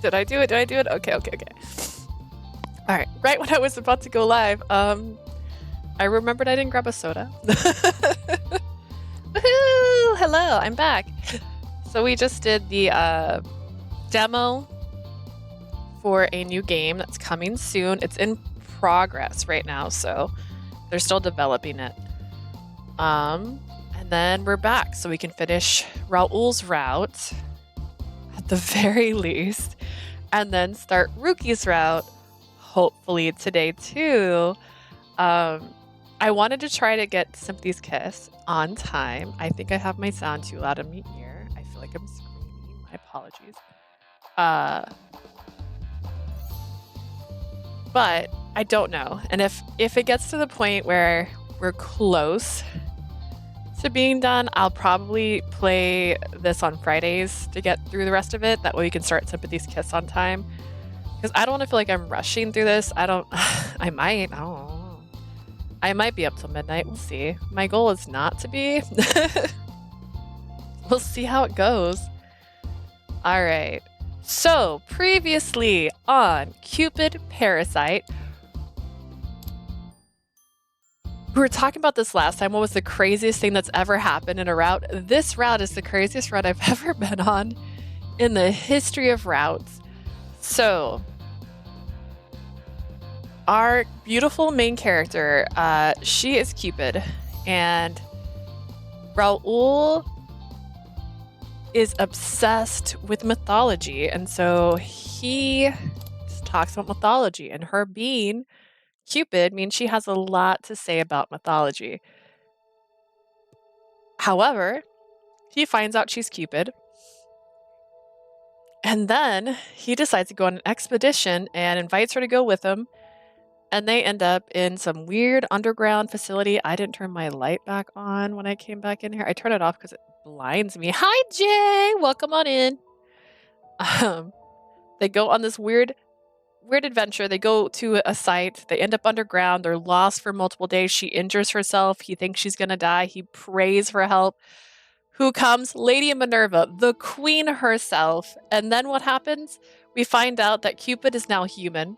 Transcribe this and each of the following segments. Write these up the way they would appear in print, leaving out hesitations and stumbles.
Did I do it? Did I do it? Okay, okay, okay. All right. Right when I was about to go live, I remembered I didn't grab a soda. Woohoo! Hello, I'm back. So we just did the demo for a new game that's coming soon. It's in progress right now, so they're still developing it. And then we're back, so we can finish Raul's route at the very least, and then start Ryuki's route, hopefully today too. I wanted to try to get Sympathy's Kiss on time. I think I have my sound too loud in my ear. I feel like I'm screaming. My apologies. But I don't know. And if it gets to the point where we're close to being done, I'll probably play this on Fridays to get through the rest of it. That way we can start Sympathy's Kiss on time. Because I don't want to feel like I'm rushing through this. I might. I don't know. I might be up till midnight. We'll see. My goal is not to be. We'll see how it goes. All right. So, previously on Cupid Parasite, we were talking about this last time. What was the craziest thing that's ever happened in a route? This route is the craziest route I've ever been on in the history of routes. So, our beautiful main character, she is Cupid, and Raul is obsessed with mythology, and so he just talks about mythology, and her being Cupid means she has a lot to say about mythology. However, he finds out she's Cupid, and then he decides to go on an expedition and invites her to go with him. And they end up in some weird underground facility. I didn't turn my light back on when I came back in here. I turned it off because it blinds me. Hi, Jay! Welcome on in. They go on this weird adventure. They go to a site. They end up underground. They're lost for multiple days. She injures herself. He thinks she's going to die. He prays for help. Who comes? Lady Minerva, the queen herself. And then what happens? We find out that Cupid is now human.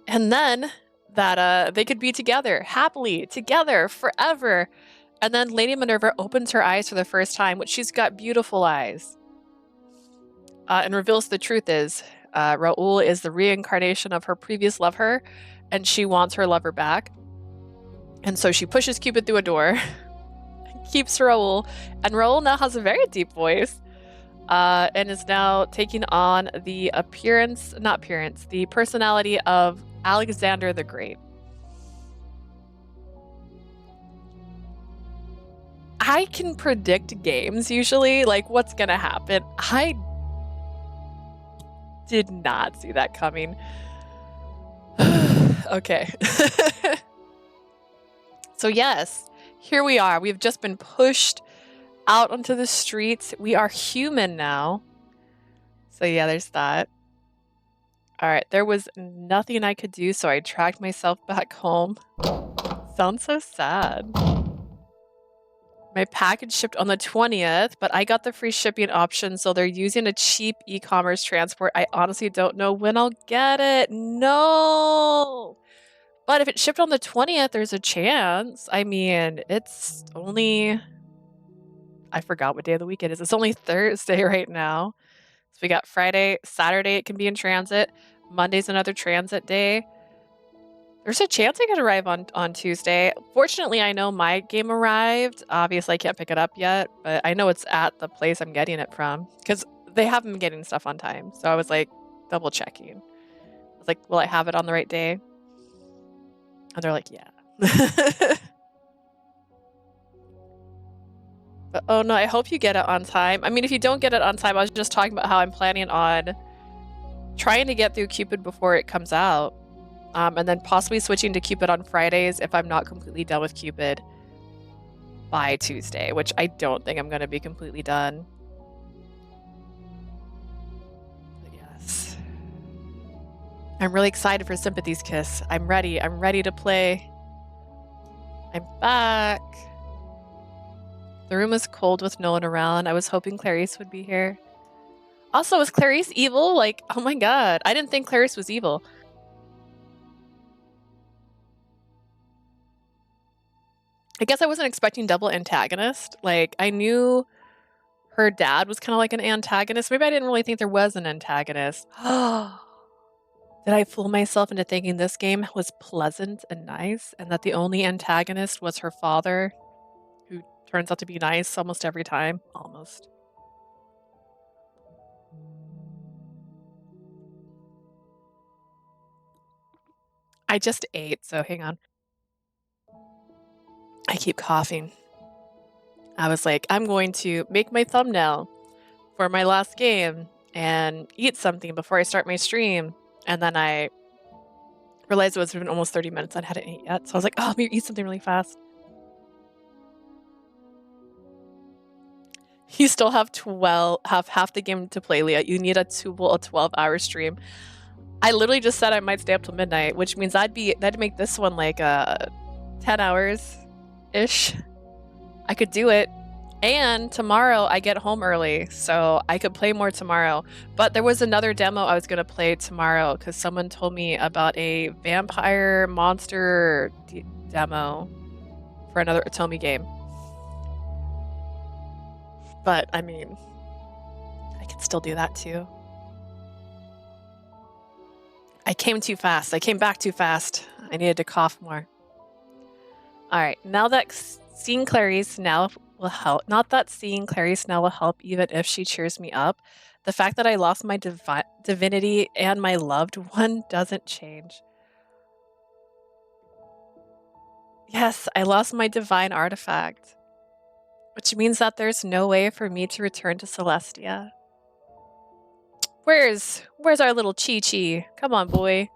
And then that they could be together, happily, together, forever. And then Lady Minerva opens her eyes for the first time, which she's got beautiful eyes. And reveals the truth is, Raul is the reincarnation of her previous lover, and she wants her lover back. And so she pushes Cupid through a door, keeps Raul, and Raul now has a very deep voice. And is now taking on the the personality of Alexander the Great. I can predict games usually, like what's gonna happen. I did not see that coming. Okay. So yes, here we are. We've just been pushed out onto the streets. We are human now. So yeah, there's that. All right, there was nothing I could do, so I dragged myself back home. Sounds so sad. My package shipped on the 20th, but I got the free shipping option, so they're using a cheap e-commerce transport. I honestly don't know when I'll get it. No! But if it shipped on the 20th, there's a chance. I mean, it's only... I forgot what day of the week it is. It's only Thursday right now. So we got Friday, Saturday it can be in transit. Monday's another transit day. There's a chance it could arrive on Tuesday. Fortunately, I know my game arrived. Obviously, I can't pick it up yet, but I know it's at the place I'm getting it from because they haven't been getting stuff on time. So I was like double checking. I was like, will I have it on the right day? And they're like, yeah. But oh no, I hope you get it on time. I mean, if you don't get it on time, I was just talking about how I'm planning on trying to get through Cupid before it comes out. And then possibly switching to Cupid on Fridays if I'm not completely done with Cupid by Tuesday, which I don't think I'm going to be completely done. But yes. I'm really excited for Sympathy's Kiss. I'm ready. I'm ready to play. I'm back. The room is cold with no one around. I was hoping Clarice would be here. Also, is Clarice evil? Like, oh my god. I didn't think Clarice was evil. I guess I wasn't expecting double antagonist. Like, I knew her dad was kind of like an antagonist. Maybe I didn't really think there was an antagonist. Did I fool myself into thinking this game was pleasant and nice, and that the only antagonist was her father, who turns out to be nice almost every time? Almost. I just ate, so hang on. I keep coughing. I was like, I'm going to make my thumbnail for my last game and eat something before I start my stream. And then I realized it was been almost 30 minutes and I hadn't eaten yet. So I was like, oh, let me eat something really fast. You still have half the game to play, Leah. You need a 12-hour stream. I literally just said I might stay up till midnight, which means that'd make this one like 10 hours ish. I could do it. And tomorrow I get home early, so I could play more tomorrow. But there was another demo I was going to play tomorrow because someone told me about a vampire monster demo for another Atomi game. But, I mean, I can still do that too. I came too fast. I came back too fast. I needed to cough more. Alright, now that seeing Clarice now will help. Not that seeing Clarice now will help even if she cheers me up. The fact that I lost my divinity and my loved one doesn't change. Yes, I lost my divine artifact. Which means that there's no way for me to return to Celestia. Where's our little Chi-Chi? Come on, boy.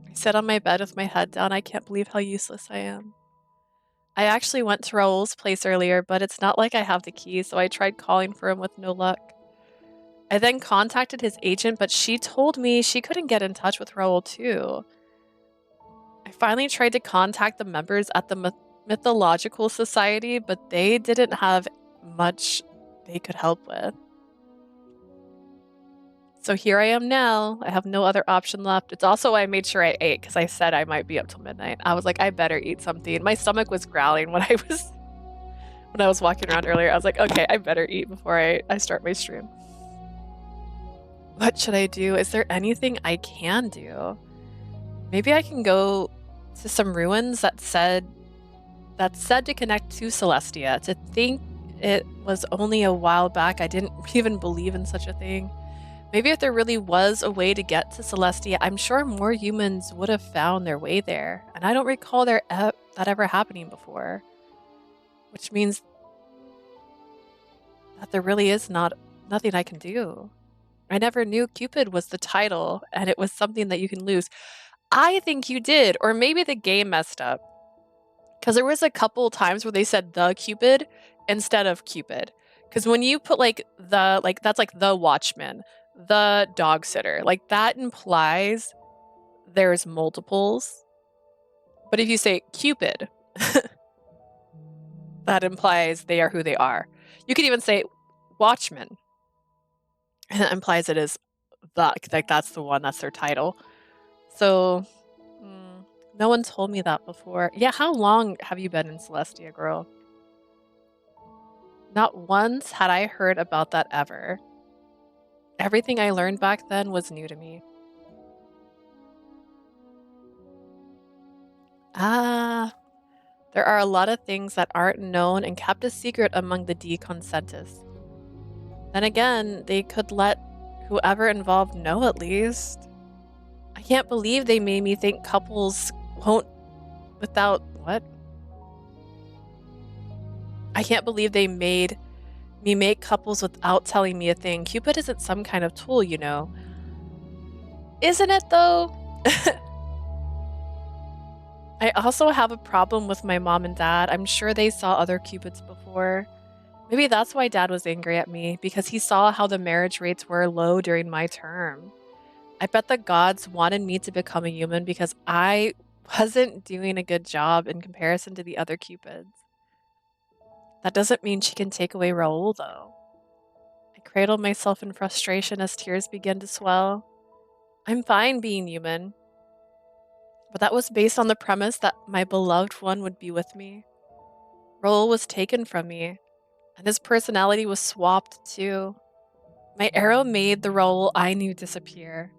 I sit on my bed with my head down. I can't believe how useless I am. I actually went to Raul's place earlier, but it's not like I have the key, so I tried calling for him with no luck. I then contacted his agent, but she told me she couldn't get in touch with Raul too. I finally tried to contact the members at the Mythological Society, but they didn't have much they could help with. So here I am now. I have no other option left. It's also why I made sure I ate, because I said I might be up till midnight. I was like, I better eat something. My stomach was growling when I was walking around earlier. I was like, okay, I better eat before I start my stream. What should I do? Is there anything I can do? Maybe I can go to some ruins that said to connect to Celestia. To think it was only a while back, I didn't even believe in such a thing. Maybe if there really was a way to get to Celestia, I'm sure more humans would have found their way there. And I don't recall that ever happening before. Which means that there really is nothing I can do. I never knew Cupid was the title, and it was something that you can lose. I think you did, or maybe the game messed up. Because there was a couple times where they said the Cupid instead of Cupid. Because when you put that's like the watchman, the dog sitter, like that implies there's multiples. But if you say Cupid, that implies they are who they are. You could even say watchman. And that implies it is like that's the one, that's their title. So no one told me that before. Yeah, how long have you been in Celestia, girl? Not once had I heard about that ever. Everything I learned back then was new to me. There are a lot of things that aren't known and kept a secret among the Deconsentus. Then again, they could let whoever involved know at least. I can't believe they made me think couples won't without what? I can't believe they made me make couples without telling me a thing. Cupid isn't some kind of tool, you know. Isn't it though? I also have a problem with my mom and dad. I'm sure they saw other Cupids before. Maybe that's why dad was angry at me, because he saw how the marriage rates were low during my term. I bet the gods wanted me to become a human because I wasn't doing a good job in comparison to the other Cupids. That doesn't mean she can take away Raul, though. cradle myself in frustration as tears began to swell. I'm fine being human. But that was based on the premise that my beloved one would be with me. Raul was taken from me, and his personality was swapped too. My arrow made the Raul I knew disappear.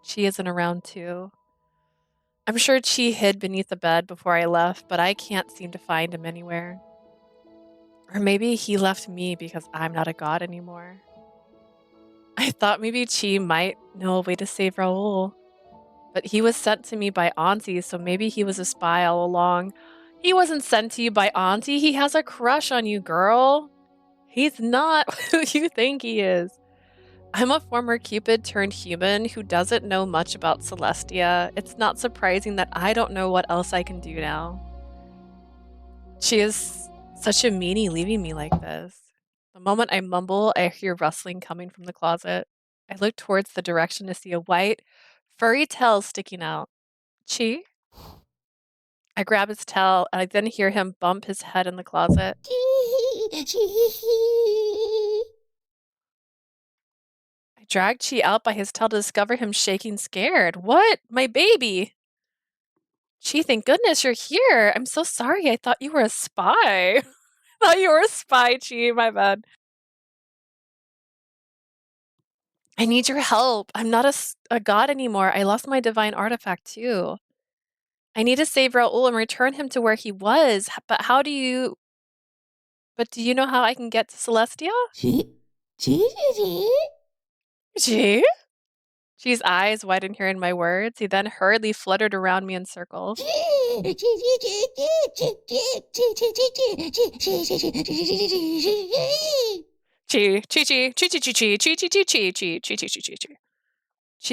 Chi isn't around too. I'm sure Chi hid beneath the bed before I left, but I can't seem to find him anywhere. Or maybe he left me because I'm not a god anymore. I thought maybe Chi might know a way to save Raul. But he was sent to me by Auntie, so maybe he was a spy all along. He wasn't sent to you by Auntie. He has a crush on you, girl. He's not who you think he is. I'm a former Cupid turned human who doesn't know much about Celestia. It's not surprising that I don't know what else I can do now. She is such a meanie leaving me like this. The moment I mumble, I hear rustling coming from the closet. I look towards the direction to see a white, furry tail sticking out. Chi? I grab his tail, and I then hear him bump his head in the closet. I drag Chi out by his tail to discover him shaking scared. What? My baby! Chi, thank goodness you're here. I'm so sorry. I thought you were a spy. I thought you were a spy, Chi. My bad. I need your help. I'm not a god anymore. I lost my divine artifact, too. I need to save Raul and return him to where he was. But how do you... But do you know how I can get to Celestia? Chi? Chi's eyes widened hearing my words. He then hurriedly fluttered around me in circles. Chi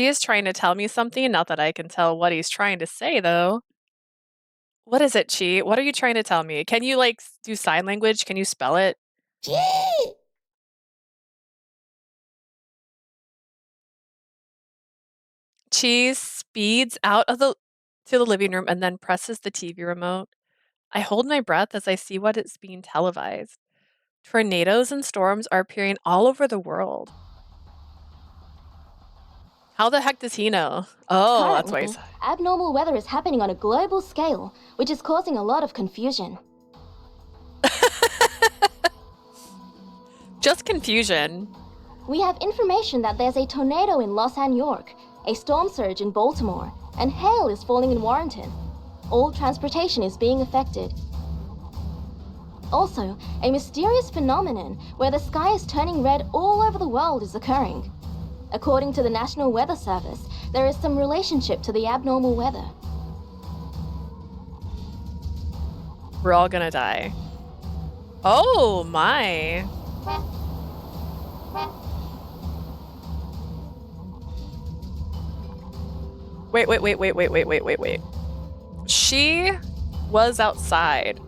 is trying to tell me something, not that I can tell what he's trying to say, though. What is it, Chi? What are you trying to tell me? Can you, like, do sign language? Can you spell it? Chi speeds out of to the living room and then presses the TV remote. I hold my breath as I see what is being televised. Tornadoes and storms are appearing all over the world. How the heck does he know? Oh, that's why he's... Abnormal weather is happening on a global scale, which is causing a lot of confusion. Just confusion. We have information that there's a tornado in Los Angeles, a storm surge in Baltimore, and hail is falling in Warrenton. All transportation is being affected. Also, a mysterious phenomenon where the sky is turning red all over the world is occurring. According to the National Weather Service, there is some relationship to the abnormal weather. We're all gonna die. Oh my. Wait. She was outside.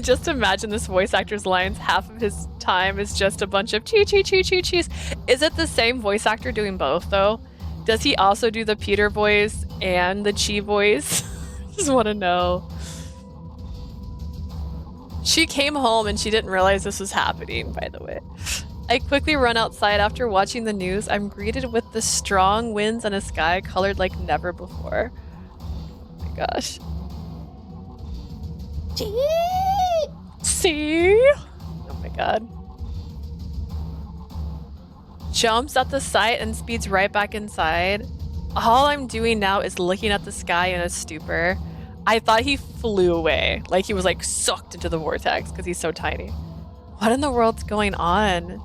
Just imagine this voice actor's lines. Half of his time is just a bunch of cheese. Is it the same voice actor doing both, though? Does he also do the Peter voice and the Chi voice? Just want to know. She came home and she didn't realize this was happening, by the way. I quickly run outside after watching the news. I'm greeted with the strong winds and a sky colored like never before. Oh my gosh. See? Oh my god. Jumps at the sight and speeds right back inside. All I'm doing now is looking at the sky in a stupor. I thought he flew away. Like he was like sucked into the vortex because he's so tiny. What in the world's going on?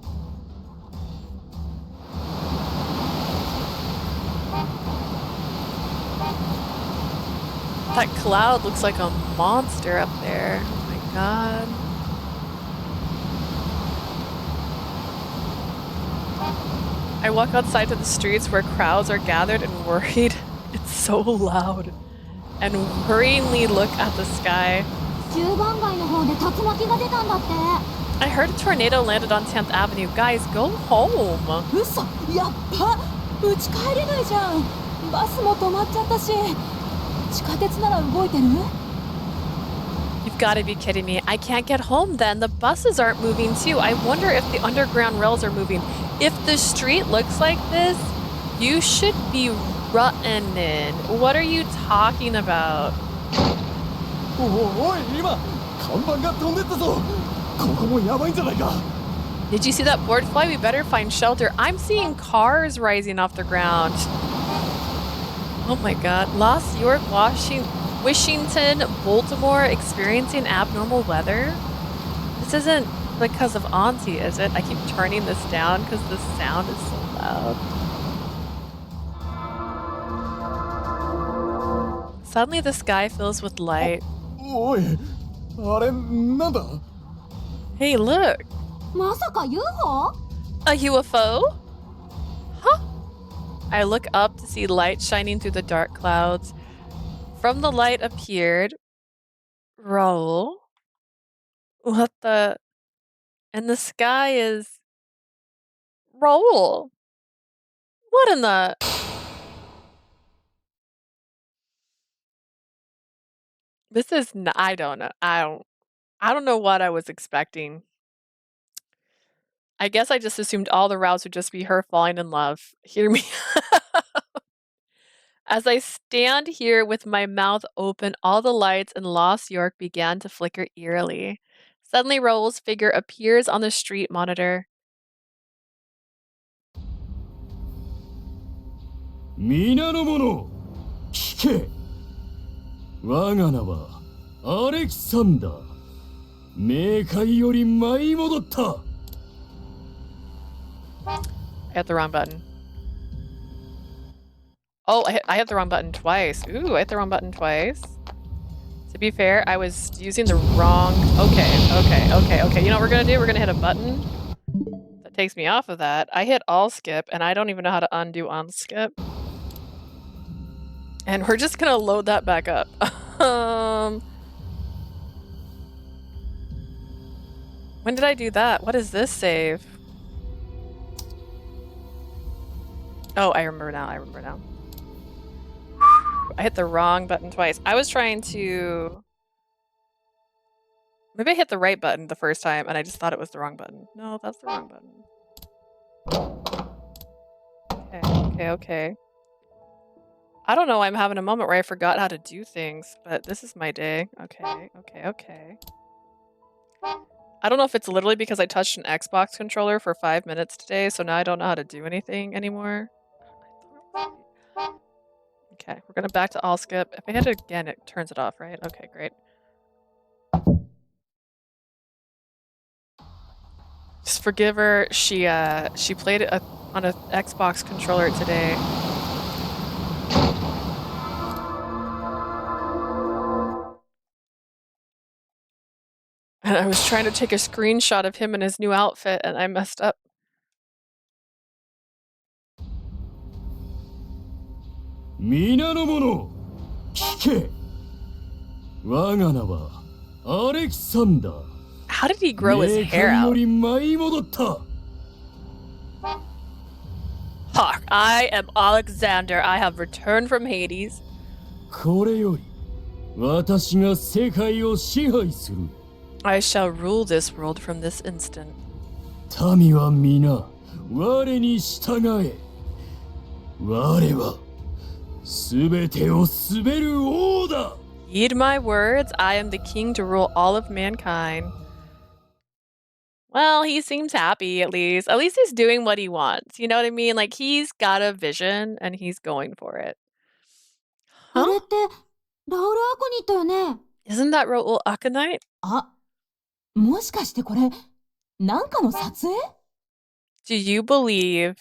That cloud looks like a monster up there. Oh my god. I walk outside to the streets where crowds are gathered and worried. It's so loud. And worryingly look at the sky. I heard a tornado landed on 10th Avenue. Guys, go home. You've got to be kidding me. I can't get home then. The buses aren't moving too. I wonder if the underground rails are moving. If the street looks like this, you should be running. What are you talking about? おい今看板が飛んでったぞここもやばいんじゃないか Did you see that board fly? We better find shelter. I'm seeing cars rising off the ground. Oh my god. Lost York, Washington, Baltimore experiencing abnormal weather? This isn't because of Auntie, is it? I keep turning this down because the sound is so loud. Suddenly the sky fills with light. おいあれなんだ Hey, look. まさか UFO? A UFO? Huh? I look up to see light shining through the dark clouds. From the light appeared Raul. What the? And the sky is Raul. What in the? This is I don't know. I don't know what I was expecting. I guess I just assumed all the routes would just be her falling in love. Hear me. As I stand here with my mouth open, all the lights in Lost York began to flicker eerily. Suddenly, Raul's figure appears on the street monitor. 皆の者聞け我が名はアレキサンダー冥界より舞い戻った I hit the wrong button. Oh, I hit the wrong button twice. Ooh, I hit the wrong button twice. To be fair, I was using the wrong... Okay. You know what we're gonna do? We're gonna hit a button that takes me off of that. I hit all skip, and I don't even know how to undo on skip. And we're just gonna load that back up. When did I do that? What is this save? Oh, I remember now. I hit the wrong button twice. I was trying to... Maybe I hit the right button the first time and I just thought it was the wrong button. No, that's the wrong button. Okay. I don't know, I'm having a moment where I forgot how to do things, but this is my day. Okay. I don't know if it's literally because I touched an Xbox controller for 5 minutes today, so now I don't know how to do anything anymore. Okay, we're gonna back to all skip. If I hit it again, it turns it off, right? Okay, great. Just forgive her. She played it on an Xbox controller today. And I was trying to take a screenshot of him in his new outfit, and I messed up. Mina no mono, kike. Waga na wa Alexander. How did he grow his hair out? Hawk, I am Alexander. I have returned from Hades. これより私が世界を支配する。I shall rule this world from this instant. 民は皆我に従え。我は全てを統べる王だ。Heed my words. I am the king to rule all of mankind. Well, he seems happy at least. At least he's doing what he wants. You know what I mean? Like he's got a vision and he's going for it. Huh? Isn't that Raul Aconite? もしかしてこれ、なんかの撮影? Do you believe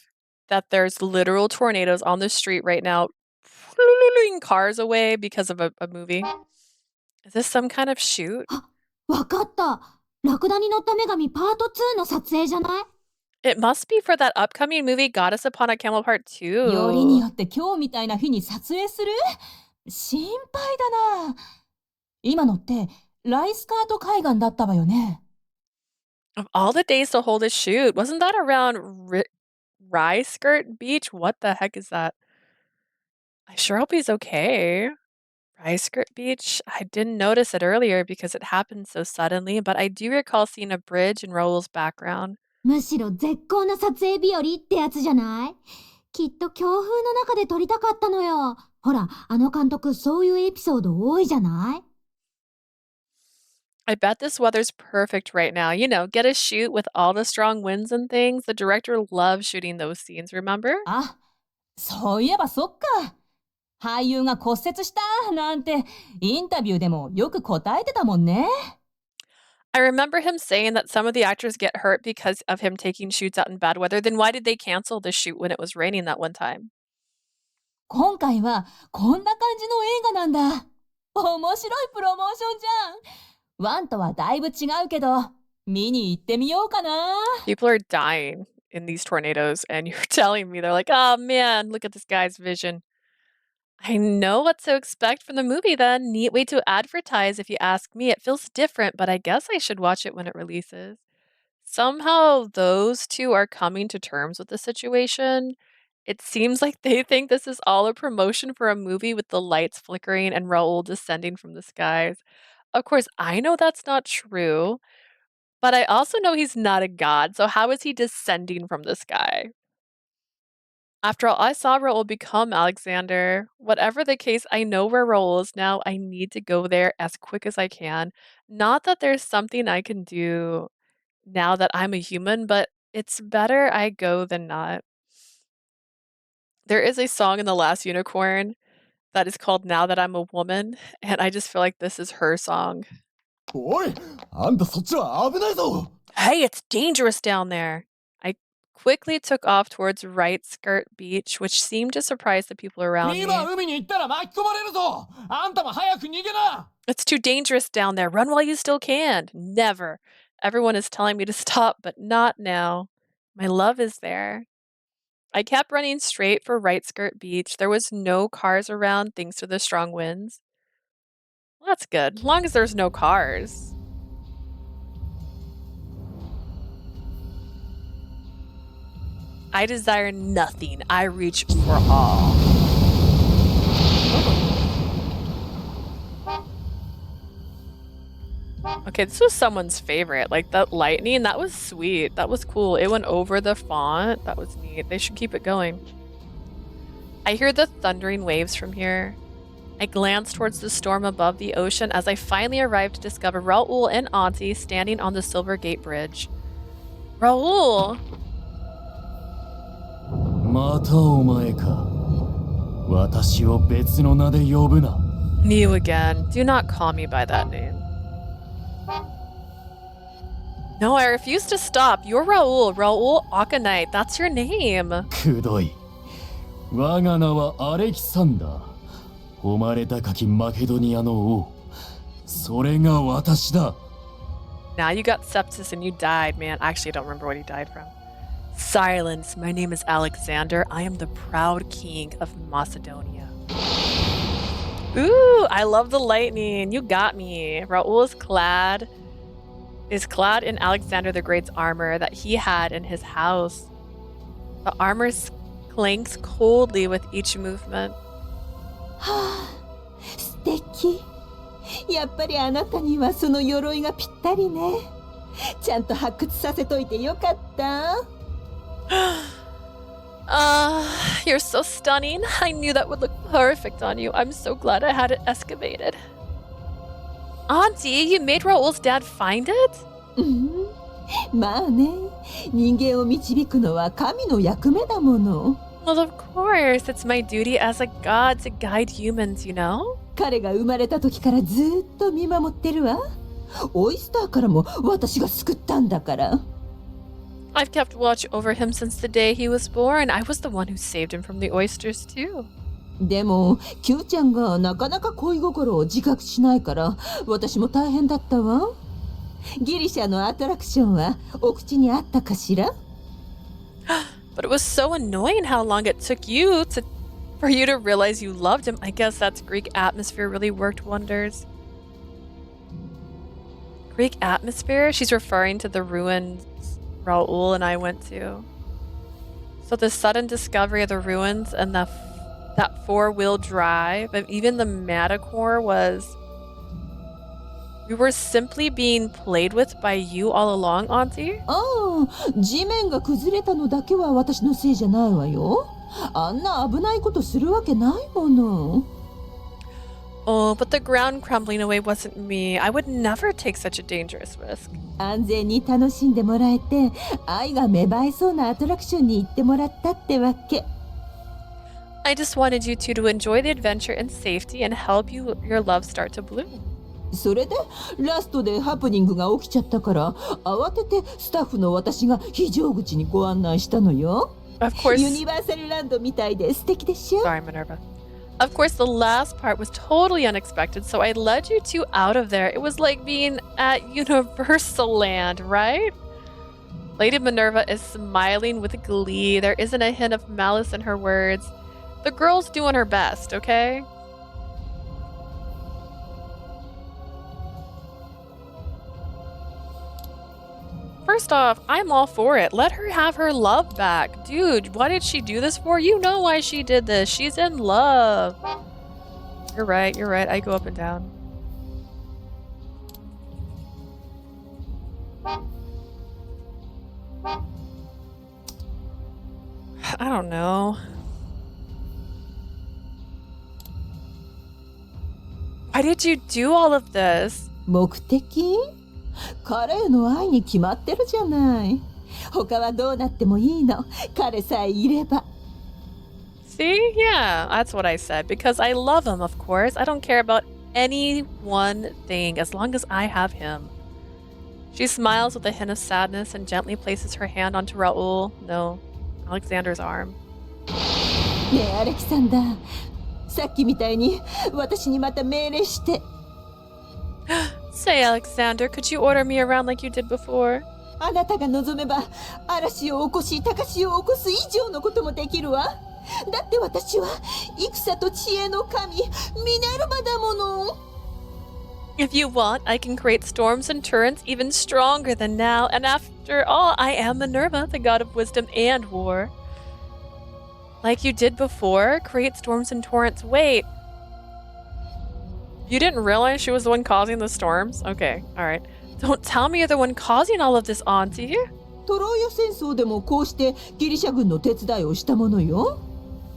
that there's literal tornadoes on the street right now, pulling cars away because of a movie? Is this some kind of shoot? わかった。ラクダに乗った女神パート2の撮影じゃない? It must be for that upcoming movie Goddess Upon a Camel Part 2. よりによって今日みたいな日に撮影する? 心配だな。今のってライスカート海岸だったわよね。Of all the days to hold a shoot, wasn't that around Rye Skirt Beach? What the heck is that? I sure hope he's okay. Rice Skirt Beach? I didn't notice it earlier because it happened so suddenly, but I do recall seeing a bridge in Raul's background. むしろ絶好の撮影日和ってやつじゃない？きっと強風の中で撮りたかったのよ。ほら、あの監督そういうエピソード多いじゃない？ I bet this weather's perfect right now. You know, get a shoot with all the strong winds and things. The director loves shooting those scenes, remember? あ、そういえばそっか。俳優が骨折したなんてインタビューでもよく答えてたもんね。I remember him saying that some of the actors get hurt because of him taking shoots out in bad weather. Then why did they cancel the shoot when it was raining that one time? 今回はこんな感じの映画なんだ。面白いプロモーションじゃん。ワンとはだいぶ違うけど、見に行ってみようかな。People are dying in these tornadoes, and you're telling me they're like, oh man, look at this guy's vision. I know what to expect from the movie then. Neat way to advertise if you ask me. It feels different, but I guess I should watch it when it releases. Somehow those two are coming to terms with the situation. It seems like they think this is all a promotion for a movie with the lights flickering and Raul descending from the skies. Of course, I know that's not true, but I also know he's not a god, so how is he descending from the sky? After all, I saw Raul become Alexander. Whatever the case, I know where Raul is now. I need to go there as quick as I can. Not that there's something I can do now that I'm a human, but it's better I go than not. There is a song in The Last Unicorn that is called Now That I'm a Woman, and I just feel like this is her song. おい、あんたそっちは危ないぞ。 Hey, it's dangerous down there. I quickly took off towards Right Skirt Beach, which seemed to surprise the people around me. 今海に行ったら巻き込まれるぞ。あんたも早く逃げな。 It's too dangerous down there. Run while you still can. Never. Everyone is telling me to stop, but not now. My love is there. I kept running straight for Right Skirt Beach. There was no cars around thanks to the strong winds. Well, that's good, as long as there's no cars. I desire nothing. I reach for all. Okay, this was someone's favorite. Like that lightning, that was sweet. That was cool. It went over the font. That was neat. They should keep it going. I hear the thundering waves from here. I glance towards the storm above the ocean as I finally arrive to discover Raul and Auntie standing on the Silver Gate Bridge. Raul! またお前か。私を別の名で呼ぶな。 You again. Do not call me by that name. No, I refuse to stop. You're Raul. Raul Akanite. That's your name. くどい。我が名はアレキサンダー。誉れ高きマケドニアの王。それが私だ。 Now you got sepsis and you died, man. Actually, I don't remember what he died from. Silence. My name is Alexander. I am the proud king of Macedonia. Ooh, I love the lightning. You got me. Raul is clad in Alexander the Great's armor that he had in his house. The armor clanks coldly with each movement. はあ、素敵。やっぱりあなたにはその鎧がぴったりね。ちゃんと発掘させといてよかった。You're so stunning. I knew that would look perfect on you. I'm so glad I had it excavated. Auntie, you made Raul's dad find it? うん、まあね、人間を導くのは神の役目だもの。Well, of course. It's my duty as a god to guide humans, you know? 彼が生まれた時からずっと見守ってるわ。オイスターからも私が救ったんだから。I've kept watch over him since the day he was born. I was the one who saved him from the oysters, too. でも、キューちゃんがなかなか恋心を自覚しないから、私も大変だったわ。ギリシャのアトラクションはお口にあったかしら？ But it was so annoying how long it took for you to realize you loved him. I guess that's Greek atmosphere really worked wonders. Greek atmosphere? She's referring to the ruins Raul and I went to. So the sudden discovery of the ruins and the that four-wheel drive, and even the metaphor was, we were simply being played with by you all along, Auntie? ああ、地面が崩れたのだけは私のせいじゃないわよ。あんな危ないことするわけないもの。Oh, but the ground crumbling away wasn't me. I would never take such a dangerous risk. 安全に楽しんでもらえて、愛が芽生えそうなアトラクションに行ってもらったってわけ。I just wanted you two to enjoy the adventure in safety and help your love start to bloom. それでラストでハプニングが起きちゃったから慌ててスタッフの私が非常口にご案内したのよ。Of course. ユニバーサルランドみたいで素敵でしょ。 Sorry, Minerva. Of course, the last part was totally unexpected, so I led you two out of there. It was like being at Universal Land, right? Lady Minerva is smiling with glee. There isn't a hint of malice in her words. The girl's doing her best, okay? First off, I'm all for it. Let her have her love back. Dude, why did she do this for? You know why she did this. She's in love. You're right. I go up and down. I don't know. Why did you do all of this? 目的？彼への愛に決まってるじゃない。他はどうなってもいいの。彼さえいれば。See? Yeah, that's what I said. Because I love him, of course. I don't care about any one thing as long as I have him. She smiles with a hint of sadness and gently places her hand onto Raul. No, Alexander's arm. ねえ、アレキサンダー。さっきみたいに私にまた命令して。Say, Alexander, could you order me around like you did before? あなたが望めば嵐を起こし高潮を起こす以上のこともできるわ。だって私は戦と知恵の神ミネルヴァだもの。If you want, I can create storms and torrents even stronger than now. And after all, I am Minerva, the god of wisdom and war. Like you did before, create storms and torrents. Wait. You didn't realize she was the one causing the storms? Okay, alright. Don't tell me you're the one causing all of this, Auntie. トロイア戦争でもこうしてギリシャ軍の手伝いをしたものよ。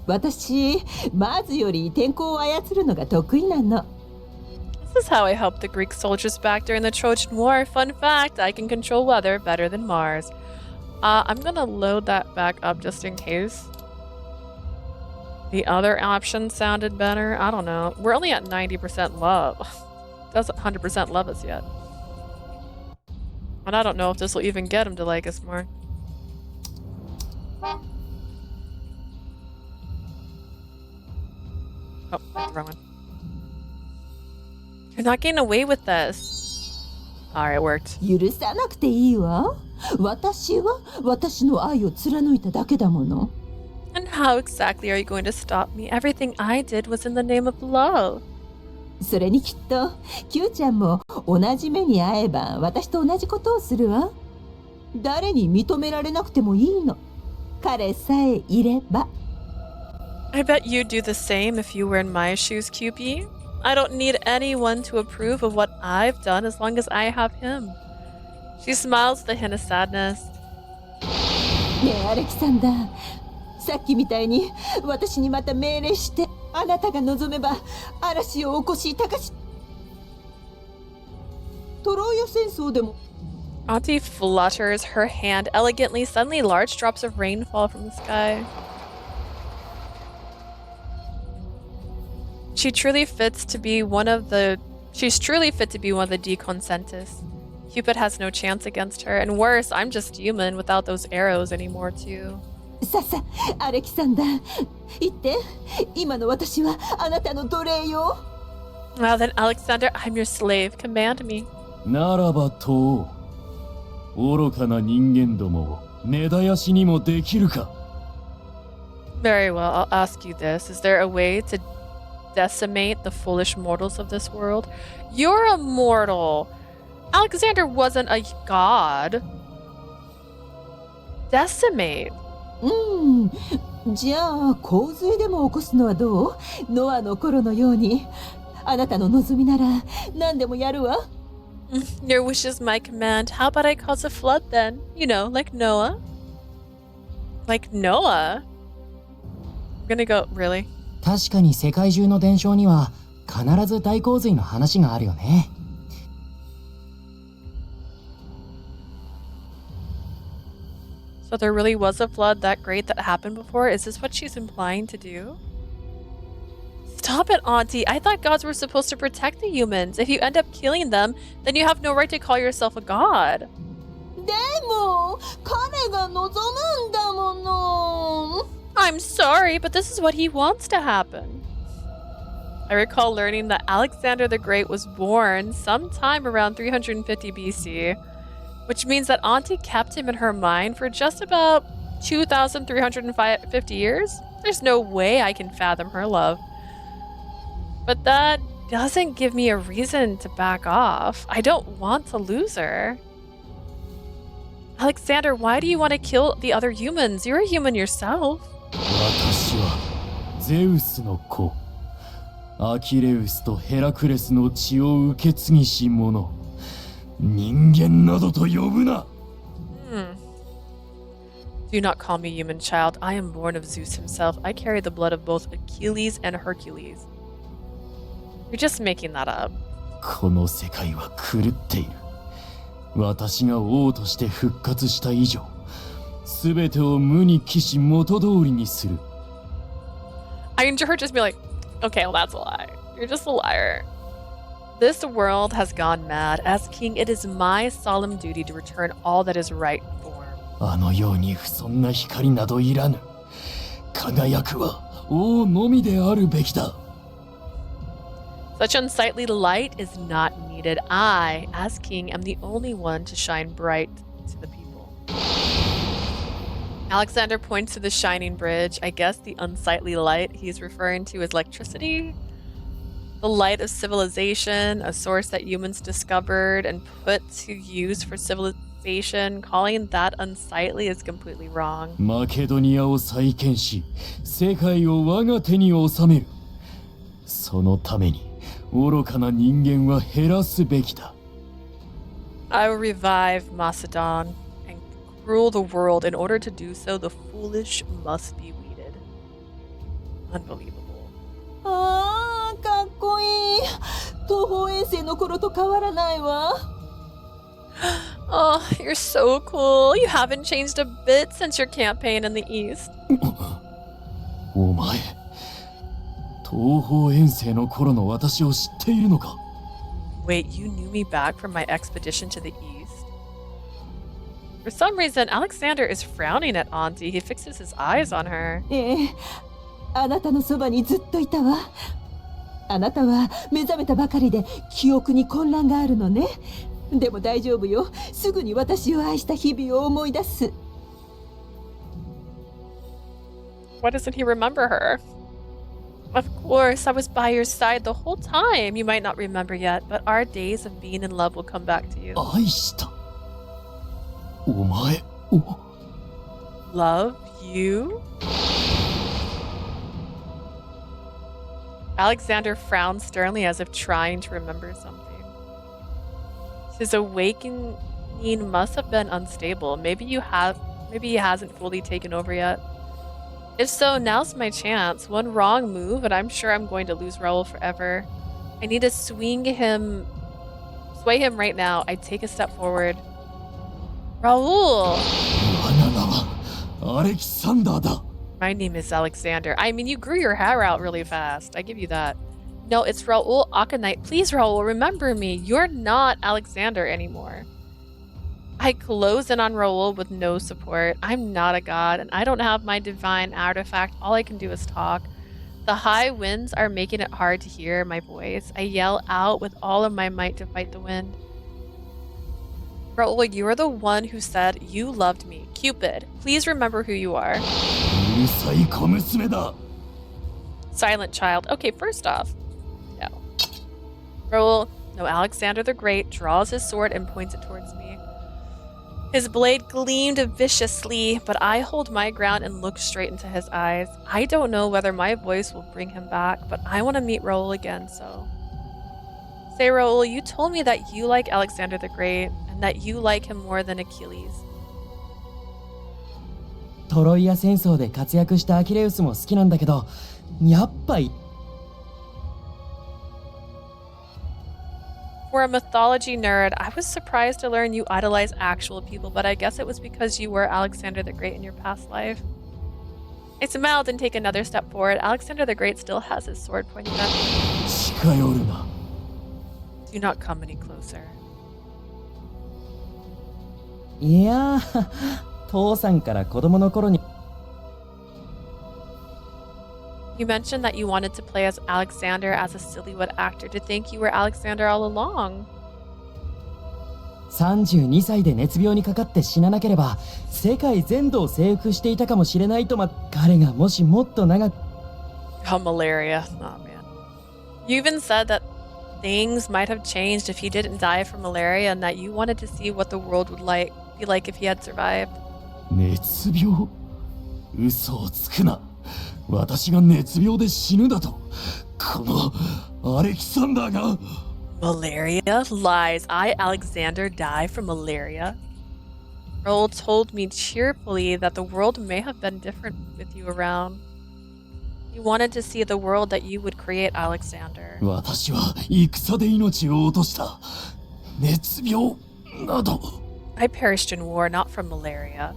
私、マーズより天候を操るのが得意なの。This is how I helped the Greek soldiers back during the Trojan War. Fun fact, I can control weather better than Mars. I'm gonna load that back up just in case. The other option sounded better. I don't know. We're only at 90% love. Doesn't 100% love us yet. And I don't know if this will even get him to like us more. Oh, that's the wrong one. You're not getting away with this. Alright, it worked. 許さなくていいわ。私は私の愛を貫いただけだもの。And how exactly are you going to stop me? Everything I did was in the name of love. それにきっとキューちゃんも同じ目に遭えば私と同じことをするわ。誰に認められなくてもいいの。彼さえいれば。I bet you'd do the same if you were in my shoes, Cupid. I don't need anyone to approve of what I've done as long as I have him. She smiles with a hint of sadness. ねえアレキサンダー、さっきみたいに私にまた命令して、あなたが望めば嵐を起こし高し。トロイア戦争でも。Auntie flutters her hand elegantly. Suddenly, large drops of rain fall from the sky. She's truly fit to be one of the deconsentes. Cupid has no chance against her, and worse, I'm just human without those arrows anymore too. ささ、アレキサンダー、言って。今の私はあなたの奴隷よ。Well then, Alexander, I'm your slave. Command me. ならばと、愚かな人間どもを根絶やしにもできるか。Very well, I'll ask you this. Is there a way to decimate the foolish mortals of this world? You're a mortal. Alexander wasn't a god. Decimate. じゃあ洪水でも起こすのはどう？ノアの頃のように。あなたの望みなら何でもやるわ。Your wish is my command. How about I cause a flood then? You know, like Noah. Like Noah? I'm gonna go, really? 確かに世界中の伝承には必ず大洪水の話があるよね。So there really was a flood that great that happened before? Is this what she's implying to do? Stop it, Auntie. I thought gods were supposed to protect the humans. If you end up killing them, then you have no right to call yourself a god. でも彼が望むんだもの。I'm sorry, but this is what he wants to happen. I recall learning that Alexander the Great was born sometime around 350 BC, which means that Auntie kept him in her mind for just about 2,350 years. There's no way I can fathom her love. But that doesn't give me a reason to back off. I don't want to lose her. Alexander, why do you want to kill the other humans? You're a human yourself. 私はゼウスの子、アキレウスとヘラクレスの血を受け継ぎし者。人間などと呼ぶな。Do not call me human, child. I am born of Zeus himself. I carry the blood of both Achilles and Hercules. You're just making that up. この世界は狂っている。私が王として復活した以上、すべてを無に帰し元通りにする。I enjoy her just be like, okay, well that's a lie. You're just a liar. This world has gone mad. As king, it is my solemn duty to return all that is right form. あのように不遜な光などいらぬ。輝くは王のみであるべきだ。Such unsightly light is not needed. I, as king, am the only one to shine bright to the people. Alexander points to the shining bridge. I guess the unsightly light he's referring to is electricity. The light of civilization, a source that humans discovered and put to use for civilization. Calling that unsightly is completely wrong. マケドニアを再建し、世界を我が手に収める。そのために愚かな人間は減らすべきだ。I will revive Macedon and rule the world. In order to do so, the foolish must be weeded. Unbelievable. ああ、かっこいい。東方遠征の頃と変わらないわ。Oh, you're so cool. You haven't changed a bit since your campaign in the East. お前、東方遠征の頃の私を知っているのか？ Wait, you knew me back from my expedition to the East? For some reason, Alexander is frowning at Auntie. He fixes his eyes on her. ええ、あなたのそばにずっといたわ。あなたは目覚めたばかりで記憶に混乱があるのね。でも大丈夫よ。すぐに私を愛した日々を思い出す。Why doesn't he remember her? Of course, I was by your side the whole time. You might not remember yet, but our days of being in love will come back to you. 愛した。お前を。Love you? Alexander frowned sternly as if trying to remember something. His awakening must have been unstable. Maybe he hasn't fully taken over yet. If so, now's my chance. One wrong move and I'm sure I'm going to lose Raul forever. I need to sway him right now. I take a step forward. Raul! 我が名はアレキサンダーだ。My name is Alexander. I mean, you grew your hair out really fast. I give you that. No, it's Raul Aconite. Please, Raul, remember me. You're not Alexander anymore. I close in on Raul with no support. I'm not a god, and I don't have my divine artifact. All I can do is talk. The high winds are making it hard to hear my voice. I yell out with all of my might to fight the wind. Raul, you're the one who said you loved me. Cupid, please remember who you are. うるさい小娘だ。 Silent child. Okay, first off, no. Raul, no, Alexander the Great draws his sword and points it towards me. His blade gleamed viciously, but I hold my ground and look straight into his eyes. I don't know whether my voice will bring him back, but I want to meet Raul again, so. Say, Raul, you told me that you like Alexander the Great, and that you like him more than Achilles. トロイア戦争で活躍したアキレウスも好きなんだけど、やっぱり For a mythology nerd, I was surprised to learn you idolize actual people, but I guess it was because you were Alexander the Great in your past life. I smiled and take another step forward. Alexander the Great still has his sword pointed at me. 近寄るな。 Do not come any closer. いやー、父さんから子供の頃に You mentioned that you wanted to play as Alexander as a silhouette actor. To think you were Alexander all along. 32歳で熱病にかかって死ななければ世界全土を征服していたかもしれないと彼がもしもっと長く Oh, malaria. Oh, man. You even said that things might have changed if he didn't die from malaria and that you wanted to see what the world would be like if he had survived. 熱病？嘘をつくな。私が熱病で死ぬだと。このアレキサンダーが。Malaria? Lies. I, Alexander, die from malaria? Raul told me cheerfully that the world may have been different with you around. You wanted to see the world that you would create, Alexander. 私は戦で命を落とした。熱病など。I perished in war, not from malaria.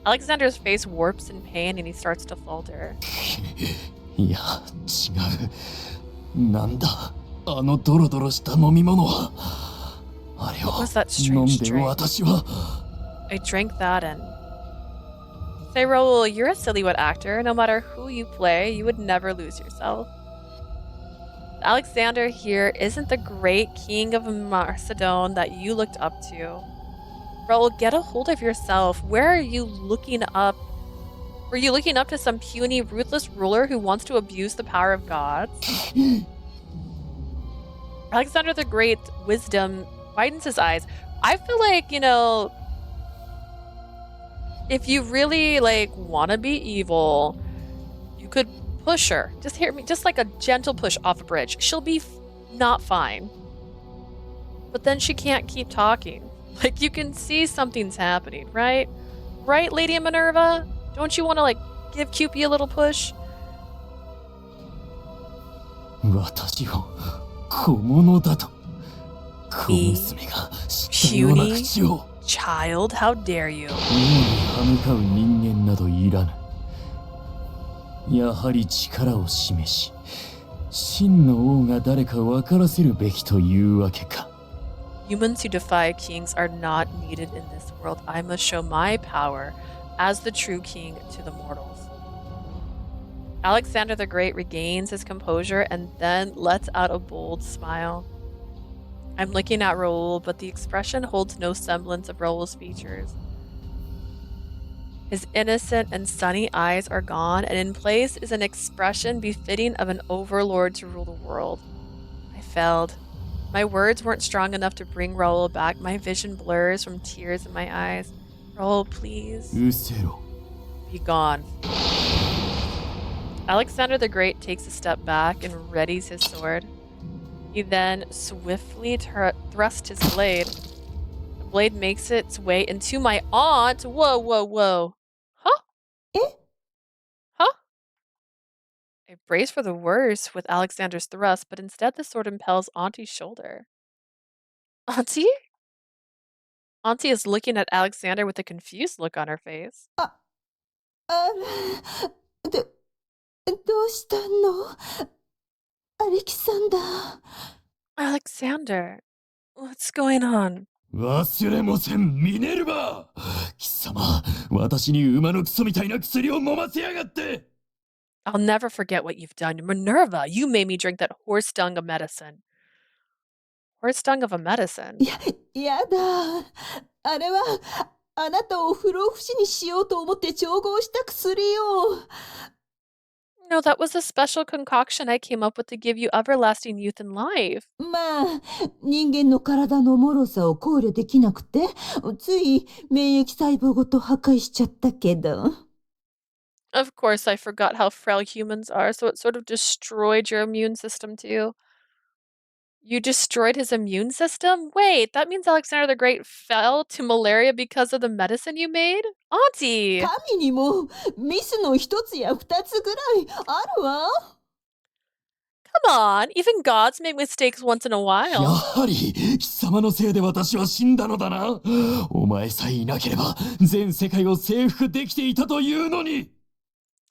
Alexander's face warps in pain and he starts to falter. いや、違う。なんだ、あのドロドロした飲み物は。あれを飲んで私は。I drank that and... Say, Raul, you're a silhouette actor. No matter who you play, you would never lose yourself. Alexander here isn't the great king of Macedon that you looked up to. Raul, get a hold of yourself. Where are you looking up? Were you looking up to some puny, ruthless ruler who wants to abuse the power of gods? Alexander the Great's wisdom widens his eyes. I feel like, you know, if you really, want to be evil, you could push her. Just hear me. Just like a gentle push off a bridge. She'll be not fine. But then she can't keep talking. Like, you can see something's happening, right? Right, Lady Minerva? Don't you want to, give Cupid a little push? 私を小物だと。小娘が知ったような口を。Child, how dare you? 王に歯向かう人間などいらぬ。やはり力を示し、真の王が誰か分からせるべきというわけか。Humans who defy kings are not needed in this world. I must show my power as the true king to the mortals. Alexander the Great regains his composure and then lets out a bold smile. I'm looking at Raul, but the expression holds no semblance of Raul's features. His innocent and sunny eyes are gone, and in place is an expression befitting of an overlord to rule the world. I failed. My words weren't strong enough to bring Raul back. My vision blurs from tears in my eyes. Raul, please. 失せろ。 Be gone. Alexander the Great takes a step back and readies his sword. He then swiftly thrusts his blade. The blade makes its way into my aunt. Whoa, whoa, whoa. Huh? Eh? Huh? I brace for the worst with Alexander's thrust, but instead the sword impels Auntie's shoulder. Auntie? Auntie is looking at Alexander with a confused look on her face. どうしたの？アレキサンダー。Alexander, what's going on? 忘れもせん、ミネルヴァ！貴様、私に馬のクソみたいな薬を飲ませやがって！ I'll never forget what you've done. Minerva, you made me drink that horse dung of medicine. Horse dung of a medicine? やだ。あれは、あなたを不老不死にしようと思って調合した薬よ。No, that was a special concoction I came up with to give you everlasting youth and life. まあ、人間の体の脆さを考慮できなくて、つい免疫細胞ごと破壊しちゃったけど。Of course, I forgot how frail humans are, so it sort of destroyed your immune system too. You destroyed his immune system? Wait, that means Alexander the Great fell to malaria because of the medicine you made? Auntie! 神にもミスの一つや二つぐらいあるわ。Come on, even gods make mistakes once in a や while. はり貴様のせいで私は死んだのだな。お前さえいなければ全世界を征服できていたというのに。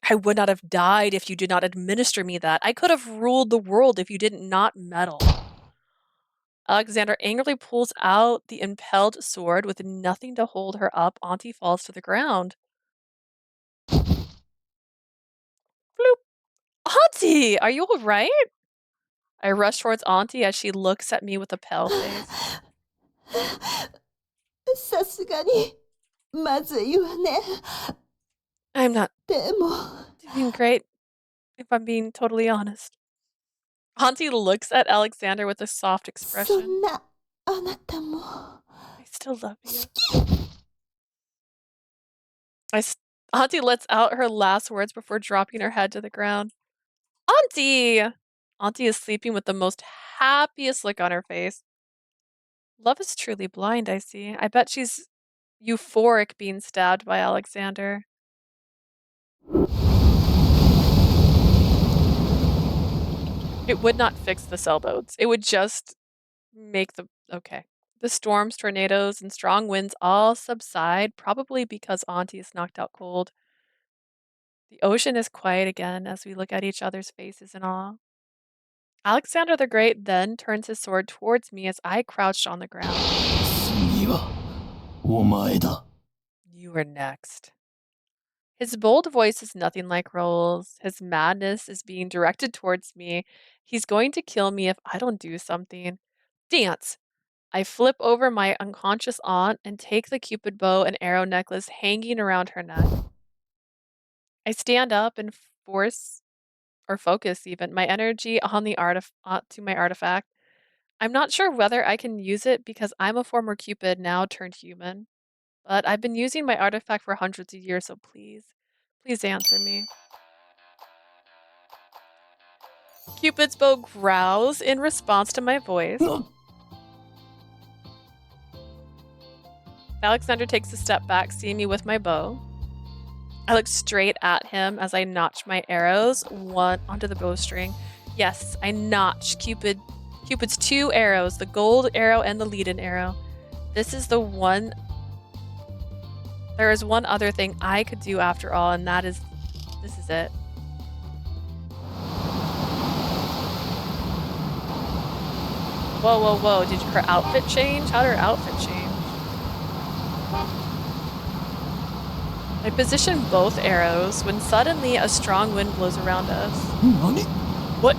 I would not have died if you did not administer me that. I could have ruled the world if you did not meddle. Alexander angrily pulls out the impelled sword with nothing to hold her up. Auntie falls to the ground. Bloop. Auntie, are you all right? I rush towards Auntie as she looks at me with a pale face. さすがにまずいわね。 I'm not でも doing great, if I'm being totally honest. Auntie looks at Alexander with a soft そ expression. んなあなたも I still love 好 you. き。 Auntie lets out her last words before dropping her head to the ground. Auntie! Auntie is sleeping with the most happiest look on her face. Love is truly blind, I see. I bet she's euphoric being stabbed by Alexander. It would not fix the sailboats. It would just make the... Okay. The storms, tornadoes, and strong winds all subside, probably because Auntie is knocked out cold. The ocean is quiet again as we look at each other's faces in awe. Alexander the Great then turns his sword towards me as I crouched on the ground. 次はお前だ。 You are next. His bold voice is nothing like Raul's. His madness is being directed towards me. He's going to kill me if I don't do something. Dance! I flip over my unconscious aunt and take the Cupid bow and arrow necklace hanging around her neck. I stand up and focus even my energy on the to my artifact. I'm not sure whether I can use it because I'm a former Cupid now turned human. But I've been using my artifact for hundreds of years, so please answer me. Cupid's bow growls in response to my voice. Alexander takes a step back, seeing me with my bow. I look straight at him as I notch my arrows one onto the bowstring. Yes, I notch Cupid's 2 arrows, the gold arrow and the lead-in arrow. This is the one... There is one other thing I could do after all, and that is... This is it. Whoa, whoa, whoa. Did her outfit change? How did her outfit change? I position both arrows when suddenly a strong wind blows around us. 何? What?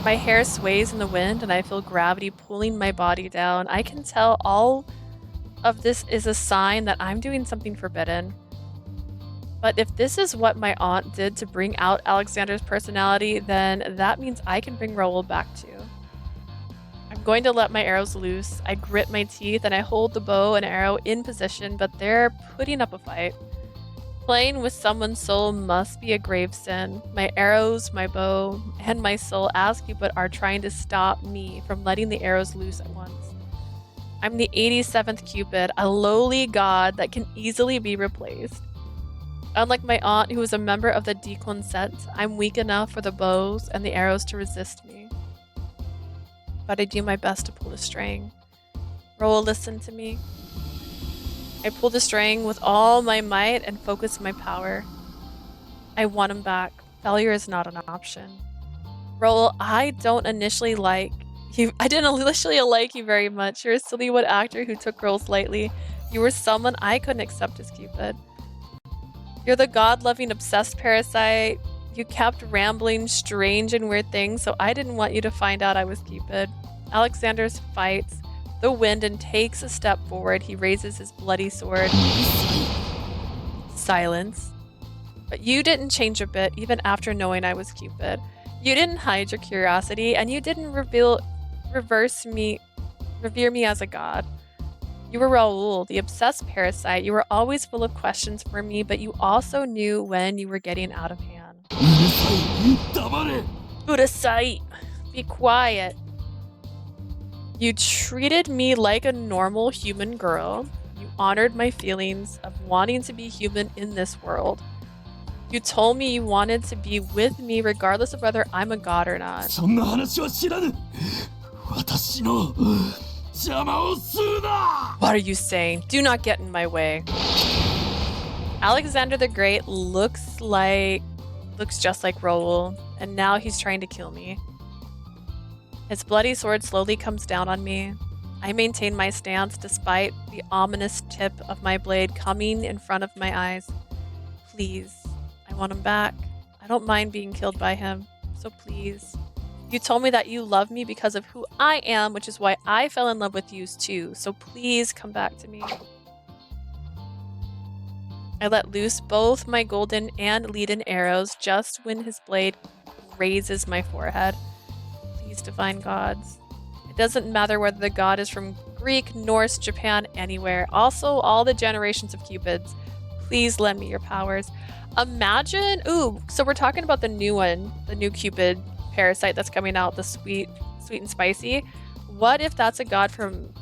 My hair sways in the wind and I feel gravity pulling my body down. I can tell all of this is a sign that I'm doing something forbidden. But if this is what my aunt did to bring out Alexander's personality, then that means I can bring Raul back too. I'm going to let my arrows loose. I grit my teeth and I hold the bow and arrow in position, but they're putting up a fight. Playing with someone's soul must be a grave sin. My arrows, my bow, and my soul as Cupid are trying to stop me from letting the arrows loose at once. I'm the 87th Cupid, a lowly god that can easily be replaced. Unlike my aunt, who is a member of the Deconset, I'm weak enough for the bows and the arrows to resist me. But I do my best to pull the string. Raul, listen to me. I pull the string with all my might and focus my power. I want him back. Failure is not an option. Raul, I didn't initially like you very much. You're a Sillywood actor who took roles lightly. You were someone I couldn't accept as Cupid. You're the god-loving obsessed parasite. You kept rambling strange and weird things, so I didn't want you to find out I was Cupid. Alexander fights the wind and takes a step forward. He raises his bloody sword. Silence. But you didn't change a bit, even after knowing I was Cupid. You didn't hide your curiosity, and you didn't revere me as a god. You were Raul, the obsessed parasite. You were always full of questions for me, but you also knew when you were getting out of hand. Urasai, be quiet. You treated me like a normal human girl. You honored my feelings of wanting to be human in this world. You told me you wanted to be with me regardless of whether I'm a god or not. そんな話は知らぬ。私の邪魔をするな。 What are you saying? Do not get in my way. Alexander the Great looks just like Raul, and now he's trying to kill me. His bloody sword slowly comes down on me. I maintain my stance despite the ominous tip of my blade coming in front of my eyes. Please, I want him back. I don't mind being killed by him, so please. You told me that you love me because of who I am, which is why I fell in love with you too, so please come back to me. I let loose both my golden and leaden arrows just when his blade grazes my forehead. Please, divine gods. It doesn't matter whether the god is from Greek, Norse, Japan, anywhere. Also, all the generations of Cupids. Please lend me your powers. Imagine, ooh, so we're talking about the new one, the new Cupid Parasite that's coming out, the sweet and spicy. What if that's a god from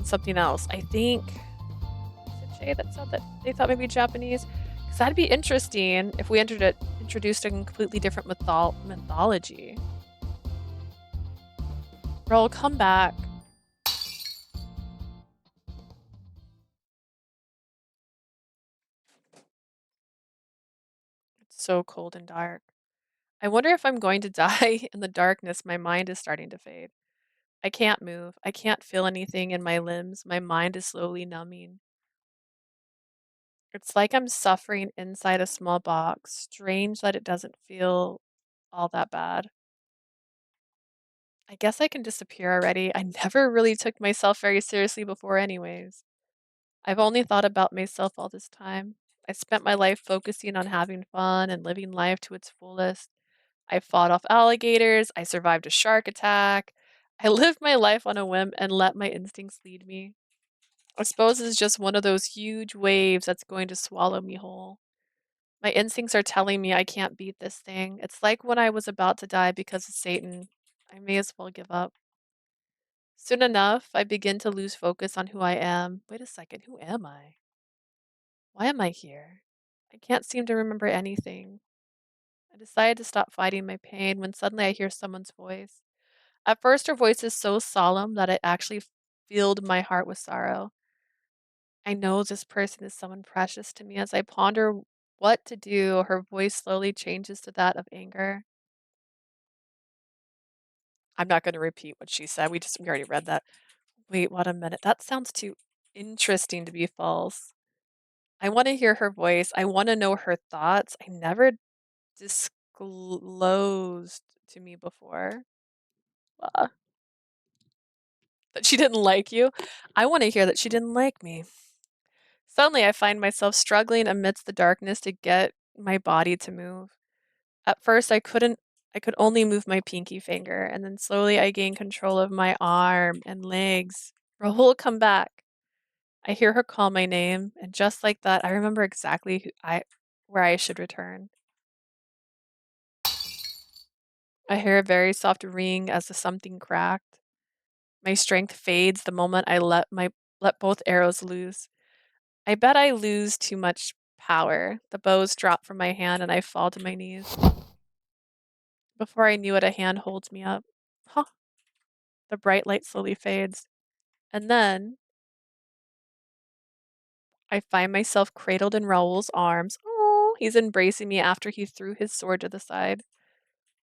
something else? I think, is it Jay that said that they thought maybe Japanese? Because that'd be interesting if we introduced a completely different mythology. Raul, come back. It's so cold and dark. I wonder if I'm going to die in the darkness. My mind is starting to fade. I can't move. I can't feel anything in my limbs. My mind is slowly numbing. It's like I'm suffering inside a small box. Strange that it doesn't feel all that bad. I guess I can disappear already. I never really took myself very seriously before anyways. I've only thought about myself all this time. I spent my life focusing on having fun and living life to its fullest. I fought off alligators. I survived a shark attack. I lived my life on a whim and let my instincts lead me. I suppose it's just one of those huge waves that's going to swallow me whole. My instincts are telling me I can't beat this thing. It's like when I was about to die because of Satan. I may as well give up. Soon enough, I begin to lose focus on who I am. Wait a second, who am I? Why am I here? I can't seem to remember anything. I decided to stop fighting my pain when suddenly I hear someone's voice. At first, her voice is so solemn that it actually filled my heart with sorrow. I know this person is someone precious to me. As I ponder what to do, her voice slowly changes to that of anger. I'm not going to repeat what she said. We already read that. Wait, what a minute. That sounds too interesting to be false. I want to hear her voice. I want to know her thoughts. I never disclosed to me before. That she didn't like you. I want to hear that she didn't like me. Suddenly, I find myself struggling amidst the darkness to get my body to move. At first, I could only move my pinky finger, and then slowly I gained control of my arm and legs. Rahul, come back. I hear her call my name, and just like that, I remember exactly where I should return. I hear a very soft ring as the something cracked. My strength fades the moment I let both arrows loose. I bet I lose too much power. The bows drop from my hand and I fall to my knees. Before I knew it, a hand holds me up. Huh. The bright light slowly fades. And then I find myself cradled in Raul's arms. Oh, he's embracing me after he threw his sword to the side.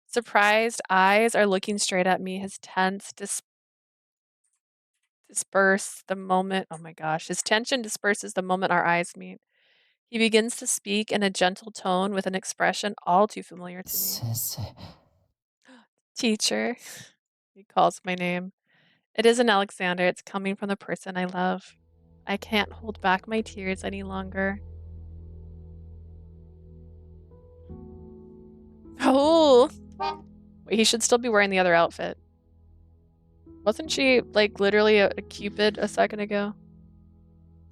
Surprised eyes are looking straight at me. His tense disperse the moment. Oh my gosh. His tension disperses the moment our eyes meet. He begins to speak in a gentle tone with an expression all too familiar to me. 先生 Teacher, he calls my name. It isn't Alexander, it's coming from the person I love. I can't hold back my tears any longer. Wait, he should still be wearing the other outfit. Wasn't she, like, literally a Cupid a second ago?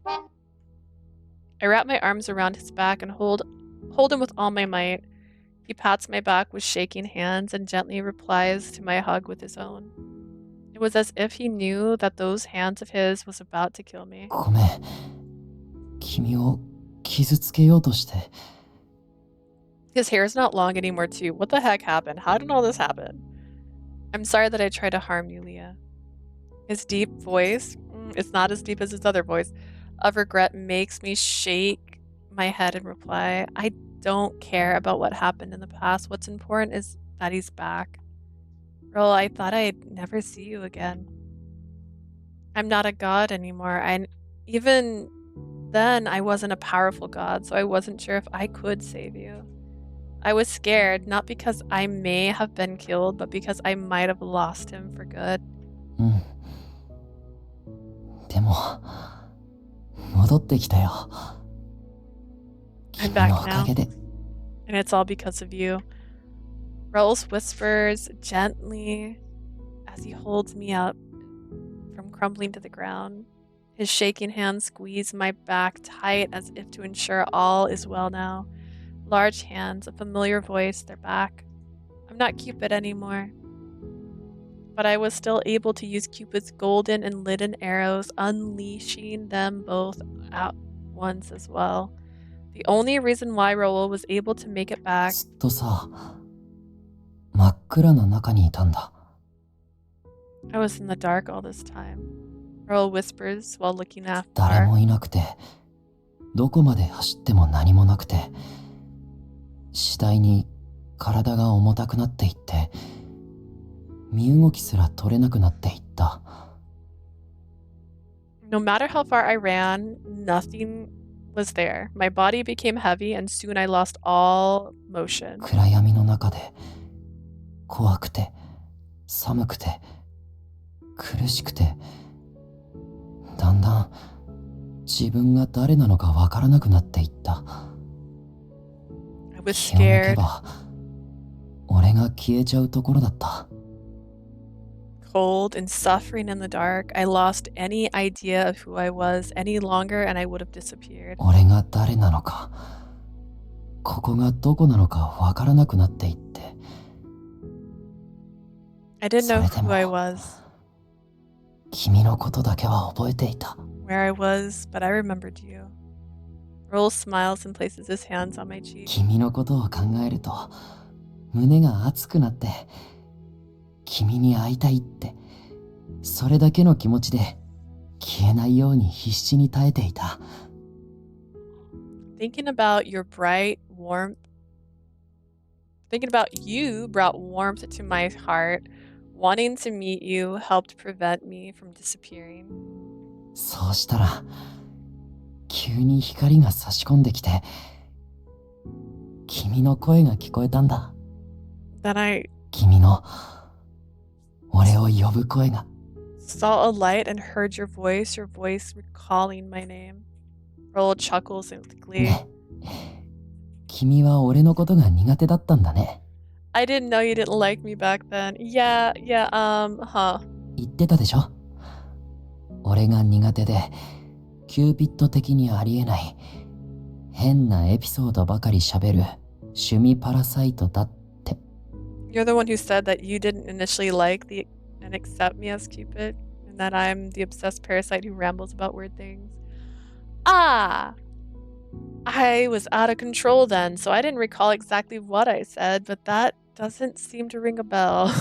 I wrap my arms around his back and hold him with all my might. He pats my back with shaking hands and gently replies to my hug with his own. It was as if he knew that those hands of his was about to kill me. ごめん。君を傷つけようとして。 His hair is not long anymore too. What the heck happened? How did all this happen? I'm sorry that I tried to harm you, Leah. His deep voice, it's not as deep as his other voice, of regret makes me shake my head and reply, I don't care about what happened in the past. What's important is that he's back. Raul, I thought I'd never see you again. I'm not a god anymore. Even then, I wasn't a powerful god, so I wasn't sure if I could save you. I was scared, not because I may have been killed, but because I might have lost him for good. でも、戻ってきたよ。 I'm 君 back のおか now, げで。 and it's all because of you. Raul whispers gently as he holds me up from crumbling to the ground. His shaking hands squeeze my back tight as if to ensure all is well now. Large hands, a familiar voice, they're back. I'm not Cupid anymore. But I was still able to use Cupid's golden and leaden arrows, unleashing them both at once as well. The only reason why Raul was able to make it back. ずっとさ、真っ暗な中にいたんだ。 I was in the dark all this time. Raul whispers while looking 誰 after. もいなくて、どこまで走っても何もなくて、次第に体が重たくなっていって、身動きすら取れなくなっていった。 No matter how far I ran, nothing was there. My body became heavy and soon I lost all motion. 暗闇の中で、怖くて、寒くて、苦しくて、だんだん自分が誰なのかわからなくなっていった。 I was 気を抜け scared, ば、俺が消えちゃうところだった。 cold, and suffering in the dark. I lost any idea of who I was any longer and I would have disappeared. 俺が誰なのか、ここがどこなのかわからなくなっていって。 I didn't know それで who も I was, 君のことだけは覚えていた。 where I was, but I remembered you. Raul smiles and places his hands on my cheek. 君のことを考えると胸が熱くなって、君に会いたいって、それだけの気持ちで消えないように必死に耐えていた。 Thinking about your bright warmth, thinking about you brought warmth to my heart. Wanting to meet you helped prevent me from disappearing. そうしたら急に光が差し込んできて、君の声が聞こえたんだ。 Then I 君の俺を呼ぶ声が。 saw a light and heard your voice recalling my name. Raul chuckles with glee. ね、君は俺のことが苦手だったんだね。 I didn't know you didn't like me back then. Yeah, huh. 言ってたでしょ。俺が苦手で、キューピッド的にありえない、変なエピソードばかり喋る趣味パラサイトだって。 You're the one who said that you didn't initially like and accept me as Cupid, and that I'm the obsessed parasite who rambles about weird things. Ah! I was out of control then, so I didn't recall exactly what I said, but that doesn't seem to ring a bell.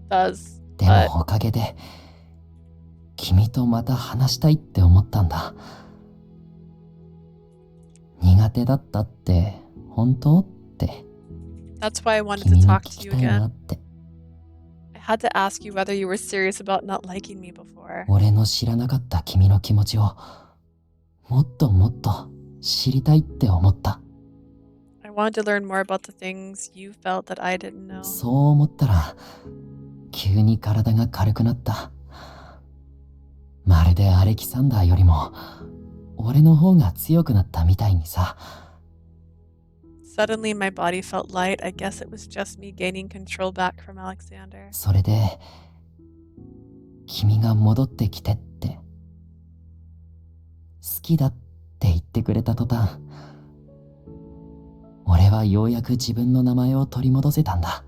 Does. でもおかげで、君とまた話したいって思ったんだ。苦手だったって本当って。 That's why I wanted 君 to に talk 聞 to き you たいな again. って。 I had to ask you whether you were serious about not liking me before. 俺の知らなかった君の気持ちをもっともっと知りたいって思った。 I wanted to learn more about the things you felt that I didn't know. そう思ったら急に体が軽くなった。まるでアレキサンダーよりも俺の方が強くなったみたいにさ。Suddenly, my body felt light. I guess it was just me gaining control back from Alexander. それで君が戻ってきてって好きだって言ってくれた途端俺はようやく自分の名前を取り戻せたんだ。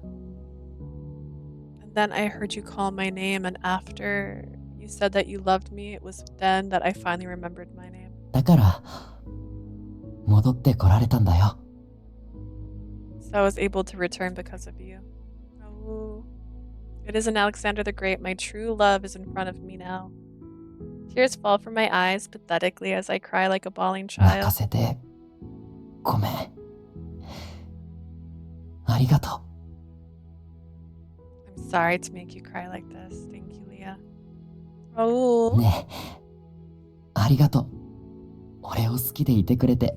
And then I heard you call my name, and after you said that you loved me, it was then that I finally remembered my name. だから戻ってこられたんだよ。 So I was able to return because of you. Oh, it isn't Alexander the Great. My true love is in front of me now. Tears fall from my eyes pathetically as I cry like a bawling 泣 child. かせてごめん。ありがと I'm sorry to make you cry like this. Thank you, Leah. う。 Raul. ねえ、ありがとう。俺を好きでいてくれて。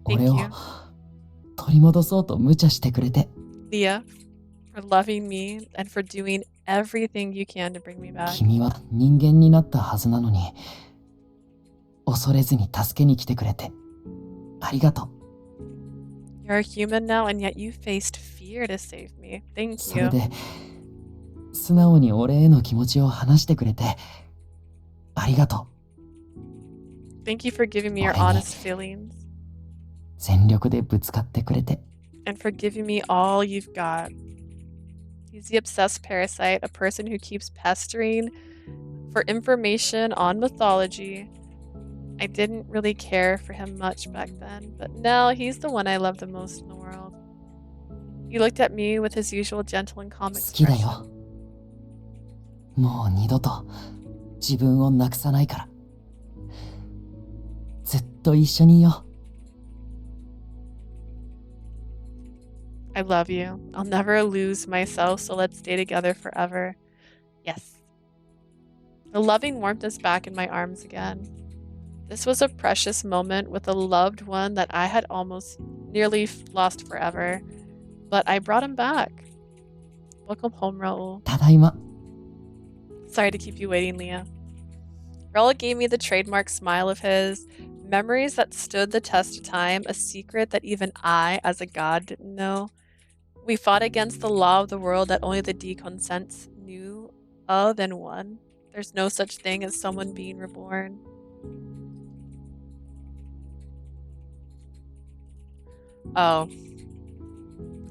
Thank 俺を you, 取り戻そうと無茶してくれて。 Leah, for loving me and for doing everything you can to bring me back. 君は人間になったはずなのに恐れずに助けに来てくれてありがとう。 You're a human now, and yet you faced fear to save me. Thank それ you. で素直に俺への気持ちを話してくれてありがとう。 Thank you for giving me your 俺に honest feelings 全力でぶつかってくれて and for giving me all you've got. He's the obsessed parasite, a person who keeps pestering for information on mythology. I didn't really care for him much back then, but now he's the one I love the most in the world. He looked at me with his usual gentle and calm 好きだ expression. よ。もう二度と自分をなくさないからずっと一緒にいよう。 I love you. I'll never lose myself, so let's stay together forever. Yes. The loving warmth is back in my arms again. This was a precious moment with a loved one that I had almost nearly lost forever, but I brought him back. Welcome home, Raul. ただいま。 Sorry to keep you waiting, Leah. Raul gave me the trademark smile of his. Memories that stood the test of time, a secret that even I, as a god, didn't know. We fought against the law of the world that only the deconsents knew of and won. There's no such thing as someone being reborn. Oh.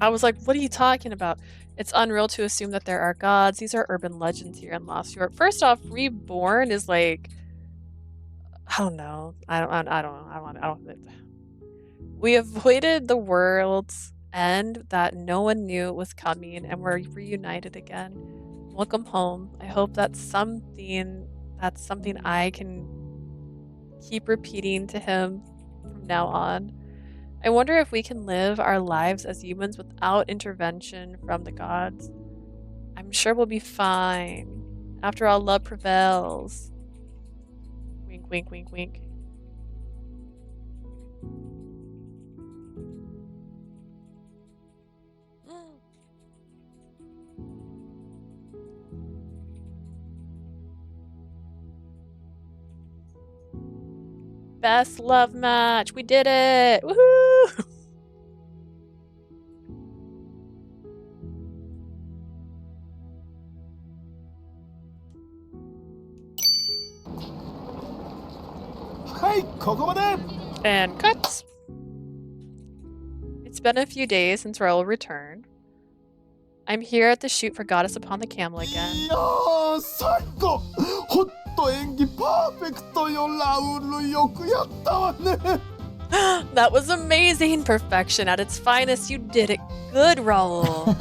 I was like, what are you talking about? It's unreal to assume that there are gods. These are urban legends here in Lost York. First off, reborn is like, I don't know. I don't. We avoided the world's end that no one knew was coming, and we're reunited again. Welcome home. I hope that's something I can keep repeating to him from now on. I wonder if we can live our lives as humans without intervention from the gods. I'm sure we'll be fine. After all, love prevails. Wink, wink, wink, wink. Best love match. We did it. Woohoo! And cut. It's been a few days since Raul returned. I'm here at the shoot for Goddess Upon the Camel again. いやー最高ほんと演技パーフェクトよラウルよくやったわね That was amazing. Perfection at its finest. You did it good, Raul.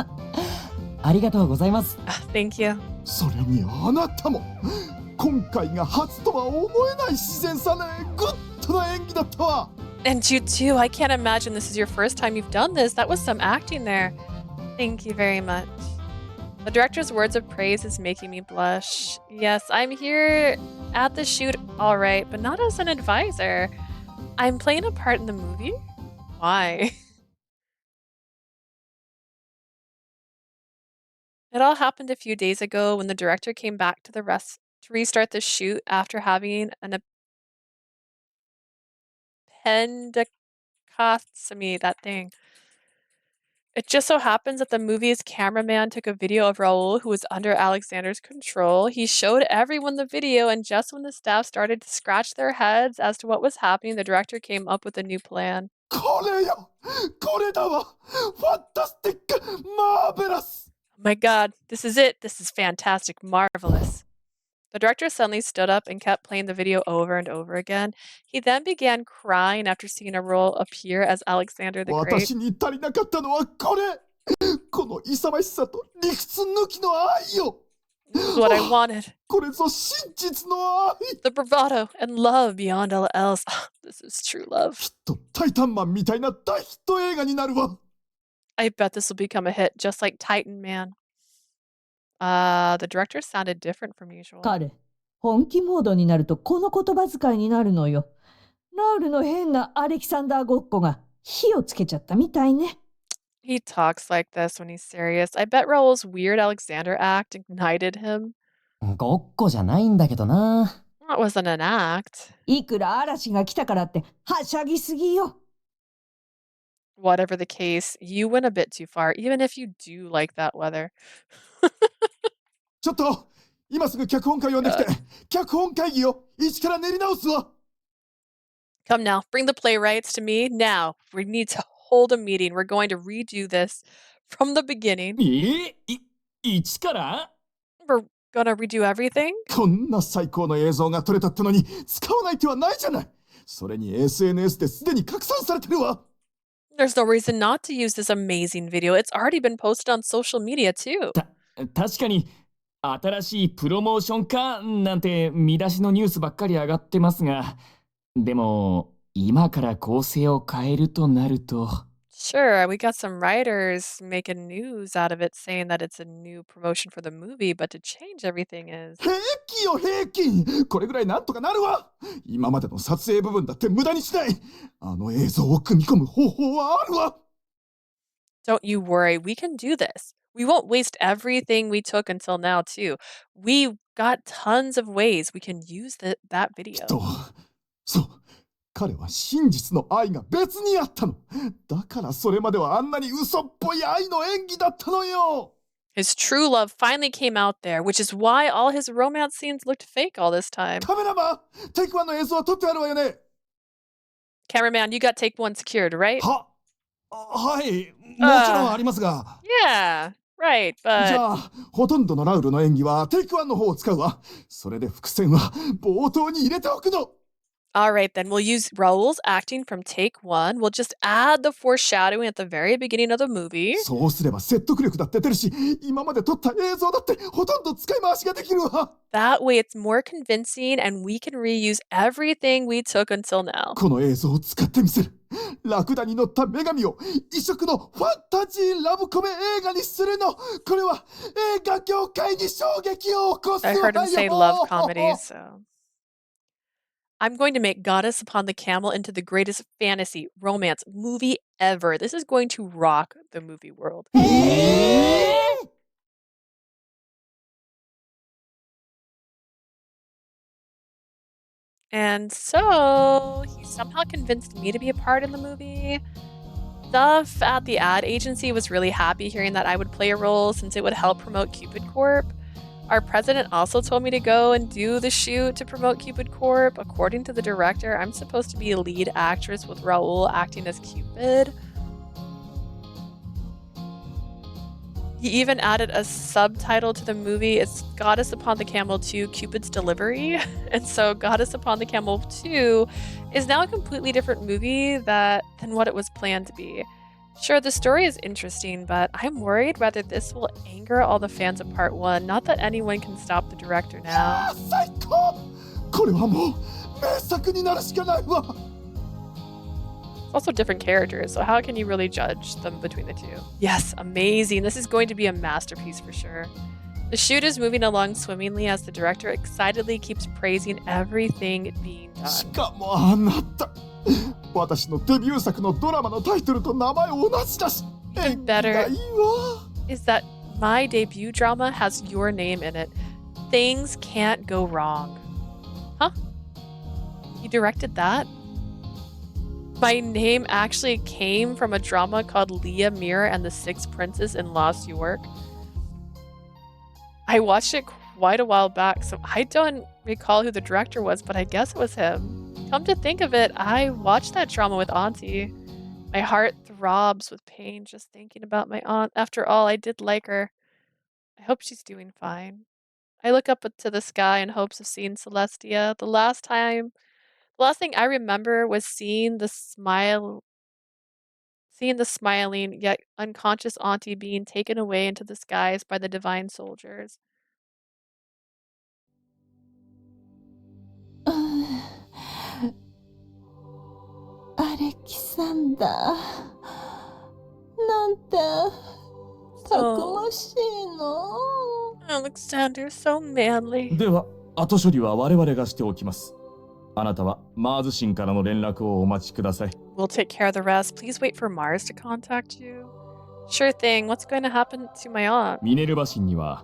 ありがとうございます。 Thank you. それにあなたも今回が初とは思えない自然さねグッドな演技だったわ And you too. I can't imagine this is your first time you've done this. That was some acting there. Thank you very much. The director's words of praise is making me blush. Yes, I'm here at the shoot, all right, but not as an advisor. I'm playing a part in the movie? Why? It all happened a few days ago when the director came back to the to restart the shoot after having an appendicitis. Kasumi, that thing. It just so happens that the movie's cameraman took a video of Raul, who was under Alexander's control. He showed everyone the video, and just when the staff started to scratch their heads as to what was happening, the director came up with a new plan. これよこれだわファンタスティックマーベラス Oh my god, this is it. This is fantastic, marvelous. The director suddenly stood up and kept playing the video over and over again. He then began crying after seeing a role appear as Alexander the Great. 私に足りなかったのはこれこの勇ましさと理屈抜きの愛よ This is what I wanted. これぞ真実の愛 The bravado and love beyond all else. This is true love. きっとタイタンマンみたいな大ヒット映画になるわ I bet this will become a hit, just like Titan Man. The director sounded different from usual. 彼、本気モードになるとこの言葉遣いになるのよ。ラウルの変なアレキサンダーごっこが火をつけちゃったみたいね。He talks like this when he's serious. I bet Raul's weird Alexander act ignited him. ごっこじゃないんだけどな。That wasn't an act. いくら嵐が来たからってはしゃぎすぎよ。Whatever the case, you went a bit too far, even if you do like that weather. ちょっと今すぐ脚本家呼んできて脚本会議を一から練り直すわ Come now, bring the playwrights to me now. We need to hold a meeting. We're going to redo this from the beginning. 一から We're gonna redo everything? こんな最高の映像が撮れたってのに使わない手はないじゃないそれに SNS ですでに拡散されてるわ There's no reason not to use this amazing video. It's already been posted on social media too. 確かに新しいプロモーションかなんて見出しのニュースばっかり上がってますがでも今から構成を変えるとなると Sure, we got some writers making news out of it saying that it's a new promotion for the movie, but to change everything is... 平気よ平気これぐらいなんとかなるわ今までの撮影部分だって無駄にしないあの映像を組み込む方法はあるわ Don't you worry, we can do this. We won't waste everything we took until now, too. We got tons of ways we can use that video. そう彼は真実の愛が別にあったのだからそれまではあんなに嘘っぽい愛の演技だったのよ His true love finally came out there, which is why all his romance scenes looked fake all this time. カメラマンテイク1の映像は撮ってあるわよね Cameraman, you got take one secured, right? はいもちろんありますが Yeah, right, じ but... ゃあほとんどのラウルの演技はテイク1の方を使うわそれで伏線は冒頭に入れておくの All right, then we'll use Raul's acting from take one. We'll just add the foreshadowing at the very beginning of the movie. そうすれば説得力だって出るし今まで撮った映像だってほとんど使い回しができるわ That way it's more convincing and we can reuse everything we took until now. この映像を使ってみせるラクダに乗った女神を異色のファンタジーラブコメ映画にするのこれは映画業界に衝撃を起こすわ I よ heard him say love comedies, so... I'm going to make Goddess Upon the Camel into the greatest fantasy romance movie ever. This is going to rock the movie world. And so he somehow convinced me to be a part in the movie. Stuff at the ad agency was really happy hearing that I would play a role since it would help promote Cupid Corp. Our president also told me to go and do the shoot to promote Cupid Corp. According to the director, I'm supposed to be a lead actress with Raul acting as Cupid. He even added a subtitle to the movie. It's Goddess Upon the Camel 2 Cupid's Delivery. And so Goddess Upon the Camel 2 is now a completely different movie than what it was planned to be. Sure, the story is interesting, but I'm worried whether this will anger all the fans of part 1. Not that anyone can stop the director now. 最高これはもう名作になるしかないわ It's also different characters, so how can you really judge them between the two? Yes, amazing. This is going to be a masterpiece for sure. The shoot is moving along swimmingly as the director excitedly keeps praising everything being し done. かもあなた私のデビュー作のドラマのタイトルと名前同じだし演技がいいわ Is that my debut drama has your name in it. Things can't go wrong. Huh? You directed that? My name actually came from a drama called Leah Mirror and the Six Princes in Lost York. I watched it quite a while back, so I don't recall who the director was, but I guess it was him. Come to think of it, I watched that drama with Auntie. My heart throbs with pain just thinking about my aunt. After all, I did like her. I hope she's doing fine. I look up to the sky in hopes of seeing Celestia. The last thing I remember was seeing the smiling yet unconscious auntie being taken away into the skies by the divine soldiers. アレキサンダーなんてたくましいの。 Alexander, so manly. では後処理は我々がしておきます。あなたはマーズ神からの連絡をお待ちください。 We'll take care of the rest. Please wait for Mars to contact you. Sure thing. What's going to happen to my aunt? ミネルヴァ神には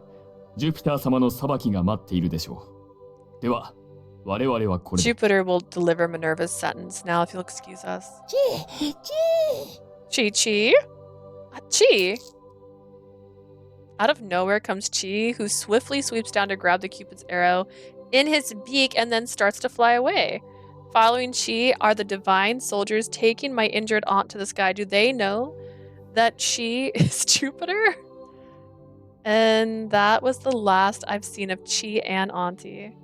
ジュピター様の裁きが待っているでしょう。では我々はこれで。 Jupiter will deliver Minerva's sentence now if you'll excuse us. Chi. Chi? Out of nowhere comes Chi, who swiftly sweeps down to grab the Cupid's arrow in his beak and then starts to fly away. Following Chi are the divine soldiers taking my injured aunt to the sky. Do they know that Chi is Jupiter? And that was the last I've seen of Chi and Auntie.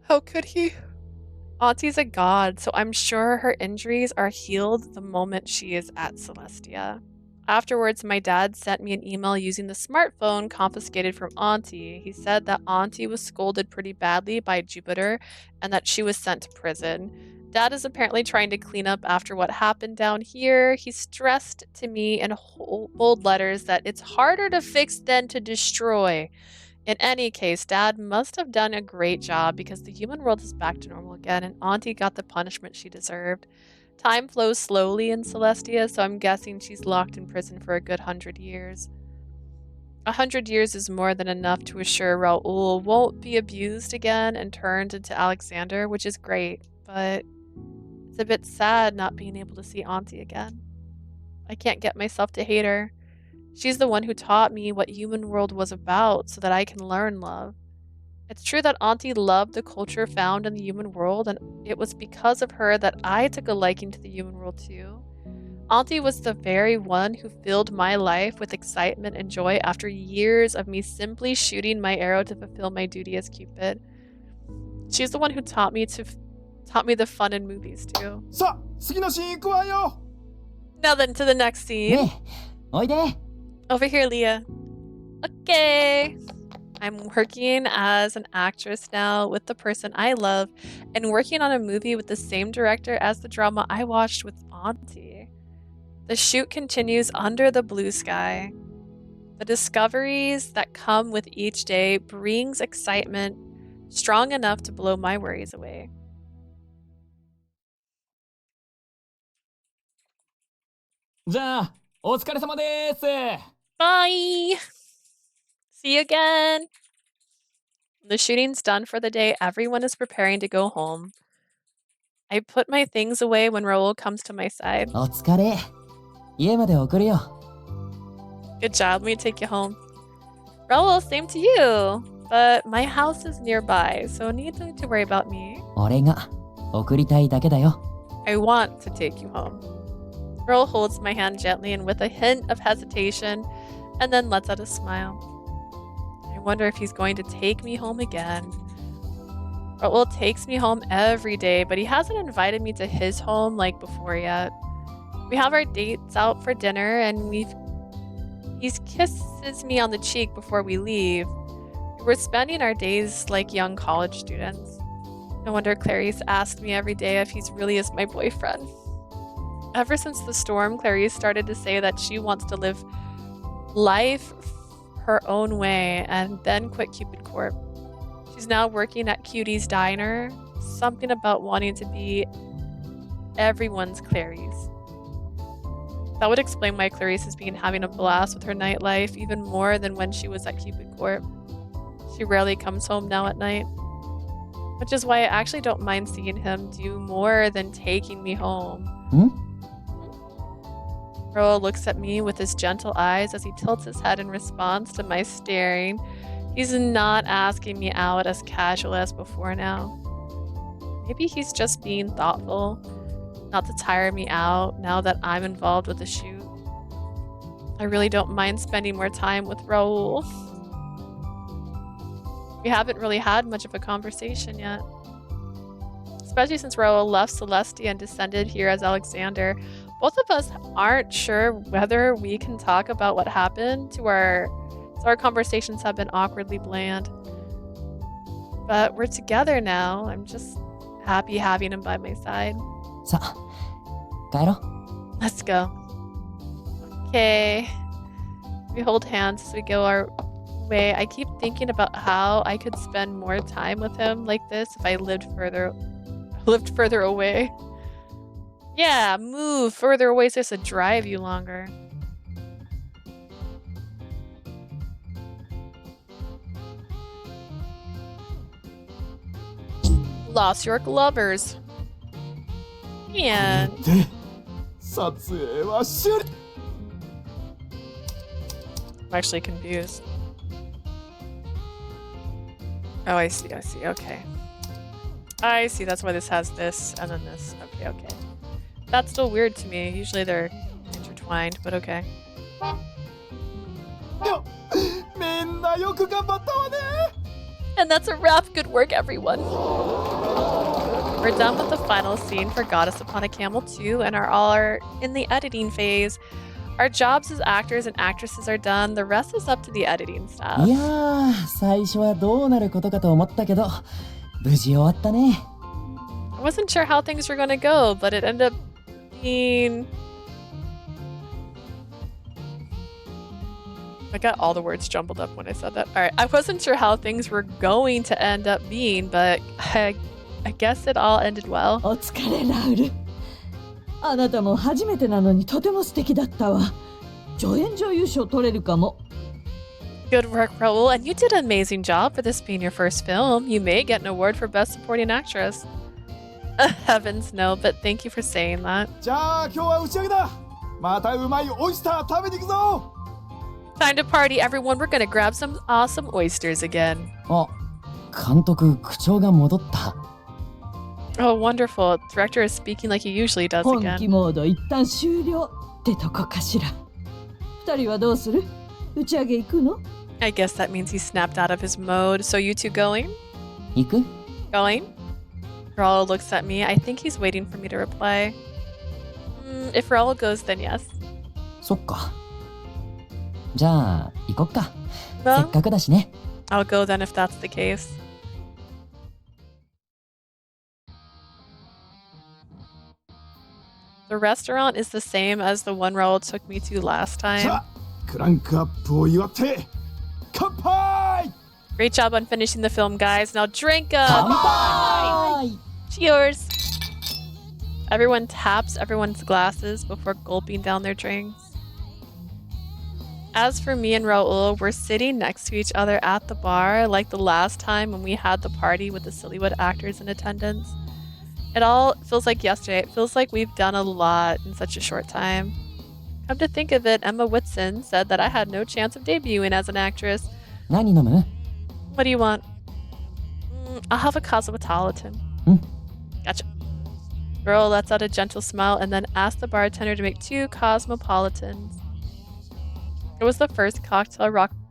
How could he? Auntie's a god, so I'm sure her injuries are healed the moment she is at Celestia. Afterwards, my dad sent me an email using the smartphone confiscated from Auntie. He said that Auntie was scolded pretty badly by Jupiter and that she was sent to prison. Dad is apparently trying to clean up after what happened down here. He stressed to me in bold letters that it's harder to fix than to destroy. In any case, Dad must have done a great job because the human world is back to normal again and Auntie got the punishment she deserved. Time flows slowly in Celestia, so I'm guessing she's locked in prison for a good 100 years. 100 years is more than enough to assure Raul won't be abused again and turned into Alexander, which is great, but it's a bit sad not being able to see Auntie again. I can't get myself to hate her. She's the one who taught me what human world was about so that I can learn love. It's true that Auntie loved the culture found in the human world, and it was because of her that I took a liking to the human world too. Auntie was the very one who filled my life with excitement and joy after years of me simply shooting my arrow to fulfill my duty as Cupid. She's the one who taught me the fun in movies too. さあ次のシーン行くわよ。 Now then to the next scene. ねえおいで。 Over here, Leah. Okay. I'm working as an actress now with the person I love and working on a movie with the same director as the drama I watched with Auntie. The shoot continues under the blue sky. The discoveries that come with each day brings excitement strong enough to blow my worries away. Ja, お疲れ様です。 Bye! See you again! The shooting's done for the day. Everyone is preparing to go home. I put my things away when Raul comes to my side. お疲れ。家まで送るよ。 Good job, let me take you home. Raul, same to you. But my house is nearby, so need to worry about me. 俺が送りたいだけだよ。 I want to take you home. Raul holds my hand gently and with a hint of hesitation, and then lets out a smile. I wonder if he's going to take me home again. Raul takes me home every day, but he hasn't invited me to his home like before yet. We have our dates out for dinner, and he kisses me on the cheek before we leave. We're spending our days like young college students. No wonder Clarice asked me every day if he's really is my boyfriend. Ever since the storm, Clarice started to say that she wants to live life her own way and then quit Cupid Corp. She's now working at Cutie's Diner. Something about wanting to be everyone's Clarice. That would explain why Clarice has been having a blast with her nightlife even more than when she was at Cupid Corp. She rarely comes home now at night. Which is why I actually don't mind seeing him do more than taking me home. Raul looks at me with his gentle eyes as he tilts his head in response to my staring. He's not asking me out as casual as before now. Maybe he's just being thoughtful, not to tire me out now that I'm involved with the shoot. I really don't mind spending more time with Raul. We haven't really had much of a conversation yet. Especially since Raul left Celestia and descended here as Alexander. Both of us aren't sure whether we can talk about what happened so our conversations have been awkwardly bland. But we're together now. I'm just happy having him by my side. さあ、帰ろう。 Let's go. Okay. We hold hands as we go our way. I keep thinking about how I could spend more time with him like this if I lived further away. Yeah, move further away so to drive you longer. Lost York lovers. And で、撮影は終了。 I'm actually confused. Oh, I see. Okay. I see. That's why this has this and then this. Okay. That's still weird to me. Usually they're intertwined, but okay. みんなよく頑張ったわね。 And that's a wrap. Good work, everyone. We're done with the final scene for Goddess Upon a Camel 2 and are in the editing phase. Our jobs as actors and actresses are done. The rest is up to the editing staff. いやー、最初はどうなることかと思ったけど、無事終わったね。 I wasn't sure how things were going to go, but it ended up being... I got all the words jumbled up when I said that. Alright, I wasn't sure how things were going to end up being, but I guess it all ended well. お疲れラウル。あなたも初めてなのにとても素敵だったわ。助演女優賞取れるかも。 Good work, Raul, and you did an amazing job for this being your first film. You may get an award for Best Supporting Actress. Heavens no, but thank you for saying that. じゃあ今日は打ち上げだ。またうまいオイスター食べに行くぞ。 Time to party, everyone. We're gonna grab some awesome oysters again. あ、監督、口調が戻った。 Oh, wonderful. Director is speaking like he usually does 本気 again. モード一旦終了ってとこかしら。二人はどうする？打ち上げ行くの？ I guess that means he snapped out of his mode. So you two going? 行く？ Going? Raul looks at me. I think he's waiting for me to reply. If Raul goes, then yes. そっか。じゃあ、行こっか。せ Well, っかくだしね。 I'll go then if that's the case. The restaurant is the same as the one Raul took me to last さ time. あ、クランクアップを祝って乾杯。 Great job on finishing the film, guys. Now drink 乾 up! 杯！ Cheers! Everyone taps everyone's glasses before gulping down their drinks. As for me and Raul, we're sitting next to each other at the bar like the last time when we had the party with the Sillywood actors in attendance. It all feels like yesterday. It feels like we've done a lot in such a short time. Come to think of it, Emma Whitson said that I had no chance of debuting as an actress. 何飲む？ What do you want? I'll have a cosmopolitan. Gotcha. Raul lets out a gentle smile and then asks the bartender to make 2 cosmopolitans. It was the first cocktail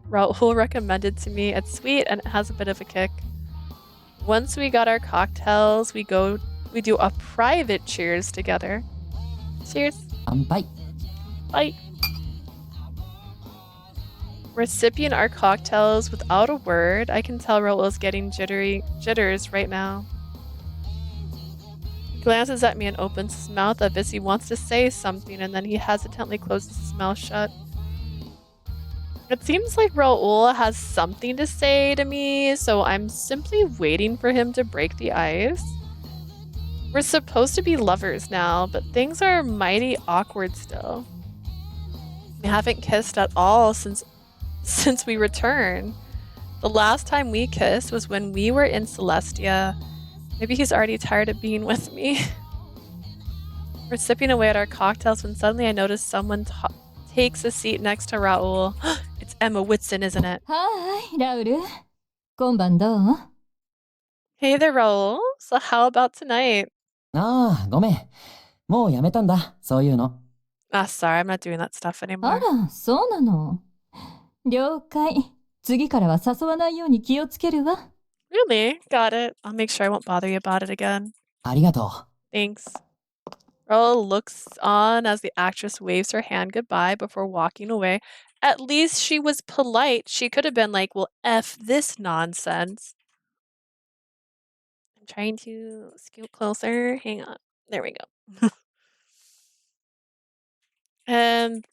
Raul recommended to me. It's sweet and it has a bit of a kick. Once we got our cocktails, we do a private cheers together. Cheers. 乾杯。 Bye. We're sipping our cocktails without a word. I can tell Raul is getting jitters right now. He glances at me and opens his mouth as if he wants to say something, and then he hesitantly closes his mouth shut. It seems like Raul has something to say to me, so I'm simply waiting for him to break the ice. We're supposed to be lovers now, but things are mighty awkward still. We haven't kissed at all since we returned. The last time we kissed was when we were in Celestia Maybe he's already tired of being with me. We're sipping away at our cocktails when suddenly I notice someone takes a seat next to Raul. It's Emma Whitson, isn't it? はーい、ラウル。今晩どう？ Hey there, Raul. So how about tonight? ああ、ごめん。もうやめたんだ、そういうの。Ah, sorry, I'm not doing that stuff あ anymore. ら、そうなの。了解。次からは誘わないように気をつけるわ。Really? Got it. I'll make sure I won't bother you about it again. ありがと Thanks. Raul looks on as the actress waves her hand goodbye before walking away. At least she was polite. She could have been like, well, F this nonsense. I'm trying to scoot closer. Hang on. There we go. And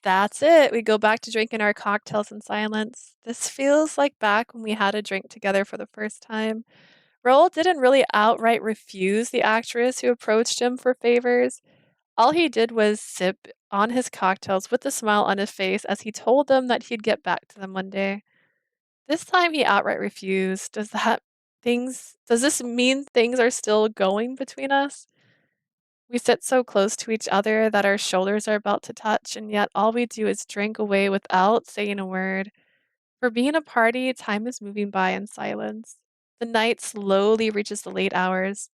that's it. We go back to drinking our cocktails in silence. This feels like back when we had a drink together for the first time. Raul didn't really outright refuse the actress who approached him for favors. All he did was sip on his cocktails with a smile on his face as he told them that he'd get back to them one day. This time he outright refused. Does this mean things are still going between us? We sit so close to each other that our shoulders are about to touch, and yet all we do is drink away without saying a word. For being a party, time is moving by in silence. The night slowly reaches the late hours.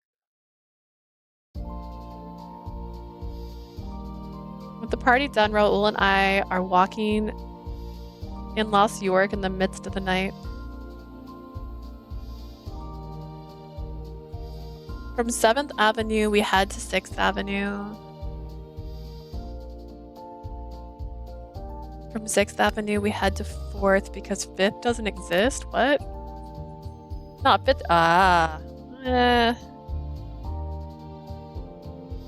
With the party done, Raul and I are walking in Los York in the midst of the night. From 7th Avenue, we head to 6th Avenue. From 6th Avenue, we head to 4th because 5th doesn't exist. What? Not 5th. Ah.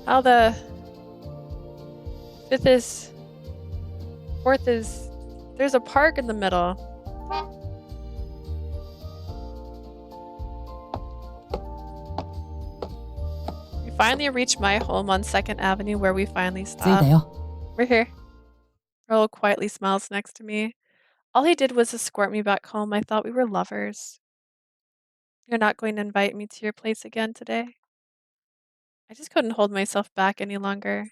How the 5th is... 4th is... There's a park in the middle. We finally reached my home on 2nd Avenue where we finally う。着いた stopped. よ。 We're here. Raul quietly smiles next to me. All he did was escort me back home. I thought we were lovers. You're not going to invite me to your place again today? I just couldn't hold myself back any longer.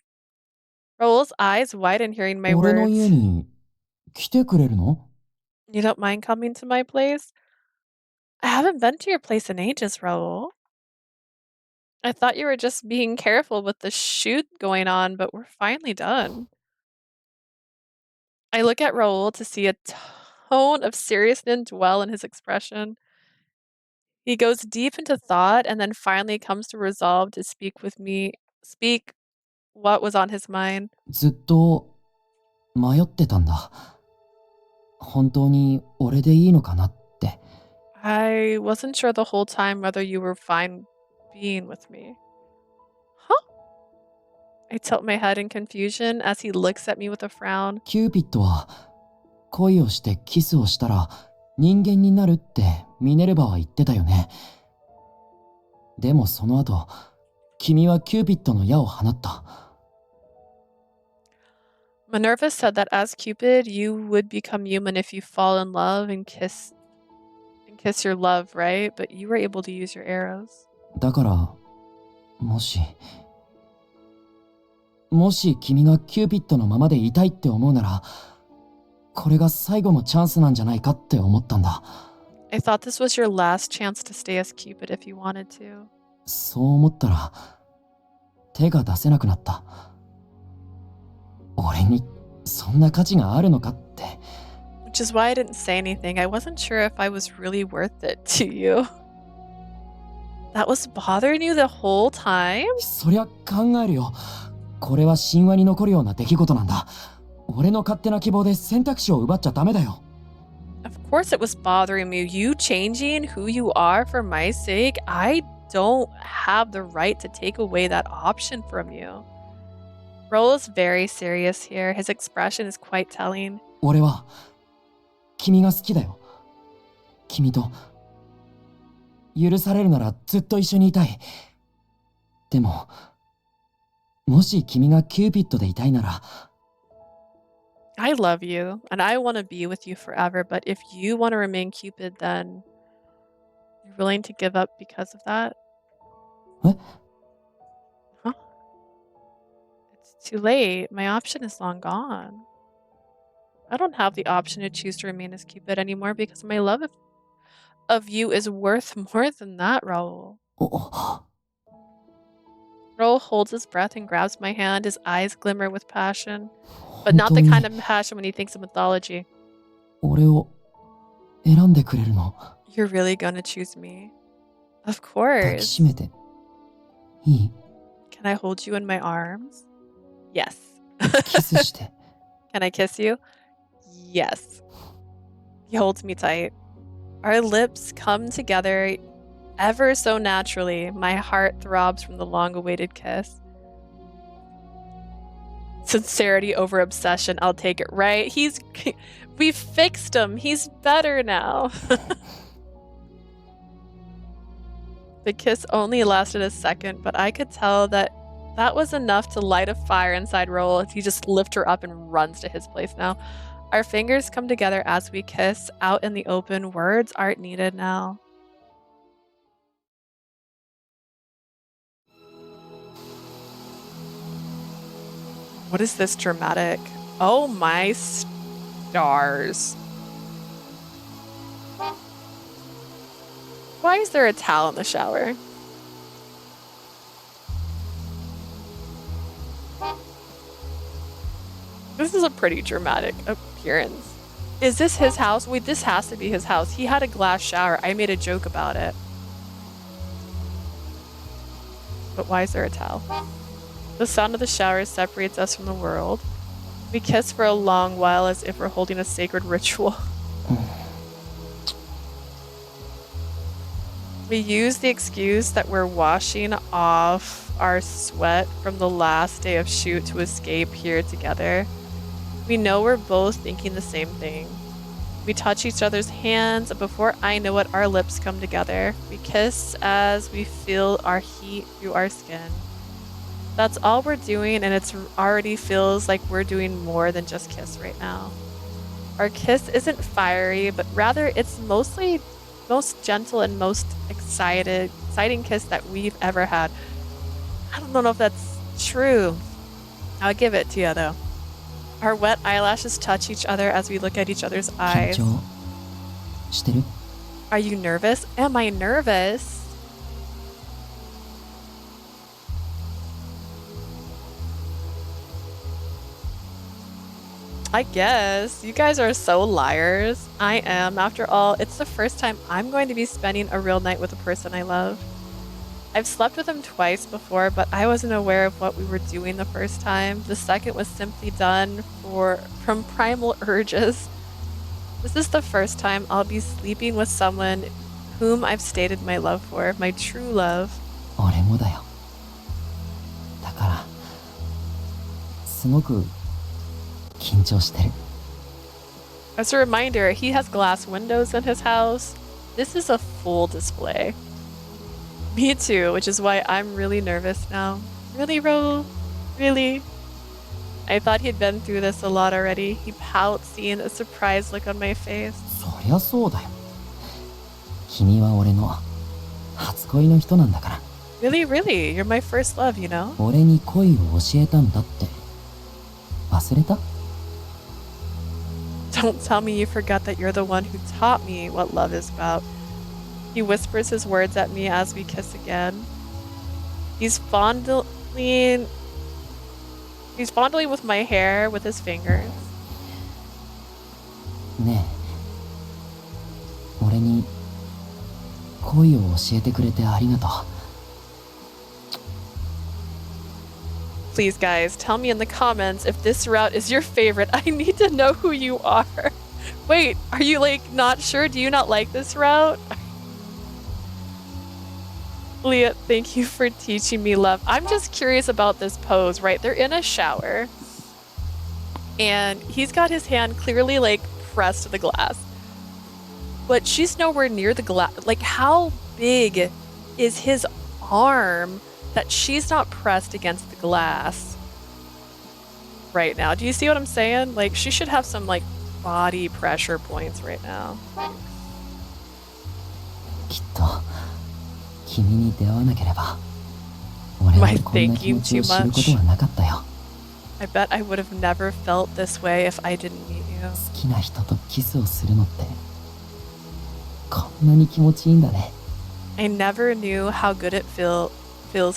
Raul's eyes widen hearing my 俺の家 words. に来てくれるの？ You don't mind coming to my place? I haven't been to your place in ages, Raul. I thought you were just being careful with the shoot going on, but we're finally done. I look at Raul to see a tone of seriousness dwell in his expression. He goes deep into thought and then finally comes to resolve to speak what was on his mind. ずっと迷ってたんだ。本当に俺でいいのかなって。 I wasn't sure the whole time whether you were fine being with me. Huh? I tilt my head in confusion as he looks at me with a frown. キューピッドは恋をしてキスをしたら人間になるってミネルヴァは言ってたよね。でもその後、君はキューピッドの矢を放った。 Minerva said that as Cupid, you would become human if you fall in love and kiss your love, right? But you were able to use your arrows. だから、もし君がキューピッドのままでいたいって思うなら、これが最後のチャンスなんじゃないかって思ったんだ。 I thought this was your last chance to stay as Cupid if you wanted to. そう思ったら、手が出せなくなった。俺にそんな価値があるのかって。 Which is why I didn't say anything. I wasn't sure if I was really worth it to you. That was bothering you the whole time? そりゃ考えるよ。これは神話に残るような出来事なんだ。俺の勝手な希望で選択肢を奪っちゃダメだよ。 Of course it was bothering me. You changing who you are for my sake? I don't have the right to take away that option from you. Raul is very serious here. His expression is quite telling. 俺は君が好きだよ。君と許されるならずっと一緒にいたい。でももし君がキューピッドでいたいなら、 I love you and I want to be with you forever, but if you want to remain Cupid, then you're willing to give up because of that? え Huh? It's too late. My option is long gone. I don't have the option to choose to remain as Cupid anymore because my love of you is worth more than that, Raul. お Raul holds his breath and grabs my hand. His eyes glimmer with passion, but 本 not 当 the に kind of passion when he thinks of mythology. 俺を選んでくれるの You're really gonna choose me? Of 抱き course. しめていい Can I hold you in my arms? Yes. キスして Can I kiss you? Yes. He holds me tight. Our lips come together ever so naturally. My heart throbs from the long-awaited kiss. Sincerity over obsession. I'll take it, right? We fixed him. He's better now. The kiss only lasted a second, but I could tell that was enough to light a fire inside Raul. He just lifts her up and runs to his place now. Our fingers come together as we kiss. Out in the open, words aren't needed now. What is this dramatic? Oh my stars. Why is there a towel in the shower? This is a pretty dramatic appearance. Is this his house? Wait, this has to be his house. He had a glass shower. I made a joke about it. But why is there a towel? The sound of the shower separates us from the world. We kiss for a long while as if we're holding a sacred ritual. We use the excuse that we're washing off our sweat from the last day of shoot to escape here together. We know we're both thinking the same thing. We touch each other's hands, and before I know it, our lips come together. We kiss as we feel our heat through our skin. That's all we're doing, and it already feels like we're doing more than just kiss right now. Our kiss isn't fiery, but rather it's most gentle and most exciting kiss that we've ever had. I don't know if that's true. I'll give it to you though. Our wet eyelashes touch each other as we look at each other's 緊 eyes. 張してる Are you nervous? Am I nervous? I guess. You guys are so liars. I am. After all, it's the first time I'm going to be spending a real night with a person I love. I've slept with him twice before, but I wasn't aware of what we were doing the first time. The second was simply done from primal urges. This is the first time I'll be sleeping with someone whom I've stated my love for, my true love. 俺もだよだからすごく緊張してる As a reminder, he has glass windows in his house. This is a full display. Me too, which is why I'm really nervous now. Really, Raul? Really? I thought he'd been through this a lot already. He pouts, seeing a surprised look on my face. そりゃそうだよ君は俺の初恋の人なんだから Really, really? You're my first love, you know? 俺に恋を教えたんだって忘れた Don't tell me you forgot that you're the one who taught me what love is about. He whispers his words at me as we kiss again. He's fondling with my hair with his fingers. ねえ俺に恋を教えてくれてありがとう Please, guys, tell me in the comments if this route is your favorite. I need to know who you are. Wait, are you not sure? Do you not like this route? Leah, thank you for teaching me love. I'm just curious about this pose, right? They're in a shower. And he's got his hand clearly pressed to the glass. But she's nowhere near the glass. How big is his arm that she's not pressed against the glass right now? Do you see what I'm saying? She should have some body pressure points right now. きっと君に出会わなければ My でこんな気 thinking 持ちを too 知ること much. はなかったよ。 I bet I would have never felt this way if I didn't meet you. 好きな人とキスをするのってこんなに気持ちいいんだね。 I never knew how good it feels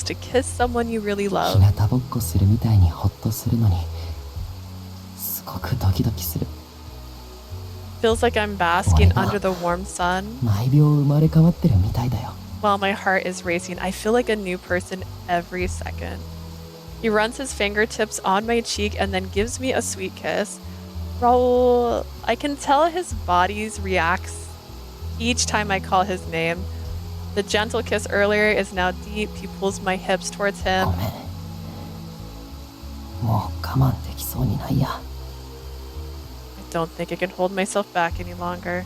to kiss someone you really 日 love. 向ぼっこするみたいにホッとするのにすごくドキドキする。 Feels like I'm basking Wow. under the warm sun 毎秒生まれ変わってるみたいだよ。 while my heart is racing. I feel like a new person every second. He runs his fingertips on my cheek and then gives me a sweet kiss. Raul, I can tell his body reacts each time I call his name. The gentle kiss earlier is now deep. He pulls my hips towards ご him. めん。もう我慢できそうにないや。 I don't think I can hold myself back any longer.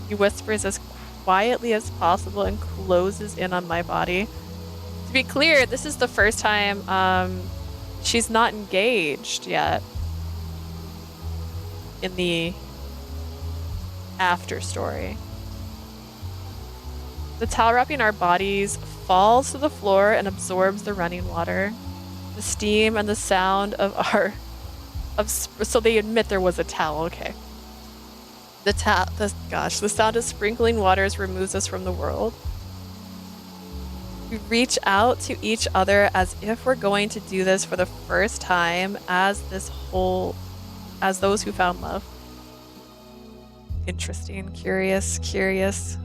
He whispers as quietly as possible and closes in on my body. To be clear, this is the first time she's not engaged yet in the after story. The towel wrapping our bodies falls to the floor and absorbs the running water. The steam and the sound of our so they admit there was a towel, okay. The sound of sprinkling waters removes us from the world. We reach out to each other as if we're going to do this for the first time as those who found love. Interesting, curious.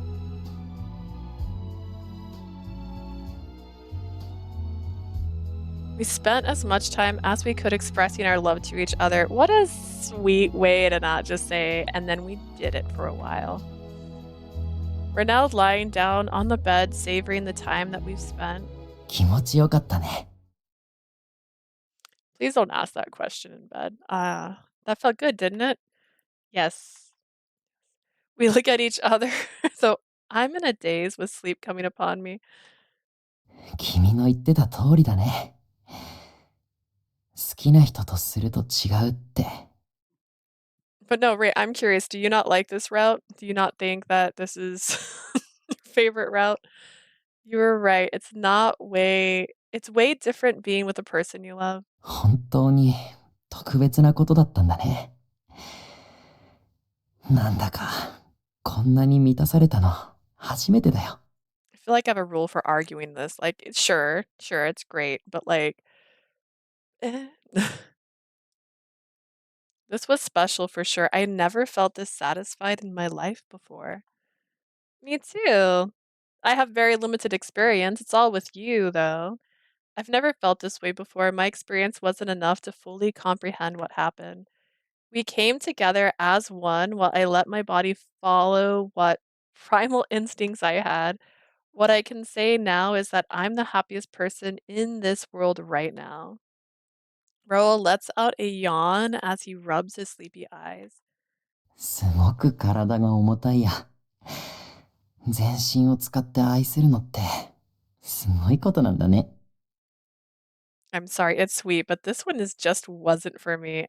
We spent as much time as we could expressing our love to each other. What a sweet way to not just say, and then we did it for a while. We're now lying down on the bed, savoring the time that we've spent. 気持ちよかったね。 Please don't ask that question in bed. That felt good, didn't it? Yes. We look at each other. So I'm in a daze with sleep coming upon me. 君の言ってた通りだね。好きな人とすると違うって。 But no, Ray, I'm curious. Do you not like this route? Do you not think that this is your favorite route? You were right. It's way different being with the person you love. 本当に特別なことだったんだね。なんだかこんなに満たされたの初めてだよ。 I feel like I have a rule for arguing this. Like, sure, it's great, but like, eh. This was special for sure. I never felt this satisfied in my life before. Me too. I have very limited experience. It's all with you, though. I've never felt this way before. My experience wasn't enough to fully comprehend what happened. We came together as one while I let my body follow what primal instincts I had. What I can say now is that I'm the happiest person in this world right now. Raul lets out a yawn as he rubs his sleepy eyes. すごく体が重たいや。全身を使って愛するのってすごいことなんだね。 I'm sorry, it's sweet, but this one just wasn't for me.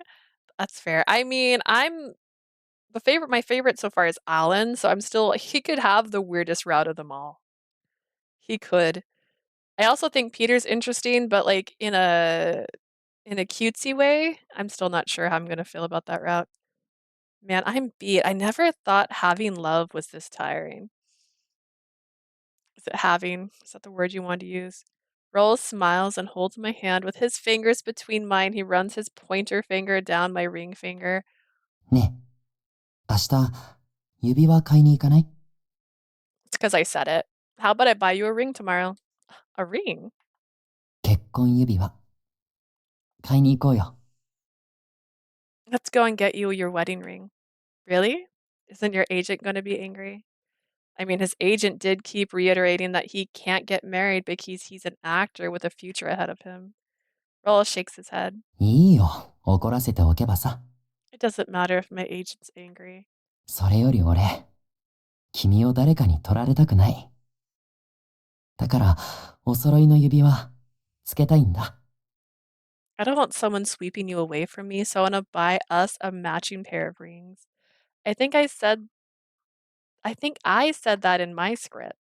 That's fair. I mean, my favorite so far is Alan, so he could have the weirdest route of them all. He could. I also think Peter's interesting, but like in a cutesy way. I'm still not sure how I'm gonna feel about that route. Man, I'm beat. I never thought having love was this tiring. Is it having? Is that the word you want to use? Raul smiles and holds my hand with his fingers between mine. He runs his pointer finger down my ring finger. ねえ、明日指輪買いに行かない？ It's because I said it. How about I buy you a ring tomorrow? A ring? 結婚指輪買いに行こうよ。 Let's go and get you your wedding ring. Really? Isn't your agent going to be angry? I mean, his agent did keep reiterating that he can't get married because he's an actor with a future ahead of him. Raul shakes his head. いいよ、怒らせておけばさ。 It doesn't matter if my agent's angry. それより俺、君を誰かに取られたくない。だから、お揃いの指輪つけたいんだ。 I don't want someone sweeping you away from me, so I want to buy us a matching pair of rings. I think I said that in my script.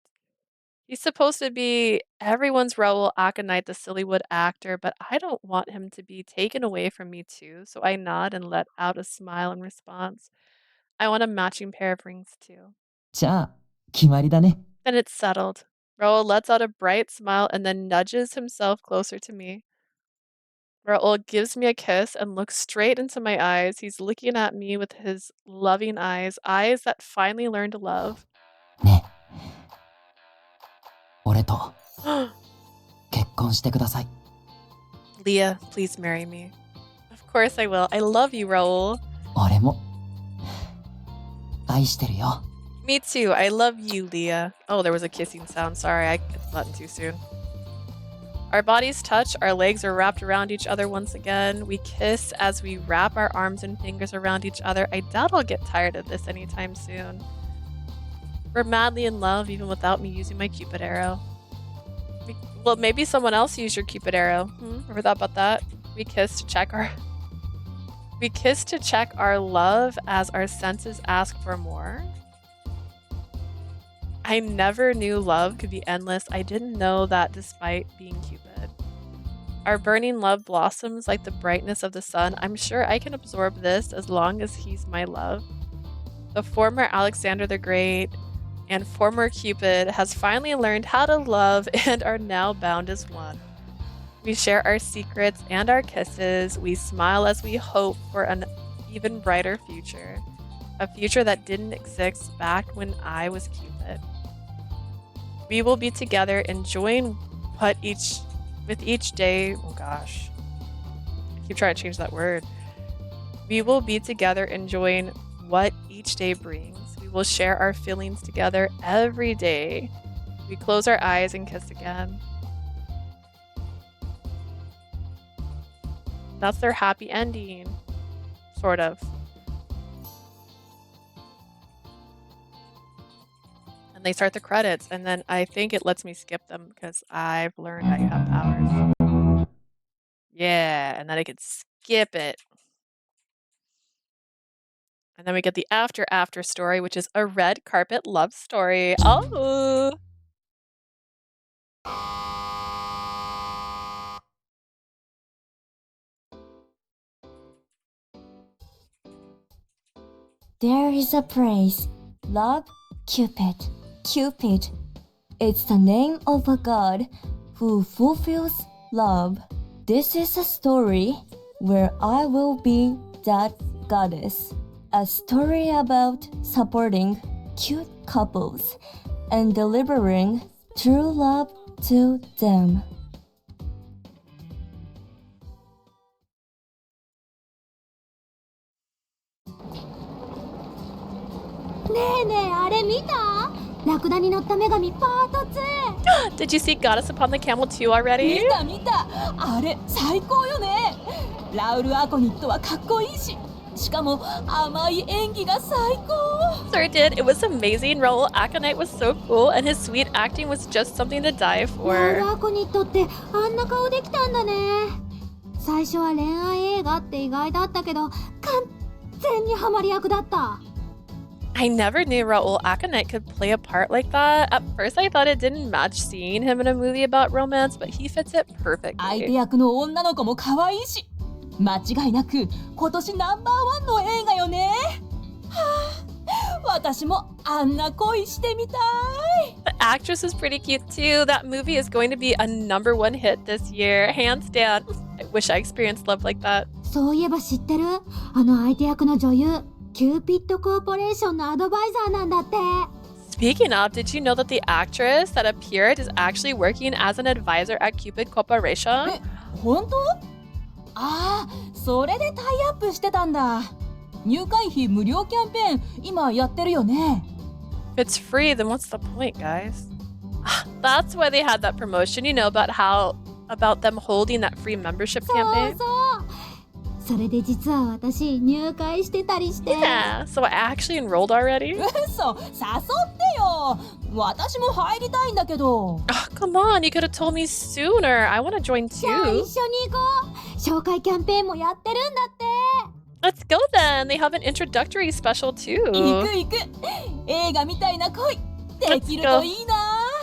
He's supposed to be everyone's Raul Aconite, the Sillywood actor, but I don't want him to be taken away from me too, so I nod and let out a smile in response. I want a matching pair of rings too. じゃあ、決まりだね。 Then it's settled. Raul lets out a bright smile and then nudges himself closer to me. Raul gives me a kiss and looks straight into my eyes. He's looking at me with his loving eyes, eyes that finally learned to love. ねえ。俺と結婚してください。 Leah, please marry me. Of course I will. I love you, Raul. 俺も愛してるよ。 Me too. I love you, Leah. Oh, there was a kissing sound. Sorry, I hit the button too soon. Our bodies touch, our legs are wrapped around each other once again. We kiss as we wrap our arms and fingers around each other. I doubt I'll get tired of this anytime soon. We're madly in love even without me using my Cupid arrow. Well, maybe someone else used your Cupid arrow. Ever thought about that? We kiss to check our love as our senses ask for more. I never knew love could be endless. I didn't know that despite being Cupid. Our burning love blossoms like the brightness of the sun. I'm sure I can absorb this as long as he's my love. The former Alexander the Great and former Cupid has finally learned how to love and are now bound as one. We share our secrets and our kisses. We smile as we hope for an even brighter future. A future that didn't exist back when I was Cupid. We will be together enjoying with each day. Oh gosh. I keep trying to change that word. We will be together enjoying what each day brings. We will share our feelings together every day. We close our eyes and kiss again. That's their happy ending. Sort of. And they start the credits, and then I think it lets me skip them because I've learned I have powers. Yeah, and then I could skip it. And then we get the after story, which is a red carpet love story. Oh! There is a place, Love Cupid. Cupid. It's the name of a god who fulfills love. This is a story where I will be that goddess. A story about supporting cute couples and delivering true love to them. ねえねえ、あれ見た？ラクダに乗った女神パート2。 Did you see Goddess Upon the Camel 2 already? 見たあれ最高よね。ラウル・アコニットはかっこいいし、しかも甘い演技が最高。 Sure did. It was amazing. Raul Aconite was so cool, and his sweet acting was just something to die ラウ for. ル・アコニットってあんな顔できたんだね。最初は恋愛映画って意外だったけど、完全にハマり役だった。 I never knew Raul Aconite could play a part like that. At first, I thought it didn't match seeing him in a movie about romance, but he fits it 相手 perfectly. 役の女の子も可愛いし、間違いなく今年ナンバー1の映画よね。はあ、私もあんな恋してみたい。 The actress is pretty cute too. That movie is going to be a #1 hit this year, hands down. I wish I experienced love like that. そういえば知ってる？あの相手役の女優、キューピッドコーポレーションのアドバイザーなんだって。 Speaking of, did you know that the actress that appeared is actually working as an advisor at Cupid Corporation? え、本当？ああ、それでタイアップしてたんだ。入会費無料キャンペーン今やってるよね。 If it's free, then what's the point, guys? That's why they had that promotion, you know, about them holding that free membership そう campaign. そう。それで実は私入会してたりして。 Yeah, so I actually enrolled already? 嘘、誘ってよ。私も入りたいんだけど。 Oh, come on, you could have told me sooner. I want to join じゃあ too. 一緒に行こう。紹介キャンペーンもやってるんだって。 Let's go then. They have an introductory special 行 too. く行く。映画みたいな恋できるといいな。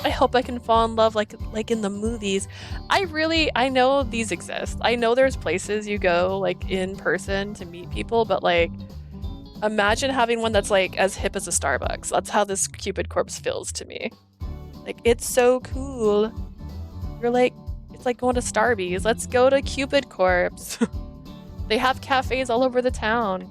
I hope I can fall in love like in the movies. I know these exist. I know there's places you go like in person to meet people, but like imagine having one that's like as hip as a Starbucks. That's how this Cupid corpse feels to me. Like it's so cool. You're like, it's like going to Starbucks. Let's go to Cupid Corpse. They have cafes all over the town.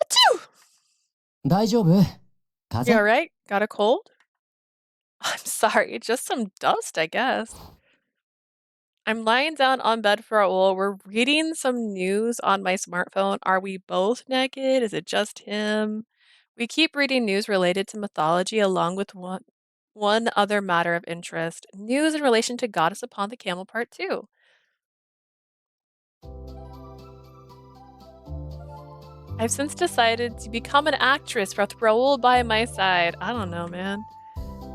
Achoo! 大丈夫？ You 風邪？ alright? Got a cold? I'm sorry, just some dust, I guess. I'm lying down on bed for Raul. We're reading some news on my smartphone. Are we both naked? Is it just him? We keep reading news related to mythology along with one other matter of interest. News in relation to Goddess Upon the Camel Part 2. I've since decided to become an actress with Raul by my side. I don't know, man.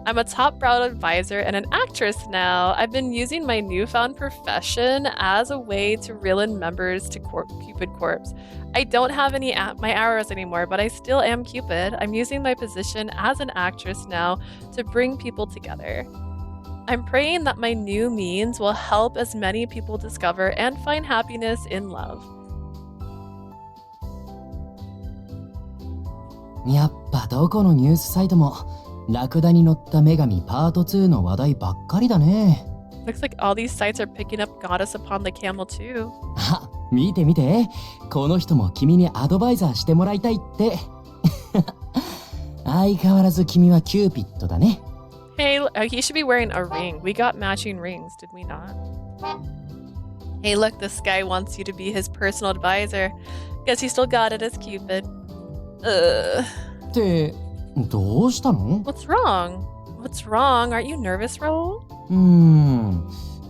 I'm a top brow advisor and an actress now. I've been using my newfound profession as a way to reel in members to Cupid Corpse. I don't have my arrows anymore, but I still am Cupid. I'm using my position as an actress now to bring people together. I'm praying that my new means will help as many people discover and find happiness in love. やっぱどこのニュースサイトもラクダに乗った女神パート2の話題ばっかりだね。Looks like all these sites are picking up Goddess Upon the Camel too. あ、見て見て。この人も君にアドバイザーしてもらいたいって。相変わらず君はキューピッドだね。Hey, he should be wearing a ring. We got matching rings, did we not? Hey, look, this guy wants you to be his personal advisor. Guess he still got it as Cupid. ってどうしたの？ What's wrong? What's wrong? Aren't you nervous, Raul?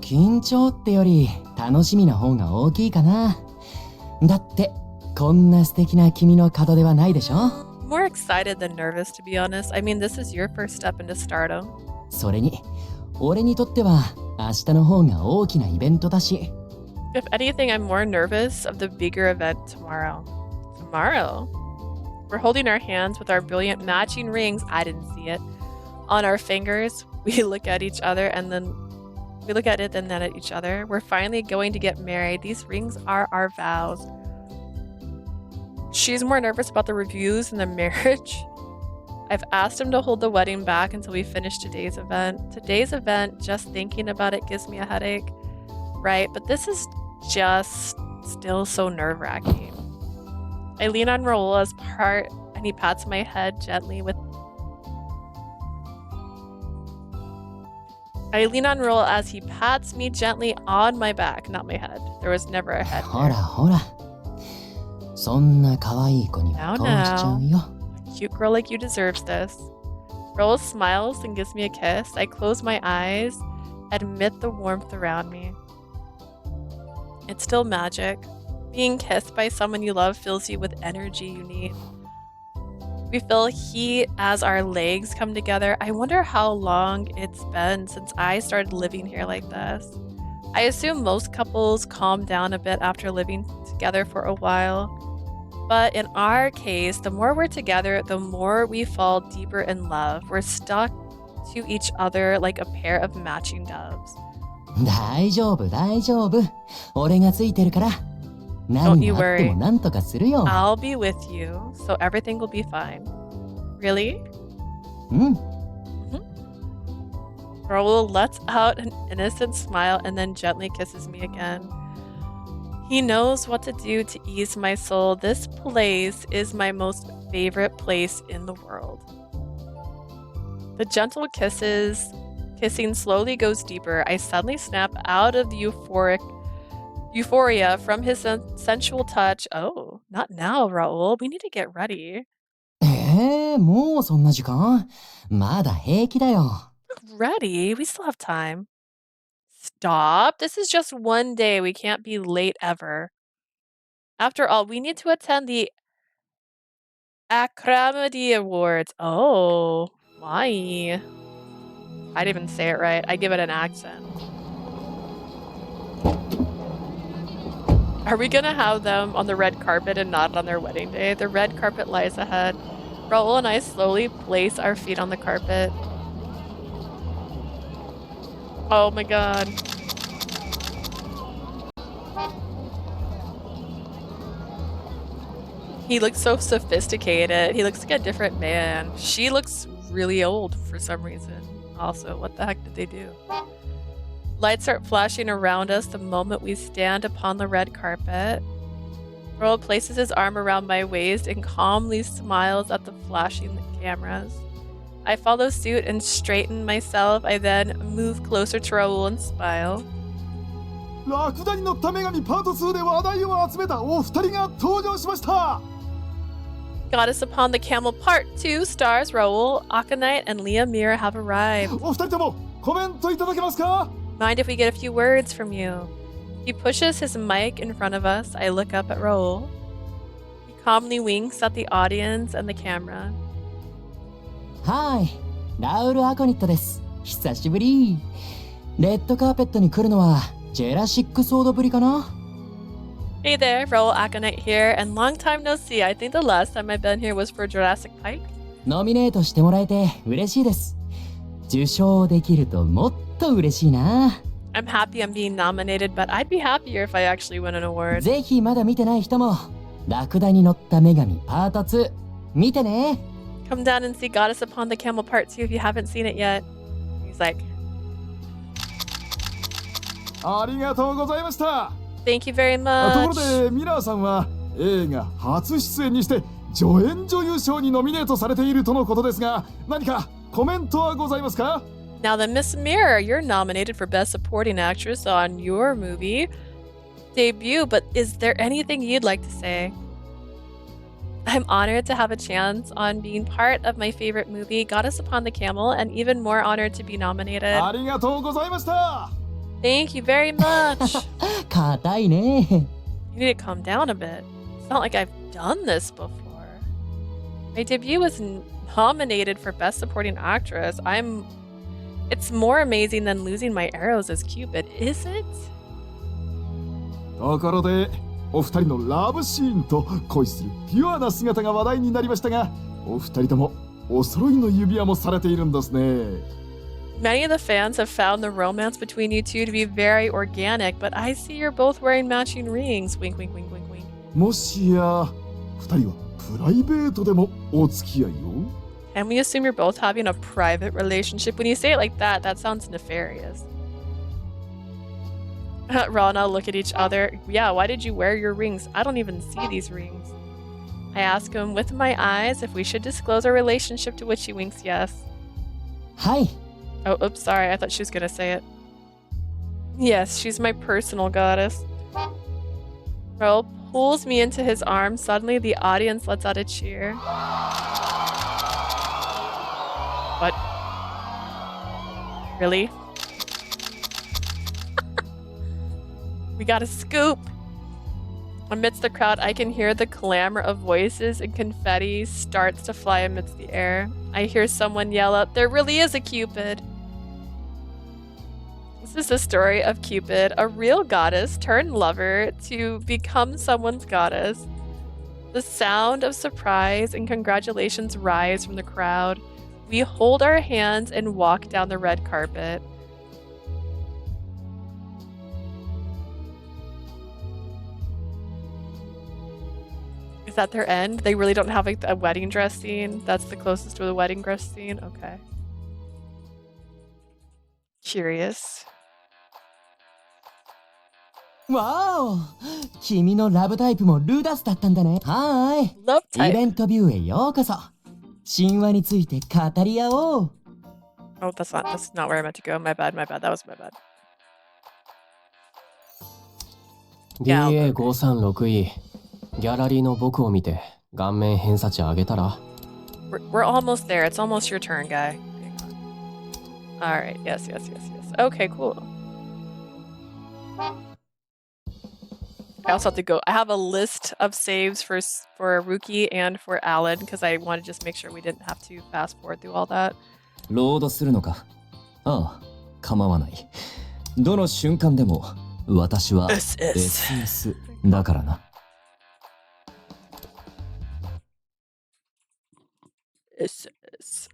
緊張ってより楽しみな方が大きいかな。だってこんな素敵な君の門出はないでしょ。 More excited than nervous, to be honest. I mean, this is your first step into stardom. それに俺にとっては明日の方が大きなイベントだし。 If anything, I'm more nervous of the bigger event tomorrow. Tomorrow? We're holding our hands with our brilliant matching rings. I didn't see it. On our fingers, we look at each other and then we look at it and then at each other. We're finally going to get married. These rings are our vows. She's more nervous about the reviews than the marriage. I've asked him to hold the wedding back until we finish today's event. Today's event, just thinking about it gives me a headache. Right, but this is just still so nerve-wracking. I lean on Raul's part and he pats my head gently with... I lean on Raul as he pats me gently on my back, not my head. There was never a head. ほらほら。そんな可愛い子にはこうしちゃうよ。A cute girl like you deserves this. Raul smiles and gives me a kiss. I close my eyes, admit the warmth around me. It's still magic. Being kissed by someone you love fills you with energy you need. We feel heat as our legs come together. I wonder how long it's been since I started living here like this. I assume most couples calm down a bit after living together for a while. But in our case, the more we're together, the more we fall deeper in love. We're stuck to each other like a pair of matching doves. 大丈夫大丈夫。俺がついてるから。何があっても何とかするよ。I'll be with you, so everything will be fine. Really? うん。Raul lets out an innocent smile and then gently kisses me again. He knows what to do to ease my soul. This place is my most favorite place in the world. The gentle kissing slowly goes deeper. I suddenly snap out of the euphoria from his sensual touch. Oh, not now, Raul. We need to get ready. もうそんな時間？まだ平気だよ。Ready? We still have time. Stop. This is just one day. We can't be late ever. After all, we need to attend the Acramedy Awards. Oh, why? I didn't even say it right. I give it an accent. Are we gonna have them on the red carpet and not on their wedding day? The red carpet lies ahead. Raul and I slowly place our feet on the carpet. Oh my god. He looks so sophisticated. He looks like a different man. She looks really old for some reason. Also, what the heck did they do? Lights start flashing around us the moment we stand upon the red carpet. Raul places his arm around my waist and calmly smiles at the flashing cameras. I follow suit and straighten myself. I then move closer to Raul and smile. ラクダに乗った女神パート2で話題を集めたお二人が登場しました。 Goddess Upon the Camel Part 2 stars Raul, Akonite, and Leah Mir have arrived. お二人ともコメントいただけますか? Mind if we get a few words from you? He pushes his mic in front of us. I look up at Raul. He calmly winks at the audience and the camera. はい、ラウル・アコニットです。久しぶり。レッドカーペットに来るのはジェラシックソードぶりかな。 Hey there, Raul Akonite here, and long time no see. I think the last time I've been here was for Jurassic Park. ノミネートしてもらえて嬉しいです。受賞できるともっと嬉しいな。 I'm happy I'm being nominated, but I'd be happier if I actually win an award. ぜひまだ見てない人もラクダに乗った女神パート2見てね。 Come down and see Goddess Upon the Camel Part 2 if you haven't seen it yet. He's like, ありがとうございました。 thank you very ところ much. でミラーさんは映画初出演にして助演女優賞にノミネートされているとのことですが、何かコメントはございますか? Now then, Miss Mirror, you're nominated for Best Supporting Actress on your movie debut, but is there anything you'd like to say? I'm honored to have a chance on being part of my favorite movie, Goddess Upon the Camel, and even more honored to be nominated. ありがとうございました。 Thank you very much. 硬いね。 You need to calm down a bit. It's not like I've done this before. My debut was nominated for Best Supporting Actress. It's more amazing than losing my Eros as Cupid, is it? ところでお二人のラブシーンと恋するピュアな姿が話題になりましたが、お二人ともお揃いの指輪もされているんですね。 Many of the fans have found the romance between you two to be very organic, but I see you're both wearing matching rings. Wink, wink, wink, wink, wink. もしや二人はプライベートでもお付き合いを? Can we assume you're both having a private relationship? When you say it like that, that sounds nefarious. Raul and I look at each other. Yeah, why did you wear your rings? I don't even see these rings. I ask him with my eyes if we should disclose our relationship, to which he winks yes. はい。 Oh, oops, sorry. I thought she was gonna say it. Yes, she's my personal goddess. Raul pulls me into his arms. Suddenly, the audience lets out a cheer. What? Really? We got a scoop! Amidst the crowd, I can hear the clamor of voices and confetti starts to fly amidst the air. I hear someone yell out, "There really is a Cupid!" This is the story of Cupid, a real goddess turned lover to become someone's goddess. The sound of surprise and congratulations rise from the crowd. We hold our hands and walk down the red carpet. Is that their end? They really don't have a wedding dress scene? That's the closest to a wedding dress scene? Okay. Curious. わお、君のラブタイプもルダスだったんだね。はーい。 Love イベ type. ントビューへようこそ。神話について語り合おう。 Oh, that's not where I meant to go. My bad, my bad. That was my bad. Yeah, I'll go. BA536E ギャラリーの僕を見て顔面偏差値上げたら We're almost there. It's almost your turn, guy. Alright, yes. Okay, cool. I also have to go. I have a list of saves for Ryuki and for Alan because I want to just make sure we didn't have to fast forward through all that. ロードするのか。ああ、構わない。どの瞬間でも私は SS SS だからな。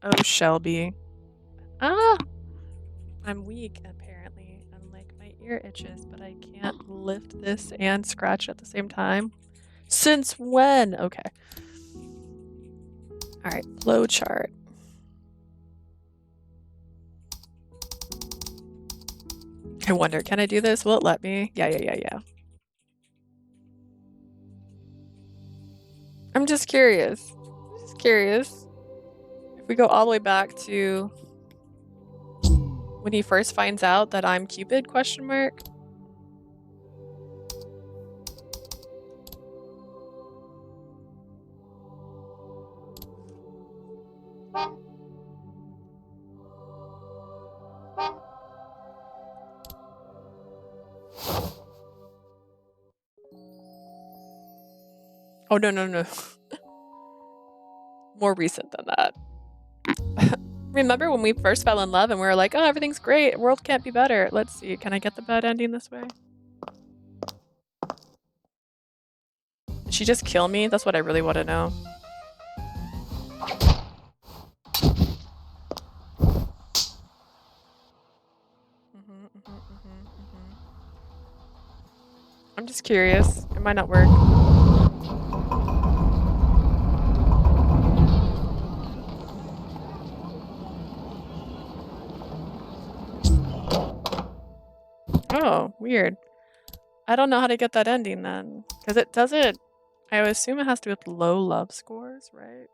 Oh, Shelby. Ah! I'm weak, apparently. I'm like, my ear itches, but I can't lift this and scratch at the same time. Since when? Okay. Alright, flow chart. I wonder, can I do this? Will it let me? Yeah. I'm just curious. If we go all the way back to when he first finds out that I'm Cupid, question mark? Oh, no. More recent than that. Remember when we first fell in love and we were like, oh, everything's great. World can't be better. Let's see. Can I get the bad ending this way? Did she just kill me? That's what I really want to know. I'm just curious. It might not work. Oh, weird. I don't know how to get that ending then. Because it doesn't... I assume it has to do with low love scores, right?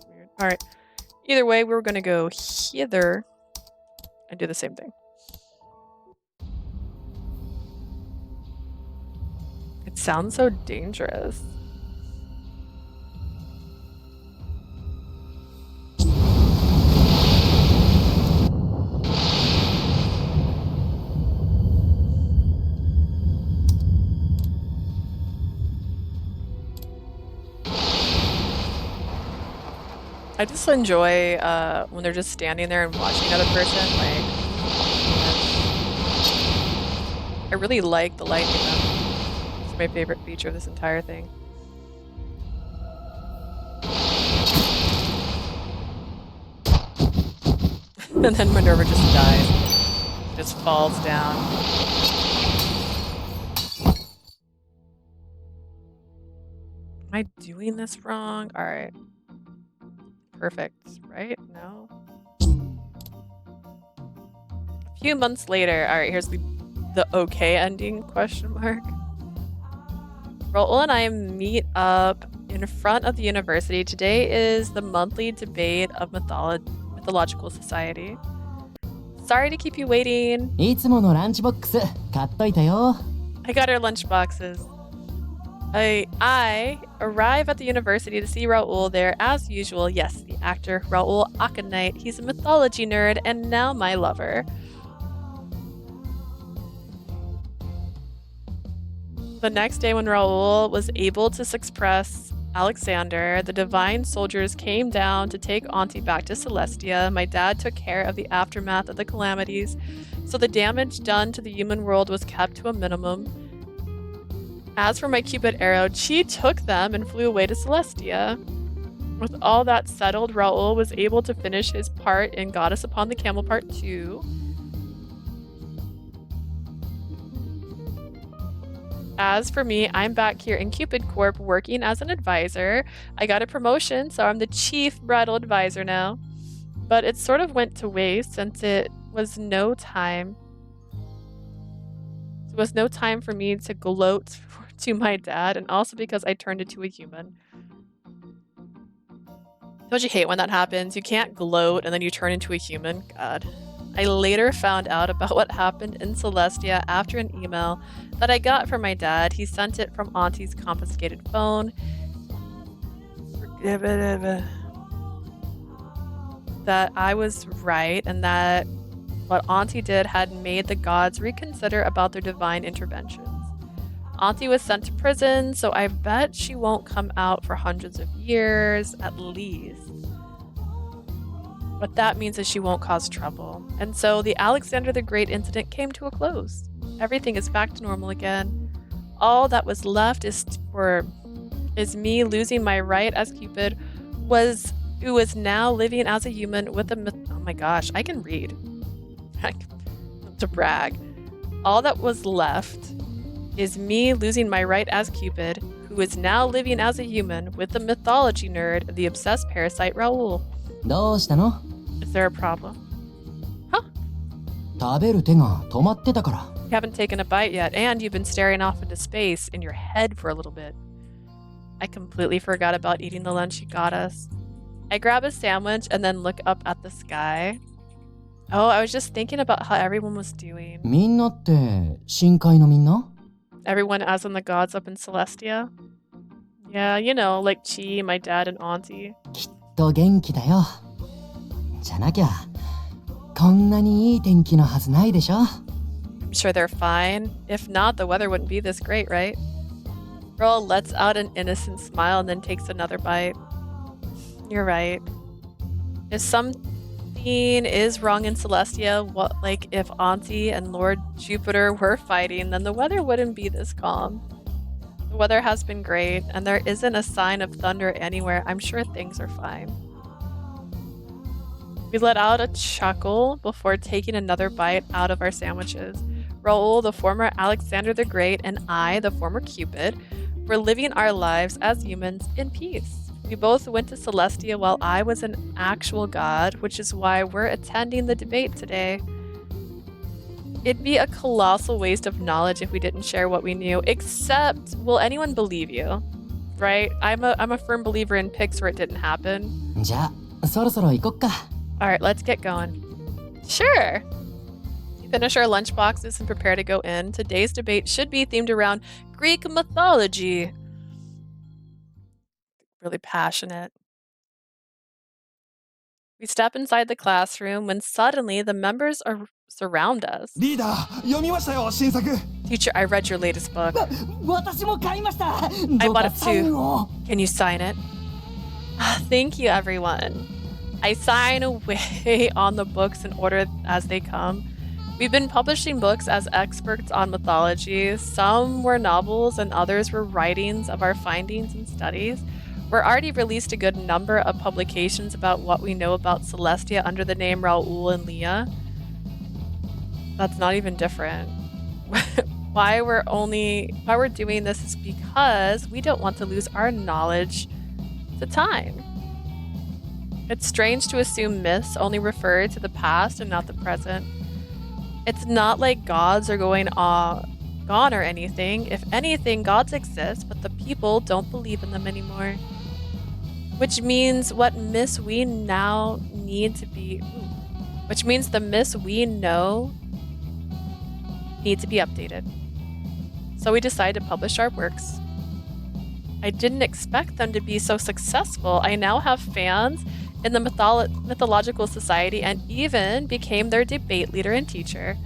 Weird. Alright. Either way, we're going to go hither and do the same thing. It sounds so dangerous. I just enjoy when they're just standing there and watching another person. Like, I really like the lighting though. It's my favorite feature of this entire thing. And then Minerva just dies. Just falls down. Am I doing this wrong? Alright. Perfect, right? No? A few months later, alright, here's the okay ending, question mark. Raul and I meet up in front of the university. Today is the monthly debate of Mythological Society. Sorry to keep you waiting. いつものランチボックス買っといたよ。 I got our lunch boxes. I arrive at the university to see Raul there as usual. Yes, the actor Raul Aconite. He's a mythology nerd and now my lover. The next day when Raul was able to suppress Alexander, the divine soldiers came down to take Auntie back to Celestia. My dad took care of the aftermath of the calamities, so the damage done to the human world was kept to a minimum. As for my Cupid arrow, she took them and flew away to Celestia. With all that settled, Raul was able to finish his part in Goddess Upon the Camel Part 2. As for me, I'm back here in Cupid Corp working as an advisor. I got a promotion, so I'm the chief bridal advisor now. But it sort of went to waste since it was no time. There was no time for me to gloat to my dad, and also because I turned into a human. Don't you hate when that happens? You can't gloat and then you turn into a human? God. I later found out about what happened in Celestia after an email that I got from my dad. He sent it from Auntie's confiscated phone. That I was right and that what Auntie did had made the gods reconsider about their divine interventions. Auntie was sent to prison, so I bet she won't come out for hundreds of years, at least. What that means is she won't cause trouble. And so the Alexander the Great incident came to a close. Everything is back to normal again. All that was left is me losing my right as Cupid, who is now living as a human with a oh my gosh, I can read. To brag. All that was left is me losing my right as Cupid, who is now living as a human with the mythology nerd, the obsessed parasite Raul. どうしたの？ Is there a problem? 食べる手が止まってたから。 You haven't taken a bite yet, and you've been staring off into space in your head for a little bit. I completely forgot about eating the lunch you got us. I grab a sandwich and then look up at the sky. Oh, I was just thinking about how everyone was doing. みんなって深海のみんな？ Everyone as in the gods up in Celestia? Yeah, you know, like Chi, my dad, and Auntie. きっと元気だよ。じゃなきゃこんなにいい天気のはずないでしょ。 I'm sure they're fine. If not, the weather wouldn't be this great, right? Raul lets out an innocent smile and then takes another bite. You're right. If something is wrong in Celestia, like if Auntie and Lord Jupiter were fighting, then the weather wouldn't be this calm. The weather has been great, and there isn't a sign of thunder anywhere. I'm sure things are fine. We let out a chuckle before taking another bite out of our sandwiches. Raul, the former Alexander the Great, and I, the former Cupid, were living our lives as humans in peace. We both went to Celestia while I was an actual god, which is why we're attending the debate today. It'd be a colossal waste of knowledge if we didn't share what we knew, except, will anyone believe you? Right? I'm a firm believer in pics where it didn't happen. じゃあそろそろ行こっか。 Alright, let's get going. Sure! We finish our lunch boxes and prepare to go in. Today's debate should be themed around Greek mythology. Really passionate. We step inside the classroom when suddenly the members surround us. リーダー、読みましたよ、新作。 Teacher, I read your latest book. 私も買いました。 I どう bought か it サイン too. を。 Can you sign it? Thank you, everyone. I sign away on the books in order as they come. We've been publishing books as experts on mythology. Some were novels and others were writings of our findings and studies. We're already released a good number of publications about what we know about Celestia under the name Raul and Leah. That's not even different. Why we're doing this is because we don't want to lose our knowledge to time. It's strange to assume myths only refer to the past and not the present. It's not like gods are gone or anything. If anything, gods exist, but the people don't believe in them anymore. Which means the myths we know need to be updated. So we decided to publish our works. I didn't expect them to be so successful. I now have fans in the mythological society and even became their debate leader and teacher.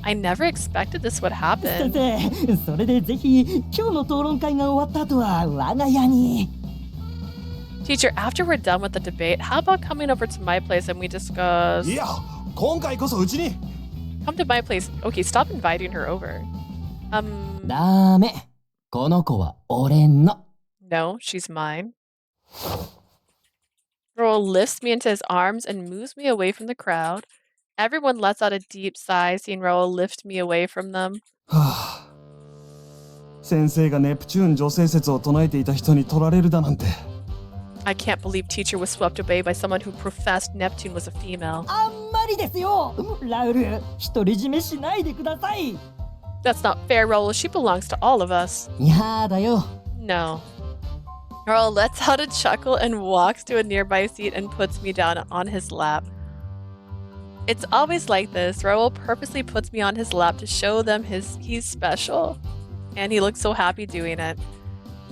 I never expected this would 先 happen. 生、それでぜひ今日の討論会が終わった後は我が家に。 Teacher, after we're done with the debate, how about coming over to my place and we discuss... いや、今回こそうちに。 Come to my place. Okay, stop inviting her over. ダメ。この子は俺の。 No, she's mine. Raul lifts me into his arms and moves me away from the crowd. Everyone lets out a deep sigh seeing Raul lift me away from them. はあ、先生がネプチューン女性説を唱えていた人に取られるだなんて。 I can't believe teacher was swept away by someone who professed Neptune was a female. あんまりですよ。ラウル、独り占めしないでください。 That's not fair, Raul. She belongs to all of us. やだよ。 No. Raul lets out a chuckle and walks to a nearby seat and puts me down on his lap. It's always like this. Raul purposely puts me on his lap to show them he's special. And he looks so happy doing it.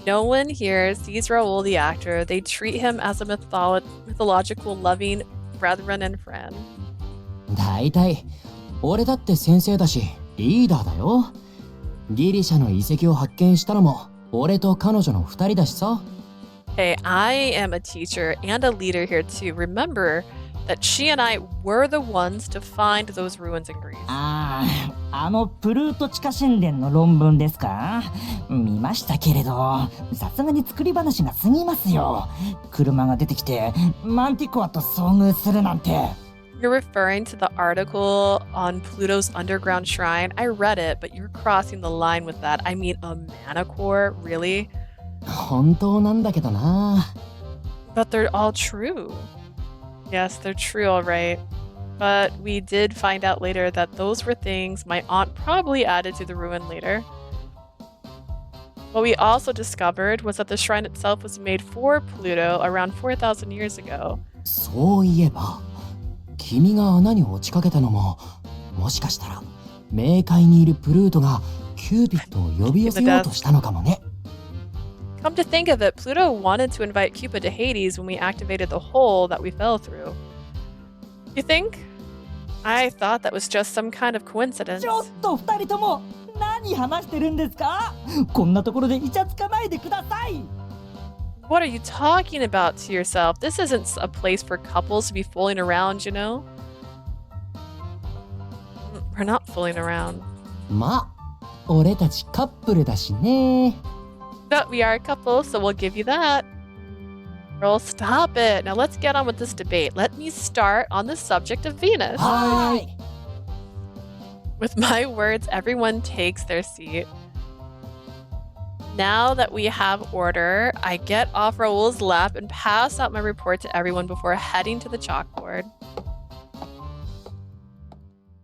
No one here sees Raul the actor. They treat him as a mythological loving brethren and friend. だいたい俺だって先生だしリーダーだよ。ギリシャの遺跡を発見したのも俺と彼女の二人だしさ。 Hey, I am a teacher and a leader here too. Remember, that she and I were the ones to find those ruins in Greece. プルート地下神殿の論文ですか？見ましたけれど、さすがに作り話が過ぎますよ。車が出てきて、マンティコアと遭遇するなんて。You're referring to the article on Pluto's underground shrine? I read it, but you're crossing the line with that. I mean, a manicore? Really? 本当なんだけどな。But they're all true. Yes, they're true, all right. But we did find out later that those were things my aunt probably added to the ruin later. What we also discovered was that the shrine itself was made for Pluto around 4,000 years ago. そういえば、君が穴に落ちかけたのも、もしかしたら冥界にいるプルートがキューピッドを呼び寄せようとしたのかもね。Come to think of it, Pluto wanted to invite Cupid to Hades when we activated the hole that we fell through. You think? I thought that was just some kind of coincidence. ちょっと二人とも何話してるんですか？こんなところでイチャつかないでください。What are you talking about to yourself? This isn't a place for couples to be fooling around, you know? We're not fooling around. まあ、俺たちカップルだしね。But we are a couple, so we'll give you that. Girl, stop it. Now let's get on with this debate. Let me start on the subject of Venus. はい。With my words, everyone takes their seat. Now that we have order, I get off Raul's lap and pass out my report to everyone before heading to the chalkboard.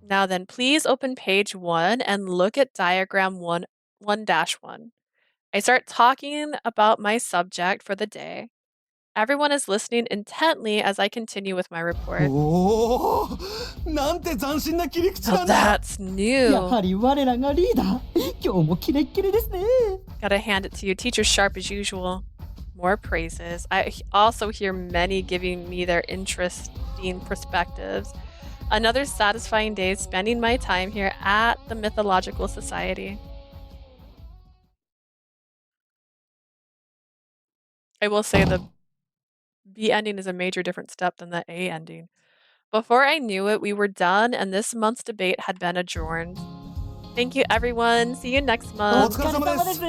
Now then, please open page 1 and look at diagram 1-1. I start talking about my subject for the day. Everyone is listening intently as I continue with my report. おお、なんて斬新な切り口 Now なんだ。 that's new. やはり我らがリーダー。今日もキレッキレですね。 Gotta hand it to you. Teacher's sharp as usual. More praises. I also hear many giving me their interesting perspectives. Another satisfying day spending my time here at the Mythological Society. I will say the B ending is a major different step than the A ending. Before I knew it, we were done and this month's debate had been adjourned. Thank you, everyone. See you next お month. 疲れ様です。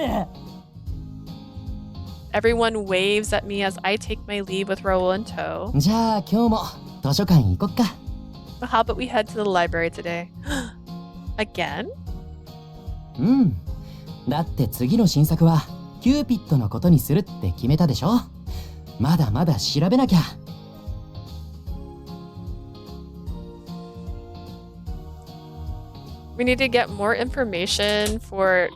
Everyone waves at me as I take my leave with Raul in tow. じゃあ今日も図書館行こっか。 But how about we head to the library today? Again? うん。だって次の新作はキューピッドのことにするって決めたでしょ。まだまだ調べなきゃ。We need to get more information for...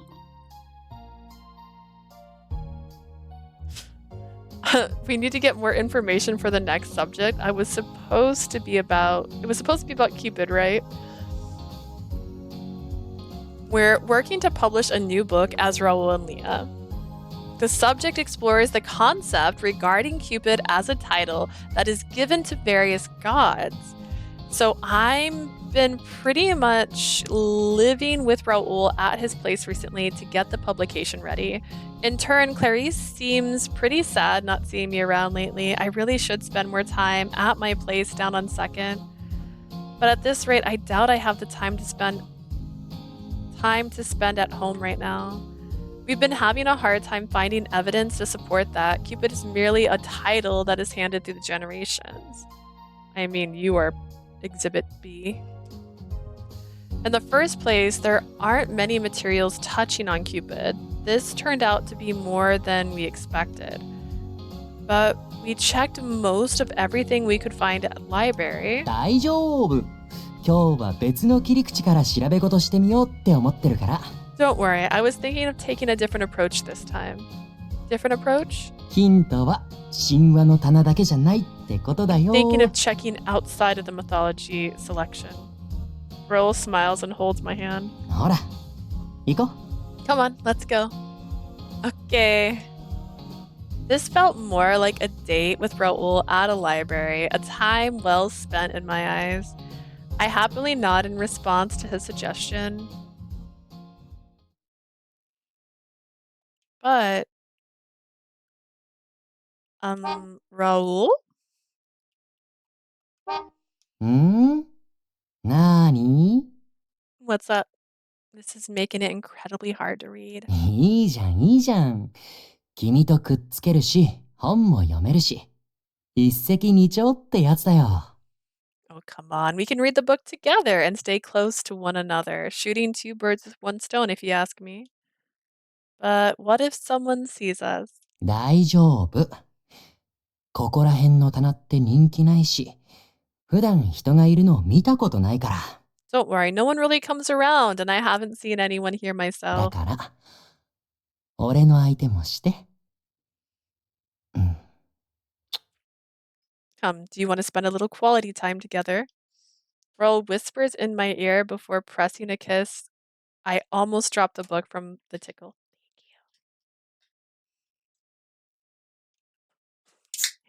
we need to get more information for the next subject. It was supposed to be about Cupid, right? We're working to publish a new book as Raul and Leah. The subject explores the concept regarding Cupid as a title that is given to various gods. So I'm been pretty much living with Raul at his place recently to get the publication ready. In turn, Clarice seems pretty sad not seeing me around lately. I really should spend more time at my place down on 2nd. But at this rate, I doubt I have the time to spend at home right now. We've been having a hard time finding evidence to support that Cupid is merely a title that is handed through the generations. I mean, you are Exhibit B. In the first place, there aren't many materials touching on Cupid. This turned out to be more than we expected. But we checked most of everything we could find at the library. 大丈夫。今日は別の切り口から調べ事してみようって思ってるから。 Don't worry, I was thinking of taking a different approach this time. Different approach? ヒントは神話の棚だけじゃないってことだよ。 Thinking of checking outside of the mythology selection. Raul smiles and holds my hand. ほら、行こう。 Come on, let's go. Okay. This felt more like a date with Raul at a library, a time well spent in my eyes. I happily nod in response to his suggestion. But, Raul? んなーに What's up? This is making it incredibly hard to read. いいじゃん、いいじゃん。君とくっつけるし、本も読めるし。一石二鳥ってやつだよ。Oh, come on. We can read the book together and stay close to one another, shooting two birds with one stone, if you ask me. But what if someone sees us? 大丈夫。ここら辺の棚って人気ないし、普段人がいるのを見たことないから。Don't worry, no one really comes around, and I haven't seen anyone here だ myself. から、俺の相手もして。Come, do you want to spend a little quality time together? Raul whispers in my ear before pressing a kiss. I almost dropped the book from the tickle.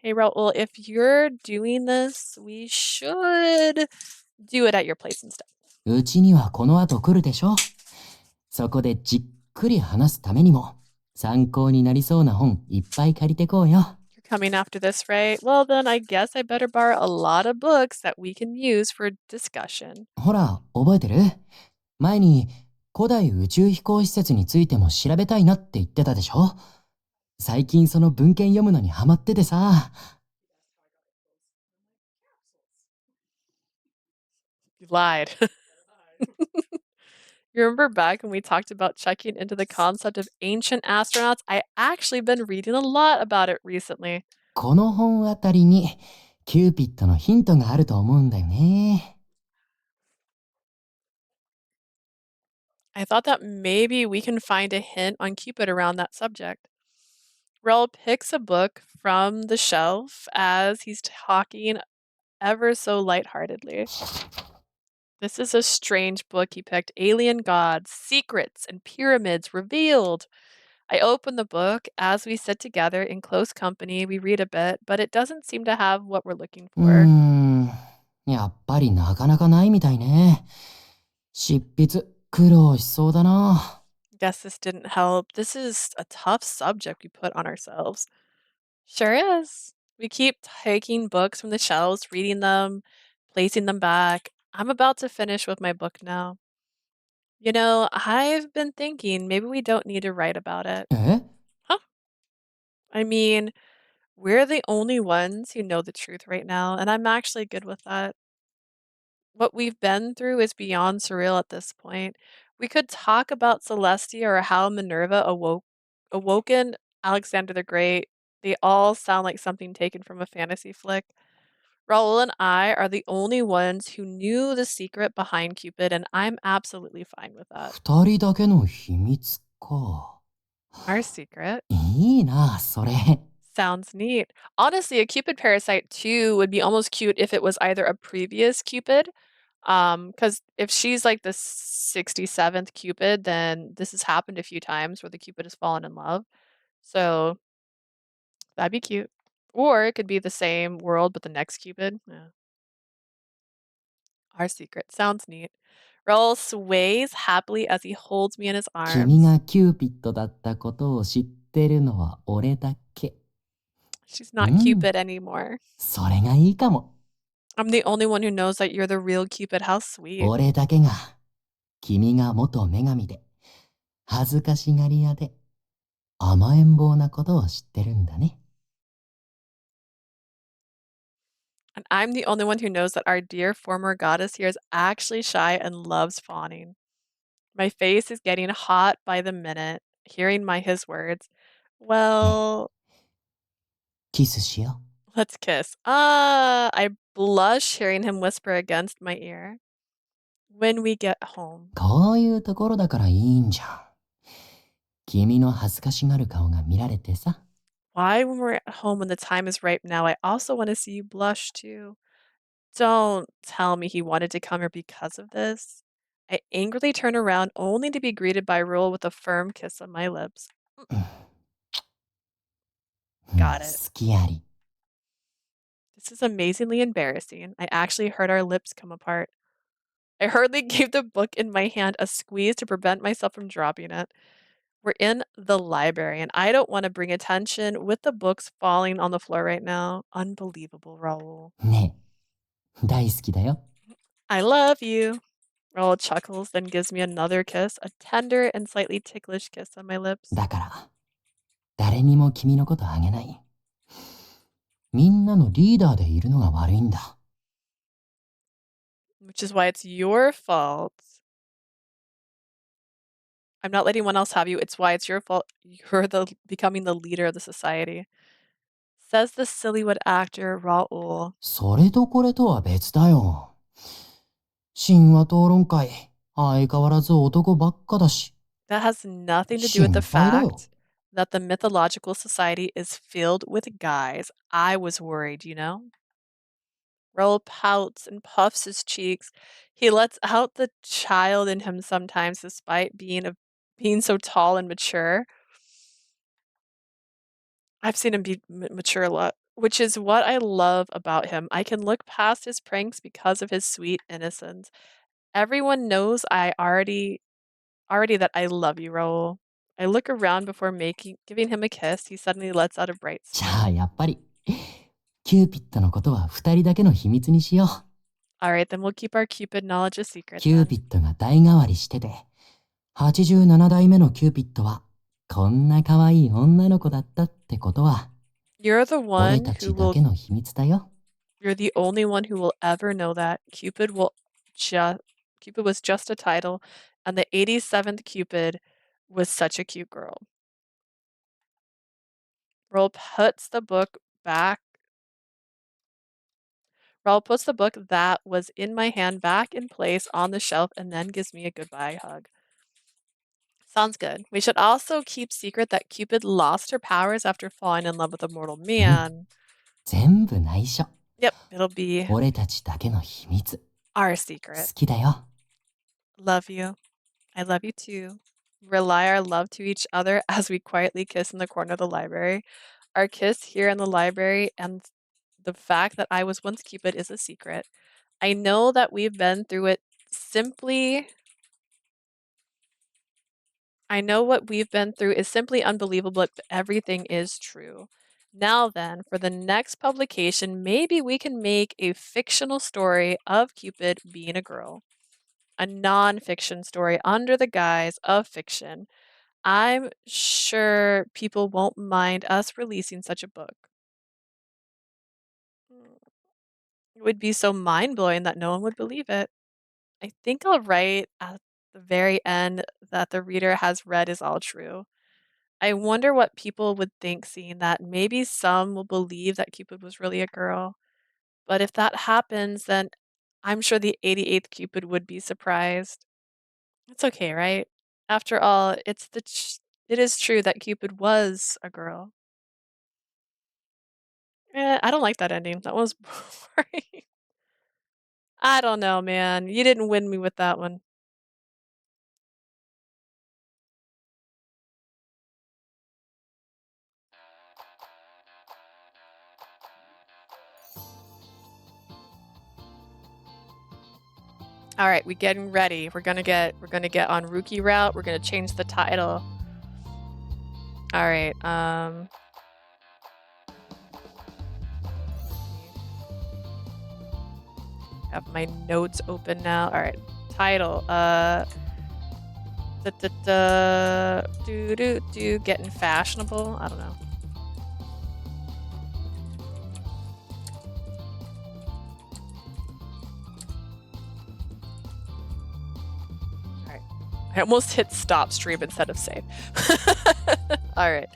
Hey, Raul, if you're doing this, we should do it at your place instead. うちにはこの後来るでしょ。そこでじっくり話すためにも、参考になりそうな本いっぱい借りてこうよ。You're coming after this, right? Well, then I guess I better borrow a lot of books that we can use for discussion. ほら、覚えてる？前に古代宇宙飛行施設についても調べたいなって言ってたでしょ？最近その文献読むのにハマっててさ。You lied. You remember back when we talked about checking into the concept of ancient astronauts? I actually been reading a lot about it recently. この本あたりにキューピッドのヒントがあると思うんだよね。I thought that maybe we can find a hint on Cupid around that subject. Raul picks a book from the shelf as he's talking ever so lightheartedly. This is a strange book he picked. Alien Gods, Secrets, and Pyramids Revealed. I open the book. As we sit together in close company, we read a bit, but it doesn't seem to have what we're looking うー for. ん、やっぱりなかなかないみたいね。執筆苦労しそうだな。Guess this didn't help. This is a tough subject we put on ourselves. Sure is. We keep taking books from the shelves, reading them, placing them back. I'm about to finish with my book now. You know, I've been thinking maybe we don't need to write about it. え？ Huh? I mean, we're the only ones who know the truth right now, and I'm actually good with that. What we've been through is beyond surreal at this point. We could talk about Celestia or how Minerva awoken Alexander the Great. They all sound like something taken from a fantasy flick. Raul and I are the only ones who knew the secret behind Cupid, and I'm absolutely fine with that. 二人だけの秘密か。 Our secret いいな、それ。 sounds neat. Honestly, a Cupid Parasite 2 would be almost cute if it was either a previous Cupid, because if she's like the 67th Cupid, then this has happened a few times where the Cupid has fallen in love. So that'd be cute. Or it could be the same world, but the next Cupid. Yeah. Our secret sounds neat. Raul sways happily as he holds me in his 君 arms. がキューピッドだったことを知ってるのは俺だけ。 She's not Cupid anymore. それがいいかも。 I'm the only one who knows that you're the real Cupid. How sweet. 俺だけが、君が元女神で、恥ずかしがり屋で、甘えん坊なことを知ってるんだね。 And I'm the only one who knows that our dear former goddess here is actually shy and loves fawning. My face is getting hot by the minute, hearing his words. Well, キスしよ let's kiss. I blush hearing him whisper against my ear. When we get home. う。こういうところだからいいんじゃん。君の恥ずかしがる顔が見られてさ。 Why, when we're at home when the time is ripe now, I also want to see you blush too. Don't tell me he wanted to come here because of this. I angrily turn around only to be greeted by Raul with a firm kiss on my lips. Got it. 好きあり。 This is amazingly embarrassing. I actually heard our lips come apart. I hurriedly gave the book in my hand a squeeze to prevent myself from dropping it. We're in the library, and I don't want to bring attention with the books falling on the floor right now. Unbelievable, Raul. ね大好きだよ。 I love you. Raul chuckles, then gives me another kiss, a tender and slightly ticklish kiss on my lips. だから、誰にも君のことあげない。みんなのリーダーでいるのが悪いんだ。Which is why it's your fault. I'm not letting one else have you. It's why it's your fault. You're becoming the leader of the society. Says the sillywood actor Raul. それとこれとは別だよ。神話討論会、相変わらず男ばっかだし。 That has nothing to do with the 心配だよ。 fact that the mythological society is filled with guys. I was worried, you know? Raul pouts and puffs his cheeks. He lets out the child in him sometimes, despite being so tall and mature. I've seen him be mature a lot, which is what I love about him. I can look past his pranks because of his sweet innocence. Everyone knows I already that I love you, Raul. I look around before giving him a kiss. He suddenly lets out a bright じ smile. ゃあやっぱり、キューピッドのことは二人だけの秘密にしよう。 Alright, then we'll keep our Cupid knowledge a secret キュー then. ピッドが代替わりしてて、87代目のキューピッドは、こんな可愛い女の子だったってことは、 You're the 俺 one た who ちだ will けの秘密だよ。 You're the only one who will ever know that. Cupid was just a title, and the 87th Cupid was such a cute girl. Raul puts the book that was in my hand back in place on the shelf and then gives me a goodbye hug. Sounds good. We should also keep secret that Cupid lost her powers after falling in love with a mortal man. 全部内緒。 Yep, it'll be 俺たちだけの秘密。 our 好 secret. きだよ。 Love you. I love you too. Rely our love to each other as we quietly kiss in the corner of the library. Our kiss here in the library and the fact that I was once Cupid is a secret. I know that we've been through it I know what we've been through is simply unbelievable, but everything is true. Now then, for the next publication, maybe we can make a fictional story of Cupid being a girl. A non-fiction story under the guise of fiction. I'm sure people won't mind us releasing such a book. It would be so mind-blowing that no one would believe it. I think I'll write at the very end that the reader has read is all true. I wonder what people would think seeing that. Maybe some will believe that Cupid was really a girl. But if that happens, then I'm sure the 88th Cupid would be surprised. It's okay, right? After all, it is true that Cupid was a girl. I don't like that ending. That was boring. I don't know, man. You didn't win me with that one. All right, we're getting ready. We're gonna get on Ryuki route. We're gonna change the title. All right. Have my notes open now. All right. Title. Getting fashionable. I don't know. I almost hit stop stream instead of save. All right.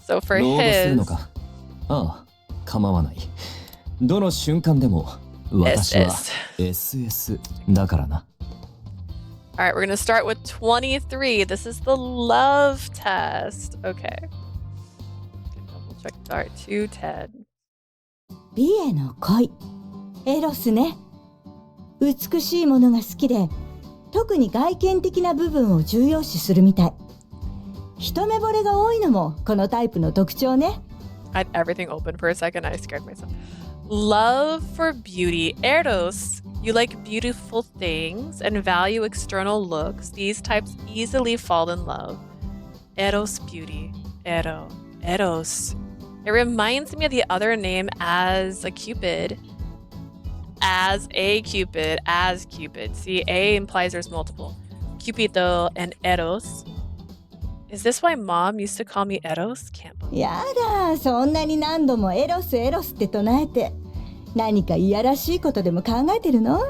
So for ロードするの his か。ああ、構わない。どの瞬間でも私は SS だからな。All right, we're going to start with 23. This is the love test. Okay. Double check start to Ted. 美への恋、エロスね。美しいものが好きで、特に外見的な部分を重要視するみたい。一目惚れが多いのもこのタイプの特徴ね。I had everything open for a second. I scared myself. Love for beauty. Eros. You like beautiful things and value external looks. These types easily fall in love. Eros beauty. Eros. It reminds me of the other name as a Cupid. as a Cupid, as Cupid. See, A implies there's multiple. Cupido and Eros. Is this why mom used to call me Eros? Can't believe. やだ、そんなに何度もエロスエロスって唱えて何かいやらしいことでも考えてるの？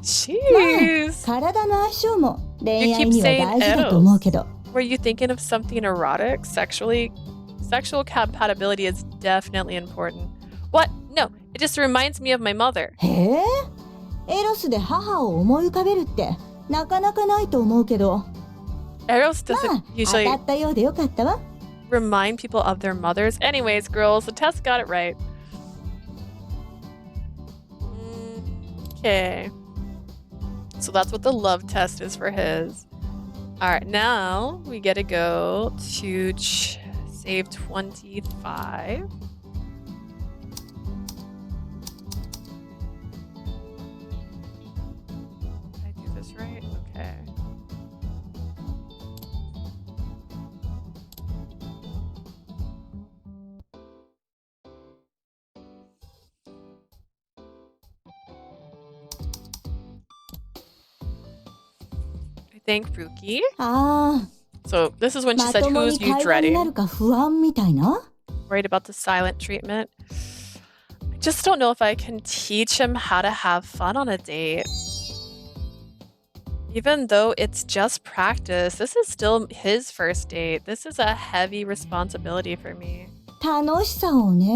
Jeez. 体の相性も恋愛には大事だと思うけど。Were you thinking of something erotic? Sexual compatibility is definitely important. What? No, it just reminds me of my mother. へえ、エロスで母を思い浮かべるってなかなかないと思うけど。Eros doesn't 当 usually たったようでよかったわ。remind people of their mothers. Anyways, girls, the test got it right. Okay. So that's what the love test is for his. Alright, now we get to go to save 25. Did I do this right? Okay. Thank Ryuki. あ So this is when あ、 she ま said, とも who's に you 会話にな dreading? るか不安みたいな。 Worried about the silent treatment. I just don't know if I can teach him how to have fun on a date. Even though it's just practice, this is still his first date. This is a heavy responsibility for me. 楽しさをね。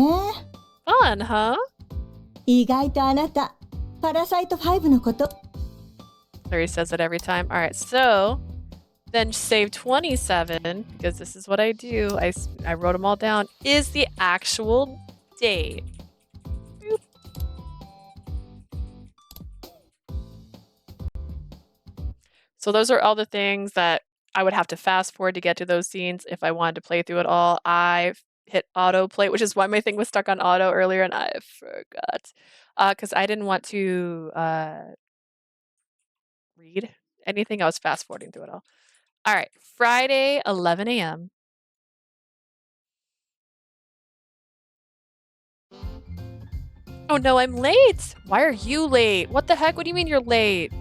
Fun, huh? 意外とあなた、パラサイト5のこと。Larry says it every time. All right, so then save 27, because this is what I do. I wrote them all down, is the actual date. Boop. So those are all the things that I would have to fast forward to get to those scenes if I wanted to play through it all. I hit autoplay, which is why my thing was stuck on auto earlier, and I forgot. Because I didn't want to read anything. I was fast forwarding through it all. All right, Friday, 11 a.m. Oh no, I'm late. Why are you late? What the heck? What do you mean you're late?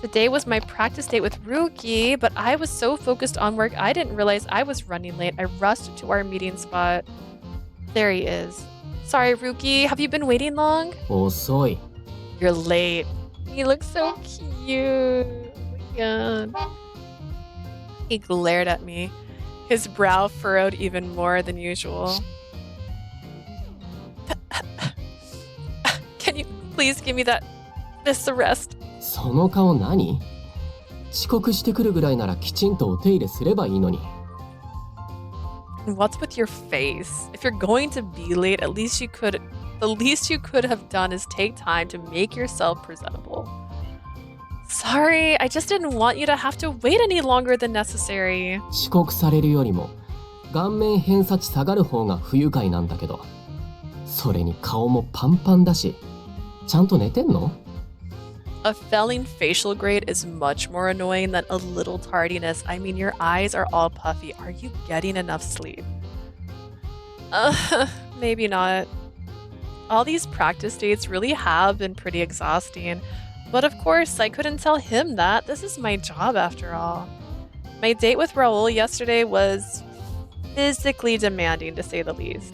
Today was my practice date with Ryuki, but I was so focused on work, I didn't realize I was running late. I rushed to our meeting spot. There he is. Sorry, Ryuki. Have you been waiting long? 遅い。 You're late. He looks so cute. Oh my god. He glared at me. His brow furrowed even more than usual. Can you please give me this rest? その顔何？遅刻してくるぐらいならきちんとお手入れすればいいのに。 And what's with your face? If you're going to be late, the least you could have done is take time to make yourself presentable. Sorry, I just didn't want you to have to wait any longer than necessary. 遅刻されるよりも顔面偏差値下がる方が不愉快なんだけど。それに顔もパンパンだし、ちゃんと寝てんの？ A failing facial grade is much more annoying than a little tardiness. I mean, your eyes are all puffy. Are you getting enough sleep? Maybe not. All these practice dates really have been pretty exhausting. But of course, I couldn't tell him that. This is my job after all. My date with Raul yesterday was physically demanding, to say the least.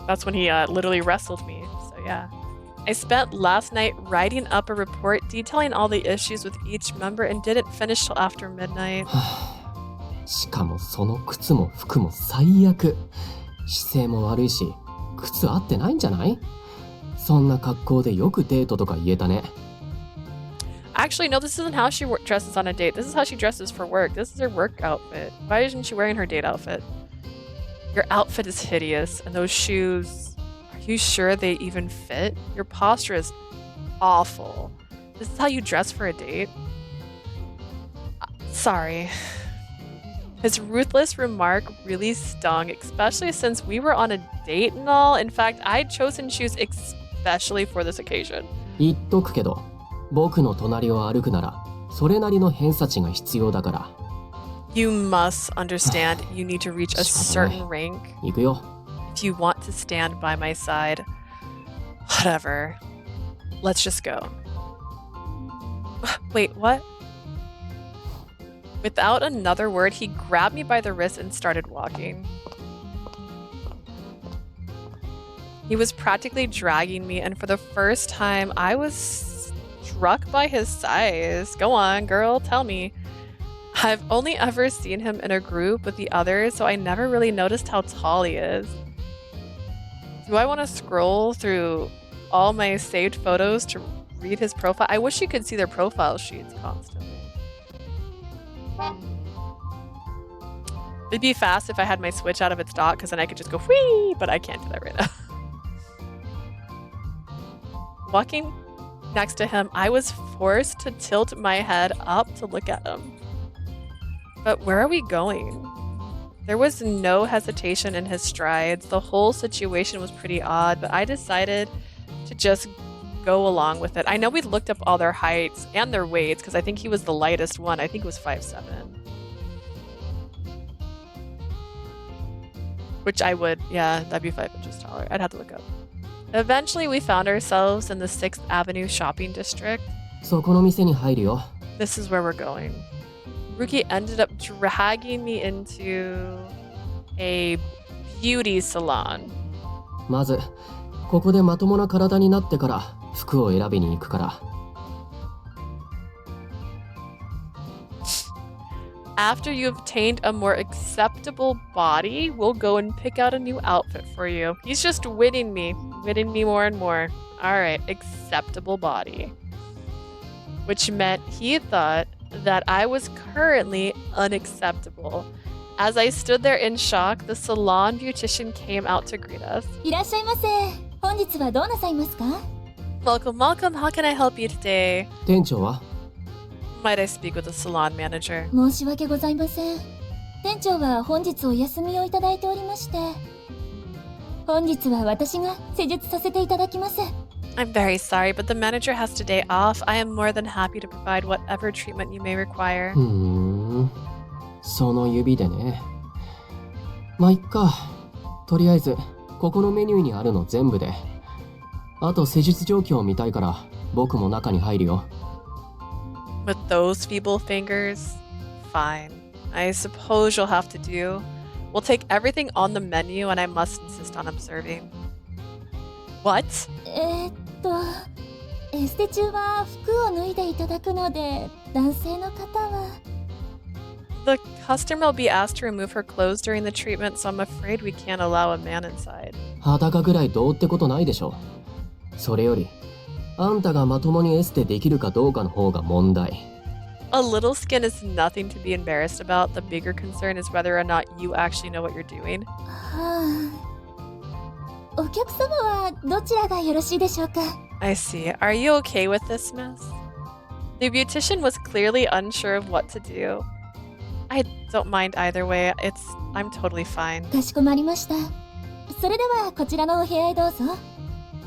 That's when he literally wrestled me, so yeah. I spent last night writing up a report detailing all the issues with each member and didn't finish till after midnight. しかもその靴も服も最悪。姿勢も悪いし、靴合ってないんじゃない？そんな格好でよくデートとか言えたね。Actually, no, this isn't how she dresses on a date. This is how she dresses for work. This is her work outfit. Why isn't she wearing her date outfit? Your outfit is hideous, and those shoes, are you sure they even fit? Your posture is awful. This is how you dress for a date? Sorry. His ruthless remark really stung, especially since we were on a date and all. In fact, I'd chosen shoes especially for this occasion. 言っとくけど、僕の隣を歩くなら、それなりの偏差値が必要だから。You must understand you need to reach a certain rank 行くよ。 if you want to stand by my side. Whatever. Let's just go. Wait, what? Without another word, he grabbed me by the wrist and started walking. He was practically dragging me, and for the first time, I was struck by his size. Go on, girl, tell me. I've only ever seen him in a group with the others, so I never really noticed how tall he is. Do I want to scroll through all my saved photos to read his profile? I wish you could see their profile sheets constantly. It'd be fast if I had my Switch out of its dock, because then I could just go whee, but I can't do that right now. Walking next to him, I was forced to tilt my head up to look at him. But where are we going? There was no hesitation in his strides. The whole situation was pretty odd, but I decided to just go along with it. I know we looked up all their heights and their weights, because I think he was the lightest one. I think it was 5'7". Which I would, yeah, that'd be 5 inches taller. I'd have to look up. Eventually, we found ourselves in the 6th Avenue shopping district. そこの店に入るよ。 This is where we're going. Ryuki ended up dragging me into a beauty salon. まずここでまともな体になってから服を選びに行くから。 After you've obtained a more acceptable body, we'll go and pick out a new outfit for you. He's just winning me more and more. Alright, acceptable body. Which meant he thought that I was currently unacceptable. As I stood there in shock, the salon beautician came out to greet us. いらっしゃいませ。本日はどうなさいますか？ Welcome, welcome. How can I help you today? 店長は？ Might I speak with the salon manager? 申し訳ございません。店長は本日お休みをいただいておりまして、本日は私が施術させていただきます。 I'm very sorry, but the manager has today off. I am more than happy to provide whatever treatment you may require. その指でね。まあいっか。とりあえずここのメニューにあるの全部で。あと施術状況を見たいから僕も中に入るよ。 With those feeble fingers? Fine. I suppose you'll have to do. We'll take everything on the menu and I must insist on observing. What? エステ中は服を脱いでいただくので、男性の方は。 The customer will be asked to remove her clothes during the treatment, so I'm afraid we can't allow a man inside. 裸ぐらいどうってことないでしょ。それよりあんたがまともにエステできるかどうかの方が問題。 A little skin is nothing to be embarrassed about. The bigger concern is whether or not you actually know what you're doing. はあ。お客様はどちらがよろしいでしょうか？ I see. Are you okay with this, miss? The beautician was clearly unsure of what to do. I don't mind either way. I'm totally fine. かしこまりました。それではこちらのお部屋へどうぞ。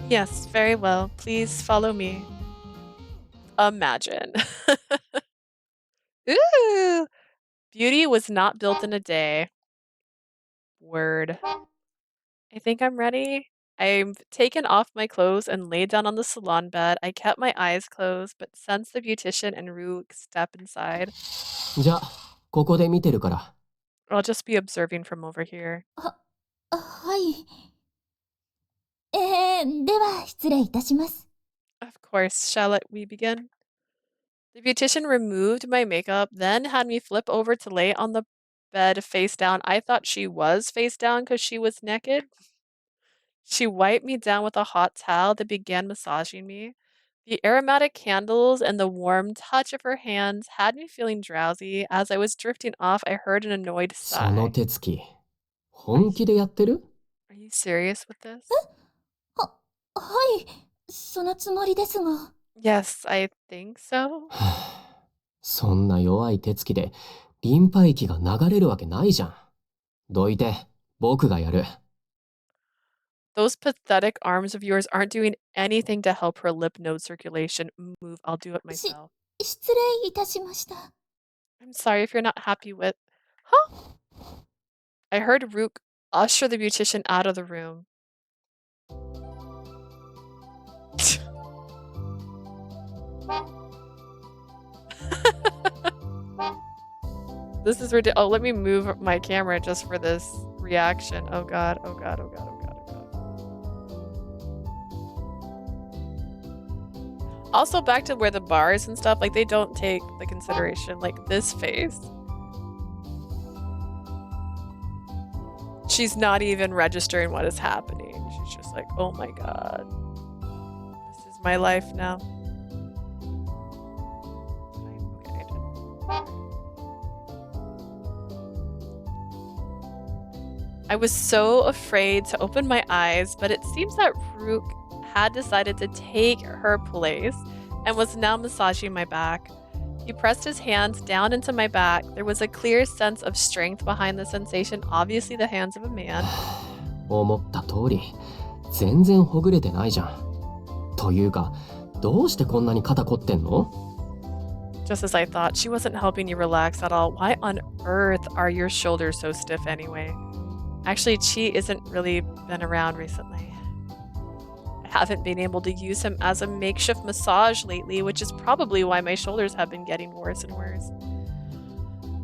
Yes, very well. Please follow me. Imagine. Ooh! Beauty was not built in a day. Word. I think I'm ready. I've taken off my clothes and laid down on the salon bed. I kept my eyes closed, but sensed the beautician and Ryuk step inside. じゃあここで見てるから。 I'll just be observing from over here. はい。では失礼いたします。 Of course. Shall we begin? The beautician removed my makeup, then had me flip over to lay on the bed face down. I thought she was face down because she was naked. She wiped me down with a hot towel that began massaging me. The aromatic candles and the warm touch of her hands had me feeling drowsy. As I was drifting off, I heard an annoyed その sigh. 手つき本気でやってる？ Are you serious with this? はい。そのつもりですが。 Yes, I think so. そんな弱い手つきでリンパ液が流れるわけないじゃん。どいて、僕がやる。 Those pathetic arms of yours aren't doing anything to help her lymph node circulation. Move, I'll do it myself. 失礼いたしました。 I'm sorry if you're not happy with... Huh? I heard Rook usher the beautician out of the room. This is ridiculous. Oh, let me move my camera just for this reaction. Oh god, oh god, oh god, oh god, oh god. Also, back to where the bars and stuff, like, they don't take the consideration, like, this face. She's not even registering what is happening. She's just like, oh my god. This is my life now. Okay, I was so afraid to open my eyes, but it seems that Rook had decided to take her place and was now massaging my back. He pressed his hands down into my back. There was a clear sense of strength behind the sensation, obviously the hands of a man. 思った通り、全然ほぐれてないじゃん。というか、どうしてこんなに肩凝ってんの? Just as I thought, she wasn't helping you relax at all. Why on earth are your shoulders so stiff anyway? Actually, Chi isn't really been around recently. I haven't been able to use him as a makeshift massage lately, which is probably why my shoulders have been getting worse and worse.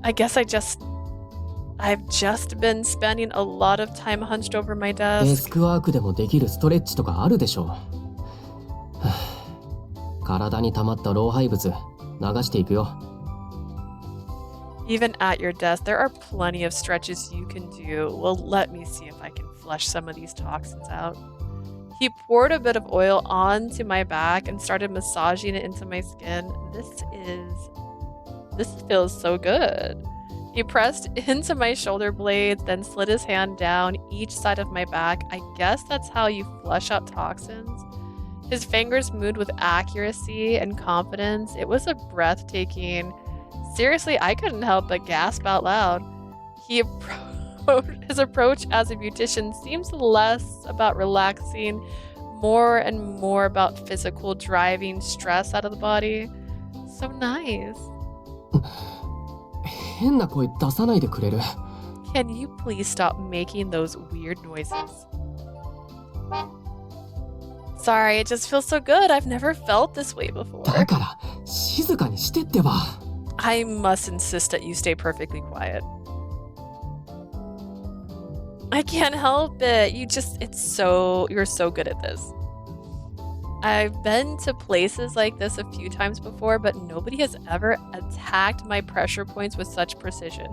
I guess I've just been spending a lot of time hunched over my デ desk. スクワークでもできるストレッチとかあるでしょ。体に溜まった老廃物流していくよ。 Even at your desk, there are plenty of stretches you can do. Well, let me see if I can flush some of these toxins out. He poured a bit of oil onto my back and started massaging it into my skin. This feels so good. He pressed into my shoulder blades, then slid his hand down each side of my back. I guess that's how you flush out toxins. His fingers moved with accuracy and confidence. It was a breathtaking. Seriously, I couldn't help but gasp out loud. His approach as a beautician seems less about relaxing, more and more about physical driving stress out of the body. So nice. 変な声出さないでくれる? Can you please stop making those weird noises? Sorry, it just feels so good. I've never felt this way before. だから、静かにしてってば。 I must insist that you stay perfectly quiet. I can't help it. You're so good at this. I've been to places like this a few times before, but nobody has ever attacked my pressure points with such precision.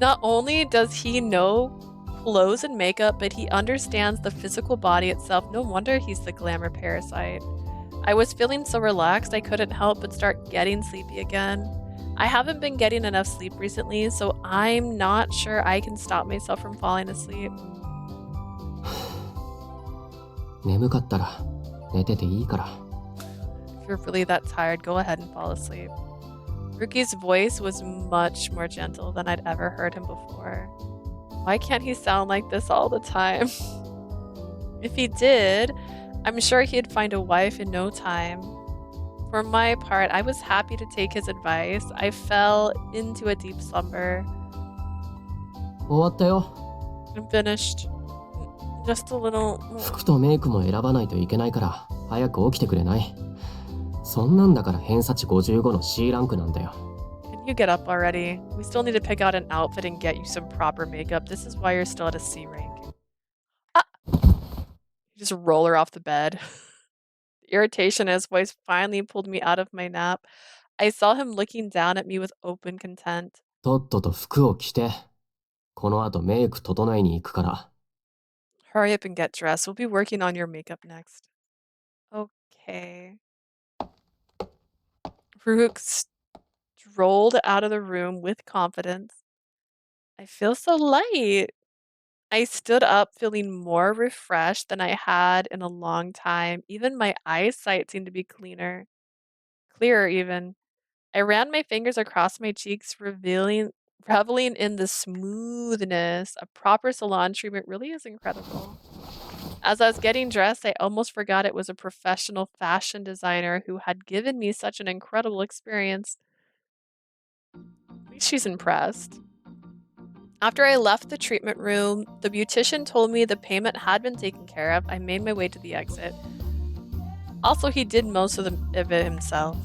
Not only does he know clothes and makeup, but he understands the physical body itself. No wonder he's the glamour parasite. I was feeling so relaxed I couldn't help but start getting sleepy again. I haven't been getting enough sleep recently, so I'm not sure I can stop myself from falling asleep. 眠かったら寝てていいから。 If you're really that tired, go ahead and fall asleep. Ruki's voice was much more gentle than I'd ever heard him before. Why can't he sound like this all the time? If he did, I'm sure he'd find a wife in no time. For my part, I was happy to take his advice. I fell into a deep slumber. 終わったよ。 I'm finished. Just a little. 服とメイクも選ばないといけないから早く起きてくれない？そんなんだから偏差値55の C ランクなんだよ。 Can you get up already? We still need to pick out an outfit and get you some proper makeup. This is why you're still at a C rank. Ah! You just roll her off the bed. The irritation in his voice finally pulled me out of my nap. I saw him looking down at me with open content. とっとと服を着て。この後メイク整えに行くから。 Hurry up and get dressed. We'll be working on your makeup next. Okay. Ryuk strolled out of the room with confidence. I feel so light. I stood up feeling more refreshed than I had in a long time. Even my eyesight seemed to be clearer even. I ran my fingers across my cheeks, reveling in the smoothness. A proper salon treatment really is incredible. As I was getting dressed, I almost forgot it was a professional fashion designer who had given me such an incredible experience. At least she's impressed. After I left the treatment room, the beautician told me the payment had been taken care of. I made my way to the exit. Also, he did most of it himself.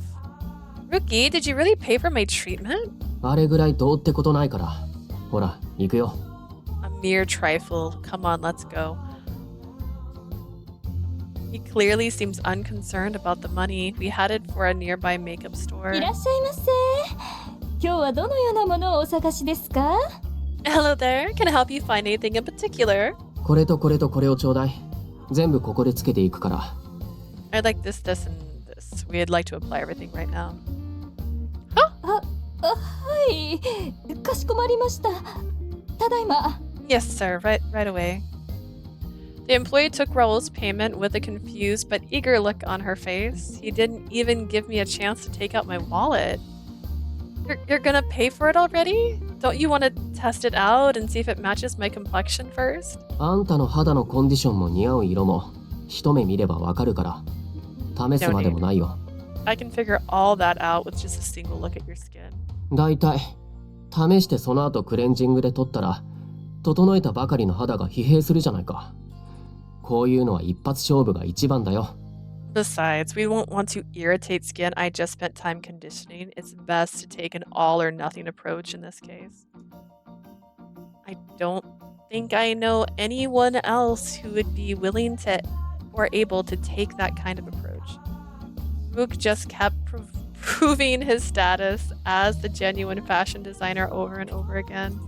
Ryuki, did you really pay for my treatment? あれぐらいどうってことないから。ほら、行くよ。A mere trifle. Come on, let's go. He clearly seems unconcerned about the money. We headed for a nearby makeup store. いらっしゃいませ。今日はどのようなものをお探しですか？ Hello there. Can I help you find anything in particular? これとこれとこれをちょうだい。全部ここでつけていくから。I'd like this, this, and this. We'd like to apply everything right now. はい。かしこまりました。ただいま。Yes, sir. Right away. The employee took Raul's payment with a confused but eager look on her face. He didn't even give me a chance to take out my wallet. You're gonna pay for it already? Don't you want to test it out and see if it matches my complexion first? あんたの肌のコンディションも似合う色も一目見ればわかるから。試すまでもないよ。I can figure all that out with just a single look at your skin. だいたい試してその後クレンジングで取ったら整えたばかりの肌が疲弊するじゃないか。こういうのは一発勝負が一番だよ。Besides, we won't want to irritate skin I just spent time conditioning. It's best to take an all or nothing approach in this case. I don't think I know anyone else who would be willing to or able to take that kind of approach. Rook just kept proving his status as the genuine fashion designer over and over again.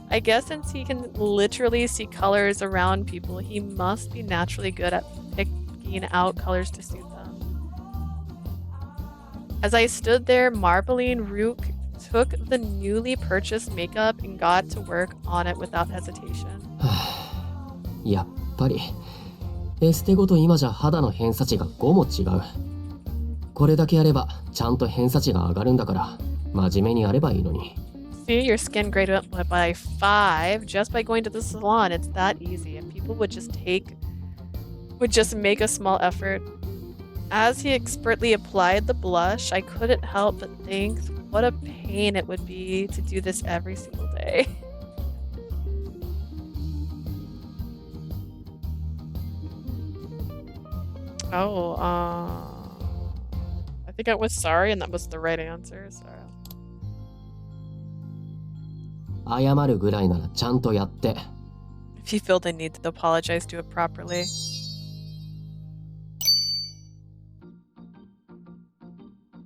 I guess since he can literally see colors around people, he must be naturally good at picking out colors to suit them. As I stood there marveling, Rook took the newly purchased makeup and got to work on it without hesitation. やっぱりエステごと今じゃ肌の偏差値が5も違う。これだけやればちゃんと偏差値が上がるんだから真面目にやればいいのに。See, your skin grade up by 5 just by going to the salon. It's that easy. If people would just make a small effort. As he expertly applied the blush, I couldn't help but think what a pain it would be to do this every single day. Oh, I think I was sorry and that was the right answer. Sorry. 謝るぐらいならちゃんとやって。If you feel the need to apologize, do it properly.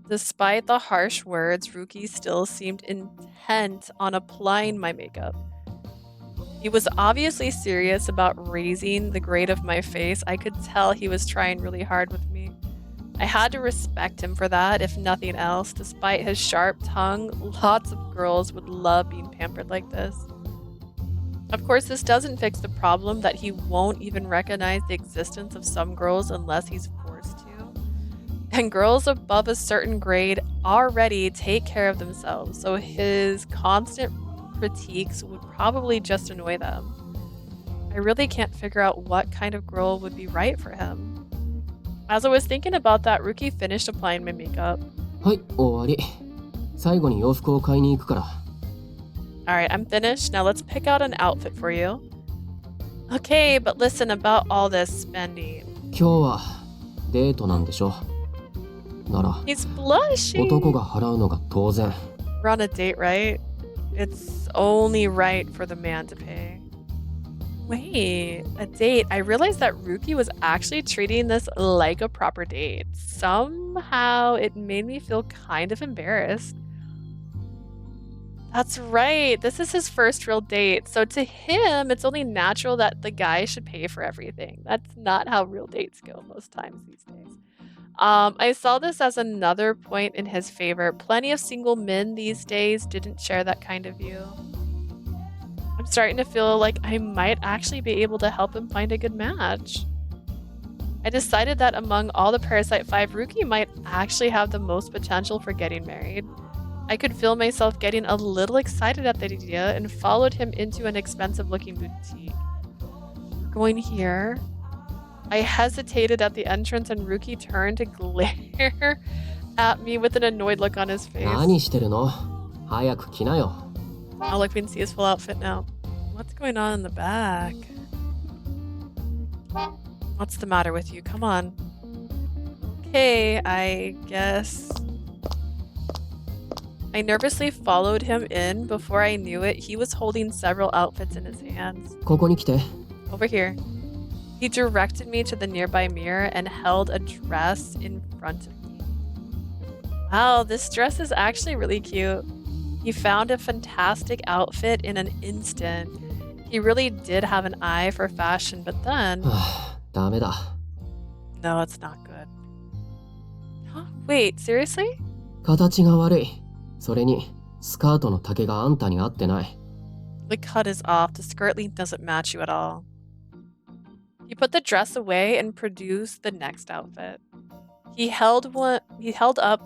Despite the harsh words, Ryuki still seemed intent on applying my makeup. He was obviously serious about raising the grade of my face. I could tell he was trying really hard with me. I had to respect him for that, if nothing else. Despite his sharp tongue, lots of girls would love being pampered like this. Of course, this doesn't fix the problem that he won't even recognize the existence of some girls unless he's forced to. And girls above a certain grade already take care of themselves, so his constant critiques would probably just annoy them. I really can't figure out what kind of girl would be right for him. As I was thinking about that, Ryuki finished applying my makeup. はい、終わり。最後に洋服を買いに行くから。Alright, I'm finished. Now let's pick out an outfit for you. Okay, but listen about all this spending. 今日はデートなんでしょ。なら、 He's blushing. 男が払うのが当然。 We're on a date, right? It's only right for the man to pay. Wait, a date. I realized that Ryuki was actually treating this like a proper date. Somehow it made me feel kind of embarrassed. That's right. This is his first real date. So to him, it's only natural that the guy should pay for everything. That's not how real dates go most times these days. I saw this as another point in his favor. Plenty of single men these days didn't share that kind of view. I'm starting to feel like I might actually be able to help him find a good match. I decided that among all the Parasite 5, Ryuki might actually have the most potential for getting married. I could feel myself getting a little excited at that idea and followed him into an expensive-looking boutique. We're going here. I hesitated at the entrance and Ryuki turned to glare at me with an annoyed look on his face. 何してるの？早く来なよ。Oh, look, we can see his full outfit now. What's going on in the back? What's the matter with you? Come on. Okay, I guess. I nervously followed him in. Before I knew it, he was holding several outfits in his hands. ここに来て。 Over here. He directed me to the nearby mirror and held a dress in front of me. Wow, this dress is actually really cute. He found a fantastic outfit in an instant. He really did have an eye for fashion, but then... ダメだ。 No, it's not good. Huh? Wait, seriously? 形が悪い。それに、スカートの丈があんたに合ってない。 The cut is off. The skirt length doesn't match you at all. He put the dress away and produced the next outfit. He held up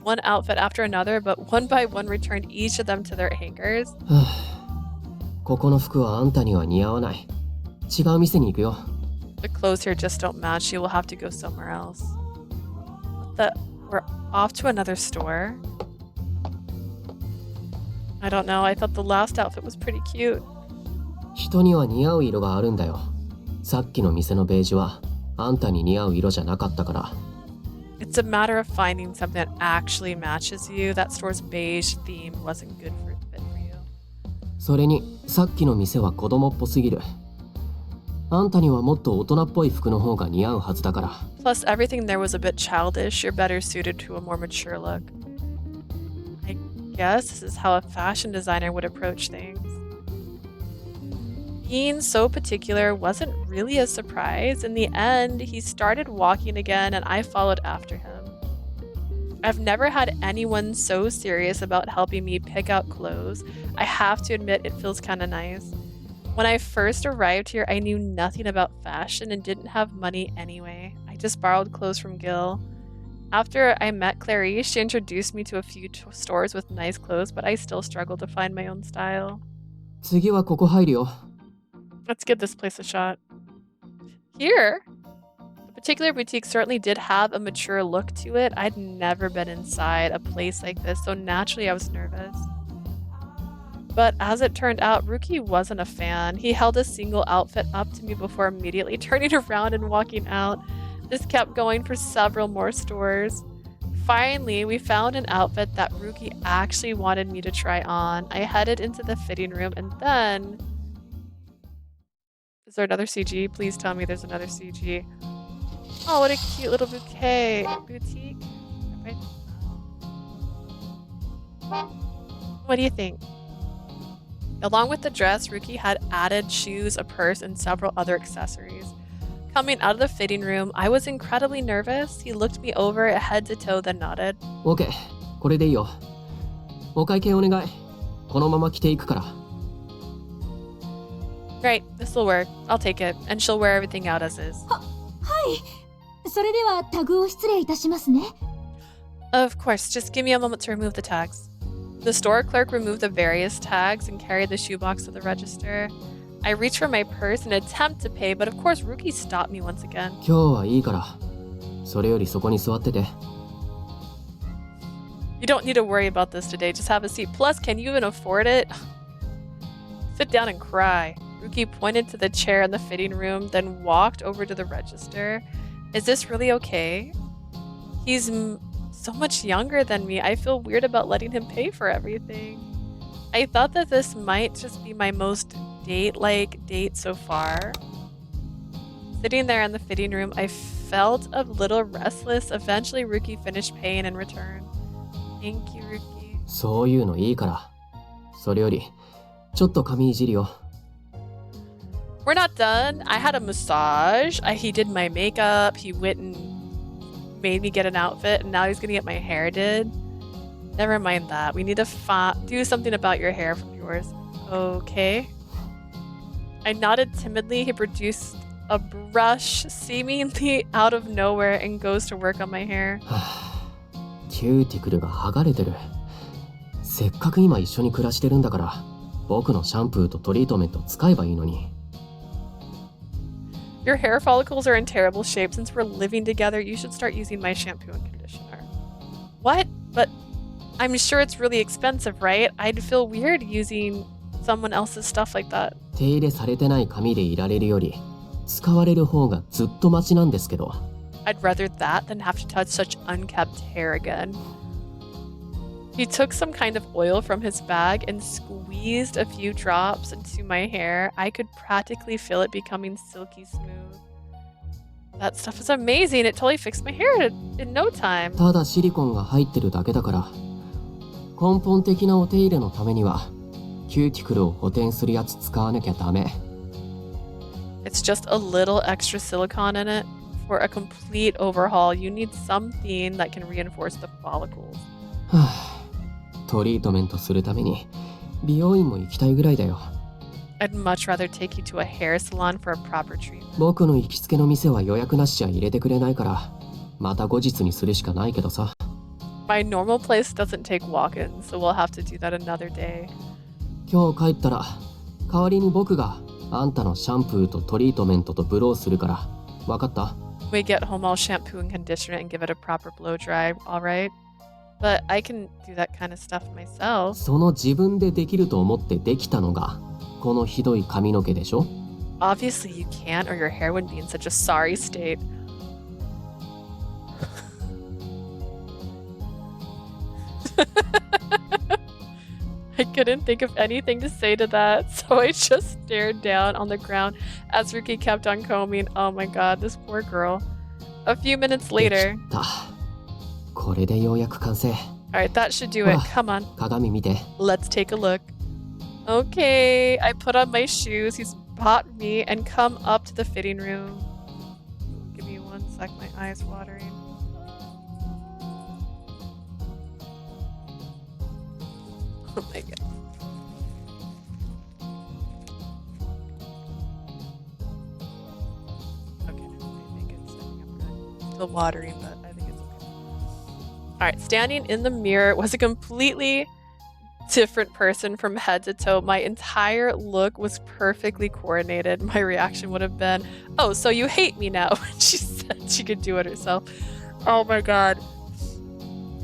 one outfit after another, but one by one returned each of them to their hangers. ここの服はあんたには似合わない。違う店に行くよ。 The clothes here just don't match. You will have to go somewhere else. We're off to another store. I don't know. I thought the last outfit was pretty cute. 人には似合う色があるんだよ。さっきの店のベージュはあんたに似合う色じゃなかったから。 It's a matter of finding something that actually matches you. That store's beige theme wasn't good for you. それにさっきの店は子供っぽすぎる。あんたにはもっと大人っぽい服の方が似合うはずだから。 Plus, everything there was a bit childish. You're better suited to a more mature look. I guess this is how a fashion designer would approach things. Being so particular wasn't really a surprise. In the end, he started walking again and I followed after him. I've never had anyone so serious about helping me pick out clothes. I have to admit it feels kind of nice. When I first arrived here, I knew nothing about fashion and didn't have money anyway. I just borrowed clothes from Gil. After I met Clarice, she introduced me to a few stores with nice clothes, but I still struggle to find my own style. 次はここ入るよ。 Let's give this place a shot. Here? The particular boutique certainly did have a mature look to it. I'd never been inside a place like this, so naturally I was nervous. But as it turned out, Ryuki wasn't a fan. He held a single outfit up to me before immediately turning around and walking out. This kept going for several more stores. Finally, we found an outfit that Ryuki actually wanted me to try on. I headed into the fitting room and then... Is there another CG? Please tell me there's another CG. Oh, what a cute little bouquet. Boutique? What do you think? Along with the dress, Ryuki had added shoes, a purse, and several other accessories. Coming out of the fitting room, I was incredibly nervous. He looked me over head to toe, then nodded. OK、これでいいよ。お会計お願い。このまま着ていくから。Great, this'll work. I'll take it, and she'll wear everything out as is. はい。それではタグを失礼いたしますね。Of course, just give me a moment to remove the tags. The store clerk removed the various tags and carried the shoebox to the register. I reached for my purse in an attempt to pay, but of course Ryuki stopped me once again. 今日はいいから。それよりそこに座ってて。You don't need to worry about this today. Just have a seat. Plus, can you even afford it? Sit down and cry. Ryuki pointed to the chair in the fitting room, then walked over to the register. Is this really okay? He's so much younger than me. I feel weird about letting him pay for everything. I thought that this might just be my most date-like date so far. Sitting there in the fitting room, I felt a little restless. Eventually, Ryuki finished paying and returned. Thank you, Ryuki. そういうのいいから。それより、ちょっと髪いじりよ。We're not done. I had a massage. He did my makeup. He went and made me get an outfit, and now he's gonna get my hair did. Never mind that. We need to do something about your hair from yours. Okay. I nodded timidly. He produced a brush seemingly out of nowhere and goes to work on my hair. キューティクルが剥がれてる。せっかく今一緒に暮らしてるんだから、僕のシャンプーとトリートメント使えばいいのに。Your hair follicles are in terrible shape. Since we're living together, you should start using my shampoo and conditioner. What? But I'm sure it's really expensive, right? I'd feel weird using someone else's stuff like that. 手入れされてない髪でいられるより使われる方がずっとマシなんですけど。 I'd rather that than have to touch such unkept hair again. He took some kind of oil from his bag and squeezed a few drops into my hair. I could practically feel it becoming silky smooth. That stuff is amazing. It totally fixed my hair in no time. ただシリコンが入ってるだけだから根本的なお手入れのためにはキューティクルを補填するやつ使わなきゃダメ。 It's just a little extra silicone in it. For a complete overhaul, you need something that can reinforce the follicles. はあ、トリートメントするために美容院も行きたいぐらいだよ。 I'd much rather take you to a hair salon for a proper treatment. 僕の行きつけの店は予約なしじゃ入れてくれないからまた後日にするしかないけどさ。 My normal place doesn't take walk-ins, so we'll have to do that another day. 今日帰ったら代わりに僕があんたのシャンプーとトリートメントとブローするから分かった？ When we get home, I'll shampoo and condition it and give it a proper blow dry, alright? But I can do that kind of stuff myself. その自分でできると思ってできたのがこのひどい髪の毛でしょ？ Obviously you can't, or your hair wouldn't be in such a sorry state. I couldn't think of anything to say to that, so I just stared down on the ground as Ryuki kept on combing. Oh my god, this poor girl. A few minutes で later. きた。これでようやく完成。 Alright, that should do it. Come on. 鏡見て。 Let's take a look. Okay, I put on my shoes. He's bought me and come up to the fitting room. Give me one sec, my eyes watering. Oh my god. Okay, I think it's good. Still watering, but I think it's okay. Alright, standing in the mirror was a completely different person from head to toe. My entire look was perfectly coordinated. My reaction would have been, oh, so you hate me now, when she said she could do it herself. Oh my god.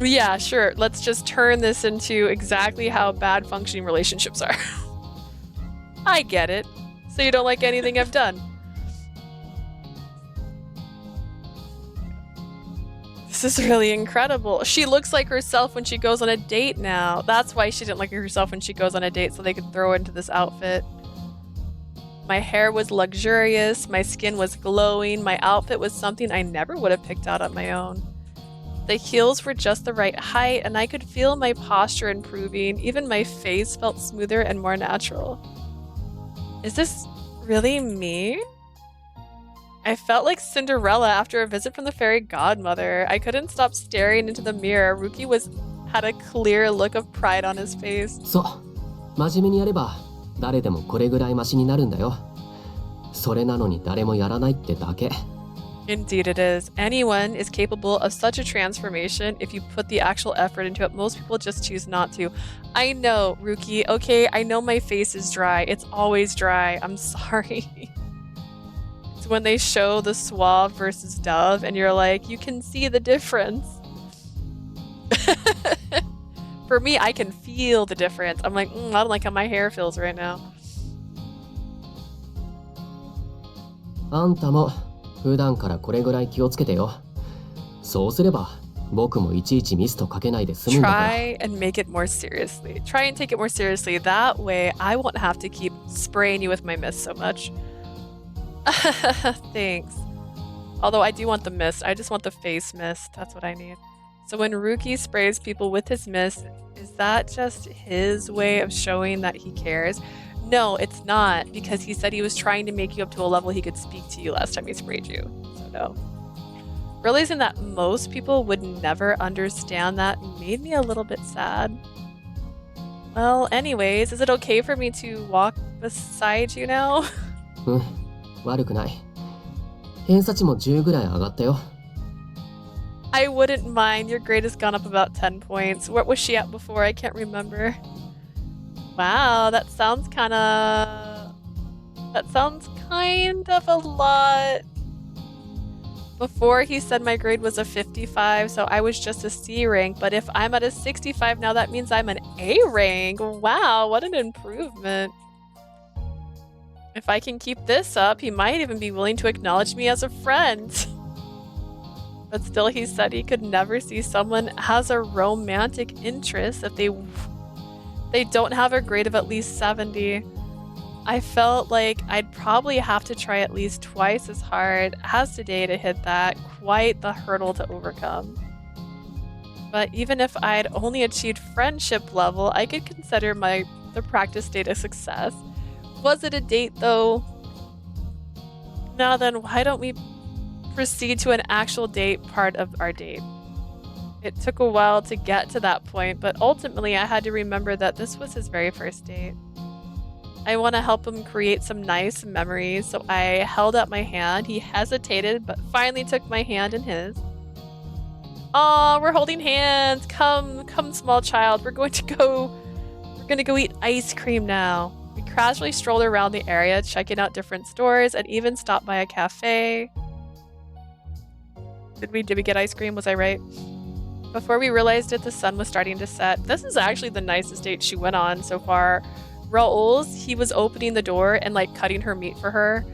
Yeah, sure. Let's just turn this into exactly how bad functioning relationships are. I get it. So you don't like anything I've done. This is really incredible. She looks like herself when she goes on a date now. That's why she didn't look like herself when she goes on a date, so they could throw her into this outfit. My hair was luxurious, my skin was glowing, my outfit was something I never would have picked out on my own. The heels were just the right height, and I could feel my posture improving. Even my face felt smoother and more natural. Is this really me? I felt like Cinderella after a visit from the fairy godmother. I couldn't stop staring into the mirror. Ryuki had a clear look of pride on his face. そう、真面目にやれば誰でもこれぐらいマシになるんだよ。それなのに誰もやらないってだけ。 Indeed it is. Anyone is capable of such a transformation if you put the actual effort into it. Most people just choose not to. I know, Ryuki. Okay, I know my face is dry. It's always dry. I'm sorry. It's when they show the Suave versus Dove and you're like, you can see the difference. For me, I can feel the difference. I'm like, I don't like how my hair feels right now. あんたも普段からこれぐらい気をつけてよ。そうすれば僕もいちいちミストかけないで済むんだから。 Try and make it more seriously. Try and take it more seriously. That way, I won't have to keep spraying you with my mist so much. Thanks. Although I do want the mist. I just want the face mist. That's what I need. So when Ryuki sprays people with his mist, is that just his way of showing that he cares? No, it's not, because he said he was trying to make you up to a level he could speak to you last time he sprayed you. So no. Realizing that most people would never understand that made me a little bit sad. Well, anyways, is it okay for me to walk beside you now? うん、悪くない。偏差値も10ぐらい上がったよ。 I wouldn't mind. Your grade has gone up about 10 points. What was she at before? I can't remember. Wow, that sounds kind of a lot Before he said my grade was a 55, so I was just a C rank, but if I'm at a 65 now, that means I'm an A rank. Wow, what an improvement. If I can keep this up, he might even be willing to acknowledge me as a friend. But still, he said he could never see someone has a romantic interest if they don't have a grade of at least 70. I felt like I'd probably have to try at least twice as hard as today to hit that. Quite the hurdle to overcome. But even if I'd only achieved friendship level, I could consider the practice date a success. Was it a date though? Now then, why don't we proceed to an actual date part of our date? It took a while to get to that point, but ultimately I had to remember that this was his very first date. I want to help him create some nice memories, so I held up my hand. He hesitated, but finally took my hand in his. Aw, we're holding hands. Come, small child. We're going to go eat ice cream now. We casually strolled around the area, checking out different stores, and even stopped by a cafe. Did we get ice cream? Was I right? Before we realized it, the sun was starting to set. This is actually the nicest date she went on so far. Raul's, he was opening the door and like cutting her meat for her,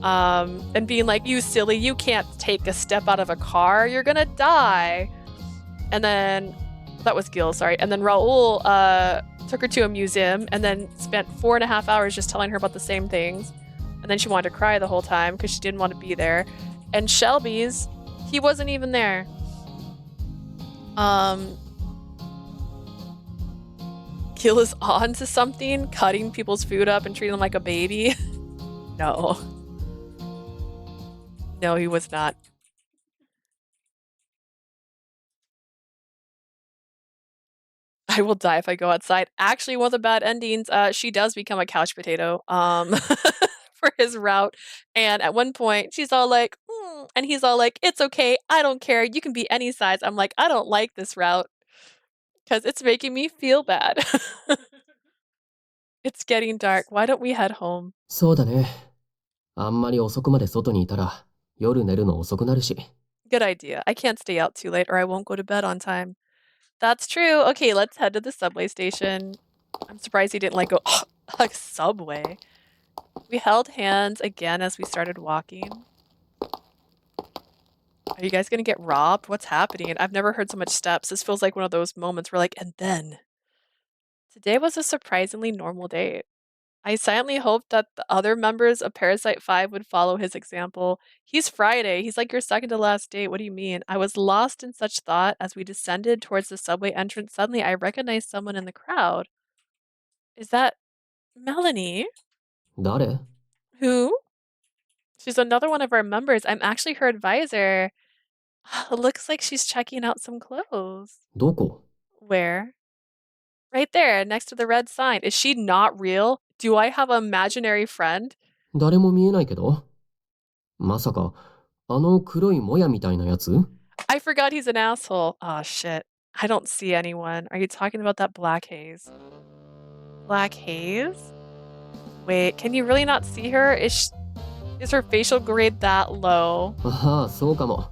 and being like, "You silly, you can't take a step out of a car, you're gonna die." And then, that was Gil, sorry. And then Raul took her to a museum and then spent 4.5 hours just telling her about the same things. And then she wanted to cry the whole time because she didn't want to be there. And Shelby's, he wasn't even there. Gil is on to something, cutting people's food up and treating them like a baby. No. No, he was not. I will die if I go outside. Actually, one of the bad endings, she does become a couch potato for his route. And at one point, she's all like, and he's all like, "It's okay. I don't care. You can be any size." I'm like, I don't like this route because it's making me feel bad. It's getting dark. Why don't we head home? そうだね。あんまり遅くまで外にいたら夜寝るの遅くなるし。 Good idea. I can't stay out too late or I won't go to bed on time. That's true. Okay, let's head to the subway station. I'm surprised he didn't like go, a subway. We held hands again as we started walking. Are you guys gonna get robbed? What's happening? I've never heard so much steps. This feels like one of those moments where like, and then. Today was a surprisingly normal date. I silently hoped that the other members of Parasite 5 would follow his example. He's Friday. He's like your second to last date. What do you mean? I was lost in such thought as we descended towards the subway entrance. Suddenly, I recognized someone in the crowd. Is that Melanie? 誰? Who? She's another one of our members. I'm actually her advisor. It looks like she's checking out some clothes. どこ? Where? Right there, next to the red sign. Is she not real? Do I have an imaginary friend? 誰も見えないけど。まさか、あの黒いもやみたいなやつ? I forgot he's an asshole. Oh shit. I don't see anyone. Are you talking about that black haze? Black haze? Wait, can you really not see her? Is her facial grade that low? ああ、そうかも。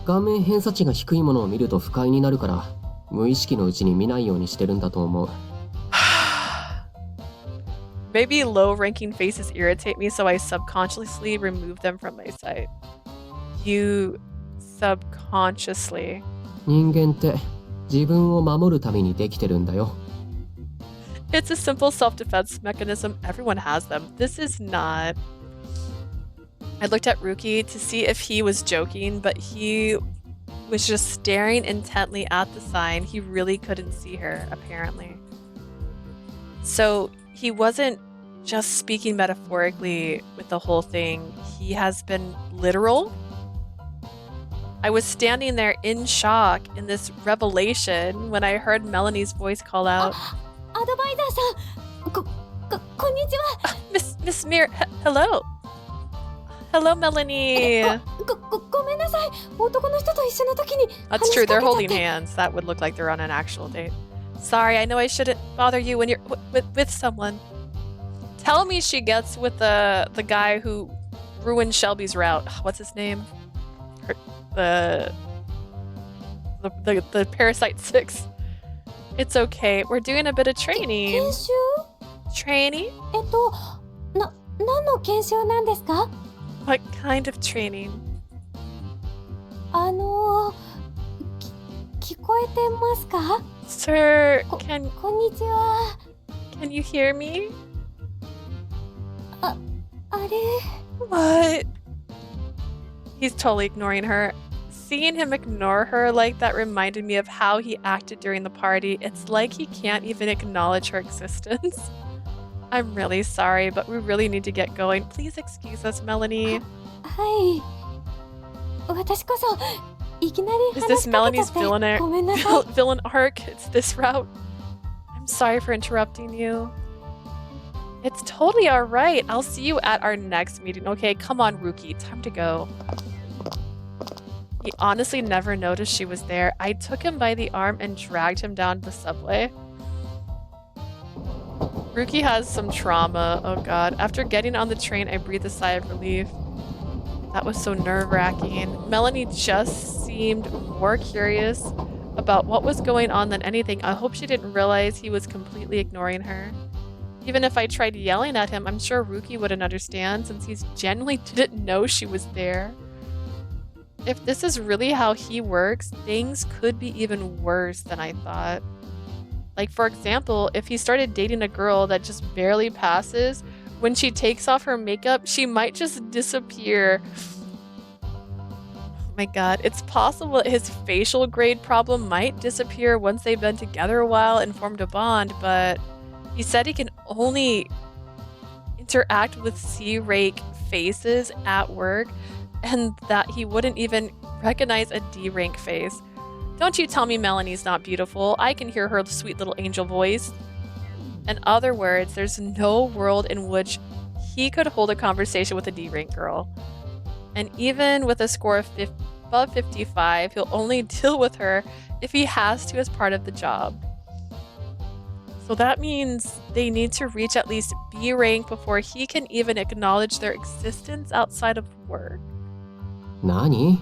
顔面偏差値が低いものを見ると不快になるから、無意識のうちに見ないようにしてるんだと思う。Maybe low-ranking faces irritate me, so I subconsciously remove them from my sight. You subconsciously. 人間って自分を守るためにできてるんだよ。It's a simple self-defense mechanism. Everyone has them. This is not. I looked at Ryuki to see if he was joking, but he was just staring intently at the sign. He really couldn't see her, apparently. So he wasn't just speaking metaphorically with the whole thing. He has been literal. I was standing there in shock in this revelation when I heard Melanie's voice call out. アドバイザーさん、こんにちは。Miss Mir, hello. Hello, Melanie. ごめんなさい。男の人と一緒の時に。That's true. They're holding hands. That would look like they're on an actual date. Sorry, I know I shouldn't bother you when you're with someone. Tell me she gets with the guy who ruined Shelby's route. What's his name? the Parasite 6. It's okay. We're doing a bit of training. 研修 Training? 何の研修なんですか？ What kind of training? 聞こえてますか？ Sir, こんにちは。 can you hear me? あれ What? He's totally ignoring her. Seeing him ignore her like that reminded me of how he acted during the party. It's like he can't even acknowledge her existence. I'm really sorry, but we really need to get going. Please excuse us, Melanie. はい。私こそいきなり Is 話 this しかけちゃ Melanie's って villain ごめんなさい。 villain arc? It's this route. I'm sorry for interrupting you. It's totally alright. I'll see you at our next meeting. Okay, come on, Ryuki. Time to go. He honestly never noticed she was there. I took him by the arm and dragged him down the subway. Ryuki has some trauma. Oh god. After getting on the train, I breathed a sigh of relief. That was so nerve-wracking. Melanie just seemed more curious about what was going on than anything. I hope she didn't realize he was completely ignoring her. Even if I tried yelling at him, I'm sure Ryuki wouldn't understand since he genuinely didn't know she was there. If this is really how he works, things could be even worse than I thought. Like, for example, if he started dating a girl that just barely passes, when she takes off her makeup, she might just disappear. Oh my god, it's possible that his facial grade problem might disappear once they've been together a while and formed a bond, but he said he can only interact with C-rank faces at work and that he wouldn't even recognize a D-rank face. Don't you tell me Melanie's not beautiful. I can hear her sweet little angel voice. In other words, there's no world in which he could hold a conversation with a D-rank girl. And even with a score of above 55, he'll only deal with her if he has to as part of the job. So that means they need to reach at least B rank before he can even acknowledge their existence outside of work. 何？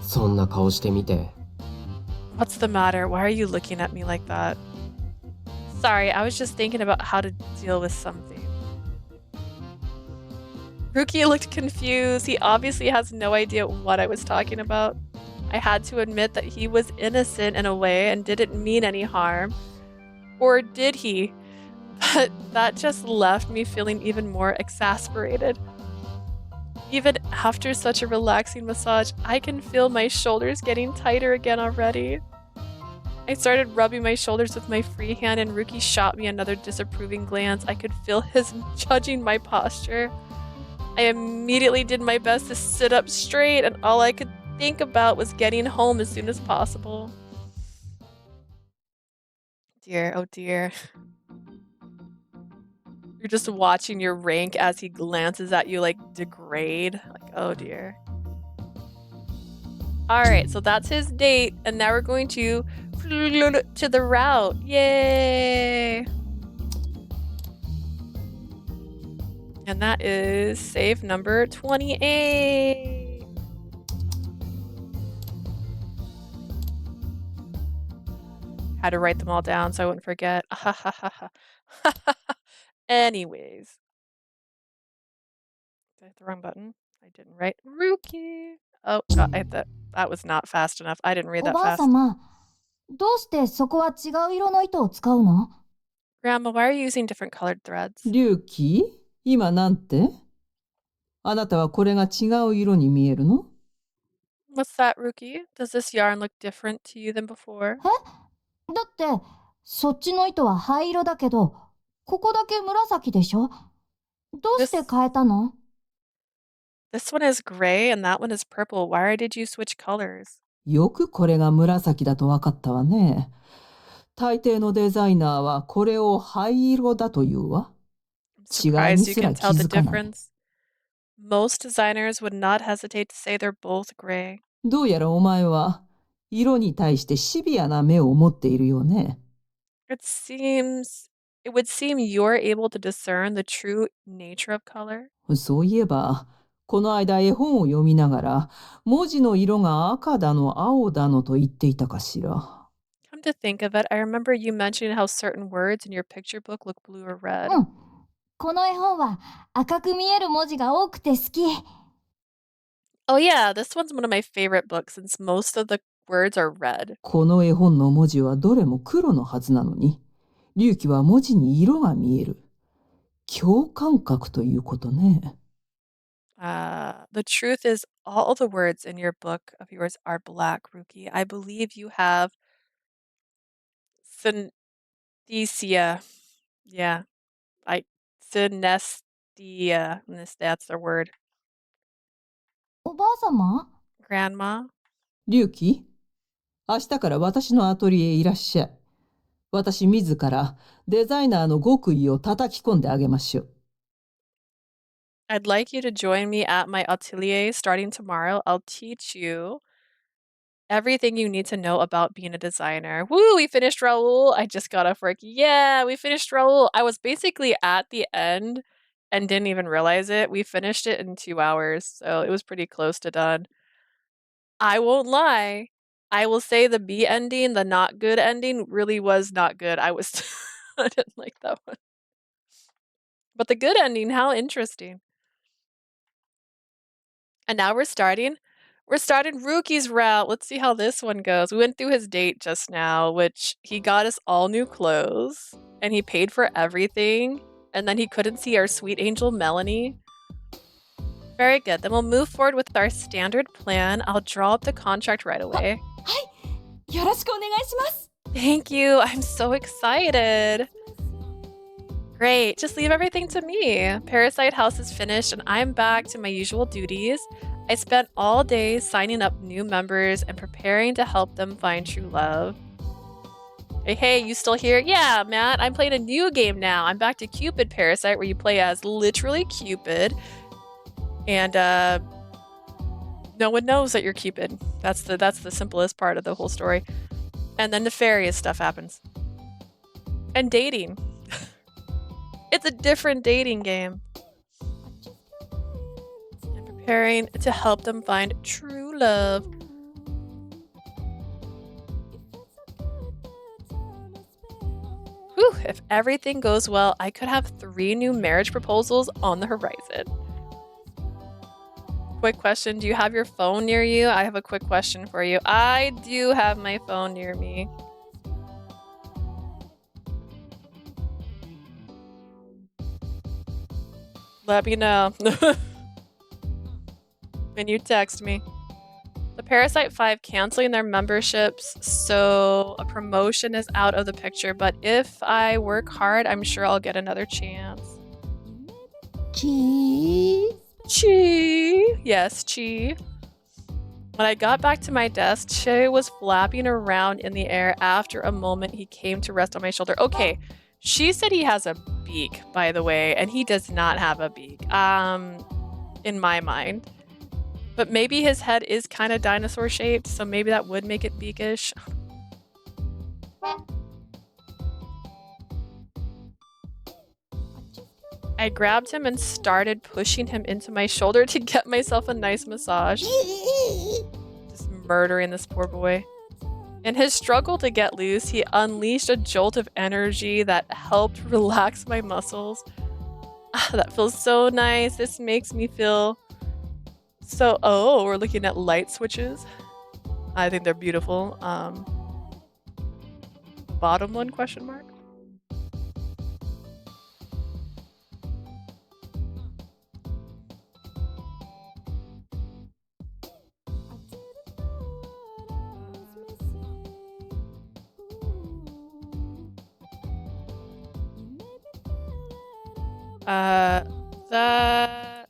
そんな顔してみて。 What's the matter? Why are you looking at me like that? Sorry, I was just thinking about how to deal with something. Ryuki looked confused. He obviously has no idea what I was talking about. I had to admit that he was innocent in a way and didn't mean any harm. Or did he? But that just left me feeling even more exasperated. Even after such a relaxing massage, I can feel my shoulders getting tighter again already. I started rubbing my shoulders with my free hand and Ryuki shot me another disapproving glance. I could feel his judging my posture. I immediately did my best to sit up straight and all I could think about was getting home as soon as possible. Dear, oh dear. You're just watching your rank as he glances at you like degrade. Like, oh dear. Alright, so that's his date, and now we're going to the route. Yay! And that is save number 28. Had to write them all down so I wouldn't forget. Anyways. Did I hit the wrong button? I didn't write Ryuki. Oh, God, I hit that. That was not fast enough. I didn't read お that ばあ fast. 様、どうしてそこは違う色の糸を使うの？ Grandma, why are you using different colored threads? 龍騎、今なんて？あなたはこれが違う色に見えるの？ What's that, Ryuki? Does this yarn look different to you than before? だってそっちの糸は灰色だけど、ここだけ紫でしょ？どうして変えたの？ This one is gray and that one is purple. Why did you switch colors? よくこれが紫だと分かったわね。大抵のデザイナーはこれを灰色だというわ。 I'm 違い surprised に you すら can 気 tell the づかない。 difference. Most designers would not hesitate to say they're both gray. どうやらお前は色に対してシビアな目を持っているよね。 It would seem you're able to discern the true nature of color. そういえば、この間絵本を読みながら、文字の色が赤だの青だのと言っていたかしら。Come to think of it, I remember you mentioning how certain words in your picture book look blue or red. うん。この絵本は赤く見える文字が多くて好き。Oh yeah, this one's one of my favorite books since most of the words are red. この絵本の文字はどれも黒のはずなのに、龍騎は文字に色が見える。共感覚ということね。The truth is, all the words in your book of yours are black, Ruki. I believe you have synesthesia. Yeah, synesthesia. That's the word. おばあ様？ Grandma? 龍騎、明日から私のアトリエへいらっしゃい。私自らデザイナーの極意を叩き込んであげましょう。I'd like you to join me at my atelier starting tomorrow. I'll teach you everything you need to know about being a designer. Woo, we finished Raul. I just got off work. Yeah, we finished Raul. I was basically at the end and didn't even realize it. We finished it in 2 hours, so it was pretty close to done. I won't lie. I will say the B ending, the not good ending, really was not good. I didn't like that one. But the good ending, how interesting. And now we're starting Ruki's route. Let's see how this one goes. We went through his date just now, which he got us all new clothes and he paid for everything. And then he couldn't see our sweet angel Melanie. Very good. Then we'll move forward with our standard plan. I'll draw up the contract right away. はい。よろしくお願いします。 Thank you. I'm so excited. Great. Just leave everything to me. Parasite House is finished and I'm back to my usual duties. I spent all day signing up new members and preparing to help them find true love. Hey, you still here? Yeah, Matt, I'm playing a new game now. I'm back to Cupid Parasite where you play as literally Cupid. And no one knows that you're Cupid. That's the simplest part of the whole story. And then nefarious stuff happens. And dating. It's a different dating game. I'm preparing to help them find true love. Whew, if everything goes well, I could have 3 new marriage proposals on the horizon. Quick question, do you have your phone near you? I have a quick question for you. I do have my phone near me. Let me know when you text me. The Parasite 5 canceling their memberships, so a promotion is out of the picture, but if I work hard, I'm sure I'll get another chance. Cheese. Chi! Yes, Chi. When I got back to my desk, Che was flapping around in the air. After a moment, he came to rest on my shoulder. Okay, she said he has a beak, by the way, and he does not have a beak, in my mind. But maybe his head is kind of dinosaur shaped, so maybe that would make it beakish. I grabbed him and started pushing him into my shoulder to get myself a nice massage. Just murdering this poor boy. In his struggle to get loose, he unleashed a jolt of energy that helped relax my muscles. That feels so nice. This makes me feel so... Oh, we're looking at light switches. I think they're beautiful. Bottom one, question mark? That...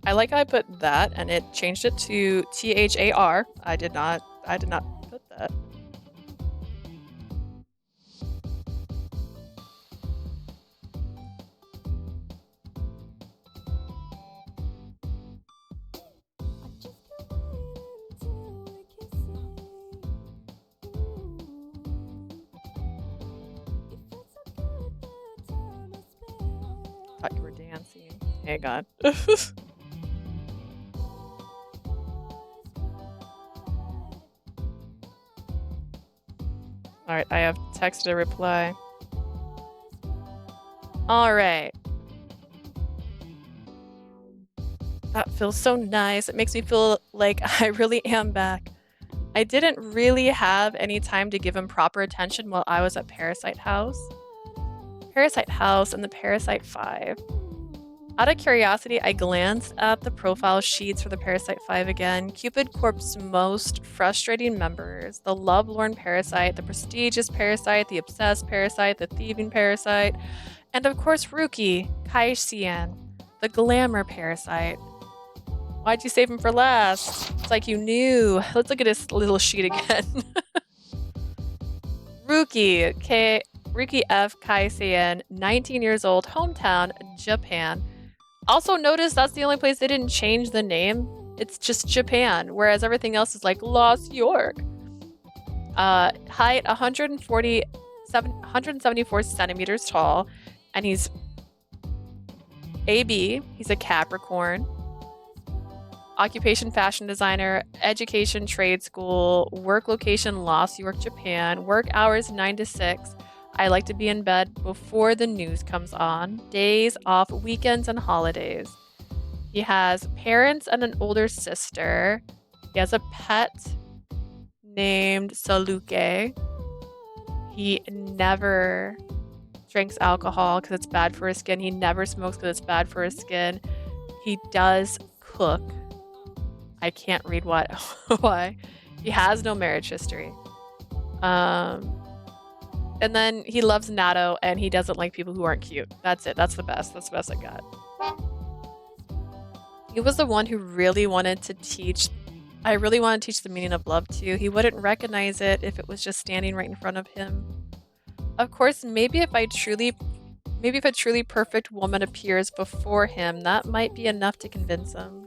I like how I put that and it changed it to THAR. I did not put that. Thought you were dancing. Hang on. Alright, I have texted a reply. Alright. That feels so nice. It makes me feel like I really am back. I didn't really have any time to give him proper attention while I was at Parasite House. Parasite House and the Parasite 5. Out of curiosity, I glanced at the profile sheets for the Parasite 5 again. Cupid Corp's most frustrating members: the lovelorn parasite, the prestigious parasite, the obsessed parasite, the thieving parasite, and of course Ryuki, Keisaiin, the glamour parasite. Why'd you save him for last? It's like you knew. Let's look at his little sheet again. Ryuki F, Keisaiin, 19 years old, hometown, Japan. Also notice that's the only place they didn't change the name. It's just Japan, whereas everything else is like Los York. Height 174 centimeters tall, and he's AB. He's a Capricorn. Occupation fashion designer, education trade school, work location Los York, Japan, work hours 9 to 6. I like to be in bed before the news comes on. Days off, weekends, and holidays. He has parents and an older sister. He has a pet named Saluke. He never drinks alcohol because it's bad for his skin. He never smokes because it's bad for his skin. He does cook. I can't read what why. He has no marriage history. And then he loves natto and he doesn't like people who aren't cute. That's it. That's the best. That's the best I got. He was the one who really wanted to teach. I really want to teach the meaning of love to. He wouldn't recognize it if it was just standing right in front of him. Of course, maybe if a truly perfect woman appears before him, that might be enough to convince him.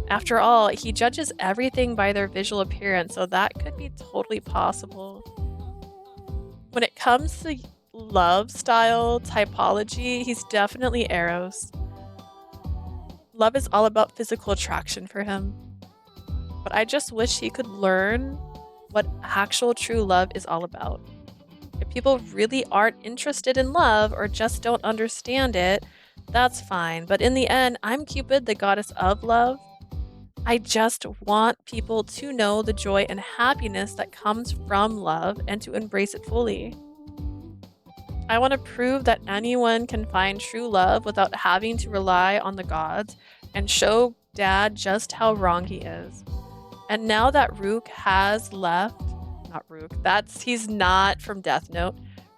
After all, he judges everything by their visual appearance, so that could be totally possible. When it comes to love style typology, he's definitely Eros. Love is all about physical attraction for him. But I just wish he could learn what actual true love is all about. If people really aren't interested in love or just don't understand it, that's fine. But in the end, I'm Cupid, the goddess of love. I just want people to know the joy and happiness that comes from love and to embrace it fully. I want to prove that anyone can find true love without having to rely on the gods and show Dad just how wrong he is. And now that Ryuk has left, he's not from Death Note.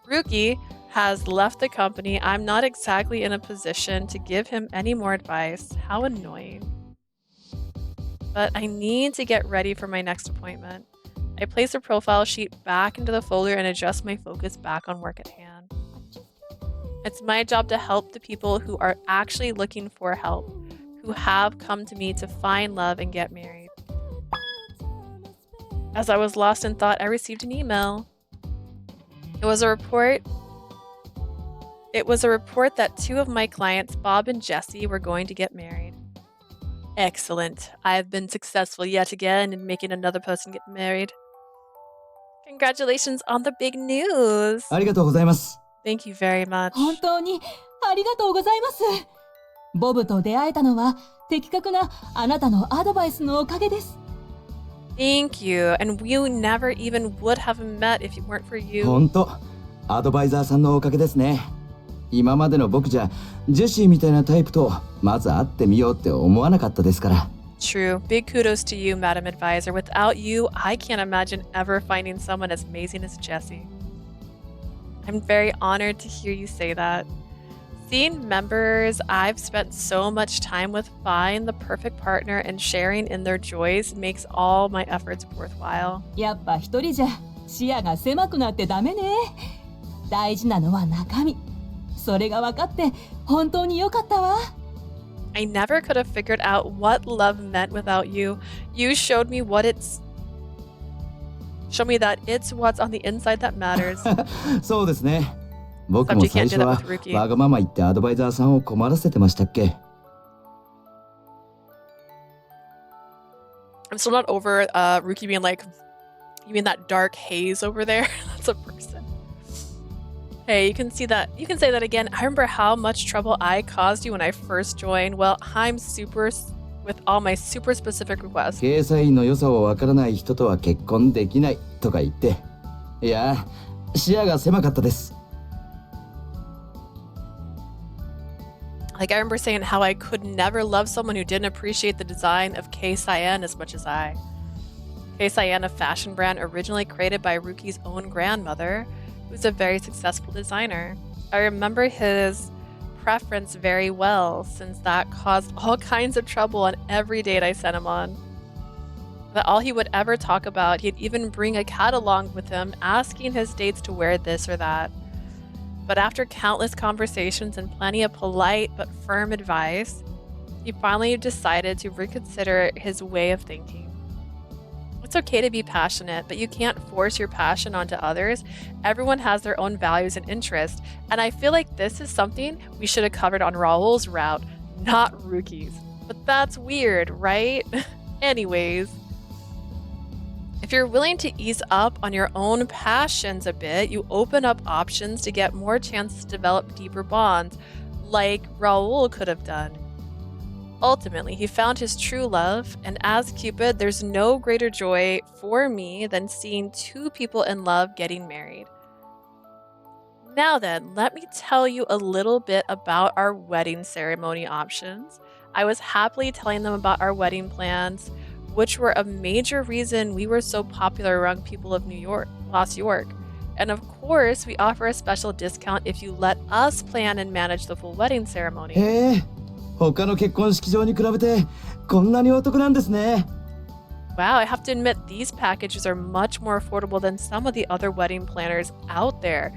Ryuki has left the company. I'm not exactly in a position to give him any more advice. How annoying. But I need to get ready for my next appointment. I place the profile sheet back into the folder and adjust my focus back on work at hand. It's my job to help the people who are actually looking for help, who have come to me to find love and get married. As I was lost in thought, I received an email. It was a report that 2 of my clients, Bob and Jesse, were going to get married. Excellent. I have been successful yet again in making another person get married. Congratulations on the big news. ありがとうございます。 Thank you very much. 本当にありがとうございます。ボブと出会えたのは的確なあなたのアドバイスのおかげです。Thank you. And we never even would have met if it weren't for you. 本当、アドバイザーさんのおかげですね。今までの僕じゃジェシーみたいなタイプとまず会ってみようって思わなかったですから。True. Big kudos to you, Madam Advisor. Without you, I can't imagine ever finding someone as amazing as Jesse. I'm very honored to hear you say that. Seeing members I've spent so much time with find the perfect partner and sharing in their joys makes all my efforts worthwhile. やっぱ一人じゃ視野が狭くなってダメね。大事なのは中身。それが分かって本当に良かったわ。I never could have figured out what love meant without you. You showed me that it's what's on the inside that matters. そうですね。僕 Except も you 最 can't 初 do that は with Ryuki. わがまま言ってアドバイザーさんを困らせてましたっけ。 I'm still not over Ryuki being like, you mean that dark haze over there? That's a person. Hey, you can see that. You can say that again. I remember how much trouble I caused you when I first joined. Well, I'm super with all my super specific requests. ケイサインの良さをわからない人とは結婚できないとか言って。いや、視野が狭かったです。 Like, I remember saying how I could never love someone who didn't appreciate the design of Keisaiin as much as I. Keisaiin, a fashion brand originally created by Ryuki's own grandmother, who's a very successful designer. I remember his preference very well, since that caused all kinds of trouble on every date I sent him on. That all he would ever talk about, he'd even bring a catalog with him, asking his dates to wear this or that. But after countless conversations and plenty of polite but firm advice, he finally decided to reconsider his way of thinking. It's okay to be passionate, but you can't force your passion onto others. Everyone has their own values and interests, and I feel like this is something we should have covered on Raul's route, not Ryuki's. But that's weird, right? Anyways. If you're willing to ease up on your own passions a bit, you open up options to get more chances to develop deeper bonds, like Raul could have done. Ultimately, he found his true love, and as Cupid, there's no greater joy for me than seeing two people in love getting married. Now then, let me tell you a little bit about our wedding ceremony options. I was happily telling them about our wedding plans, which were a major reason we were so popular around people of Lost York. And of course, we offer a special discount if you let us plan and manage the full wedding ceremony. へえ、他の結婚式場に比べてこんなにお得なんですね。 Wow, I have to admit these packages are much more affordable than some of the other wedding planners out there.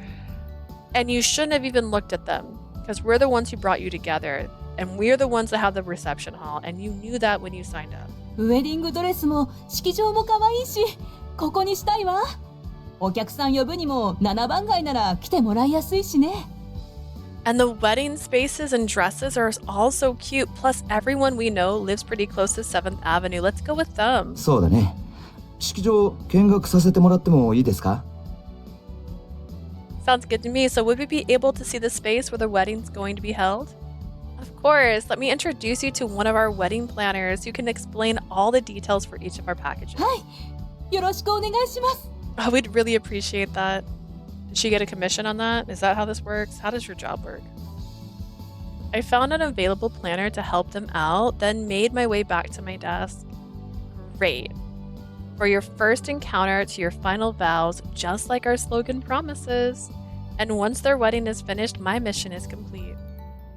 And you shouldn't have even looked at them, because we're the ones who brought you together, and we're the ones that have the reception hall, and you knew that when you signed up. ウェディングドレスも式場も可愛いし、ここにしたいわ。お客さん呼ぶにも7番街なら来てもらいやすいしね。And the wedding spaces and dresses are all so cute. Plus, everyone we know lives pretty close to 7th Avenue. Let's go with them. そうだね。式場見学させてもらってもいいですか？ Sounds good to me. So would we be able to see the space where the wedding's going to be held? Of course. Let me introduce you to one of our wedding planners who can explain all the details for each of our packages. はい、よろしくお願いします。 Oh, we'd really appreciate that. Did she get a commission on that? Is that how this works? How does your job work? I found an available planner to help them out, then made my way back to my desk. Great. For your first encounter to your final vows, just like our slogan promises. And once their wedding is finished, my mission is complete.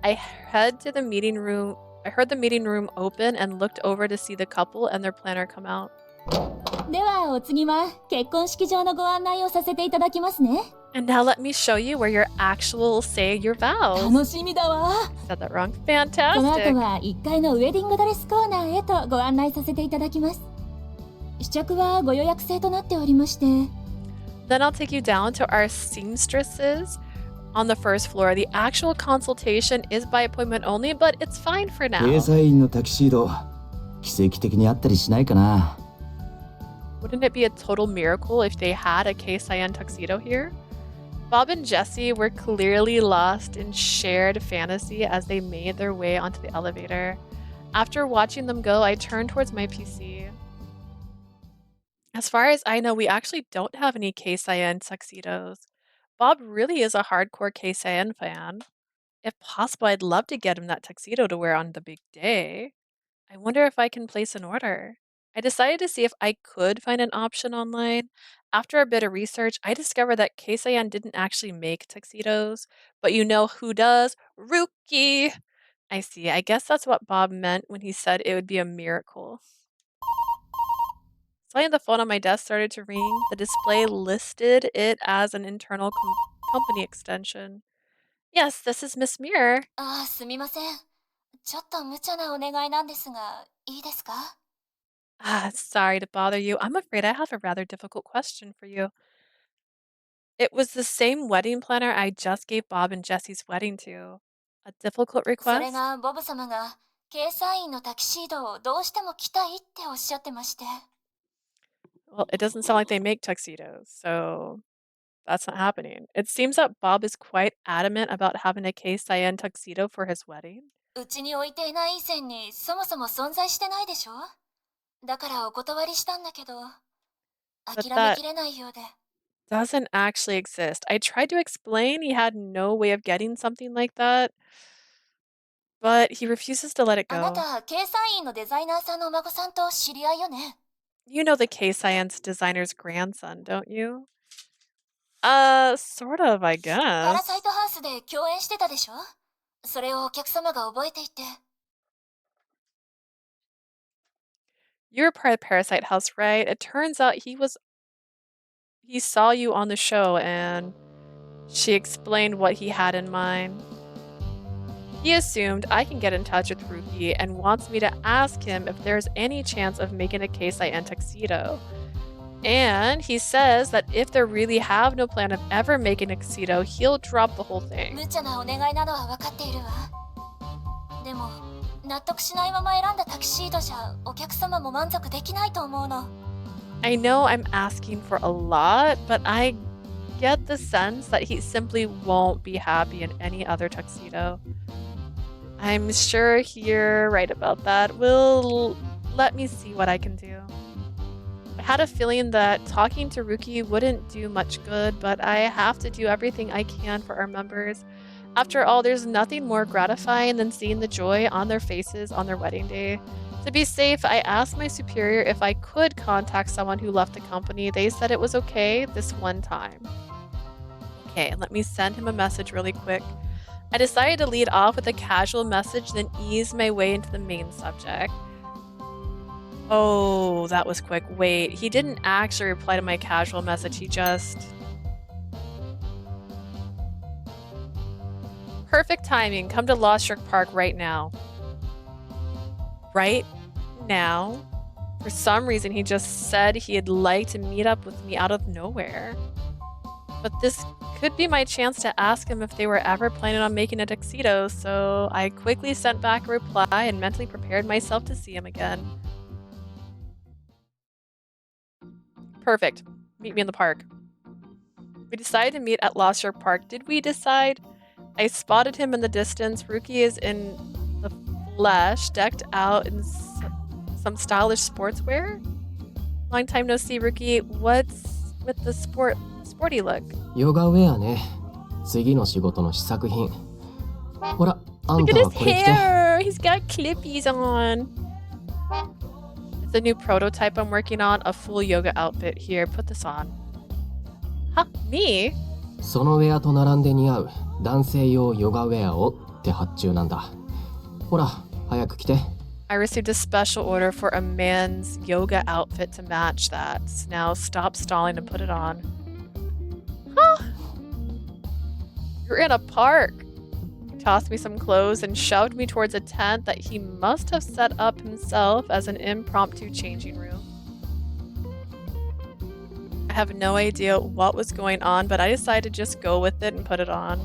I heard the meeting room open and looked over to see the couple and their planner come out. ではお次は結婚式場のご案内をさせていただきますね。 And now let me show you where your actual say your vows. 楽しみだわ。 Said that wrong. この後 Fantastic. は1階のウェディングドレスコーナーへとご案内させていただきます。試着はご予約制となっておりまして。 Then I'll take you down to our seamstresses on the first floor. The actual consultation is by appointment only, but it's fine for ケ now. イサインのタキシード奇跡的にあったりしないかな。 Wouldn't it be a total miracle if they had a Keisaiin tuxedo here? Bob and Jesse were clearly lost in shared fantasy as they made their way onto the elevator. After watching them go, I turned towards my PC. As far as I know, we actually don't have any Keisaiin tuxedos. Bob really is a hardcore Keisaiin fan. If possible, I'd love to get him that tuxedo to wear on the big day. I wonder if I can place an order. I decided to see if I could find an option online. After a bit of research, I discovered that Keisaiin didn't actually make tuxedos, but you know who does? Ryuki! I see. I guess that's what Bob meant when he said it would be a miracle. Suddenly the phone on my desk started to ring. The display listed it as an internal company extension. Yes, this is Miss Mirror. ああ、すみません。ちょっと無茶なお願いなんですが、いいですか？ Sorry to bother you. I'm afraid I have a rather difficult question for you. It was the same wedding planner I just gave Bob and Jesse's wedding to. A difficult それ request? がボブ様がケイサインのタキシードをどうしても着たいっておっしゃってまして。 Well, it doesn't sound like they make tuxedos, so that's not happening. It seems that Bob is quite adamant about having a Keisaiin tuxedo for his wedding. うちに置いていない以前にそもそも存在してないでしょ。だからお断りしたんだけど、 But 諦め that きれないようで。 doesn't actually exist. I tried to explain he had no way of getting something like that, but he refuses to let it あな go. た、ケイサインのデザイナーさんのお孫さんと知り合いよね。 You know the Keisaiin's designer's grandson, don't you? Sort of, I パラ guess. サイトハウスで共演してたでしょ。それをお客様が覚えていて。 You're a part of Parasite House, right? It turns out he saw you on the show and she explained what he had in mind. He assumed I can get in touch with Ryuki and wants me to ask him if there's any chance of making a Keisaiin tuxedo. And he says that if they really have no plan of ever making a tuxedo, he'll drop the whole thing. 無茶なお願いなのは分かっているわ。でも、納得しないまま選んだタキシードじゃお客様も満足できないと思うの。 I know I'm asking for a lot, but I get the sense that he simply won't be happy in any other tuxedo. I'm sure you're right about that. Let me see what I can do. I had a feeling that talking to Ryuki wouldn't do much good, but I have to do everything I can for our members. After all, there's nothing more gratifying than seeing the joy on their faces on their wedding day. To be safe, I asked my superior if I could contact someone who left the company. They said it was okay this one time. Okay, let me send him a message really quick. I decided to lead off with a casual message, then ease my way into the main subject. Oh, that was quick. Wait, he didn't actually reply to my casual message, he just... Perfect timing. Come to Lost Shark Park right now. Right now? For some reason, he just said he'd like to meet up with me out of nowhere. But this could be my chance to ask him if they were ever planning on making a tuxedo, so I quickly sent back a reply and mentally prepared myself to see him again. Perfect. Meet me in the park. We decided to meet at Lost Shark Park. Did we decide? I spotted him in the distance. Ryuki is in the flesh, decked out in some stylish sportswear. Long time no see, Ryuki. What's with the sporty look? ヨガウェアね。次の仕事の試作品。ほら、あん Look た at は his これ着て。 hair! He's got clippies on. It's a new prototype I'm working on. A full yoga outfit. Here, put this on. Huh? Me? そのウェアと並んで似合う男性用ヨガウェアをって発注なんだ。ほら、早く着て。I received a special order for a man's yoga outfit to match that. Now stop stalling and put it on. Huh? You're in a park. He tossed me some clothes and shoved me towards a tent that he must have set up himself as an impromptu changing room. I have no idea what was going on, but I decided to just go with it and put it on.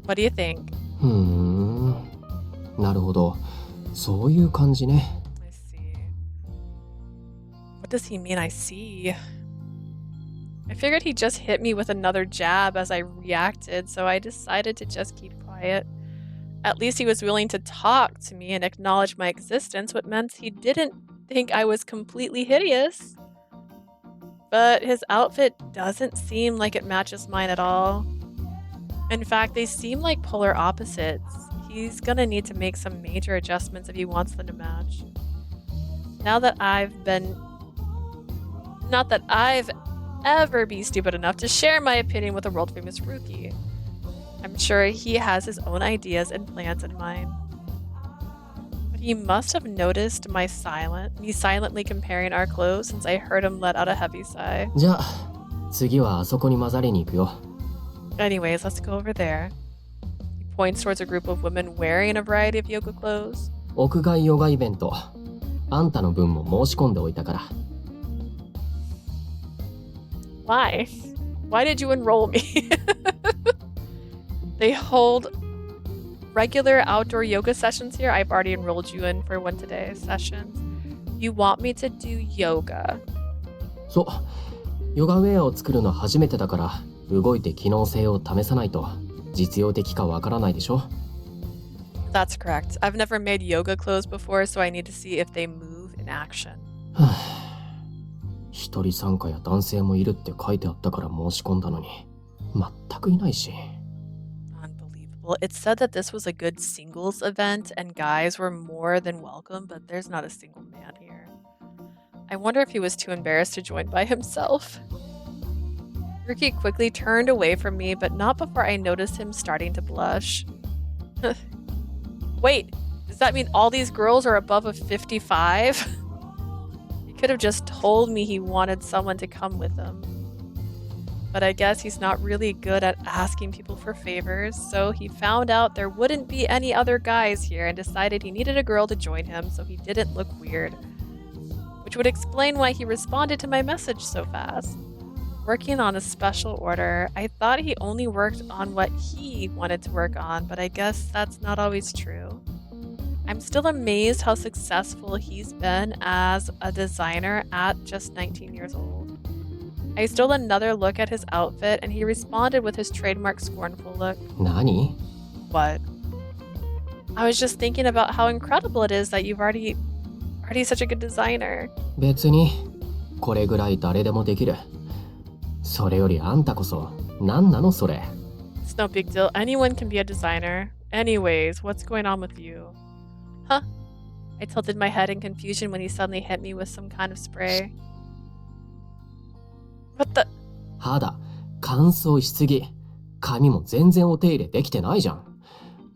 What do you think? なるほど。そういう感じね。 I see. What does he mean, I see? I figured he just hit me with another jab as I reacted, so I decided to just keep quiet. At least he was willing to talk to me and acknowledge my existence, which meant he didn't think I was completely hideous. But his outfit doesn't seem like it matches mine at all. In fact, they seem like polar opposites. He's gonna need to make some major adjustments if he wants them to match. Not that I've ever be stupid enough to share my opinion with the world famous Ryuki. I'm sure he has his own ideas and plans in mind. But he must have noticed me silently comparing our clothes since I heard him let out a heavy sigh. じゃあ、次はあそこに混ざりに行くよ。 Anyways, let's go over there. He points towards a group of women wearing a variety of yoga clothes. 屋外ヨガイベント。あんたの分も申し込んでおいたから。Why? Why did you enroll me? They hold regular outdoor yoga sessions here. I've already enrolled you in for one today's sessions. You want me to do yoga? そう。ヨガウェアを作るの初めてだから、動いて機能性を試さないと実用的かわからないでしょ。That's correct. I've never made yoga clothes before, so I need to see if they move in action. 一人参加や男性もいるって書いてあったから申し込んだのに、全くいないし。Unbelievable. It said that this was a good singles event and guys were more than welcome, but there's not a single man here. I wonder if he was too embarrassed to join by himself. Ryuki quickly turned away from me, but not before I noticed him starting to blush. Wait, does that mean all these girls are above a 55? He could have just told me he wanted someone to come with him. But I guess he's not really good at asking people for favors, so he found out there wouldn't be any other guys here and decided he needed a girl to join him so he didn't look weird. Which would explain why he responded to my message so fast. Working on a special order, I thought he only worked on what he wanted to work on, but I guess that's not always true. I'm still amazed how successful he's been as a designer at just 19 years old. I stole another look at his outfit and he responded with his trademark scornful look. 何? What? I was just thinking about how incredible it is that you've already such a good designer. 別にこれぐらい誰でもできる。それよりあんたこそ何なのそれ。 It's no big deal. Anyone can be a designer. Anyways, what's going on with you? Huh? I tilted my head in confusion when he suddenly hit me with some kind of spray. What the? 肌乾燥しすぎ。髪も全然お手入れできてないじゃん。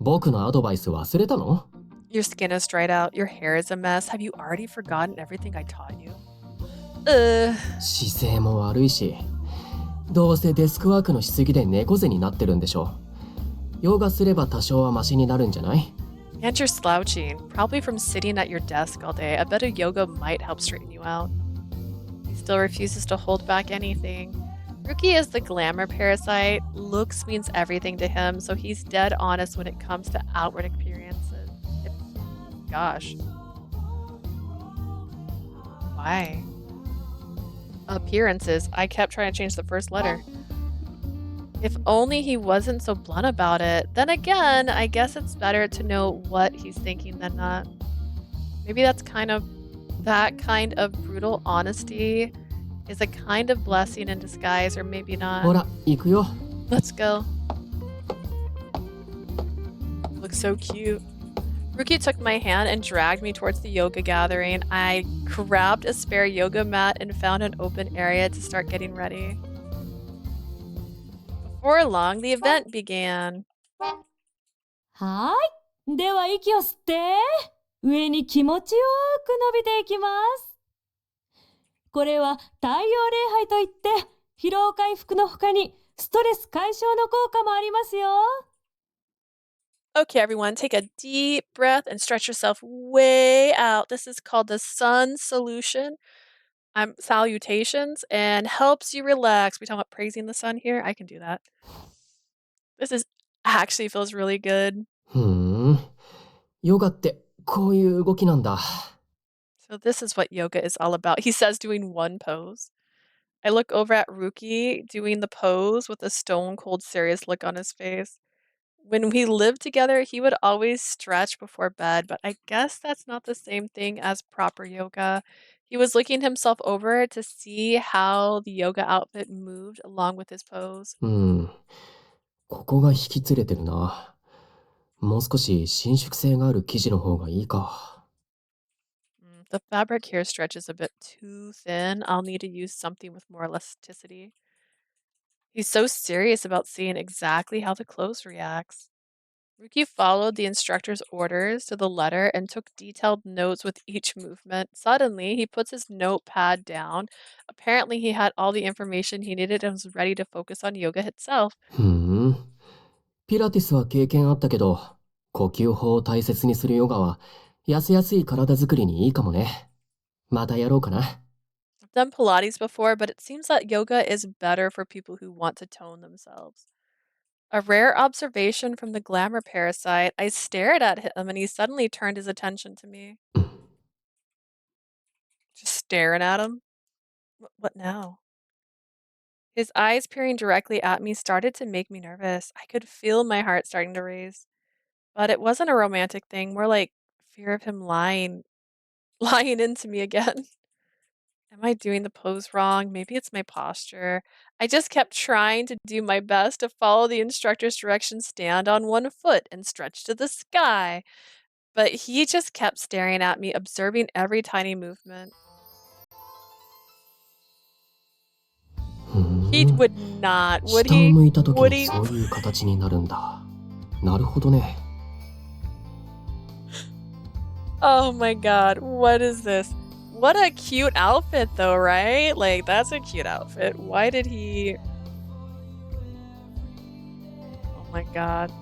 僕のアドバイス忘れたの? Your skin is dried out. Your hair is a mess. Have you already forgotten everything I taught you? 姿勢も悪いし。どうせデスクワークのしすぎで猫背になってるんでしょ。ヨガすれば多少はマシになるんじゃない? And you're slouching, probably from sitting at your desk all day. I bet a yoga might help straighten you out. He still refuses to hold back anything. Ryuki is the glamour parasite. Looks means everything to him, so he's dead honest when it comes to outward appearances. Gosh. Why? Appearances. I kept trying to change the first letter. If only he wasn't so blunt about it. Then again, I guess it's better to know what he's thinking than not. Maybe that kind of brutal honesty is a kind of blessing in disguise, or maybe not. ほら、行くよ。 Let's go. Looks so cute. Ryuki took my hand and dragged me towards the yoga gathering. I grabbed a spare yoga mat and found an open area to start getting ready. Before long, the event began. はーい。では息を吸って、上に気持ちよく伸びていきます。これは太陽礼拝といって、疲労回復の他にストレス解消の効果もありますよ。Okay, everyone, take a deep breath and stretch yourself way out. This is called the sun solution. Salutations, and helps you relax. We talking about praising the sun here? I can do that. This is actually feels really good. ヨガってこういう動きなんだ。 So this is what yoga is all about. He says doing one pose. I look over at Ryuki doing the pose with a stone cold serious look on his face. When we lived together, he would always stretch before bed, but I guess that's not the same thing as proper yoga. He was looking himself over to see how the yoga outfit moved along with his pose. ここが引きつれてるな。もう少し伸縮性がある生地の方がいいか。The fabric here stretches a bit too thin. I'll need to use something with more elasticity. He's so serious about seeing exactly how the clothes reacts. Ryuki followed the instructor's orders to the letter and took detailed notes with each movement. Suddenly, he puts his notepad down. Apparently, he had all the information he needed and was ready to focus on yoga itself. ピラティスは経験あったけど、呼吸法を大切にするヨガは痩せやすい体づくりにいいかもね。またやろうかな。done Pilates before, but it seems that yoga is better for people who want to tone themselves. A rare observation from the glamour parasite. I stared at him and he suddenly turned his attention to me. Just staring at him? What now? His eyes peering directly at me started to make me nervous. I could feel my heart starting to race. But it wasn't a romantic thing, more like fear of him lying into me again. Am I doing the pose wrong? Maybe it's my posture. I just kept trying to do my best to follow the instructor's directions, stand on one foot and stretch to the sky. But he just kept staring at me, observing every tiny movement. He would not, would 下を he? 向いた時 Would に he? そういう形になるんだ。なるほどね。Oh my god, what is this? What a cute outfit though, right? Like, that's a cute outfit. Why did he... Oh my god.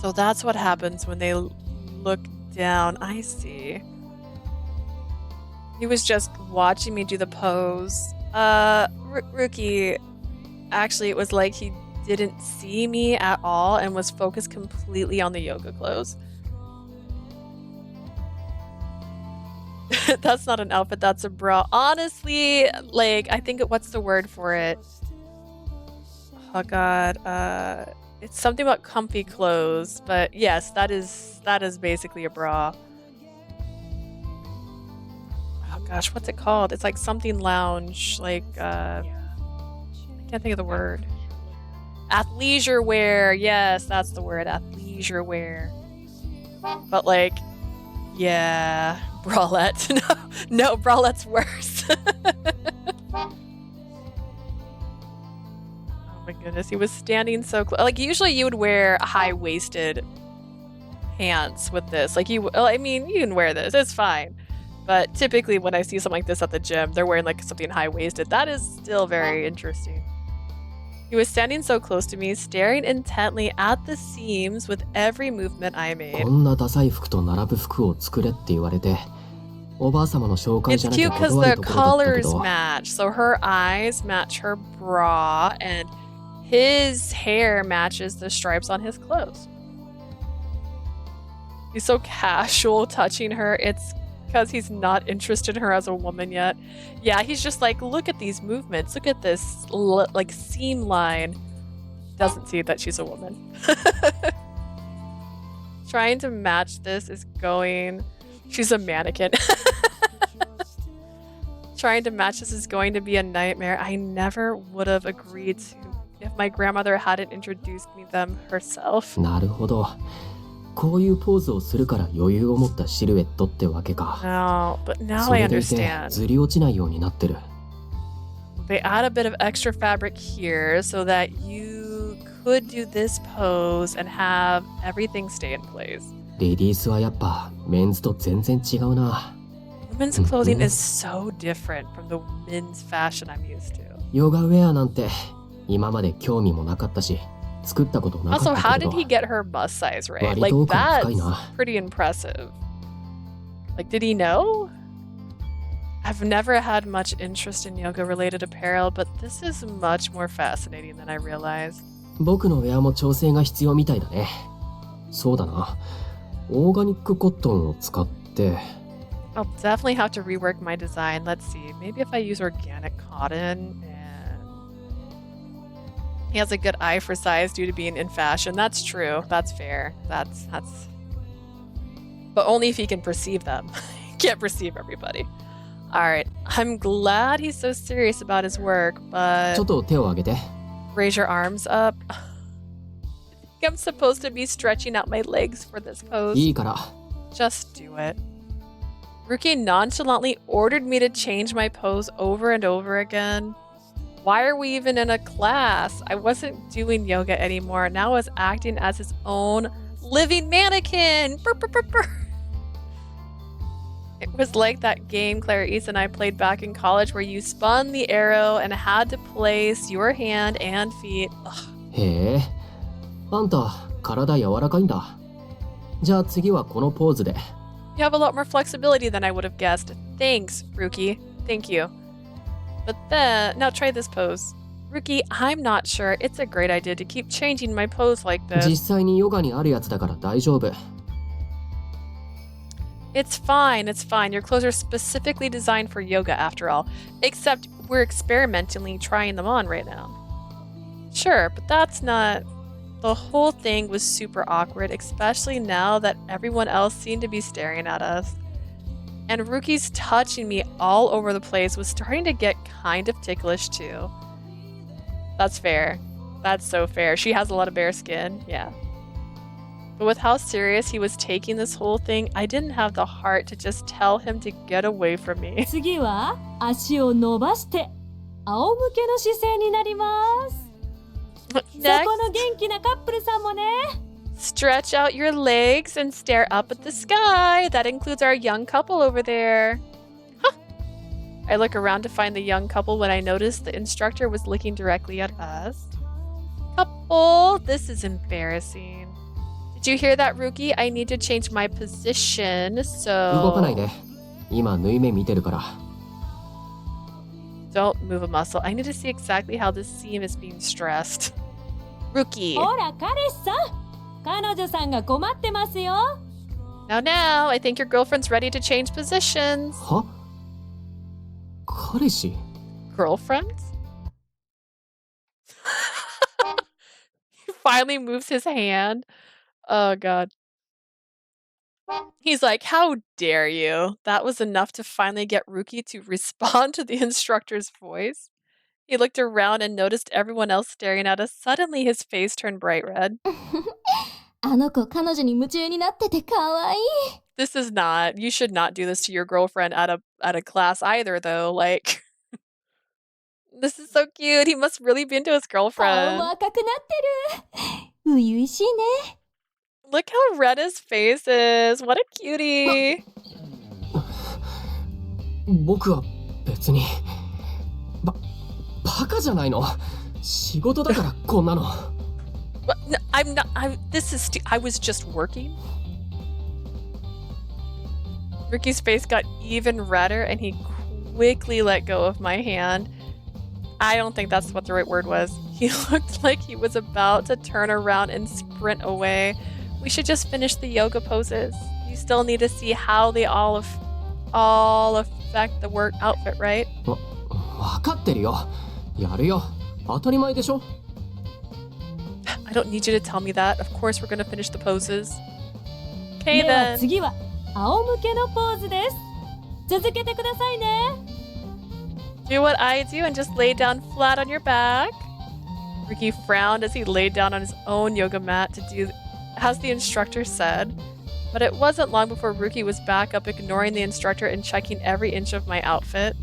So that's what happens when they look down. I see. He was just watching me do the pose. Ryuki, actually it was like he didn't see me at all and was focused completely on the yoga clothes. That's not an outfit, that's a bra. Honestly, like, I think what's the word for it? Oh god, it's something about comfy clothes, but yes, that is basically a bra. Oh gosh, what's it called? It's like something lounge, like I can't think of the word. Athleisure wear, yes, that's the word, athleisure wear. But like, yeah, bralette. No, bralette's worse. Oh my goodness, he was standing so close. Like, usually you would wear high-waisted pants with this. Like, I mean, you can wear this, it's fine. But typically when I see something like this at the gym, they're wearing like something high-waisted. That is still very interesting. He was standing so close to me, staring intently at the seams with every movement I made. こんなダサい服と並ぶ服を作れって言われて、おばあ様の紹介 It's じゃなきゃ cute because 断 the るところだったけ colors ど、 match. So her eyes match her bra, and his hair matches the stripes on his clothes. He's so casual touching her. It's because he's not interested in her as a woman yet. Yeah, he's just like, look at these movements. Look at this like seam line. Doesn't see that she's a woman. Trying to match this is going... She's a mannequin. Trying to match this is going to be a nightmare. I never would have agreed to if my grandmother hadn't introduced me them herself. なるほど。こういうポーズをするから余裕を持ったシルエットってわけか。No, but now そ I れでいて understand. ずり落ちないようになってる。They add a bit of extra fabric here so that you could do this pose and have everything stay in place. レディースはやっぱメンズと全然違うな。Women's clothing is so different from the men's fashion I'm used to. ヨガウェアなんて今まで興味もなかったし、作ったことなか Also, った how けれ did ど。 he get her bust size right? 割 Like, と奥が深 that's いな。pretty impressive. Like, did he know? I've never had much interest in yoga-related apparel, but this is much more fascinating than I realized. 僕のウェアも調整が必要みたいだね。そうだな。オーガニックコットンを使って。 I'll definitely have to rework my design. Let's see. Maybe if I use organic cotton and... He has a good eye for size due to being in fashion. That's true. That's fair. That's... But only if he can perceive them. He can't perceive everybody. Alright. I'm glad he's so serious about his work, ちょ but... っと手を挙げて。 Raise your arms up. I think I'm supposed to be stretching out my legs for this pose. いいから。 Just do it. Ryuki nonchalantly ordered me to change my pose over and over again. Why are we even in a class? I wasn't doing yoga anymore. Now I was acting as his own living mannequin. Brr, brr, brr, brr. It was like that game Clarice and I played back in college where you spun the arrow and had to place your hand and feet. Ugh. へえ。あんた、体柔らかいんだ。じゃあ次はこのポーズで。 You have a lot more flexibility than I would have guessed. Thanks, Ryuki. thank you. But then, now try this pose. Ryuki, I'm not sure it's a great idea to keep changing my pose like 実 this. 際にヨガにあるやつだから大丈夫。 It's fine, it's fine. Your clothes are specifically designed for yoga after all. Except we're experimentally trying them on right now. Sure, but that's not... The whole thing was super awkward, especially now that everyone else seemed to be staring at us. And Ruki's touching me all over the place was starting to get kind of ticklish too. That's fair. That's so fair. She has a lot of bare skin, yeah. But with how serious he was taking this whole thing, I didn't have the heart to just tell him to get away from me. 次は足を伸ばして仰向けの姿勢になります。そ Next, この元気なカップルさんもね。 stretch out your legs and stare up at the sky. That includes our young couple over there. Huh. I look around to find the young couple when I notice the instructor was looking directly at us. Couple, this is embarrassing. Did you hear that, Ryuki? I need to change my position, 動かない so で。今縫い目見てるから。 don't move a muscle. I need to see exactly how this seam is being stressed. Ryuki. ほら彼氏さん。彼女さんが困ってますよ。 Now, I think your girlfriend's ready to change positions. は？彼氏？ Girlfriends? He finally moves his hand. Oh, God. He's like, how dare you? That was enough to finally get Ryuki to respond to the instructor's voice. He looked around and noticed everyone else staring at us. Suddenly, his face turned bright red. あの子彼女に夢中になってて可愛い。 This is not. You should not do this to your girlfriend at a class either, though. Like, this is so cute. He must really be into his 顔 girlfriend. も赤くなってる。初々しいね。 Look how red his face is. What a cutie. 僕は別に。バカじゃないの。仕事だからこんなの。 What? No, I'm not. This is. I was just working. Ricky's face got even redder, and he quickly let go of my hand. I don't think that's what the right word was. He looked like he was about to turn around and sprint away. We should just finish the yoga poses. You still need to see how they all affect the work outfit, right? わかってるよ。やるよ。当たり前でしょ。 I don't need you to tell me that. Of course, we're gonna finish the poses. Okay では then. 次は仰向けのポーズです。続けてくださいね。 Do what I do and just lay down flat on your back. Ryuki frowned as he laid down on his own yoga mat to do as the instructor said. But it wasn't long before Ryuki was back up, ignoring the instructor and checking every inch of my outfit.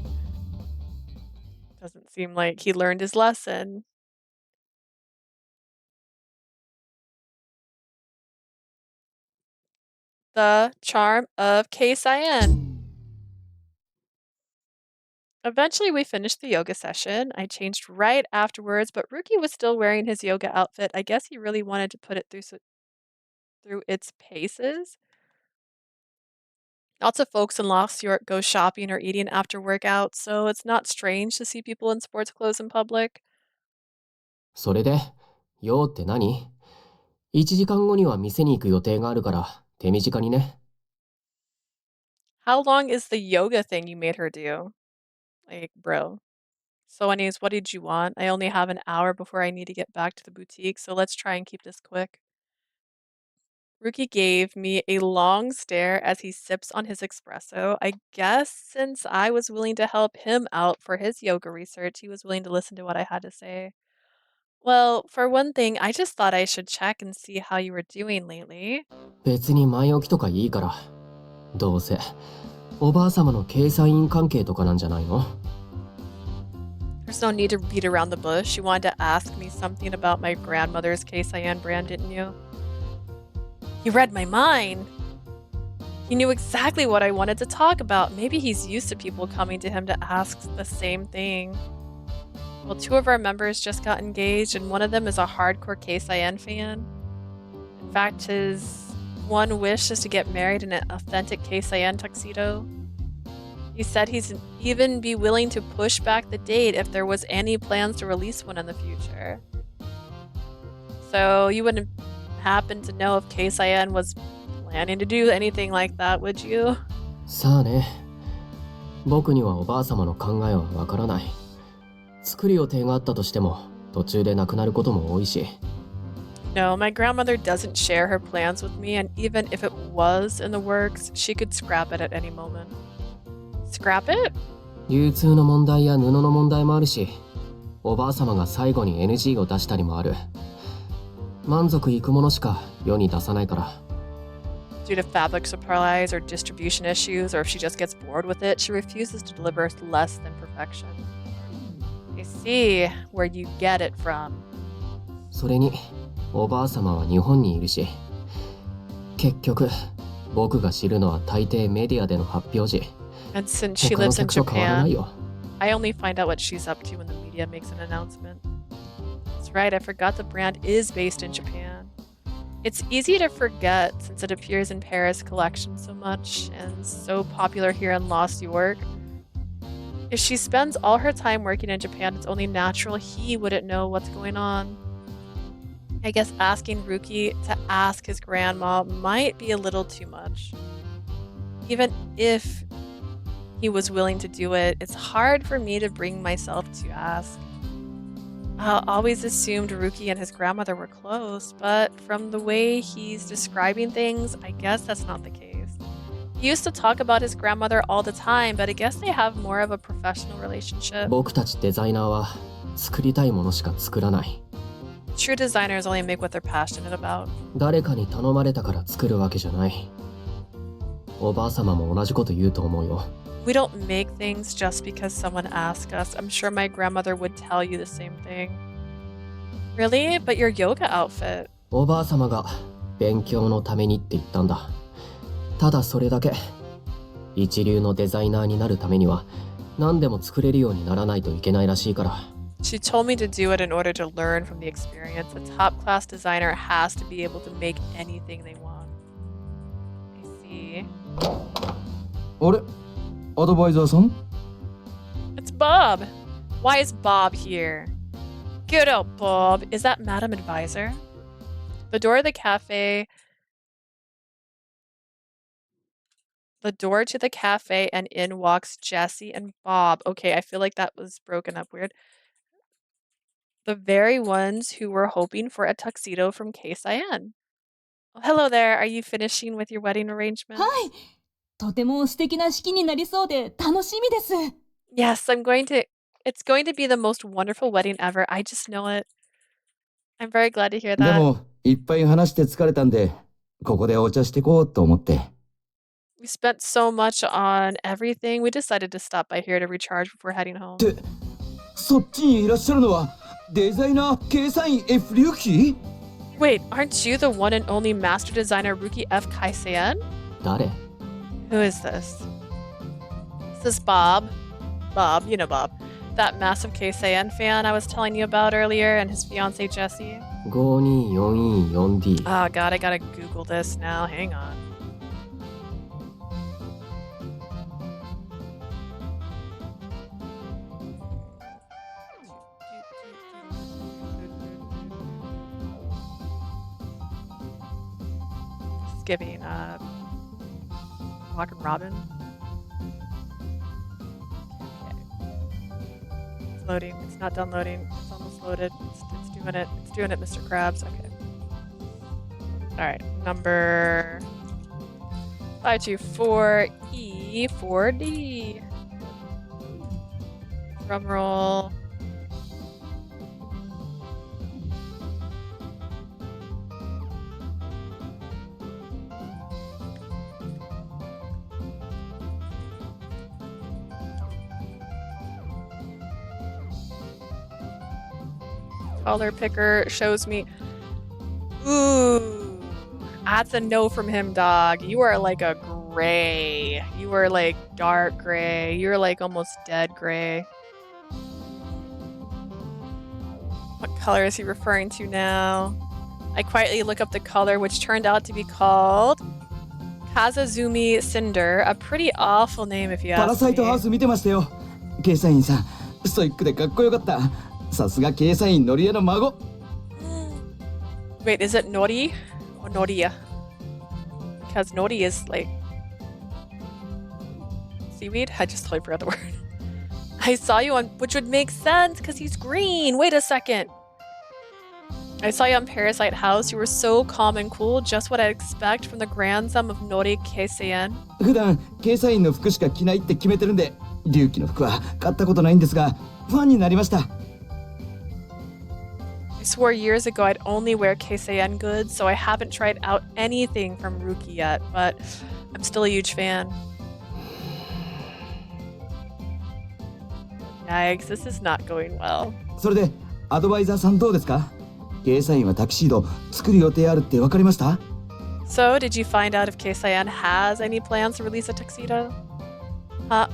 Doesn't seem like he learned his lesson. The charm of Keisaiin. Eventually, we finished the yoga session. I changed right afterwards, but Ryuki was still wearing his yoga outfit. I guess he really wanted to put it through its paces. Lots of folks in Lost York go shopping or eating after workouts, so it's not strange to see people in sports clothes in public. それで、用って何？ 1時間後には店に行く予定があるから手短にね。 How long is the yoga thing you made her do? Like, bro. So anyways, what did you want? I only have an hour before I need to get back to the boutique, so let's try and keep this quick. Ryuki gave me a long stare as he sips on his espresso. I guess since I was willing to help him out for his yoga research, he was willing to listen to what I had to say. Well, for one thing, I just thought I should check and see how you were doing lately. 別に前置きとかいいから。どうせ、おばあ様のケイサイン関係とかなんじゃないの？ There's no need to beat around the bush. You wanted to ask me something about my grandmother's Keisaiin brand, didn't you? He read my mind. He knew exactly what I wanted to talk about. Maybe he's used to people coming to him to ask the same thing. Well, 2 of our members just got engaged, and one of them is a hardcore Keisaiin fan. In fact, his one wish is to get married in an authentic Keisaiin tuxedo. He said he'd even be willing to push back the date if there was any plans to release one in the future. So you wouldn't happen to know if Keisaiin was planning to do anything like that, would you? さあね。僕にはおばあ様の考えはわからない。作る予定があったとしても途中でなくなることも多いし。No, my grandmother doesn't share her plans with me, and even if it was in the works, she could scrap it at any moment. Scrap it? 流通の問題や布の問題もあるし、おばあ様が最後に NG を出したりもある。満足いくものしか世に出さないから。Due to fabric supplies or distribution issues, or if she just gets bored with it, she refuses to deliver less than perfection. I see where you get it from. それに、おばあ様は日本にいるし、結局、僕が知るのは大抵メディアでの発表時。And since she lives in Japan, I only find out what she's up to when the media makes an announcement. That's right, I forgot the brand is based in Japan. It's easy to forget since it appears in Paris collection so much and so popular here in Lost York. If she spends all her time working in Japan, it's only natural he wouldn't know what's going on. I guess asking Ryuki to ask his grandma might be a little too much. Even if he was willing to do it, it's hard for me to bring myself to ask. I always assumed Ryuki and his grandmother were close, but from the way he's describing things, I guess that's not the case. He used to talk about his grandmother all the time, but I guess they have more of a professional relationship. 僕たちデザイナーは作りたいものしか作らない。True designers only make what they're passionate about. 誰かに頼まれたから作るわけじゃない。おばあ様も同じこと言うと思うよ。We don't make things just because someone asks us. I'm sure my grandmother would tell you the same thing. Really? But your yoga outfit. おばあ様が勉強のためにって言ったんだ。ただそれだけ。一流のデザイナーになるためには何でも作れるようにならないといけないらしいから。She told me to do it in order to learn from the experience. A top-class designer has to be able to make anything they want. I see. あれアドバイザーさん It's Bob. Why is Bob here? Good old Bob. Is that Madam Advisor? The door of the cafe. The door to the cafe and in walks Jesse and Bob. Okay, I feel like that was broken up weird. The very ones who were hoping for a tuxedo from Keisaiin. Oh, hello there. Are you finishing with your wedding arrangements? はい。とても素敵な式になりそうで楽しみです。Yes, it's going to be the most wonderful wedding ever. I just know it. I'm very glad to hear で that. もいっぱい話して疲れたんでここでお茶してこうと思って We spent so much on everything. We decided to stop by here to recharge before heading home. ってそっちにいらっしゃるのはデザイナーケイサイン F リュウキ Wait, aren't you the one and only master designer Ryuki F Keisaiin? 誰 Who is this? This is Bob. Bob, you know Bob. That massive Keisaiin fan I was telling you about earlier and his fiancée Jessie. 5244D Oh god, I gotta Google this now. Hang on. Just giving Rock and Robin. Okay. It's loading. It's not done loading. It's almost loaded. It's doing it. It's doing it, Mr. Krabs. Okay. Alright. Number 524E4D. Drum roll. Color picker shows me. Ooh, that's a no from him, dog. You are like a gray. You are like dark gray. You're like almost dead gray. What color is he referring to now? I quietly look up the color, which turned out to be called Hazazumi Cinder, a pretty awful name if you パラ ask サイトハウ me. ス見てましたよ。ケイサインさん、ストイックでかっこよかった。さすがケイサインノリエの孫。Wait, is it Nori or Noria? Because Nori is like seaweed? I just totally forgot the word. I saw you on, which would make sense because he's green. Wait a second. I saw you on Parasite House. You were so calm and cool, just what I'd expect from the grandson of Nori Keisaiin. 普段ケイサインの服しか着ないって決めてるんで、龍騎の服は買ったことないんですが、ファンになりました。I swore years ago I'd only wear Keisaiin goods, so I haven't tried out anything from Ryuki yet, but I'm still a huge fan. Yikes, this is not going well. それでアドバイザーさんどうですか？ケイサインはタキシード作る予定あるって分かりました？ So, did you find out if Keisaiin has any plans to release a tuxedo?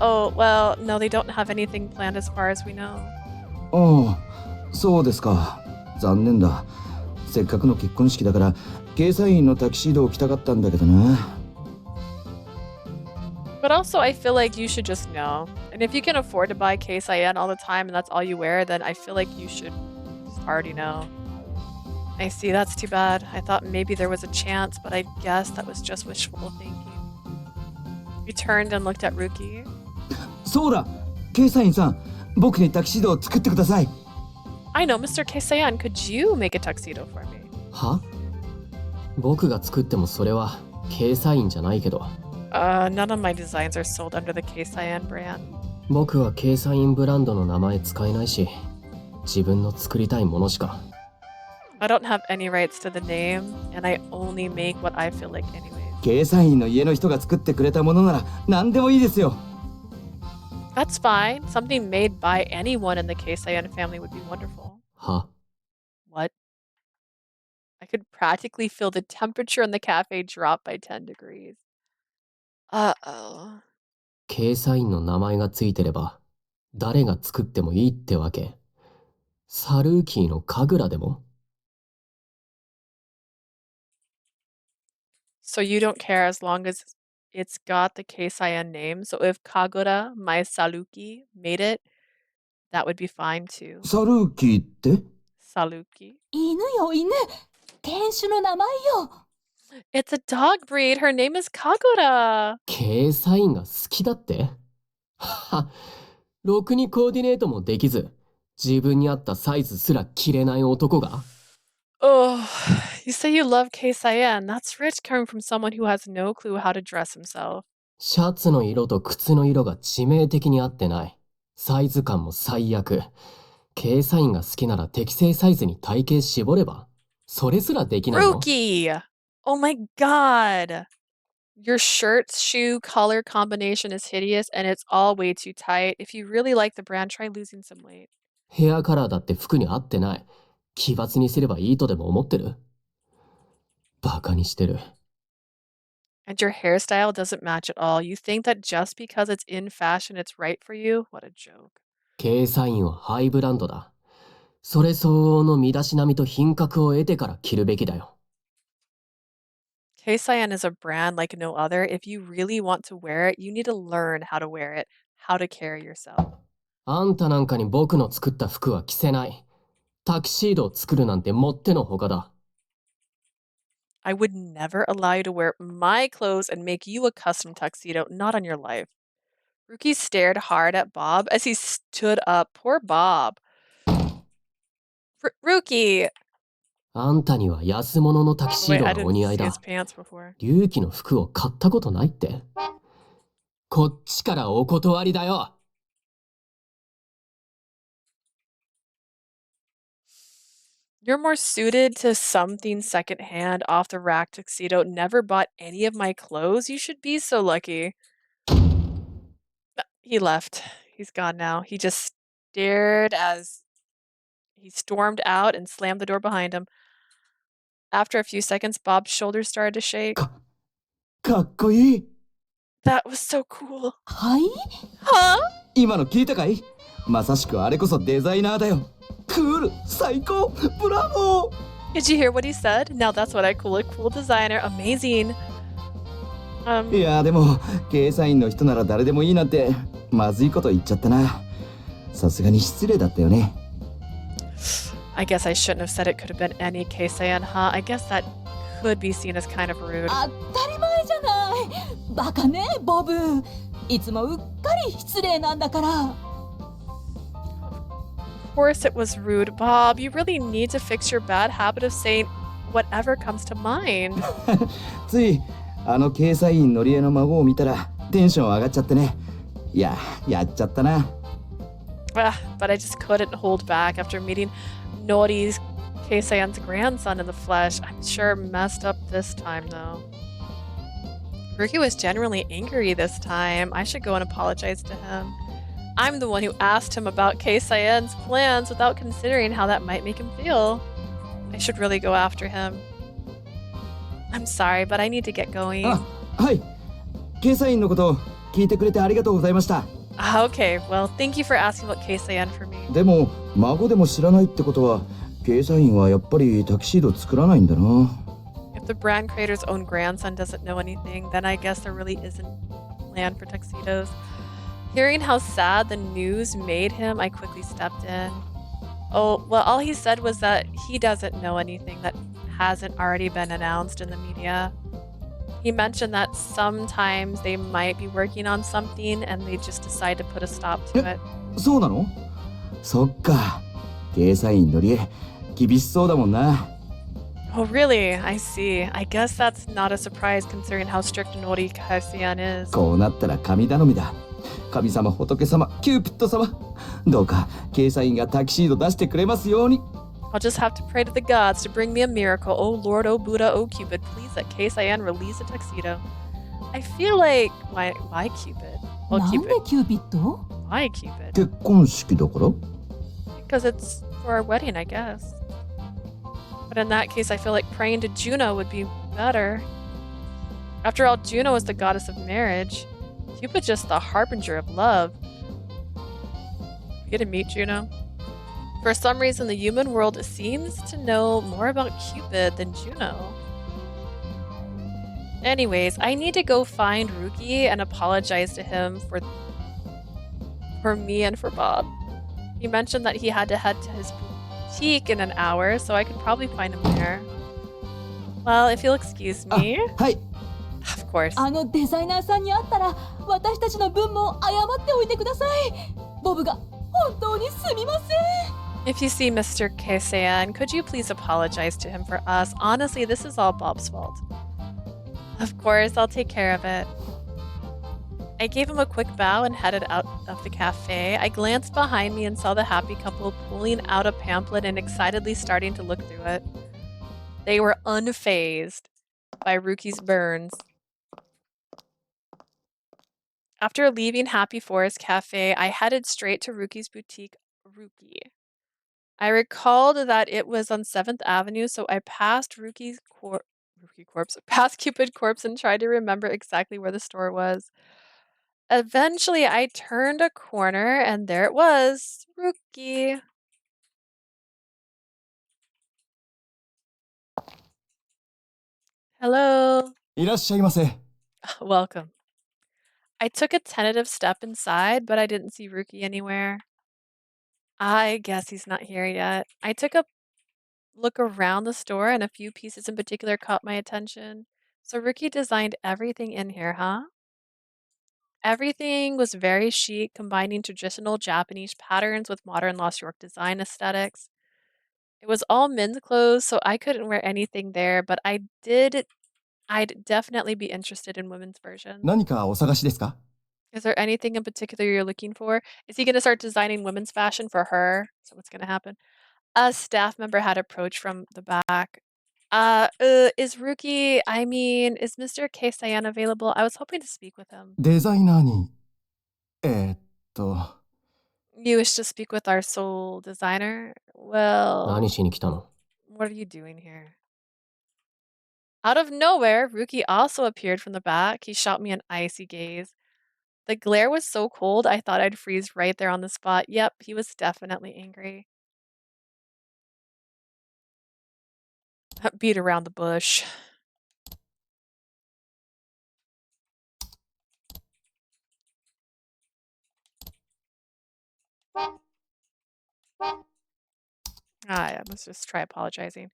Oh, well, no, they don't have anything planned as far as we know. ああ、そうですか。残念だ。せっかくの結婚式だからケイサインのタキシードを着たかったんだけどな。But also, I feel like you should just know. And if you can afford to buy Keisaiin all the time and that's all you wear, then I feel like you should just already know. I see, that's too bad. I thought maybe there was a chance, but I guess that was just wishful thinking. You turned and looked at Ryuki. そうだ、ケイサインさん、僕にタキシードを作ってください。I know, Mr. Keisaiin, could you make a tuxedo for me? は？僕が作ってもそれはケイサインじゃないけど。None of my designs are sold under the Keisaiin brand. 僕はケイサインブランドの名前使えないし、自分の作りたいものしか。I don't have any rights to the name, and I only make what I feel like anyways. ケイサインの家の人が作ってくれたものなら何でもいいですよ。That's fine. Something made by anyone in the Keisaiin family would be wonderful. は？ What? I could practically feel the temperature in the cafe drop by 10 degrees. Uh-oh. ケイサインの名前がついてれば誰が作ってもいいってわけ。サルーキーの神楽でも？ So you don't care as long as it's got the Keisaiin name. So if Kagura, my Saluki, made it, that would be fine too. サルーキーって？ Saluki. 犬よ犬、犬種の名前よ。It's a dog breed. Her name is Kagura. ケイサインが好きだって？は、ろくにコーディネートもできず、自分に合ったサイズすら着れない男が？ Oh, you say you love Keisaiin. That's rich coming from someone who has no clue how to dress himself. シャツの色と靴の色が致命的に合ってない。サイズ感も最悪。ケイサインが好きなら適正サイズに体型絞れば？それすらできないの？ Ryuki! Oh my god! Your shirt, shoe, color combination is hideous and it's all way too tight. If you really like the brand, try losing some weight. ヘアカラーだって服に合ってない。奇抜にすればいいとでも思ってる？バカにしてる。And your hairstyle doesn't match at all. You think that just because it's in fashion, it's right for you? What a joke. ケイサインはハイブランドだ。それ相応の身だしなみと品格を得てから着るべきだよ。Keisaiin is a brand like no other. If you really want to wear it, you need to learn how to wear it, how to carry yourself. あんたなんかに僕の作った服は着せない。タキシードを作るなんてもってのほかだ。I would never allow you to wear my clothes and make you a custom tuxedo, not on your life. Ryuki stared hard at Bob as he stood up. Poor Bob. Ryuki! あんたには安物のタキシー Wait, ド I がお didn't 似合 see いだ。 his pants before. 龍騎の服を買ったことないって？こっちからお断りだよ。You're more suited to something secondhand, off the rack tuxedo. Never bought any of my clothes. You should be so lucky. He left. He's gone now. He just stared as he stormed out and slammed the door behind him. After a few seconds, Bob's shoulders started to shake. かっこいい。 That was so cool. はい？ Huh? 今の聞いたかい？まさしくあれこそデザイナーだよ。クール、最高、ブラボー。 Did you hear what he said? Now that's what I call a cool designer. Amazing. いやでもケイサインの人なら誰でもいいなんてまずいこと言っちゃったな。さすがに失礼だったよね。I guess I shouldn't have said it could have been any Keisaiin, huh? I guess that could be seen as kind of rude. 当たり前じゃない。バカね、ボブ。いつもうっかり失礼なんだから。Of course it was rude, Bob. You really need to fix your bad habit of saying whatever comes to mind. ついケイサインのりえの孫を見たらテンション上がっちゃってね。いや、やっちゃったな。But I just couldn't hold back after meeting Nori's Keisaiin's grandson in the flesh. I'm sure messed up this time though. Ryuki was genuinely angry this time. I should go and apologize to him. I'm the one who asked him about Keisaiin's plans without considering how that might make him feel. I should really go after him. I'm sorry, but I need to get going. はい。ケイサインのこと聞いてくれてありがとうございました。Okay, well, thank you for asking about Keisaiin for me. でも孫でも知らないってことはケイサインはやっぱりタキシード作らないんだな。If the brand creator's own grandson doesn't know anything, then I guess there really isn't plan for tuxedos. Hearing how sad the news made him, I quickly stepped in. Oh, well, all he said was that he doesn't know anything that hasn't already been announced in the media. He mentioned that sometimes they might be working on something and they just decide to put a stop to it. そうなの？そっか。ケイサインのりえ厳しそうだもんな。Oh, really? I see. I guess that's not a surprise considering how strict Nori Keisaiin is. こうなったら神頼みだ。神様、仏様、キューピッド様。どうかケイサインがタキシード出してくれますように。I'll just have to pray to the gods to bring me a miracle. Oh Lord, oh Buddha, oh Cupid, please let Keisaiin release a tuxedo. I feel like why Cupid? Well, なんで Cupid. キューピッド？ Why Cupid? 結婚式だから？ Because it's for our wedding, I guess. But in that case, I feel like praying to Juno would be better. After all, Juno is the goddess of marriage. Cupid's just the harbinger of love. You get to meet Juno. For some reason, the human world seems to know more about Cupid than Juno. Anyways, I need to go find Ryuki and apologize to him for me and for Bob. He mentioned that he had to head to his boutique in an hour, so I could probably find him there. Well, if you'll excuse me. はい。Of course. デザイナーさんに会ったら私たちの分も謝っておいてください。ボブが本当にすみません。If you see Mr. Keisaiin, could you please apologize to him for us? Honestly, this is all Bob's fault. Of course, I'll take care of it. I gave him a quick bow and headed out of the cafe. I glanced behind me and saw the happy couple pulling out a pamphlet and excitedly starting to look through it. They were unfazed by Ryuki's burns. After leaving Happy Forest Cafe, I headed straight to Ryuki's boutique, Ryuki. I recalled that it was on 7th Avenue, so I passed past Cupid Corpse and tried to remember exactly where the store was. Eventually, I turned a corner and there it was, Ryuki. Hello. いらっしゃいませ。 Welcome. I took a tentative step inside, but I didn't see Ryuki anywhere. I guess he's not here yet. I took a look around the store and a few pieces in particular caught my attention. So Ryuki designed everything in here, huh? Everything was very chic, combining traditional Japanese patterns with modern Lost York design aesthetics. It was all men's clothes, so I couldn't wear anything there, but I'd definitely be interested in women's versions. 何かお探しですか？ Is there anything in particular you're looking for? Is he going to start designing women's fashion for her? So what's going to happen? A staff member had approached from the back. Is Mr. Keisaiin available? I was hoping to speak with him. デザイナーに。You wish to speak with our sole designer? Well, 何しに来たの？ what are you doing here? Out of nowhere, Ryuki also appeared from the back. He shot me an icy gaze. The glare was so cold, I thought I'd freeze right there on the spot. Yep, he was definitely angry. Beat around the bush. I must just try apologizing.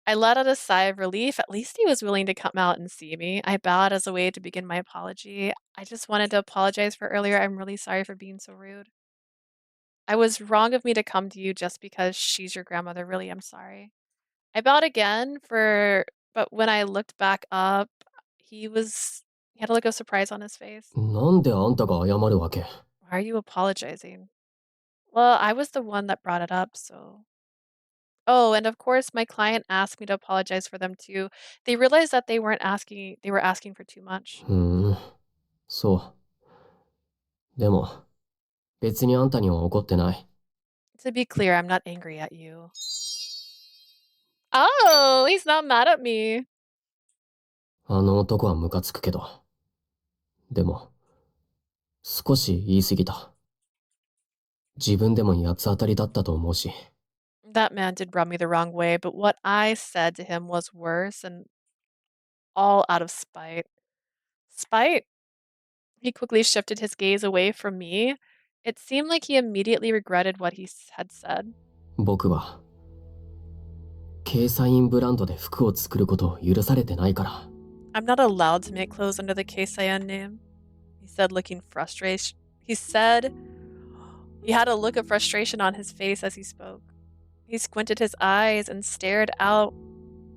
I let out a sigh of relief. At least he was willing to come out and see me. I bowed as a way to begin my apology. I just wanted to apologize for earlier. I'm really sorry for being so rude. I was wrong of me to come to you just because she's your grandmother. Really, I'm sorry. I bowed again but when I looked back up, he had a look of surprise on his face. なんであんたが謝るわけ？ Why are you apologizing? Well, I was the one that brought it up, so. Oh, and of course, my client asked me to apologize for them too. They realized that they were asking for too much. そう。でも、別にあんたには怒ってない。To be clear, I'm not angry at you. Oh, he's not mad at me. あの男はムカつくけど。でも、少し言い過ぎた。自分でも八つ当たりだったと思うし。That man did rub me the wrong way, but what I said to him was worse and all out of spite. Spite? He quickly shifted his gaze away from me. It seemed like he immediately regretted what he had said. 僕は、ケイサインブランドで服を作ることを許されてないから。I'm not allowed to make clothes under the Keisaiin name, he said, looking frustrated. He had a look of frustration on his face as he spoke. He squinted his eyes and stared out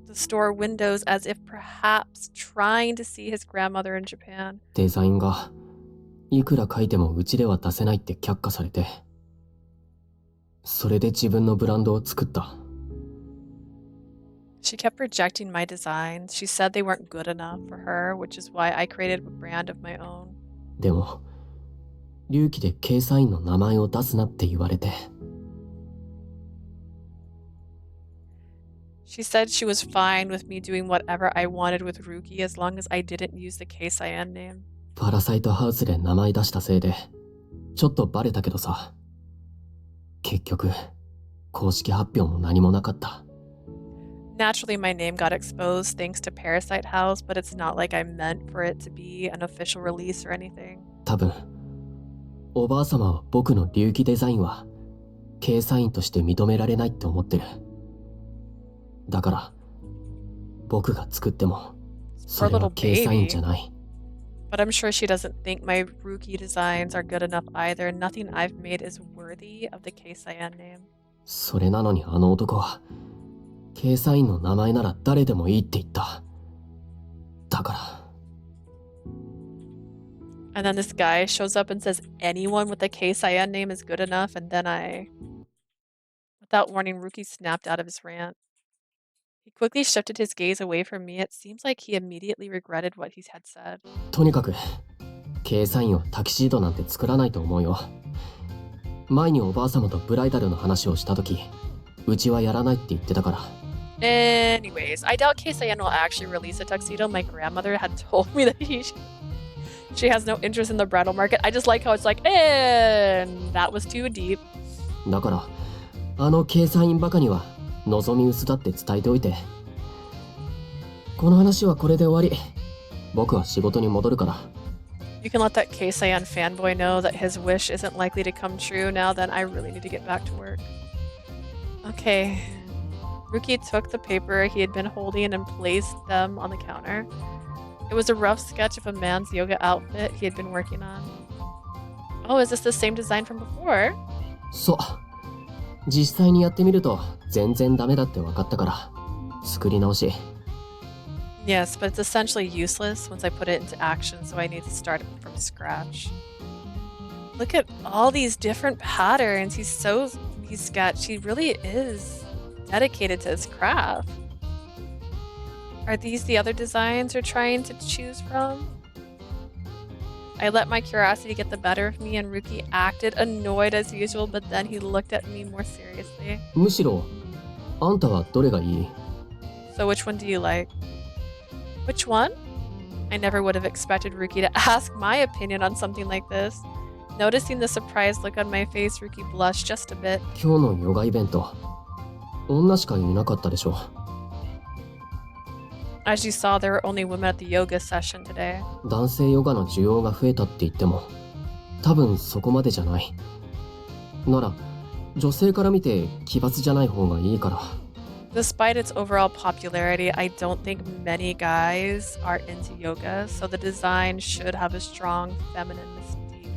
the store windows as if perhaps trying to see his grandmother in Japan. デザインがいくら書いてもうちでは出せないって却下されて、それで自分のブランドを作った。She kept rejecting my designs. She said they weren't good enough for her, which is why I created a brand of my own. でも、隆起でケイサインの名前を出すなって言われて。She said she was fine with me doing whatever I wanted with Ryuki as long as I didn't use the Keisaiin name. パラサイトハウスで名前出したせいで、ちょっとバレたけどさ。結局、公式発表も何もなかった。Naturally, my name got exposed thanks to Parasite House, but it's not like I meant for it to be an official release or anything. 多分、おばあ様は僕の隆起デザインは、ケイサインとして認められないって思ってる。だから、僕が作っても、それはケイサインじゃない。But I'm sure she doesn't think my Ryuki designs are good enough either. Nothing I've made is worthy of the Keisaiin name. それなのにあの男は、ケイサインの名前なら誰でもいいって言った。だから。And then this guy shows up and says anyone with the Keisaiin name is good enough, and then without warning, Ryuki snapped out of his rant. He quickly shifted his gaze away from me. It seems like he immediately regretted what he had said. とにかく、ケイサインはタキシードなんて作らないと思うよ。前におばあ様とブライダルの話をしたとき、うちはやらないって言ってたから。Anyways, I doubt Keisaiin will actually release a tuxedo. My grandmother had told me that she has no interest in the bridal market. I just like how it's like, and that was too deep. だから、あのケイサインバカには望み薄だって伝えておいて。この話はこれで終わり。僕は仕事に戻るから。You can let that Keisaiin fanboy know that his wish isn't likely to come true now. Then I really need to get back to work. Okay. Ryuki took the paper he had been holding and placed them on the counter. It was a rough sketch of a man's yoga outfit he had been working on. Oh, is this the same design from before? そう。実際にやってみると全然ダメだって分かったから、作り直し。Yes, but it's essentially useless once I put it into action, so I need to start it from scratch. Look at all these different patterns. He really is dedicated to his craft. Are these the other designs you're trying to choose from? I let my curiosity get the better of me and Ryuki acted annoyed as usual, but then he looked at me more seriously. むしろ、あんたはどれがいい？ So which one do you like? Which one? I never would have expected Ryuki to ask my opinion on something like this. Noticing the surprised look on my face, Ryuki blushed just a bit. 今日のヨガイベント、女しかいなかったでしょ。As you saw, there were only women at the yoga session today. 男性ヨガの需要が増えたって言っても、多分そこまでじゃない。なら女性から見て奇抜じゃない方がいいから。 Despite its overall popularity, I don't think many guys are into yoga, so the design should have a strong feminine mystique.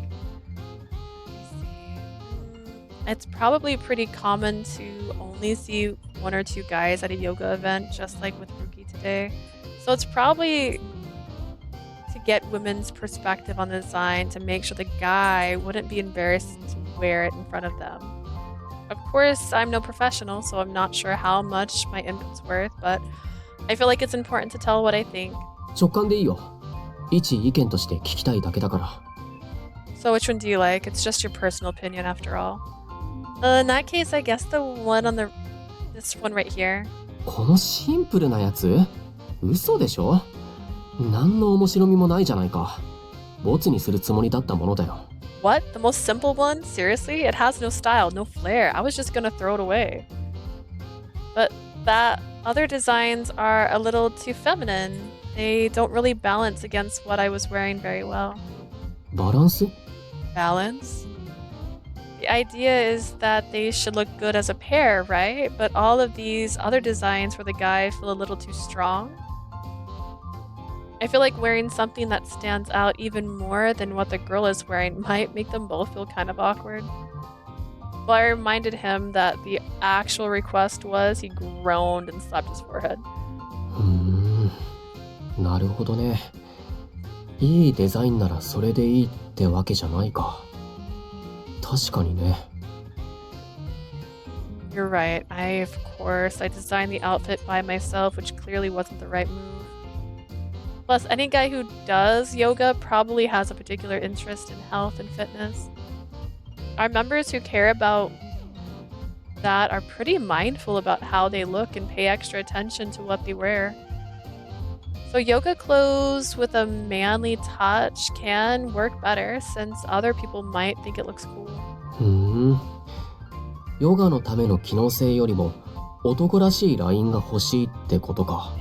Let me see. It's probably pretty common to only see one or two guys at a yoga event, just like with Ryuki today. So it's probably to get women's perspective on the design to make sure the guy wouldn't be embarrassed to wear it in front of them. Of course, I'm no professional, so I'm not sure how much my input's worth, but I feel like it's important to tell what I think. 直感でいいよ。一意見として聞きたいだけだから。 So which one do you like? It's just your personal opinion after all. In that case, I guess the one on this one right here. このシンプルなやつ？嘘でしょ？何の面白みもないじゃないか。ボツにするつもりだったものだよ。 What? The most simple one? Seriously? It has no style, no flair. I was just gonna throw it away. But that other designs are a little too feminine. They don't really balance against what I was wearing very well. バランス？ Balance? The idea is that they should look good as a pair, right? But all of these other designs for the guy feel a little too strong. I feel like wearing something that stands out even more than what the girl is wearing might make them both feel kind of awkward. Well, I reminded him that the actual request was he groaned and slapped his forehead. なるほどね。いいデザインならそれでいいってわけじゃないか。確かにね。 You're right. Of course, I designed the outfit by myself, which clearly wasn't the right move. Plus, any guy who does yoga probably has a particular interest in health and fitness. Our members who care about that are pretty mindful about how they look and pay extra attention to what they wear. So yoga clothes with a manly touch can work better since other people might think it looks cool. ヨガのための機能性よりも男らしいラインが欲しいってことか。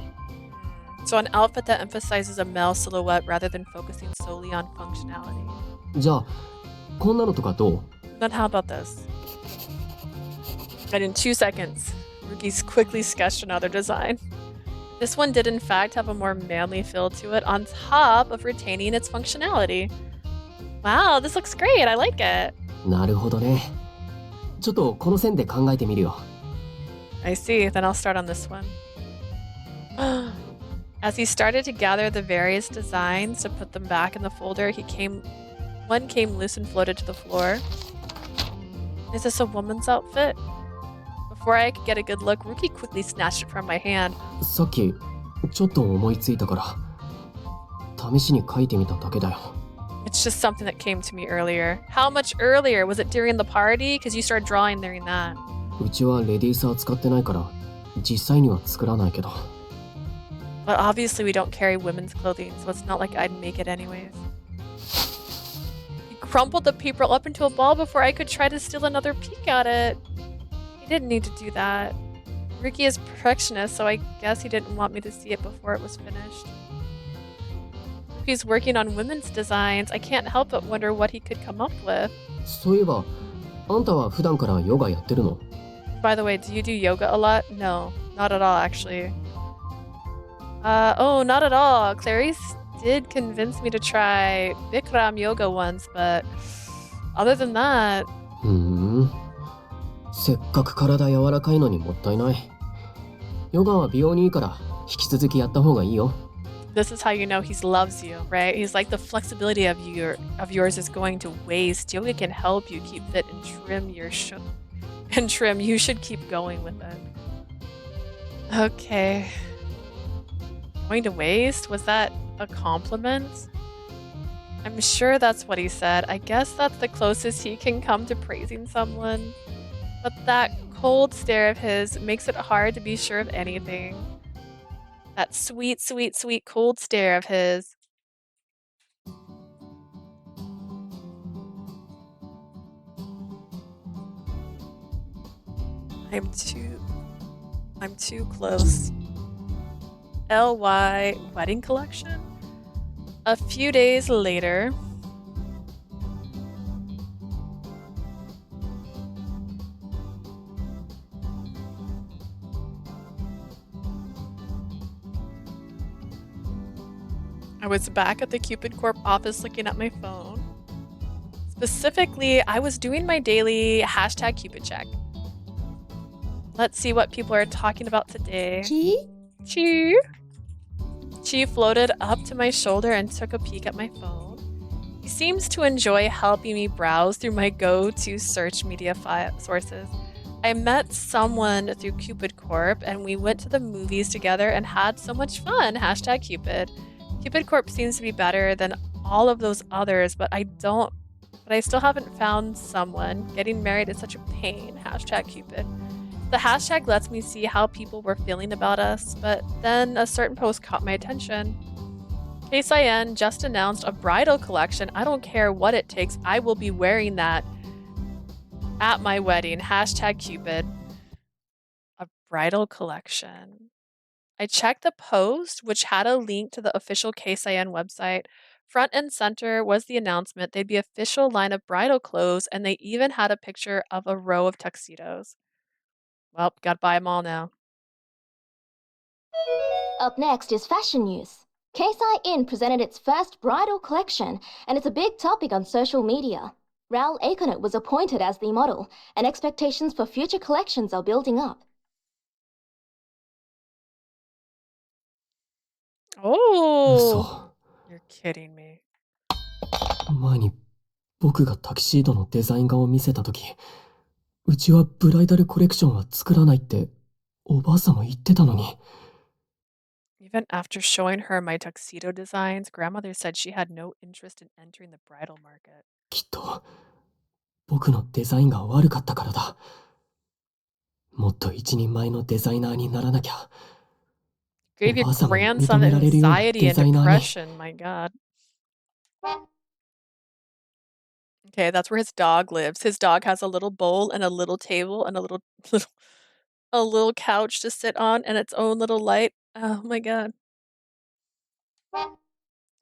So an outfit that emphasizes a male silhouette rather than focusing solely on functionality. じゃあこんなのとかどう？ Then how about this? And in 2 seconds, Ryuki's quickly sketched another design. This one did in fact have a more manly feel to it on top of retaining its functionality. Wow, this looks great. I like it. なるほどね。ちょっとこの線で考えてみるよ。 I see. Then I'll start on this one. As he started to gather the various designs to put them back in the folder, one came loose and floated to the floor. Is this a woman's outfit? Before I could get a good look, Ryuki quickly snatched it from my hand. さっきちょっと思いついたから試しに書いてみただけだよ。 It's just something that came to me earlier. How much earlier? Was it during the party? Because you started drawing during that. うちはレディースは使ってないから実際には作らないけど。 But obviously we don't carry women's clothing, so it's not like I'd make it anyways. He crumpled the paper up into a ball before I could try to steal another peek at it. He didn't need to do that. Ryuki is perfectionist, so I guess he didn't want me to see it before it was finished. Ryuki's working on women's designs. I can't help but wonder what he could come up with. そういえばあんたは普段からヨガやってるの？ By the way, do you do yoga a lot? No, not at all actually. Oh, not at all. Clarice did convince me to try Bikram yoga once, but other than that... せっかく体柔らかいのにもったいない。ヨガは美容にいいから引き続きやった方がいいよ。 This is how you know he loves you, right? He's like the flexibility of yours is going to waste. Yoga can help you keep fit and trim your you should keep going with it. Okay. Going to waste? Was that a compliment? I'm sure that's what he said. I guess that's the closest he can come to praising someone. But that cold stare of his makes it hard to be sure of anything. That sweet, sweet, sweet cold stare of his. I'm too close. LY Wedding Collection? A few days later... I was back at the Cupid Corp office looking at my phone. Specifically, I was doing my daily hashtag Cupid check. Let's see what people are talking about today. Chi? Chi floated up to my shoulder and took a peek at my phone. He seems to enjoy helping me browse through my go-to search media sources. I met someone through Cupid Corp and we went to the movies together and had so much fun. Hashtag Cupid. Cupid Corp seems to be better than all of those others, but I still haven't found someone. Getting married is such a pain. Hashtag Cupid. The hashtag lets me see how people were feeling about us, but then a certain post caught my attention. Keisaiin just announced a bridal collection. I don't care what it takes. I will be wearing that at my wedding. Hashtag Cupid. A bridal collection. I checked the post, which had a link to the official Keisaiin website. Front and center was the announcement they'd be official line of bridal clothes, and they even had a picture of a row of tuxedos. Well, gotta buy them all now. Up next is fashion news. Keisaiin presented its first bridal collection, and it's a big topic on social media. Raul was appointed as the model, and expectations for future collections are building up. Oh, you're kidding me. 前に僕がタキシードのデザイン画を見せたとき、うちはブライダルコレクションは作らないっておばあさんも言ってたのに。Even after showing her my tuxedo designs, grandmother said she had no interest in entering the bridal market. きっと僕のデザインが悪かったからだ。もっと一人前のデザイナーにならなきゃ。Gave your grandson anxiety and depression, my god. Okay, that's where his dog lives. His dog has a little bowl and a little table and a little couch to sit on and its own little light. Oh my god.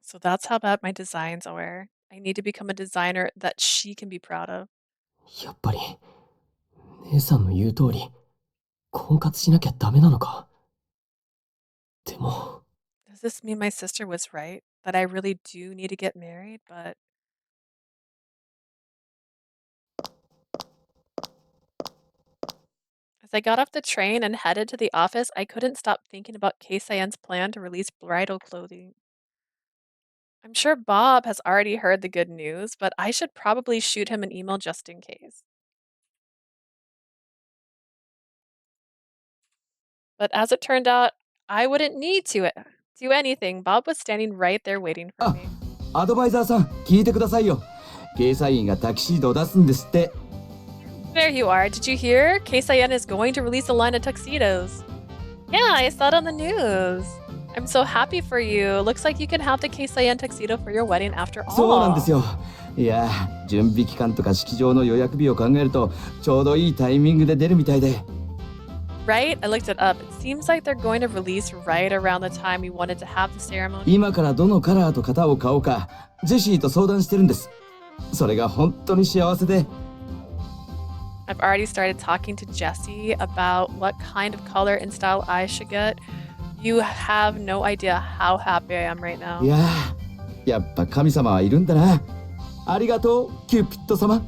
So that's how bad my designs are. I need to become a designer that she can be proud of. やっぱり姉さんの言う通り婚活しなきゃダメなのか。でも Does this mean my sister was right? That I really do need to get married, but as I got off the train and headed to the office, I couldn't stop thinking about Keisaiin's plan to release bridal clothing. I'm sure Bob has already heard the good news, but I should probably shoot him an email just in case. But as it turned out, I wouldn't need to do anything. Bob was standing right there waiting for me. アドバイザーさん、聞いてくださいよ。ケイサインがタキシードを出すんですって。There you are. Did you hear? Keisaiin is going to release a line of tuxedos. Yeah, I saw it on the news. I'm so happy for you. Looks like you can have the Keisaiin tuxedo for your wedding after all. そうなんですよ。いや、準備期間とか式場の予約日を考えるとちょうどいいタイミングで出るみたいで。Right? I looked it up. It seems like they're going to release right around the time we wanted to have the ceremony. 今からどのカラーと型を買おうか、ジェシーと相談してるんです。それが本当に幸せで。I've already started talking to Jessie about what kind of color and style I should get. You have no idea how happy I am right now. いやー、やっぱ神様はいるんだな。ありがとう、キューピッド様。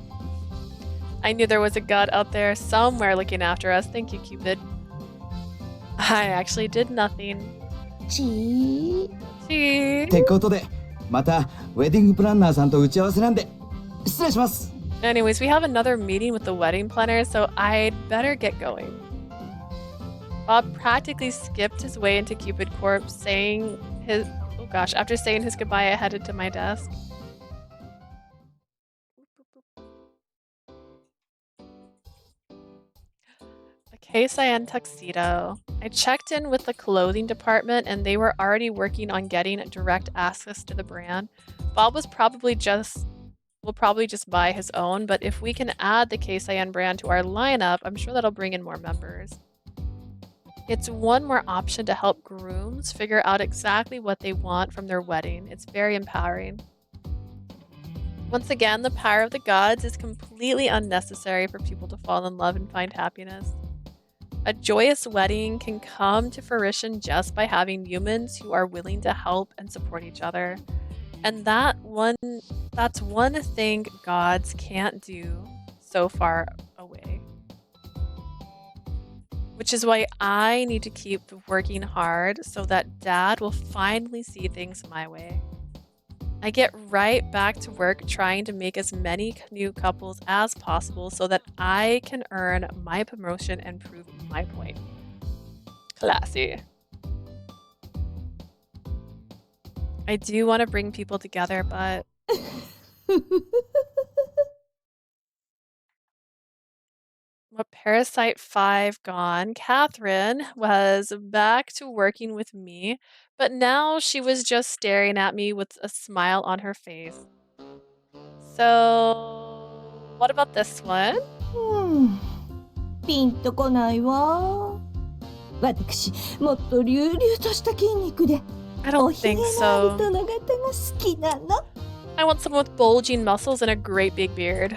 I knew there was a god out there somewhere looking after us. Thank you, Cupid. I actually did nothing. ってことで、またウェディングプランナーさんと打ち合わせなんで、失礼します。Anyways, we have another meeting with the wedding planner, so I'd better get going. Bob practically skipped his way into Cupid Corp, after saying his goodbye, I headed to my desk. A Keisaiin tuxedo. I checked in with the clothing department and they were already working on getting direct access to the brand. Bob will probably just buy his own, but if we can add the Keisaiin brand to our lineup, I'm sure that'll bring in more members. It's one more option to help grooms figure out exactly what they want from their wedding. It's very empowering. Once again, the power of the gods is completely unnecessary for people to fall in love and find happiness. A joyous wedding can come to fruition just by having humans who are willing to help and support each other. And that's one thing gods can't do so far away. Which is why I need to keep working hard so that Dad will finally see things my way. I get right back to work trying to make as many new couples as possible so that I can earn my promotion and prove my point. Classy. I do want to bring people together, but... With Parasite 5 gone, Catherine was back to working with me, but now she was just staring at me with a smile on her face. So, what about this one? ピンとこないわ。私、もっと隆々とした筋肉で、 I don't おひげ think のある so. 殿方が好きなの。 I want someone with bulging muscles and a great big beard.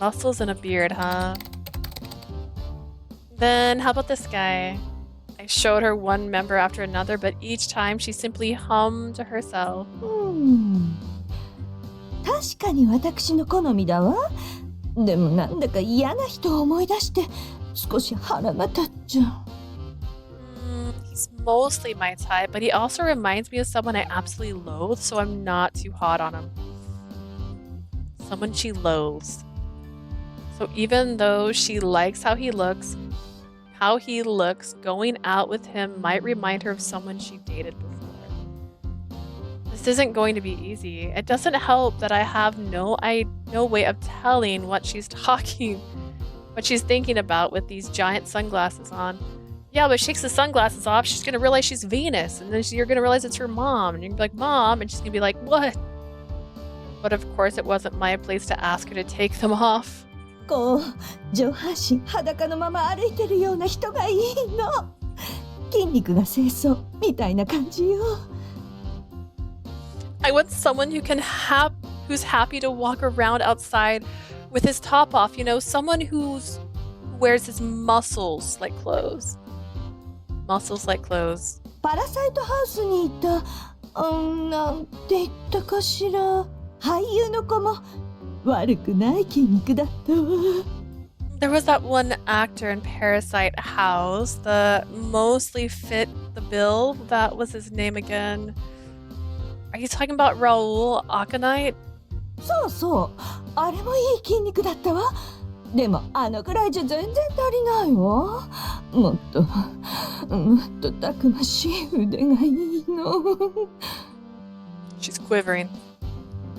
Muscles and a beard, huh? Then, how about this guy? I showed her one member after another, but each time she simply hummed to herself. 確かに私の好みだわ。でもなんだか嫌な人を思い出して少し腹が立っちゃう。He's mostly my type, but he also reminds me of someone I absolutely loathe, so I'm not too hot on him. Someone she loathes. So even though she likes how he looks, going out with him might remind her of someone she dated before. This isn't going to be easy. It doesn't help that I have no way of telling what she's thinking about with these giant sunglasses on. Yeah, but she takes the sunglasses off, she's gonna realize she's Venus, and then you're gonna realize it's her mom, and you're gonna be like, Mom, and she's gonna be like, what? But of course it wasn't my place to ask her to take them off. こう上半身裸のまま歩いてるような人がいいの。筋肉が清楚みたいな感じよ。I want someone who's happy to walk around outside with his top off, you know, someone who wears his muscles like clothes. Muscles like clothes. パラサイトハウスにいた、なんて言ったかしら。俳優の子も悪くない筋肉だったわ。There was that one actor in Parasite House that mostly fit the bill. That was his name again. Are you talking about Raul Aconite? そうそう。あれもいい筋肉だったわ。でもあのくらいじゃ全然足りないわ。もっとたくましい腕がいいの。She's quivering.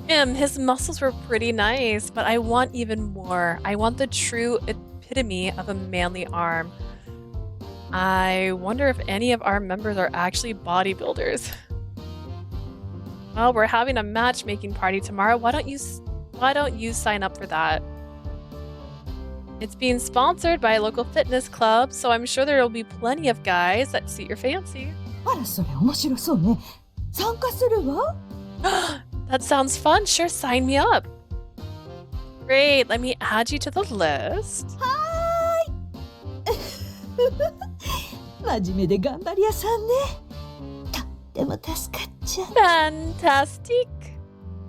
His muscles were pretty nice, but I want even more. I want the true epitome of a manly arm. I wonder if any of our members are actually bodybuilders. Well, we're having a matchmaking party tomorrow. Why don't you sign up for that? It's being sponsored by a local fitness club, so I'm sure there will be plenty of guys that suit your fancy. あら、それ面白そうね。参加するわ。That sounds fun. Sure, sign me up. Great. Let me add you to the list. はーい。真面目で頑張り屋さんね。とっても助かっちゃう。Fantastic.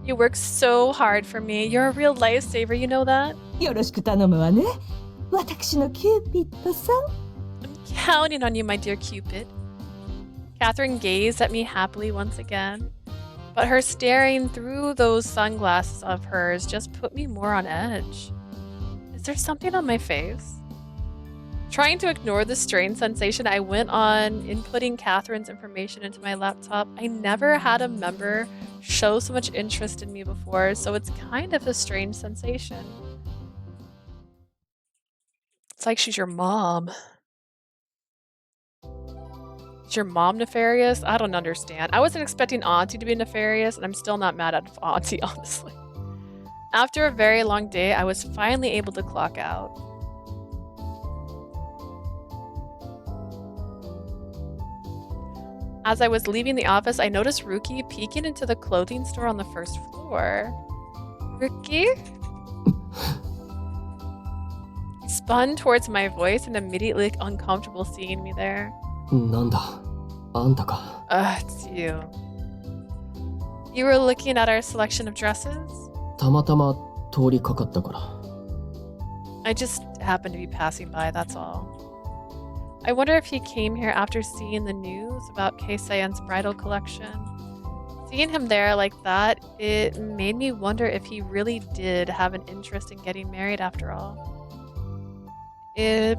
You work so hard for me. You're a real lifesaver, you know that? よろしく頼むわね。私のキューピッドさん。I'm counting on you, my dear Cupid. Catherine gazed at me happily once again. But her staring through those sunglasses of hers just put me more on edge. Is there something on my face? Trying to ignore the strange sensation, I went on inputting Catherine's information into my laptop. I never had a member show so much interest in me before, so it's kind of a strange sensation. It's like she's your mom. Is your mom nefarious? I don't understand. I wasn't expecting Auntie to be nefarious, and I'm still not mad at Auntie, honestly. After a very long day, I was finally able to clock out. As I was leaving the office, I noticed Ryuki peeking into the clothing store on the first floor. Ryuki? spun towards my voice and immediately uncomfortable seeing me there. なんだ、あんたか。It's you. You were looking at our selection of dresses? たまたま通りかかったから。I just happened to be passing by, that's all. I wonder if he came here after seeing the news about Keisaiin's bridal collection. Seeing him there like that, it made me wonder if he really did have an interest in getting married after all. If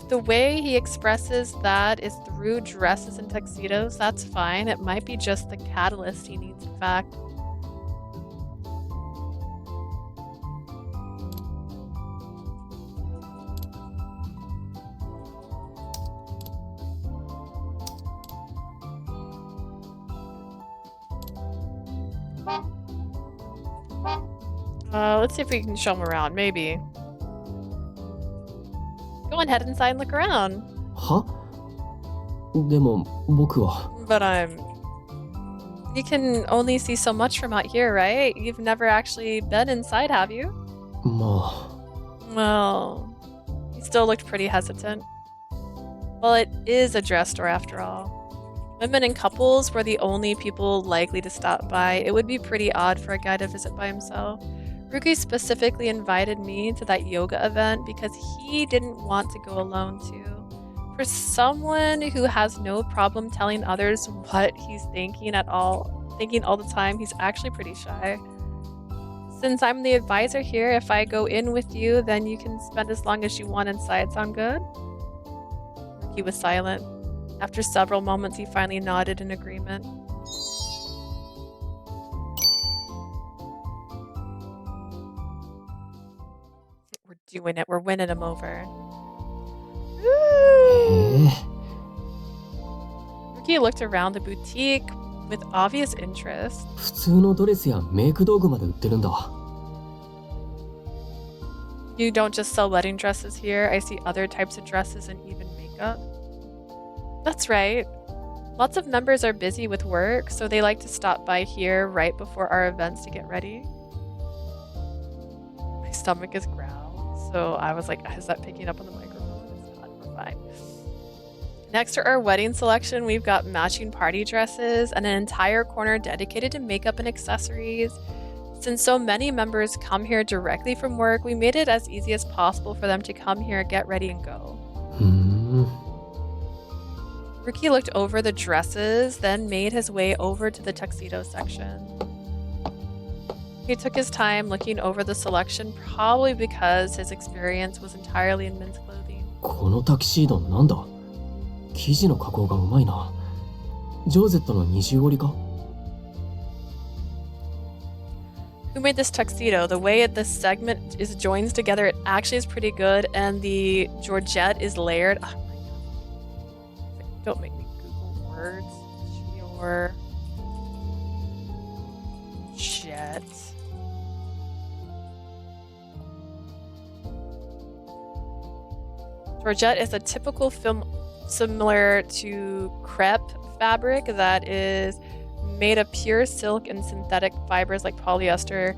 the way he expresses that is through dresses and tuxedos, that's fine. It might be just the catalyst he needs, in fact. Let's see if we can show him around, maybe. Go on, head inside and look around. は？でも僕は。But you can only see so much from out here, right? You've never actually been inside, have you? まあ。 Well, he still looked pretty hesitant. Well, it is a dress store after all. Women and couples were the only people likely to stop by. It would be pretty odd for a guy to visit by himself. Ryuki specifically invited me to that yoga event because he didn't want to go alone too. For someone who has no problem telling others what he's thinking all the time, he's actually pretty shy. Since I'm the advisor here, if I go in with you, then you can spend as long as you want inside. Sound good? Ryuki was silent. After several moments, he finally nodded in agreement. We're doing it. We're winning him over. Ryuki looked around the boutique with obvious interest. 普通のドレスやメイク道具まで売ってるんだ。You don't just sell wedding dresses here. I see other types of dresses and even makeup. That's right. Lots of members are busy with work, so they like to stop by here right before our events to get ready. My stomach is growled, so I was like, is that picking up on the microphone? It's not. We're fine. Next to our wedding selection, we've got matching party dresses and an entire corner dedicated to makeup and accessories. Since so many members come here directly from work, we made it as easy as possible for them to come here, get ready, and go. Ryuki looked over the dresses, then made his way over to the tuxedo section. He took his time looking over the selection, probably because his experience was entirely in men's clothing. このタキシードなんだ？生地の加工がうまいな。ジョーゼットの二重折りか？ Who made this tuxedo? The way this segment is joins together, it actually is pretty good, and the georgette is layered. Oh my god. Don't make me Google words. Georgette. Georgette is a typical film similar to crepe fabric that is made of pure silk and synthetic fibers like polyester.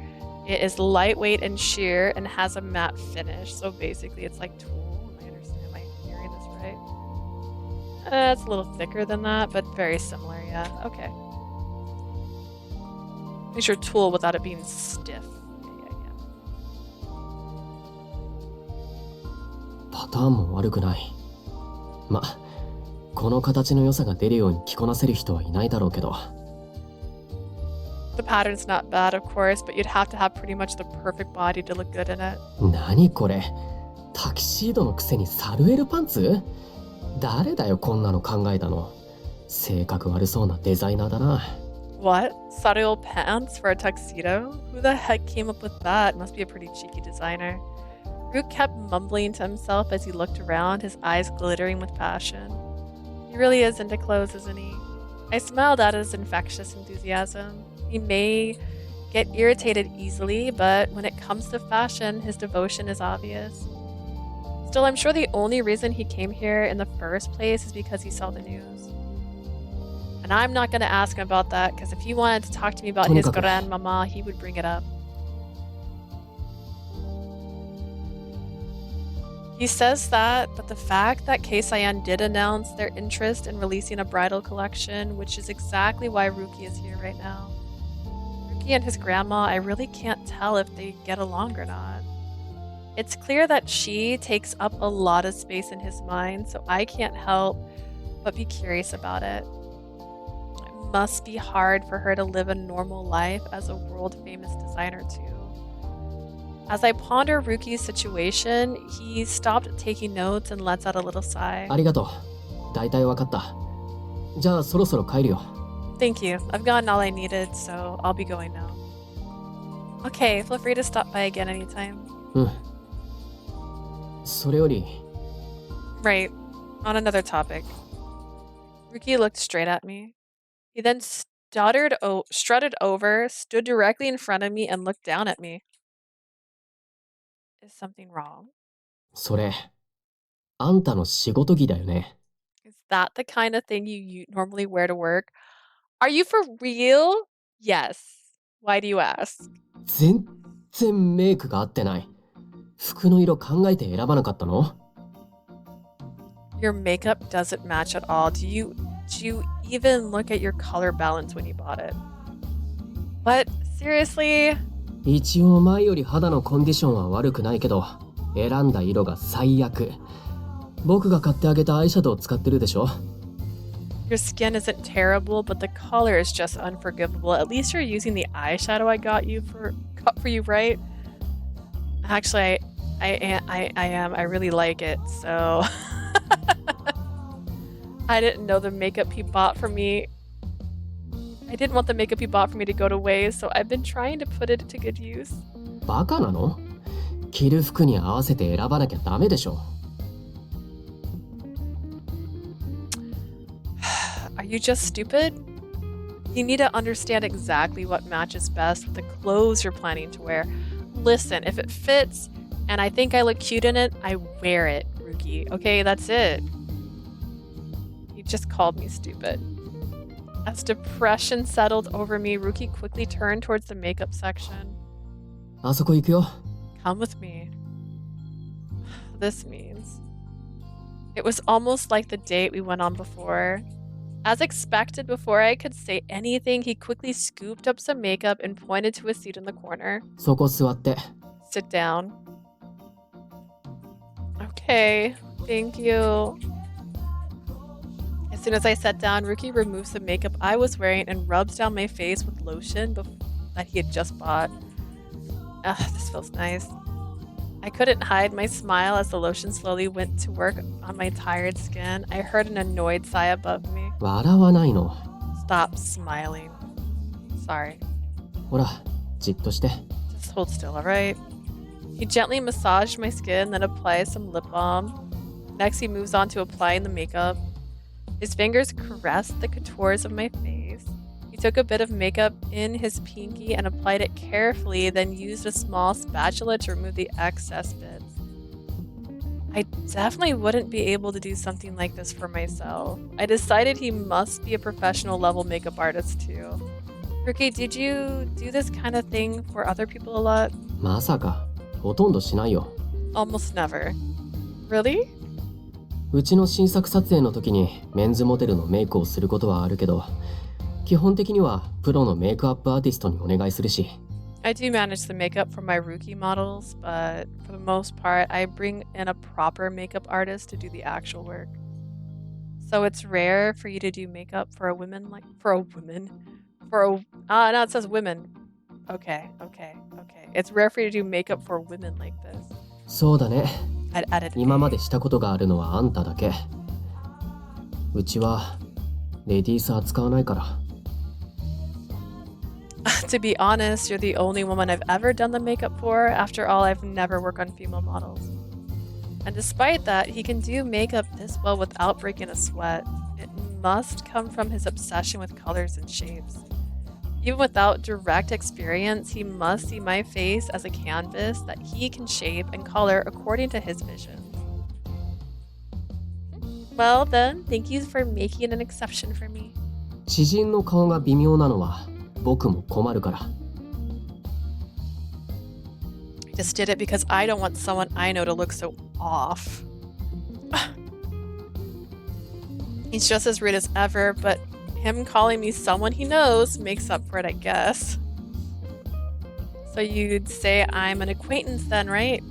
It is lightweight and sheer and has a matte finish. So basically it's like tulle. Am I hearing this right? It's a little thicker than that, but very similar, yeah. Okay. Make sure tulle without it being stiff. Yeah. パターンも悪くない。ま、この形の良さが出るように着こなせる人はいないだろうけど。The pattern's not bad, of course, but you'd have to have pretty much the perfect body to look good in it. 何これ？タキシードのくせにサルエルパンツ？誰だよこんなの考えたの。性格悪そうなデザイナーだな。What? Saruel pants for a tuxedo? Who the heck came up with that? Must be a pretty cheeky designer. Ryuk kept mumbling to himself as he looked around, his eyes glittering with passion. He really is into clothes, isn't he? I smiled at his infectious enthusiasm. He may get irritated easily, but when it comes to fashion, his devotion is obvious. Still, I'm sure the only reason he came here in the first place is because he saw the news. And I'm not going to ask him about that, because if he wanted to talk to me about his grandmama, he would bring it up. He says that, but the fact that Keisaiin did announce their interest in releasing a bridal collection, which is exactly why Ryuki is here right now. Ryuki and his grandma, I really can't tell if they get along or not. It's clear that she takes up a lot of space in his mind, so I can't help but be curious about it. It must be hard for her to live a normal life as a world-famous designer too. As I ponder Ryuki's situation, he stopped taking notes and lets out a little sigh. ありがとう。大体わかった。じゃあそろそろ帰るよ。Thank you. I've gotten all I needed, so I'll be going now. Okay, feel free to stop by again anytime. うん。それより、 Right. On another topic. Ryuki looked straight at me. He then strutted over, stood directly in front of me, and looked down at me. Is something wrong? それ、あんたの仕事着だよね。Is that the kind of thing you normally wear to work? Are you for real? Yes. Why do you ask? 全然メイクが合ってない。服の色考えて選ばなかったの？ Your makeup doesn't match at all. Do you even look at your color balance when you bought it? What? Seriously? 一応前より肌のコンディションは悪くないけど、選んだ色が最悪。僕が買ってあげたアイシャドウ使ってるでしょ？ Your skin isn't terrible, but the color is just unforgivable. At least you're using the eyeshadow I got for you, right? Actually, I am. I really like it, so I didn't know the makeup he bought for me. I didn't want the makeup he bought for me to go to waste, so I've been trying to put it to good use. バカなの？着る服に合わせて選ばなきゃダメでしょ。Are you just stupid? You need to understand exactly what matches best with the clothes you're planning to wear. Listen, if it fits and I think I look cute in it, I wear it, Ryuki. Okay, that's it. He just called me stupid. As depression settled over me, Ryuki quickly turned towards the makeup section. あそこ行くよ。 Come with me. This means it was almost like the date we went on before. As expected, before I could say anything, he quickly scooped up some makeup and pointed to a seat in the corner. そこ座って。 Sit down. Okay, thank you. As soon as I sat down, Ryuki removes the makeup I was wearing and rubs down my face with lotion that he had just bought. This feels nice. I couldn't hide my smile as the lotion slowly went to work on my tired skin. I heard an annoyed sigh above me. 笑わないの。 Stop smiling. Sorry. ほら、じっとして。 Just hold still, alright? He gently massaged my skin, then applied some lip balm. Next, he moves on to applying the makeup. His fingers caressed the contours of my face. He took a bit of makeup in his pinky and applied it carefully, then used a small spatula to remove the excess bits. I definitely wouldn't be able to do something like this for myself. I decided he must be a professional level makeup artist too. Ryuki, did you do this kind of thing for other people a lot? まさか、ほとんどしないよ。 Almost never. Really? うちの新作撮影の時にメンズモデルのメイクをすることはあるけど、基本的にはプロのメイクアップアーティストにお願いするし。I do manage the makeup for my Ryuki models, but for the most part, I bring in a proper makeup artist to do the actual work. So it's rare for you to do makeup for a woman no, it says women. Okay. It's rare for you to do makeup for women like this. そうだね。 I'd added 今までしたことがあるのはあんただけ。うちはレディース扱わないから。To be honest, you're the only woman I've ever done the makeup for. After all, I've never worked on female models. And despite that, he can do makeup this well without breaking a sweat. It must come from his obsession with colors and shapes. Even without direct experience, he must see my face as a canvas that he can shape and color according to his vision. Well then, thank you for making an exception for me. 知人の顔が微妙なのは僕も困るから。 I just did it because I don't want someone I know to look so off. He's just as rude as ever, but him calling me someone he knows makes up for it, I guess. So you'd say I'm an acquaintance then, right?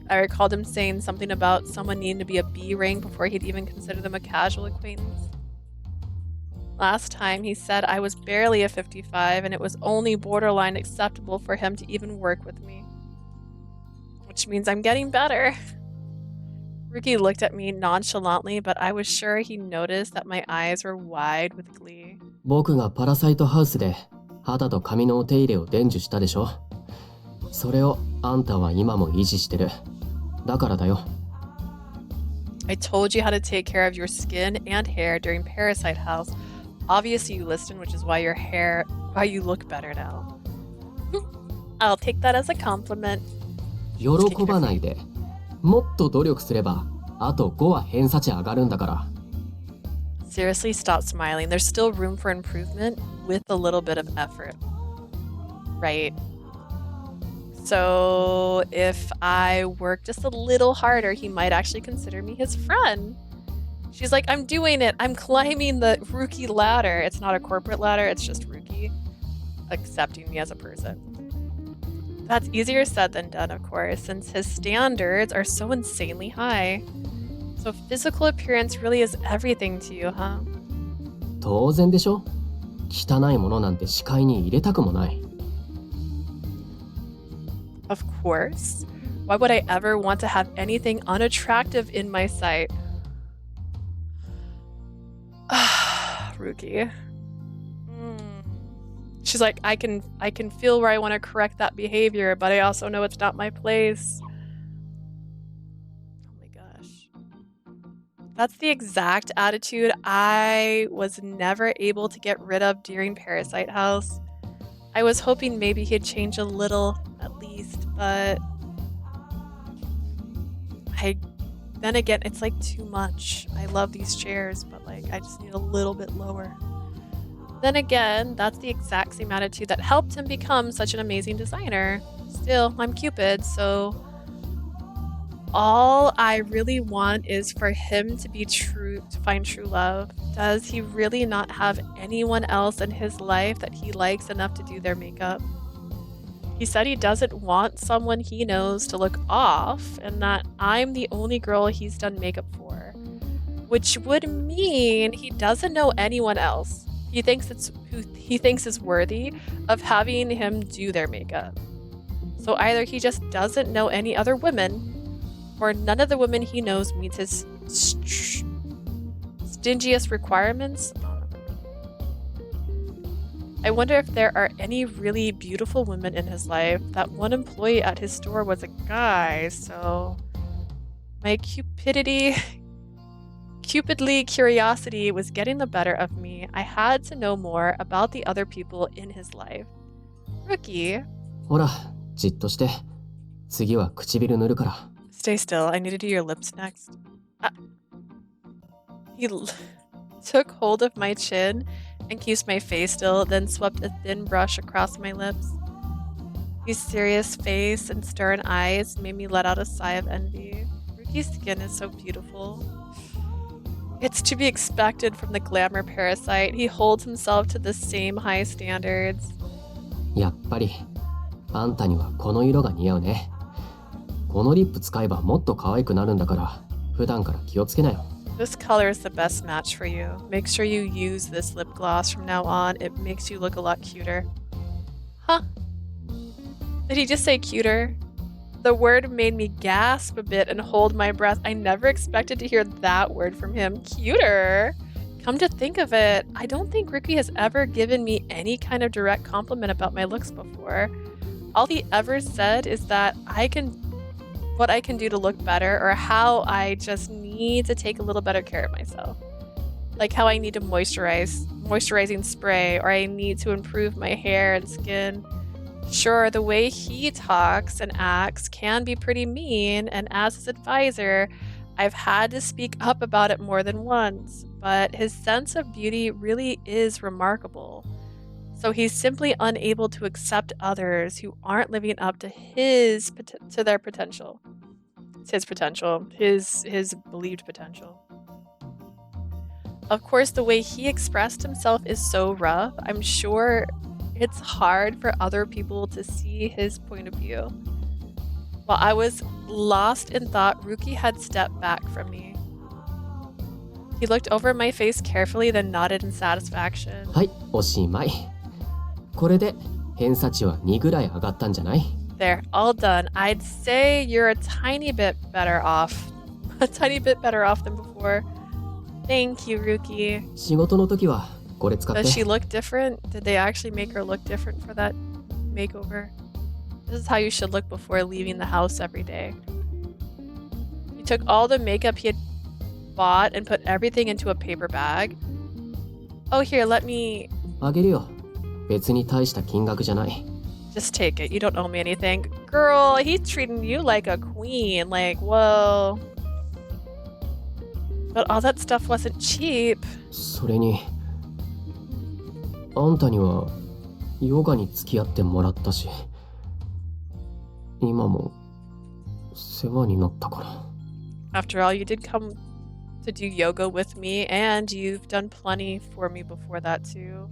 I recalled him saying something about someone needing to be a B rank before he'd even consider them a casual acquaintance. Last time he said I was barely a 55 and it was only borderline acceptable for him to even work with me. Which means I'm getting better. Ryuki looked at me nonchalantly, but I was sure he noticed that my eyes were wide with glee. 僕がパラサイトハウスで肌と髪のお手入れを伝授したでしょ。それをあんたは今も維持してる。だからだよ。I told you how to take care of your skin and hair during Parasite House. Obviously you listened, which is why you look better now. I'll take that as a compliment. 喜ばないで。もっと努力すれば、あと5は偏差値上がるんだから。Seriously, stop smiling. There's still room for improvement with a little bit of effort. Right? So if I work just a little harder, he might actually consider me his friend. She's like, I'm doing it. I'm climbing the Ryuki ladder. It's not a corporate ladder. It's just Ryuki accepting me as a person. That's easier said than done, of course, since his standards are so insanely high. So physical appearance really is everything to you, huh? 当然でしょ。汚いものなんて視界に入れたくもない。Of course. Why would I ever want to have anything unattractive in my sight? Ryuki. She's like, I can feel where I want to correct that behavior, but I also know it's not my place. Oh my gosh. That's the exact attitude I was never able to get rid of during Parasite House. I was hoping maybe he'd change a little, at least, but then again, it's like too much. I love these chairs, but like I just need a little bit lower. Then again, that's the exact same attitude that helped him become such an amazing designer. Still, I'm Cupid, so all I really want is for him to find true love. Does he really not have anyone else in his life that he likes enough to do their makeup? He said he doesn't want someone he knows to look off and that I'm the only girl he's done makeup for, which would mean he doesn't know anyone else he thinks is worthy of having him do their makeup. So either he just doesn't know any other women, or none of the women he knows meets his stingiest requirements. I wonder if there are any really beautiful women in his life. That one employee at his store was a guy, so my cupidly curiosity was getting the better of me. I had to know more about the other people in his life. Ryuki. ほら、じっとして。次は唇塗るから。Stay still. I need to do your lips next. He took hold of my chin and keeps my face still, then swept a thin brush across my lips. His serious face and stern eyes made me let out a sigh of envy. Ryuki's skin is so beautiful. It's to be expected from the glamour parasite. He holds himself to the same high standards. やっぱり、あんたにはこの色が似合うね。このリップ使えばもっと可愛くなるんだから、普段から気をつけなよ。This color is the best match for you. Make sure you use this lip gloss from now on. It makes you look a lot cuter. Huh? Did he just say cuter? The word made me gasp a bit and hold my breath. I never expected to hear that word from him. Cuter? Come to think of it, I don't think Ryuki has ever given me any kind of direct compliment about my looks before. All he ever said is that what I can do to look better, or how I just need to take a little better care of myself. Like how I need to moisturizing spray, or I need to improve my hair and skin. Sure, the way he talks and acts can be pretty mean, and as his advisor, I've had to speak up about it more than once, but his sense of beauty really is remarkable. So he's simply unable to accept others who aren't living up to their potential. It's his potential, his believed potential. Of course, the way he expressed himself is so rough. I'm sure it's hard for other people to see his point of view. While I was lost in thought, Ryuki had stepped back from me. He looked over my face carefully, then nodded in satisfaction. はい、おしまい。これで偏差値は2ぐらい上がったんじゃない？ There, all done. I'd say you're a tiny bit better off. A tiny bit better off than before. Thank you, Ryuki. 仕事の時はこれ使って。 Does she look different? Did they actually make her look different for that makeover? This is how you should look before leaving the house every day. He took all the makeup he had bought and put everything into a paper bag. Oh, here, let me... あげるよ。別に大した金額じゃない。 Just take it. You don't owe me anything. Girl, he's treating you like a queen. Like, whoa. But all that stuff wasn't cheap. それに、あんたにはヨガに付き合ってもらったし、今も世話になったから。 After all, you did come to do yoga with me, and you've done plenty for me before that too.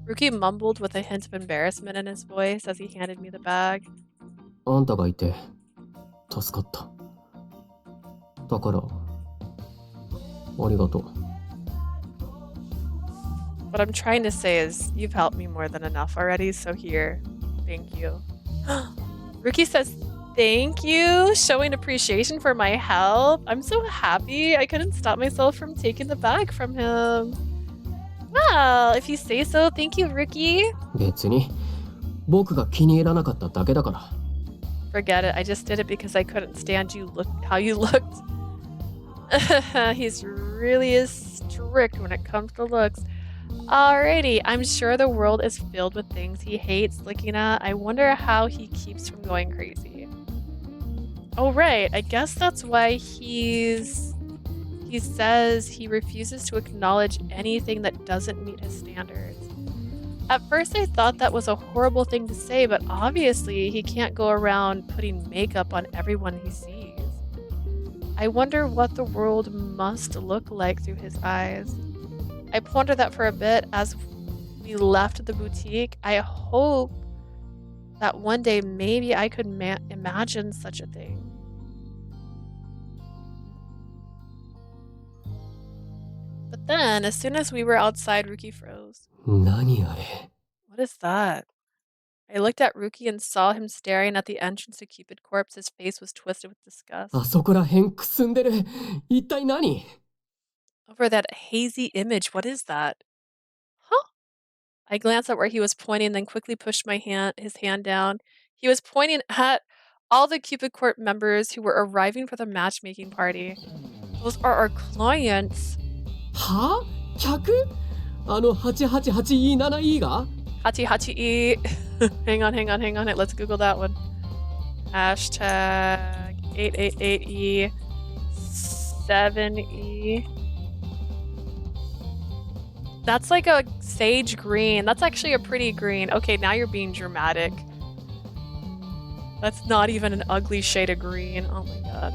Ryuki mumbled with a hint of embarrassment in his voice as he handed me the bag. あんたがいて助かった。だからありがとう。 What I'm trying to say is you've helped me more than enough already, so here, thank you. Ryuki says thank you, showing appreciation for my help. I'm so happy. I couldn't stop myself from taking the bag from him. Well, if you say so, thank you, Ryuki. 別に僕が気に入らなかっただけだから。 Forget it. I just did it because I couldn't stand how you looked. He's really is strict when it comes to looks. Alrighty, I'm sure the world is filled with things he hates looking at. I wonder how he keeps from going crazy. Oh right, I guess that's why he says he refuses to acknowledge anything that doesn't meet his standards. At first I thought that was a horrible thing to say, but obviously he can't go around putting makeup on everyone he sees. I wonder what the world must look like through his eyes. I pondered that for a bit as we left the boutique. I hope that one day maybe I could imagine such a thing. But then, as soon as we were outside, Ryuki froze. 何あれ？ What is that? I looked at Ryuki and saw him staring at the entrance to Cupid Corpse. His face was twisted with disgust. あそこらへんくすんでる。一体何？ Over that hazy image, what is that? Huh? I glanced at where he was pointing, then quickly pushed his hand down. He was pointing at all the Cupid Corp members who were arriving for the matchmaking party. Those are our clients. は？客？あの 888E7E が？ 888E. hang on. Let's Google that one. Hashtag 888E7E. That's like a sage green. That's actually a pretty green. Okay, now you're being dramatic. That's not even an ugly shade of green. Oh my god.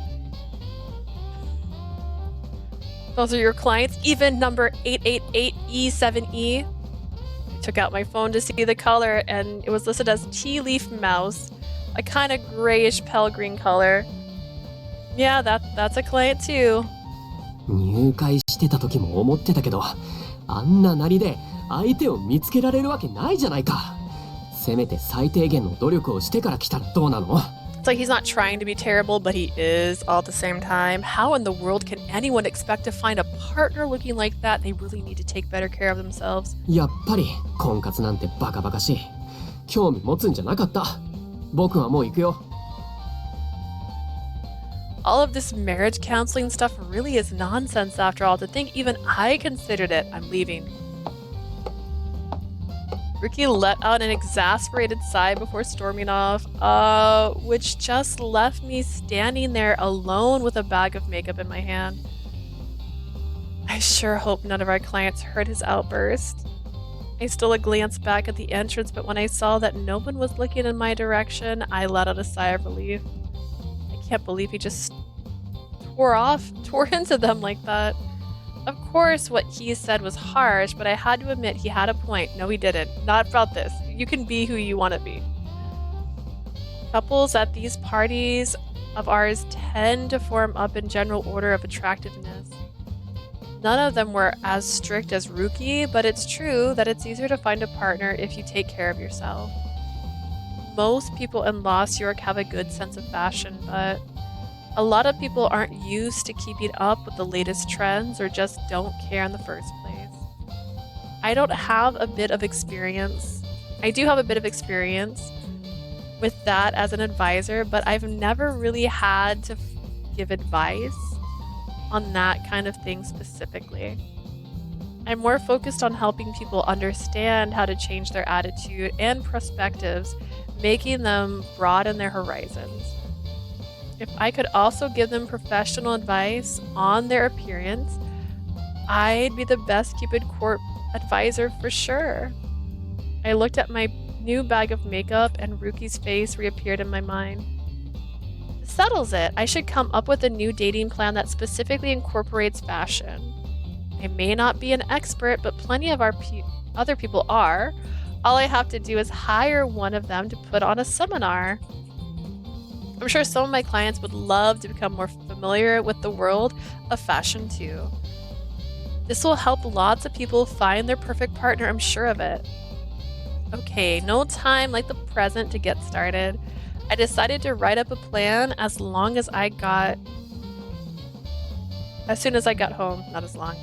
Those are your clients. Even number 888E7E. I took out my phone to see the color, and it was listed as tea leaf mouse. A kind of grayish pale green color. Yeah, that's a client too. 入会してた時も思ってたけど、あんななりで相手を見つけられるわけないじゃないか。せめて最低限の努力をしてから来たらどうなの？ It's like he's not trying to be terrible, but he is all at the same time. How in the world can anyone expect to find a partner looking like that? They really need to take better care of themselves. やっぱり婚活なんてバカバカしい。興味持つんじゃなかった。僕はもう行くよ。All of this marriage counseling stuff really is nonsense after all. To think even I considered it. I'm leaving. Ryuki let out an exasperated sigh before storming off, which just left me standing there alone with a bag of makeup in my hand. I sure hope none of our clients heard his outburst. I stole a glance back at the entrance, but when I saw that no one was looking in my direction, I let out a sigh of relief. I can't believe he just tore into them like that. Of course, what he said was harsh, but I had to admit he had a point. No, he didn't. Not about this. You can be who you want to be. Couples at these parties of ours tend to form up in general order of attractiveness. None of them were as strict as Ryuki, but it's true that it's easier to find a partner if you take care of yourself. Most people in Lost York have a good sense of fashion, but a lot of people aren't used to keeping up with the latest trends or just don't care in the first place. I don't have a bit of experience. I do have a bit of experience with that as an advisor, but I've never really had to give advice on that kind of thing specifically. I'm more focused on helping people understand how to change their attitude and perspectives, making them broaden their horizons. If I could also give them professional advice on their appearance, I'd be the best Cupid Corp advisor for sure. I looked at my new bag of makeup and Ryuki's face reappeared in my mind. This settles it. I should come up with a new dating plan that specifically incorporates fashion. I may not be an expert, but plenty of our other people are. All I have to do is hire one of them to put on a seminar. I'm sure some of my clients would love to become more familiar with the world of fashion too. This will help lots of people find their perfect partner, I'm sure of it. Okay, no time like the present to get started. I decided to write up a plan as soon as I got home, not as long.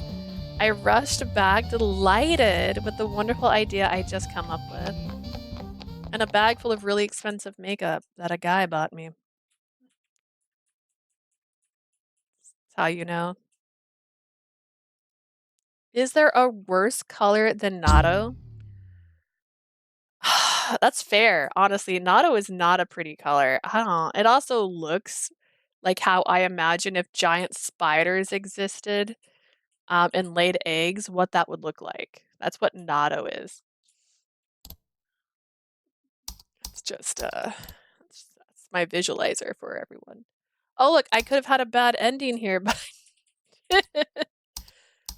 I rushed back, delighted with the wonderful idea I just come up with. And a bag full of really expensive makeup that a guy bought me. That's how you know. Is there a worse color than Natto? That's fair. Honestly, Natto is not a pretty color. I don't know. It also looks like how I imagine if giant spiders existed and laid eggs, what that would look like. That's what Natto is. It's just that's my visualizer for everyone. Oh look, I could have had a bad ending here, but I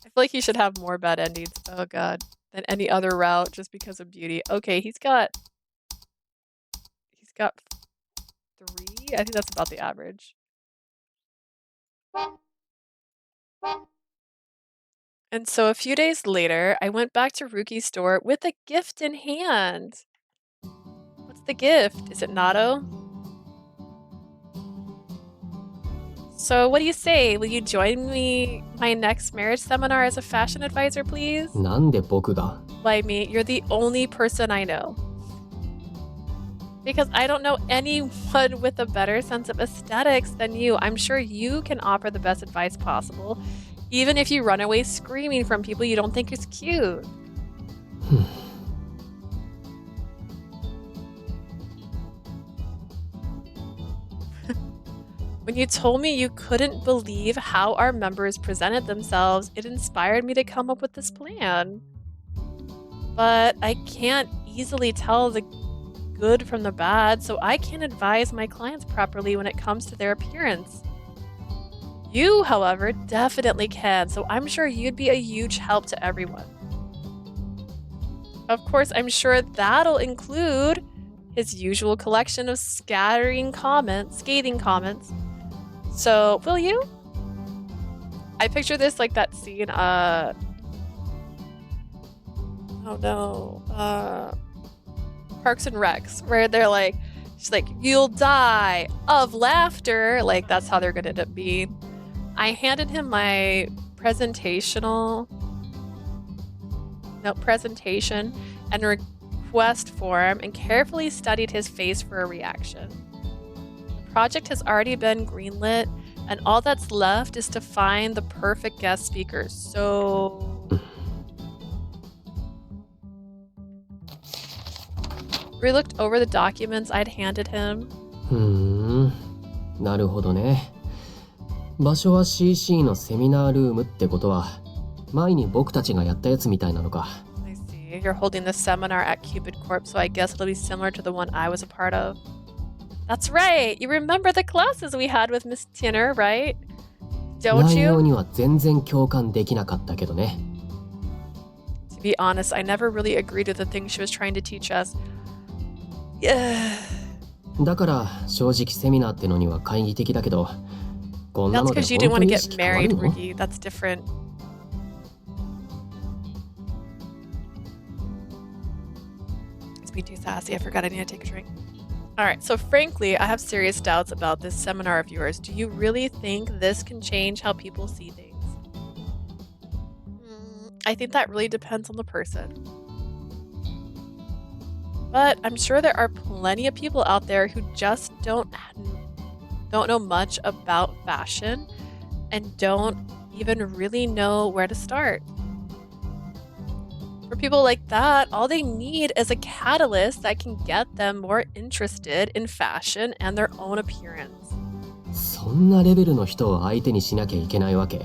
feel like he should have more bad endings. Oh god, than any other route just because of beauty. Okay, he's got 3. I think that's about the average. And so a few days later, I went back to Ryuki's store with a gift in hand. What's the gift? Is it Natto? So what do you say? Will you join me my next marriage seminar as a fashion advisor, please? なんで僕が Why me? You're the only person I know. Because I don't know anyone with a better sense of aesthetics than you. I'm sure you can offer the best advice possible, even if you run away screaming from people you don't think is cute. When you told me you couldn't believe how our members presented themselves, it inspired me to come up with this plan. But I can't easily tell the good from the bad, so I can't advise my clients properly when it comes to their appearance. You, however, definitely can, so I'm sure you'd be a huge help to everyone. Of course, I'm sure that'll include his usual collection of scathing comments. So, will you? I picture this like that scene, oh no, Parks and Recs, where they're like, she's like, you'll die of laughter. Like, that's how they're gonna end up being. I handed him my presentation and request form and carefully studied his face for a reaction. The project has already been greenlit, and all that's left is to find the perfect guest speaker. So we looked over the documents I'd handed him. なるほどね。場所は CC のセミナールームってことは、前に僕たちがやったやつみたいなのか。I see. You're holding the seminar at Cupid Corp, so I guess it'll be similar to the one I was a part of. That's right! You remember the classes we had with Miss Tinner, right? Don't 内容 you? には全然共感できなかったけどね。 To be honest, I never really agreed with the things she was trying to teach us. Yeah. だから正直セミナーってのには懐疑的だけど、こんな That's ので because you didn't 本 want 当 to に意 get 識変わる married, の？ Ryuki. That's different. It's being too sassy. I forgot I need to take a drink. Alright, so frankly, I have serious doubts about this seminar of yours. Do you really think this can change how people see things? I think that really depends on the person. But I'm sure there are plenty of people out there who just don't know much about fashion and don't even really know where to start. For people like that, all they need is a catalyst that can get them more interested in fashion and their own appearance. そんなレベルの人を相手にしなきゃいけないわけ？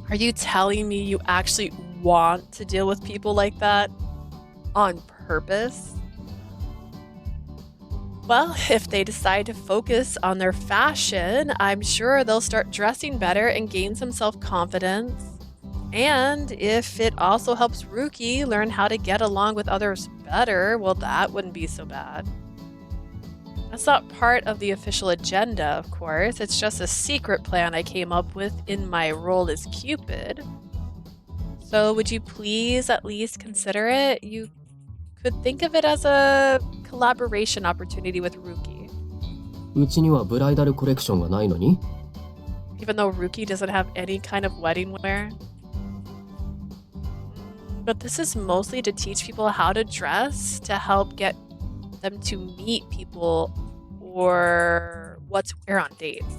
Are you telling me you actually want to deal with people like that on purpose? Well, if they decide to focus on their fashion, I'm sure they'll start dressing better and gain some self-confidence. And if it also helps Ryuki learn how to get along with others better, well, that wouldn't be so bad. That's not part of the official agenda, of course. It's just a secret plan I came up with in my role as Cupid. So would you please at least consider it? You could think of it as a collaboration opportunity with Ryuki. うちにはブライダルコレクションがないのに？ Even though Ryuki doesn't have any kind of wedding wear. But this is mostly to teach people how to dress, to help get them to meet people or what to wear on dates.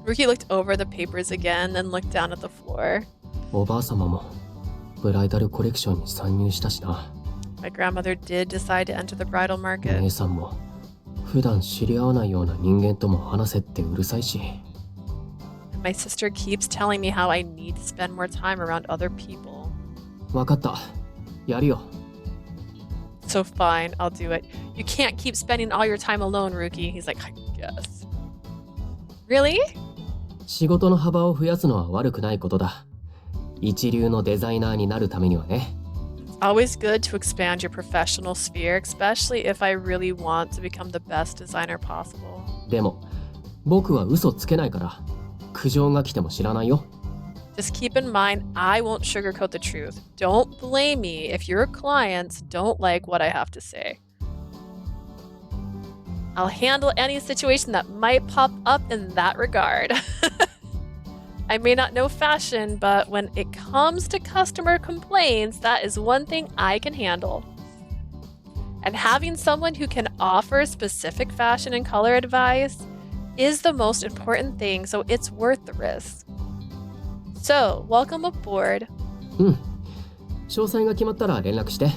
Ryuki looked over the papers again, then looked down at the floor. おばあ様もブライダルコレクションに参入したしな。 My grandmother did decide to enter the bridal お market. 姉さんも普段知り合わないような人間とも話せってうるさいし。 My sister keeps telling me how I need to spend more time around other people. わかった。やるよ。 So fine, I'll do it. You can't keep spending all your time alone, Ryuki. He's like, I guess. Really? 仕事の幅を増やすのは悪くないことだ。一流のデザイナーになるためにはね。 Always good to expand your professional sphere, especially if I really want to become the best designer possible. でも、僕は嘘つけないから、苦情が来ても知らないよ。 Just keep in mind, I won't sugarcoat the truth. Don't blame me if your clients don't like what I have to say. I'll handle any situation that might pop up in that regard. I may not know fashion, but when it comes to customer complaints, that is one thing I can handle. And having someone who can offer specific fashion and color advice is the most important thing, so it's worth the risk. So, welcome aboard. うん。詳細が決まったら連絡して。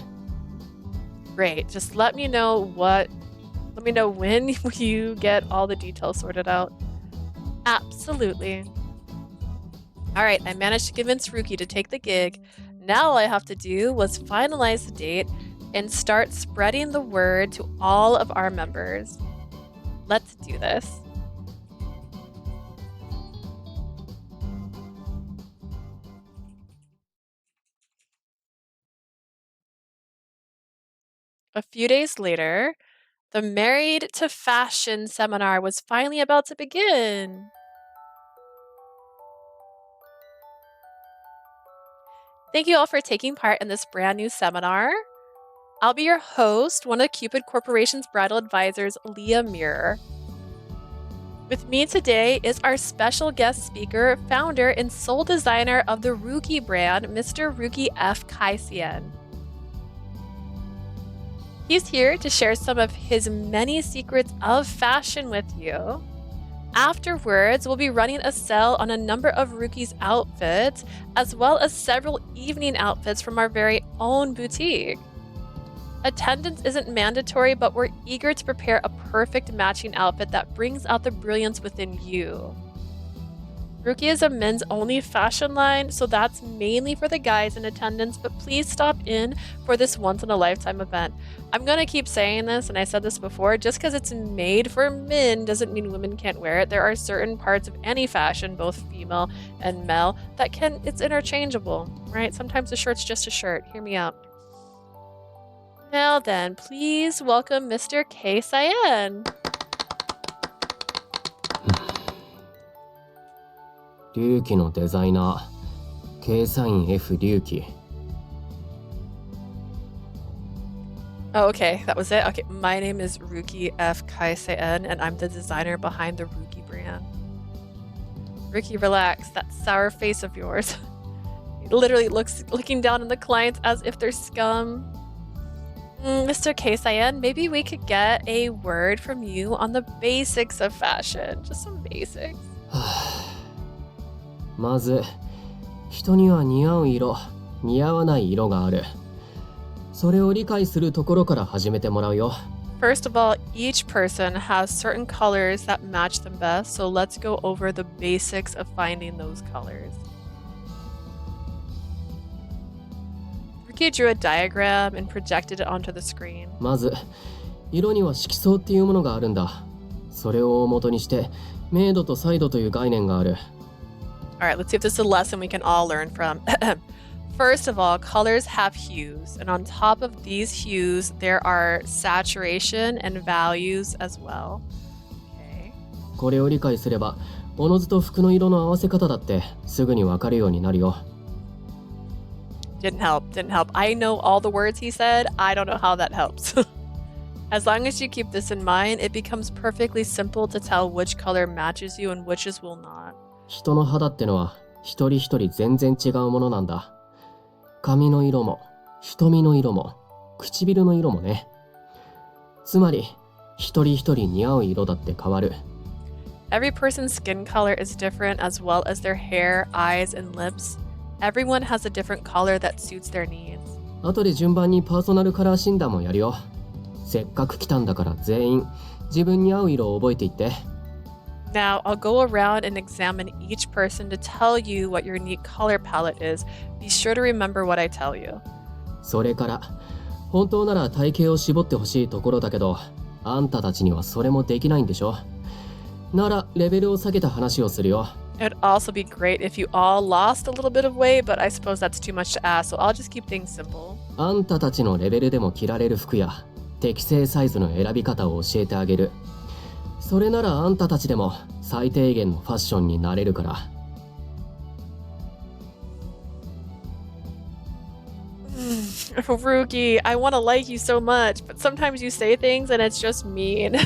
Great. Just let me know when you get all the details sorted out. Absolutely. All right, I managed to convince Ryuki to take the gig. Now all I have to do was finalize the date and start spreading the word to all of our members. Let's do this. A few days later, the Married to Fashion seminar was finally about to begin. Thank you all for taking part in this brand new seminar. I'll be your host, one of Cupid Corporation's bridal advisors, Leah Muir. With me today is our special guest speaker, founder and sole designer of the Ryuki brand, Mr. Ryuki F. Keisaiin. He's here to share some of his many secrets of fashion with you. Afterwards, we'll be running a sale on a number of Ryuki's outfits, as well as several evening outfits from our very own boutique. Attendance isn't mandatory, but we're eager to prepare a perfect matching outfit that brings out the brilliance within you. Ryuki is a men's only fashion line, so that's mainly for the guys in attendance, but please stop in for this once in a lifetime event. I'm gonna keep saying this, and I said this before, just because it's made for men doesn't mean women can't wear it. There are certain parts of any fashion, both female and male, it's interchangeable, right? Sometimes a shirt's just a shirt. Hear me out. Now then, please welcome Mr. Keisaiin. 龍騎のデザイナー、ケイサイン F 龍騎。Oh, okay, that was it. Okay, my name is Ryuki F Keisaiin, and I'm the designer behind the Ryuki brand. Ryuki, relax. That sour face of yours. He literally looking down on the clients as if they're scum. Mr. Keisaiin, maybe we could get a word from you on the basics of fashion. Just some basics. まず、人には似合う色、似合わない色がある。それを理解するところから始めてもらうよ。First of all, each person has certain colors that match them best, so let's go over the basics of finding those colors. Ryuki drew a diagram and projected it onto the screen. まず、色には色相っていうものがあるんだ。それを元にして、明度と彩度という概念がある。Alright, let's see if this is a lesson we can all learn from. First of all, colors have hues, and on top of these hues, there are saturation and values as well. Okay. これを理解すれば、おのずと服の色の合わせ方だってすぐにわかるようになるよ。Didn't help. I know all the words he said. I don't know how that helps. As long as you keep this in mind, it becomes perfectly simple to tell which color matches you and which will not. 人の肌ってのは一人一人全然違うものなんだ。髪の色も、瞳の色も、唇の色もね。つまり、一人一人似合う色だって変わる。Every person's skin color is different as well as their hair, eyes, and lips. Everyone has a different color that suits their needs. 後で順番にパーソナルカラー診断もやるよ。せっかく来たんだから全員、自分に合う色を覚えていって。Now, I'll go around and examine each person to tell you what your unique color palette is. Be sure to remember what I tell you. それから、本当なら体型を絞ってほしいところだけど、あんたたちにはそれもできないんでしょ。なら、レベルを下げた話をするよ。It'd also be great if you all lost a little bit of weight, but I suppose that's too much to ask, so I'll just keep things simple. あんたたちのレベルでも着られる服や、適正サイズの選び方を教えてあげる。それならあんたたちでも最低限のファッションになれるから。Ryuki, I want to like you so much, but sometimes you say things and it's just mean.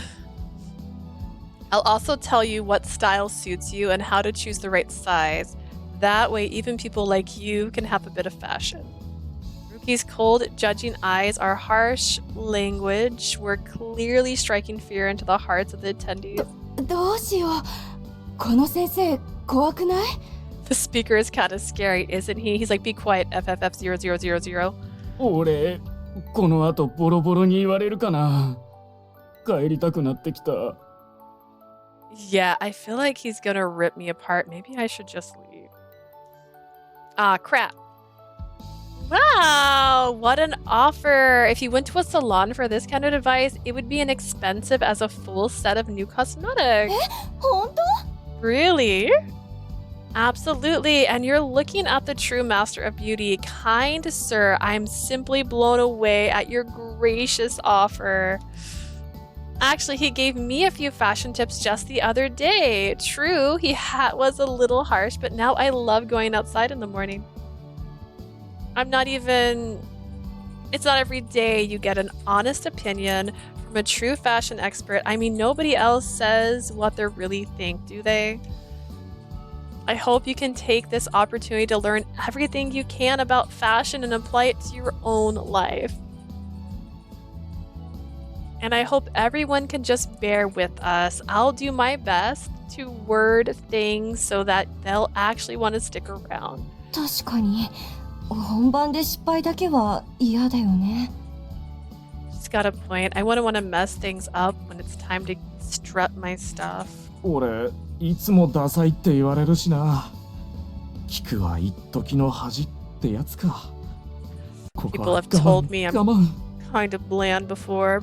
I'll also tell you what style suits you and how to choose the right size. That way, even people like you can have a bit of fashion. Ryuki's cold, judging eyes are harsh language. We're clearly striking fear into the hearts of the attendees. どうしよう。この先生、怖くない？ The speaker is kind of scary, isn't he? He's like, be quiet, FFF0000. 俺、この後ボロボロに言われるかな。帰りたくなってきた。Yeah, I feel like he's gonna rip me apart. Maybe I should just leave. Ah, crap. Wow, what an offer. If you went to a salon for this kind of advice, it would be inexpensive as a full set of new cosmetics. 本当？ Really? Absolutely. And you're looking at the true master of beauty. Kind sir, I'm simply blown away at your gracious offer. Actually, he gave me a few fashion tips just the other day. True, he was a little harsh, but now I love going outside in the morning. It's not every day you get an honest opinion from a true fashion expert. I mean, nobody else says what they really think, do they? I hope you can take this opportunity to learn everything you can about fashion and apply it to your own life. And I hope everyone can just bear with us. I'll do my best to word things so that they'll actually want to stick around. 確かに、本番で失敗だけは嫌だよね。Just got a point. I wouldn't want to mess things up when it's time to strut my stuff. 俺、いつもダサいって言われるしな。キクは一時の恥ってやつか。ここ People は have 我 told 慢 me 我 I'm 慢。 kind of bland before.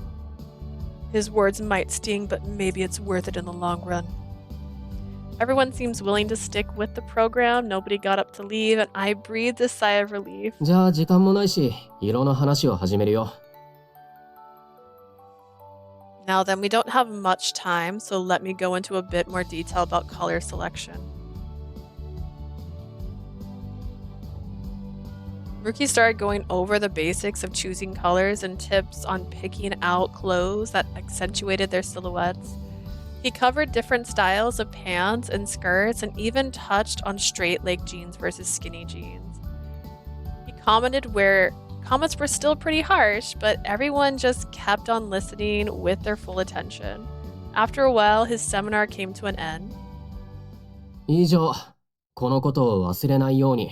His words might sting, but maybe it's worth it in the long run. Everyone seems willing to stick with the program. Nobody got up to leave, and I breathed a sigh of relief. じゃあ時間もないし、色の話を始めるよ。Now then, we don't have much time, so let me go into a bit more detail about color selection. Ryuki started going over the basics of choosing colors and tips on picking out clothes that accentuated their silhouettes. He covered different styles of pants and skirts and even touched on straight leg jeans versus skinny jeans. He commented where comments were still pretty harsh, but everyone just kept on listening with their full attention. After a while, his seminar came to an end. 以上、このことを忘れないように。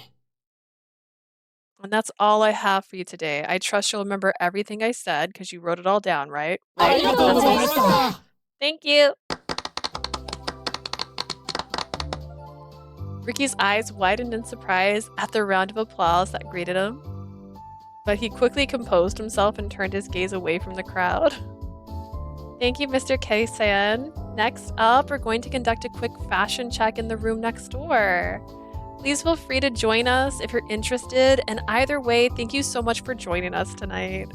And that's all I have for you today. I trust you'll remember everything I said because you wrote it all down, right? ありがとうございました。 Thank you. Ricky's eyes widened in surprise at the round of applause that greeted him. But he quickly composed himself and turned his gaze away from the crowd. Thank you, Mr. Keisaiin. Next up, we're going to conduct a quick fashion check in the room next door. Please feel free to join us if you're interested, and either way, thank you so much for joining us tonight.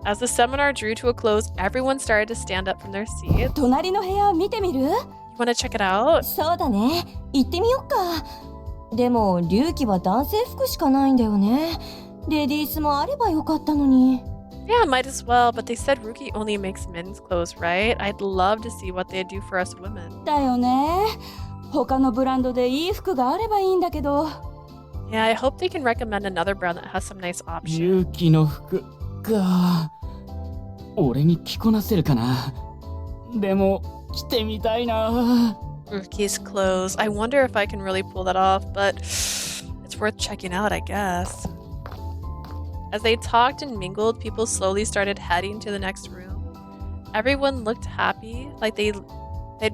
As the seminar drew to a close, everyone started to stand up from their seats. 隣の部屋見てみる？ You want to check it out? そうだね。行ってみよっか。でも、龍騎は男性服しかないんだよね。レディースもあればよかったのに。Yeah, might as well, but they said Ryuki only makes men's clothes, right? I'd love to see what they'd do for us women. だよね。他のブランドでいい服があればいいんだけど。Yeah, I hope they can recommend another brand that has some nice options. 勇気の服か。俺に着こなせるかな。でも着てみたいな。Ryuki's clothes. I wonder if I can really pull that off, but it's worth checking out, I guess. As they talked and mingled, people slowly started heading to the next room. Everyone looked happy, like they'd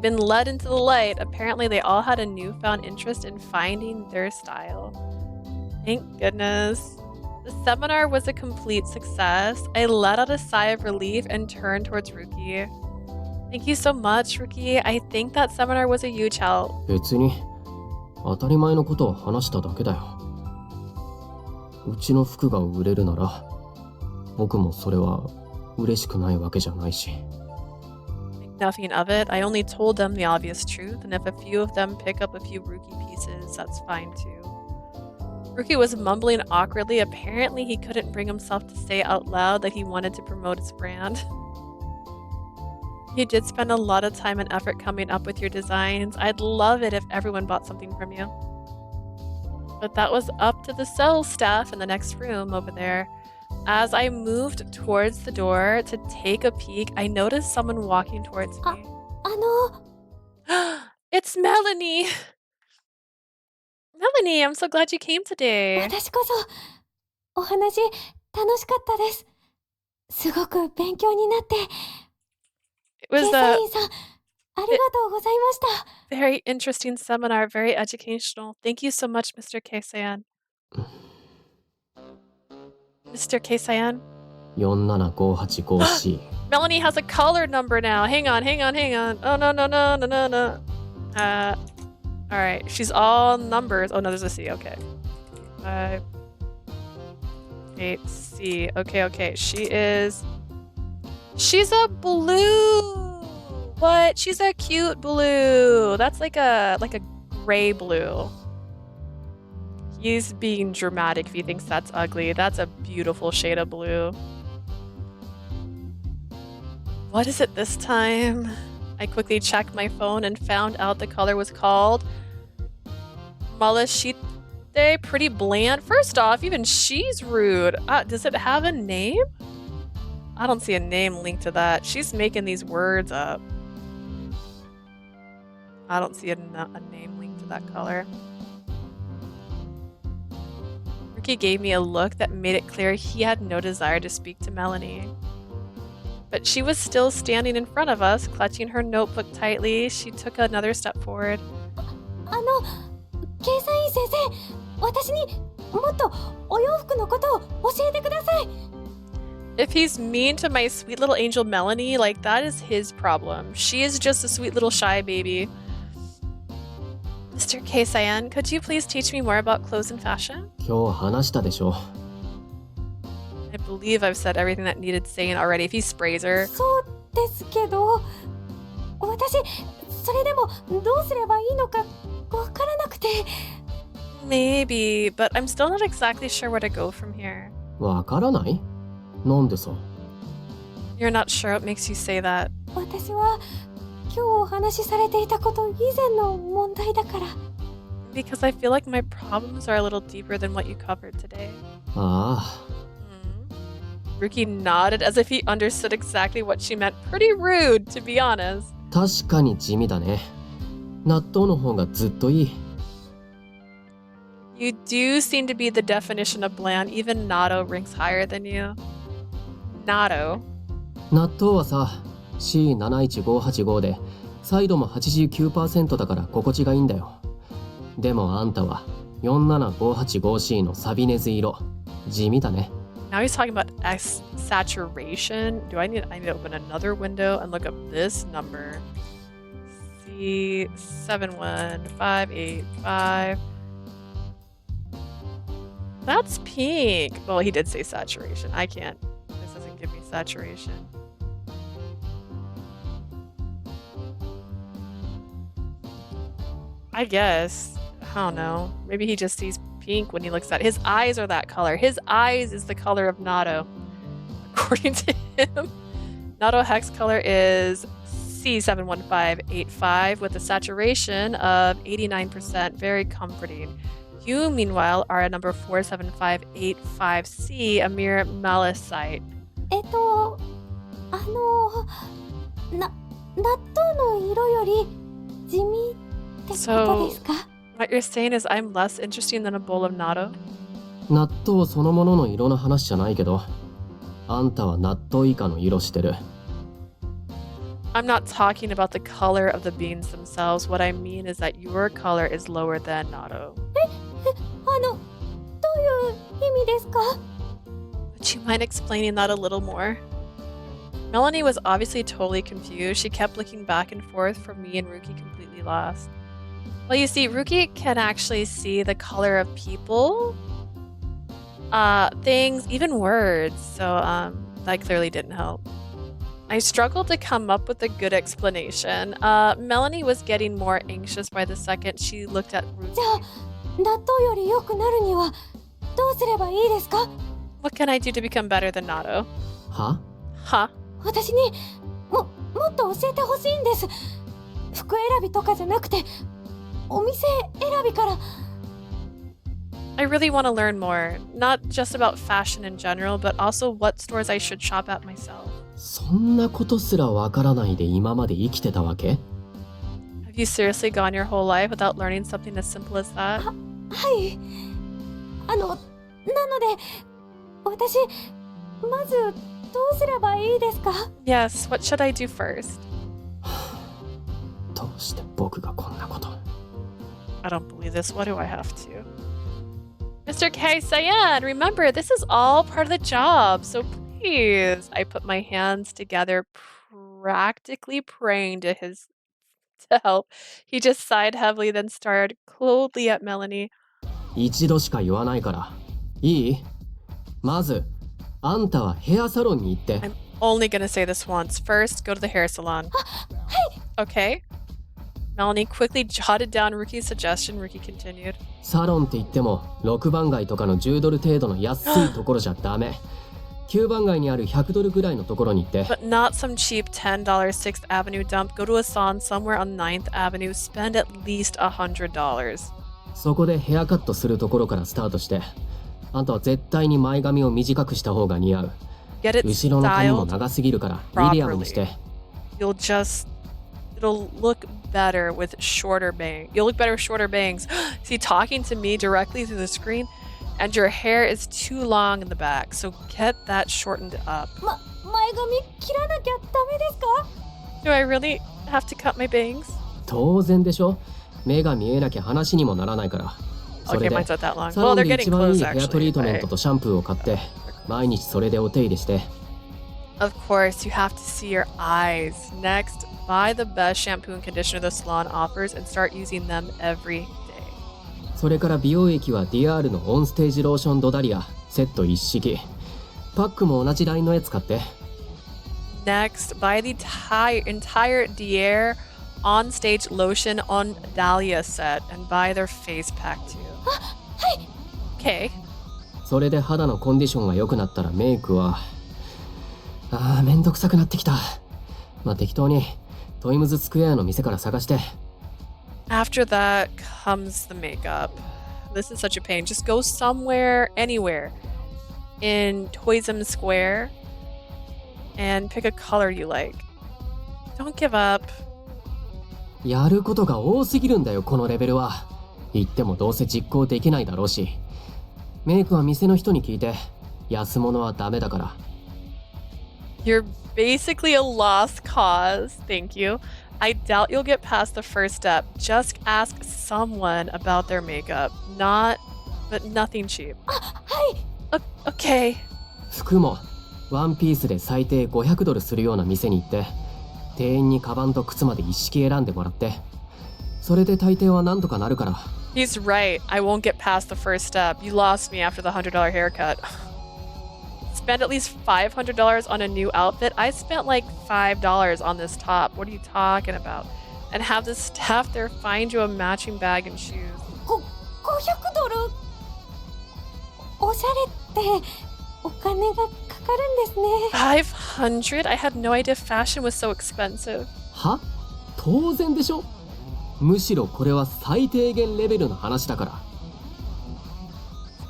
been led into the light. Apparently, they all had a newfound interest in finding their style. Thank goodness. The seminar was a complete success. I let out a sigh of relief and turned towards Ryuki. Thank you so much, Ryuki. I think that seminar was a huge help. 別に当たり前のことを話しただけだよ。うちの服が売れるなら僕もそれは嬉しくないわけじゃないし。 Nothing of it. I only told them the obvious truth, and if a few of them pick up a few Ryuki pieces, that's fine too. Ryuki was mumbling awkwardly. Apparently, he couldn't bring himself to say out loud that he wanted to promote his brand. You did spend a lot of time and effort coming up with your designs. I'd love it if everyone bought something from you. But that was up to the sales staff in the next room over there. As I moved towards the door to take a peek, I noticed someone walking towards me. It's Melanie! Melanie, I'm so glad you came today. 私こそお話楽しかったです。すごく勉強になって。 It was ケイサ a インさん、ありがとうございました。 very interesting seminar, very educational. Thank you so much, Mr. Keisaiin. Mr. Keisaiin? 47585C Melanie has a color number now. Hang on. Oh, no. Alright, she's all numbers. Oh, no, there's a C. Okay. 5, 8, C. Okay. She's a blue. What? She's a cute blue. That's like a gray blue. He's being dramatic if he thinks that's ugly. That's a beautiful shade of blue. What is it this time? I quickly checked my phone and found out the color was called Malashite. Pretty bland. First off, even she's rude. Does it have a name? I don't see a name linked to that. She's making these words up. I don't see a name linked to that color. Ryuki gave me a look that made it clear he had no desire to speak to Melanie. But she was still standing in front of us, clutching her notebook tightly. She took another step forward. ケイサイン先生、私にもっとお洋服のことを教えてください。 If he's mean to my sweet little angel Melanie, like that is his problem. She is just a sweet little shy baby. Mr. Keisaiin, could you please teach me more about clothes and fashion? 今日話したでしょ。 I believe I've said everything that needed saying already. If he sprays her. そうですけど、私それでもどうすればいいのかわからなくて。 Maybe, but I'm still not exactly sure where to go from here. わからない？なんでさ。 You're not sure what makes you say that. 私は今日お話しされていたこと以前の問題だから。 Because I feel like my problems are a little deeper than what you covered today. ああ。 Ryuki nodded as if he understood exactly what she meant. Pretty rude, to be honest. 確かに地味だね。納豆の方がずっといい。 You do seem to be the definition of bland. Even Natto ranks higher than you. Natto. 納豆はさ、C71585 で、サイドも 89% だから心地がいいんだよ。でもあんたは 47585C のサビネズ色。地味だね。 Now he's talking about saturation. I need to open another window and look up this number. C71585. That's pink. Well, he did say saturation. I can't. This doesn't give me saturation. I guess. I don't know. Maybe he just sees pink when he looks at it. His eyes are that color. His eyes is the color of Natto, according to him. Natto hex color is C71585 with a saturation of 89%. Very comforting. You, meanwhile, are at number 47585C, a mere malachite. 納豆の色より地味ってことですか？ What you're saying is I'm less interesting than a bowl of natto? 納豆そのものの色の話じゃないけど、あんたは納豆以下の色してる。 I'm not talking about the color of the beans themselves. What I mean is that your color is lower than natto. どういう意味ですか？ Would you mind explaining that a little more? Melanie was obviously totally confused. She kept looking back and forth from me and Ryuki, completely lost. Well, you see, Ryuki can actually see the color of people, things, even words. So that clearly didn't help. I struggled to come up with a good explanation. Melanie was getting more anxious by the second she looked at Ryuki. じゃあ納豆より良くなるにはどうすればいいですか？ What can I do to become better than Natto? は？ Huh? 私にもっと教えてほしいんです。服選びとかじゃなくてお店選びから。 I really want to learn more, not just about fashion in general, but also what stores I should shop at myself. そんなことすらわからないで今まで生きてたわけ？ Have you seriously gone your whole life without learning something as simple as that? はい。なので私まずどうすればいいですか？ Yes, what should I do first? どうして僕がこんなこと。 I don't believe this. What do I have to? Mr. Keisaiin, remember, this is all part of the job, so please. I put my hands together, practically praying to help. He just sighed heavily, then stared coldly at Melanie. 一度しか言わないから。いい？まず、あんたはヘアサロンに行って。I'm only gonna say this once. First, go to the hair salon. Okay. Melanie quickly jotted down Ryuki's suggestion. Ryuki continued. サロンって言っても6番街とかの10ドル程度の安いところじゃダメ。9番街にある100ドルぐらいのところに行って。But not some cheap $10 6th Avenue dump. Go to a salon somewhere on 9th Avenue. Spend at least $100. そこでヘアカットするところからスタートして。あんたは絶対に前髪を短くした方が似合う。後ろの髪も長すぎるからミディアムにして。It'll look better with shorter bangs. You'll look better with shorter bangs. Is he talking to me directly through the screen? And your hair is too long in the back, so get that shortened up. 前髪切らなきゃダメですか？ Do I really have to cut my bangs? 当然でしょ。目が見えなきゃ話にもならないから。そ Okay, れで mine's not that long. サ Well, ロン they're で getting 一番い close いヘアトリ actually. ートメントとシャンプーを買って毎日それでお手入れして。 Of course, you have to see your eyes. Next, buy the best shampoo and conditioner the salon offers and start using them every day. それから美容液はディアールのオンステージローションドダリアセット一式。パックも同じラインのやつ買って。 Next, buy the entire Dier on-stage lotion on Dahlia set and buy their face pack too. Okay. それで肌のコンディションが良くなったらメイクはめんどくさくなってきた。まあ適当にトイムズスクエアの店から探して。 After that comes the makeup. This is such a pain. Just go somewhere, anywhere in Toysm Square and pick a color you like. Don't give up. やることが多すぎるんだよこのレベルは。言ってもどうせ実行できないだろうし。メイクは店の人に聞いて。安物はダメだから。 You're basically a lost cause. Thank you. I doubt you'll get past the first step. Just ask someone about their makeup. But nothing cheap. Okay. 服もワンピースで最低500ドルするような店に行って店員にカバンと靴まで一式選んでもらって。それで大抵はなんとかなるから。 He's right. I won't get past the first step. You lost me after the $100 haircut. Spend at least $500 on a new outfit. I spent like $5 on this top. What are you talking about? And have the staff there find you a matching bag and shoes. 500ドルおしゃれってお金がかかるんですね。 500? I had no idea fashion was so expensive. は？当然でしょ。むしろこれは最低限レベルの話だから。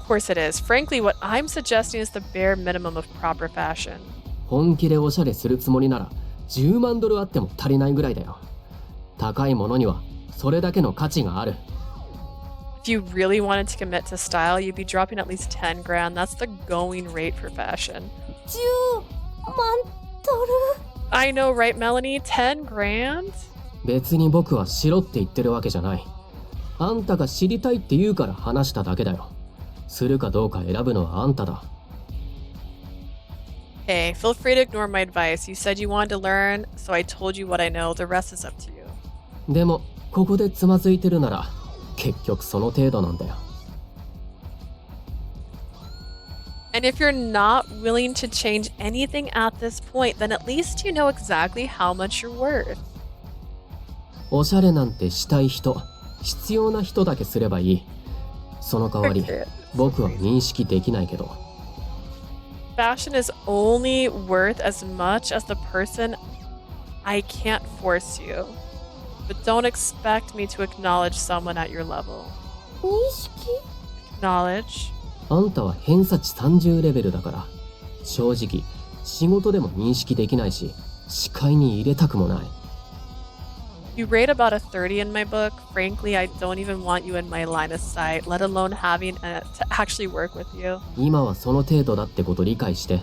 Of course it is. Frankly, what I'm suggesting is the bare minimum of proper fashion. 本気でおしゃれするつもりなら10万ドルあっても足りないぐらいだよ。高いものにはそれだけの価値がある。 If you really wanted to commit to style, you'd be dropping at least 10 grand. That's the going rate for fashion. 10万ドル I know, right, Melanie? 10 grand? 別に僕はしろって言ってるわけじゃない。あんたが知りたいって言うから話しただけだよ。するかどうか選ぶのはあんただ。 Hey, feel free to ignore my advice. You said you wanted to learn, so I told you what I know. The rest is up to you. でもここでつまずいてるなら結局その程度なんだよ。 And if you're not willing to change anything at this point, then at least you know exactly how much you're worth. おしゃれなんてしたい人、必要な人だけすればいい。その代わり僕は認識できないけど。 Fashion is only worth as much as the person. I can't force you. But don't expect me to acknowledge someone at your level. 認識 Acknowledge. あんたは偏差値30レベルだから正直仕事でも認識できないし視界に入れたくもない。 You rate about a 30 in my book. Frankly, I don't even want you in my line of sight, let alone having to actually work with you. 今はその程度だってこと理解して。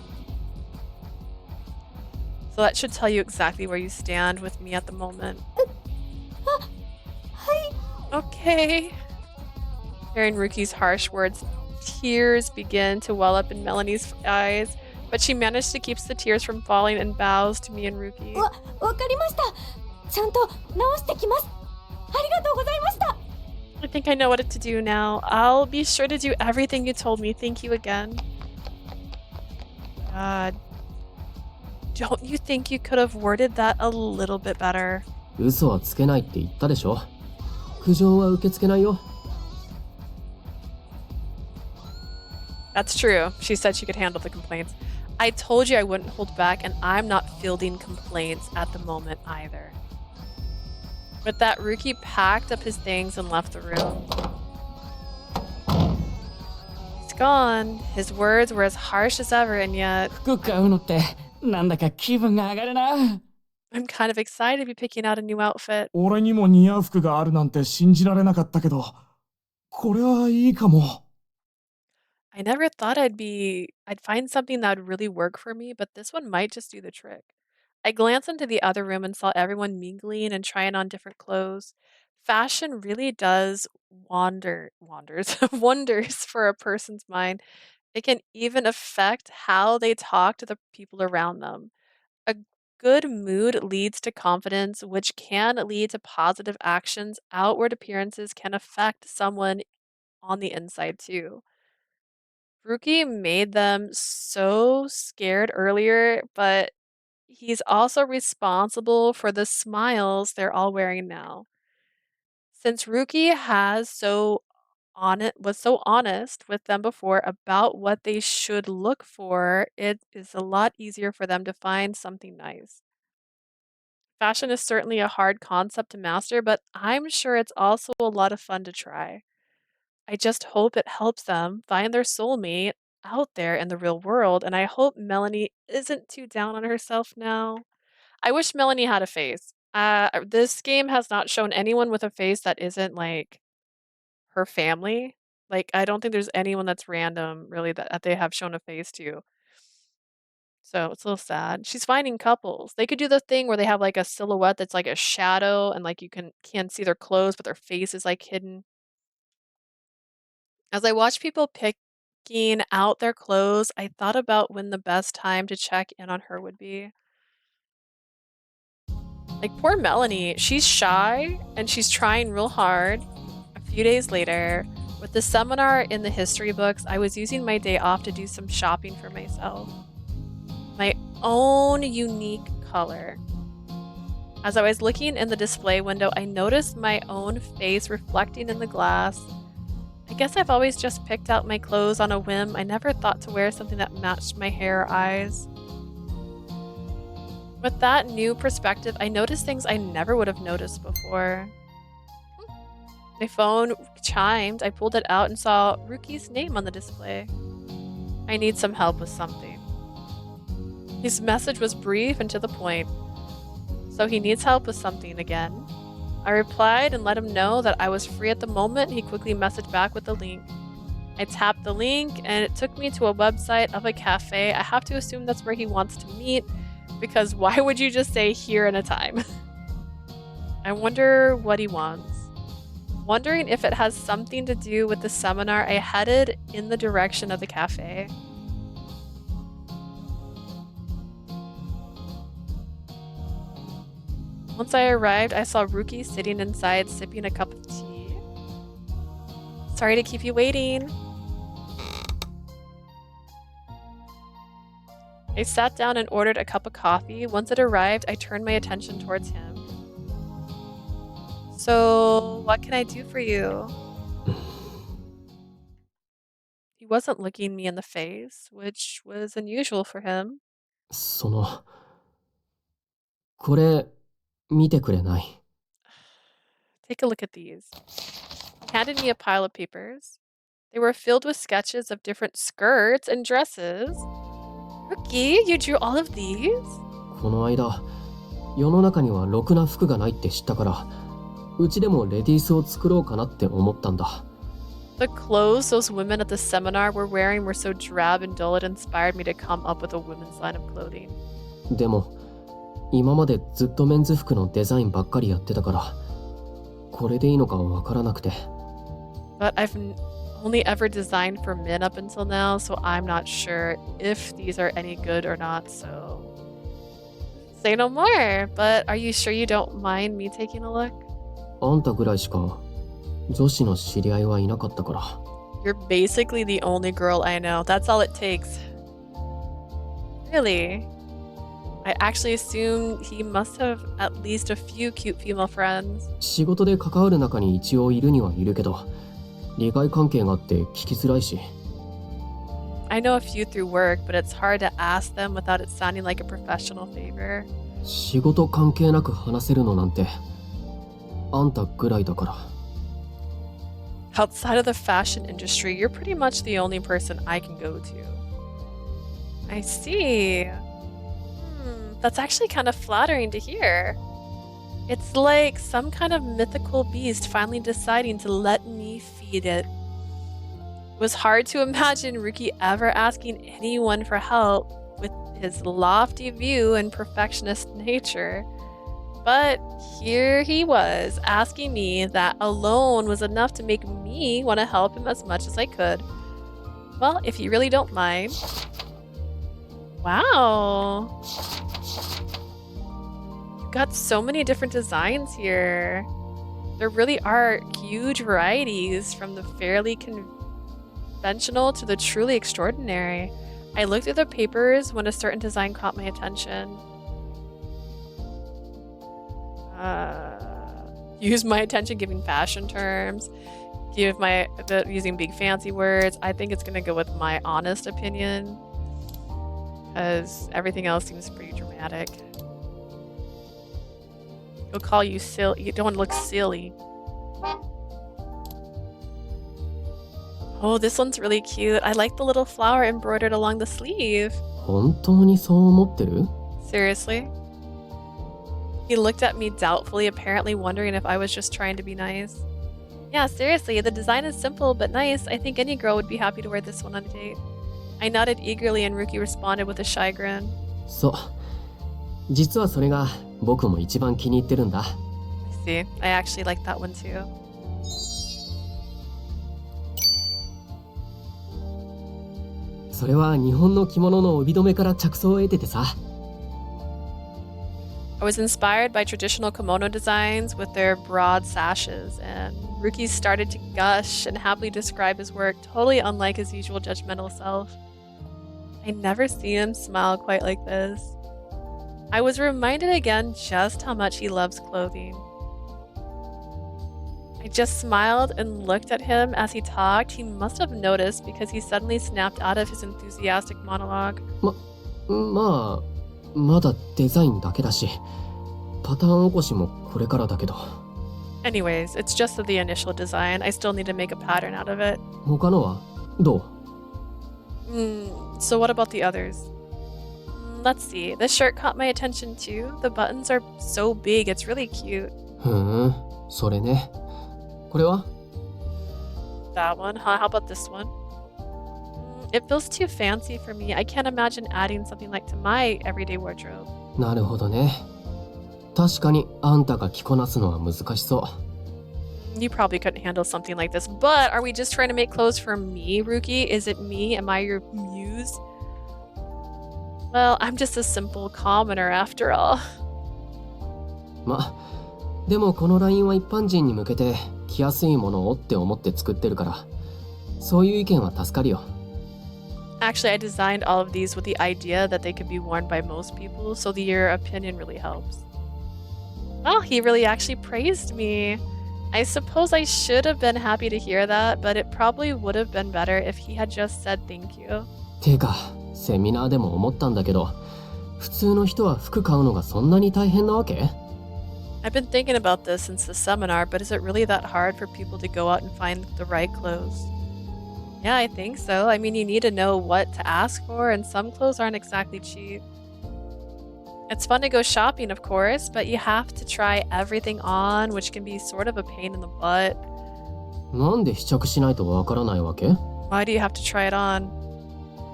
So that should tell you exactly where you stand with me at the moment. Okay. Hearing Ruki's harsh words, tears begin to well up in Melanie's eyes, but she managed to keep the tears from falling and bows to me and Ryuki. わかりました。ちゃんと直してきます。ありがとうございました。 I think I know what to do now. I'll be sure to do everything you told me. Thank you again. God. Don't you think you could have worded that a little bit better? 嘘はつけないって言ったでしょ。苦情は受け付けないよ。 That's true. She said she could handle the complaints. I told you I wouldn't hold back, and I'm not fielding complaints at the moment either. With that, Ryuki packed up his things and left the room. He's gone. His words were as harsh as ever, and yet 服買うのってなんだか気分が上がるな。 I'm kind of excited to be picking out a new outfit. 俺にも似合う服があるなんて信じられなかったけど、これはいいかも。I never thought I'd find something that would really work for me, but this one might just do the trick. I glanced into the other room and saw everyone mingling and trying on different clothes. Fashion really does wonders wonders for a person's mind. It can even affect how they talk to the people around them. A good mood leads to confidence, which can lead to positive actions. Outward appearances can affect someone on the inside too. Ruki made them so scared earlier, but he's also responsible for the smiles they're all wearing now. Since Ruki was so honest with them before about what they should look for, it is a lot easier for them to find something nice. Fashion is certainly a hard concept to master, but I'm sure it's also a lot of fun to try. I just hope it helps them find their soulmate out there in the real world, and I hope Melanie isn't too down on herself now. I wish Melanie had a face. This game has not shown anyone with a face that isn't like her family. Like, I don't think there's anyone that's random really that they have shown a face to. So it's a little sad. She's finding couples. They could do the thing where they have like a silhouette that's like a shadow and like you can see their clothes, but their face is like hidden. As I watched people picking out their clothes, I thought about when the best time to check in on her would be. Like, poor Melanie, she's shy and she's trying real hard. A few days later, with the seminar in the history books, I was using my day off to do some shopping for myself. My own unique color. As I was looking in the display window, I noticed my own face reflecting in the glass. I guess I've always just picked out my clothes on a whim. I never thought to wear something that matched my hair or eyes. With that new perspective, I noticed things I never would have noticed before. My phone chimed. I pulled it out and saw Ruki's name on the display. I need some help with something. His message was brief and to the point. So he needs help with something again. I replied and let him know that I was free at the moment. He quickly messaged back with the link. I tapped the link and it took me to a website of a cafe. I have to assume that's where he wants to meet, because why would you just say here and a time? I wonder what he wants. Wondering if it has something to do with the seminar, I headed in the direction of the cafe. Once I arrived, I saw Ruki sitting inside sipping a cup of tea. Sorry to keep you waiting. I sat down and ordered a cup of coffee. Once it arrived, I turned my attention towards him. So, what can I do for you? He wasn't looking me in the face, which was unusual for him. これ、見てくれない？ Take a look at these. He handed me a pile of papers. They were filled with sketches of different skirts and dresses. Ruki, you drew all of these? この間、世の中にはろくな服がないって知ったから、うちでもレディースを作ろうかなって思ったんだ。The clothes those women at the seminar were wearing were so drab and dull it inspired me to come up with a women's line of clothing. でも、今までずっとメンズ服のデザインばっかりやってたから、これでいいのかわからなくて。But I've only ever designed for men up until now, so I'm not sure if these are any good or not, so... Say no more, but are you sure you don't mind me taking a look? あんたぐらいしか女子の知り合いはいなかったから。You're basically the only girl I know. That's all it takes. Really? I actually assumed he must have at least a few cute female friends. 仕事で関わる中に一応いるにはいるけど、利害関係があって聞きづらいし。I know a few through work, but it's hard to ask them without it sounding like a professional favor. 仕事関係なく話せるのなんて、あんたぐらいだから。Outside of the fashion industry, you're pretty much the only person I can go to. I see. That's actually kind of flattering to hear. It's like some kind of mythical beast finally deciding to let me feed it. It was hard to imagine Ryuki ever asking anyone for help with his lofty view and perfectionist nature. But here he was, asking me that alone was enough to make me want to help him as much as I could. Well, if you really don't mind. Wow. You've got so many different designs here. There really are huge varieties from the fairly conventional to the truly extraordinary. I looked at the papers when a certain design caught my attention. Use my attention giving fashion terms. Using big fancy words. I think it's gonna go with my honest opinion, because everything else seems pretty dramatic. He'll call you silly. You don't want to look silly. Oh, this one's really cute. I like the little flower embroidered along the sleeve. 本当にそう思ってる? Seriously? He looked at me doubtfully, apparently wondering if I was just trying to be nice. Yeah, seriously, the design is simple but nice. I think any girl would be happy to wear this one on a date. I nodded eagerly and Ryuki responded with a shy grin. そう。実はそれが僕も一番気に入ってるんだ。See, I actually like that one too.「それは日本の着物の帯留めから着想を得ててさ。I was inspired by traditional kimono designs with their broad sashes, and Ryuki started to gush and happily describe his work, totally unlike his usual judgmental self. I never seen him smile quite like this. I was reminded again just how much he loves clothing. I just smiled and looked at him as he talked. He must have noticed because he suddenly snapped out of his enthusiastic monologue. まあ、まだデザインだけだし、パターン起こしもこれからだけど。Anyways, it's just the initial design. I still need to make a pattern out of it. 他のはどう? So what about the others? Let's see. This shirt caught my attention too. The buttons are so big, it's really cute. ふん、それね。これは? That one, huh? How about this one? It feels too fancy for me. I can't imagine adding something like to my everyday wardrobe. なるほどね。確かにあんたが着こなすのは難しそう。You probably couldn't handle something like this, but are we just trying to make clothes for me, Ryuki? Is it me? Am I your muse? Well, I'm just a simple commoner after all. ま、でもこのラインは一般人に向けて着やすいものをって思って作ってるから、そういう意見は助かるよ。Actually, I designed all of these with the idea that they could be worn by most people, so your opinion really helps. Well, he really actually praised me. I suppose I should have been happy to hear that, but it probably would have been better if he had just said thank you. てか、セミナーでも思ったんだけど、普通の人は服買うのがそんなに大変なわけ? I've been thinking about this since the seminar, but is it really that hard for people to go out and find the right clothes? Yeah, I think so. I mean, you need to know what to ask for, and some clothes aren't exactly cheap. It's fun to go shopping, of course, but you have to try everything on, which can be sort of a pain in the butt. なんで試着しないとわからないわけ? Why do you have to try it on?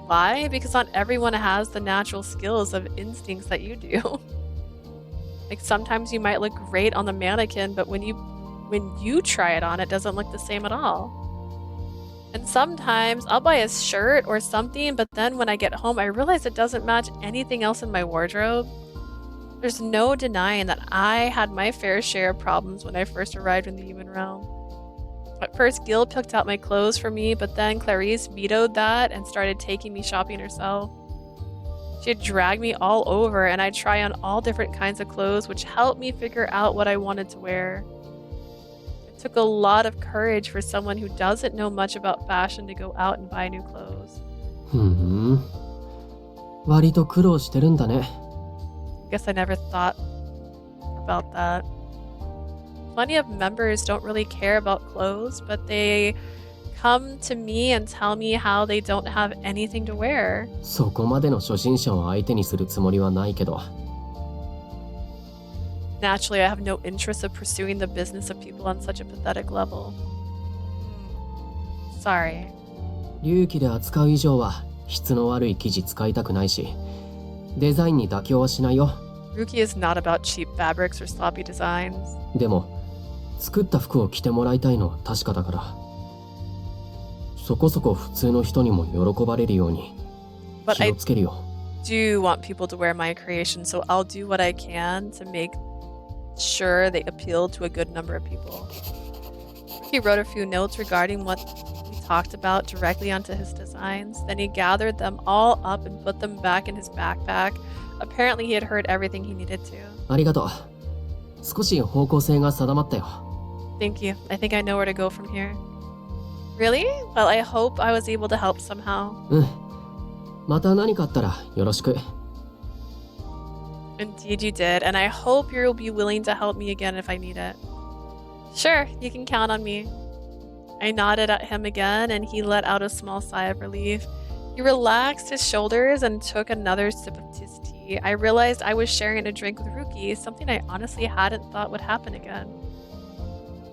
Why? Because not everyone has the natural skills of instincts that you do. Like sometimes you might look great on the mannequin, but when you try it on, it doesn't look the same at all. And sometimes I'll buy a shirt or something, but then when I get home, I realize it doesn't match anything else in my wardrobe. There's no denying that I had my fair share of problems when I first arrived in the human realm. At first, Gil picked out my clothes for me, but then Clarice vetoed that and started taking me shopping herself. She'd drag me all over, and I'd try on all different kinds of clothes, which helped me figure out what I wanted to wear. It took a lot of courage for someone who doesn't know much about fashion to go out and buy new clothes. ふん。割と苦労してるんだね。Guess I never thought about that. Plenty of members don't really care about clothes, but they come to me and tell me how they don't have anything to wear. そこまでの初心者を相手にするつもりはないけど。Naturally, I have no interest of pursuing the business of people on such a pathetic level. Sorry. 隆起で扱う以上は質の悪い生地使いたくないし、デザインに妥協はしないよ。Ryuki is not about cheap fabrics or sloppy designs. でも作った服を着てもらいたいのは確かだから、そこそこ普通の人にも喜ばれるように気をつけるよ。Do want people to wear my creation, so I'll do what I can to make sure they appeal to a good number of people. He wrote a few notes regarding what we talked about directly onto his designs. Then he gathered them all up and put them back in his backpack. Apparently he had heard everything he needed to. ありがとう。少し方向性が定まったよ。Thank you. I think I know where to go from here. Really? Well, I hope I was able to help somehow. うん。また何かあったらよろしく。Indeed you did, and I hope you'll be willing to help me again if I need it. Sure, you can count on me. I nodded at him again, and he let out a small sigh of relief. He relaxed his shoulders and took another sip of his tea. I realized I was sharing a drink with Ryuki, something I honestly hadn't thought would happen again.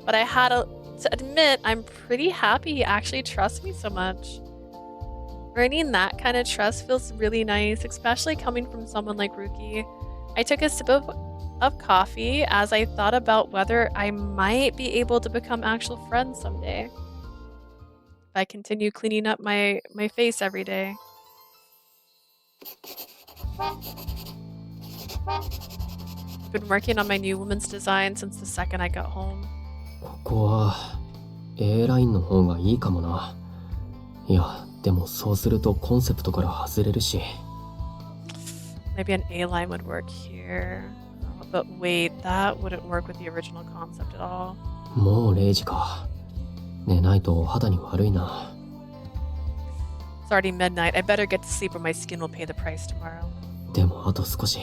But I had to admit, I'm pretty happy he actually trusts me so much. Earning that kind of trust feels really nice, especially coming from someone like Ryuki. I took a sip of coffee as I thought about whether I might be able to become actual friends someday. If I continue cleaning up my face every day. Been working on my new woman's design since the second I got home. ここは A ラインの方がいいかもな。いや、でもそうするとコンセプトから外れるし。Maybe an A line would work here. But wait, that wouldn't work with the original concept at all. もう0時か。寝ないとお肌に悪いな。It's already midnight. I better get to sleep or my skin will pay the price tomorrow. でもあと少し。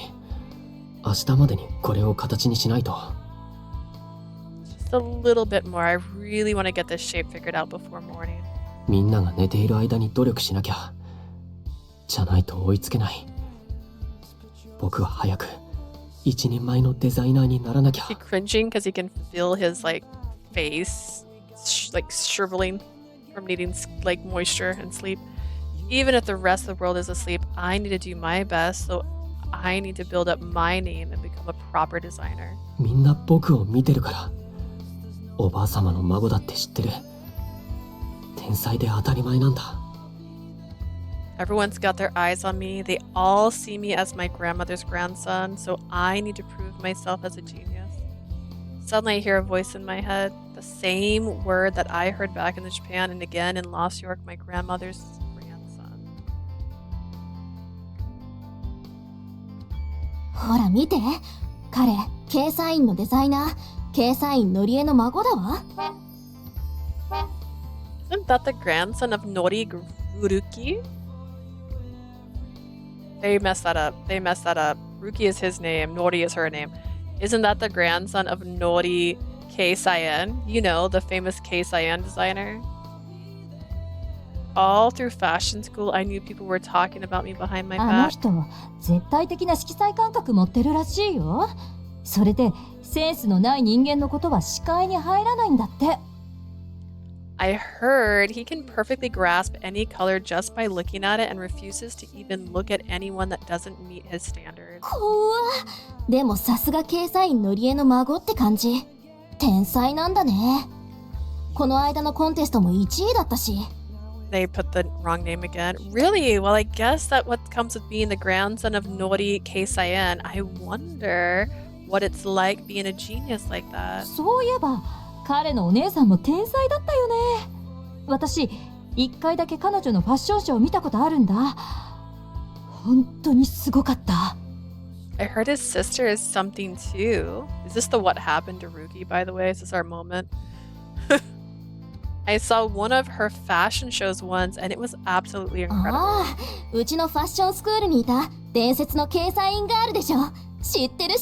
明日までにこれを形にしないと。Just a little bit more. I really want to get this shape figured out before morning. みんなが寝ている間に努力しなきゃ。じゃないと追いつけない。僕は早く一人前のデザイナーにならなきゃ。Is he cringing because he can feel his face shriveling from needing moisture and sleep? Even if the rest of the world is asleep, I need to do my best, so I need to build up my name and become a proper designer. みんな僕を見てるから。おばあ様の孫だって知ってる。天才で当たり前なんだ。Everyone's got their eyes on me. They all see me as my grandmother's grandson, so I need to prove myself as a genius. Suddenly I hear a voice in my head, the same word that I heard back in Japan and again in Lost York, my grandmother's grandson. ほら見て、彼、ケイサインのデザイナー、ケイサインのりえの孫だわ。Isn't that the grandson of Nori Ryuki? They messed that up. Ryuki is his name. Nori is her name. Isn't that the grandson of Nori Keisaiin? You know, the famous Keisaiin designer? All through fashion school, I knew people were talking about me behind my あの back. 人絶対的な色彩感覚持ってるらしいよ。それでセンスのない人間のことは視界に入らないんだって。I heard he can perfectly grasp any color just by looking at it and refuses to even look at anyone that doesn't meet his standards. 怖っ。でもさすがケイサインのりえの孫って感じ。天才なんだね。この間のコンテストも1位だったし。They put the wrong name again. Really? Well, I guess that what comes with being the grandson of Nori Keisaiin. I wonder what it's like being a genius like that. そういえば彼のお姉さんも天才だったよね。私一回だけ彼女のファッションショーを見たことあるんだ。本当にすごかった。I heard his sister is something too. Is this the what happened to Ryuki, by the way? Is this our moment? I saw one of her fashion shows once and it was absolutely incredible. ああ、うちのファッションスクールにいた伝説のケイサインガールでしょ。知ってる。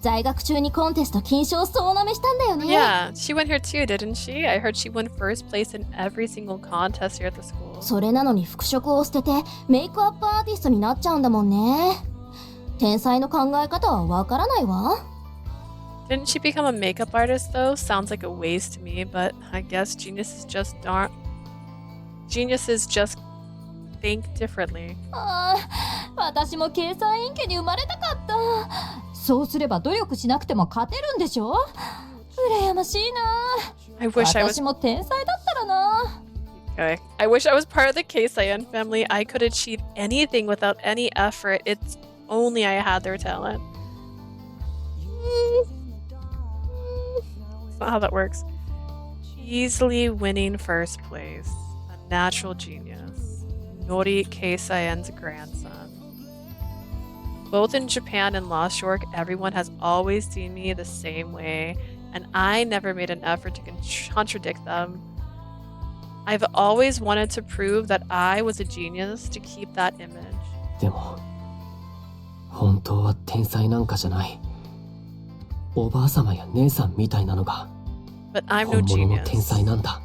在学中にコンテスト金賞総なめしたんだよね。Yeah, she went here too, didn't she? I heard she won first place in every single contest here at the school. それなのに服飾を捨ててメイクアップアーティストになっちゃうんだもんね。天才の考え方はわからないわ。Didn't she become a makeup artist though? Sounds like a waste to me, but I guess geniuses just Geniuses just think differently. ああ、私もケイサイン家に生まれたかった。そうすれば努力しなくても勝てるんでしょ。羨ましいな。 I wish I was 私も天才だったらな。 okay. I wish I was part of the Keisaiin family. I could achieve anything without any effort. It's only I had their talent. That's not how that works. Easily winning first place. A natural genius. Nori Keisaiin's grandson. Both in Japan and Lost York, everyone has always seen me the same way, and I never made an effort to contradict them. I've always wanted to prove that I was a genius to keep that image. でも本当は天才なんかじゃない。おばあ様や姉さんみたいなのが But I'm no 本物の天 genius. 才なんだ。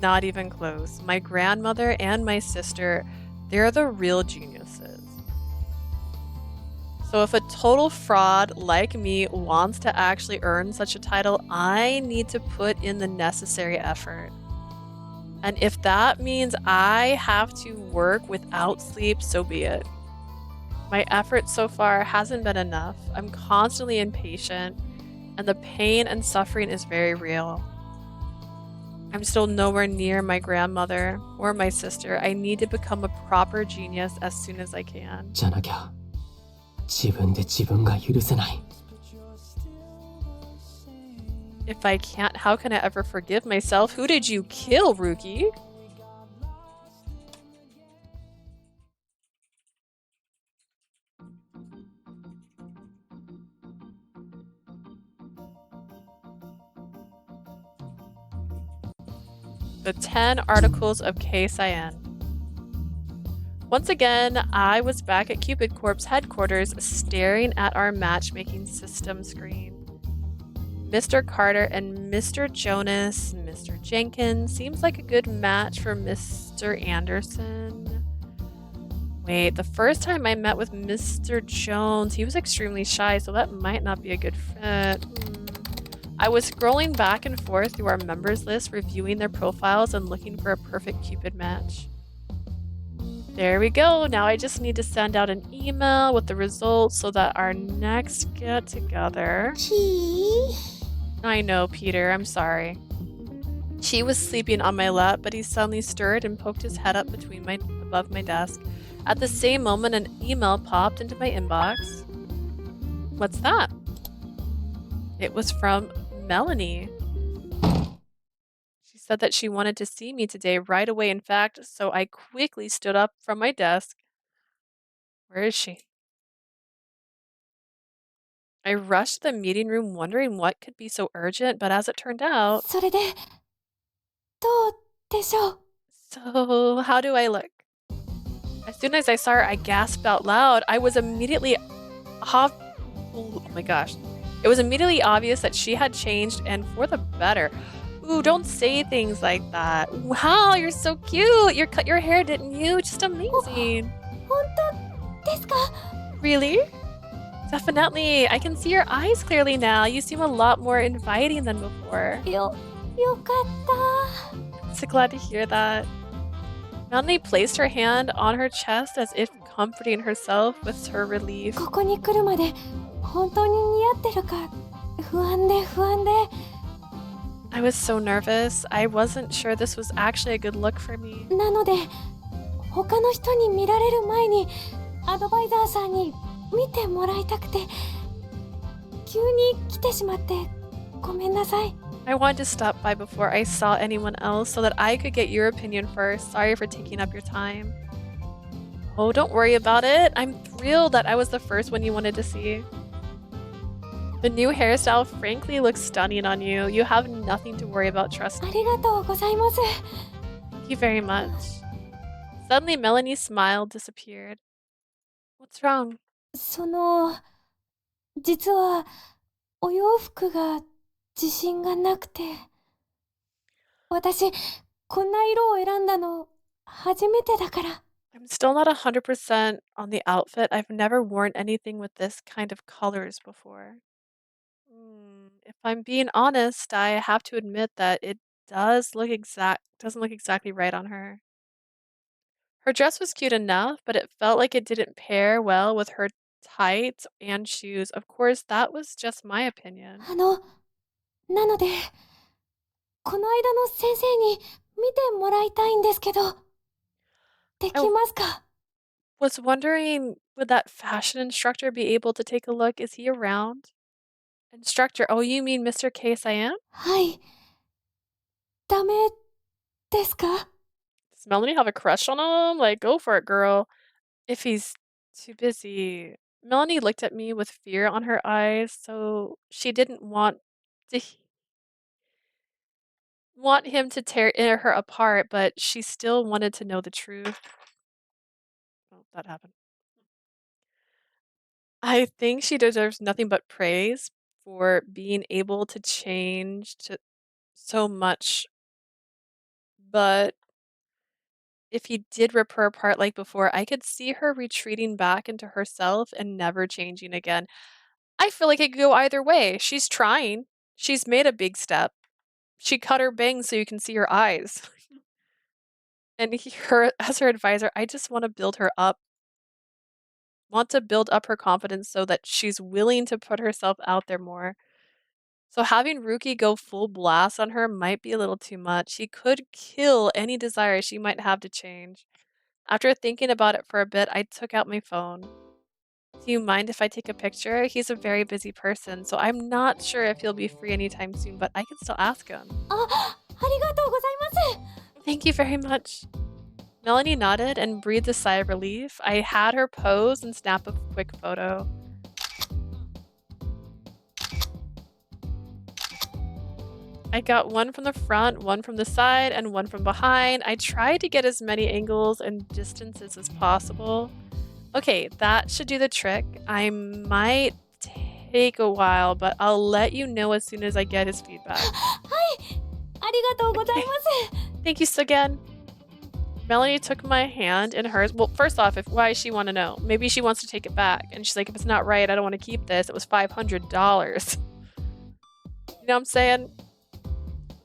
Not even close. My grandmother and my sister, they're the real geniuses. So if a total fraud like me wants to actually earn such a title, I need to put in the necessary effort. And if that means I have to work without sleep, so be it. My effort so far hasn't been enough. I'm constantly impatient, and the pain and suffering is very real. I'm still nowhere near my grandmother or my sister. I need to become a proper genius as soon as I can. じゃなきゃ自分で自分が許せない。 If I can't, how can I ever forgive myself? Who did you kill, Ryuki? The 10 Articles of Keisaiin. Once again, I was back at Cupid Corp's headquarters staring at our matchmaking system screen. Mr. Carter and Mr. Jonas, Mr. Jenkins seems like a good match for Mr. Anderson. Wait, the first time I met with Mr. Jones, he was extremely shy, so that might not be a good fit. I was scrolling back and forth through our members list, reviewing their profiles and looking for a perfect Cupid match. There we go. Now I just need to send out an email with the results so that our next get together. I know, Peter. I'm sorry. Chi was sleeping on my lap, but he suddenly stirred and poked his head up above my desk. At the same moment, an email popped into my inbox. What's that? It was from Melanie. She said that she wanted to see me today right away, in fact, so I quickly stood up from my desk. Where is she? I rushed to the meeting room wondering what could be so urgent, but as it turned out... それでどうでしょう。 So, how do I look? As soon as I saw her, I gasped out loud. I was immediately oh my gosh. It was immediately obvious that she had changed and for the better. Ooh, don't say things like that. Wow, you're so cute. You cut your hair, didn't you? Just amazing. 本当ですか？ Really? Definitely. I can see your eyes clearly now. You seem a lot more inviting than before. よかった。 So glad to hear that. Melanie placed her hand on her chest as if comforting herself with her relief. ここに来るまで本当に似合ってるか不安で。 I was so nervous. I wasn't sure this was actually a good look for me. なので他の人に見られる前にアドバイザーさんに見てもらいたくて急に来てしまってごめんなさい。 I wanted to stop by before I saw anyone else so that I could get your opinion first. Sorry for taking up your time. Oh, don't worry about it. I'm thrilled that I was the first one you wanted to see. The new hairstyle frankly looks stunning on you. You have nothing to worry about, trust あ me. りがとうございます。 Thank you very much. Suddenly, Melanie's smile disappeared. What's wrong? 実はお洋服が自信がなくて私こんな色を選んだの初めてだから。 I'm still not 100% on the outfit. I've never worn anything with this kind of colors before. If I'm being honest, I have to admit that it doesn't look exactly right on her. Her dress was cute enough, but it felt like it didn't pair well with her tights and shoes. Of course, that was just my opinion. なので、この間の先生に見てもらいたいんですけど、できますか？ Was wondering, would that fashion instructor be able to take a look? Is he around? Instructor, oh, you mean Mr. Keisaiin? はい。ダメですか？ Does Melanie have a crush on him? Like, go for it, girl. If he's too busy. Melanie looked at me with fear on her eyes, so she didn't to want him to tear her apart, but she still wanted to know the truth. Oh, that happened. I think she deserves nothing but praise for being able to change to so much. But if he did rip her apart like before, I could see her retreating back into herself and never changing again. I feel like it could go either way. She's trying. She's made a big step. She cut her bangs so you can see her eyes. And her as her advisor, I just want to build her up. Want to build up her confidence so that she's willing to put herself out there more. So having Ryuki go full blast on her might be a little too much. He could kill any desire she might have to change. After thinking about it for a bit, I took out my phone. Do you mind if I take a picture? He's a very busy person, so I'm not sure if he'll be free anytime soon, but I can still ask him. ありがとうございます。 Thank you very much. Melanie nodded and breathed a sigh of relief. I had her pose and snap a quick photo. I got one from the front, one from the side, and one from behind. I tried to get as many angles and distances as possible. Okay, that should do the trick. I might take a while, but I'll let you know as soon as I get his feedback. はい。ありがとうございます。 Thank you again. Melanie took my hand in hers. Well, first off, why does she want to know? Maybe she wants to take it back. And she's like, if it's not right, I don't want to keep this. It was $500. You know what I'm saying?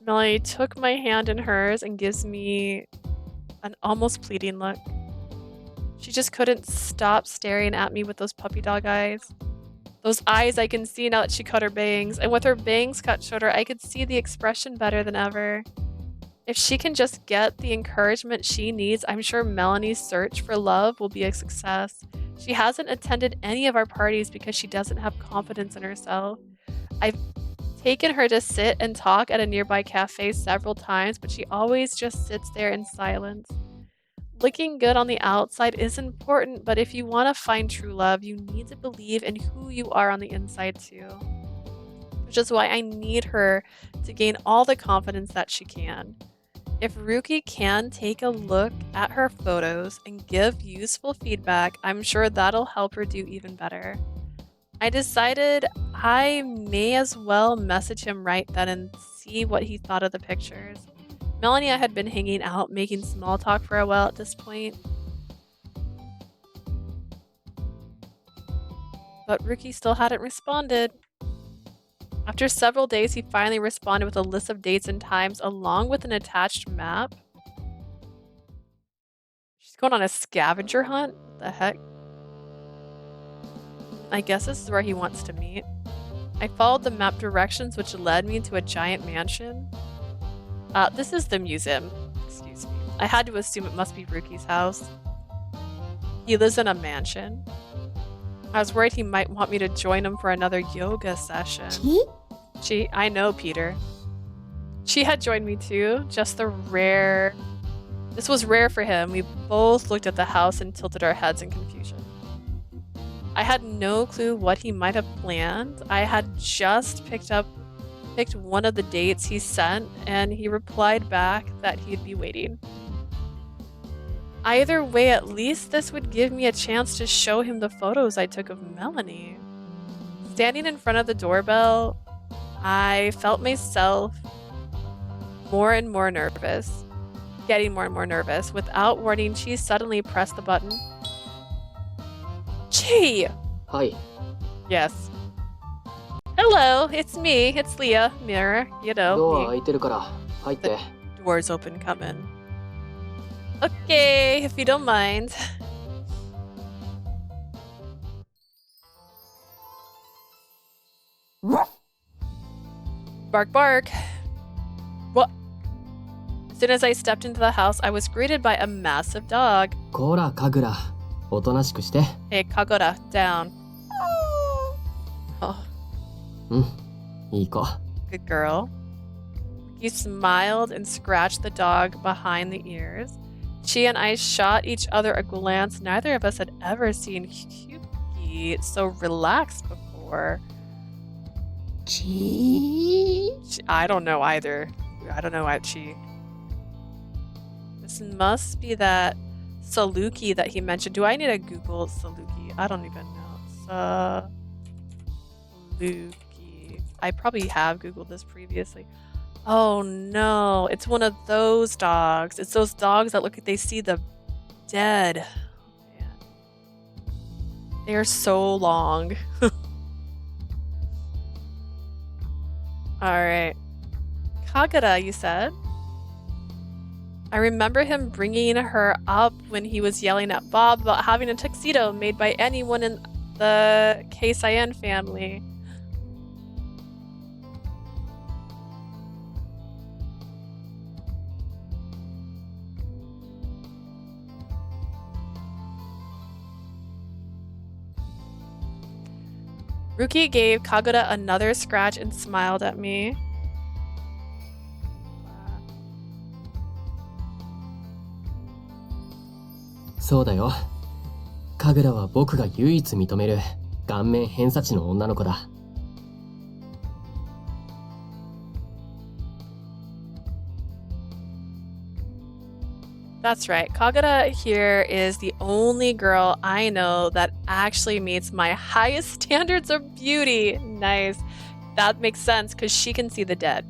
Melanie took my hand in hers and gives me an almost pleading look. She just couldn't stop staring at me with those puppy dog eyes. Those eyes I can see now that she cut her bangs. And with her bangs cut shorter, I could see the expression better than ever. If she can just get the encouragement she needs, I'm sure Melanie's search for love will be a success. She hasn't attended any of our parties because she doesn't have confidence in herself. I've taken her to sit and talk at a nearby cafe several times, but she always just sits there in silence. Looking good on the outside is important, but if you want to find true love, you need to believe in who you are on the inside too. Which is why I need her to gain all the confidence that she can. If Ryuki can take a look at her photos and give useful feedback, I'm sure that'll help her do even better. I decided I may as well message him right then and see what he thought of the pictures. Melanie and I had been hanging out, making small talk for a while at this point. But Ryuki still hadn't responded. After several days, he finally responded with a list of dates and times along with an attached map. She's going on a scavenger hunt? What the heck? I guess this is where he wants to meet. I followed the map directions, which led me to a giant mansion. This is the museum. Excuse me. I had to assume it must be Ryuki's house. He lives in a mansion. I was worried he might want me to join him for another yoga session. I know, Peter. She had joined me too, just the rare... This was rare for him. We both looked at the house and tilted our heads in confusion. I had no clue what he might have planned. I had just picked one of the dates he sent, and he replied back that he'd be waiting. Either way, at least this would give me a chance to show him the photos I took of Melanie. Standing in front of the doorbell, I felt myself more and more nervous. Getting more and more nervous. Without warning, she suddenly pressed the button. Gee! Hi. Yes. Hello, it's me. It's Leah. Mirror, you know. ドア開いてるから入って。 Doors open, come in. Okay, if you don't mind. Bark, bark. What? As soon as I stepped into the house, I was greeted by a massive dog. こら、カグラ。おとなしくして。Hey, Kagura, down. Oh, うん、いい子。good girl. He smiled and scratched the dog behind the ears. She and I shot each other a glance. Neither of us had ever seen Ryuki so relaxed before. I don't know either. I don't know why This must be that Saluki that he mentioned. Do I need to Google Saluki? I don't even know. Saluki. I probably have Googled this previously. Oh no, it's one of those dogs. It's those dogs that look like they see the dead. Oh, man. They are so long. Alright. Kagura, you said? I remember him bringing her up when he was yelling at Bob about having a tuxedo made by anyone in the Keisaiin family. Ryuki gave Kagura another scratch and smiled at me.そうだよ。カグラは僕が唯一認める顔面偏差値の女の子だ。That's right. Kagura here is the only girl I know that actually meets my highest standards of beauty. Nice. That makes sense because she can see the dead.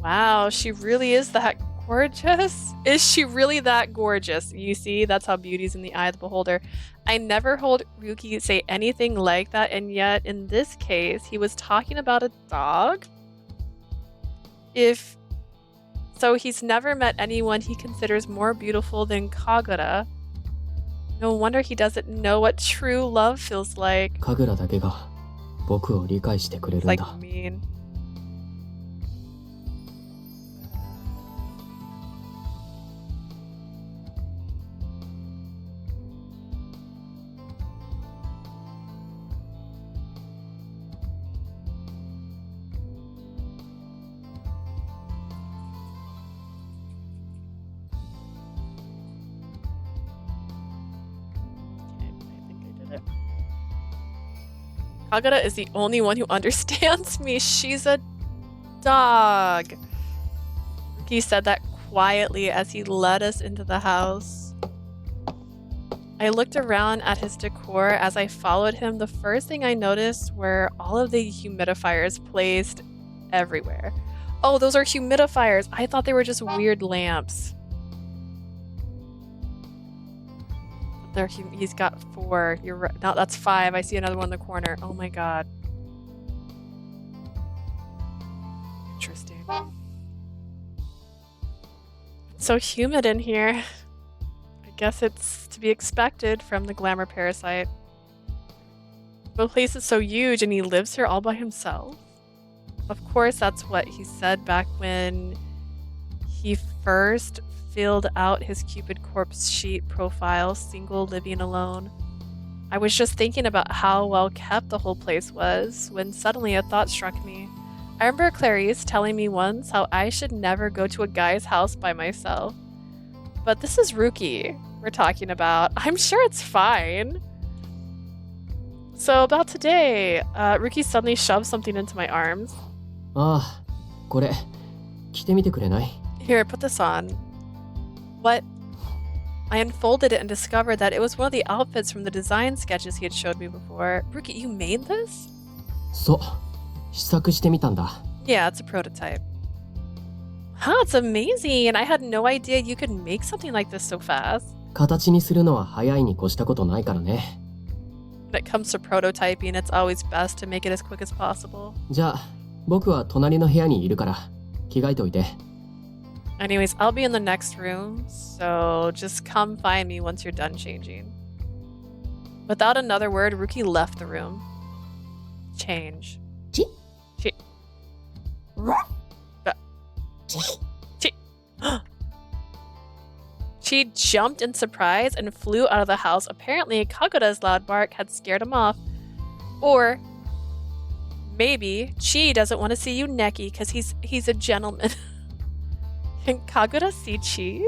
Wow, she really is that gorgeous? Is she really that gorgeous? You see, that's how beauty's in the eye of the beholder. I never heard Ryuki say anything like that, and yet in this case, he was talking about a dog? So he's never met anyone he considers more beautiful than Kagura. No wonder he doesn't know what true love feels like. カグラだけが僕を理解してくれるんだ。 Like mean. Kagura is the only one who understands me. She's a dog. He said that quietly as he led us into the house. I looked around at his decor as I followed him. The first thing I noticed were all of the humidifiers placed everywhere. Oh, those are humidifiers. I thought they were just weird lamps. He's got 4. You're right. No, that's 5. I see another one in the corner. Oh my god. Interesting. It's so humid in here. I guess it's to be expected from the glamour parasite. The place is so huge and he lives here all by himself. Of course, that's what he said back when he first filled out his Cupid corpse sheet profile, single, living alone. I was just thinking about how well kept the whole place was when suddenly a thought struck me. I remember Clarice telling me once how I should never go to a guy's house by myself. But this is Ryuki we're talking about. I'm sure it's fine. So about today, Ryuki suddenly shoved something into my arms. ああ、これ着てみてくれない？ Here, put this on. What? I unfolded it and discovered that it was one of the outfits from the design sketches he had showed me before. Ryuki, you made this? そう、試作してみたんだ。 Yeah, it's a prototype. Huh, it's amazing. And I had no idea you could make something like this so fast. 形にするのは早いに越したことないからね。 When it comes to prototyping, it's always best to make it as quick as possible. じゃあ、僕は隣の部屋にいるから着替えておいて。Anyways, I'll be in the next room, so just come find me once you're done changing. Without another word, Ryuki left the room. Change. Chi? She jumped in surprise and flew out of the house. Apparently, Kagura's loud bark had scared him off. Or maybe Chi doesn't want to see you necky because he's a gentleman. Can Kagura see Chi?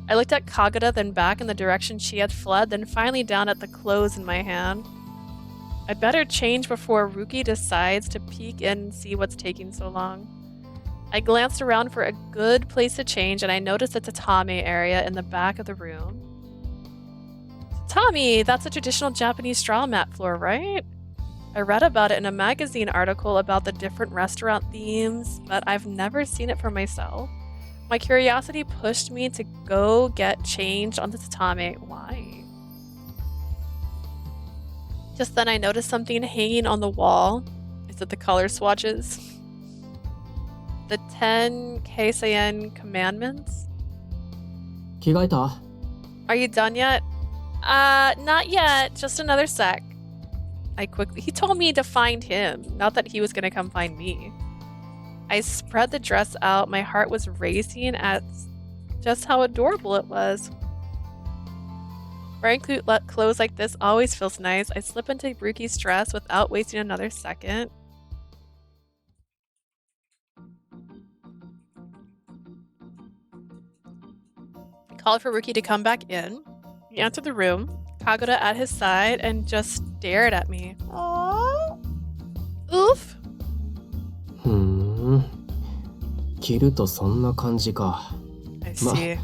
I looked at Kagura, then back in the direction she had fled, then finally down at the clothes in my hand. I better change before Ryuki decides to peek in and see what's taking so long. I glanced around for a good place to change, and I noticed the tatami area in the back of the room. Tatami, that's a traditional Japanese straw mat floor, right? I read about it in a magazine article about the different restaurant themes, but I've never seen it for myself. My curiosity pushed me to go get changed on the tatami. Why? Just then I noticed something hanging on the wall. Is it the color swatches? The 10 Keisaiin commandments? 着替えた? Are you done yet? Not yet. Just another sec. He told me to find him, not that he was gonna come find me. I spread the dress out. My heart was racing at just how adorable it was. Wearing clothes like this always feels nice. I slip into Ryuki's dress without wasting another second. I called for Ryuki to come back in. He entered the room, Kagura at his side, and just stared at me. Aww. Oof. 着るとそんな感じか。 I see.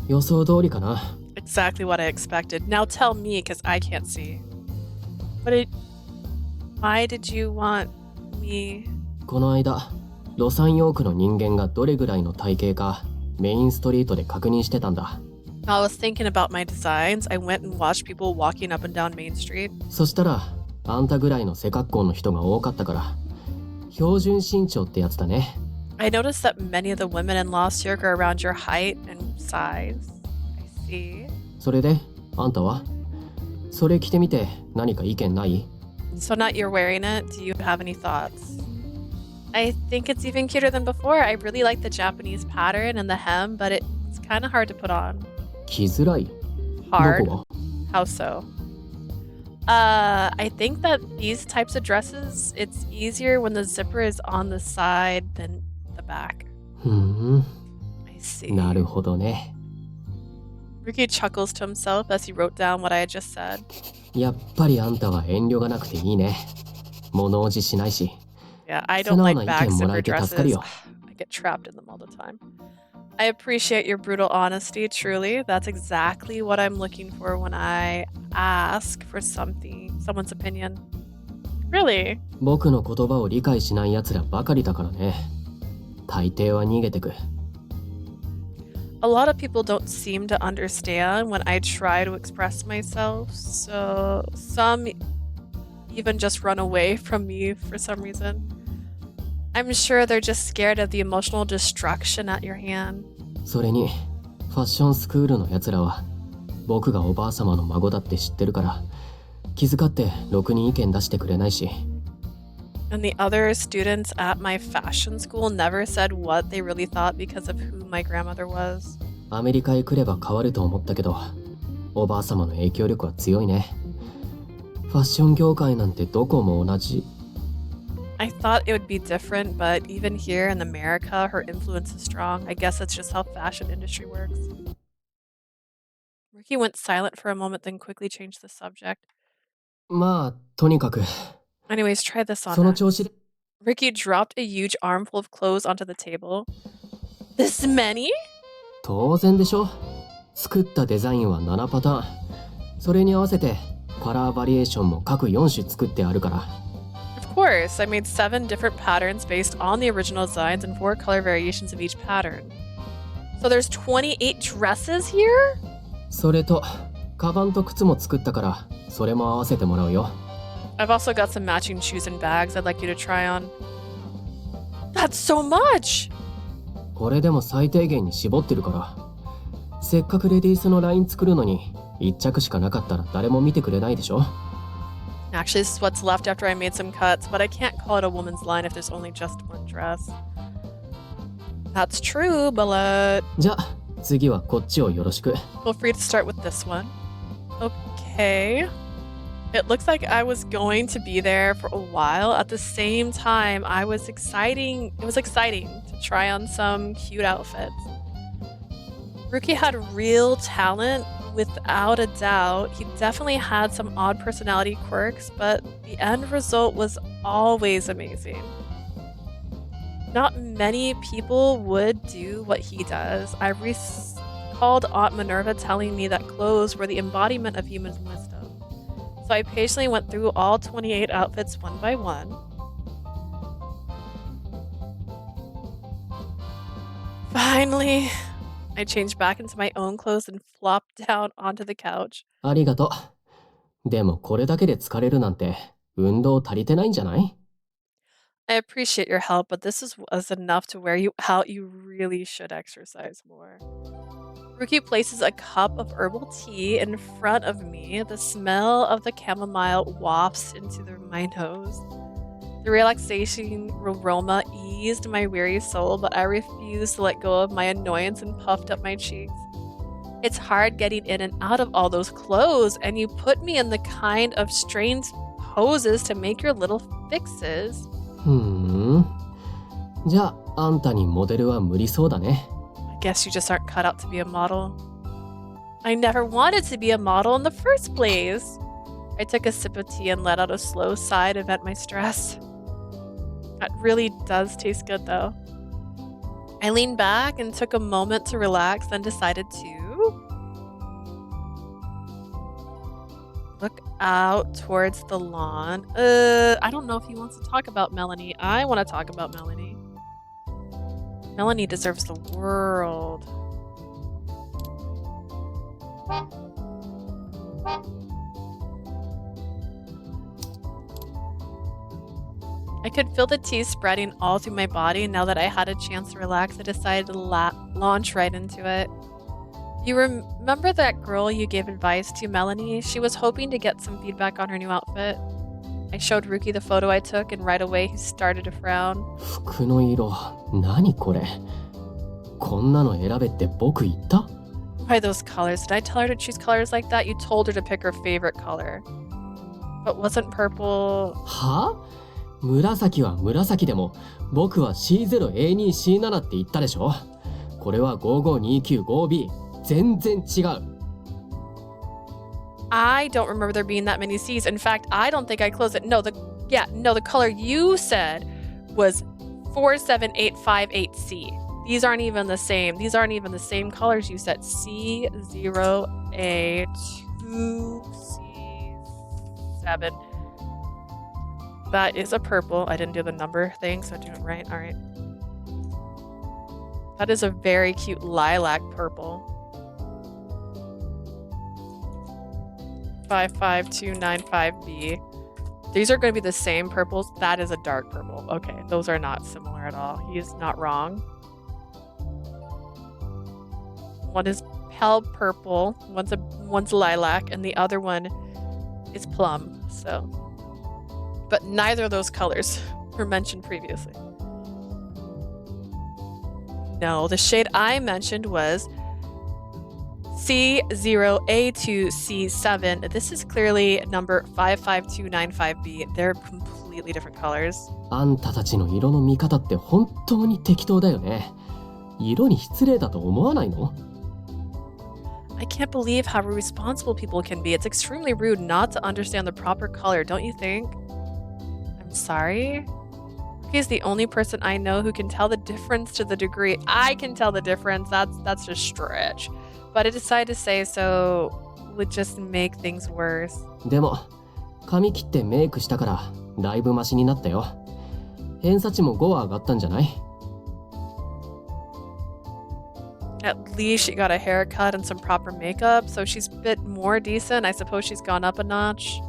予想通りかな。 Exactly what I expected. Now tell me, because I can't see. Why did you want me? この間、ロサンヨークの人間がどれぐらいの体型かメインストリートで確認してたんだ。I was thinking about my designs. I went and watched people walking up and down Main Street. そしたら、あんたぐらいの背格好の人が多かったから、標準身長ってやつだね。I noticed that many of the women in Lost York are around your height and size. I see. それで、あんたはそれ着てみて何か意見ない? So now you're wearing it. Do you have any thoughts? I think it's even cuter than before. I really like the Japanese pattern and the hem, but it's kind of hard to put on. 着づらい? Hard? どこが? How so? I think that these types of dresses, it's easier when the zipper is on the side than the back. I see. なるほどね。Ryuki chuckles to himself as he wrote down what I had just said. やっぱりあんたは遠慮がなくていいね。物おじしないし。 Yeah, I don't like back zipper dresses. I get trapped in them all the time. I appreciate your brutal honesty, truly. That's exactly what I'm looking for when I ask for someone's opinion. Really? 僕の言葉を理解しない奴らばかりだからね。大抵は逃げてく。A lot of people don't seem to understand when I try to express myself, so some even just run away from me for some reason. I'm sure they're just scared of the emotional destruction at your hand. それに、ファッションスクールの奴らは、僕がおばあ様の孫だって知ってるから、気遣ってろくに意見出してくれないし。And the other students at my fashion school never said what they really thought because of who my grandmother was. アメリカへ来れば変わると思ったけど、おばあ様の影響力は強いね。ファッション業界なんてどこも同じ。I thought it would be different, but even here in America, her influence is strong. I guess that's just how fashion industry works. Ryuki went silent for a moment, then quickly changed the subject. まあ、とにかく。Anyways, try this on. その調子で。Ryuki dropped a huge armful of clothes onto the table. This many? 当然でしょ。作ったデザインは7パターン。それに合わせてカラーバリエーションも各4種作ってあるから。Of course, I made 7 different patterns based on the original designs and 4 color variations of each pattern. So there's 28 dresses here? それと、カバンと靴も作ったから、それも合わせてもらうよ。I've also got some matching shoes and bags I'd like you to try on. That's so much! これでも最低限に絞ってるから。せっかくレディースのライン作るのに1着しかなかったら誰も見てくれないでしょ。 Actually, this is what's left after I made some cuts, but I can't call it a woman's line if there's only just one dress. That's true, but じゃあ次はこっちをよろしく。 feel free to start with this one. Okay. It looks like I was going to be there for a while. At the same time, it was exciting to try on some cute outfits. Ryuki had real talent, without a doubt. He definitely had some odd personality quirks, but the end result was always amazing. Not many people would do what he does. I recalled Aunt Minerva telling me that clothes were the embodiment of human wisdom. So I patiently went through all 28 outfits one by one. Finally, I changed back into my own clothes and flopped down onto the couch. ありがとう。でもこれだけで疲れるなんて運動足りてないんじゃない？ I appreciate your help, but this was enough to wear you out. You really should exercise more. Ryuki places a cup of herbal tea in front of me. The smell of the chamomile wafts into my nose. The relaxation aroma eased my weary soul, but I refused to let go of my annoyance and puffed up my cheeks. It's hard getting in and out of all those clothes, and you put me in the kind of strange poses to make your little fixes. じゃああんたにモデルは無理そうだね。 I guess you just aren't cut out to be a model. I never wanted to be a model in the first place. I took a sip of tea and let out a slow sigh to vent my stress. That really does taste good though. I leaned back and took a moment to relax, then decided to look out towards the lawn. I don't know if he wants to talk about Melanie. I want to talk about Melanie. Melanie deserves the world. I could feel the tea spreading all through my body, and now that I had a chance to relax, I decided to launch right into it. You remember that girl you gave advice to, Melanie? She was hoping to get some feedback on her new outfit. I showed Ryuki the photo I took, and right away he started to frown. 服の色、何これ？こんなの選べって僕言った？ Why those colors? Did I tell her to choose colors like that? You told her to pick her favorite color. But wasn't purple... は？紫は紫でも僕は C0A2C7 って言ったでしょ。これは 55295B 全然違う。 I don't remember there being that many C's. In fact, I don't think I closed it. No, the color you said was 47858C. These aren't even the same. These aren't even the same colors you said. C0A2C7. That is a purple. I didn't do the number thing, so I'm doing it right. All right. That is a very cute lilac purple. 55295B. These are going to be the same purples. That is a dark purple. Okay, those are not similar at all. He is not wrong. One is pale purple, one's lilac, and the other one is plum. So, but neither of those colors were mentioned previously. No, the shade I mentioned was C0A2C7. This is clearly number 55295B. They're completely different colors. あんたたちの色の見方って本当に適当だよね。色に失礼だと思わないの？ I can't believe how irresponsible people can be. It's extremely rude not to understand the proper color, don't you think? I'm sorry. He's the only person I know who can tell the difference to the degree I can tell the difference. That's just stretch. But I decided to say so would just make things worse. でも髪切ってメイクしたからだいぶマシになったよ。偏差値も5は上がったんじゃない？ At least she got a haircut and some proper makeup, so she's a bit more decent. I suppose she's gone up a notch.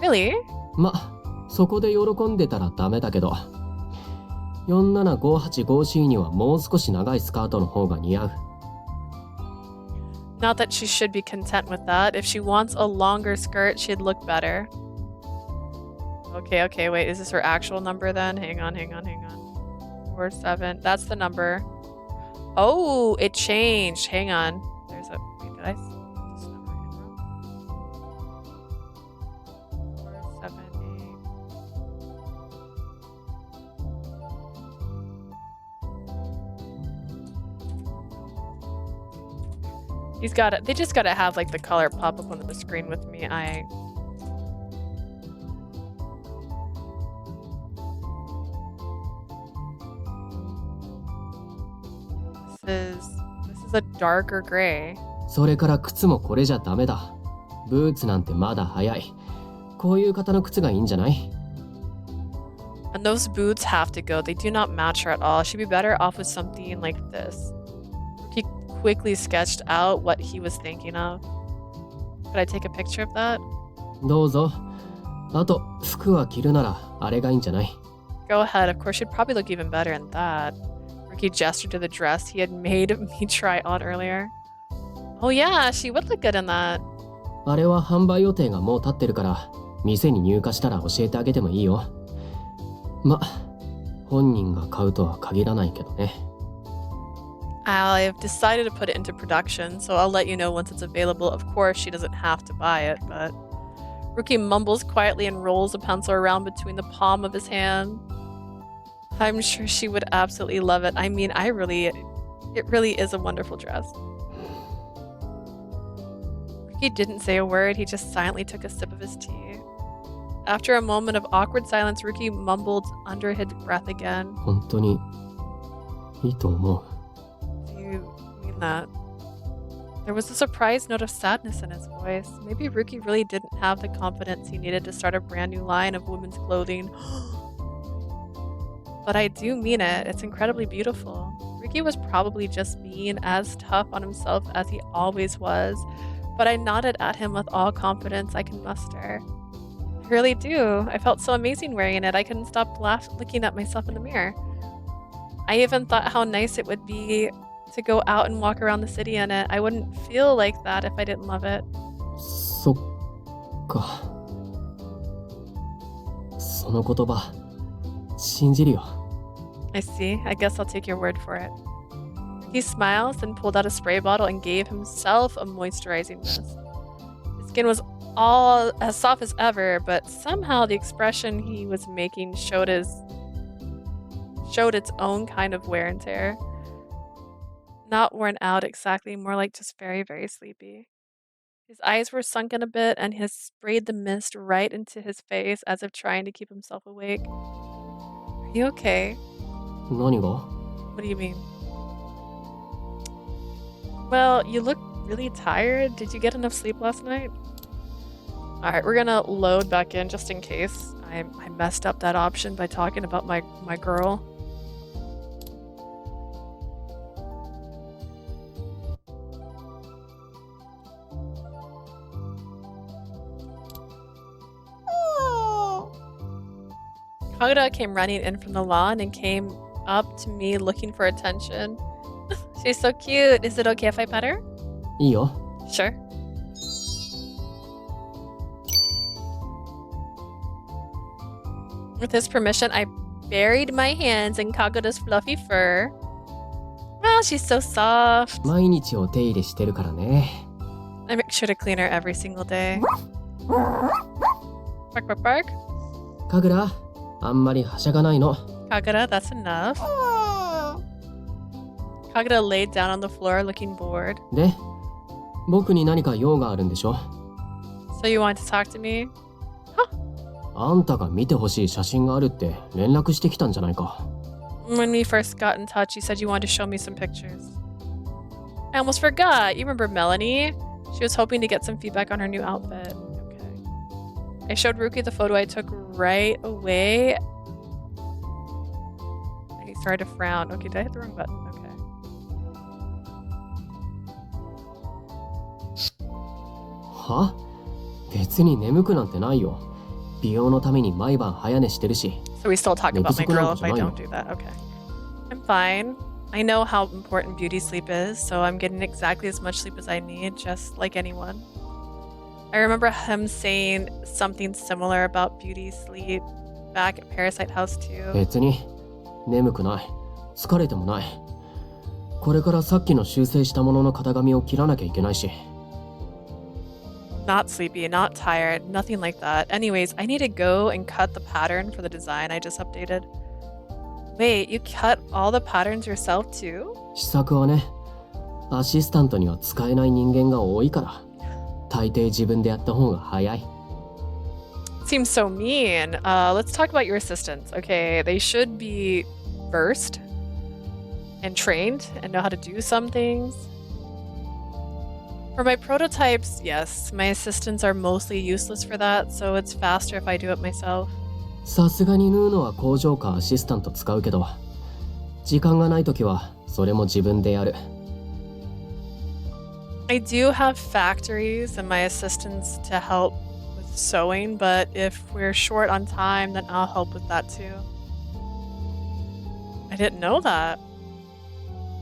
Really? ま、そこで喜んでたらダメだけど。4758C にはもう少し長いスカートの方が似合う。 Not that she should be content with that. If she wants a longer skirt, she'd look better. Okay, wait. Is this her actual number then? Hang on. 47. That's the number. Oh, it changed. Hang on. There's a... Wait, did I... This number in wrong? 478. They just gotta have like the color pop up on the screen with me. This is a darker gray. それから靴もこれじゃダメだ。ブーツなんてまだ早い。こういう型の靴がいいんじゃない？ And those boots have to go. They do not match her at all. She'd be better off with something like this. He quickly sketched out what he was thinking of. Could I take a picture of that? どうぞ。あと服は着るならあれがいいんじゃない？ Go ahead. Of course, she'd probably look even better in that. Ryuki gestured to the dress he had made me try on earlier. Oh yeah, she would look good in that. あれは販売予定がもう立ってるから店に入荷したら教えてあげてもいいよ。ま、本人が買うとは限らないけどね。I've decided to put it into production, so I'll let you know once it's available. Of course, she doesn't have to buy it, but... Ryuki mumbles quietly and rolls a pencil around between the palm of his hand. I'm sure she would absolutely love it. I mean, it really is a wonderful dress. Ryuki didn't say a word, he just silently took a sip of his tea. After a moment of awkward silence, Ryuki mumbled under his breath again. 本当にいいと思う。 Do you mean that? There was a surprised note of sadness in his voice. Maybe Ryuki really didn't have the confidence he needed to start a brand new line of women's clothing. But I do mean it. It's incredibly beautiful. Ryuki was probably just being as tough on himself as he always was, but I nodded at him with all confidence I can muster. I really do. I felt so amazing wearing it. I couldn't stop looking at myself in the mirror. I even thought how nice it would be to go out and walk around the city in it. I wouldn't feel like that if I didn't love it. そっか。その言葉、信じるよ。 I see. I guess I'll take your word for it. He smiles, then pulled out a spray bottle and gave himself a moisturizing mist. His skin was all as soft as ever, but somehow the expression he was making showed its own kind of wear and tear. Not worn out exactly, more like just very, very sleepy. His eyes were sunken a bit, and he sprayed the mist right into his face as if trying to keep himself awake. Are you okay? 何が？ What do you mean? Well, you look really tired. Did you get enough sleep last night? Alright, we're gonna load back in just in case. I messed up that option by talking about my girl. Kagura came running in from the lawn and came up to me looking for attention. She's so cute. Is it okay if I pet her? いいよ。 Sure. With his permission, I buried my hands in Kagura's fluffy fur. Oh, she's so soft. 毎日お手入れしてるからね。 I make sure to clean her every single day. Bark, bark, bark. かぐら、あんまりはしゃがないの。 Kagura, that's enough. Kagura laid down on the floor looking bored. で、僕に何か用があるんでしょ？ So you want to talk to me? あんたが見てほしい写真があるって連絡してきたんじゃないか。 When we first got in touch, you said you wanted to show me some pictures. I almost forgot. You remember Melanie? She was hoping to get some feedback on her new outfit. Okay. I showed Ryuki the photo I took right away. And he started to frown. Okay, did I hit the wrong button? Okay. は？別に眠くなんてないよ。美容のために毎晩早寝してるし。So we still talk 寝不 about my 足なん girl か if じゃ I ないの don't do that. Okay. I'm fine. I know how important beauty sleep is, so I'm getting exactly as much sleep as I need, just like anyone. I remember him saying something similar about beauty sleep back at Parasite House too. 別に眠くない。疲れてもない。これからさっきの修正したものの型紙を切らなきゃいけないし。Not sleepy, not tired, nothing like that. Anyways, I need to go and cut the pattern for the design I just updated. Wait, you cut all the patterns yourself too? 試作はね、アシスタントには使えない人間が多いから、大抵自分でやった方が早い。Seems so mean. Let's talk about your assistants. Okay, they should be versed and trained and know how to do some things. For my prototypes, yes, my assistants are mostly useless for that, so it's faster if I do it myself. さすがに縫うのは工場かアシスタント使うけど、時間がないときはそれも自分でやる。I do have factories and my assistants to help with sewing, but if we're short on time, then I'll help with that too. I didn't know that.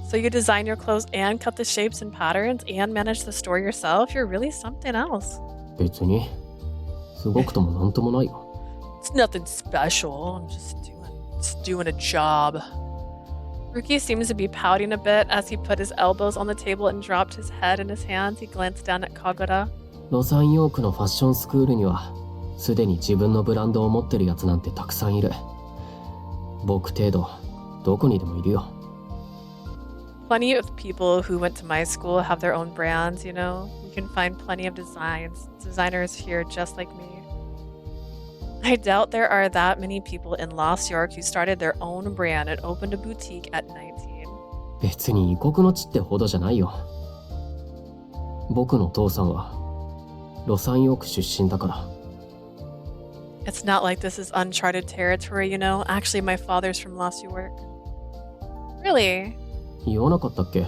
So you design your clothes and cut the shapes and patterns and manage the store yourself? You're really something else. 別に、すごくともなんともないよ。It's nothing special. I'm just doing a job. Ryuki seems to be pouting a bit as he put his elbows on the table and dropped his head in his hands. He glanced down at Kagura. ロサンヨークのファッションスクールには、すでに自分のブランドを持ってるやつなんてたくさんいる。僕程度、どこにでもいるよ。Plenty of people who went to my school have their own brands, you know? You can find plenty of designers here just like me. I doubt there are that many people in Lost York who started their own brand and opened a boutique at 19. 別に異国の地ってほどじゃないよ。僕の父さんはロサンヨーク出身だから。It's not like this is uncharted territory, you know? Actually, my father's from Lost York. Really? 言わなかったっけ？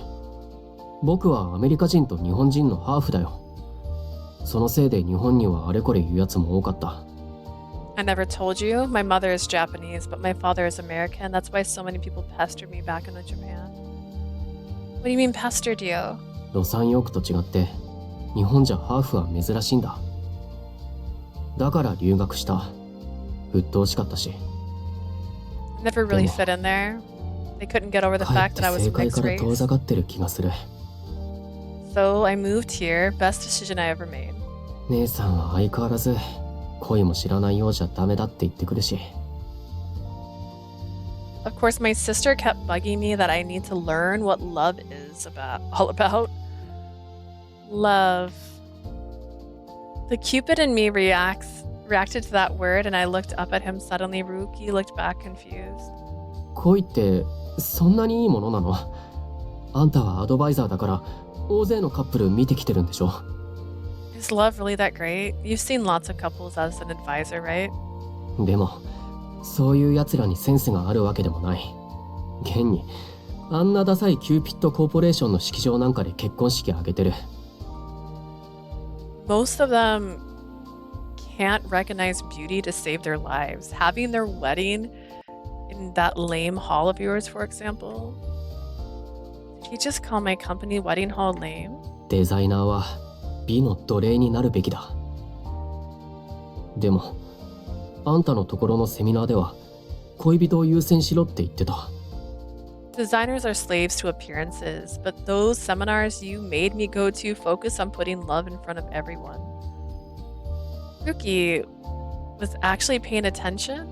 僕はアメリカ人と日本人のハーフだよ。そのせいで日本にはあれこれ言うやつも多かった。I never told you. My mother is Japanese, but my father is American. That's why so many people pestered me back in Japan. What do you mean pestered you? ロサンヨークと違って日本じゃハーフは珍しいんだ。だから留学した。鬱陶しかったし。Never really fit in there. They couldn't get over the fact that I was 正解 mixed から race. 遠ざかってる気がする。So I moved here. Best decision I ever made. 姉さんは相変わらず恋も知らないようじゃダメだって言ってくるし。Of course, my sister kept bugging me that I need to learn what love is all about. Love. The Cupid in me reacted to that word, and I looked up at him suddenly. Ryuki looked back confused. 恋ってそんなにいいものなの？あんたはアドバイザーだから大勢のカップル見てきてるんでしょ？ Is love really that great? You've seen lots of couples as an advisor, right? でもそういう奴らにセンスがあるわけでもない。現にあんなダサいキューピッドコーポレーションの式場なんかで結婚式挙げてる。 Most of them can't recognize beauty to save their lives. Having their wedding in that lame hall of yours, for example. Did you just call my company wedding hall lame? デザイナーは美の奴隷になるべきだ。でもあんたのところのセミナーでは恋人を優先しろって言ってた。 Designers are slaves to appearances, but those seminars you made me go to focus on putting love in front of everyone. Ryuki was actually paying attention.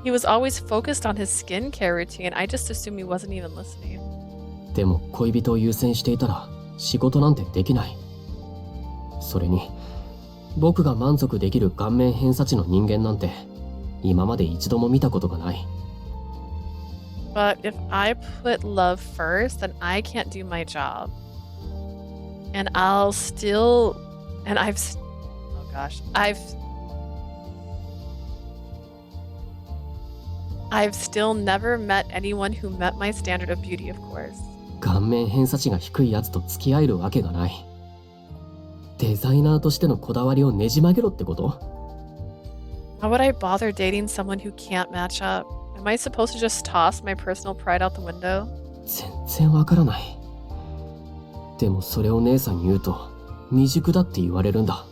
He was always focused on his skincare routine. I just assumed he wasn't even listening. でも恋人を優先していたら仕事なんてできない。それに僕が満足できる顔面偏差値の人間なんて今まで一度も見たことがない。 But if I put love first, then I can't do my job. And I've still never met anyone who met my standard of beauty, of course. 顔面偏差値が低いやつと付き合えるわけがない。デザイナーとしてのこだわりをねじ曲げろってこと？ Why would I bother dating someone who can't match up? Am I supposed to just toss my personal pride out the window? 全然わからない。でもそれを姉さんに言うと未熟だって言われるんだ。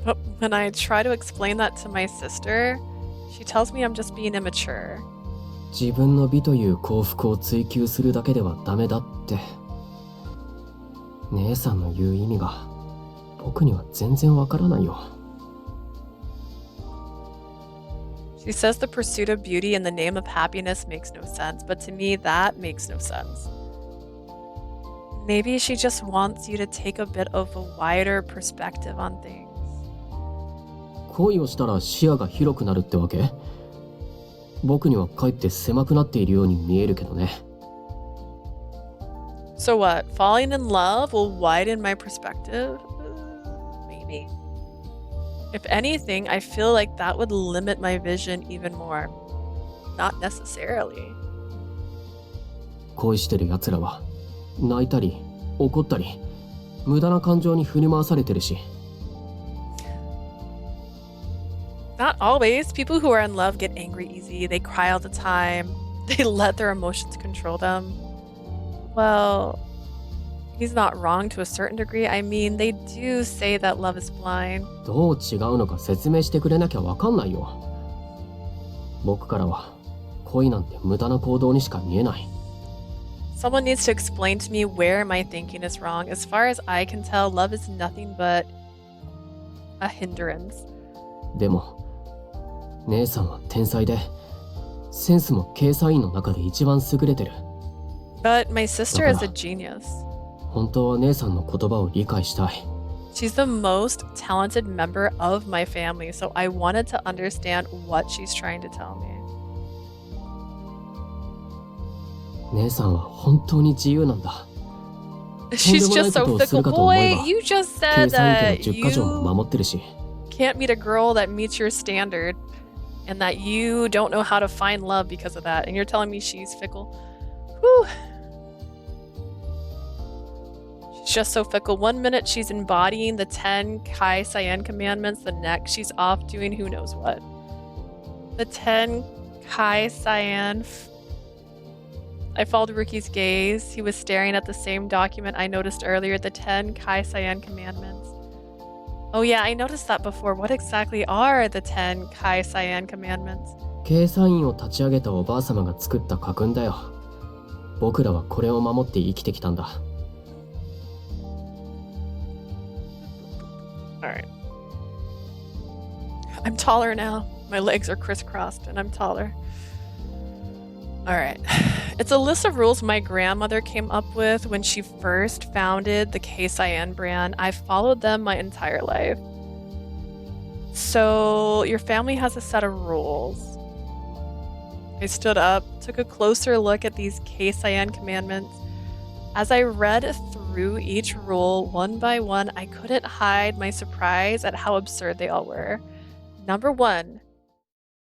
But when I try to explain that to my sister, she tells me I'm just being immature. 自分の美という幸福を追求するだけではダメだって。姉さんの言う意味が僕には全然わからないよ。She says the pursuit of beauty in the name of happiness makes no sense, but to me that makes no sense. Maybe she just wants you to take a bit of a wider perspective on things. 恋をしたら視野が広くなるってわけ？僕にはかえって狭くなっているように見えるけどね。So what? Falling in love will widen my perspective? Maybe. If anything, I feel like that would limit my vision even more. Not necessarily. 恋してる奴らは泣いたり怒ったり無駄な感情に振り回されてるし。Not always. People who are in love get angry easy. They cry all the time. They let their emotions control them. Well, he's not wrong to a certain degree. I mean, they do say that love is blind. どう違うのか説明してくれなきゃわかんないよ。僕からは恋なんて無駄な行動にしか見えない。Someone needs to explain to me where my thinking is wrong. As far as I can tell, love is nothing but a hindrance. でも姉さんは天才でセンスもケイサインの中で一番優れてる。But my sister is a genius. 本当は姉さんの言葉を理解したい。She's the most talented member of my family, so I wanted to understand what she's trying to tell me. 姉さんは本当に自由なんだ。 She's just so fickle. Boy, you just said that 10か条も守ってるし。 can't meet a girl that meets your standard and that you don't know how to find love because of that. And you're telling me she's fickle? Whew. She's just so fickle. 1 minute she's embodying the 10 Keisaiin commandments. The next she's off doing who knows what. The 10 Keisaiin. I followed Ryuki's gaze. He was staring at the same document I noticed earlier. The 10 Keisaiin commandments. Oh yeah, I noticed that before. What exactly are the 10 Keisaiin commandments? ケイサインを立ち上げたおばあ様が作った家訓だよ。僕らはこれを守って生きてきたんだ。Alright. I'm taller now. My legs are crisscrossed and I'm taller. Alright. It's a list of rules my grandmother came up with when she first founded the Keisaiin brand. I've followed them my entire life. So, your family has a set of rules. I stood up, took a closer look at these Keisaiin commandments. As I read through each rule one by one, I couldn't hide my surprise at how absurd they all were. Number 1,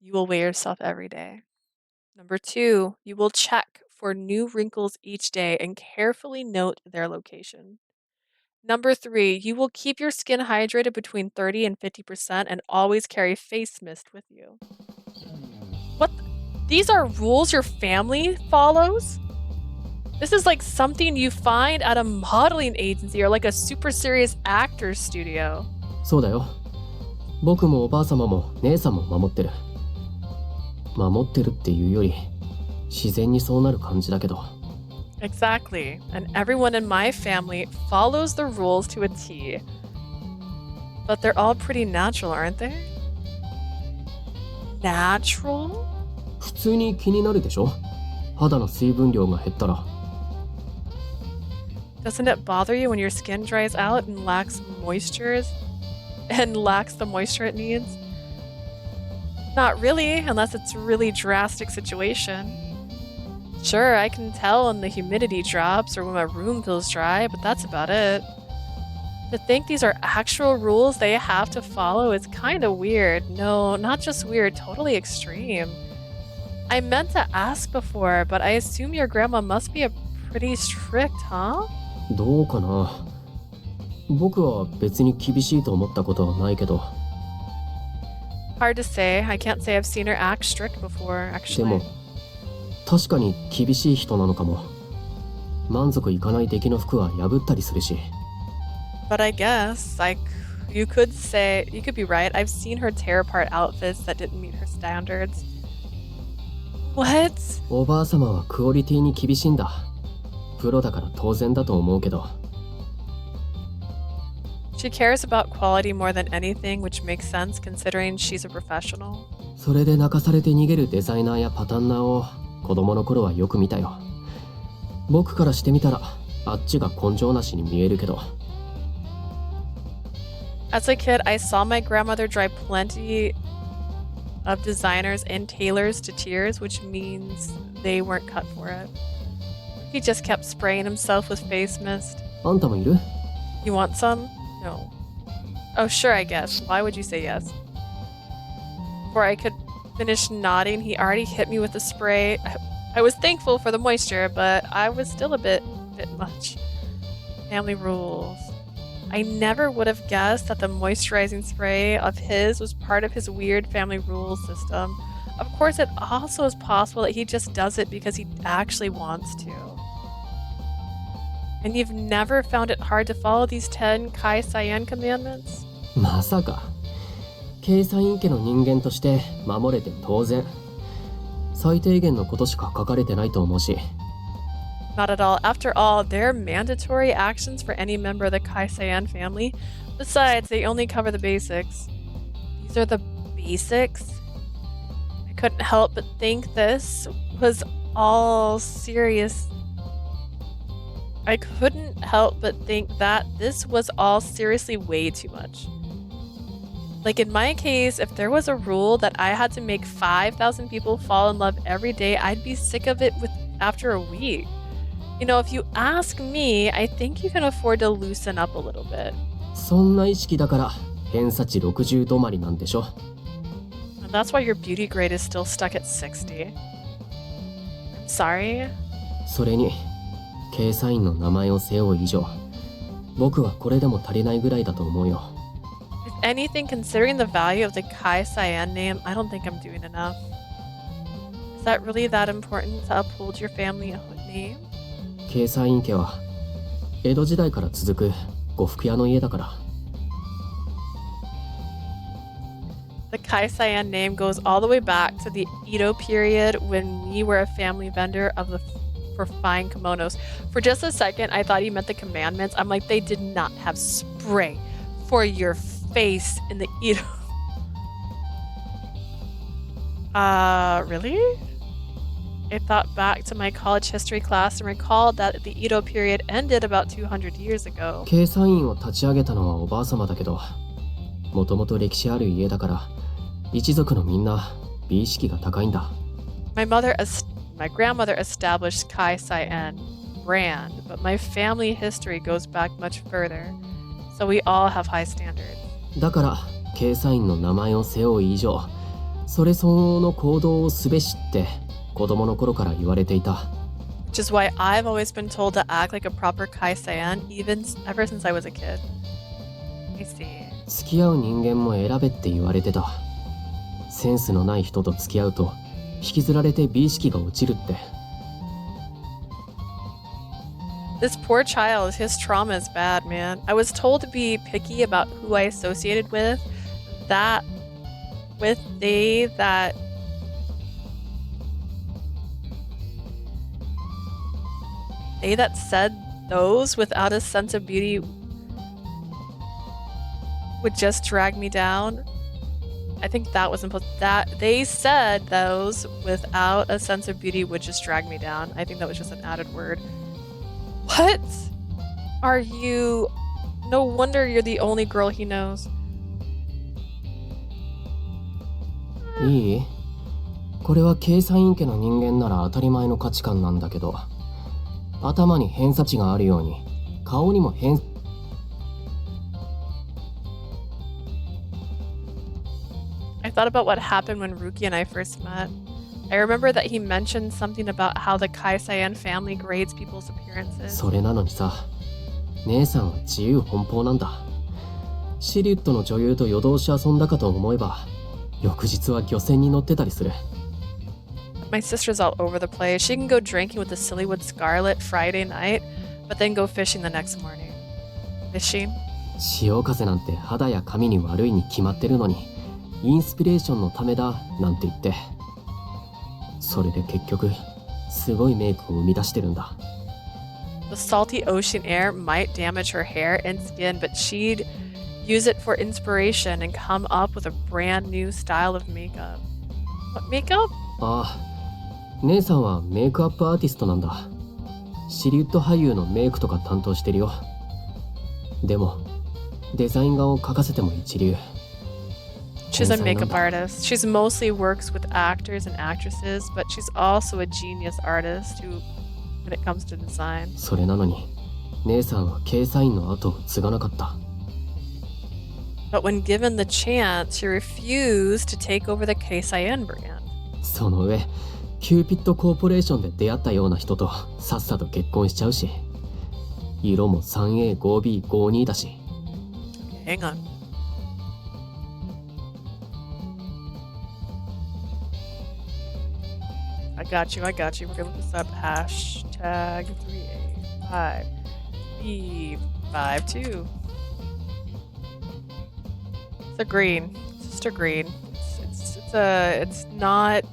you will weigh yourself every day. Number 2, you will check for new wrinkles each day and carefully note their location. Number 3, you will keep your skin hydrated between 30 and 50% and always carry face mist with you. What? These are rules your family follows? This is like something you find at a modeling agency or like a super serious actor's studio. そうだよ。僕もおばあ様も姉さんも守ってる。守ってるっていうより自然にそうなる感じだけど。Exactly. And everyone in my family follows the rules to a T. But they're all pretty natural, aren't they? Natural? 普通に気になるでしょ？肌の水分量が減ったら。Doesn't it bother you when your skin dries out and lacks the moisture it needs? Not really, unless it's a really drastic situation. Sure, I can tell when the humidity drops or when my room feels dry, but that's about it. To think these are actual rules they have to follow is kind of weird. No, not just weird, totally extreme. I meant to ask before, but I assume your grandma must be a pretty strict, huh? どうかな。僕は別に厳しいと思ったことはないけど。Hard to say. I can't say I've seen her act strict before, で actually. も確かに厳しい人なのかも。満足いかない出来の服は破ったりするし。 But I guess, like, you could be right. I've seen her tear apart outfits that didn't meet her standards. What? おばあ様はクオリティに厳しいんだ。プロだから当然だと思うけど。 She cares about quality more than anything, which makes sense considering she's a professional. それで泣かされて逃げるデザイナーやパタンナーを子供の頃はよく見たよ。僕からしてみたらあっちが根性なしに見えるけど。 As a kid, I saw my grandmother drive plenty of designers and tailors to tears, which means they weren't cut for it. He just kept spraying himself with face mist. あんたもいる？ You want some? No. Oh, sure, I guess. Why would you say yes? Before I could finish nodding, he already hit me with the spray. I was thankful for the moisture, but I was still a bit much. Family rules. I never would have guessed that the moisturizing spray of his was part of his weird family rules system. Of course, it also is possible that he just does it because he actually wants to. And you've never found it hard to follow these 10 Keisaiin commandments? まさか。ケイサイン家の人間として守れて当然。最低限のことしか書かれてないと思うし。 Not at all. After all, they're mandatory actions for any member of the Keisaiin family. Besides, they only cover the basics. These are the basics? I couldn't help but think this was all serious. I couldn't help but think that this was all seriously way too much. Like in my case, if there was a rule that I had to make 5,000 people fall in love every day, I'd be sick of it after a week. You know, if you ask me, I think you can afford to loosen up a little bit. そんな意識だから偏差値60止まりなんでしょ。 And that's why your beauty grade is still stuck at 60. I'm sorry. それにケイサインの名前を背負う以上、僕はこれでも足りないぐらいだと思うよ。 If anything, considering the value of the Keisaiin name, I don't think I'm doing enough. Is that really that important to uphold your family name? ケイサイン家は江戸時代から続く呉服屋の家だから。 The Keisaiin name goes all the way back to the Edo period when we were a family vendor for fine kimonos. For just a second, I thought he meant the commandments. I'm like, they did not have spray for your face in the Edo. Really? I thought back to my college history class and recalled that the Edo period ended about 200 years ago. ケイサインを立ち上げたのはおばあ様だけど、もともと歴史ある家だから一族のみんな美意識が高いんだ。 My grandmother established Keisaiin brand, but my family history goes back much further, so we all have high standards. だからケイサインの名前を背負う以上、それ相応の行動をすべしって子供の頃から言われていた。 Which is why I've always been told to act like a proper Keisaiin ever since I was a kid. I see. 付き合う人間も選べって言われてた。センスのない人と付き合うと引きずられて美意識が落ちるって。 This poor child, his trauma is bad, man. I was told to be picky about who I associated with. They that said those without a sense of beauty would just drag me down. I think that was imposed. That they said those without a sense of beauty would just drag me down. I think that was just an added word. What? Are you? No wonder you're the only girl he knows. いい？これはケイサイン家の人間なら当たり前の価値観なんだけど、頭に偏差値があるように顔にもI thought about what happened when Ryuki and I first met. I remember that he mentioned something about how the Keisaiin family grades people's appearances. それなのにさ、姉さんは自由奔放なんだ。シリウッドの女優と夜通し遊んだかと思えば、翌日は漁船に乗ってたりする。 My sister's all over the place. She can go drinking with the Sillywood Scarlet Friday night, but then go fishing the next morning. Fishing? 潮風なんて肌や髪に悪いに決まってるのに、インスピレーションのためだなんて言って、それで結局すごいメイクを生み出してるんだ。 The salty ocean air might damage her hair and skin, but she'd use it for inspiration and come up with a brand new style of makeup. What makeup? ああ、姉さんはメイクアップアーティストなんだ。シリウッド俳優のメイクとか担当してるよ。でもデザイン画を描かせても一流。 She's a makeup artist. She's mostly works with actors and actresses, but she's also a genius artist who, when it comes to design. それなのに姉さんはケイサインの後を継がなかった。 But when given the chance, she refused to take over the Keisaiin brand. その上キューピッドコーポレーションで出会ったような人とさっさと結婚しちゃうし、色も 3A5B52 だし。 Hang on. I got you. We're gonna look this up. Hashtag 3A5B52. It's a green. It's just a green. It's not.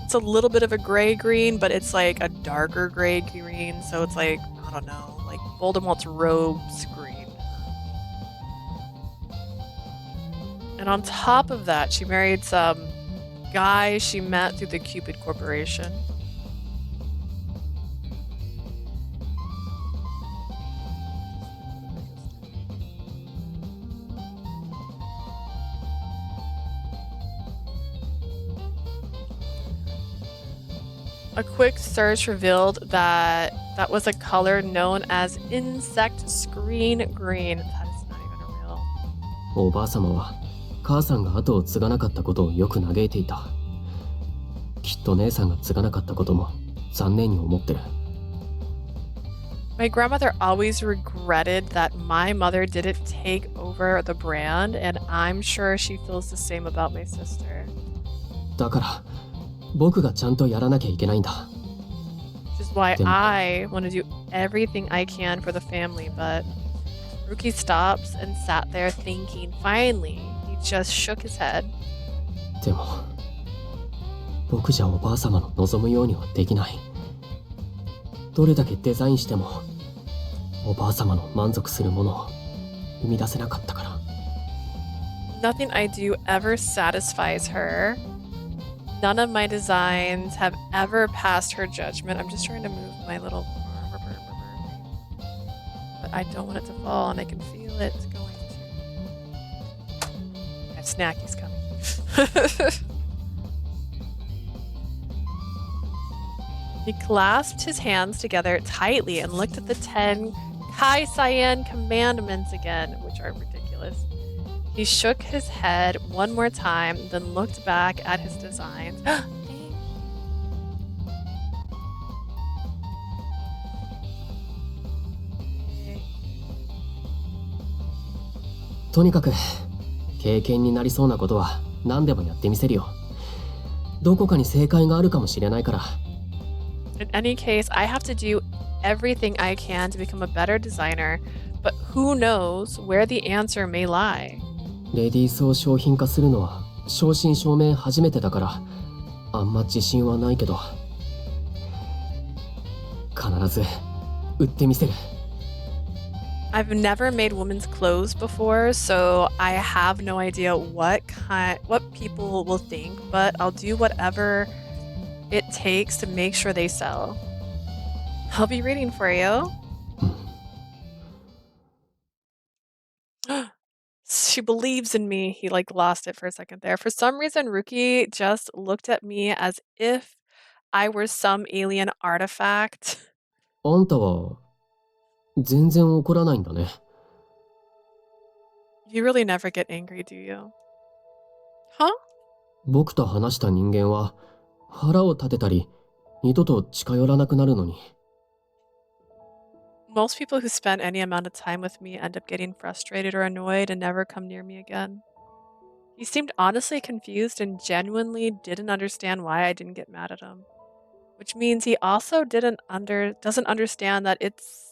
It's a little bit of a gray green, but it's like a darker gray green. So it's like, I don't know, like Voldemort's robes green. And on top of that, she married some guy she met through the Cupid Corporation. A quick search revealed that that was a color known as insect screen green. That is not even a real. おばあ様は母さんが後を継がなかったことをよく嘆いていた。きっと姉さんが継がなかったことも残念に思ってる。 My grandmother always regretted that my mother didn't take over the brand, and I'm sure she feels the same about my sister. だから僕がちゃんとやらなきゃいけないんだ。 Which is why I want to do everything I can for the family, but Ryuki stops and sat there thinking. Finally, he just shook his head. でも僕じゃおばあ様の望むようにはできない。どれだけデザインしてもおばあ様の満足するものを生み出せなかったから。 Nothing I do ever satisfies her. None of my designs have ever passed her judgment. I'm just trying to move my little... But I don't want it to fall, and I can feel it going to. I have snackies coming. He clasped his hands together tightly and looked at the 10 Keisaiin commandments again, which are ridiculous. He shook his head one more time, then looked back at his designs. とにかく経験になりそうなことは何でもやってみせるよ。どこかに正解があるかもしれないから。 In any case, I have to do everything I can to become a better designer, but who knows where the answer may lie. レディースを商品化するのは正真正銘初めてだからあんま自信はないけど必ず売ってみせる。 I've never made women's clothes before, so I have no idea what people will think, but I'll do whatever it takes to make sure they sell. I'll be reading for you. She believes in me. He lost it for a second there. For some reason, Ryuki just looked at me as if I were some alien artifact. あんたは全然怒らないんだね。 You really never get angry, do you? Huh? 僕と話した人間は腹を立てたり二度と近寄らなくなるのに。Most people who spend any amount of time with me end up getting frustrated or annoyed and never come near me again. He seemed honestly confused and genuinely didn't understand why I didn't get mad at him. Which means he also doesn't understand that it's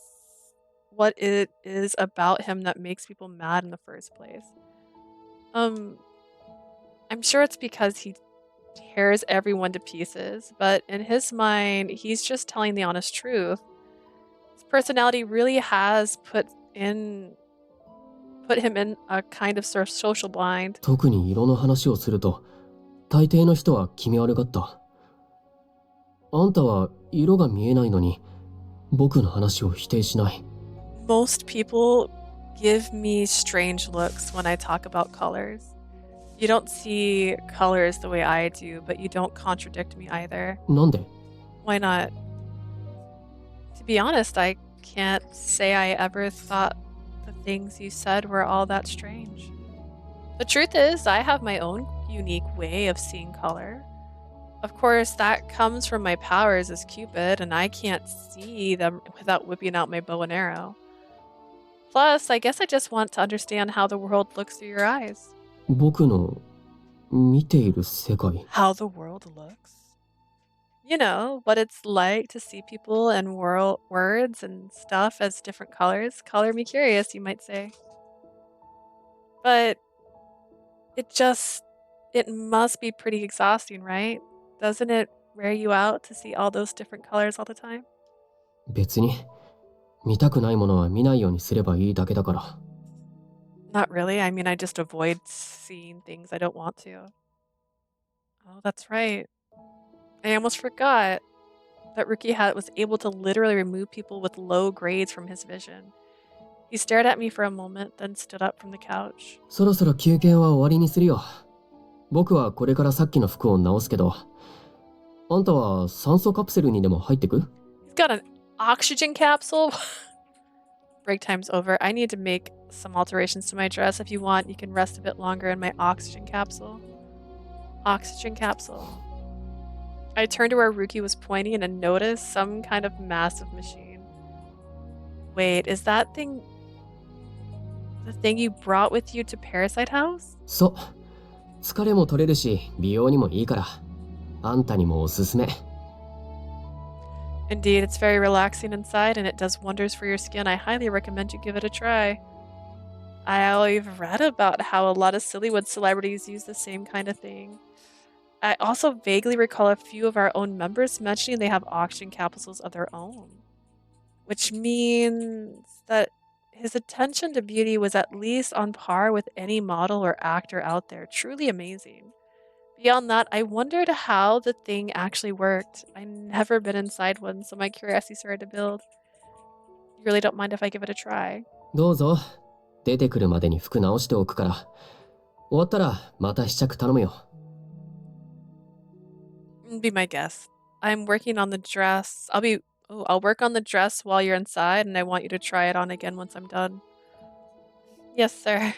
what it is about him that makes people mad in the first place. I'm sure it's because he tears everyone to pieces, but in his mind, he's just telling the honest truth. His personality really has put him in a kind of social blind. 特に色の話をすると、大抵の人は決め悪がった。あんたは色が見えないのに、僕の話を否定しない。Most people give me strange looks when I talk about colors. You don't see colors the way I do, but you don't contradict me either. なんで？ Why not? To be honest, I can't say I ever thought the things you said were all that strange. The truth is, I have my own unique way of seeing color. Of course, that comes from my powers as Cupid, and I can't see them without whipping out my bow and arrow. Plus, I guess I just want to understand how the world looks through your eyes. 僕の見ている世界。 How the world looks? You know, what it's like to see people and words and stuff as different colors. Color me curious, you might say. But it must be pretty exhausting, right? Doesn't it wear you out to see all those different colors all the time? 別に見たくないものは見ないようにすればいいだけだから。 Not really. I mean, I just avoid seeing things I don't want to. Oh, that's right. I almost forgot that Ryuki was able to literally remove people with low grades from his vision. He stared at me for a moment, then stood up from the couch. そろそろ休憩は終わりにするよ。僕はこれからさっきの服を直すけど、あんたは酸素カプセルにでも入ってく？ He's got an oxygen capsule. Break time's over. I need to make some alterations to my dress. If you want, you can rest a bit longer in my oxygen capsule. Oxygen capsule. I turned to where Ryuki was pointing and noticed some kind of massive machine. Wait, is that thing the thing you brought with you to Parasite House? そう。疲れも取れるし、美容にもいいから。あんたにもおすすめ。 Indeed, it's very relaxing inside and it does wonders for your skin. I highly recommend you give it a try. I've read about how a lot of Sillywood celebrities use the same kind of thing. I also vaguely recall a few of our own members mentioning they have oxygen capsules of their own. Which means that his attention to beauty was at least on par with any model or actor out there. Truly amazing. Beyond that, I wondered how the thing actually worked. I've never been inside one, so my curiosity started to build. You really don't mind if I give it a try? どうぞ。出てくるまでに服直しておくから。終わったらまた試着頼むよ。 Be my guest. I'm working on the dress. I'll work on the dress while you're inside, and I want you to try it on again once I'm done. Yes, sir.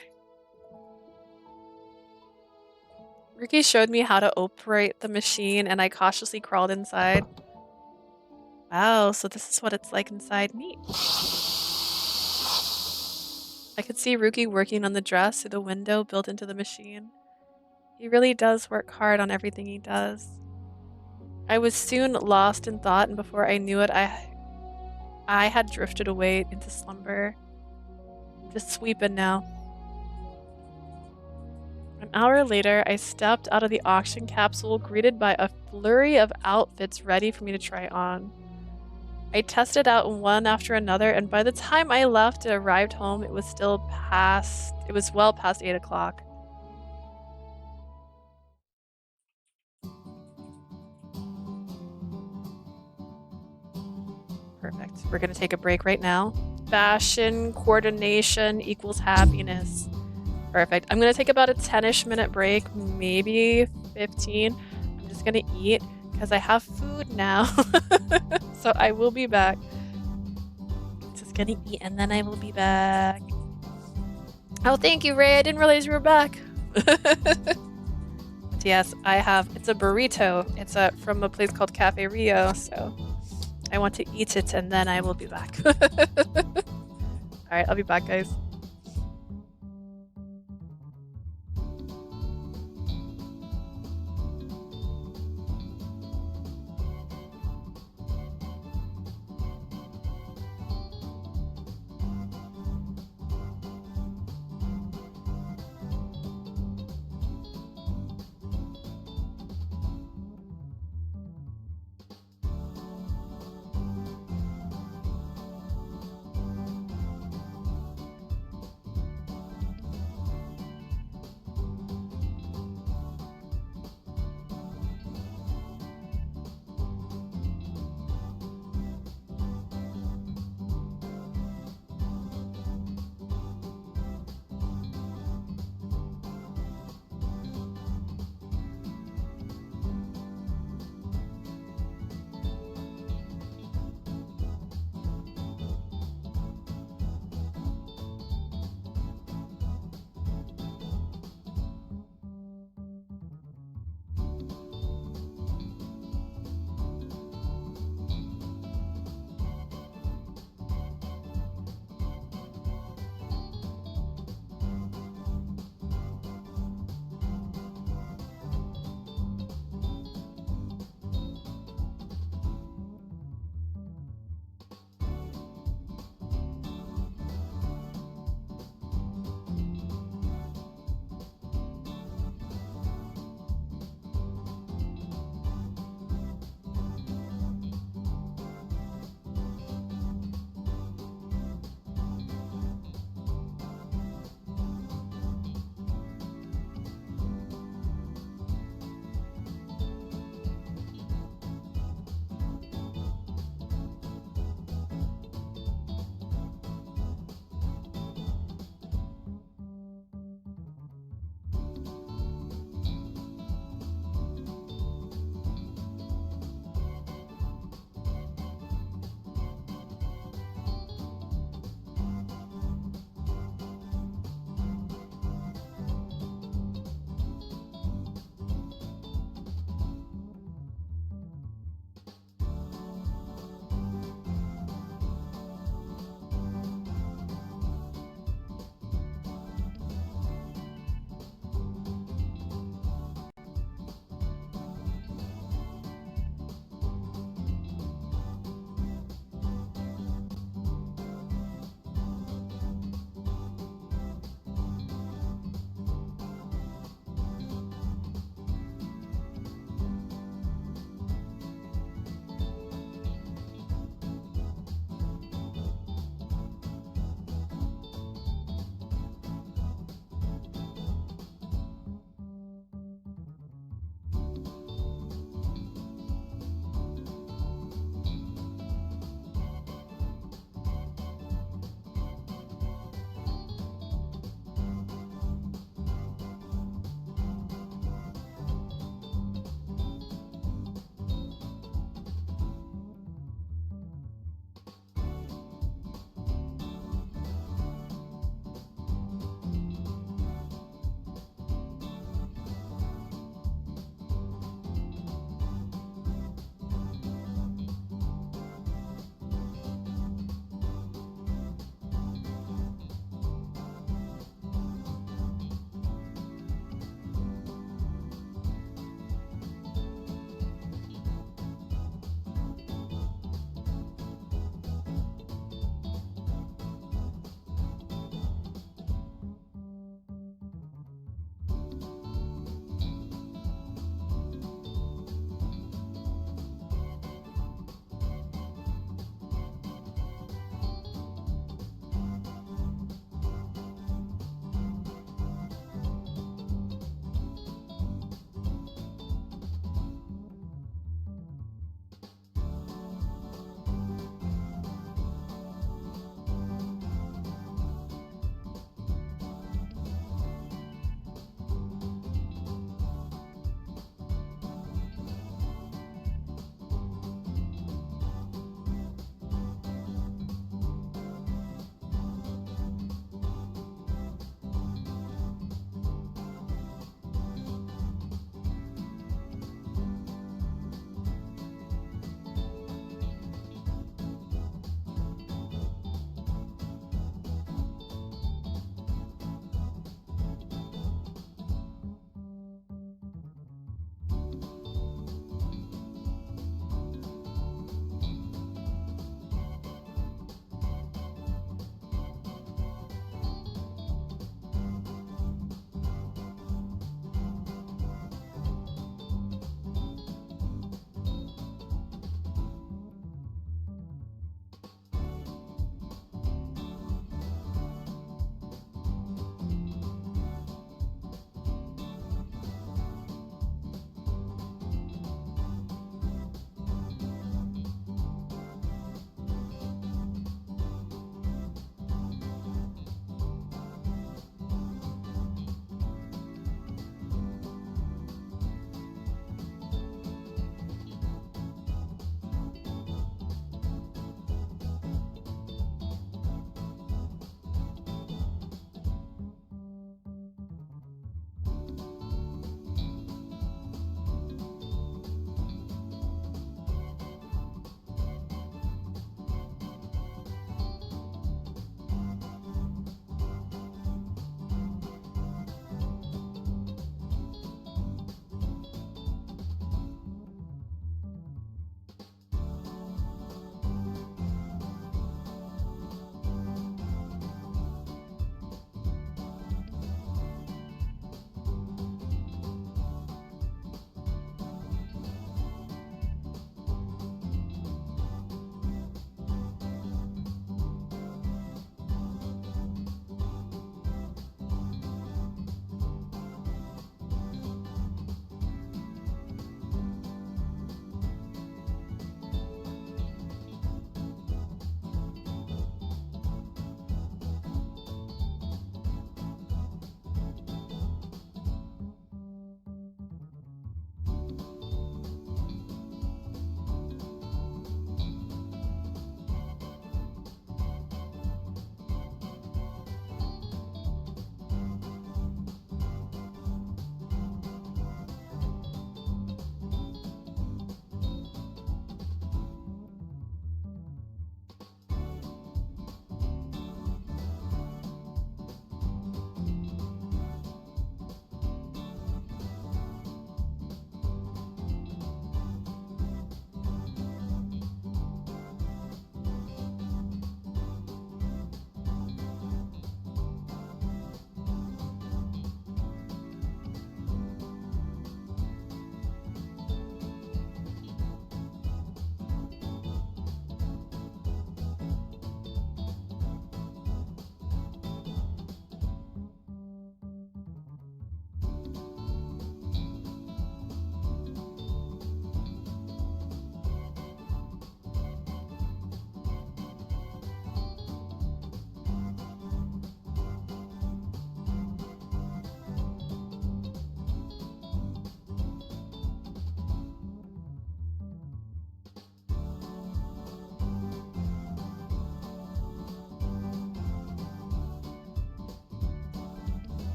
Ryuki showed me how to operate the machine, and I cautiously crawled inside. Wow, so this is what it's like inside me. I could see Ryuki working on the dress through the window built into the machine. He really does work hard on everything he does. I was soon lost in thought, and before I knew it, I had drifted away into slumber. Just sweeping now. An hour later, I stepped out of the auction capsule, greeted by a flurry of outfits ready for me to try on. I tested out one after another, and by the time I left and arrived home, it was well past 8 o'clock. Perfect. We're gonna take a break right now. Fashion coordination equals happiness. Perfect. I'm gonna take about a 10-ish minute break, maybe 15. I'm just gonna eat because I have food now. So I will be back. Just gonna eat and then I will be back. Oh, thank you, Ray. I didn't realize you were back. But yes, it's a burrito. It's from a place called Cafe Rio, so I want to eat it and then I will be back. Alright, I'll be back, guys.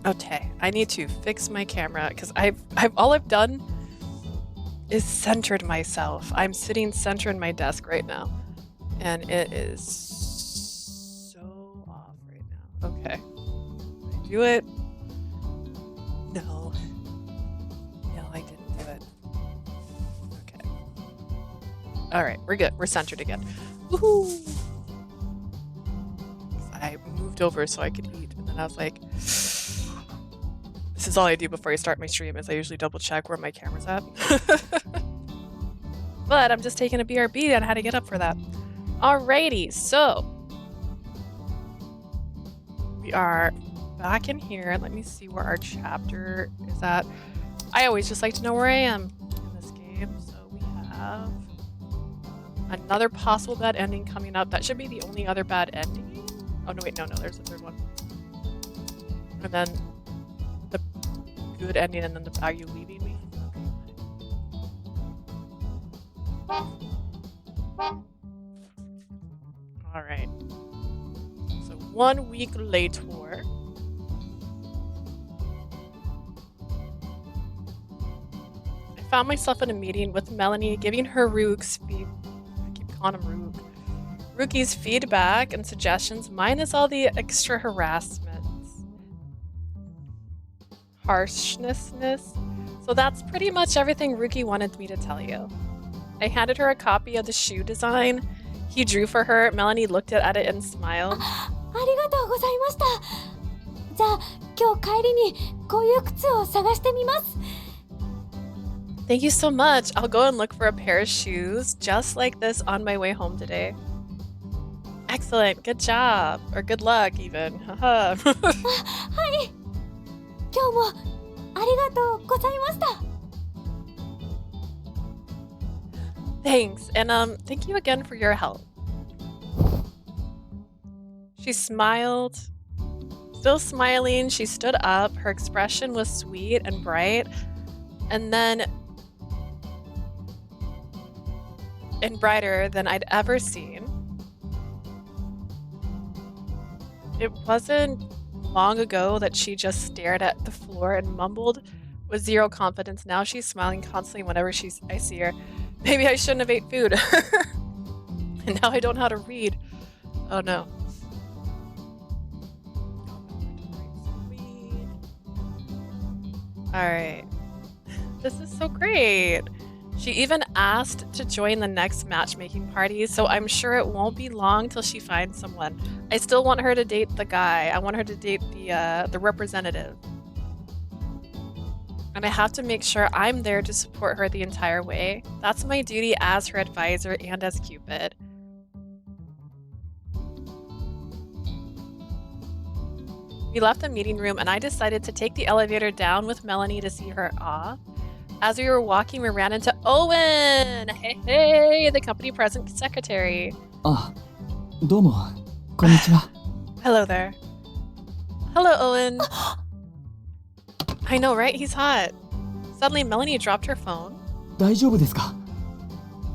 Okay, I need to fix my camera because all I've done is centered myself. I'm sitting centered in my desk right now, and it is so off right now. Okay, did I do it? No, I didn't do it. Okay, all right, we're good. We're centered again. Woohoo! I moved over so I could eat, and then I was like, this is all I do before I start my stream is I usually double check where my camera's at. But I'm just taking a BRB on how to get up for that. Alrighty, so we are back in here. Let me see where our chapter is at. I always just like to know where I am in this game. So we have another possible bad ending coming up. That should be the only other bad ending. Oh no, wait, no, there's a third one. And then the good ending, and then the are you leaving me? All right. So 1 week later. I found myself in a meeting with Melanie, giving her Ryuki's I keep calling him Ryuk. Ryuki's feedback and suggestions, minus all the extra harassments. Harshness. So that's pretty much everything Ryuki wanted me to tell you. I handed her a copy of the shoe design he drew for her. Melanie looked at it and smiled. ありがとうございました。じゃあ今日帰りにこういう靴を探してみます。 Thank you so much. I'll go and look for a pair of shoes just like this on my way home today. Excellent. Good job. Or good luck, even. Haha. はい。今日もありがとうございました。 Thanks. And thank you again for your help. She smiled. Still smiling, she stood up. Her expression was sweet and bright. And then and brighter than I'd ever seen. It wasn't long ago that she just stared at the floor and mumbled with zero confidence. Now she's smiling constantly whenever I see her. Maybe I shouldn't have ate food. And now I don't know how to read. Oh no. Alright. This is so great. She even asked to join the next matchmaking party, so I'm sure it won't be long till she finds someone. I still want her to date the guy. I want her to date the representative. And I have to make sure I'm there to support her the entire way. That's my duty as her advisor and as Cupid. We left the meeting room and I decided to take the elevator down with Melanie to see her off. As we were walking, we ran into Owen! Hey, the company present secretary. Ah, どうも、こんにちは。 Hello there. Hello, Owen. I know, right? He's hot. Suddenly, Melanie dropped her phone. 大丈夫ですか？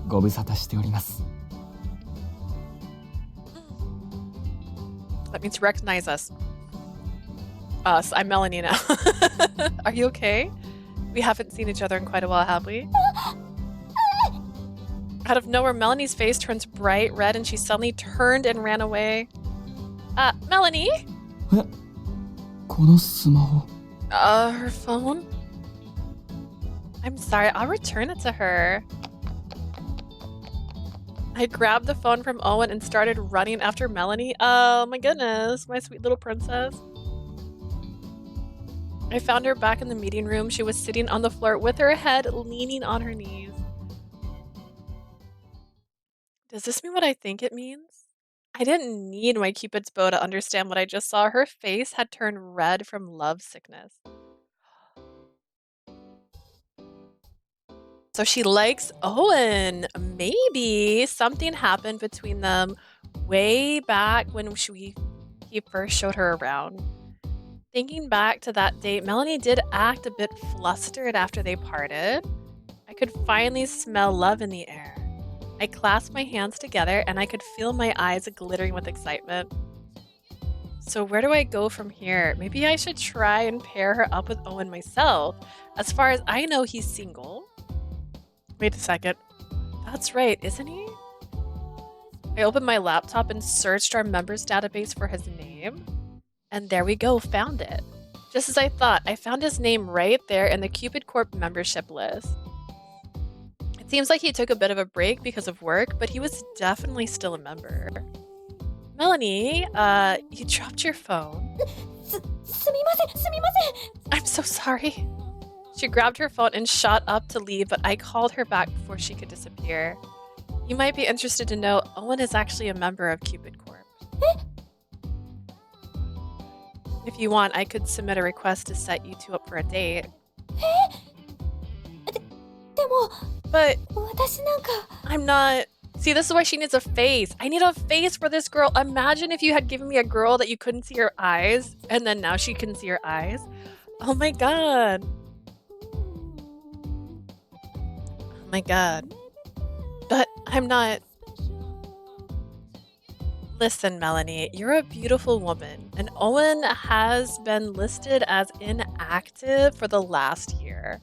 ご無沙汰しております。 That means recognize us. Us. I'm Melanie now. Are you okay? We haven't seen each other in quite a while, have we? Out of nowhere, Melanie's face turns bright red and she suddenly turned and ran away. Melanie? え、このスマホ。 Her phone? I'm sorry, I'll return it to her. I grabbed the phone from Owen and started running after Melanie. Oh my goodness, my sweet little princess. I found her back in the meeting room. She was sitting on the floor with her head leaning on her knees. Does this mean what I think it means? I didn't need my Cupid's bow to understand what I just saw. Her face had turned red from love sickness. So she likes Owen. Maybe something happened between them way back when he first showed her around. Thinking back to that date, Melanie did act a bit flustered after they parted. I could finally smell love in the air. I clasped my hands together and I could feel my eyes glittering with excitement. So where do I go from here? Maybe I should try and pair her up with Owen myself. As far as I know, he's single. Wait a second. That's right, isn't he? I opened my laptop and searched our members database for his name. And there we go, found it. Just as I thought, I found his name right there in the Cupid Corp membership list. It seems like he took a bit of a break because of work, but he was definitely still a member. Melanie, you dropped your phone. I'm so sorry. She grabbed her phone and shot up to leave, but I called her back before she could disappear. You might be interested to know Owen is actually a member of Cupid Corp. If you want, I could submit a request to set you two up for a date. But I'm not... See, this is why she needs a face. I need a face for this girl. Imagine if you had given me a girl that you couldn't see her eyes, and then now she can see her eyes. Oh my god. Oh my god. But I'm not... Listen, Melanie, you're a beautiful woman, and Owen has been listed as inactive for the last year.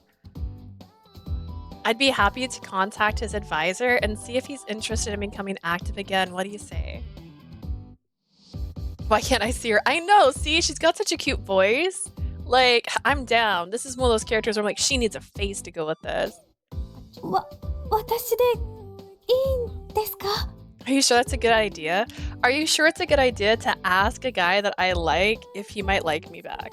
I'd be happy to contact his advisor and see if he's interested in becoming active again. What do you say? Why can't I see her? I know, see? She's got such a cute voice. Like, I'm down. This is one of those characters where I'm like, she needs a face to go with this. Are you sure that's a good idea? Are you sure it's a good idea to ask a guy that I like if he might like me back?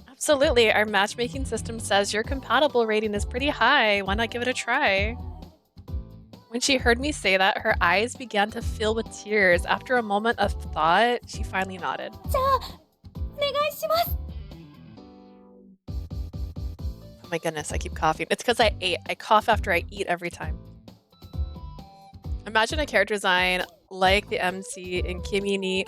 Absolutely. Our matchmaking system says your compatible rating is pretty high. Why not give it a try? When she heard me say that, her eyes began to fill with tears. After a moment of thought, she finally nodded. Oh my goodness, I keep coughing. It's because I ate. I cough after I eat every time. Imagine a character design like the MC in Kimi ni...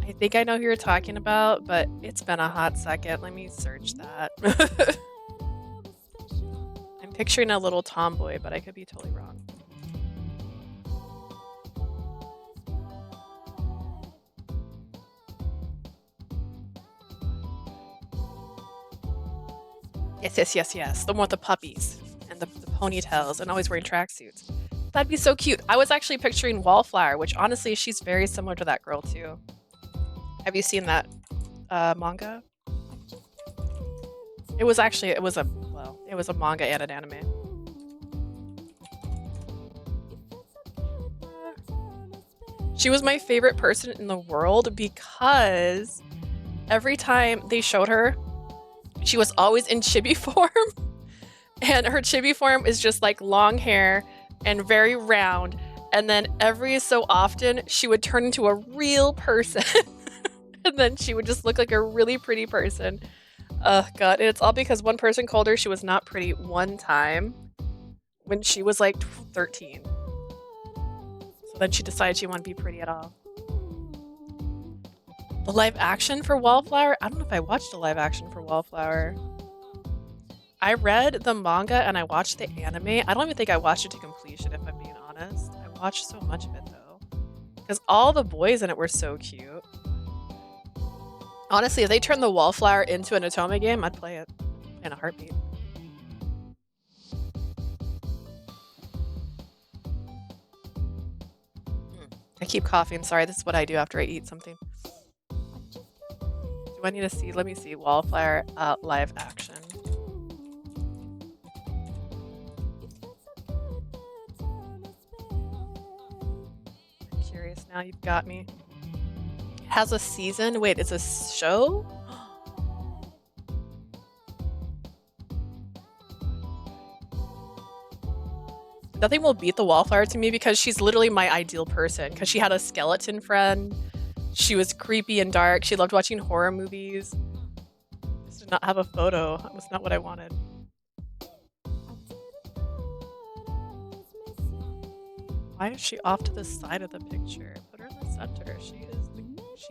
I think I know who you're talking about, but it's been a hot second. Let me search that. I'm picturing a little tomboy, but I could be totally wrong. Yes. The one with the puppies and the ponytails and always wearing tracksuits. That'd be so cute. I was actually picturing Wallflower, which honestly, she's very similar to that girl too. Have you seen that manga? It was a manga and an anime. She was my favorite person in the world because every time they showed her, she was always in chibi form. And her chibi form is just like long hair and very round. And then every so often, she would turn into a real person. And then she would just look like a really pretty person. Oh god, and it's all because one person called her she was not pretty one time when she was like 13. So then she decided she wanted to be pretty at all. The live action for Wallflower? I don't know if I watched a live action for Wallflower. I read the manga and I watched the anime. I don't even think I watched it to completion, if I'm being honest. I watched so much of it though. Because all the boys in it were so cute. Honestly, if they turned the Wallflower into an Otome game, I'd play it in a heartbeat. I keep coughing. Sorry, this is what I do after I eat something. Do I need to see? Let me see. Wallflower live action. I'm curious now. You've got me. Has a season? Wait, it's a show? Nothing will beat the Wallflower to me because she's literally my ideal person. Because she had a skeleton friend. She was creepy and dark. She loved watching horror movies. Just did not have a photo. That was not what I wanted. Why is she off to the side of the picture? Put her in the center.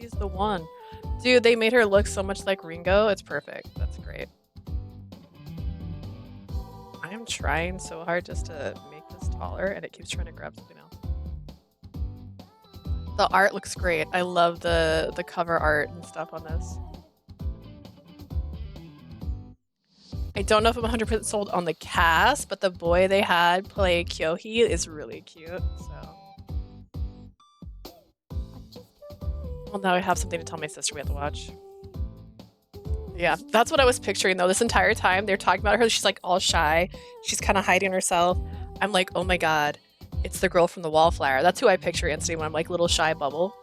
She's the one. Dude, they made her look so much like Ringo. It's perfect. That's great. I am trying so hard just to make this taller and it keeps trying to grab something else. The art looks great. I love the cover art and stuff on this. I don't know if I'm 100% sold on the cast, but the boy they had play Kyohee is really cute, so. Well, now I have something to tell my sister we have to watch. Yeah, that's what I was picturing though. This entire time they're talking about her. She's like all shy. She's kind of hiding herself. I'm like, oh my god, it's the girl from the Wallflower. That's who I picture instantly when I'm like little shy bubble.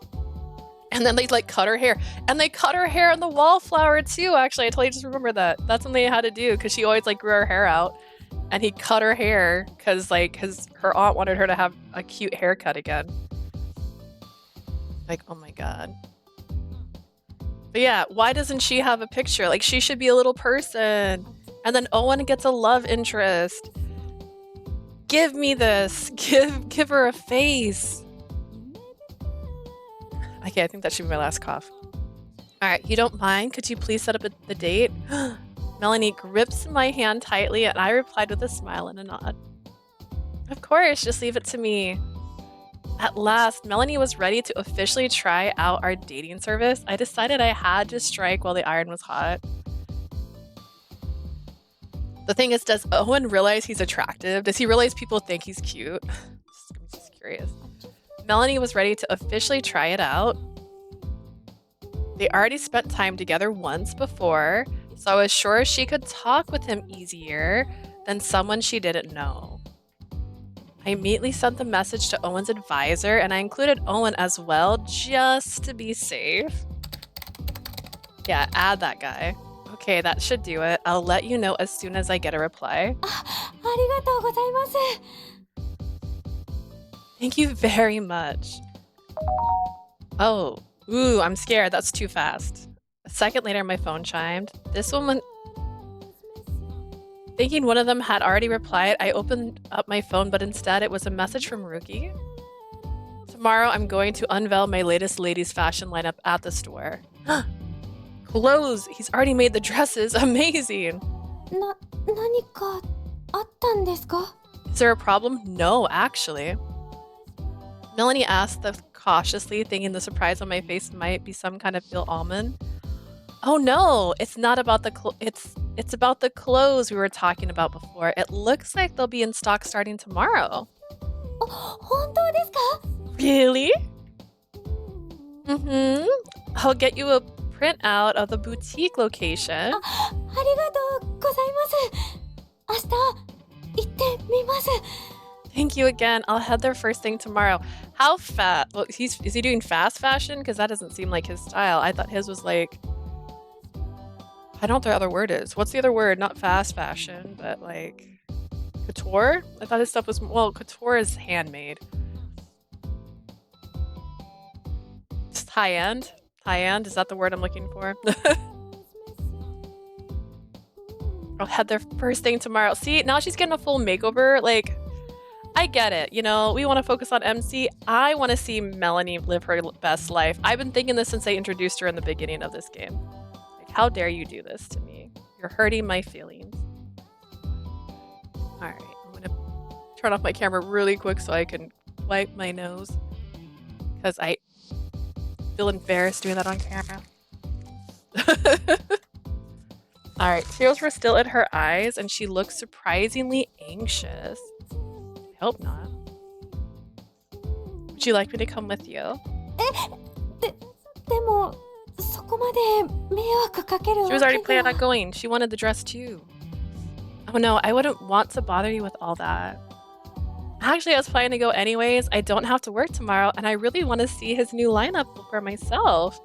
And then they like cut her hair. And they cut her hair in the Wallflower too, actually. I totally just remember that. That's when they had to do because she always like grew her hair out. And he cut her hair because her aunt wanted her to have a cute haircut again. Like, oh my god. But yeah, why doesn't she have a picture? Like, she should be a little person. And then Owen gets a love interest. Give me this. Give her a face. Okay, I think that should be my last cough. Alright, you don't mind? Could you please set up the date? Melanie grips my hand tightly and I replied with a smile and a nod. Of course, just leave it to me. At last, Melanie was ready to officially try out our dating service. I decided I had to strike while the iron was hot. The thing is, does Owen realize he's attractive? Does he realize people think he's cute? I'm just curious. Melanie was ready to officially try it out. They already spent time together once before, so I was sure she could talk with him easier than someone she didn't know. I immediately sent the message to Owen's advisor, and I included Owen as well, just to be safe. Yeah, add that guy. Okay, that should do it. I'll let you know as soon as I get a reply. Thank you very much. Oh, ooh, I'm scared. That's too fast. A second later, my phone chimed. This woman... Thinking one of them had already replied, I opened up my phone, but instead it was a message from Ryuki. Tomorrow, I'm going to unveil my latest ladies' fashion lineup at the store. Clothes! He's already made the dresses. Amazing! Is there a problem? No, actually. Melanie asked cautiously, thinking the surprise on my face might be some kind of ill omen. Oh no, it's not about the it's about the clothes we were talking about before. It looks like they'll be in stock starting tomorrow. Really? Mm-hmm. I'll get you a printout of the boutique location. Thank you again. I'll head there first thing tomorrow. How fast? Well, is he doing fast fashion? Because that doesn't seem like his style. I thought his was like... I don't know what the other word is. What's the other word? Not fast fashion, but like... couture? I thought his stuff was... Well, couture is handmade. Just high-end? High-end? Is that the word I'm looking for? I'll head there first thing tomorrow. See, now she's getting a full makeover. Like, I get it. You know, we want to focus on MC. I want to see Melanie live her best life. I've been thinking this since I introduced her in the beginning of this game. Like, how dare you do this to me? You're hurting my feelings. Alright, I'm going to turn off my camera really quick so I can wipe my nose. Because I feel embarrassed doing that on camera. Alright, tears were still in her eyes and she looked surprisingly anxious. I hope not. Would you like me to come with you? She was already planning on going. She wanted the dress too. Oh no, I wouldn't want to bother you with all that. Actually, I was planning to go anyways. I don't have to work tomorrow and I really want to see his new lineup for myself.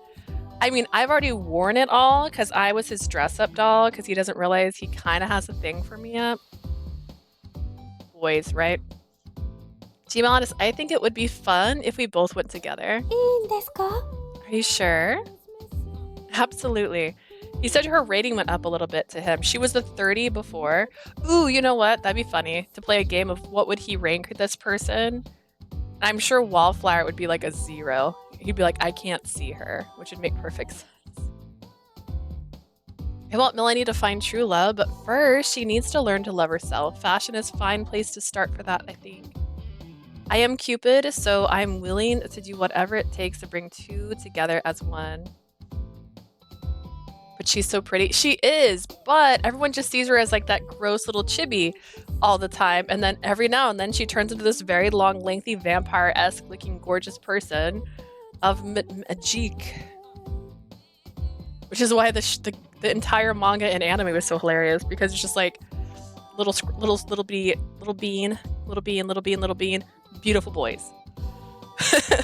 I mean, I've already worn it all because I was his dress-up doll because he doesn't realize he kind of has a thing for me yet. Boys, right? To be honest, I think it would be fun if we both went together. Are you sure? Absolutely. He said her rating went up a little bit to him. She was the 30 before. Ooh, you know what? That'd be funny to play a game of what would he rank this person. I'm sure Wallflower would be like a 0. He'd be like, I can't see her, which would make perfect sense. I want Melanie to find true love, but first she needs to learn to love herself. Fashion is a fine place to start for that, I think. I am Cupid, so I'm willing to do whatever it takes to bring two together as one. But she's so pretty. She is, but everyone just sees her as like that gross little chibi all the time. And then every now and then she turns into this very long, lengthy, vampire-esque looking gorgeous person of magic. Which is why the entire manga and anime was so hilarious, because it's just like little bean, beautiful boys.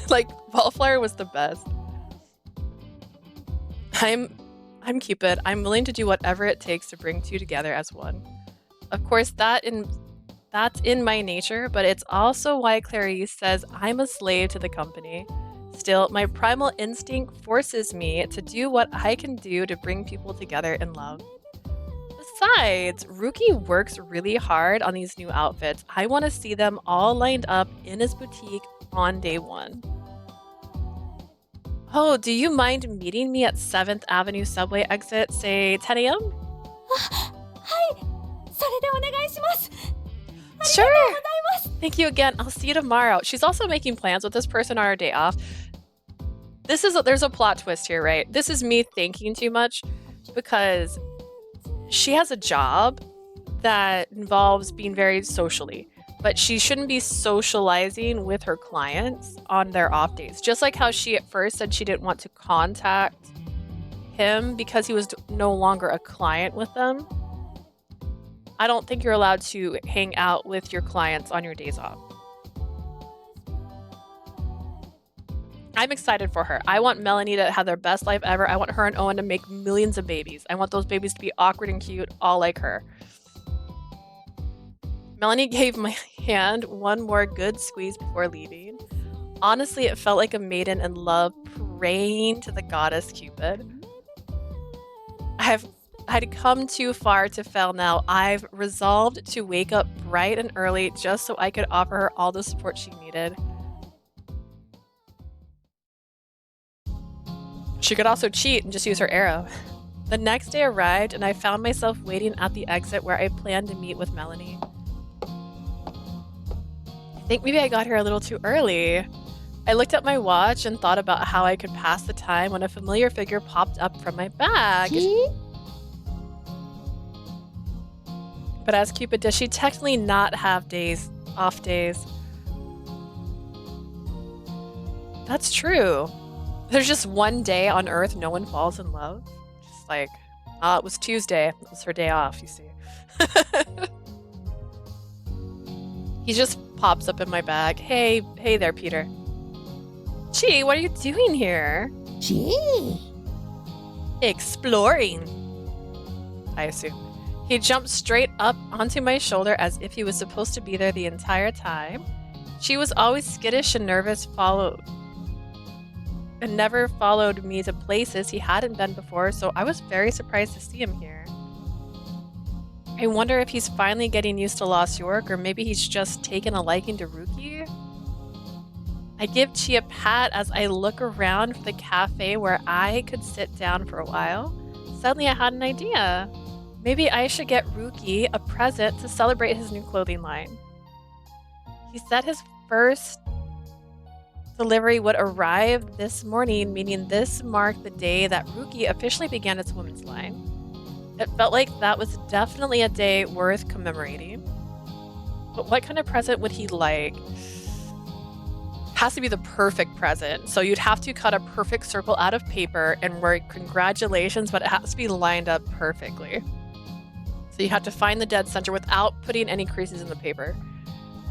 Like Wallflower was the best. I'm Cupid. I'm willing to do whatever it takes to bring two together as one. Of course, that's in my nature, but it's also why Clarice says I'm a slave to the company. Still, my primal instinct forces me to do what I can do to bring people together in love. Besides, Ryuki works really hard on these new outfits. I want to see them all lined up in his boutique on day one. Oh, do you mind meeting me at 7th Avenue subway exit, say 10 a.m.? Sure! Thank you again. I'll see you tomorrow. She's also making plans with this person on our day off. There's a plot twist here, right? This is me thinking too much because she has a job that involves being very socially, but she shouldn't be socializing with her clients on their off days. Just like how she at first said she didn't want to contact him because he was no longer a client with them. I don't think you're allowed to hang out with your clients on your days off. I'm excited for her. I want Melanie to have their best life ever. I want her and Owen to make millions of babies. I want those babies to be awkward and cute, all like her. Melanie gave my hand one more good squeeze before leaving. Honestly, it felt like a maiden in love praying to the goddess Cupid. I'd come too far to fail now. I've resolved to wake up bright and early just so I could offer her all the support she needed. She could also cheat and just use her arrow. The next day arrived and I found myself waiting at the exit where I planned to meet with Melanie. I think maybe I got here a little too early. I looked at my watch and thought about how I could pass the time when a familiar figure popped up from my bag. But as Cupid, does she technically not have off days? That's true. There's just one day on Earth no one falls in love. Just like, it was Tuesday. It was her day off, you see. He just pops up in my bag. Hey there, Peter. Gee, what are you doing here? Gee. Exploring, I assume. He jumped straight up onto my shoulder as if he was supposed to be there the entire time. She was always skittish and nervous, and never followed me to places he hadn't been before, so I was very surprised to see him here. I wonder if he's finally getting used to Lost York, or maybe he's just taken a liking to Ryuki. I give Chi a pat as I look around for the cafe where I could sit down for a while. Suddenly I had an idea. Maybe I should get Ryuki a present to celebrate his new clothing line. He said his first delivery would arrive this morning, meaning this marked the day that Ryuki officially began its women's line. It felt like that was definitely a day worth commemorating. But what kind of present would he like? Has to be the perfect present. So you'd have to cut a perfect circle out of paper and write congratulations, but it has to be lined up perfectly. So you have to find the dead center without putting any creases in the paper.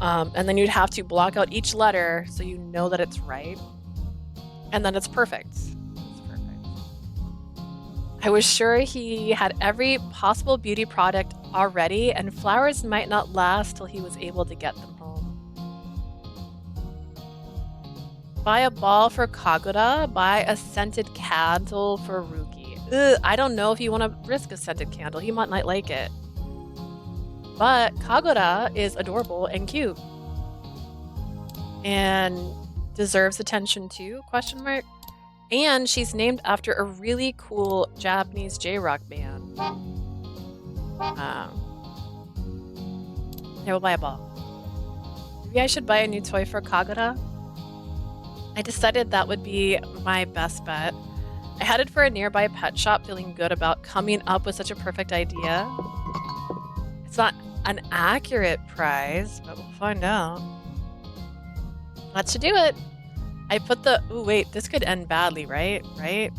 And then you'd have to block out each letter so you know that it's right. And then it's perfect. It's perfect. I was sure he had every possible beauty product already, and flowers might not last till he was able to get them home. Buy a ball for Kaguya, buy a scented candle for Ryuki. Ugh, I don't know if you want to risk a scented candle. He might not like it. But Kaguya is adorable and cute. And deserves attention too, ? And she's named after a really cool Japanese J-rock band. Yeah, we'll buy a ball. Maybe I should buy a new toy for Kagura. I decided that would be my best bet. I headed for a nearby pet shop feeling good about coming up with such a perfect idea. It's not an accurate prize, but we'll find out. Let's do it. I put the... Ooh, wait, this could end badly, right? Right?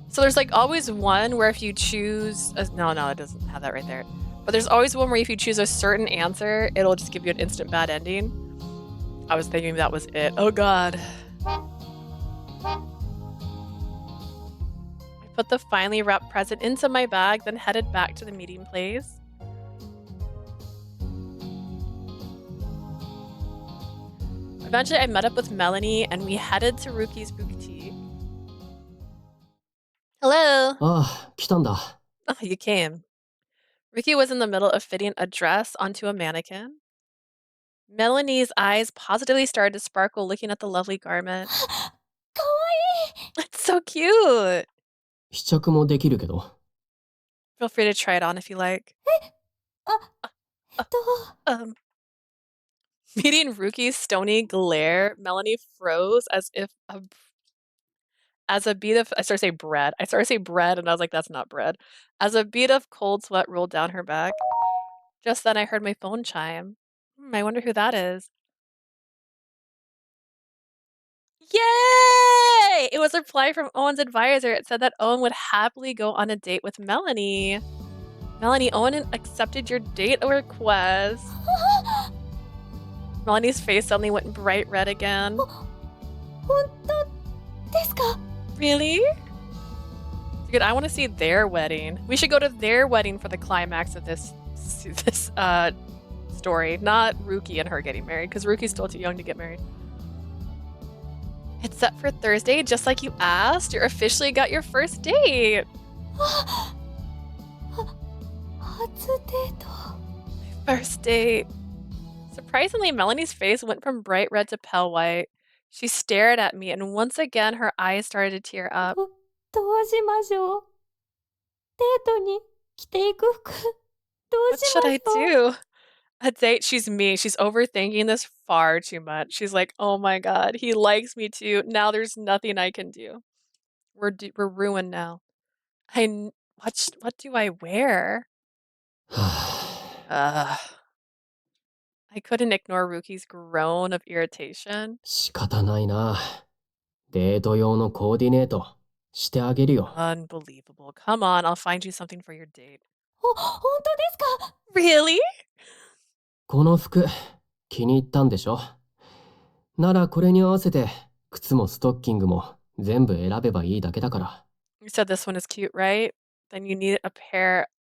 So there's like always one where if you choose... No, it doesn't have that right there. But there's always one where if you choose a certain answer, it'll just give you an instant bad ending. I was thinking that was it. Oh god. I put the finely wrapped present into my bag, then headed back to the meeting place. Eventually, I met up with Melanie and we headed to Ryuki's boutique. Hello! ああ、来たんだ。 Oh, you came. Ryuki was in the middle of fitting a dress onto a mannequin. Melanie's eyes positively started to sparkle looking at the lovely garment. かわいい It's so cute! 試着もできるけど。 Feel free to try it on if you like. と Meeting Ryuki's stony glare, Melanie froze as a bead of... I started to say bread. I started to say bread and I was like, that's not bread. As a bead of cold sweat rolled down her back. Just then I heard my phone chime. I wonder who that is. Yay! It was a reply from Owen's advisor. It said that Owen would happily go on a date with Melanie. Melanie, Owen accepted your date request. Melanie's face suddenly went bright red again. 本当ですか Really? Dude, I want to see their wedding. We should go to their wedding for the climax of this story, not Ryuki and her getting married, because Ryuki's still too young to get married. It's set for Thursday, just like you asked. You officially got your first date. 初デート First date. Surprisingly, Melanie's face went from bright red to pale white. She stared at me, and once again, her eyes started to tear up. どうしましょうデートに着ていく服どう What し should ま I しょう do? A date? She's me. She's overthinking this far too much. She's like, oh my god, he likes me too. Now there's nothing I can do. We're ruined now. What do I wear? はあ I couldn't ignore Ruki's groan of irritation. 仕方ないな。デート用のコーディネートしてあげるよ。 Unbelievable. Come on, I'll find you something for your date. 本当ですか Really? この服気に入ったんでしょ。ならこれに合わせて靴もストッキングも全部選べばいいだけだから。 You said this one is cute, right? Then you need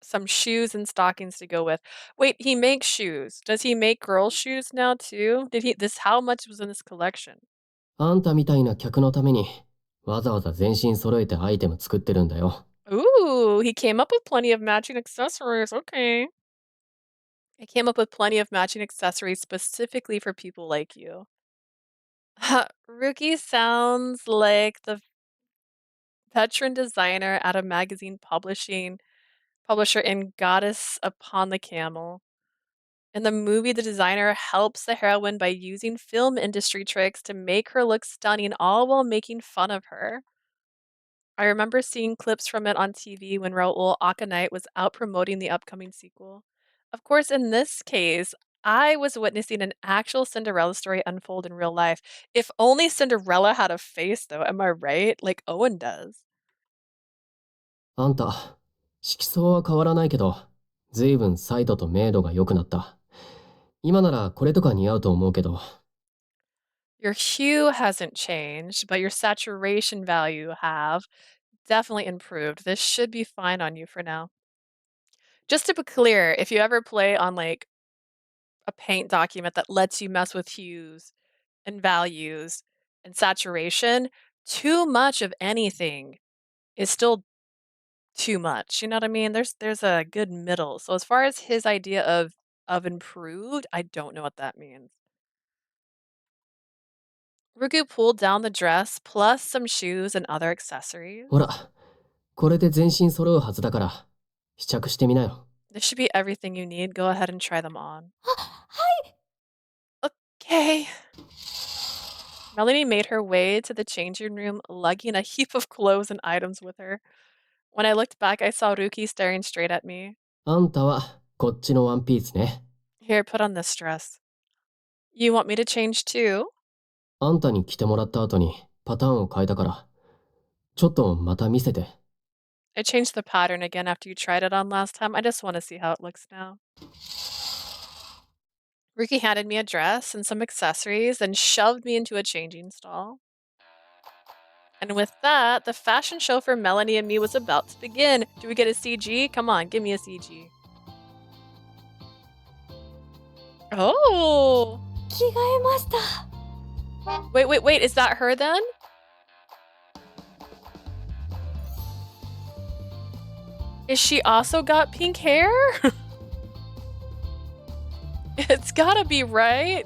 some shoes and stockings to go with. Wait, he makes shoes. Does he make girls' shoes now too? How much was in this collection? あんたみたいな客のためにわざわざ全身揃えてアイテム作ってるんだよ。 Ooh, he came up with plenty of matching accessories. Okay. I came up with plenty of matching accessories specifically for people like you. Ryuki sounds like the veteran designer at a magazine publisher in Goddess Upon the Camel. In the movie, the designer helps the heroine by using film industry tricks to make her look stunning, all while making fun of her. I remember seeing clips from it on TV when Raul Akanite was out promoting the upcoming sequel. Of course, in this case, I was witnessing an actual Cinderella story unfold in real life. If only Cinderella had a face, though, am I right? Like Owen does. あんた色相は変わらないけどずいぶんサイドと明度が良くなった。今ならこれとか似合うと思うけど。 Your hue hasn't changed, but your saturation value have definitely improved. This should be fine on you for now. Just to be clear, if you ever play on like a paint document that lets you mess with hues and values and saturation, too much of anything is still too much. You know what I mean? There's a good middle. So as far as his idea of improved, I don't know what that means. Ruku pulled down the dress plus some shoes and other accessories. ほら、これで全身揃うはずだから試着してみなよ。This should be everything you need. Go ahead and try them on. はい。 Okay. Melanie made her way to the changing room, lugging a heap of clothes and items with her. When I looked back, I saw Ryuki staring straight at me. あんたはこっちのワンピースね。 Here, put on this dress. You want me to change too? あんたに着てもらった後にパターンを変えたから、ちょっとまた見せて。 I changed the pattern again after you tried it on last time. I just want to see how it looks now. Ryuki handed me a dress and some accessories, then shoved me into a changing stall. And with that, the fashion show for Melanie and me was about to begin. Do we get a CG? Come on, give me a CG. Oh! 着替えました。 Wait, is that her then? Is she also got pink hair? It's gotta be, right?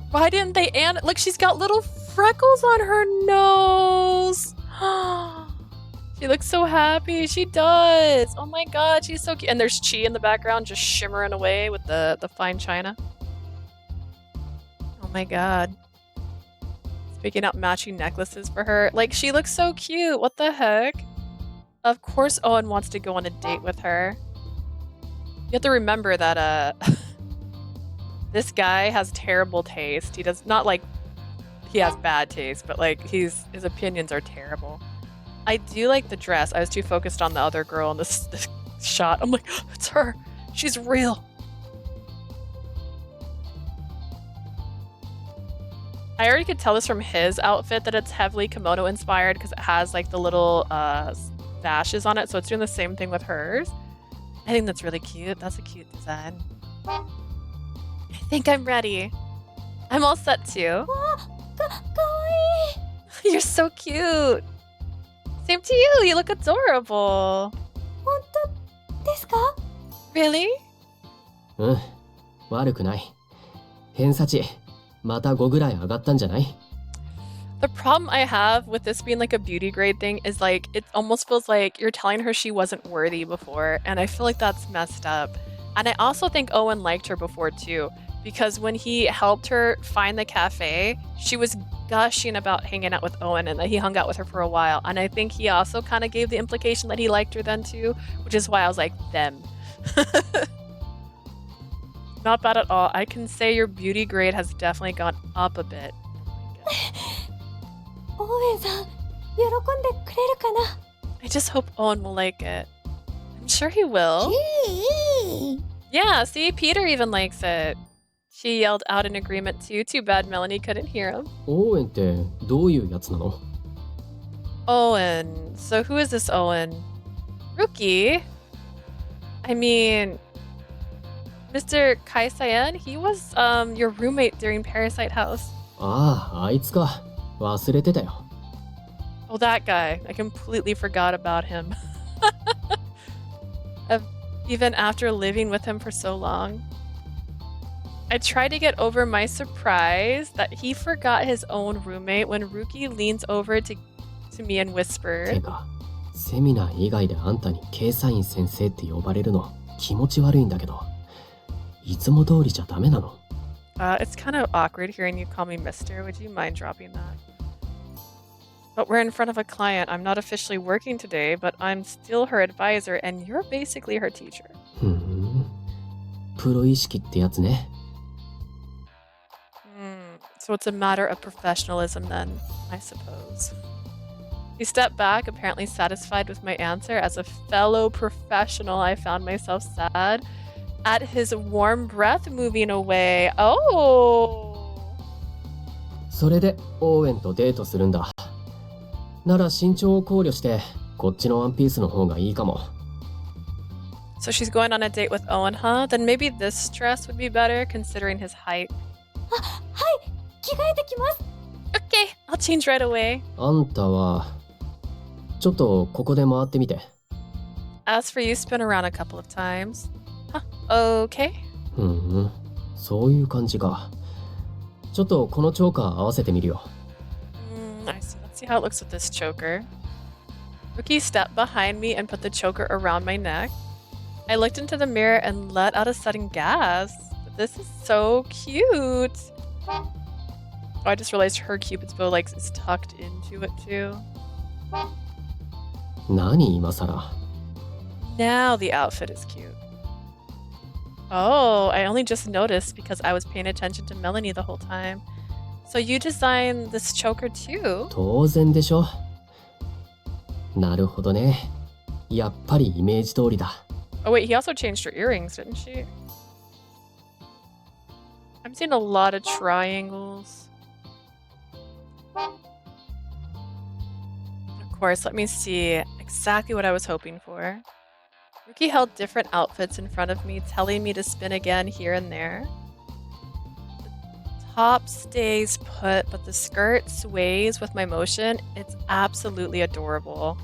Why didn't they look, she's got little freckles on her nose. She looks so happy. She does. Oh my god, she's so cute. And there's Chi in the background just shimmering away with the fine china. Oh my god. Picking out matching necklaces for her. Like, she looks so cute. What the heck? Of course Owen wants to go on a date with her. You have to remember that, this guy has terrible taste. He does not like... He has bad taste, but, like, his opinions are terrible. I do like the dress. I was too focused on the other girl in this shot. I'm like, it's her. She's real. I already could tell this from his outfit that it's heavily kimono inspired because it has like the little dashes on it, so it's doing the same thing with hers. I think that's really cute. That's a cute design. I think I'm ready. I'm all set too. You're so cute. Same to you. You look adorable. 本当ですか? Really? うん、悪くない。偏差値また5ぐらい上がったんじゃない? The problem I have with this being like a beauty grade thing is like it almost feels like you're telling her she wasn't worthy before, and I feel like that's messed up. And I also think Owen liked her before too, because when he helped her find the cafe, she was gushing about hanging out with Owen and that he hung out with her for a while. And I think he also kind of gave the implication that he liked her then too, which is why I was like, them. Not bad at all. I can say your beauty grade has definitely gone up a bit. オーウェンさん、喜んでくれるかな? I just hope Owen will like it. I'm sure he will. Yeah, see, Peter even likes it. She yelled out in agreement too. Too bad Melanie couldn't hear him. オーウェンってどういうやつなの? Owen. So who is this Owen? Ryuki? I mean, Mr. Keisaiin? He was your roommate during Parasite House. ああ、あいつか。忘れてたよ。 Oh, that guy. I completely forgot about him. Even after living with him for so long. I tried to get over my surprise that he forgot his own roommate when Ryuki leans over to me and て whispered. か、セミナー以外であんたにケイサイン先生って呼ばれるの気持ち悪いんだけど、いつも通りじゃダメなの? It's kind of awkward hearing you call me Mister. Would you mind dropping that? But we're in front of a client. I'm not officially working today, but I'm still her advisor, and you're basically her teacher. ふん。プロ意識ってやつね。So it's a matter of professionalism then, I suppose. He stepped back, apparently satisfied with my answer. As a fellow professional, I found myself sad at his warm breath moving away. Oh! それでオーウェンとデートするんだ。なら身長を考慮してこっちのワンピースの方がいいかも。 So she's going on a date with Owen, huh? Then maybe this dress would be better considering his height. はい、着替えてきます。 Okay, I'll change right away. あんたはちょっとここで回ってみて。 As for you, spin around a couple of times. Huh, okay. ふん、そういう感じか。ちょっとこのチョーカー合わせてみるよ。I see. Let's see how it looks with this choker. Ryuki stepped behind me and put the choker around my neck. I looked into the mirror and let out a sudden gasp. This is so cute. Oh, I just realized her Cupid's bow like is tucked into it too. 何今さら Now the outfit is cute. Oh, I only just noticed because I was paying attention to Melanie the whole time. So you designed this choker too? 当然でしょ。なるほどね。やっぱりイメージ通りだ。Oh wait, he also changed her earrings, didn't she? I'm seeing a lot of triangles. Of course, let me see exactly what I was hoping for. Ryuki held different outfits in front of me, telling me to spin again here and there. The top stays put, but the skirt sways with my motion. It's absolutely adorable.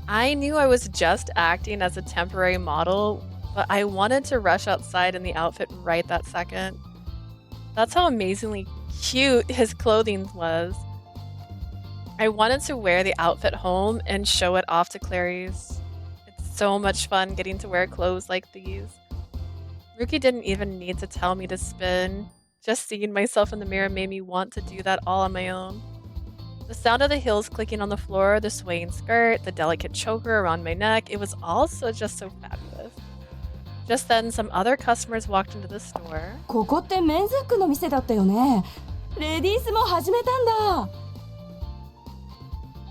I knew I was just acting as a temporary model, but I wanted to rush outside in the outfit right that second. That's how amazingly cute his clothing was. I wanted to wear the outfit home and show it off to Clarice. It's so much fun getting to wear clothes like these. Ryuki didn't even need to tell me to spin. Just seeing myself in the mirror made me want to do that all on my own. The sound of the heels clicking on the floor, the swaying skirt, the delicate choker around my neck, it was also just so fabulous. Just then, some other customers walked into the store. ここってメンズ服の店だったよね。レディースも始めたんだ。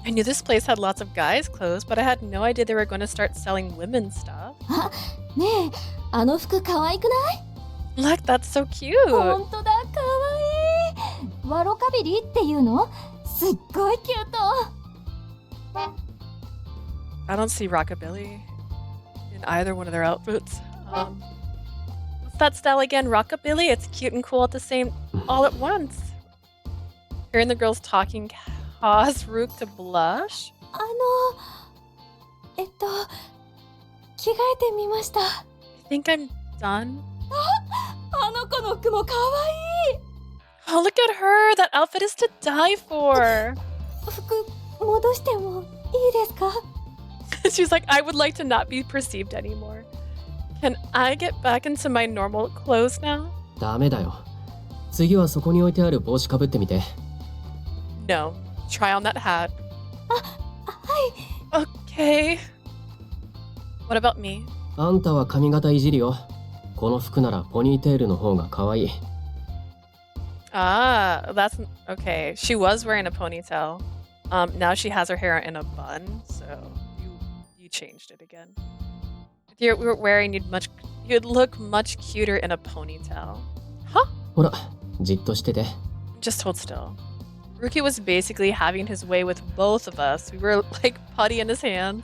I knew this place had lots of guys' clothes, but I had no idea they were going to start selling women's stuff. あ、ねえ、あの服可愛くない？ Look, that's so cute. 本当だ、可愛い。ワロカビリーっていうの？すっごいキュート。I don't see rockabilly in either one of their outfits. What's that style again? Rockabilly? It's cute and cool at the same all at once. Hearing the girls talking caused Rook to blush. 着替えてみました。I think I'm done. あの子の服も可愛い。Oh, look at her! That outfit is to die for. 服戻してもいいですか？ She's like, I would like to not be perceived anymore. Can I get back into my normal clothes now? ダメだよ。次はそこに置いてある帽子かぶってみて。No. Try on that hat. はい。Okay. What about me? あんたは髪型いじるよ。この服ならポニーテールの方が可愛い。Ah, that's okay. She was wearing a ponytail. Now she has her hair in a bun, so you changed it again. If you were wearing, you'd look much cuter in a ponytail. Huh? ほら、じっとしてて。 Just hold still. Ryuki was basically having his way with both of us. We were like putty in his hands.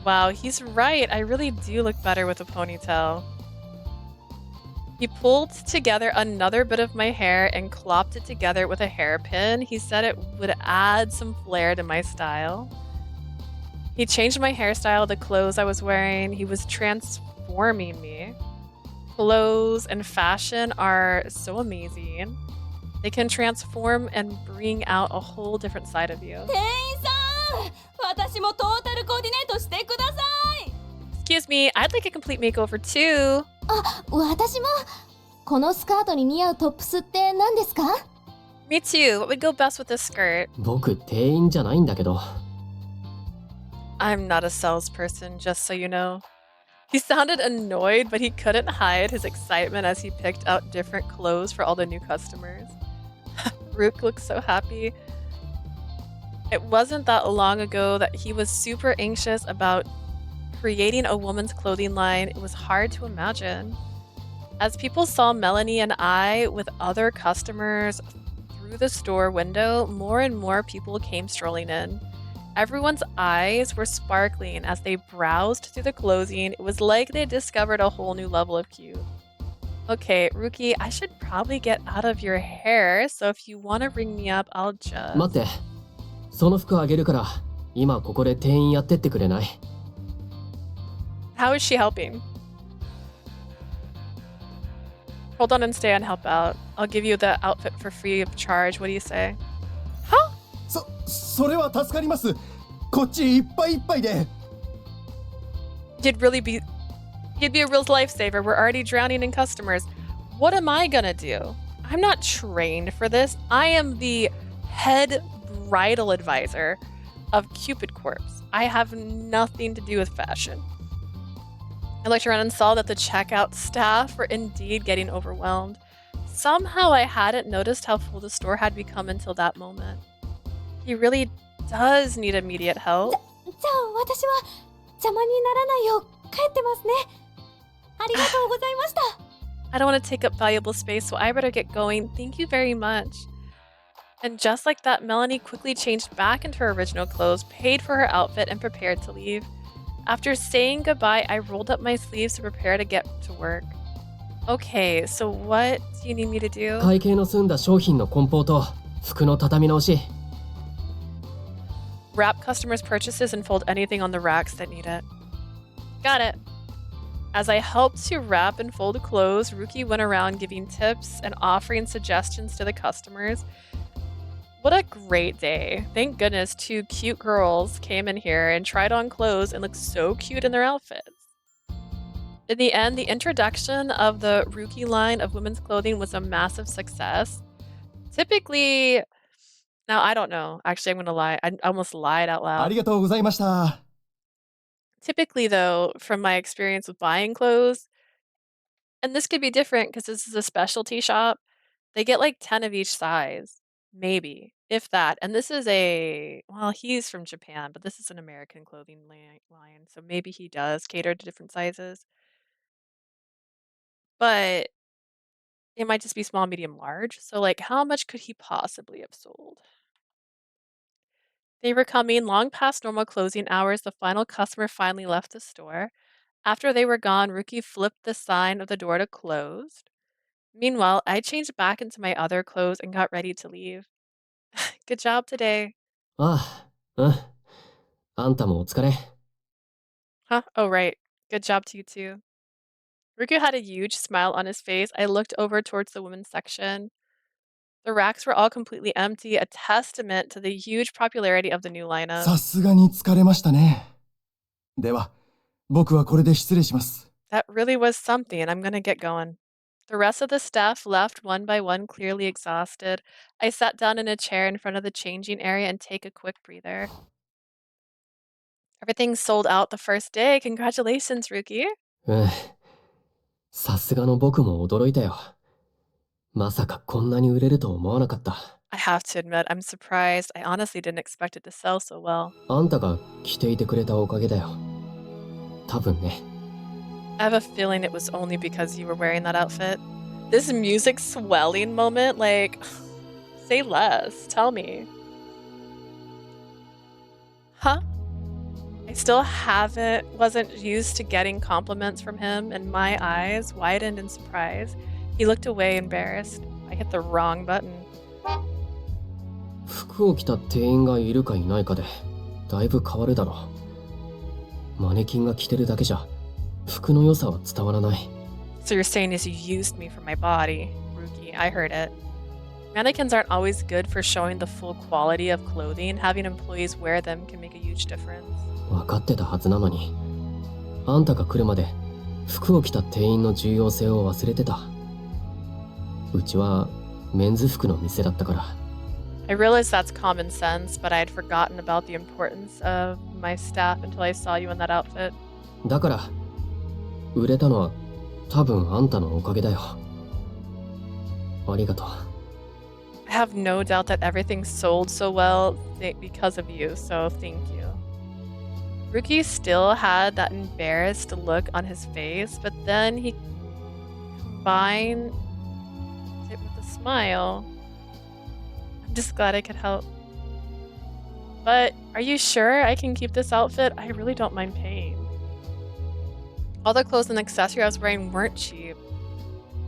Wow, he's right. I really do look better with a ponytail. He pulled together another bit of my hair and clopped it together with a hairpin. He said it would add some flair to my style. He changed my hairstyle, the clothes I was wearing. He was transforming me. Clothes and fashion are so amazing. They can transform and bring out a whole different side of you. 店員さん、私もトータルコーディネートしてください。 Excuse me, I'd like a complete makeover too. あ、私も。このスカートに似合うトップスって何ですか？ Me too. What would go best with this skirt? 僕、店員じゃないんだけど。I'm not a salesperson, just so you know. He sounded annoyed, but he couldn't hide his excitement as he picked out different clothes for all the new customers. Rook looked so happy. It wasn't that long ago that he was super anxious about creating a woman's clothing line. It was hard to imagine. As people saw Melanie and I with other customers through the store window, more and more people came strolling in. Everyone's eyes were sparkling as they browsed through the clothing. It was like they discovered a whole new level of cute. Okay, Ryuki, I should probably get out of your hair, so if you want to ring me up, I'll just... 待って。その服あげるから、今ここで店員やってってくれない？ How is she helping? Hold on and stay and help out. I'll give you the outfit for free of charge. What do you say? Huh? それは助かります。こっちいっぱいいっぱいで。 He'd be a real lifesaver. We're already drowning in customers. What am I gonna do? I'm not trained for this. I am the head bridal advisor of Cupid Corp. I have nothing to do with fashion. I looked around and saw that the checkout staff were indeed getting overwhelmed. Somehow I hadn't noticed how full the store had become until that moment. He really does need immediate help. じゃあ私は邪魔にならないよう帰ってますね。ありがとうございました。I don't want to take up valuable space, so I better get going. Thank you very much. And just like that, Melanie quickly changed back into her original clothes, paid for her outfit, and prepared to leave. After saying goodbye, I rolled up my sleeves to prepare to get to work. Okay, so what do you need me to do? 会計の済んだ商品の梱包と服の畳み直し。 Wrap customers' purchases and fold anything on the racks that need it. Got it. As I helped to wrap and fold clothes, Ryuki went around giving tips and offering suggestions to the customers. What a great day. Thank goodness 2 cute girls came in here and tried on clothes and looked so cute in their outfits. In the end, the introduction of the Ryuki line of women's clothing was a massive success. Typically, now I don't know. Actually, I'm going to lie. I almost lied out あ loud. りがとうございました。 Typically, though, from my experience with buying clothes, and this could be different because this is a specialty shop, they get like 10 of each size, maybe, if that. And this is well, he's from Japan, but this is an American clothing line, so maybe he does cater to different sizes. But it might just be small, medium, large. So, like, how much could he possibly have sold? They were coming long past normal closing hours. The final customer finally left the store. After they were gone, Ryuki flipped the sign of the door to closed. Meanwhile, I changed back into my other clothes and got ready to leave. Good job today. ああ、うん。あんたもお疲れ。 Huh? Oh, right. Good job to you too. Ryuki had a huge smile on his face. I looked over towards the women's section. The racks were all completely empty, a testament to the huge popularity of the new lineup. さすがに疲れましたね。では、僕はこれで失礼します。 That really was something, and I'm gonna get going. The rest of the staff left one by one, clearly exhausted. I sat down in a chair in front of the changing area and take a quick breather. Everything sold out the first day. Congratulations, Ryuki. うん。さすがの僕も驚いたよ。まさかこんなに売れると思わなかった。 I have to admit, I'm surprised. I honestly didn't expect it to sell so well. あんたが着ていてくれたおかげだよ。多分ね。 I have a feeling it was only because you were wearing that outfit. This music swelling moment, like, say less. Tell me. Huh? I still wasn't used to getting compliments from him, and my eyes widened in surprise. He looked away, embarrassed. I hit the wrong button. 服を着た店員がいるかいないかでだいぶ変わるだろう。マネキンが着てるだけじゃ服の良さは伝わらない。 So you're saying is you used me for my body, Ryuki. I heard it. Mannequins aren't always good for showing the full quality of clothing. Having employees wear them can make a huge difference. 分かってたはずなのに、あんたが来るまで服を着た店員の重要性を忘れてた。うちはメンズ服の店だったから。 I realize that's common sense, but I had forgotten about the importance of my staff until I saw you in that outfit. だから売れたのは多分あんたのおかげだよ。ありがとう。 I have no doubt that everything sold so well because of you, so thank you. Ryuki still had that embarrassed look on his face, but then he combined it with a smile. I'm just glad I could help. But are you sure I can keep this outfit? I really don't mind paying. All the clothes and accessories I was wearing weren't cheap,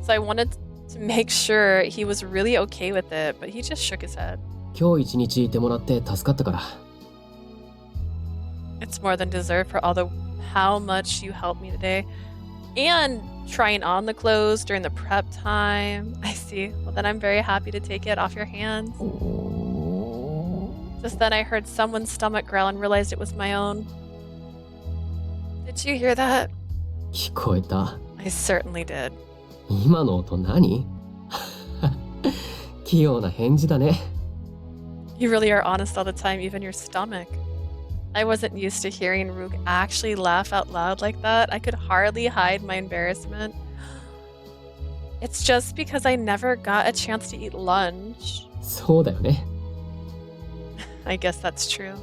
so I wanted to make sure he was really okay with it, but he just shook his head. 今日一日いてもらって助かったから。 It's more than deserved for how much you helped me today. And trying on the clothes during the prep time. I see. Well, then I'm very happy to take it off your hands. Just then I heard someone's stomach growl and realized it was my own. Did you hear that? 聞こえた。 I certainly did. 今の音何？器用な返事だね。 You really are honest all the time, even your stomach. I wasn't used to hearing Rook actually laugh out loud like that. I could hardly hide my embarrassment. It's just because I never got a chance to eat lunch. そうだよね。 I guess that's true.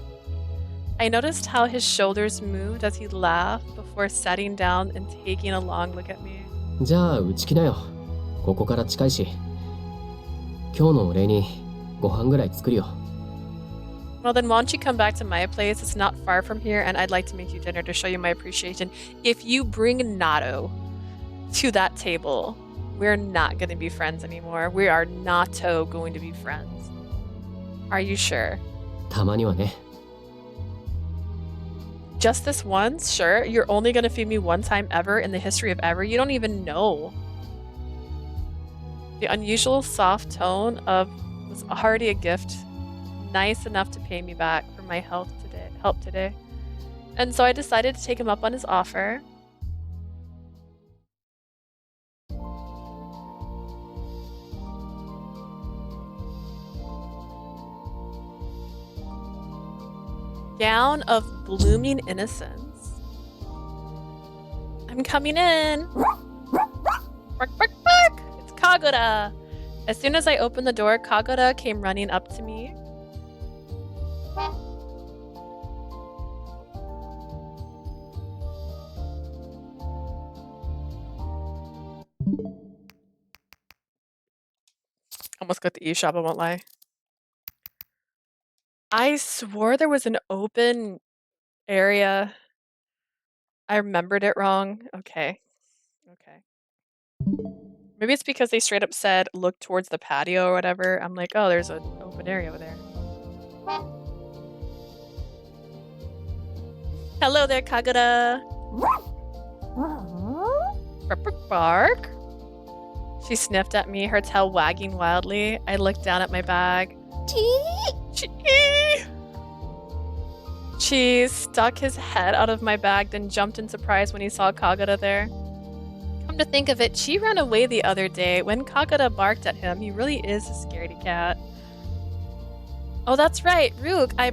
I noticed how his shoulders moved as he laughed before sitting down and taking a long look at me. じゃあうち来なよ。ここから近いし。今日のお礼にご飯ぐらい作るよ。 Well, then why don't you come back to my place? It's not far from here, and I'd like to make you dinner to show you my appreciation. If you bring Nato to that table, we're not going to be friends anymore. We are not going to be friends. Are you sure? たまにはね。 Just this once? Sure. You're only going to feed me one time ever in the history of ever? You don't even know. The unusual soft tone of was already a gift. Nice enough to pay me back for my help today. And so I decided to take him up on his offer. Gown of blooming innocence. I'm coming in. Bark, bark, bark. It's Kagura. As soon as I opened the door, Kagura came running up to me. Almost got the eShop, I won't lie. I swore there was an open area. I remembered it wrong. Okay. Maybe it's because they straight up said look towards the patio or whatever. I'm like, oh, there's an open area over there. Hello there, Kagura. Bark, bark, bark. She sniffed at me, her tail wagging wildly. I looked down at my bag. She stuck his head out of my bag, then jumped in surprise when he saw Kagura there. Come to think of it, Chi ran away the other day. When Kagura barked at him, he really is a scaredy cat. Oh, that's right, Ryuki,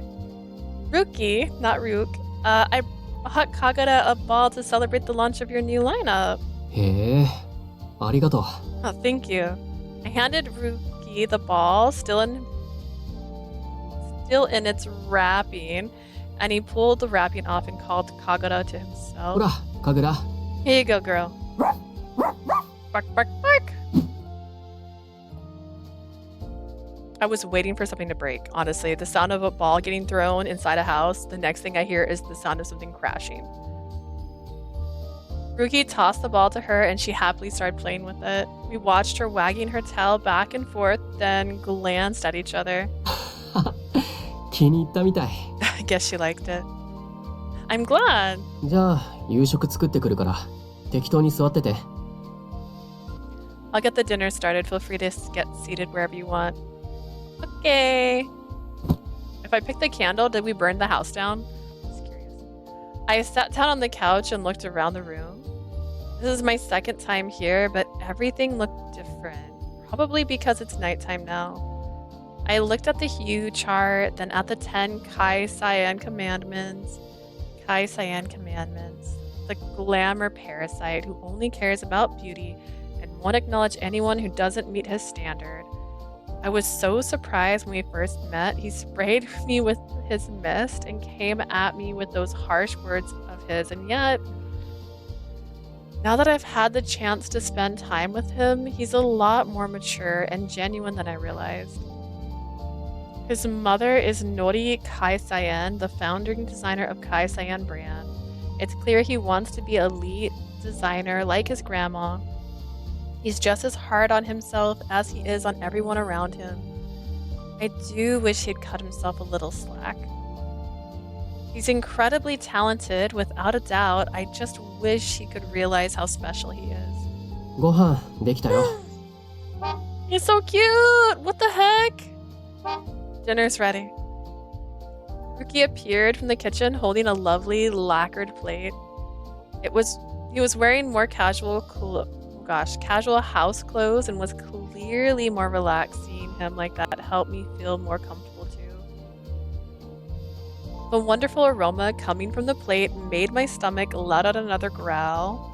not Rook. I bought Kagura a ball to celebrate the launch of your new lineup. へえ、ありがとう。 Oh, thank you. I handed Ryuki the ball, still in its wrapping, and he pulled the wrapping off and called Kagura to ほ himself. ら、カグラ。 Here you go, girl. Bark, bark, bark. I was waiting for something to break, honestly. The sound of a ball getting thrown inside a house, the next thing I hear is the sound of something crashing. Ryuki tossed the ball to her and she happily started playing with it. We watched her wagging her tail back and forth, then glanced at each other. 気に入ったみたい。 I guess she liked it. I'm glad. じゃあ、夕食作ってくるから、適当に座ってて。 I'll get the dinner started. Feel free to get seated wherever you want. Okay. If I pick the candle, did we burn the house down? Just curious. I sat down on the couch and looked around the room. This is my second time here, but everything looked different. Probably because it's nighttime now. I looked at the hue chart, then at the 10 Keisaiin commandments. Keisaiin commandments. The glamour parasite who only cares about beauty and won't acknowledge anyone who doesn't meet his standard. I was so surprised when we first met. He sprayed me with his mist and came at me with those harsh words of his, and yet, now that I've had the chance to spend time with him, he's a lot more mature and genuine than I realized. His mother is Nori Keisaiin, the founding designer of Keisaiin brand. It's clear he wants to be an elite designer like his grandma. He's just as hard on himself as he is on everyone around him. I do wish he'd cut himself a little slack. He's incredibly talented, without a doubt. I just wish he could realize how special he is. ご飯できたよ。 He's so cute! What the heck? Dinner's ready. Ryuki appeared from the kitchen holding a lovely lacquered plate. He was wearing more casual house clothes and was clearly more relaxed. Seeing him like that helped me feel more comfortable too. The wonderful aroma coming from the plate made my stomach let out another growl.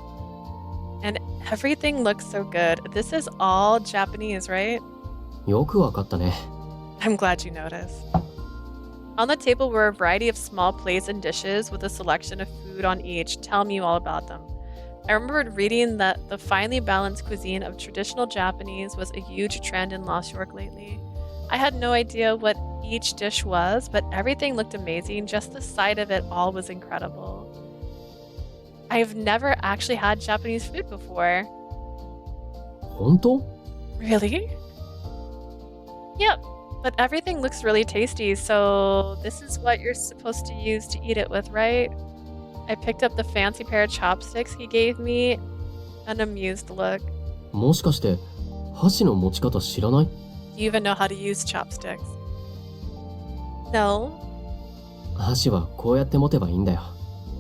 And everything looks so good. This is all Japanese, right? よくわかったね。 I'm glad you noticed. On the table were a variety of small plates and dishes with a selection of food on each. Tell me all about them. I remembered reading that the finely balanced cuisine of traditional Japanese was a huge trend in Lost York lately. I had no idea what each dish was, but everything looked amazing. Just the sight of it all was incredible. I've never actually had Japanese food before. 本当? Really? Yep, but everything looks really tasty, so this is what you're supposed to use to eat it with, right? I picked up the fancy pair of chopsticks he gave me, an amused look. もしかして箸の持ち方知らない? Do you even know how to use chopsticks? No. 箸はこうやって持てばいいんだよ。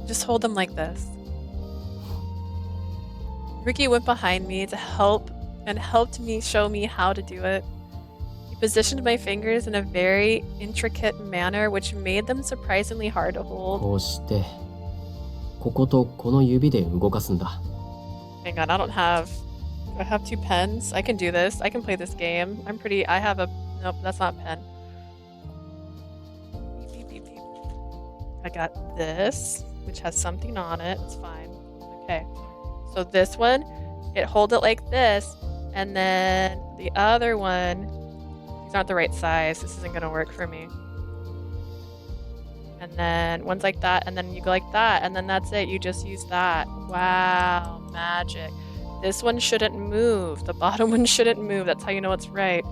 Just hold them like this. Ryuki went behind me to help and helped me show me how to do it. He positioned my fingers in a very intricate manner which made them surprisingly hard to hold. こうしてこことこの指で動かすんだ。 Hang on, I have 2 pens. I can do this. I can play this game. I have a, nope, that's not a pen. Beep, beep, beep, beep. I got this, which has something on it. It's fine. Okay. So this one, hold it like this, and then the other one, these aren't the right size. This isn't gonna work for me. And then one's like that, and then you go like that, and then that's it. You just use that. Wow, magic. This one shouldn't move. The bottom one shouldn't move. That's how you know it's right.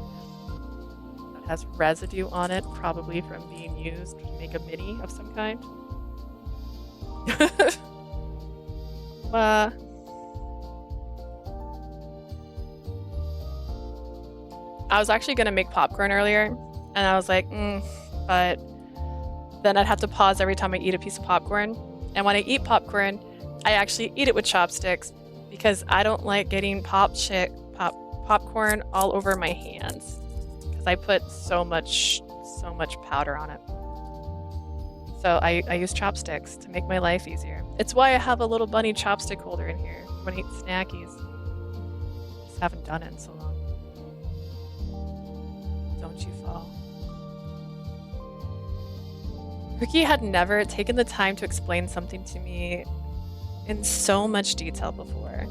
It has residue on it, probably from being used to make a mini of some kind. I was actually gonna make popcorn earlier, and I was like, but then I'd have to pause every time I eat a piece of popcorn. And when I eat popcorn, I actually eat it with chopsticks because I don't like getting popcorn all over my hands because I put so much powder on it. So I use chopsticks to make my life easier. It's why I have a little bunny chopstick holder in here when I eat snackies. Just haven't done it in so long. Don't you fall. Ryuki had never taken the time to explain something to me in so much detail before.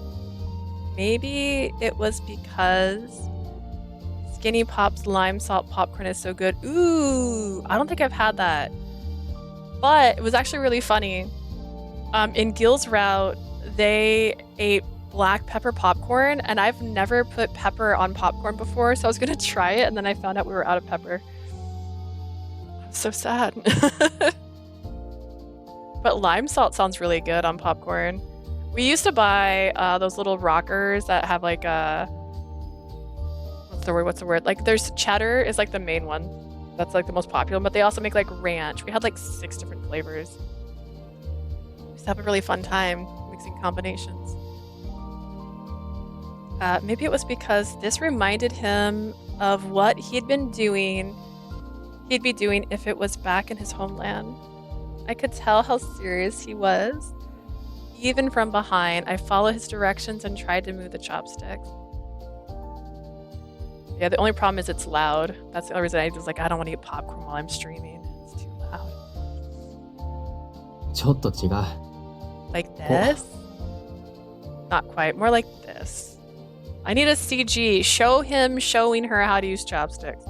Maybe it was because Skinny Pop's lime salt popcorn is so good. Ooh, I don't think I've had that. But it was actually really funny. In Gil's route, they ate black pepper popcorn, and I've never put pepper on popcorn before, so I was gonna try it, and then I found out we were out of pepper. I'm so sad. But lime salt sounds really good on popcorn. We used to buy those little rockers that have like a... What's the word? Like there's cheddar is like the main one. That's like the most popular, but they also make like ranch. We had like 6 different flavors. We used to have a really fun time mixing combinations. Maybe it was because this reminded him of what he'd be doing if it was back in his homeland. I could tell how serious he was. Even from behind, I followed his directions and tried to move the chopsticks. Yeah, the only problem is it's loud. That's the only reason I was like, I don't want to eat popcorn while I'm streaming. It's too loud. ちょっと違う。 Like this? Not quite. More like this. I need a CG. Show him showing her how to use chopsticks.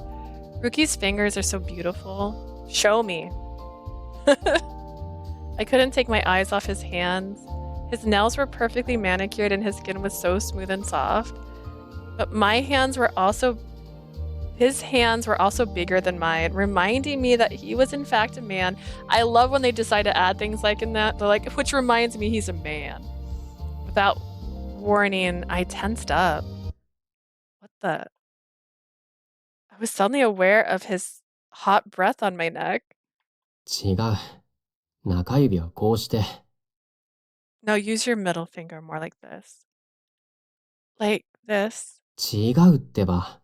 Ryuki's fingers are so beautiful. Show me. I couldn't take my eyes off his hands. His nails were perfectly manicured and his skin was so smooth and soft. But his hands were also bigger than mine, reminding me that he was in fact a man. I love when they decide to add things like in that. They're like, which reminds me he's a man. Without warning, I tensed up. What the? I was suddenly aware of his hot breath on my neck. 違う。中指はこうして。No, use your middle finger more like this. Like this. 違うってば。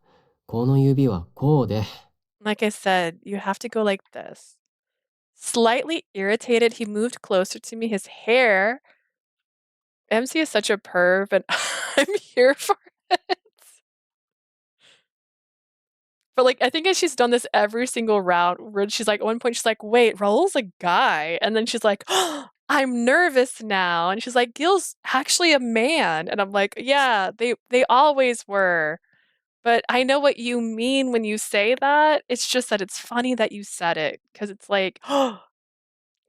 この指はこうで。Like I said, you have to go like this. Slightly irritated, he moved closer to me. His hair. MC is such a perv, and I'm here for it. But like, I think she's done this every single round where she's like, at one point, she's like, wait, Raul's a guy. And then she's like, oh, I'm nervous now. And she's like, Gil's actually a man. And I'm like, yeah, they always were. But I know what you mean when you say that. It's just that it's funny that you said it because it's like, oh,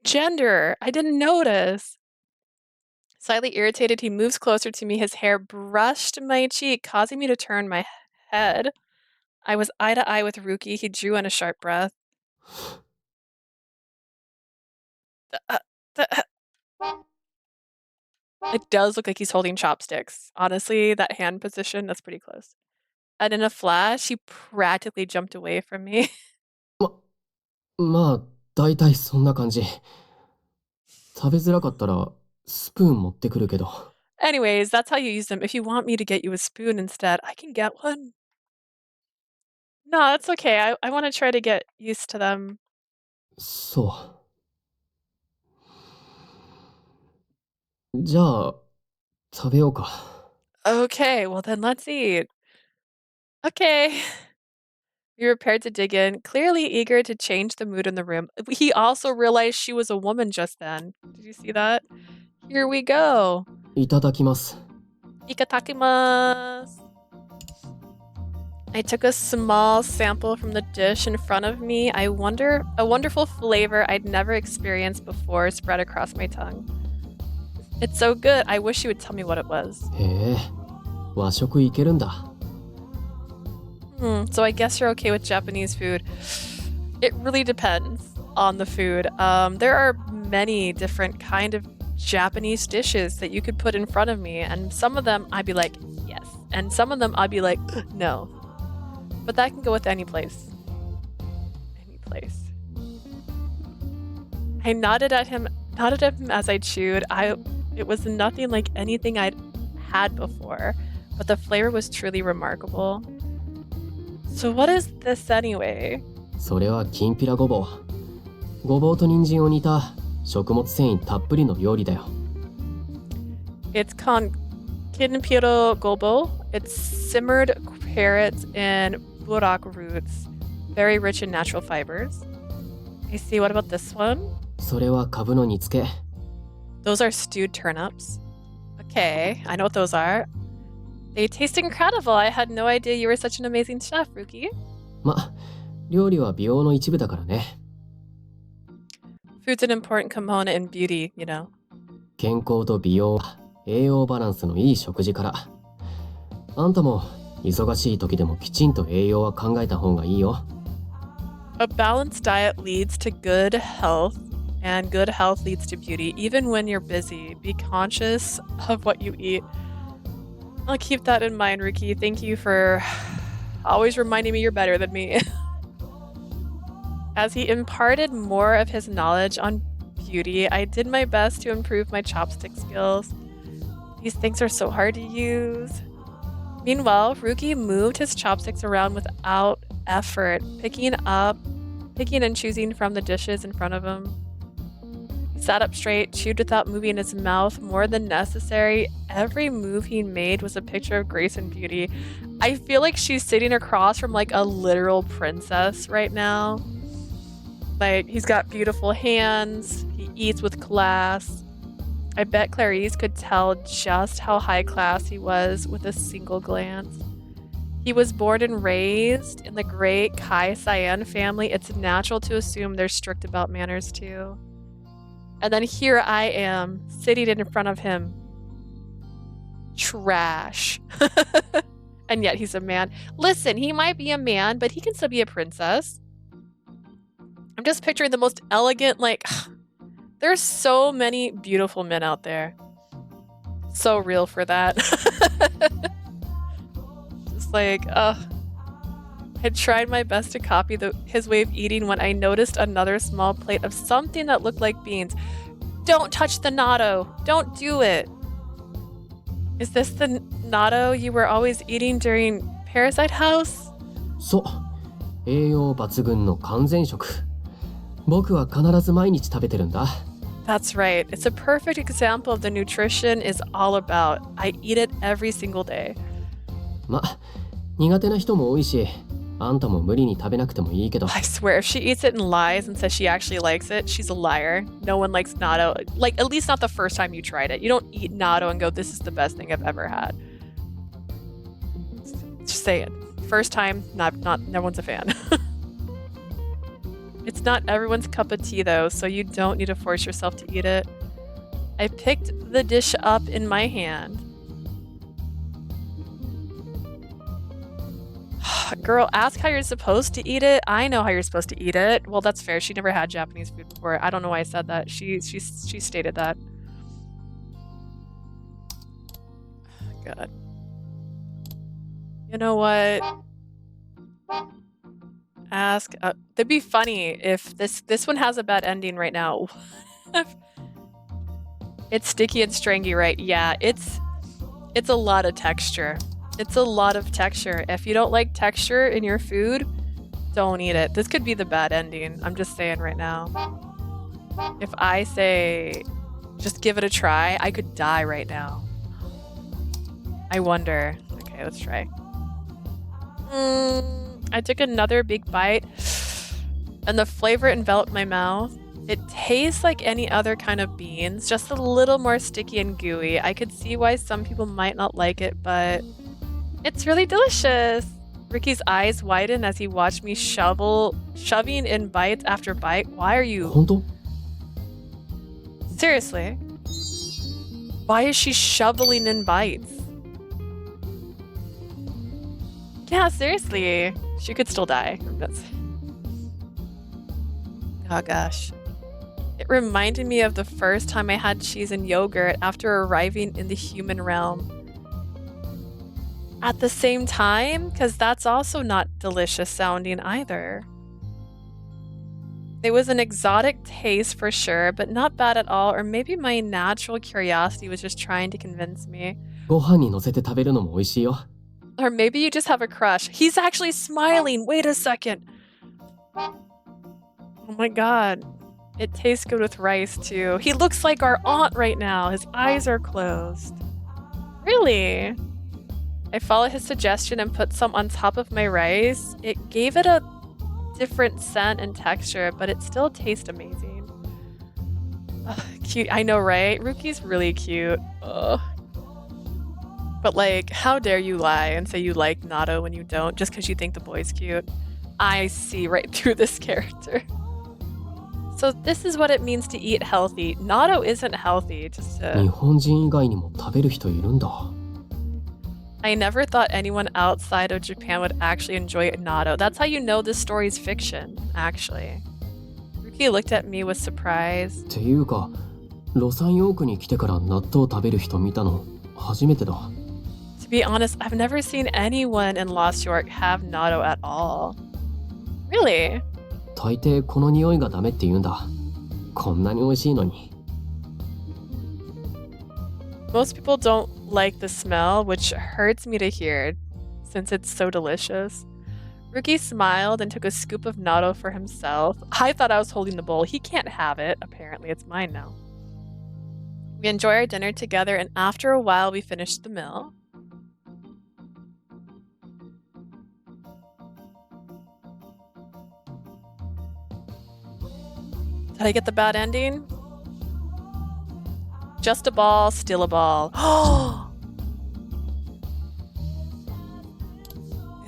gender. I didn't notice. Slightly irritated, he moves closer to me. His hair brushed my cheek, causing me to turn my head. I was eye to eye with Ryuki. He drew in a sharp breath. It does look like he's holding chopsticks. Honestly, that hand position, that's pretty close. And in a flash, he practically jumped away from me. まあ、大体そんな感じ。食べづらかったら、スプーン持ってくるけど。Anyways, that's how you use them. If you want me to get you a spoon instead, I can get one. No, that's okay. I want to try to get used to them. そう。じゃあ、食べようか。Okay, well then let's eat. Okay. We were prepared to dig in, clearly eager to change the mood in the room. He also realized she was a woman just then. Did you see that? Here we go. いただきます。Ikatakimasu. I took a small sample from the dish in front of me. A wonderful flavor I'd never experienced before spread across my tongue. It's so good. I wish you would tell me what it was. へえ、和食いけるんだ。So I guess you're okay with Japanese food. It really depends on the food. There are many different kind of Japanese dishes that you could put in front of me, and some of them I'd be like, yes, and some of them I'd be like, no. But that can go with any place. Any place. I nodded at him as I chewed. It was nothing like anything I'd had before, but the flavor was truly remarkable. So what is this anyway? それはきんぴらごぼう。ごぼうと人参を煮た食物繊維たっぷりの料理だよ。It's called kinpiro gobo. It's simmered carrots and burak roots, very rich in natural fibers. I see. What about this one? それはカブの煮付け。Those are stewed turnips. Okay, I know what those are. They taste incredible. I had no idea you were such an amazing chef, Ryuki. ま、料理は美容の一部だからね。Food's an important component in beauty, you know. 健康と美容、栄養バランスのいい食事から。あんたも忙しい時でもきちんと栄養は考えた方がいいよ。A balanced diet leads to good health, and good health leads to beauty. Even when you're busy, be conscious of what you eat. I'll keep that in mind, Ryuki. Thank you for always reminding me you're better than me. As he imparted more of his knowledge on beauty, I did my best to improve my chopstick skills. These things are so hard to use. Meanwhile, Ryuki moved his chopsticks around without effort, picking and choosing from the dishes in front of him. He sat up straight, chewed without moving his mouth more than necessary. Every move he made was a picture of grace and beauty. I feel like she's sitting across from like a literal princess right now. Like, he's got beautiful hands, he eats with class. I bet Clarice could tell just how high class he was with a single glance. He was born and raised in the great Keisaiin family. It's natural to assume they're strict about manners too. And then here I am, sitting in front of him. Trash. And yet he's a man. Listen, he might be a man, but he can still be a princess. I'm just picturing the most elegant, like, there's so many beautiful men out there. So real for that. Just like, I tried my best to copy his way of eating when I noticed another small plate of something that looked like beans. Don't touch the natto! Don't do it! Is this the natto you were always eating during Parasite House? そう。栄養抜群の完全食。僕は必ず毎日食べてるんだ。That's right. It's a perfect example of the nutrition is all about. I eat it every single day. ま、苦手な人も多いし、あんたも無理に食べなくてもいいけど。I swear, if she eats it and lies and says she actually likes it, she's a liar. No one likes natto. Like, at least not the first time you tried it. You don't eat natto and go, this is the best thing I've ever had. Just say it. First time, not no one's a fan. It's not everyone's cup of tea though, so you don't need to force yourself to eat it. I picked the dish up in my hand. Girl, ask how you're supposed to eat it. I know how you're supposed to eat it. Well, that's fair. She never had Japanese food before. I don't know why I said that. She stated that. God. You know what? Ask. That'd be funny if this one has a bad ending right now. It's sticky and stringy, right? Yeah, it's a lot of texture. It's a lot of texture. If you don't like texture in your food, don't eat it. This could be the bad ending. I'm just saying right now. If I say, just give it a try, I could die right now. I wonder. Okay, let's try. I took another big bite, and the flavor enveloped my mouth. It tastes like any other kind of beans, just a little more sticky and gooey. I could see why some people might not like it, but it's really delicious. Ricky's eyes widened as he watched me shoving in bites after bite. Why are you... 本当? Seriously? Why is she shoveling in bites? Yeah, seriously. She could still die. Oh gosh. It reminded me of the first time I had cheese and yogurt after arriving in the human realm. At the same time, because that's also not delicious sounding either. It was an exotic taste for sure, but not bad at all, or maybe my natural curiosity was just trying to convince me. ご飯に乗せて食べるのも美味しいよ。 Or maybe you just have a crush. He's actually smiling. Wait a second. Oh my god. It tastes good with rice too. He looks like our aunt right now. His eyes are closed. Really? I followed his suggestion and put some on top of my rice. It gave it a different scent and texture, but it still tastes amazing. Ugh, cute. I know, right? Ruki's really cute. Ugh. But like, how dare you lie and say you like natto when you don't, just because you think the boy's cute? I see right through this character. So this is what it means to eat healthy. Natto isn't healthy, just to... 日本人以外にも食べる人いるんだ。 I never thought anyone outside of Japan would actually enjoy natto. That's how you know this story's fiction, actually. Ryuki looked at me with surprise. っていうか、ロサンヨークに来てから納豆食べる人見たの初めてだ。 To be honest, I've never seen anyone in Lost York have natto at all. Really? 大抵この匂いがダメって言うんだ。こんなに美味しいのに。 Most people don't like the smell, which hurts me to hear, since it's so delicious. Ryuki smiled and took a scoop of natto for himself. I thought I was holding the bowl. He can't have it. Apparently, it's mine now. We enjoy our dinner together, and after a while, we finished the meal. Did I get the bad ending? Just a ball, still a ball.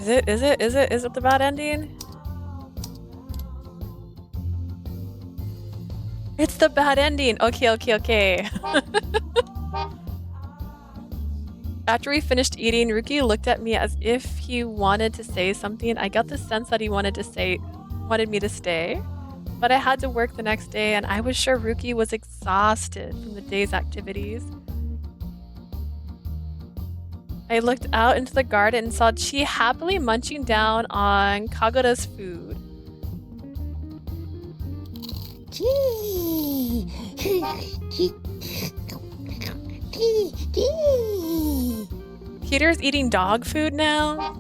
Is it the bad ending? It's the bad ending. Okay. After we finished eating, Ryuki looked at me as if he wanted to say something. I got the sense that he wanted me to stay. But I had to work the next day, and I was sure Ryuki was exhausted from the day's activities. I I looked out into the garden and saw Chi happily munching down on Kagura's food. Peter's eating dog food now?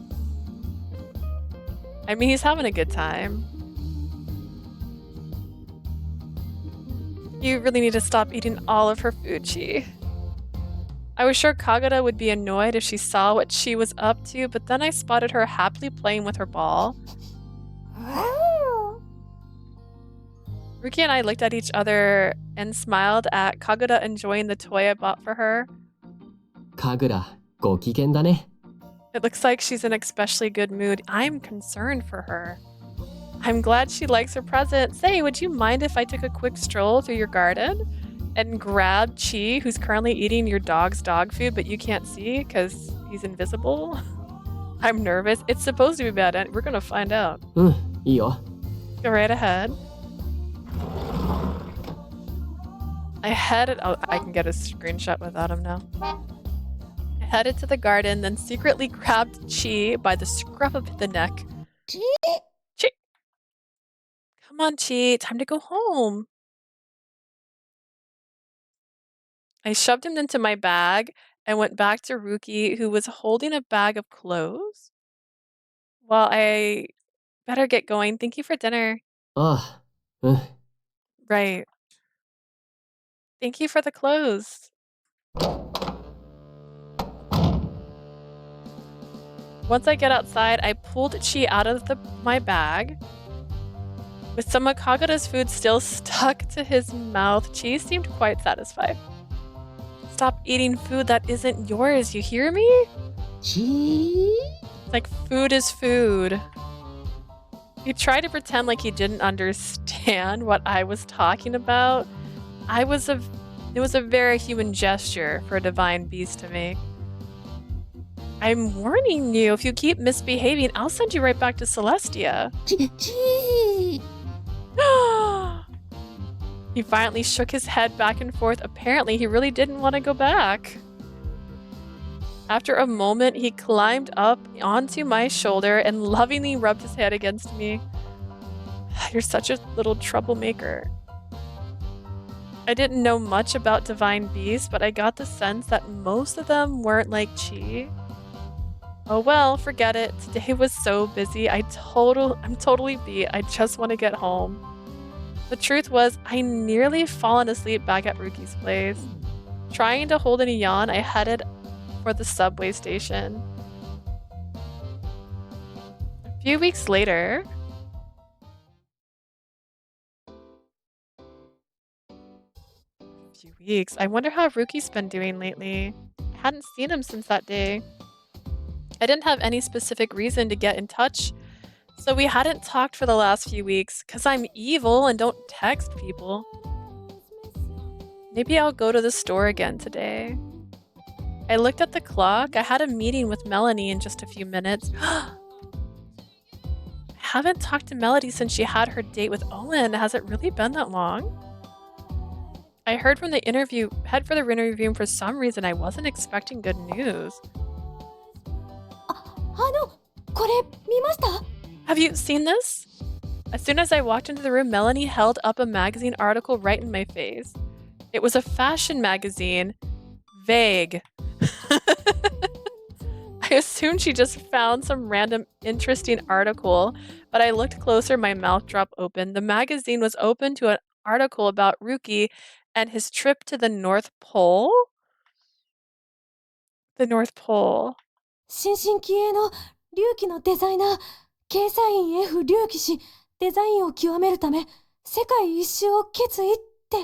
I mean, he's having a good time. You really need to stop eating all of her food, Chi. I was sure Kagura would be annoyed if she saw what she was up to, but then I spotted her happily playing with her ball. Ryuki and I looked at each other and smiled at Kagura enjoying the toy I bought for her. Kagura, ご機嫌だね. It looks like she's in an especially good mood. I'm concerned for her. I'm glad she likes her present. Say, would you mind if I took a quick stroll through your garden and grabbed Chi, who's currently eating your dog's dog food, but you can't see because he's invisible? I'm nervous. It's supposed to be bad. We're gonna find out. いいよ. Go right ahead. I headed... Oh, I can get a screenshot without him now. I headed to the garden, then secretly grabbed Chi by the scruff of the neck. Chi! Come on, Chi. Time to go home. I shoved him into my bag and went back to Ryuki, who was holding a bag of clothes. Well, I better get going. Thank you for dinner. Ah, Right. Thank you for the clothes. Once I get outside, I pulled Chi out of my bag. With some of Kagura's food still stuck to his mouth, Chi seemed quite satisfied. Stop eating food that isn't yours, you hear me? Chi? Like, food is food. He tried to pretend like he didn't understand what I was talking about. It was a very human gesture for a divine beast to make. I'm warning you, if you keep misbehaving, I'll send you right back to Celestia. He finally shook his head back and forth. Apparently, he really didn't want to go back. After a moment, he climbed up onto my shoulder and lovingly rubbed his head against me. You're such a little troublemaker. I didn't know much about divine beasts, but I got the sense that most of them weren't like Chi. Oh well, forget it. Today was so busy. I'm totally beat. I just want to get home. The truth was, I nearly fallen asleep back at Ryuki's place. Trying to hold in a yawn, I headed for the subway station. A few weeks later... I wonder how Ryuki's been doing lately. I hadn't seen him since that day. I didn't have any specific reason to get in touch, so we hadn't talked for the last few weeks, because I'm evil and don't text people. Maybe I'll go to the store again today. I looked at the clock. I had a meeting with Melanie in just a few minutes. I haven't talked to Melody since she had her date with Owen. Has it really been that long? I heard from the interview, head for the interview, and for some reason I wasn't expecting good news. Have you seen this? As soon as I walked into the room, Melanie held up a magazine article right in my face. It was a fashion magazine. Vague. I assumed she just found some random interesting article, but I looked closer, my mouth dropped open. The magazine was open to an article about Ryuki and his trip to the North Pole? The North Pole. 新進気鋭の隆起のデザイナー、ケイサイン F 隆起し、デザインを極めるため、世界一周を決意って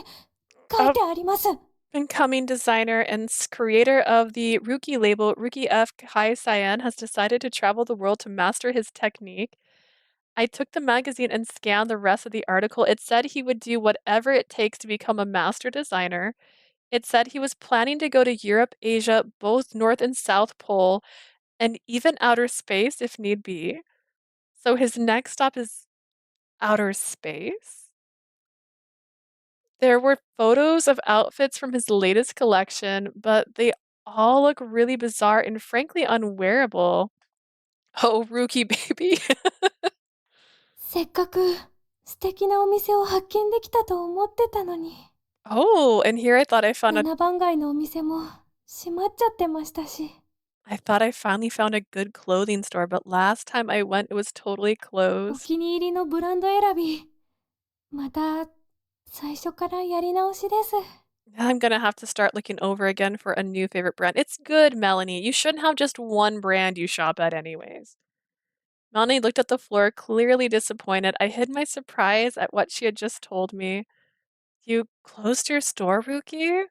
書いてあります。Incoming designer and creator of the Ryuki label, Ryuki F, Keisaiin, has decided to travel the world to master his technique. I took the magazine and scanned the rest of the article. It said he would do whatever it takes to become a master designer. It said he was planning to go to Europe, Asia, both North and South Pole, and even outer space if need be. So his next stop is outer space? There were photos of outfits from his latest collection, but they all look really bizarre and frankly unwearable. Oh, Ryuki baby. せっかく素敵なお店を発見できたと思ってたのに。Oh, and here I thought I found a 7番街のお店も閉まっちゃってましたし。I thought I finally found a good clothing store, but last time I went, it was totally お closed. 気に入りのブランド選び、また最初からやり直しです。Now I'm gonna have to start looking over again for a new favorite brand. It's good, Melanie. You shouldn't have just one brand you shop at, anyways. Melanie looked at the floor, clearly disappointed. I hid my surprise at what she had just told me. You closed your store, Ruki?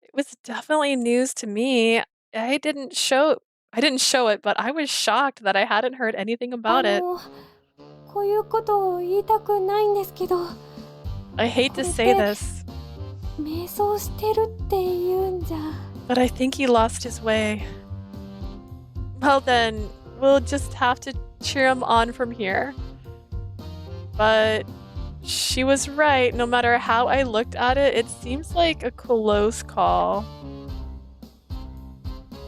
It was definitely news to me. I didn't show it, but I was shocked that I hadn't heard anything about it. こういうことを言いたくないんですけど、 I hate to say this, 迷走してるって言うんじゃ。 but I think he lost his way. Well then, we'll just have to cheer him on from here. But she was right. No matter how I looked at it, it seems like a close call.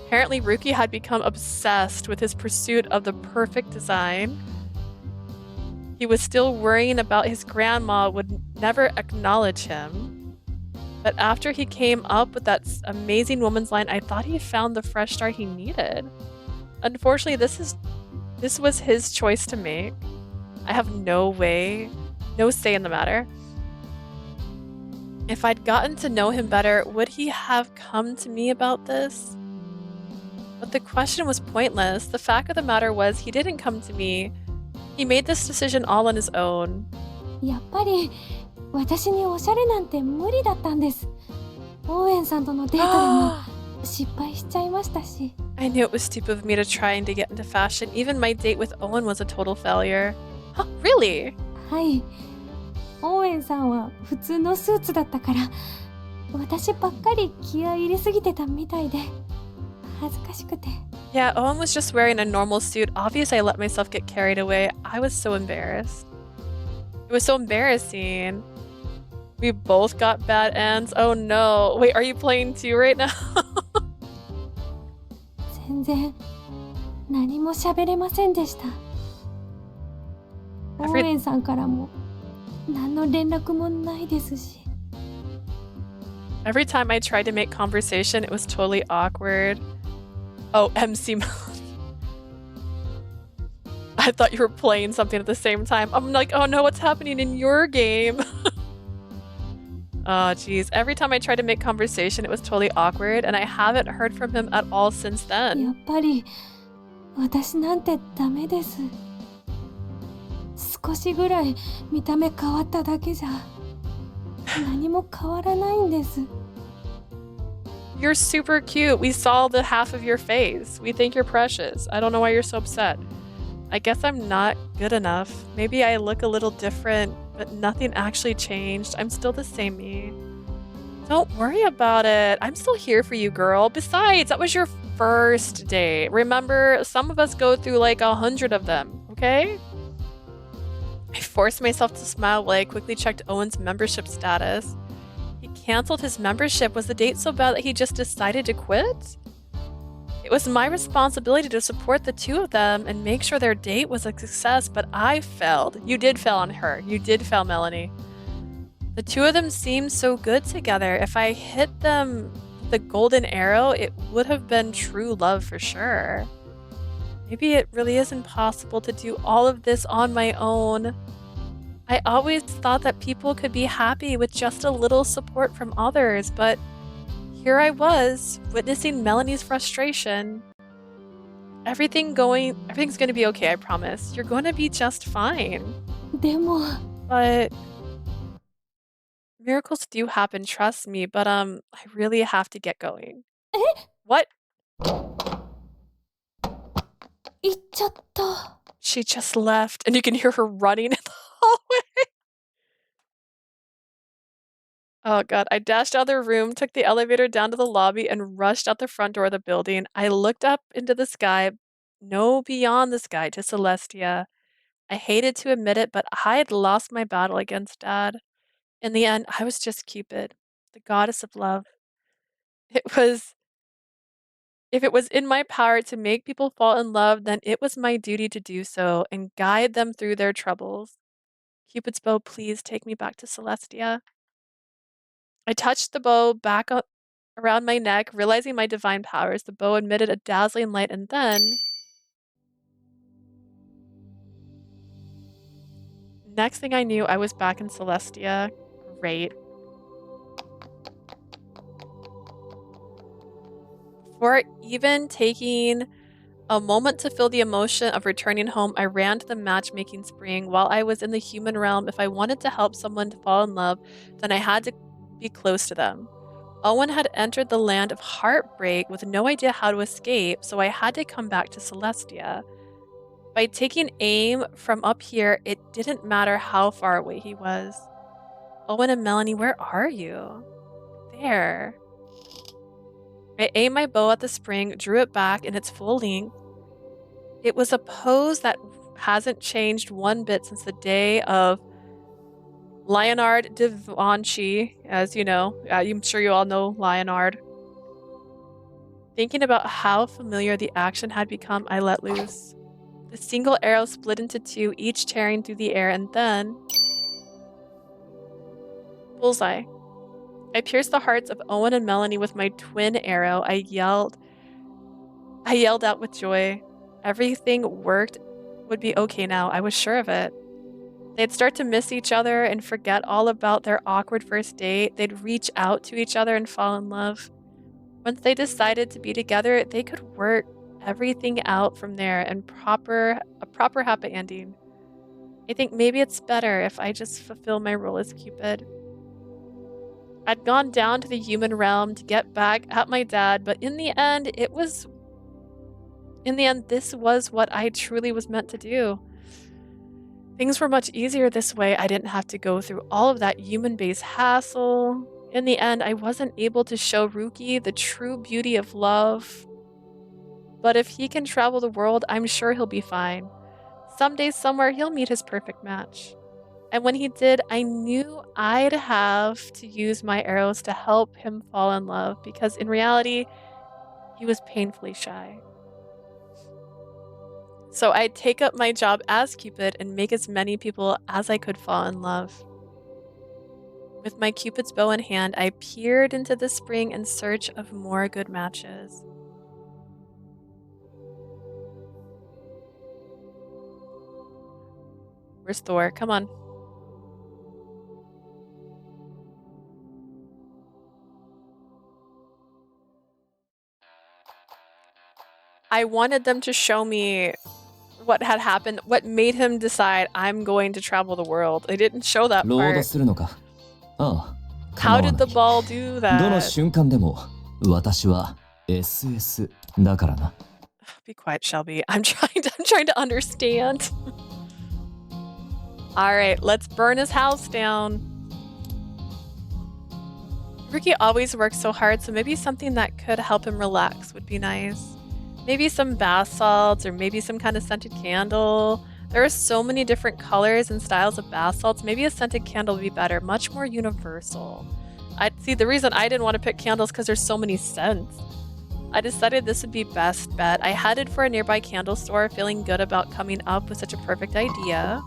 Apparently, Ryuki had become obsessed with his pursuit of the perfect design. He was still worrying about his grandma would never acknowledge him. But after he came up with that amazing woman's line, I thought he found the fresh start he needed. Unfortunately, this was his choice to make. I have no say in the matter. If I'd gotten to know him better, would he have come to me about this? But the question was pointless. The fact of the matter was he didn't come to me. He made this decision all on his own. やっぱり私におしゃれなんて無理だったんです。オーエンさんとのデートでも失敗しちゃいましたし。 I knew it was stupid of me to try and to get into fashion. Even my date with Owen was a total failure. Huh, really? はい。オーエンさんは普通のスーツだったから、私ばっかり気合い入れすぎてたみたいで恥ずかしくて。 Yeah, Owen was just wearing a normal suit. Obviously, I let myself get carried away. I was so embarrassed. It was so embarrassing. We both got bad ends. Oh no. Wait, are you playing too right now? 全然何も喋れませんでした。オーエンさんからも何の連絡もないですし。 Every time I tried to make conversation, it was totally awkward. Oh, MC Melanie. I thought you were playing something at the same time. I'm like, oh no, what's happening in your game? Oh, geez. Every time I tried to make conversation, it was totally awkward, and I haven't heard from him at all since や then. っぱり私なんてダメです。少しぐらい見た目変わっただけじゃ何も変わらないんです。 You're super cute. We saw the half of your face. We think you're precious. I don't know why you're so upset. I guess I'm not good enough. Maybe I look a little different, but nothing actually changed. I'm still the same me. Don't worry about it. I'm still here for you, girl. Besides, that was your first date. Remember, some of us go through like 100 of them, okay? I forced myself to smile while I quickly checked Owen's membership status. He canceled his membership. Was the date so bad that he just decided to quit? It was my responsibility to support the two of them and make sure their date was a success, but I failed. You did fail on her. You did fail, Melanie. The two of them seemed so good together. If I hit them with the golden arrow, it would have been true love for sure. Maybe it really is impossible to do all of this on my own. I always thought that people could be happy with just a little support from others, but here I was, witnessing Melanie's frustration. Everything's going to be okay, I promise. You're going to be just fine. でも But miracles do happen, trust me, but I really have to get going. What? 行っちゃった。 She just left, and you can hear her running in the hallway. Oh god, I dashed out of the room, took the elevator down to the lobby, and rushed out the front door of the building. I looked up into the sky, no beyond the sky, to Celestia. I hated to admit it, but I had lost my battle against Dad. In the end, I was just Cupid, the goddess of love. It was If it was in my power to make people fall in love, then it was my duty to do so and guide them through their troubles. Cupid's bow, please take me back to Celestia. I touched the bow back up around my neck, realizing my divine powers. The bow emitted a dazzling light, and then next thing I knew, I was back in Celestia. Great. Before even taking a moment to feel the emotion of returning home, I ran to the matchmaking spring. While I was in the human realm, if I wanted to help someone to fall in love, then I had to be close to them. Owen had entered the land of heartbreak with no idea how to escape, so I had to come back to Celestia. By taking aim from up here, it didn't matter how far away he was. Owen and Melanie, where are you? There. I aimed my bow at the spring, drew it back in its full length. It was a pose that hasn't changed one bit since the day of Leonard da Vinci, as you know. I'm sure you all know Leonard. Thinking about how familiar the action had become, I let loose. The single arrow split into two, each tearing through the air, and then bullseye. I pierced the hearts of Owen and Melanie with my twin arrow. I yelled out with joy. Everything would be okay now. I was sure of it. They'd start to miss each other and forget all about their awkward first date. They'd reach out to each other and fall in love. Once they decided to be together, they could work everything out from there and a proper happy ending. I think maybe it's better if I just fulfill my role as Cupid. I'd gone down to the human realm to get back at my dad, but in the end, this was what I truly was meant to do. Things were much easier this way. I didn't have to go through all of that human-based hassle. In the end, I wasn't able to show Ryuki the true beauty of love. But if he can travel the world, I'm sure he'll be fine. Someday, somewhere, he'll meet his perfect match. And when he did, I knew I'd have to use my arrows to help him fall in love, because in reality, he was painfully shy. So I'd take up my job as Cupid and make as many people as I could fall in love. With my Cupid's bow in hand, I peered into the spring in search of more good matches. Where's Thor? Come on. I wanted them to show me what had happened, what made him decide I'm going to travel the world. They didn't show that part. How did the ball do that? Be quiet, Shelby. I'm trying to understand. All right, let's burn his house down. Ryuki always works so hard, so maybe something that could help him relax would be nice. Maybe some bath salts, or maybe some kind of scented candle. There are so many different colors and styles of bath salts. Maybe a scented candle would be better, much more universal. See, the reason I didn't want to pick candles because there's so many scents. I decided this would be best bet. I headed for a nearby candle store, feeling good about coming up with such a perfect idea.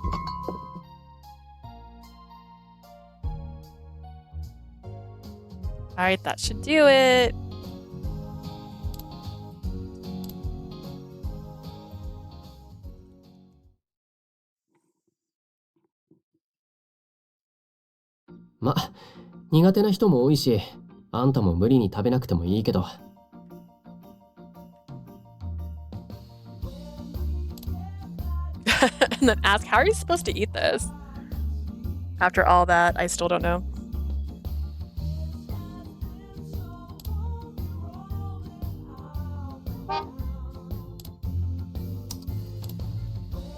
All right, that should do it.ま、苦手な人も多いし、あんたも無理に食べなくてもいいけど。And then ask, how are you supposed to eat this? After all that, I still don't know.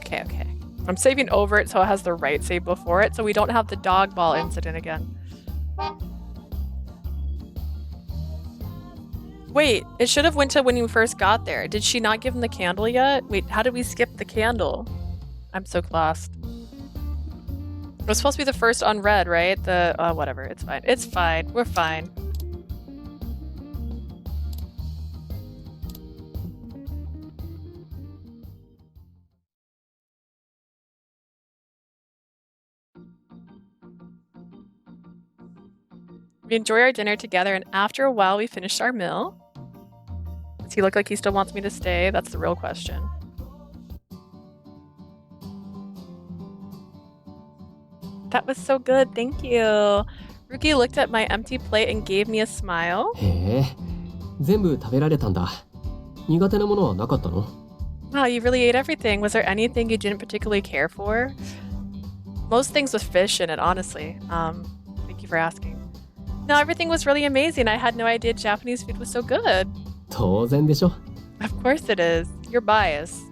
Okay. I'm saving over it so it has the right save before it, so we don't have the dog ball incident again. Wait, it should have went to when you first got there. Did she not give him the candle yet? Wait, how did we skip the candle? I'm so lost. It was supposed to be the first unread, right? Whatever, it's fine. It's fine, we're fine. We enjoy our dinner together, and after a while, we finished our meal. Does he look like he still wants me to stay? That's the real question. That was so good, thank you. Ryuki looked at my empty plate and gave me a smile. へえ、全部食べられたんだ。苦手なものはなかったの？ Wow, you really ate everything. Was there anything you didn't particularly care for? Most things with fish in it, honestly. Thank you for asking. No, everything was really amazing. I had no idea Japanese food was so good. 当然でしょ。 Of course it is. You're biased.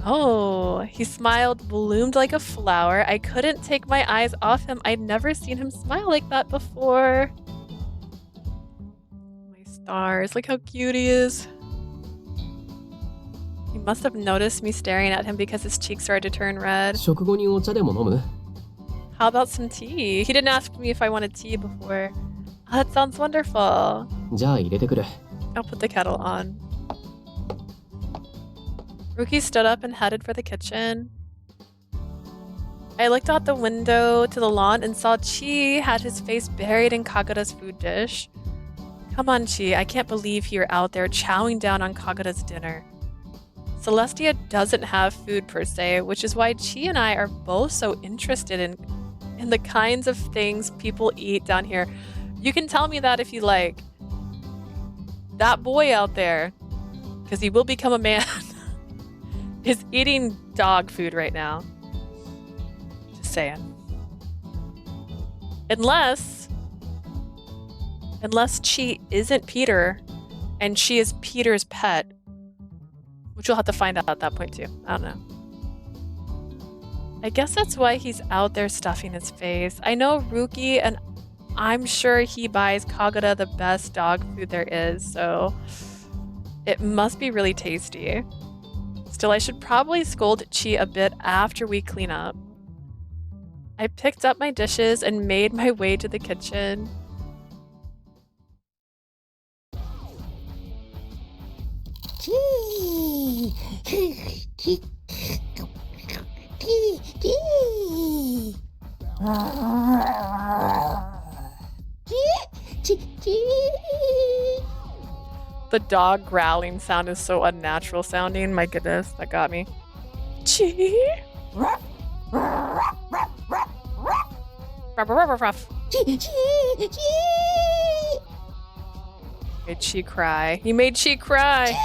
Oh, he smiled, bloomed like a flower. I couldn't take my eyes off him. I'd never seen him smile like that before. My stars, look how cute he is. He must have noticed me staring at him because his cheeks started to turn red. 食後にお茶でも飲む？ How about some tea? He didn't ask me if I wanted tea before. Oh, that sounds wonderful. じゃあ入れてくる。 I'll put the kettle on. Ryuki stood up and headed for the kitchen. I looked out the window to the lawn and saw Chi had his face buried in Kagura's food dish. Come on, Chi, I can't believe you're out there chowing down on Kagura's dinner. Celestia doesn't have food per se, which is why Chi and I are both so interested in the kinds of things people eat down here. You can tell me that if you like. That boy out there, because he will become a man, is eating dog food right now. Just saying. Unless Chi isn't Peter, and she is Peter's pet, which we'll have to find out at that point too. I don't know. I guess that's why he's out there stuffing his face. I know Ryuki, and I'm sure he buys Kagura the best dog food there is, so it must be really tasty. Still, I should probably scold Chi a bit after we clean up. I picked up my dishes and made my way to the kitchen. The dog growling sound is so unnatural sounding. My goodness, that got me. Chi? Ruff, ruff, ruff, ruff, ruff. Ruff, ruff, ruff, ruff. Made Chi cry. He made Chi cry.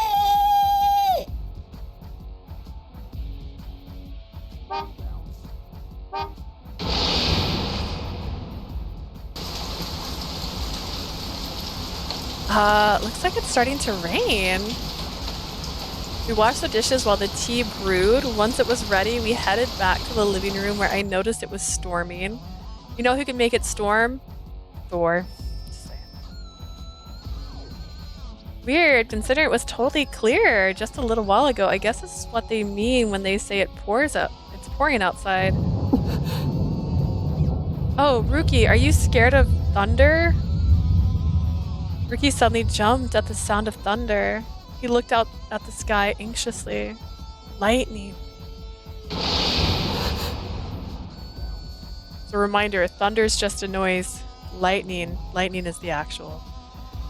Looks like it's starting to rain. We washed the dishes while the tea brewed. Once it was ready, we headed back to the living room where I noticed it was storming. You know who can make it storm? Thor. Just saying. Weird, considering it was totally clear just a little while ago. I guess this is what they mean when they say it's pouring outside. Oh, Ryuki, are you scared of thunder? Ryuki suddenly jumped at the sound of thunder. He looked out at the sky anxiously. Lightning. As a reminder, thunder's just a noise. Lightning is the actual.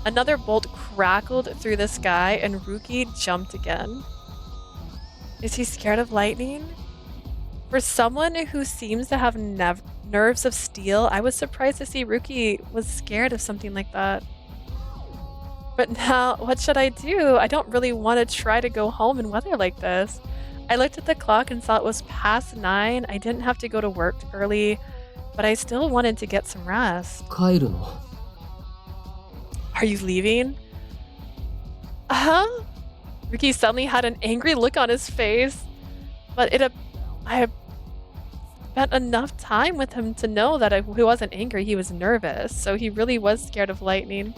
Another bolt crackled through the sky and Ryuki jumped again. Is he scared of lightning? For someone who seems to have nerves of steel, I was surprised to see Ryuki was scared of something like that. But now, what should I do? I don't really want to try to go home in weather like this. I looked at the clock and saw it was past 9. I didn't have to go to work early, but I still wanted to get some rest. 帰るの？ Are you leaving? Ryuki suddenly had an angry look on his face, but I had spent enough time with him to know that he wasn't angry, he was nervous, so he really was scared of lightning.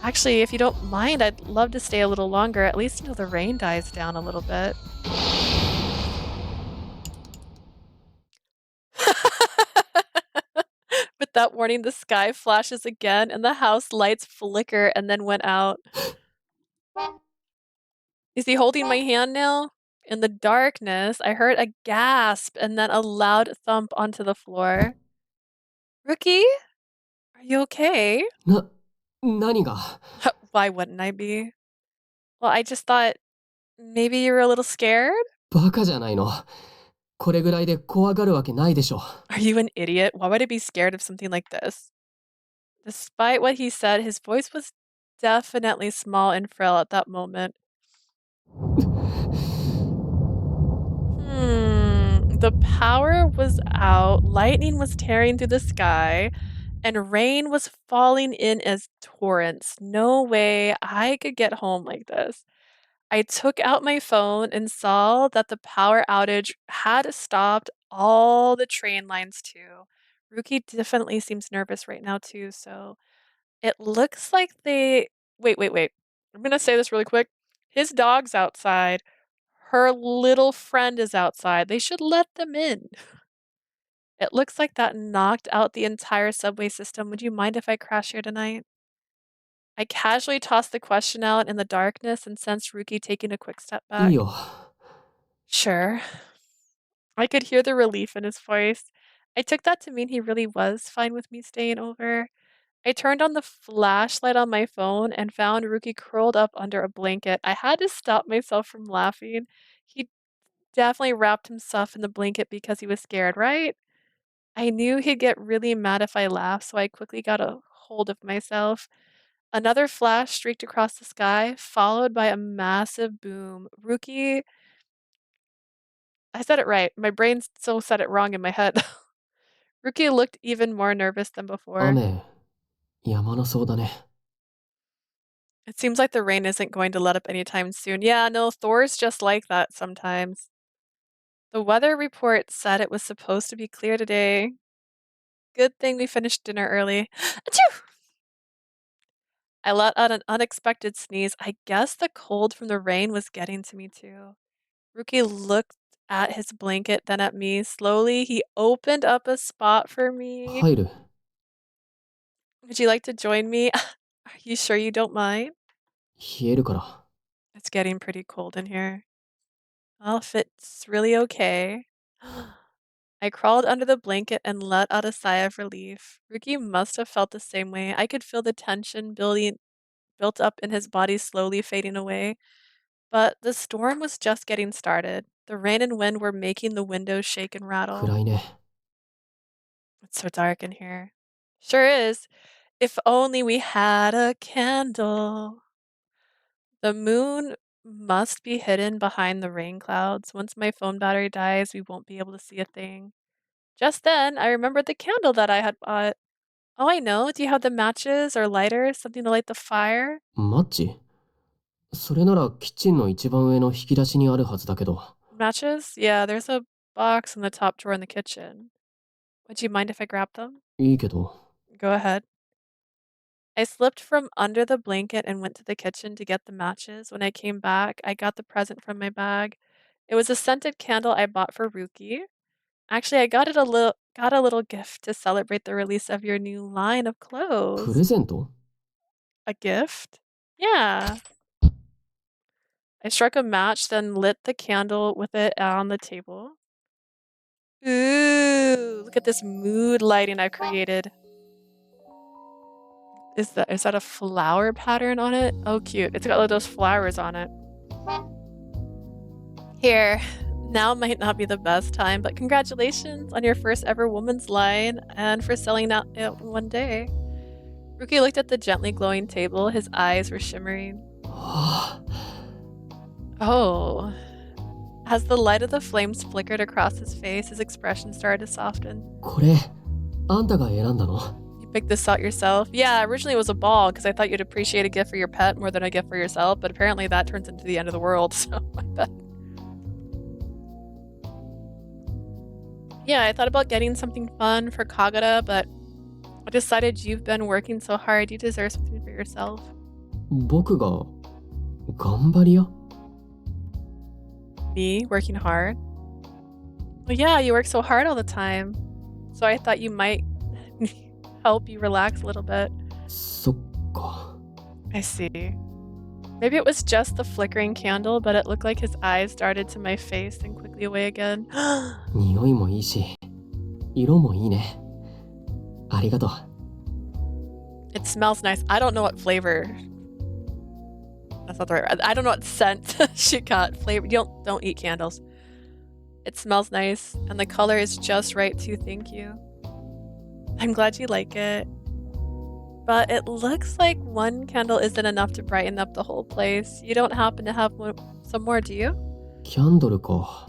Actually, if you don't mind, I'd love to stay a little longer, at least until the rain dies down a little bit. With that warning, the sky flashes again and the house lights flicker and then went out. Is he holding my hand now? In the darkness, I heard a gasp and then a loud thump onto the floor. Ryuki? Are you okay? 何が Why wouldn't I be? Well, I just thought maybe you were a little scared? バカじゃないの。これぐらいで怖がるわけないでしょ。Are you an idiot? Why would I be scared of something like this? Despite what he said, his voice was definitely small and frail at that moment. The power was out, lightning was tearing through the sky, and rain was falling in as torrents. No way I could get home like this. I took out my phone and saw that the power outage had stopped all the train lines too. Ruki definitely seems nervous right now too, so it looks like they wait. I'm gonna say this really quick. His dog's outside. Her little friend is outside. They should let them in. It looks like that knocked out the entire subway system. Would you mind if I crash here tonight? I casually tossed the question out in the darkness and sensed Ruki taking a quick step い back. いよ。 Sure. I could hear the relief in his voice. I took that to mean he really was fine with me staying over. I turned on the flashlight on my phone and found Ruki curled up under a blanket. I had to stop myself from laughing. He definitely wrapped himself in the blanket because he was scared, right? I knew he'd get really mad if I laughed, so I quickly got a hold of myself. Another flash streaked across the sky, followed by a massive boom. Ruki, I said it right. My brain still said it wrong in my head. Ruki looked even more nervous than before. 雨、止まなそうだね。 It seems like the rain isn't going to let up anytime soon. Yeah, no, Thor's just like that sometimes. The weather report said it was supposed to be clear today. Good thing we finished dinner early. Achoo! I let out an unexpected sneeze. I guess the cold from the rain was getting to me too. Ruki looked at his blanket, then at me. Slowly, he opened up a spot for me. 入る。 Would you like to join me? Are you sure you don't mind? 冷えるから。 It's getting pretty cold in here. Well, if it's really okay. I crawled under the blanket and let out a sigh of relief. Ruki must have felt the same way. I could feel the tension built up in his body slowly fading away. But the storm was just getting started. The rain and wind were making the windows shake and rattle. 暗いね。 It's so dark in here. Sure is. If only we had a candle. The moon must be hidden behind the rain clouds. Once my phone battery dies, we won't be able to see a thing. Just then, I remembered the candle that I had bought. Oh, I know. Do you have the matches or lighters? Something to light the fire? マッチそれならキッチンの一番上の引き出しにあるはずだけど。 Matches? Yeah, there's a box in the top drawer in the kitchen. Would you mind if I grab them? いいけど。 Go ahead. I slipped from under the blanket and went to the kitchen to get the matches. When I came back, I got the present from my bag. It was a scented candle I bought for Ruki. Actually, I got a little gift to celebrate the release of your new line of プ clothes. レゼント A gift? Yeah. I struck a match, then lit the candle with it on the table. Ooh, look at this mood lighting I've created. Is that a flower pattern on it? Oh, cute. It's got like those flowers on it. Here. Now might not be the best time, but congratulations on your first ever woman's line and for selling out it one day. Ruki looked at the gently glowing table. His eyes were shimmering. Oh. As the light of the flames flickered across his face, his expression started to soften. これ、あんたが選んだの You picked this out yourself? Yeah, originally it was a ball because I thought you'd appreciate a gift for your pet more than a gift for yourself, but apparently that turns into the end of the world, so my bad. Yeah, I thought about getting something fun for Kagura, but I decided you've been working so hard, you deserve something for yourself. 僕が頑張り屋 Me? Working hard? Well, yeah, you work so hard all the time. So I thought you might help you relax a little bit. そっか。 I see. Maybe it was just the flickering candle, but it looked like his eyes darted to my face and quickly away again. 匂いもいいし、色もいいね。ありがとう。It smells nice. I don't know what flavor. That's not the right. I don't know what scent she got. Flavor. You don't eat candles. It smells nice, and the color is just right too. Thank you. I'm glad you like it. But it looks like one candle isn't enough to brighten up the whole place. You don't happen to have some more, do you? キャンドルか。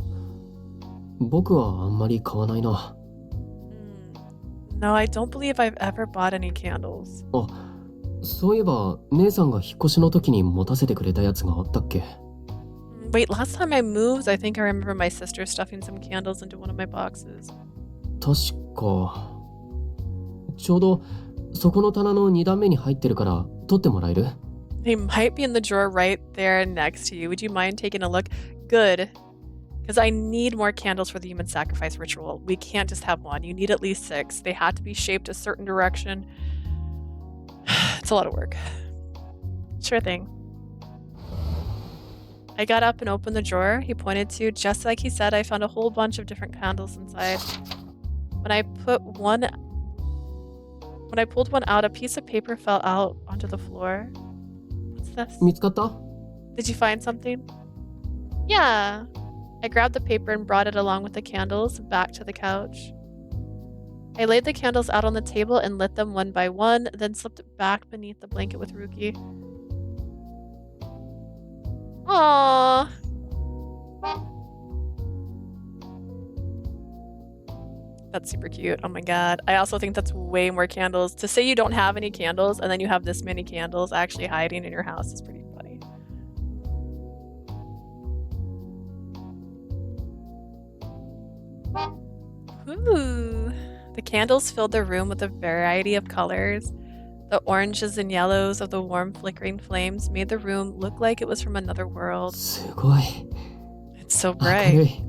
僕はあんまり買わないな。No, I don't believe I've ever bought any candles. あ、そういえば姉さんが引っ越しの時に持たせてくれたやつがあったっけ？ Wait, last time I moved, I think I remember my sister stuffing some candles into one of my boxes. 確か。ちょうどそこの棚の2段目に入ってるから取ってもらえる？ They might be in the drawer right there next to you. Would you mind taking a look? Good. Because I need more candles for the human sacrifice ritual. We can't just have one. You need at least 6. They have to be shaped a certain direction. It's a lot of work. Sure thing. I got up and opened the drawer he pointed to. Just like he said, I found a whole bunch of different candles inside. When I pulled one out, a piece of paper fell out onto the floor. What's this? 見つかった？ Did you find something? Yeah. I grabbed the paper and brought it along with the candles back to the couch. I laid the candles out on the table and lit them one by one, then slipped it back beneath the blanket with Ryuki. Aww. That's super cute. Oh my god. I also think that's way more candles. To say you don't have any candles and then you have this many candles actually hiding in your house is pretty funny. Ooh. The candles filled the room with a variety of colors. The oranges and yellows of the warm flickering flames made the room look like it was from another world. すごい。 It's so 明る bright. い。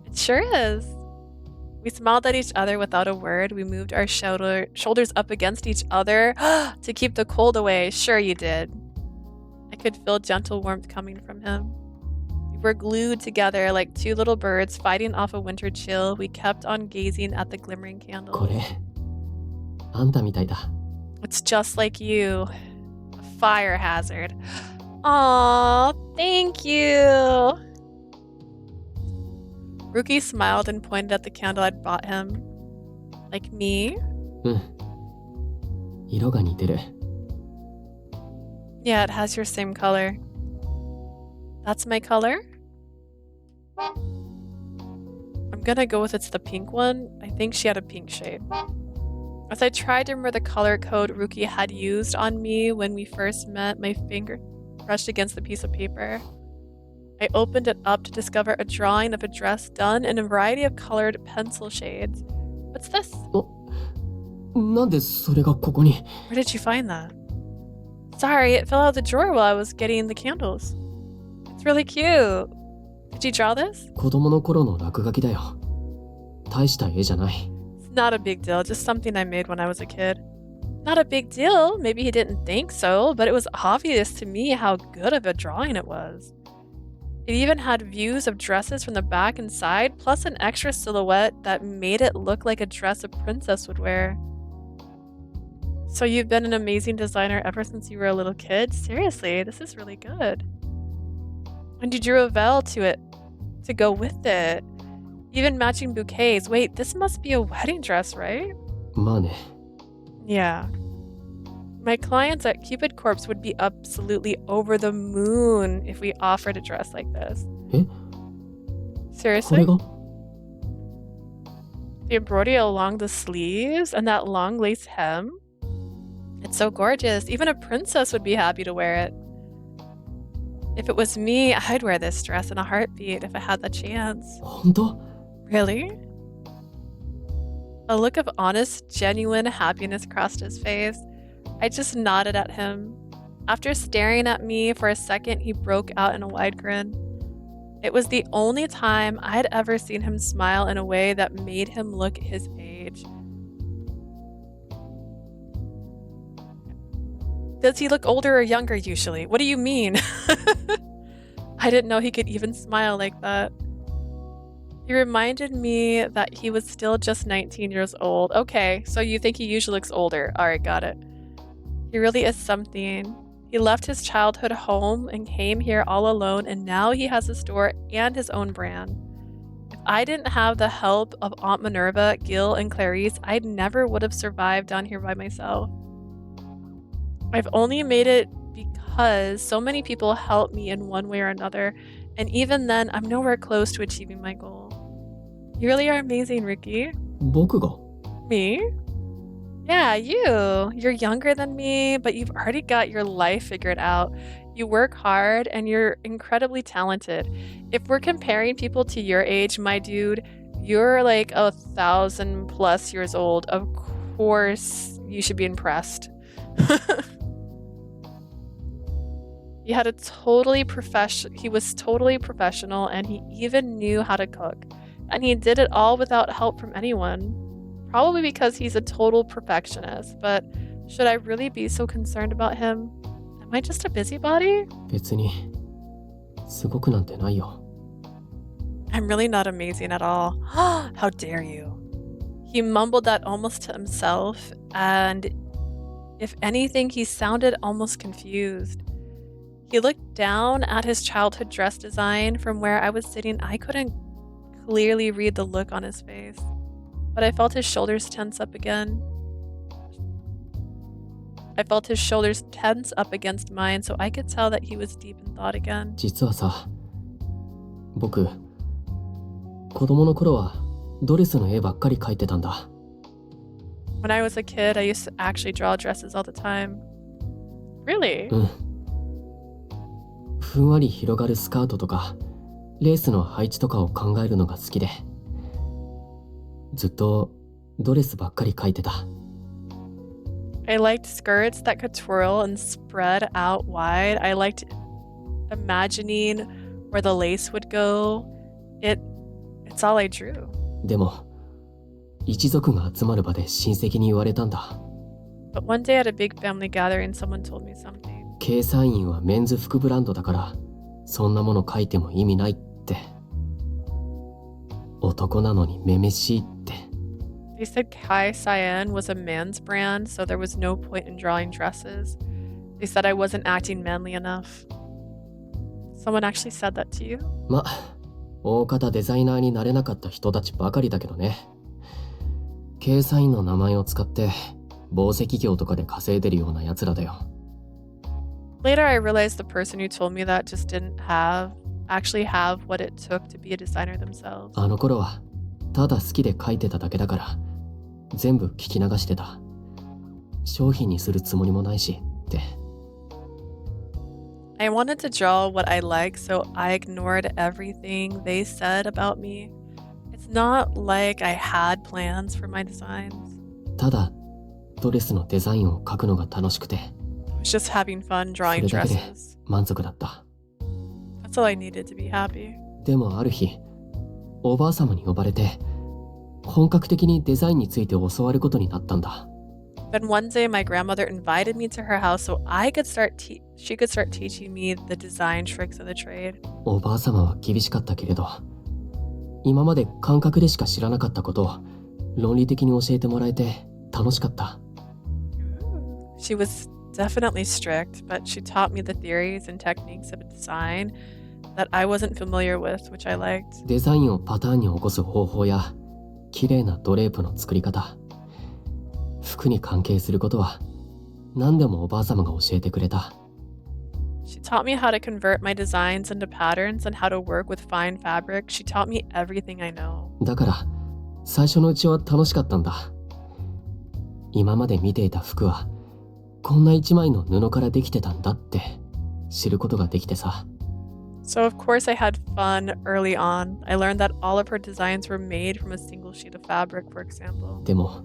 It sure is. We smiled at each other without a word. We moved our shoulders up against each other to keep the cold away. Sure you did. I could feel gentle warmth coming from him. We were glued together like two little birds fighting off a winter chill. We kept on gazing at the glimmering こ candles. れ、あんたみたいだ。 It's just like you. A fire hazard. Aw, thank you. Ryuki smiled and pointed at the candle I'd bought him. Like me? うん。色が似てる。 Yeah, it has your same color. That's my color? I'm gonna go with it's the pink one. I think she had a pink shade. As I tried to remember the color code Ryuki had used on me when we first met, my finger brushed against the piece of paper. I opened it up to discover a drawing of a dress done in a variety of colored pencil shades. What's this? なんでそれがここに？ Where did you find that? Sorry, it fell out of the drawer while I was getting the candles. It's really cute. Did you draw this? 子供の頃の落書きだよ。大した絵じゃない。 It's not a big deal, just something I made when I was a kid. Not a big deal, maybe he didn't think so, but it was obvious to me how good of a drawing it was. It even had views of dresses from the back and side, plus an extra silhouette that made it look like a dress a princess would wear. So you've been an amazing designer ever since you were a little kid? Seriously, this is really good. And you drew a veil to it to go with it. Even matching bouquets. Wait, this must be a wedding dress, right? まあね。 Yeah. My clients at Cupid Corpse would be absolutely over the moon if we offered a dress like this. え？ Seriously? これが？ The embroidery along the sleeves and that long lace hem. It's so gorgeous. Even a princess would be happy to wear it. If it was me, I'd wear this dress in a heartbeat if I had the chance. 本当？ Really? A look of honest, genuine happiness crossed his face. I just nodded at him. After staring at me for a second, he broke out in a wide grin. It was the only time I'd ever seen him smile in a way that made him look his age. Does he look older or younger usually? What do you mean? I didn't know he could even smile like that. He reminded me that he was still just 19 years old. Okay, so you think he usually looks older. Alright, got it. He really is something. He left his childhood home and came here all alone, and now he has a store and his own brand. If I didn't have the help of Aunt Minerva, Gil, and Clarice, I never would have survived down here by myself. I've only made it because so many people helped me in one way or another, and even then, I'm nowhere close to achieving my goal. You really are amazing, Ryuki. 僕が Me? Yeah, you. You're younger than me, but you've already got your life figured out. You work hard and you're incredibly talented. If we're comparing people to your age, my dude, you're like 1,000+ years old. Of course, you should be impressed. He was totally professional, and he even knew how to cook. And he did it all without help from anyone. Probably because he's a total perfectionist, but should I really be so concerned about him? Am I just a busybody? 別にすごくなんてないよ。 I'm really not amazing at all. How dare you? He mumbled that almost to himself, and if anything, he sounded almost confused. He looked down at his childhood dress design. From where I was sitting, I couldn't clearly read the look on his face. But I felt his shoulders tense up again. I felt his shoulders tense up against mine, so I could tell that he was deep in thought again. 実はさ、僕子供の頃はドレスの絵ばっかり描いてたんだ。 When I was a kid, I used to actually draw dresses all the time. Really? うん。ふんわり広がるスカートとかレースの配置とかを考えるのが好きで、ずっとドレスばっかり描いてた。 I liked skirts that could twirl and spread out wide. I liked imagining where the lace would go. It's all I drew. でも一族が集まる場で親戚に言われたんだ。 But one day at a big family gathering, someone told me something. ケイサインはメンズ服ブランドだからそんなもの描いても意味ないって。男なのにめめしいって。 They said Keisaiin was a man's brand, so there was no point in drawing dresses. They said I wasn't acting manly enough. Someone actually said that to you? ま、大方デザイナーになれなかった人たちばかりだけどね。ケイサインの名前を使って紡績業とかで稼いでるような奴らだよ。 Later, I realized the person who told me that just didn't actually have what it took to be a designer themselves. あの頃はただ好きで描いてただけだから全部聞き流してた。商品にするつもりもないしって。 I wanted to draw what I liked, so I ignored everything they said about me. It's not like I had plans for my designs. ただドレスのデザインを描くのが楽しくて、 I was just having fun そ drawing れだけで dresses. 満足だった。 That's all I needed to be happy. でもある日おばあ様に呼ばれて本格的にデザインについて教わることになったんだ。 Then one day, my grandmother invited me to her house so she could start teaching me the design tricks of the trade. おばあ様は厳しかったけれど、今まで感覚でしか知らなかったことを論理的に教えてもらえて楽しかった。 She was definitely strict, but she taught me the theories and techniques of design that I wasn't familiar with, which I liked. デザインをパターンに起こす方法や綺麗なドレープの作り方、服に関係することは何でもおばあ様が教えてくれた。 She taught me how to convert my designs into patterns and how to work with fine fabric. She taught me everything I know. だから最初のうちは楽しかったんだ。今まで見ていた服はこんな一枚の布からできてたんだって知ることができてさ。 So of course I had fun early on. I learned that all of her designs were made from a single sheet of fabric, for example. でも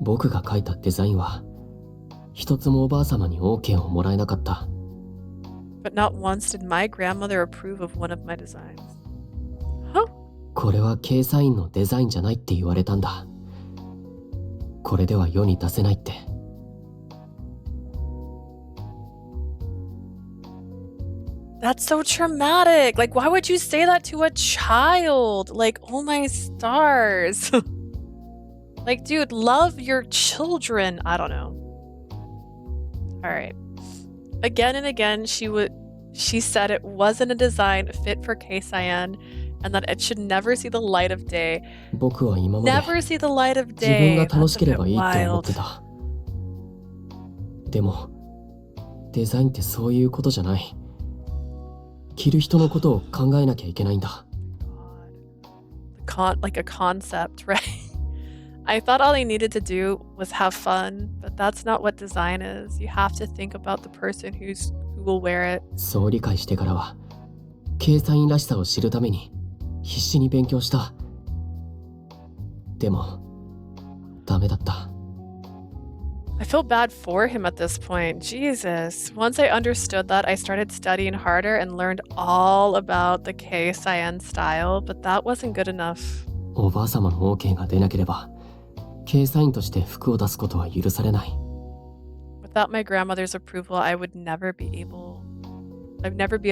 僕が描いたデザインは一つもおばあ様に OK をもらえなかった。 But not once did my grandmother approve of one of my designs. Huh? これはケイサインのデザインじゃないって言われたんだ。これでは世に出せないって。 That's so traumatic. Like, why would you say that to a child? Like, oh my stars. Like, dude, love your children. I don't know. All right. Again and again, she said it wasn't a design fit for Keisaiin and that it should never see the light of day. 僕は今まで Never see the light of 自分が day. 楽 That's し a けれ bit ばいいって思っ wild. てた。でもデザインってそういうことじゃない。着る人のことを考えなきゃいけないんだ。Like a concept, right? I thought all I needed to do was have fun, but that's not what design is. You have to think about the person who will wear it. そう理解してからはケイサインらしさを知るために必死に勉強した。でもダメだった。I feel bad for him at this point. Jesus. Once I understood that, I started studying harder and learned all about the Keisaiin style, but that wasn't good enough. おばあ様の OK が出なければケイサインとして服を出すことは許されない。 Without my grandmother's approval, I'd never be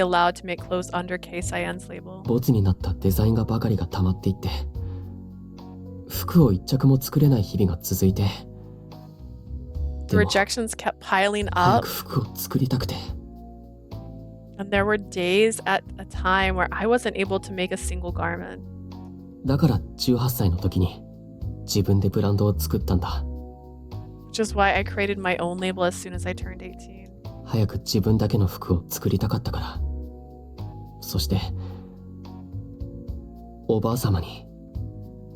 allowed to make clothes under Keisaiin's label. ボツになったデザイン画ばかりが溜まっていって、服を一着も作れない日々が続いて、 The rejections kept piling 早 up, く服を作りたくて。 and there were days at a time where I wasn't able to make a single garment. だから18歳の時に自分でブランドを作ったんだ。 Which is why I created my own label as soon as I turned 18. 早く自分だけの服を作りたかったから。そしておばあ様に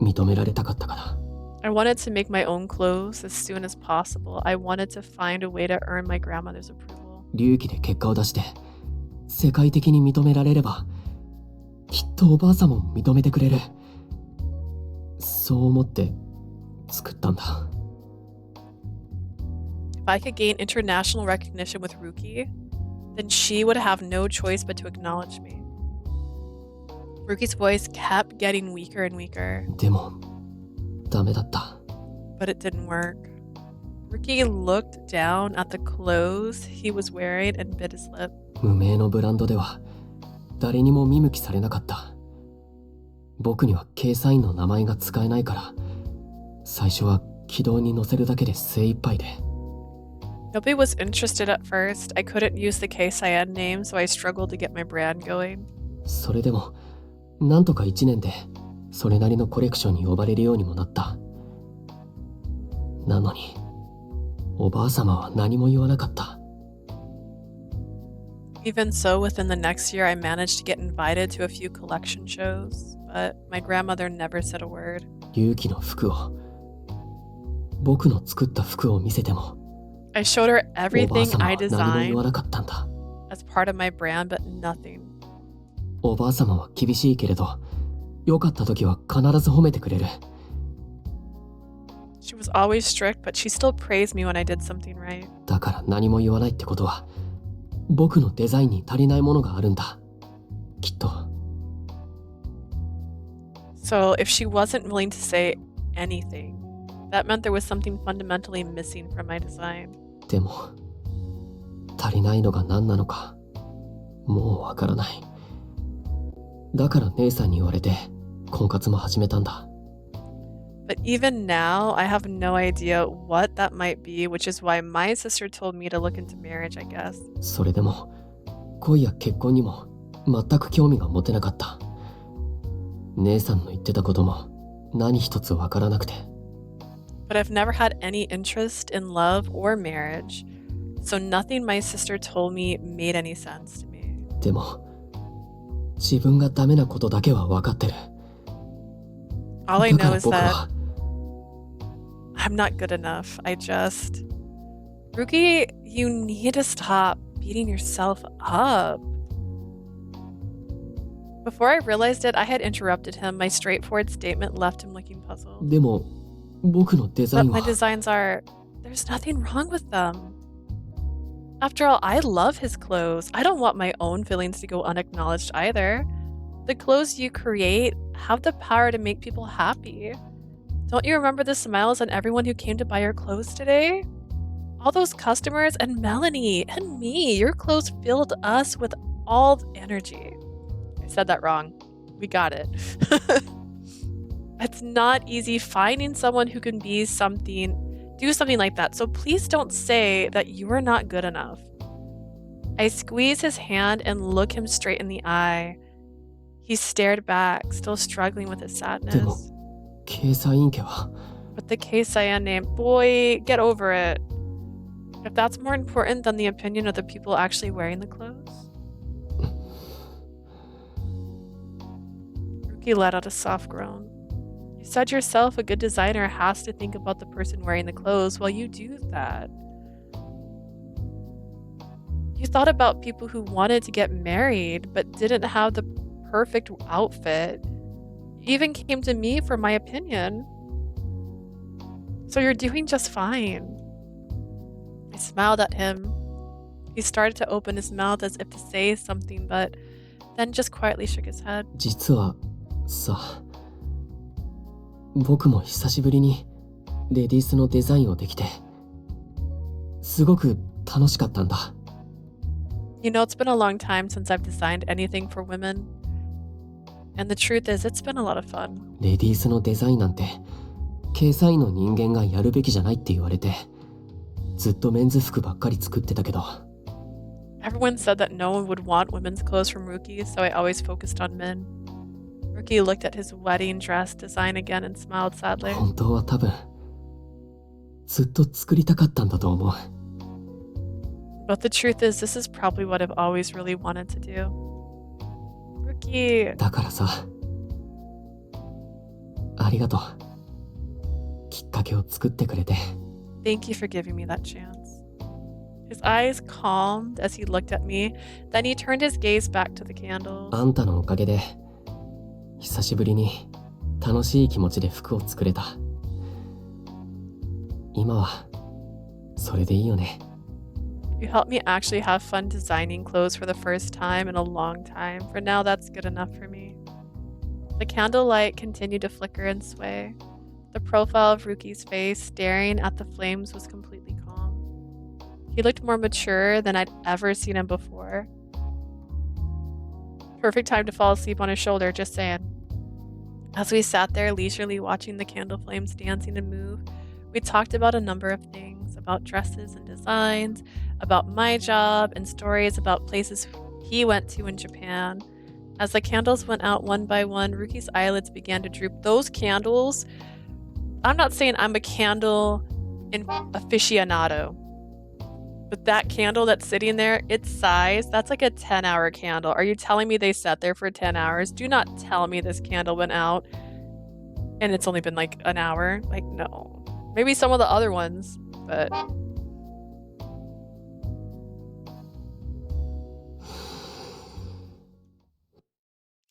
認められたかったから。 I wanted to make my own clothes as soon as possible. I wanted to find a way to earn my grandmother's approval. 隆起で結果を出して世界的に認められればきっとおばあ様も認めてくれる。そう思って作ったんだ。 If I could gain international recognition with Ryuki, then she would have no choice but to acknowledge me. Ryuki's voice kept getting weaker and weaker. でもダメだった。 But it didn't work. Ryuki looked down at the clothes he was wearing and bit his lip. 無名のブランドでは誰にも見向きされなかった。僕にはケイサインの名前が使えないから、最初は軌道に乗せるだけで精一杯で。 Nobody was interested at first. I couldn't use the Keisaiin name, so I struggled to get my brand going. それでもなんとか1年でそれなりのコレクションに呼ばれるようにもなった。なのにおばあ様は何も言わなかった。 Even so, within the next year, I managed to get invited to a few collection shows, but my grandmother never said a word. 勇気の服を、僕の作った服を見せても、 I showed her おばあ everything 様 I は何も言わ designed なかったんだ。 as part of my brand, but nothing. おばあ様は厳しいけれど、良かった時は必ず褒めてくれる。 She was always strict, but she still praised me when I did something right. だから何も言わないってことは、僕のデザインに足りないものがあるんだ。きっと。 So if she wasn't willing to say anything, that meant there was something fundamentally missing from my design. でも、足りないのが何なのか、もうわからない。だから姉さんに言われて、婚活も始めたんだ。 But even now, I have no idea what that might be, which is why my sister told me to look into marriage, I guess. それでも、恋や結婚にも全く興味が持てなかった。姉さんの言ってたことも何一つわからなくて。 But I've never had any interest in love or marriage, so nothing my sister told me made any sense to me. でも、自分がダメなことだけは分かってる。 All I だか know ら is 僕 that は I'm not good enough. Ryuki, you need to stop beating yourself up. Before I realized it, I had interrupted him. My straightforward statement left him looking puzzled. でも、僕のデザイ But ン my は designs are... There's nothing wrong with them. After all, I love his clothes. I don't want my own feelings to go unacknowledged either. The clothes you create have the power to make people happy. Don't you remember the smiles on everyone who came to buy your clothes today? All those customers and Melanie and me. Your clothes filled us with all the energy. I said that wrong. We got it. It's not easy finding someone who can be something do something like that, so please don't say that you are not good enough. I squeeze his hand and look him straight in the eye. He stared back, still struggling with his で sadness. もケイサイン家は But the Keisaiin name, boy, get over it. If that's more important than the opinion of the people actually wearing the clothes. Ryuki let out a soft groan. You said yourself a good designer has to think about the person wearing the clothes. Well, you do that. You thought about people who wanted to get married but didn't have the perfect outfit. You even came to me for my opinion. So you're doing just fine. I smiled at him. He started to open his mouth as if to say something, but then just quietly shook his head. 実はさ、僕も久しぶりにレディースのデザインをできてすごく楽しかったんだ。 You know, it's been a long time since I've designed anything for women. And the truth is, it's been a lot of fun. レディースのデザインなんてケイサインの人間がやるべきじゃないって言われてずっとメンズ服ばっかり作ってたけど Everyone said that no one would want women's clothes from Ryuki, so I always focused on men. Ryuki looked at his wedding dress design again and smiled sadly. 本当は多分ずっと作りたかったんだと思う。 But the truth is, this is probably what I've always really wanted to do. Ryuki. だからさ、ありがとう。きっかけを作ってくれて。 Thank you for giving me that chance. His eyes calmed as he looked at me. Then he turned his gaze back to the candles. あんたのおかげで久しぶりに楽しい気持ちで服を作れた。今はそれでいいよね。 You helped me actually have fun designing clothes for the first time in a long time. For now, that's good enough for me. The candlelight continued to flicker and sway. The profile of Ryuki's face staring at the flames was completely calm. He looked more mature than I'd ever seen him before. Perfect time to fall asleep on his shoulder, just saying. As we sat there leisurely watching the candle flames dancing and move, we talked about a number of things, about dresses and designs, about my job, and stories about places he went to in Japan. As the candles went out one by one, Ryuki's eyelids began to droop. Those candles, I'm not saying I'm a candle aficionado, but that candle that's sitting there, its size, that's like a 10-hour candle. Are you telling me they sat there for 10 hours? Do not tell me this candle went out and it's only been like an hour. Like, no. Maybe some of the other ones, but...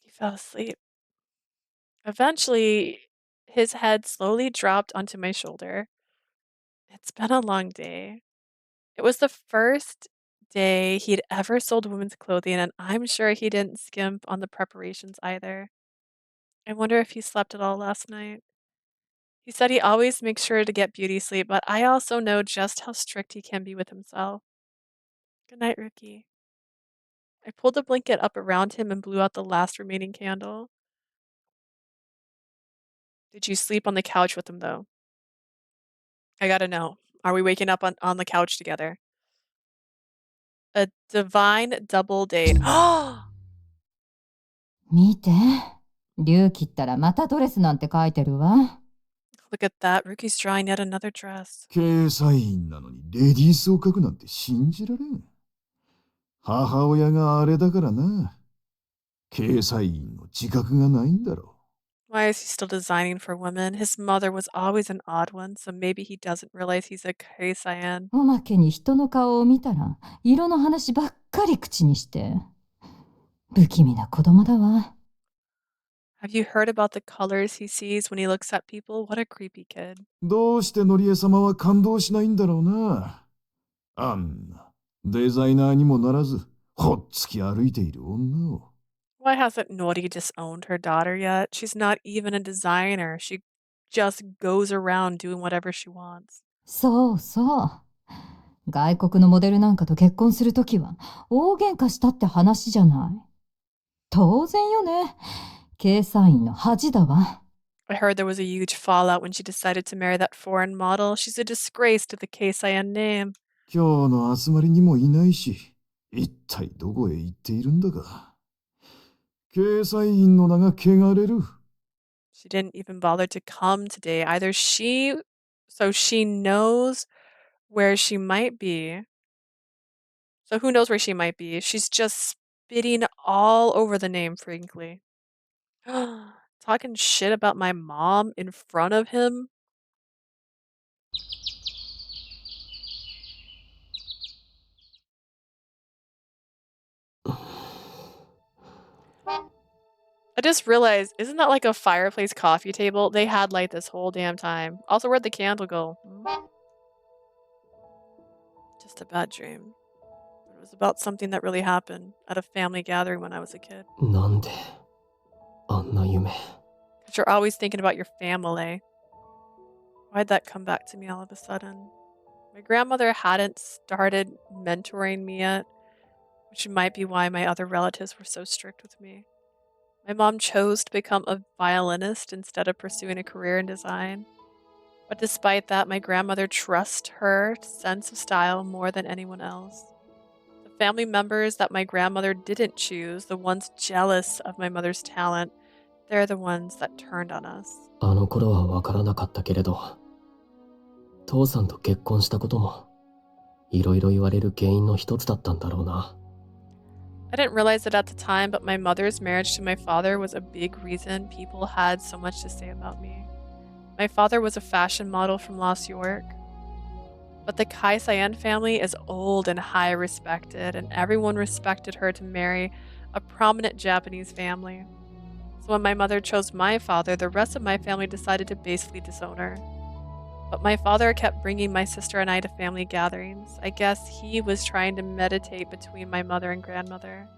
He fell asleep. Eventually, his head slowly dropped onto my shoulder. It's been a long day. It was the first day he'd ever sold women's clothing, and I'm sure he didn't skimp on the preparations either. I wonder if he slept at all last night. He said he always makes sure to get beauty sleep, but I also know just how strict he can be with himself. Good night, Ryuki. I pulled the blanket up around him and blew out the last remaining candle. Did you sleep on the couch with him, though? I gotta know. Are we waking up on the couch together? A divine double date. Oh! 見て。龍切ったらまたドレスなんて書いてるわ。Look at that. Ryuki's drawing yet another dress. ケイサインなのにレディースを描くなんて信じられん。母親があれだからな。ケイサインの自覚がないんだろ Why is he still designing for women? His mother was always an odd one, so maybe he doesn't realize he's a Keisaiin. おまけに人の顔を見たら色の話ばっかり口にして。不気味な子供だわ。Have you heard about the colors he sees when he looks at people? What a creepy kid. どうしてノリエ様は感動しないんだろうな。あんなデザイナーにもならず、ほっつき歩いている女を。Why hasn't Nori disowned her daughter yet? She's not even a designer. She just goes around doing whatever she wants. そうそう。外国のモデルなんかと結婚するときは大喧嘩したって話じゃない。当然よね。ケイサインの恥だわ。I heard there was a huge fallout when she decided to marry that foreign model. She's a disgrace to the Keisaiin name. 今日の集まりにもいないし、一体どこへ行っているんだか。掲載員の名が汚れる。She didn't even bother to come today. Either so she knows where she might be. So who knows where she might be? She's just spitting all over the name, frankly. Talking shit about my mom in front of him. I just realized, isn't that like a fireplace coffee table? They had light this whole damn time. Also, where'd the candle go? Just a bad dream. It was about something that really happened at a family gathering when I was a kid. なんであんな夢 Because you're always thinking about your family. Why'd that come back to me all of a sudden? My grandmother hadn't started mentoring me yet, which might be why my other relatives were so strict with me. My mom chose to become a violinist instead of pursuing a career in design. But despite that, my grandmother trusts her sense of style more than anyone else. The family members that my grandmother didn't choose, the ones jealous of my mother's talent, they're the ones that turned on us. あの頃はわからなかったけれど、父さんと結婚したこともいろいろ言われる原因の一つだったんだろうな。I didn't realize it at the time, but my mother's marriage to my father was a big reason people had so much to say about me. My father was a fashion model from Los York, but the Keisaiin family is old and high respected, and everyone respected her to marry a prominent Japanese family. So when my mother chose my father, the rest of my family decided to basically disown her. But my father kept bringing my sister and I to family gatherings. I guess he was trying to meditate between my mother and grandmother.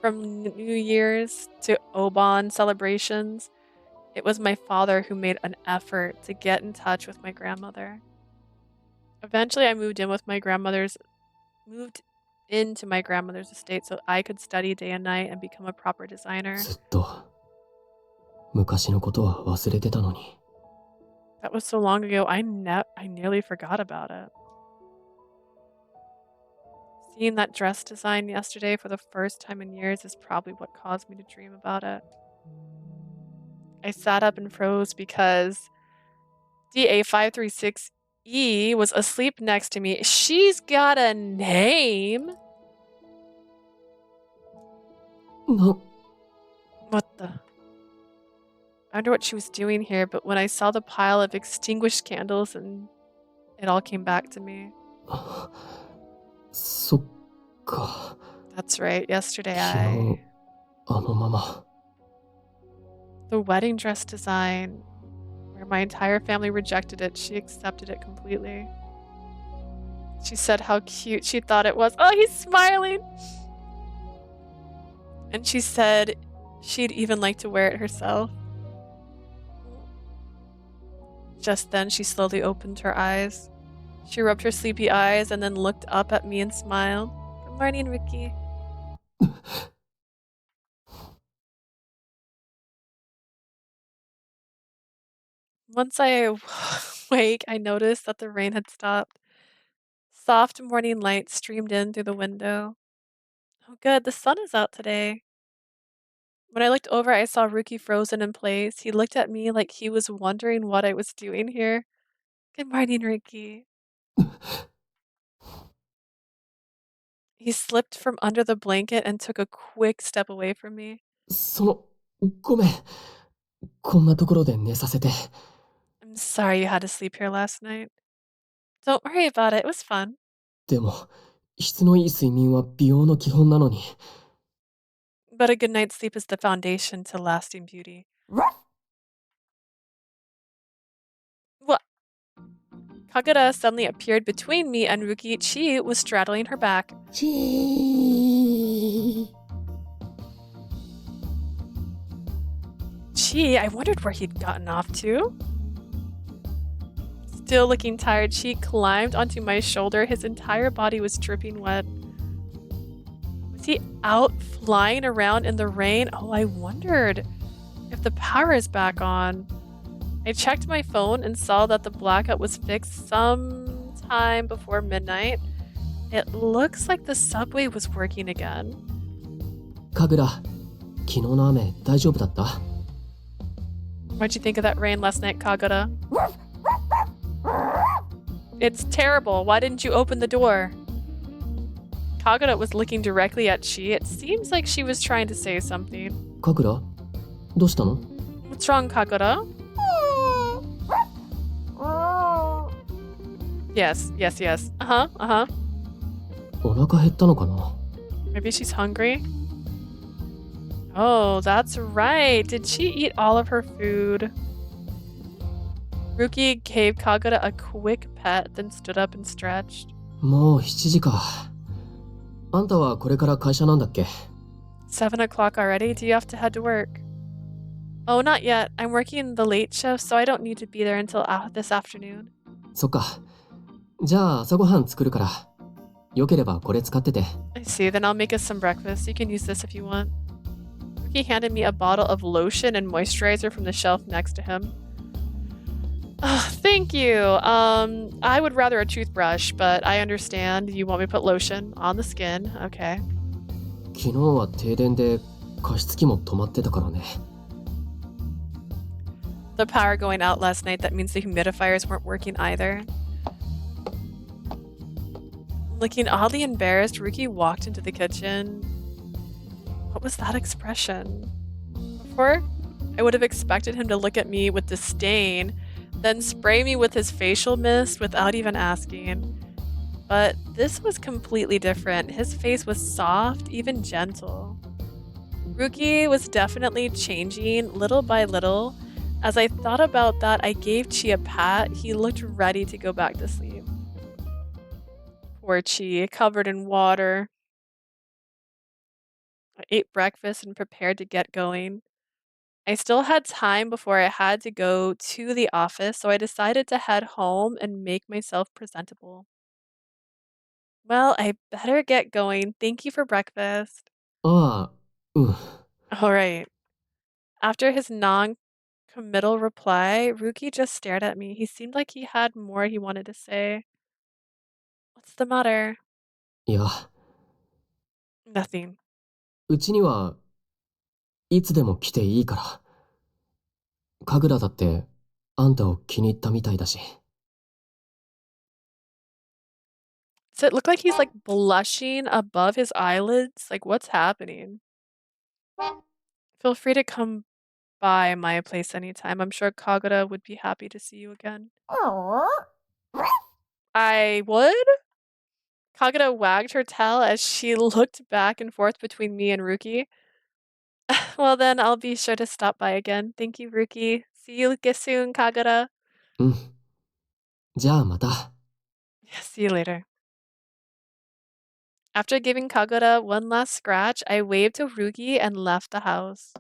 From New Year's to Obon celebrations, it was my father who made an effort to get in touch with my grandmother. Eventually, I moved into my grandmother's estate so I could study day and night and become a proper designer. ずっと昔のことは忘れてたのに。 That was so long ago, I nearly forgot about it. Seeing that dress design yesterday for the first time in years is probably what caused me to dream about it. I sat up and froze because DA536E was asleep next to me. She's got a name? No. What the? I wonder what she was doing here, but when I saw the pile of extinguished candles, and it all came back to me. そっか。 That's right, yesterday 昨日あのまま。 The wedding dress design, where my entire family rejected it, she accepted it completely. She said how cute she thought it was. Oh, he's smiling! And she said she'd even like to wear it herself. Just then, she slowly opened her eyes. She rubbed her sleepy eyes and then looked up at me and smiled. Good morning, Ryuki. Once I awake, I noticed that the rain had stopped. Soft morning light streamed in through the window. Oh good, the sun is out today. When I looked over, I saw Ryuki frozen in place. He looked at me like he was wondering what I was doing here. Good morning, Ryuki. He slipped from under the blanket and took a quick step away from me. ごめん。こんなところで寝させて。 I'm sorry you had to sleep here last night. Don't worry about it. It was fun. でも、質のいい睡眠は美容の基本なのに。 But a good night's sleep is the foundation to lasting beauty. What? Kagura suddenly appeared between me and Ryuki. Chi was straddling her back. Chi, I wondered where he'd gotten off to. Still looking tired, Chi climbed onto my shoulder. His entire body was dripping wet. Was he out flying around in the rain? Oh, I wondered if the power is back on. I checked my phone and saw that the blackout was fixed sometime before midnight. It looks like the subway was working again. カグラ、昨日の雨大丈夫だった？ What'd you think of that rain last night, Kagura? It's terrible. Why didn't you open the door? Kagura was looking directly at Chi. It seems like she was trying to say something. カグラ、どうしたの？ What's wrong, Kagura? Yes. Uh-huh. お腹減ったのかな？ Maybe she's hungry? Oh, that's right. Did she eat all of her food? Ryuki gave Kagura a quick pet, then stood up and stretched. もう7時か。あんたはこれから会社なんだっけ？ 7 o'clock already? Do you have to head to work? Oh, not yet. I'm working the late shift, so I don't need to be there until this afternoon. そっか。じゃあ朝ごはん作るから。よければこれ使ってて。I see. Then I'll make us some breakfast. You can use this if you want. Ryuki handed me a bottle of lotion and moisturizer from the shelf next to him. Thank you. I would rather a toothbrush, but I understand you want me to put lotion on the skin. Okay. 昨日は停電で加湿器も止まってたからね。The power going out last night, that means the humidifiers weren't working either. Looking oddly embarrassed, Ryuki walked into the kitchen. What was that expression? Before, I would have expected him to look at me with disdain, then spray me with his facial mist without even asking. But this was completely different. His face was soft, even gentle. Ryuki was definitely changing little by little. As I thought about that, I gave Chi a pat. He looked ready to go back to sleep. Poor Chi, covered in water. I ate breakfast and prepared to get going. I still had time before I had to go to the office, so I decided to head home and make myself presentable. Well, I better get going. Thank you for breakfast. ああ、うん。 All right. After his non-committal reply, Ryuki just stared at me. He seemed like he had more he wanted to say. What's the matter? いや、 Nothing. うちにはいつでも来ていいから。カグラだってあんたを気に入ったみたいだし。Does it look like he's like blushing above his eyelids? Like, what's happening? Feel free to come by my place anytime. I'm sure Kagura would be happy to see you again. I would? Kagura wagged her tail as she looked back and forth between me and Ryuki. Well then, I'll be sure to stop by again. Thank you, Ryuki. See you soon, Kagura. うん。じゃあまた。 Yeah, see you later. After giving Kagura one last scratch, I waved to Ryuki and left the house.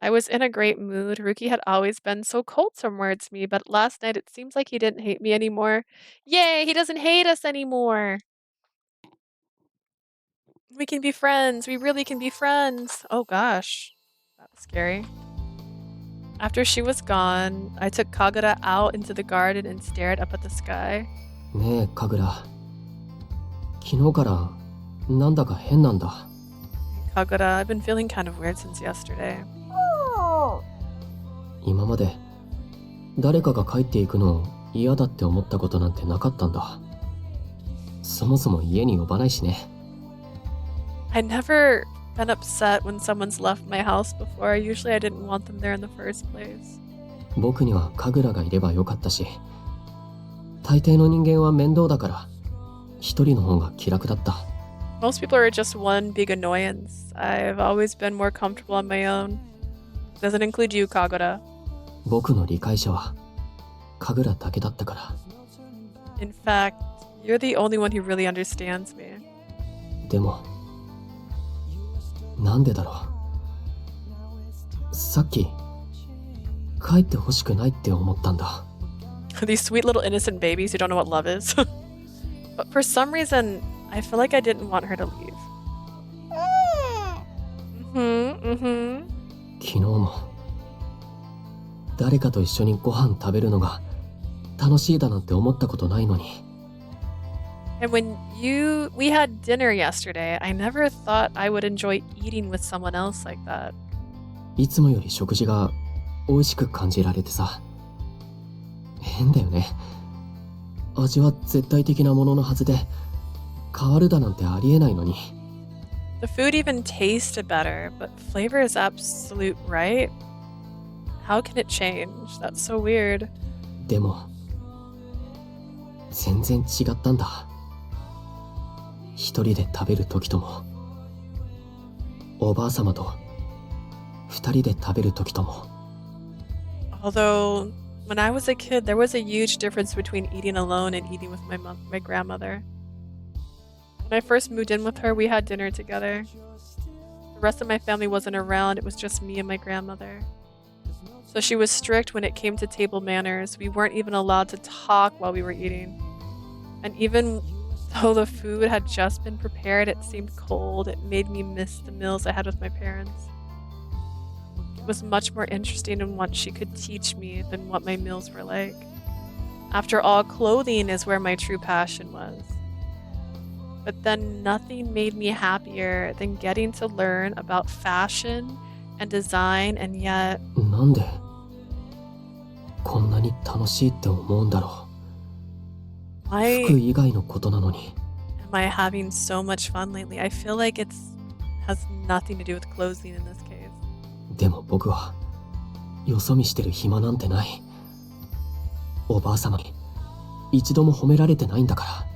I was in a great mood. Ryuki had always been so cold towards me, but last night it seems like he didn't hate me anymore. Yay, he doesn't hate us anymore. We can be friends. We really can be friends. Oh gosh, that was scary. After she was gone, I took Kagura out into the garden and stared up at the sky. ねえ、カグラ。昨日からなんだか変なんだ。 Kagura, I've been feeling kind of weird since yesterday. 今まで誰かが帰っていくのを嫌だって思ったことなんてなかったんだ。そもそも家に呼ばないしね。 I'd never been upset when someone's left my house before. Usually I didn't want them there in the first place. 僕にはカグラがいればよかったし、大抵の人間は面倒だから一人の方が気楽だった。 Most people are just one big annoyance. I've always been more comfortable on my own. Doesn't include you, Kagura. 僕の理解者はカグラだけだったから。 In fact, you're the only one who really understands me. でもなんでだろう。さっき帰ってほしくないって思ったんだ。 These sweet little innocent babies who don't know what love is. But for some reason, I feel like I didn't want her to leave. 昨日も誰かと一緒にご飯食べるのが楽しいだなんて思ったことないのに。 And when we had dinner yesterday, I never thought I would enjoy eating with someone else like that. いつもより食事が美味しく感じられてさ。変だよね。味は絶対的なもののはずで変わるだなんてありえないのに。 The food even tasted better, but flavor is absolute, right? How can it change? That's so weird. でも全然違ったんだ。一人で食べる時とも、おばあ様と二人で食べる時とも。 Although, when I was a kid, there was a huge difference between eating alone and eating with my grandmother. When I first moved in with her, we had dinner together. The rest of my family wasn't around, it was just me and my grandmother. So she was strict when it came to table manners. We weren't even allowed to talk while we were eating. And even though the food had just been prepared, it seemed cold. It made me miss the meals I had with my parents. It was much more interesting in what she could teach me than what my meals were like. After all, clothing is where my true passion was. But then nothing made me happier than getting to learn about fashion and design, and yet... なんでこんなに楽しいって思うんだろう。服以外のことなのに。 Am I having so much fun lately? I feel like it has nothing to do with clothing in this case. でも僕はよそ見してる暇なんてない。おばあ様に一度も褒められてないんだから。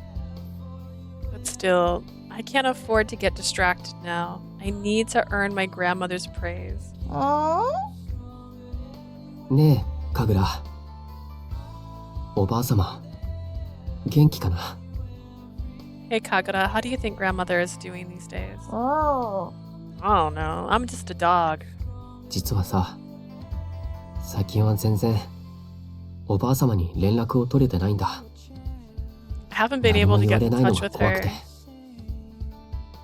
But still, I can't afford to get distracted now. I need to earn my grandmother's praise. ねえ、神楽。おばあ様、元気かな？ Hey Kagura, how do you think grandmother is doing these days? Oh. I don't know. I'm just a dog. 実はさ、最近は全然おばあ様に連絡を取れてないんだ。 I haven't been able to get in 何も言われないの touch が with 怖く her. て。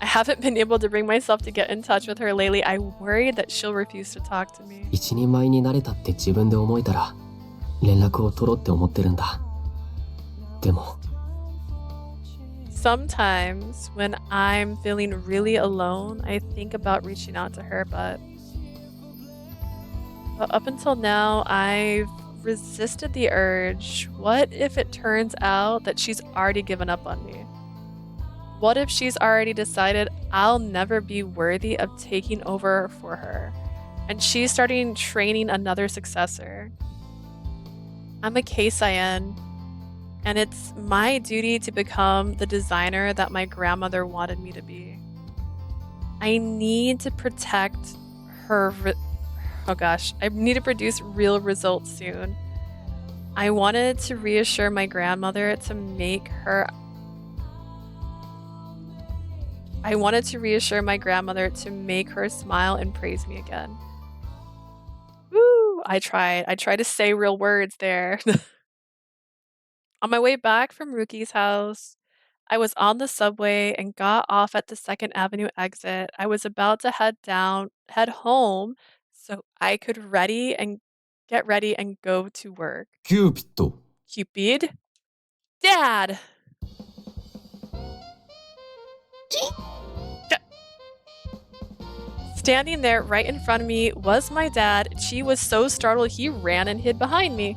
I haven't been able to bring myself to get in touch with her lately. I worry that she'll refuse to talk to me. 一人前になれたって自分で思えたら連絡を取ろうって思ってるんだ。でも Sometimes when I'm feeling really alone, I think about reaching out to her, but up until now, I've resisted the urge. What if it turns out that she's already given up on me? What if she's already decided I'll never be worthy of taking over for her, and she's starting training another successor? I'm a Keisaiin, and it's my duty to become the designer that my grandmother wanted me to be. I need to protect her. Oh gosh, I need to produce real results soon. I wanted to reassure my grandmother to make her smile and praise me again. Woo! I tried to say real words there. On my way back from Ruki's house, I was on the subway and got off at the 2nd Avenue exit. I was about to head home so I could get ready and go to work. キューピッド。 Cupid? Dad! Standing there right in front of me was my dad. She was so startled he ran and hid behind me.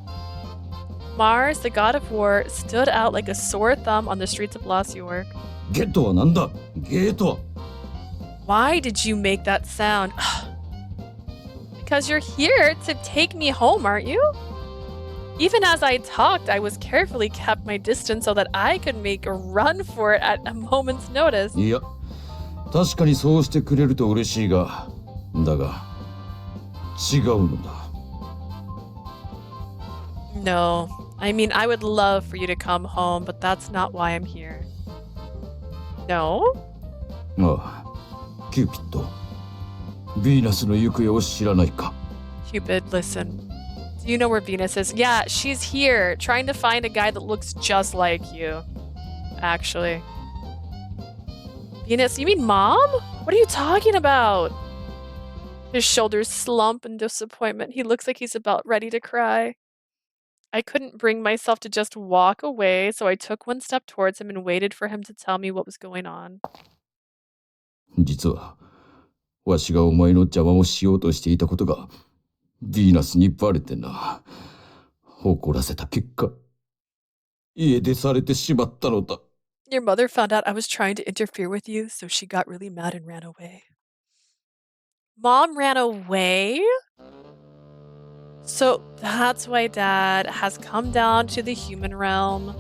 Mars, the god of war, stood out like a sore thumb on the streets of Lost York. ゲットはなんだ？ゲート。 Why did you make that sound? Because you're here to take me home, aren't you? Even as I talked, I was carefully kept my distance so that I could make a run for it at a moment's notice. いや、確かにそうしてくれると嬉しいが、だが違うのだ。 No, I mean, I would love for you to come home, but that's not why I'm here. No? ああ、キューピッド。ヴィーナスの行方を知らないか？ Cupid, listen. Do you know where Venus is? Yeah, she's here, trying to find a guy that looks just like you. Actually. Venus, you mean Mom? What are you talking about? His shoulders slump in disappointment. He looks like he's about ready to cry. I couldn't bring myself to just walk away, so I took one step towards him and waited for him to tell me what was going on. 実は、わしがお前の邪魔をしようとしていたことが、ヴィーナスにバレてな。怒らせた結果、家出されてしまったのだ。Your mother found out I was trying to interfere with you, so she got really mad and ran away. Mom ran away? So that's why Dad has come down to the human realm.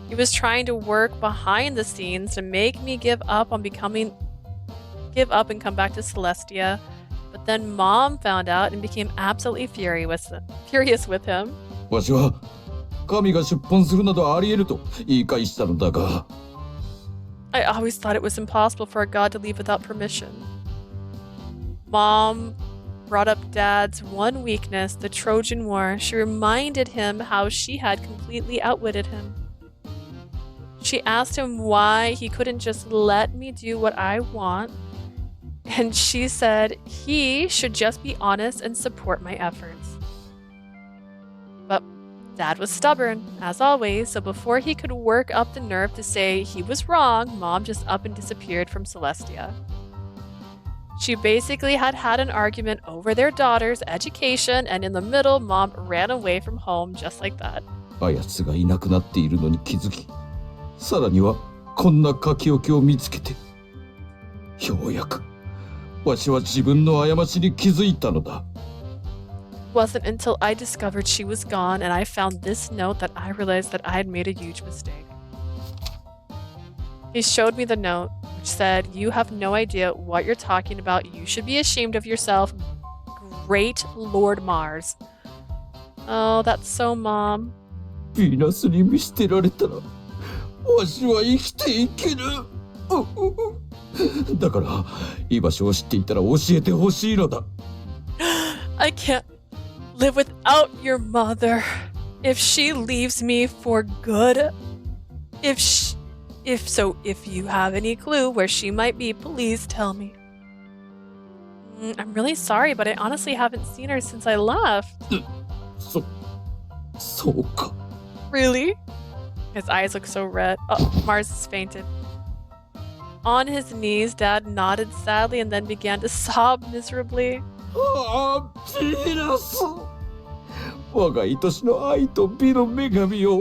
He was trying to work behind the scenes to make me give up and come back to Celestia. But then Mom found out and became absolutely furious with him. わしは神が出版するなどあり得ると言い返したのだが。I always thought it was impossible for a god to leave without permission. Mom brought up Dad's one weakness, the Trojan War. She reminded him how she had completely outwitted him. She asked him why he couldn't just let me do what I want. And she said he should just be honest and support my efforts. But Dad was stubborn, as always, so before he could work up the nerve to say he was wrong, Mom just up and disappeared from Celestia. She basically had an argument over their daughter's education, and in the middle, Mom ran away from home just like that. あやつがいなくなっているのに気づき、さらにはこんな書き置きを見つけて、ようやくわしは自分の過ちに気づいたのだ。It wasn't until I discovered she was gone and I found this note that I realized that I had made a huge mistake. He showed me the note, which said, "You have no idea what you're talking about. You should be ashamed of yourself. Great Lord Mars." Oh, that's so Mom. ヴィーナスに見捨てられたら、わしは生きていけぬ。だから、居場所を知っていたら教えてほしいのだ。I can't live without your mother. If she leaves me for good, if you have any clue where she might be, please tell me. I'm really sorry, but I honestly haven't seen her since I left. そうか。Really? His eyes look so red. Oh, Mars has fainted. On his knees, Dad nodded sadly and then began to sob miserably. ああ、ヴィーナス。我が愛しの愛と美の女神よ、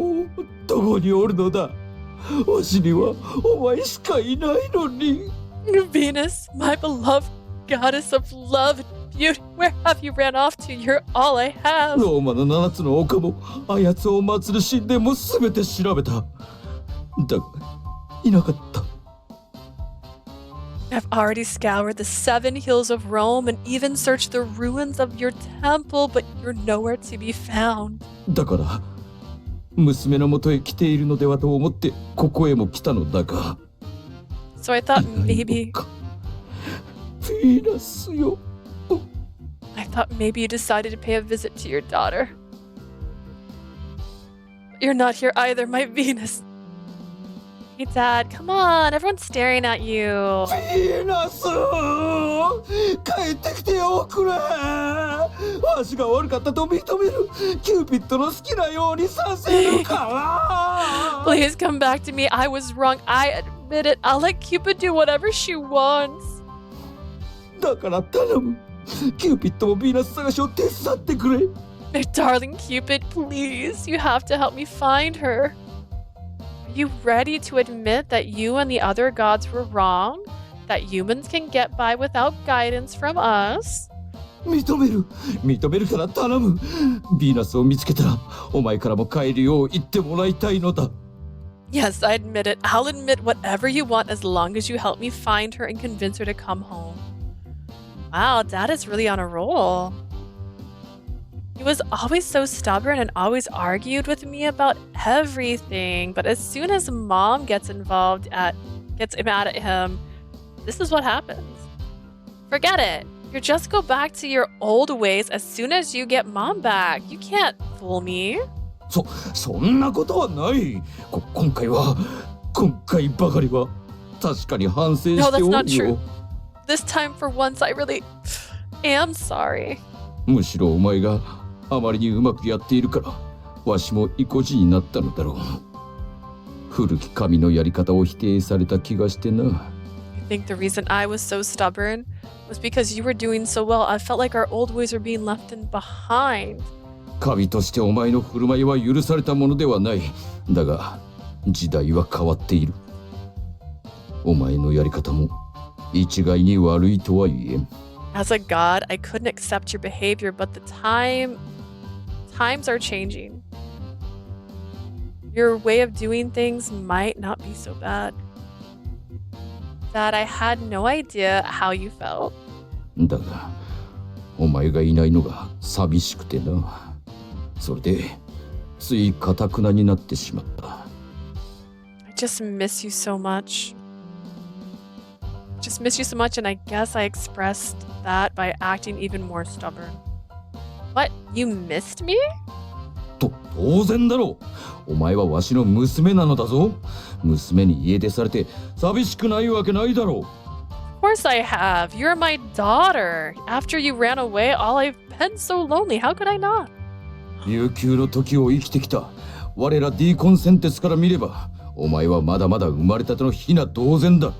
どこにおるのだ。わしにはお前しかいないのに。Venus, my beloved goddess of love and beauty, where have you ran off to? You're all I have. ローマの7つの丘も、あやつを祀る神殿もすべて調べた。だが、いなかった。I've already scoured the 7 hills of Rome and even searched the ruins of your temple, but you're nowhere to be found. だから、娘のもとへ来ているのではと思ってここへも来たのだが。So I thought maybe... ヴィーナスよ。I thought maybe you decided to pay a visit to your daughter. But you're not here either, my Venus. Hey, Dad, come on. Everyone's staring at you. ヴィーナス！帰ってきておくれ！わしが悪かったと認める。キューピッドの好きなようにさせるから。 Please come back to me. I was wrong. I admit it. I'll let Cupid do whatever she wants. だから頼む。キューピッドもヴィーナス探しを手伝ってくれ。My darling Cupid, please. You have to help me find her. Are you ready to admit that you and the other gods were wrong? That humans can get by without guidance from us? 認めるから頼む。ヴィーナスを見つけたら、お前からも帰るよう言ってもらいたいのだ。Yes, I admit it. I'll admit whatever you want as long as you help me find her and convince her to come home. Wow, Dad is really on a roll. He was always so stubborn and always argued with me about everything. But as soon as Mom gets mad at him, this is what happens. Forget it. You just go back to your old ways as soon as you get Mom back. You can't fool me. そんなことはない。今回ばかりは確かに反省しておるよ。No, that's not true. This time for once, I really... am sorry. むしろお前があまりにうまくやっているから、わしも意固地になったのだろう。古き神のやり方を否定された気がしてな。I think the reason I was so stubborn was because you were doing so well. I felt like our old ways were being left in behind. 神としてお前の振る舞いは許されたものではない。だが、時代は変わっている。お前のやり方も一概に悪いとは言えん。As a god, I couldn't accept your behavior, but the times are changing. Your way of doing things might not be so bad. That I had no idea how you felt. だが、お前がいないのが寂しくてな。それで、つい堅くなになってしまった。I just miss you so much. Just miss you so much, and I guess I expressed that by acting even more stubborn. What? You missed me? と、当然だろう。お前はわしの娘なのだぞ。娘に家出されて寂しくないわけないだろう。Of course I have. You're my daughter. After you ran away, all I've been so lonely. How could I not? 悠久の時を生きてきた我らディーコンセンテスから見れば、お前はまだまだ生まれたてのヒナ同然だ。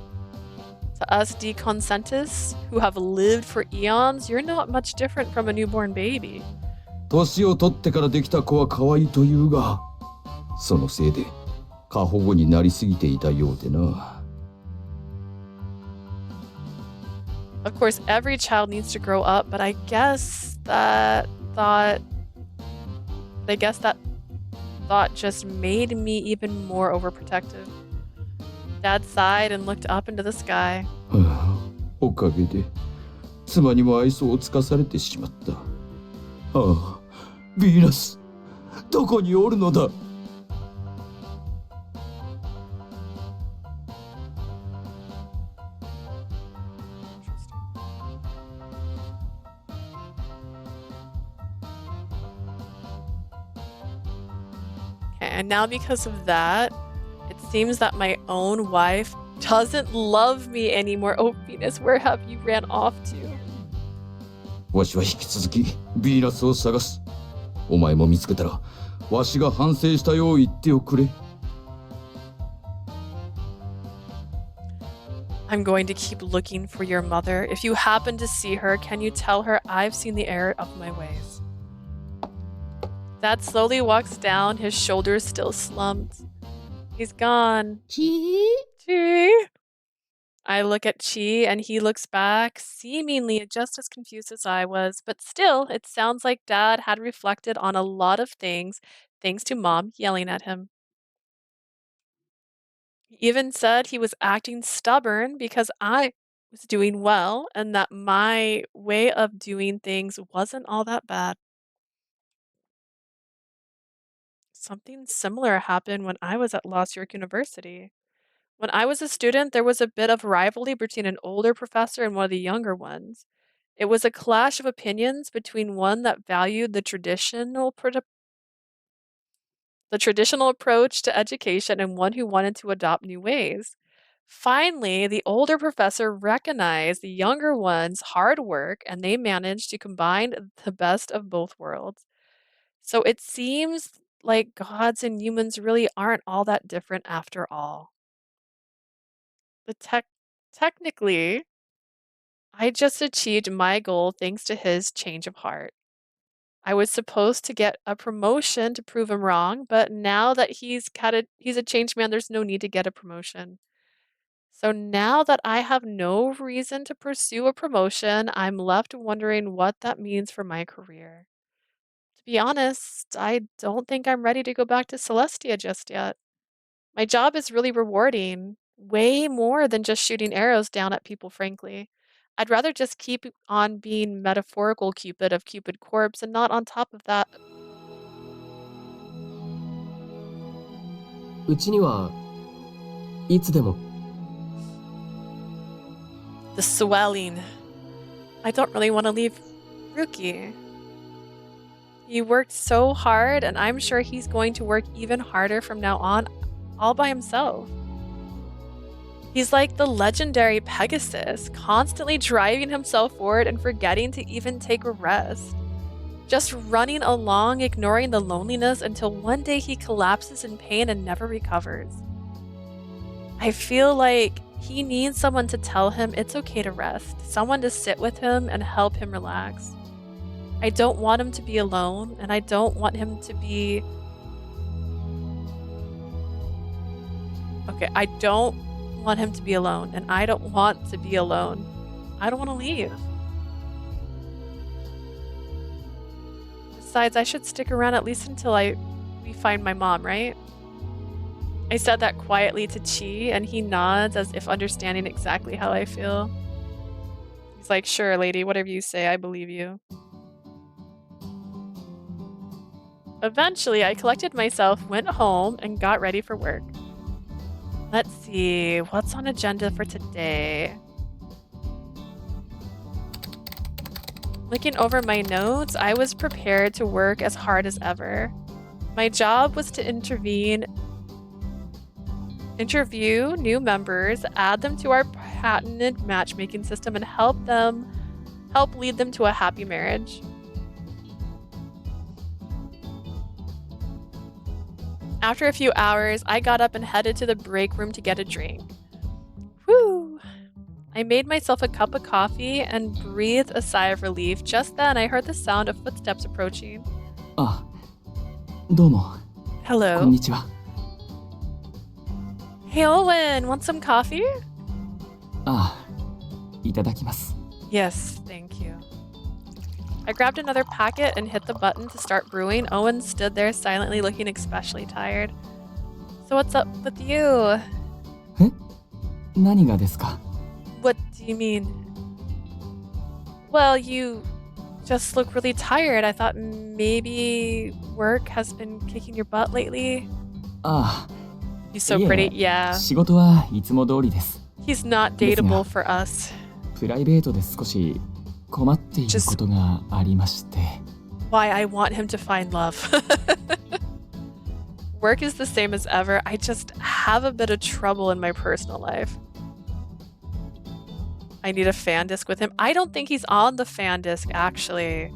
To us deconsentists who have lived for eons, you're not much different from a newborn baby. 年を取ってからできた子は可愛いというが、そのせいで過保護になりすぎていたようでな。Of course, every child needs to grow up, but I guess that thought just made me even more overprotective. Dad sighed and looked up into the sky. おかげで妻にも愛想をつかされてしまった。ああ、ヴィーナス、どこにおるのだ。And now because of that, it seems that my own wife doesn't love me anymore. Oh, Venus, where have you ran off to? わしは引き続きヴィーナスを探す。お前も見つけたら、わしが反省したよう言っておくれ。I'm going to keep looking for your mother. If you happen to see her, can you tell her I've seen the error of my ways? Dad slowly walks down, his shoulders still slumped. He's gone. Chi? I look at Chi and he looks back, seemingly just as confused as I was, but still, it sounds like Dad had reflected on a lot of things thanks to Mom yelling at him. He even said he was acting stubborn because I was doing well and that my way of doing things wasn't all that bad. Something similar happened when I was at Lost York University. When I was a student, there was a bit of rivalry between an older professor and one of the younger ones. It was a clash of opinions between one that valued the traditional approach to education and one who wanted to adopt new ways. Finally, the older professor recognized the younger one's hard work and they managed to combine the best of both worlds. So it seems like gods and humans really aren't all that different after all. Technically, I just achieved my goal thanks to his change of heart. I was supposed to get a promotion to prove him wrong, but now that he's a changed man, there's no need to get a promotion. So now that I have no reason to pursue a promotion, I'm left wondering what that means for my career. To be honest, I don't think I'm ready to go back to Celestia just yet. My job is really rewarding, way more than just shooting arrows down at people, frankly. I'd rather just keep on being metaphorical Cupid of Cupid Corpse and not on top of that. うちにはいつでも。 The swelling. I don't really want to leave Ryuki. He worked so hard, and I'm sure he's going to work even harder from now on, all by himself. He's like the legendary Pegasus, constantly driving himself forward and forgetting to even take a rest. Just running along, ignoring the loneliness until one day he collapses in pain and never recovers. I feel like he needs someone to tell him it's okay to rest, someone to sit with him and help him relax. I don't want him to be alone, and I don't want him to be... Okay, I don't want him to be alone, and I don't want to be alone. I don't want to leave. Besides, I should stick around at least until we find my mom, right? I said that quietly to Chi, and he nods as if understanding exactly how I feel. He's like, sure, lady, whatever you say, I believe you. Eventually, I collected myself, went home, and got ready for work. Let's see, what's on agenda for today? Looking over my notes, I was prepared to work as hard as ever. My job was to interview new members, add them to our patented matchmaking system, and help lead them to a happy marriage. After a few hours, I got up and headed to the break room to get a drink. Whew! I made myself a cup of coffee and breathed a sigh of relief. Just then, I heard the sound of footsteps approaching. Ah, どうも。 Hello. こんにちは。 Hey, Owen, want some coffee? ああ、いただきます。 Yes, thank you. I grabbed another packet and hit the button to start brewing. Owen stood there silently, looking especially tired. So what's up with you? え？何がですか？ What do you mean? Well, you just look really tired. I thought maybe work has been kicking your butt lately. ああ。 He's so pretty, yeah. 仕事はいつも通りです。 He's not dateable for us. プライベートで少し困っていることがありまして。 Why I want him to find love. Work is the same as ever. I just have a bit of trouble in my personal life. I need a fan disc with him. I don't think he's on the fan disc, actually.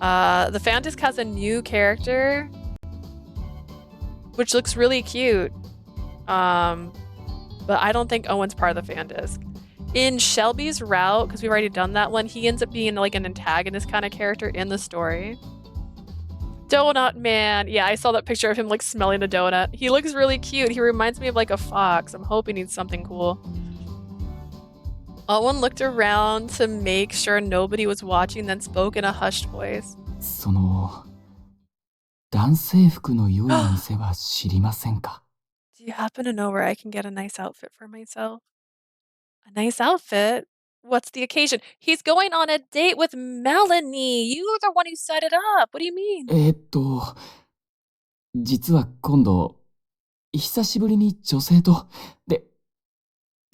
The fan disc has a new character, which looks really cute. But I don't think Owen's part of the fan disc. In Shelby's route, because we've already done that one, he ends up being like an antagonist kind of character in the story. Donut Man. Yeah, I saw that picture of him like smelling a donut. He looks really cute. He reminds me of like a fox. I'm hoping he's something cool. Owen looked around to make sure nobody was watching, then spoke in a hushed voice. その男性服の良い店は知りませんか？ Do you happen to know where I can get a nice outfit for myself? A nice outfit? What's the occasion? He's going on a date with Melanie. You're the one who set it up. What do you mean? 実は今度久しぶりに女性とデ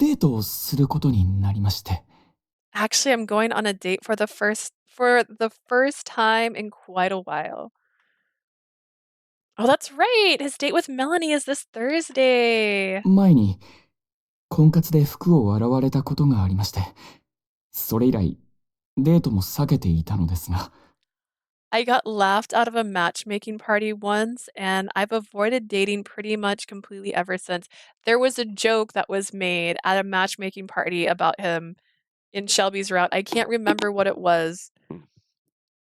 ートをすることになりまして。 Actually, I'm going on a date for the first time in quite a while. Oh, that's right. His date with Melanie is this Thursday. 前に婚活で服を洗われたことがありまして、それ以来デートも避けていたのですが。 I got laughed out of a matchmaking party once, and I've avoided dating pretty much completely ever since. There was a joke that was made at a matchmaking party about him in Shelby's route. I can't remember what it was,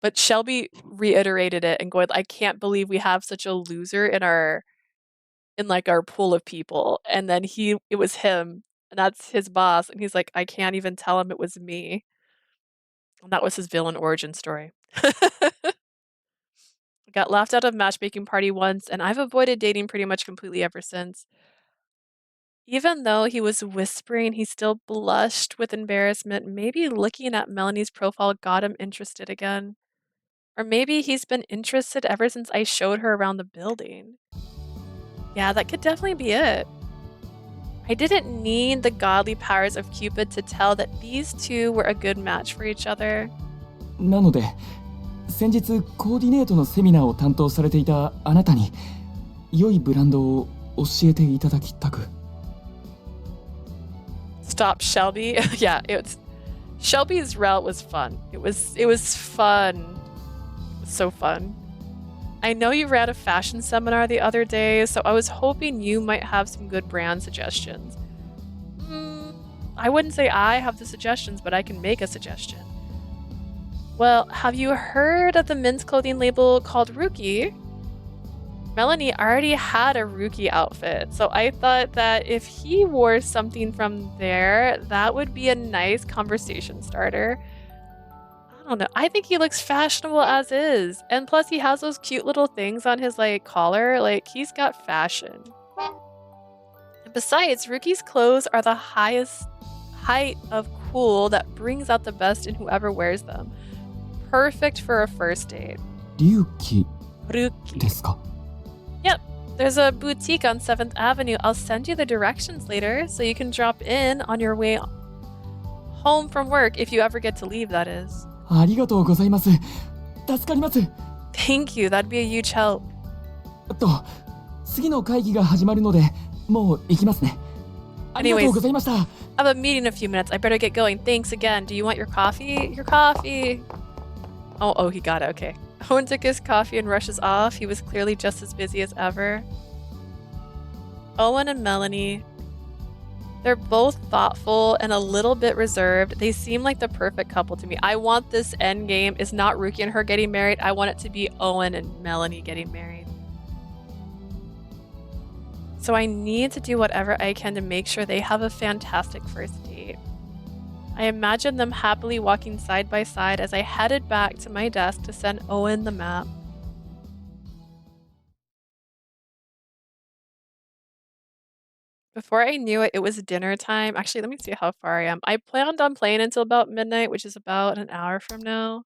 but Shelby reiterated it and going, I can't believe we have such a loser in our pool of people. And then it was him, and that's his boss, and he's like, I can't even tell him it was me. And that was his villain origin story. I got laughed out of a matchmaking party once, and I've avoided dating pretty much completely ever since. Even though he was whispering, he still blushed with embarrassment. Maybe looking at Melanie's profile got him interested again. Or maybe he's been interested ever since I showed her around the building. Yeah, that could definitely be it. I didn't need the godly powers of Cupid to tell that these two were a good match for each other. なので、先日コーディネートのセミナーを担当されていたあなたに良いブランドを教えていただきたく。Stop Shelby. Yeah, Shelby's route was fun. It was fun. It was so fun. I know you ran a fashion seminar the other day, so I was hoping you might have some good brand suggestions. I wouldn't say I have the suggestions, but I can make a suggestion. Well, have you heard of the men's clothing label called Ryuki? Melanie already had a Ryuki outfit, so I thought that if he wore something from there, that would be a nice conversation starter. I don't know. I think he looks fashionable as is. And plus he has those cute little things on his collar. He's got fashion. And besides, Ryuki's clothes are the highest height of cool that brings out the best in whoever wears them. Perfect for a first date. Ryuki Ryuki. ですか? Yep. There's a boutique on 7th Avenue. I'll send you the directions later so you can drop in on your way home from work if you ever get to leave, that is. ありがとうございます。助かります。 Thank you. That'd be a huge help. 次の会議が始まるので、もう行きますね。ありがとうございました。 I have a meeting in a few minutes. I better get going. Thanks again. Do you want your coffee? Your coffee. Oh, he got it. Okay. Owen took his coffee and rushes off. He was clearly just as busy as ever. Owen and Melanie. They're both thoughtful and a little bit reserved. They seem like the perfect couple to me. I want this end game is not Ryuki and her getting married. I want it to be Owen and Melanie getting married. So I need to do whatever I can to make sure they have a fantastic first date. I imagine them happily walking side by side as I headed back to my desk to send Owen the map. Before I knew it, it was dinner time. Actually, let me see how far I am. I planned on playing until about midnight, which is about an hour from now.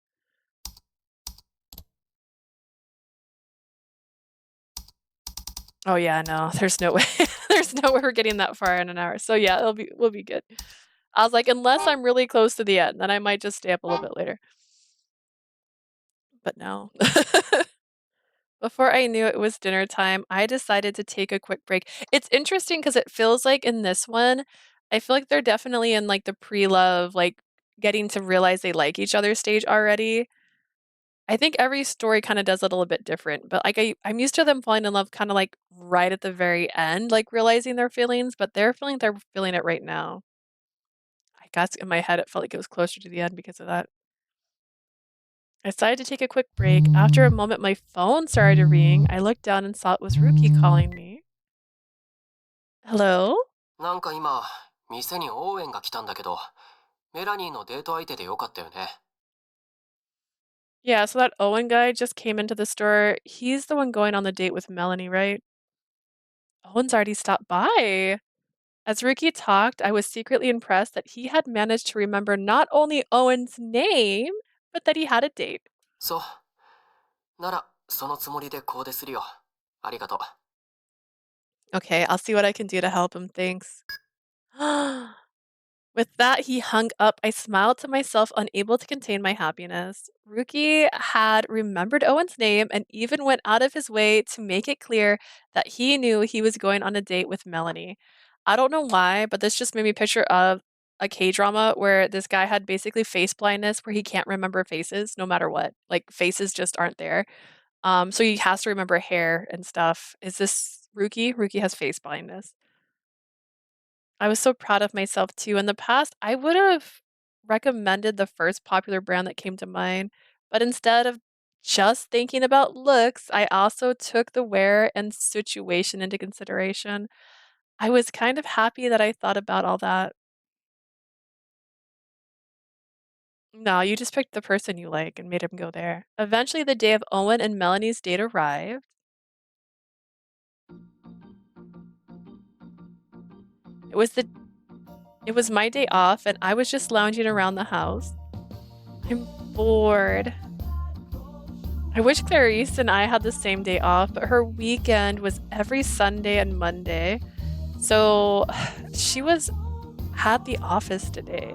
Oh yeah, no, there's no way. There's no way we're getting that far in an hour. So yeah, we'll be good. I was like, unless I'm really close to the end, then I might just stay up a little bit later. But no. Before I knew it was dinner time, I decided to take a quick break. It's interesting because it feels like in this one, I feel like they're definitely in the pre-love, getting to realize they like each other stage already. I think every story kind of does it a little bit different, but I'm used to them falling in love kind of right at the very end, realizing their feelings, but they're feeling it right now. I guess in my head it felt like it was closer to the end because of that. I decided to take a quick break. After a moment, my phone started to ring. I looked down and saw it was Ryuki calling me. Hello? なんか今、店にオーウェンが来たんだけど、メラニーのデート相手でよかったよね。Yeah, so that Owen guy just came into the store. He's the one going on the date with Melanie, right? Owen's already stopped by. As Ryuki talked, I was secretly impressed that he had managed to remember not only Owen's name, but that he had a date. そう。なら、そのつもりでコーデするよ。ありがとう。 Okay, I'll see what I can do to help him. Thanks. With that, he hung up. I smiled to myself, unable to contain my happiness. Ryuki had remembered Owen's name and even went out of his way to make it clear that he knew he was going on a date with Melanie. I don't know why, but this just made me picture of a K-drama where this guy had basically face blindness where he can't remember faces no matter what. Faces just aren't there. So he has to remember hair and stuff. Is this Ryuki? Ryuki has face blindness. I was so proud of myself too. In the past, I would have recommended the first popular brand that came to mind, but instead of just thinking about looks, I also took the wear and situation into consideration. I was kind of happy that I thought about all that. No, you just picked the person you like and made him go there. Eventually, the day of Owen and Melanie's date arrived. It was my day off, and I was just lounging around the house. I'm bored. I wish Clarice and I had the same day off, but her weekend was every Sunday and Monday. So she was at the office today.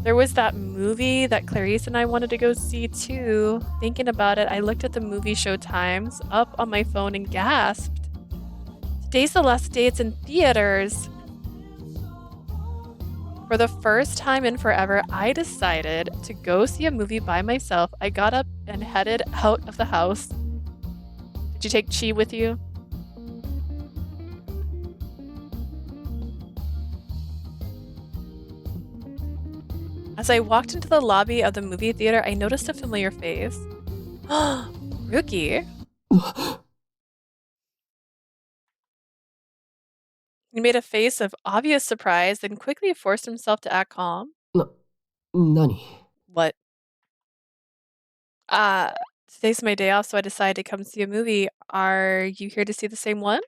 There was that movie that Clarice and I wanted to go see too. Thinking about it, I looked at the movie show times up on my phone and gasped. Today's the last day it's in theaters. For the first time in forever, I decided to go see a movie by myself. I got up and headed out of the house. Did you take Chi with you? As I walked into the lobby of the movie theater, I noticed a familiar face. Ryuki. He made a face of obvious surprise, then quickly forced himself to act calm. 何? What? Today's my day off, so I decided to come see a movie. Are you here to see the same one?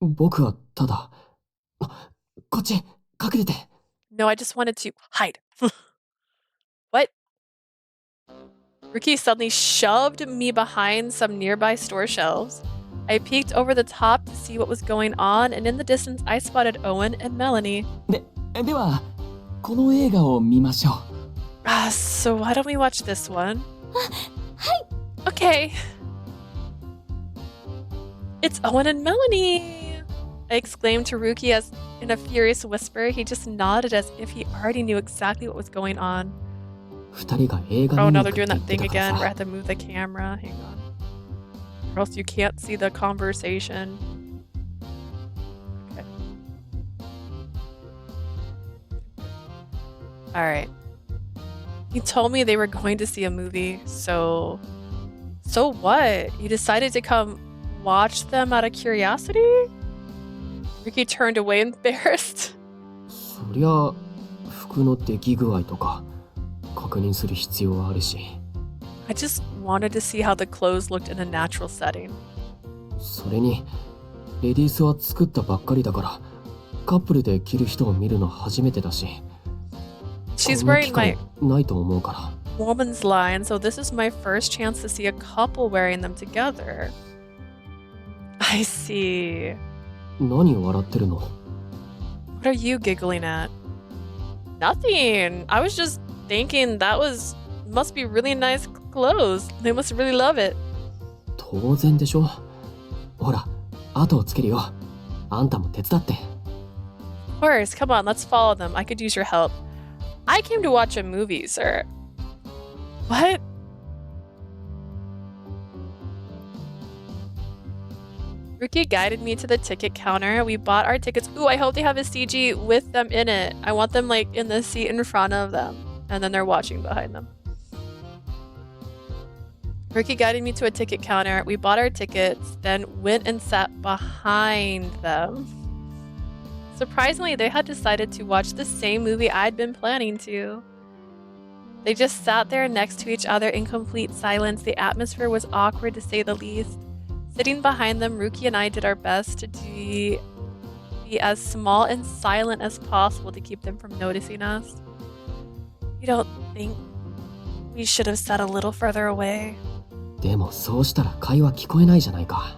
僕はただ、こっち、隠れて。No, I just wanted to hide. What? Ryuki suddenly shoved me behind some nearby store shelves. I peeked over the top to see what was going on, and in the distance, I spotted Owen and Melanie. では、この映画を見ましょう。So why don't we watch this one? はい。Okay. It's Owen and Melanie! I exclaimed to Ryuki as in a furious whisper. He just nodded as if he already knew exactly what was going on. 二人が映画 Oh 見に no, 行 they're くって doing 言 that って thing たから again where I さ。 have to move the camera. Hang on. Or else you can't see the conversation. Okay. Alright. He told me they were going to see a movie, so what? You decided to come watch them out of curiosity? Ryuki turned away embarrassed. そりゃ、服の出来具合とか確認する必要はあるし。I just wanted to see how the clothes looked in a natural setting. それに、レディースは作ったばっかりだから、カップルで着る人を見るの初めてだし。She's こんな wearing 機会 my ないと思うから。woman's line, so this is my first chance to see a couple wearing them together. I see. 何笑ってるの? What are you giggling at? Nothing. I was just thinking that must be really nice clothes. They must really love it. 当然でしょ。ほら、後をつけるよ。あんたも手伝って。Of course, come on, let's follow them. I could use your help. I came to watch a movie, sir. What? Ryuki guided me to the ticket counter. We bought our tickets. Ooh, I hope they have a CG with them in it. I want them like in the seat in front of them. And then they're watching behind them. Ryuki guided me to a ticket counter. We bought our tickets, then went and sat behind them. Surprisingly, they had decided to watch the same movie I'd been planning to. They just sat there next to each other in complete silence. The atmosphere was awkward to say the least. Sitting behind them, Ryuki and I did our best to be as small and silent as possible to keep them from noticing us. You don't think we should have sat a little further away? でもそうしたら会話聞こえないじゃないか。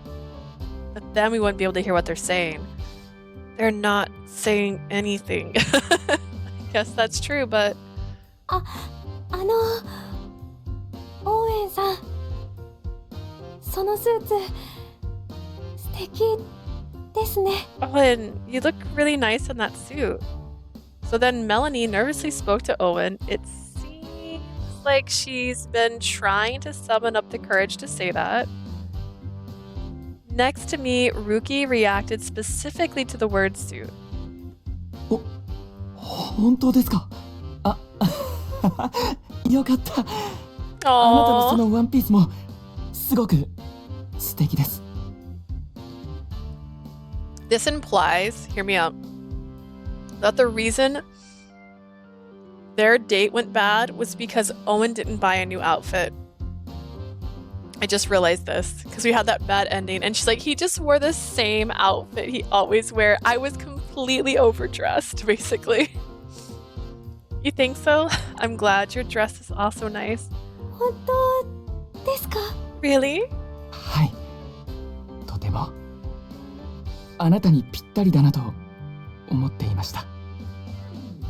But then we wouldn't be able to hear what they're saying. They're not saying anything. I guess that's true, but... オーエンさん、そのスーツ素敵ですね。Owen, you look really nice in that suit. So then Melanie nervously spoke to Owen. It seems like she's been trying to summon up the courage to say that. Next to me, Ryuki reacted specifically to the word suit. 本当ですか? よかった。 Aww. あなたのそのワンピースもすごく素敵です。 This implies, hear me out, that the reason their date went bad was because Owen didn't buy a new outfit. I just realized this because we had that bad ending and she's like, he just wore the same outfit he always wear. I was completely overdressed, basically. You think so? I'm glad your dress is also nice. 本当ですか? Really? はい。とても。あなたにぴったりだなと思っていました。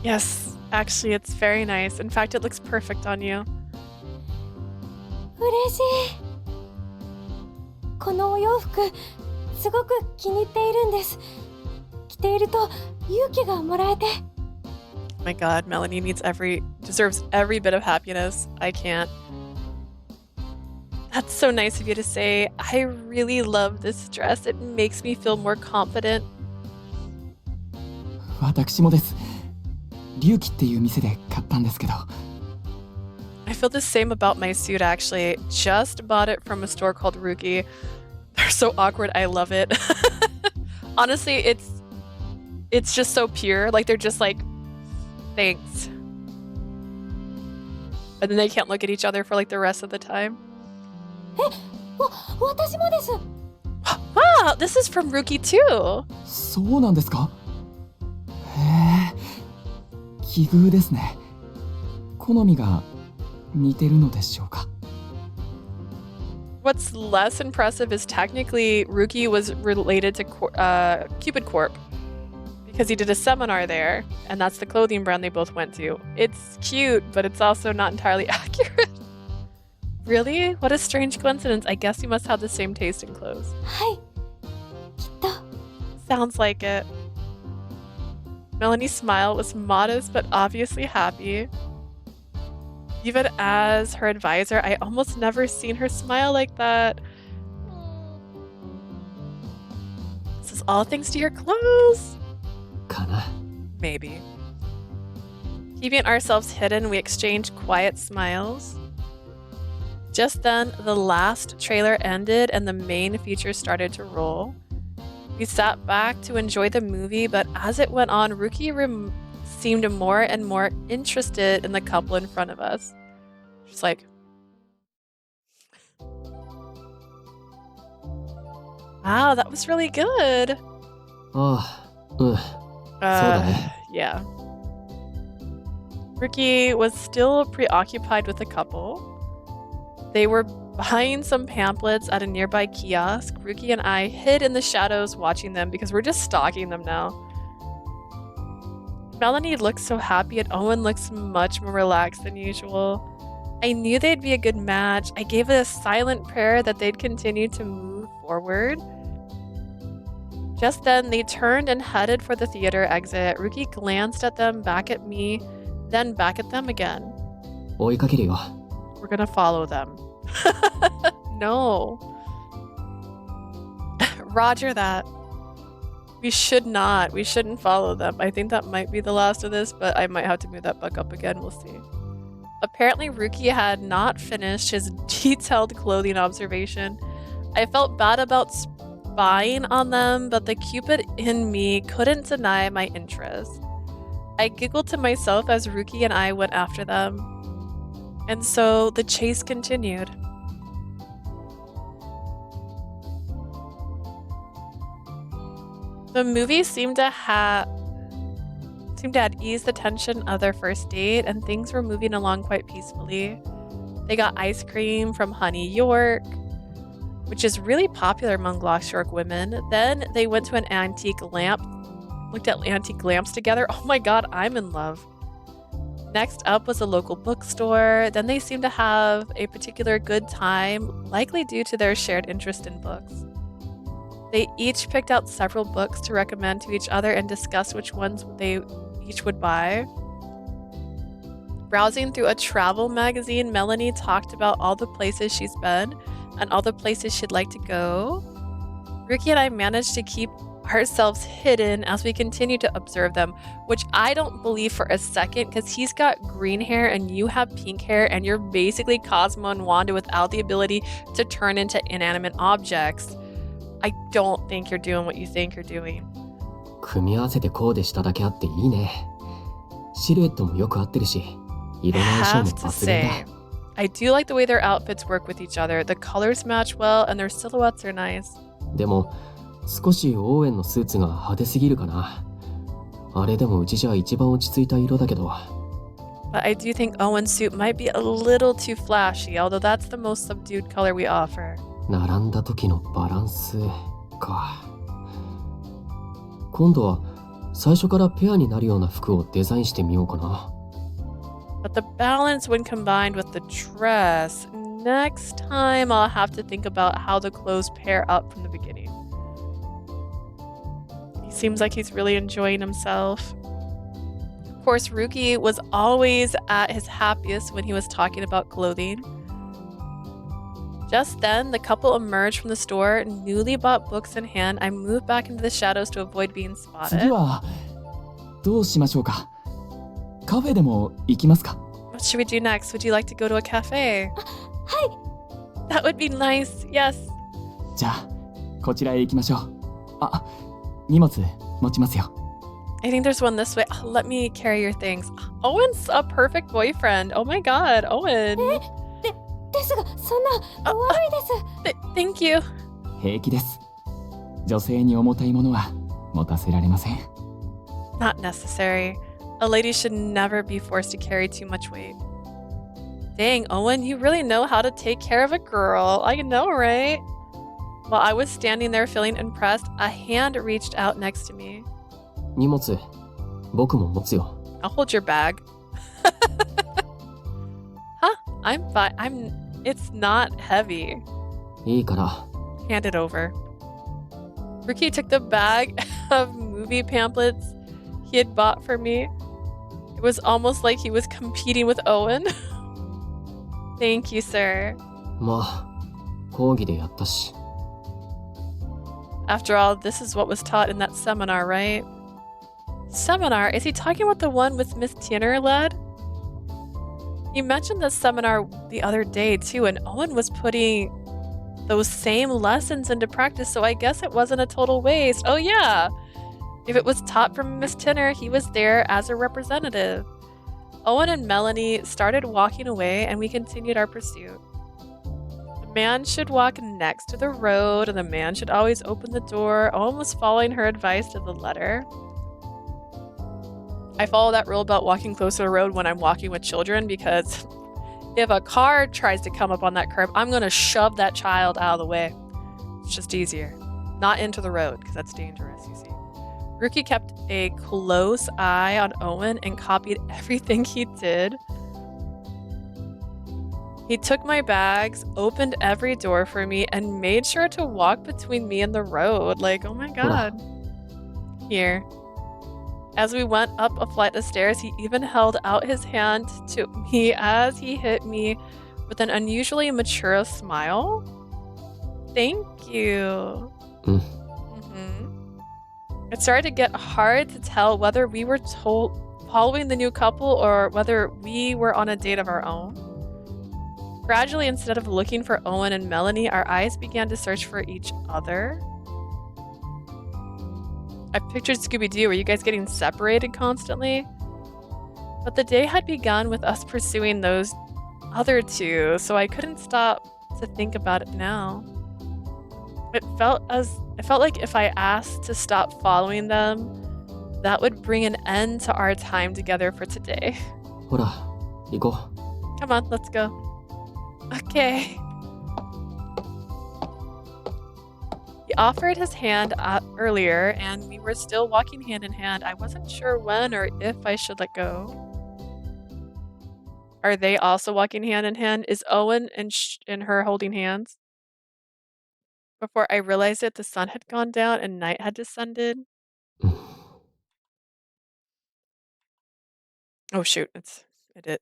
Yes, actually it's very nice. In fact, it looks perfect on you. 嬉しい。このお洋服すごく気に入っているんです。着ていると勇気がもらえて。My god, Melanie deserves every bit of happiness. I can't. That's so nice of you to say. I really love this dress. It makes me feel more confident. 私もです。龍騎っていう店で買ったんですけど。I feel the same about my suit actually. Just bought it from a store called Ryuki. They're so awkward. I love it. Honestly, it's just so pure. Like they're just like, thanks. And then they can't look at each other for like the rest of the time. 私もです。 Wow, this is from Ryuki too. そうなんですか？へえ、奇遇ですね。好みが似てるのでしょうか。What's less impressive is technically Ryuki was related to Cupid Corp because he did a seminar there, and that's the clothing brand they both went to. It's cute, but it's also not entirely accurate. Really? What a strange coincidence. I guess you must have the same taste in clothes. はい。きっと。 Sounds like it. Melanie's smile was modest but obviously happy. Even as her advisor, I almost never seen her smile like that. This is all thanks to your clothes. かな。 Maybe. Keeping ourselves hidden, we exchanged quiet smiles. Just then, the last trailer ended and the main feature started to roll. We sat back to enjoy the movie, but as it went on, Ryuki seemed more and more interested in the couple in front of us. Just like... Wow, that was really good. ああ、うん。そうだね。 Yeah. Ryuki was still preoccupied with the couple. They were buying some pamphlets at a nearby kiosk. Ryuki and I hid in the shadows watching them because we're just stalking them now. Melanie looks so happy and Owen looks much more relaxed than usual. I knew they'd be a good match. I gave it a silent prayer that they'd continue to move forward. Just then, they turned and headed for the theater exit. Ryuki glanced at them, back at me, then back at them again. 追いかけるよ。 We're gonna follow them. No. Roger that. We shouldn't follow them. I think that might be the last of this, but I might have to move that book up again. We'll see. Apparently, Ryuki had not finished his detailed clothing observation. I felt bad about spying on them, but the Cupid in me couldn't deny my interest. I giggled to myself as Ryuki and I went after them. And so the chase continued. The movie seemed to have eased the tension of their first date, and things were moving along quite peacefully. They got ice cream from Honey York, which is really popular among Lost York women. Then they went to an antique lamp, looked at antique lamps together. Oh my god, I'm in love. Next up was a local bookstore. Then they seemed to have a particular good time, likely due to their shared interest in books. They each picked out several books to recommend to each other and discussed which ones they each would buy. Browsing through a travel magazine, Melanie talked about all the places she's been and all the places she'd like to go. Ryuki and I managed to keep ourselves hidden as we continue to observe them, which I don't believe for a second, because he's got green hair and you have pink hair and you're basically Cosmo and Wanda without the ability to turn into inanimate objects. I don't think you're doing what you think you're doing. 組み合わせてコーデしただけあっていいね。シルエットもよく合ってるし、色の相性 Have も to 抜群だ。 say, I do like the way their outfits work with each other. The colors match well and their silhouettes are nice. でも、少しオーエンのスーツが派手すぎるかな。あれでもうちじゃ一番落ち着いた色だけど。But I do think Owen's suit might be a little too flashy, although that's the most subdued color we offer. 並んだ時のバランスか。今度は最初からペアになるような服をデザインしてみようかな。But the balance when combined with the dress, next time I'll have to think about how the clothes pair up from the beginning. He seems like he's really enjoying himself. Of course, Ryuki was always at his happiest when he was talking about clothing. Just then, the couple emerged from the store, newly bought books in hand. I moved back into the shadows to avoid being 次 spotted. はどうしましょうか。カフェでも行きますか。 What should we do next? Would you like to go to a cafe? That would be nice. Yes. じゃあこちらへ行きましょう。あ、荷物持ちますよ。 I think there's one this way. Oh, let me carry your things. Owen's a perfect boyfriend. Oh my god, Owen. ですが、そんな、悪いです。Thank you. 平気です。女性に重たいものは持たせられません。 Not necessary. A lady should never be forced to carry too much weight. Dang, Owen, you really know how to take care of a girl. I know, right? While I was standing there feeling impressed, a hand reached out next to me. 荷物僕も持つよ。 I'll hold your bag. Huh? I'm fine. It's not heavy. いいから。 Hand it over. Ryuki took the bag of movie pamphlets he had bought for me. It was almost like he was competing with Owen. Thank you, sir. まあ講義でやったし。 After all, this is what was taught in that seminar, right? Seminar? Is he talking about the one with Miss Tienner led? He mentioned this seminar the other day too, and Owen was putting those same lessons into practice, so I guess it wasn't a total waste. Oh yeah! If it was taught from Miss Tienner, he was there as a representative. Owen and Melanie started walking away, and we continued our pursuit. The man should walk next to the road, and the man should always open the door. Owen was following her advice to the letter. I follow that rule about walking close to the road when I'm walking with children because if a car tries to come up on that curb, I'm going to shove that child out of the way. It's just easier. Not into the road because that's dangerous, you see. Ryuki kept a close eye on Owen and copied everything he did. He took my bags, opened every door for me, and made sure to walk between me and the road. Like, oh my god. Here. As we went up a flight of stairs, he even held out his hand to me as he hit me with an unusually mature smile. Thank you. It started to get hard to tell whether we were following the new couple or whether we were on a date of our own. Gradually, instead of looking for Owen and Melanie, our eyes began to search for each other. I pictured Scooby-Doo. Were you guys getting separated constantly? But the day had begun with us pursuing those other two, so I couldn't stop to think about it now. It felt like if I asked to stop following them, that would bring an end to our time together for today. ほら、行こう。 Come on, let's go. Okay. He offered his hand earlier, and we were still walking hand in hand. I wasn't sure when or if I should let go. Are they also walking hand in hand? Is Owen and her holding hands? Before I realized it, the sun had gone down and night had descended. Oh shoot, it did.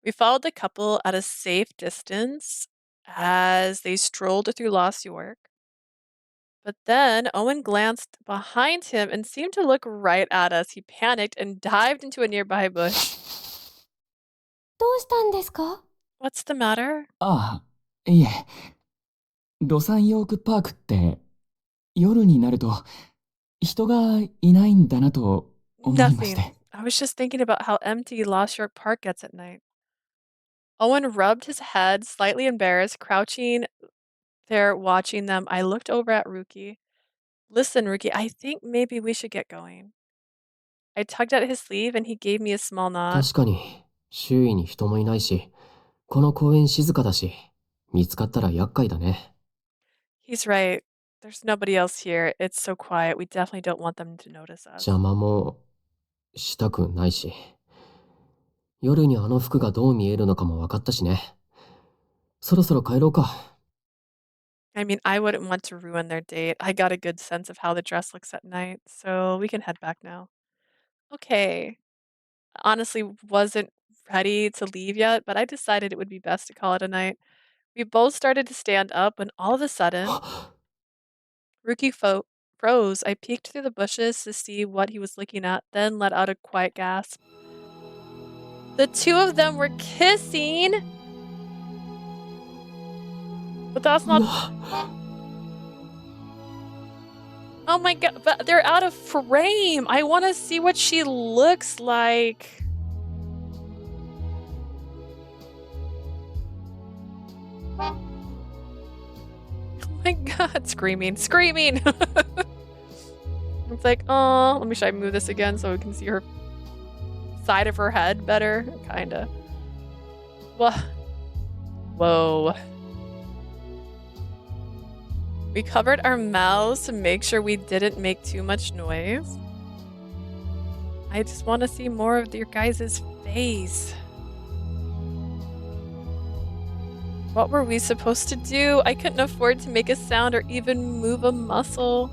We followed the couple at a safe distance as they strolled through Lost York. But then Owen glanced behind him and seemed to look right at us. He panicked and dived into a nearby bush. どうしたんですか? What's the matter? ああ、いえ。ロサンヨークパークって夜になると人がいないんだなと思いまして。 Nothing. I was just thinking about how empty Lost York Park gets at night. Owen rubbed his head, slightly embarrassed, crouching there watching them. I looked over at Ryuki. Listen, Ryuki, I think maybe we should get going. I tugged at his sleeve and he gave me a small nod. 確かに周囲に人もいないし、この公園静かだし、見つかったら厄介だね。 He's right. There's nobody else here. It's so quiet. We definitely don't want them to notice us. 邪魔もしたくないし。夜にあの服がどう見えるのかも分かったしね。そろそろ帰ろうか。I mean, I wouldn't want to ruin their date. I got a good sense of how the dress looks at night, so we can head back now. Okay. Honestly, wasn't ready to leave yet, but I decided it would be best to call it a night. We both started to stand up when all of a sudden, froze. I peeked through the bushes to see what he was looking at, then let out a quiet gasp. The two of them were kissing! But that's not. Oh my god, but they're out of frame! I want to see what she looks like. Oh my god, screaming. It's like, oh, let me try to move this again so we can see her side of her head better. Kinda. Whoa. We covered our mouths to make sure we didn't make too much noise. I just want to see more of your guys' face. What were we supposed to do? I couldn't afford to make a sound or even move a muscle.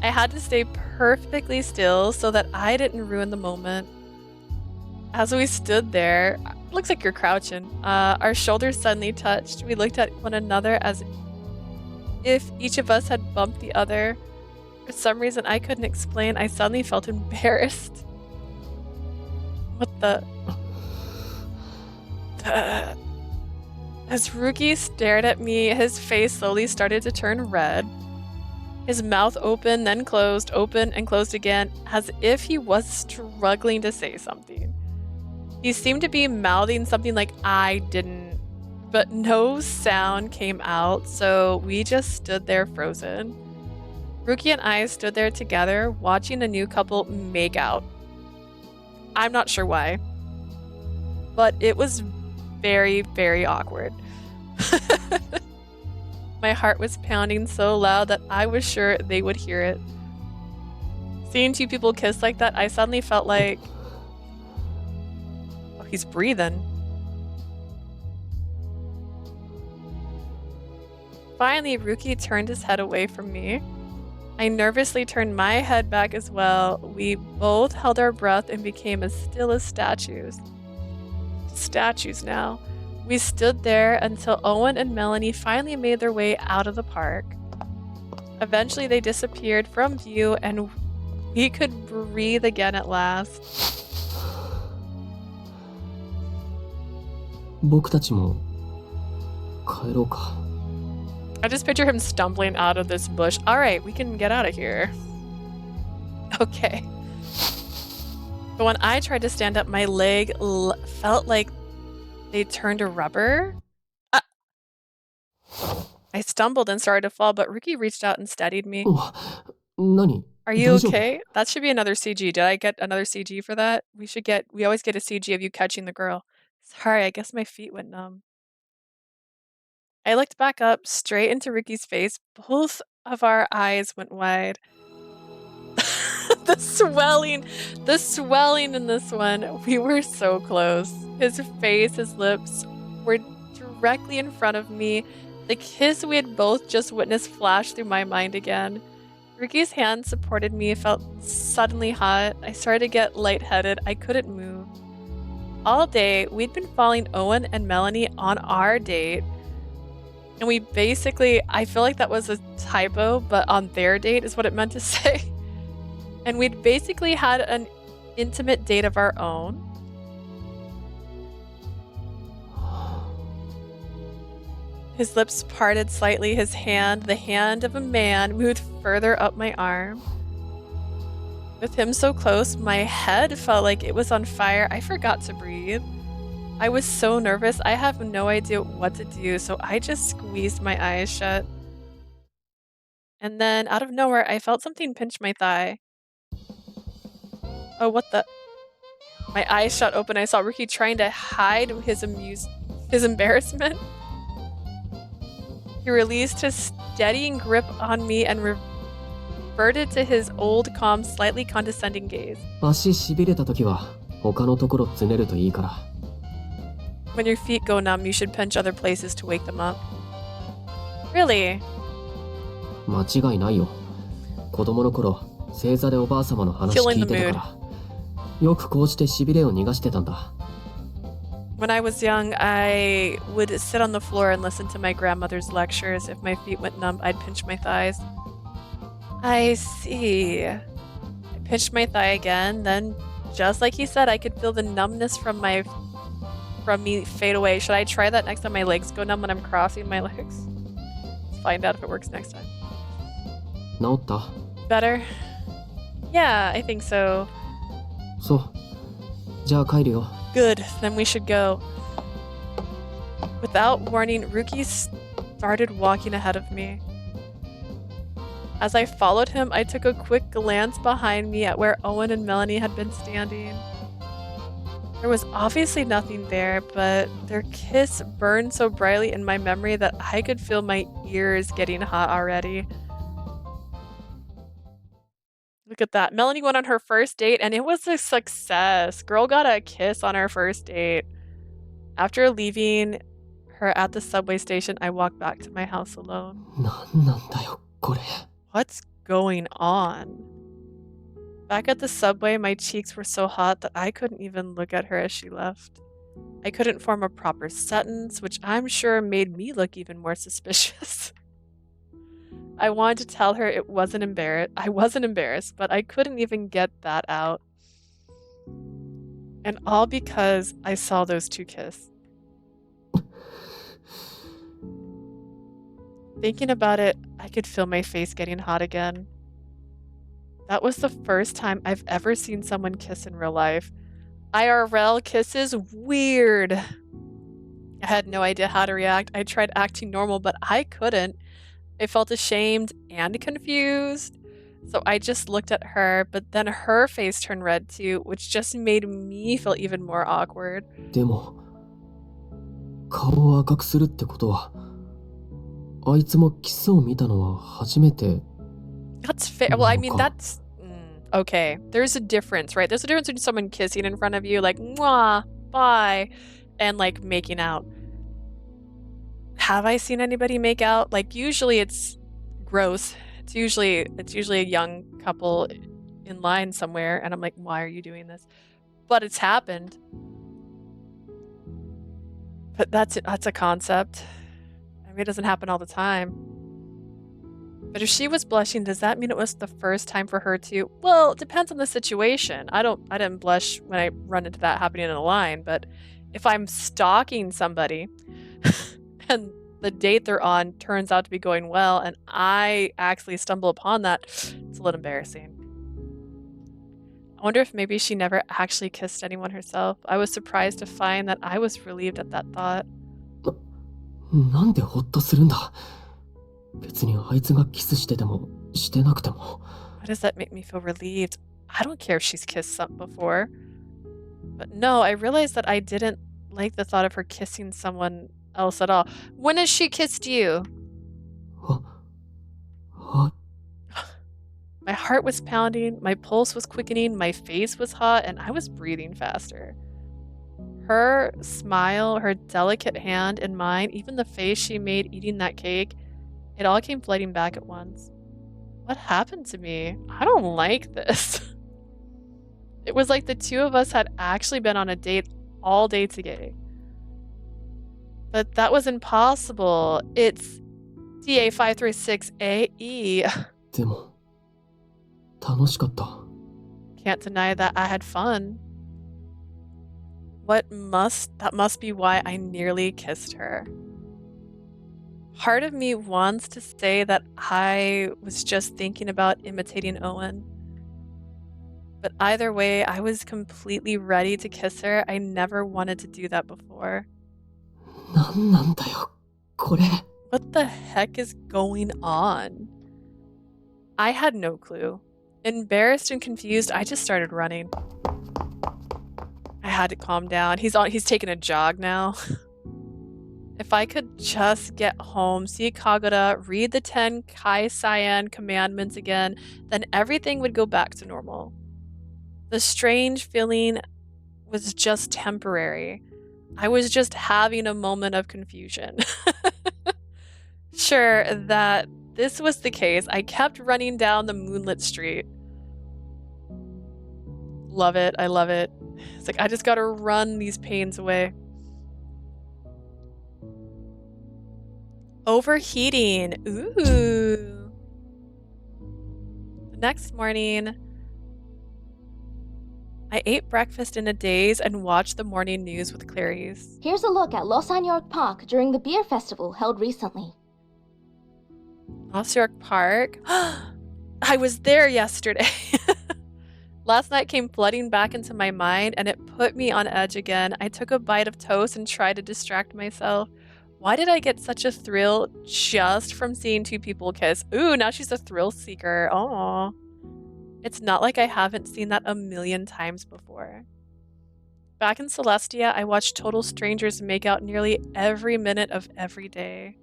I had to stay perfectly still so that I didn't ruin the moment. As we stood there, looks like you're crouching, our shoulders suddenly touched. We looked at one another as if each of us had bumped the other. For some reason I couldn't explain, I suddenly felt embarrassed. What the... As Ryuki stared at me, his face slowly started to turn red. His mouth opened, then closed, opened and closed again, as if he was struggling to say something. He seemed to be mouthing something like, I didn't, but no sound came out, so we just stood there frozen. Ryuki and I stood there together, watching a new couple make out. I'm not sure why, but it was very, very awkward. My heart was pounding so loud that I was sure they would hear it. Seeing two people kiss like that, I suddenly felt like... Oh, he's breathing. Finally, Ryuki turned his head away from me. I nervously turned my head back as well. We both held our breath and became as still as statues. Statues now. We stood there until Owen and Melanie finally made their way out of the park. Eventually they disappeared from view and we could breathe again at last. 僕たちも帰ろうか。 I just picture him stumbling out of this bush. Alright, we can get out of here. Okay. But when I tried to stand up, my leg felt like they turned to rubber. I stumbled and started to fall, but Ryuki reached out and steadied me. 何? Are you okay? That should be another CG. Did I get another CG for that? We always get a CG of you catching the girl. Sorry, I guess my feet went numb. I looked back up, straight into Ricky's face. Both of our eyes went wide. The swelling in this one. We were so close. His face, his lips were directly in front of me. The kiss we had both just witnessed flashed through my mind again. Ricky's hand supported me, felt suddenly hot. I started to get lightheaded. I couldn't move. All day, we'd been following Owen and Melanie on our date. And we basically, I feel like that was a typo, but on their date is what it meant to say. And we'd basically had an intimate date of our own. His lips parted slightly, his hand, the hand of a man, moved further up my arm. With him so close, my head felt like it was on fire. I forgot to breathe. I was so nervous, I have no idea what to do, so I just squeezed my eyes shut. And then, out of nowhere, I felt something pinch my thigh. Oh, what the? My eyes shot open. I saw Ryuki trying to hide his embarrassment. He released his steadying grip on me and reverted to his old, calm, slightly condescending gaze. 足しびれた時は他のところつねるといいから。 When your feet go numb, you should pinch other places to wake them up. Really? 間違いないよ。子供の頃、正座でおばあ様の話聞いてたから。よくこうしてしびれを逃がしてたんだ。When I was young, I would sit on the floor and listen to my grandmother's lectures. If my feet went numb, I'd pinch my thighs. I see. I pinched my thigh again, then just like he said, I could feel the numbness from me fade away. Should I try that next time my legs go numb when I'm crossing my legs? Let's find out if it works next time. 治った? Better? Yeah, I think so. そう。じゃあ帰るよ。Good, then we should go. Without warning, Ryuki started walking ahead of me. As I followed him, I took a quick glance behind me at where Owen and Melanie had been standing. There was obviously nothing there, but their kiss burned so brightly in my memory that I could feel my ears getting hot already. Look at that. Melanie went on her first date and it was a success. Girl got a kiss on her first date. After leaving her at the subway station, I walked back to my house alone. なんだよ、これ。What's going on? Back at the subway, my cheeks were so hot that I couldn't even look at her as she left. I couldn't form a proper sentence, which I'm sure made me look even more suspicious. I wanted to tell her I wasn't embarrassed, but I couldn't even get that out. And all because I saw those two kiss. Thinking about it, I could feel my face getting hot again. That was the first time I've ever seen someone kiss in real life. IRL kisses? Weird. I had no idea how to react. I tried acting normal, but I couldn't. I felt ashamed and confused. So I just looked at her, but then her face turned red too, which just made me feel even more awkward. でも、顔を赤くするってことは、あいつもキスを見たのは初めて。That's fair. Well, I mean, that's... okay. There's a difference, right? There's a difference between someone kissing in front of you, like, mwah, bye, and like making out. Have I seen anybody make out? Like, usually it's gross. It's usually a young couple in line somewhere, and I'm like, why are you doing this? But it's happened. But that's a concept. I mean, it doesn't happen all the time. But if she was blushing, does that mean it was the first time for her too? Well, it depends on the situation. I didn't blush when I run into that happening in a line, but if I'm stalking somebody and the date they're on turns out to be going well and I actually stumble upon that, it's a little embarrassing. I wonder if maybe she never actually kissed anyone herself. I was surprised to find that I was relieved at that thought. なんでホッとするんだ。別にあいつがキスしててもしてなくても。Why does that make me feel relieved? I don't care if she's kissed some before. But no, I realized that I didn't like the thought of her kissing someone else at all. When has she kissed you? My heart was pounding, my pulse was quickening, my face was hot, and I was breathing faster. Her smile, her delicate hand in mine, even the face she made eating that cake, it all came flooding back at once. What happened to me? I don't like this. It was like the two of us had actually been on a date all day today. But that was impossible. It's DA536AE. でも、楽しかった。 Can't deny that I had fun. That must be why I nearly kissed her. Part of me wants to say that I was just thinking about imitating Owen. But either way, I was completely ready to kiss her. I never wanted to do that before. なんなんだよ、これ。 What the heck is going on? I had no clue. Embarrassed and confused, I just started running. I had to calm down. He's taking a jog now. If I could just get home, see Kagura, read the 10 Keisaiin commandments again, then everything would go back to normal. The strange feeling was just temporary. I was just having a moment of confusion. sure that this was the case, I kept running down the moonlit street. Love it. I love it. It's like, I just gotta run these pains away. Overheating. Ooh. The next morning, I ate breakfast in a daze and watched the morning news with Clarice. Here's a look at Los York Park during the beer festival held recently. Los York Park? I was there yesterday. Last night came flooding back into my mind and it put me on edge again. I took a bite of toast and tried to distract myself. Why did I get such a thrill just from seeing two people kiss? Ooh, now she's a thrill seeker. Aww. It's not like I haven't seen that a million times before. Back in Celestia, I watched total strangers make out nearly every minute of every day.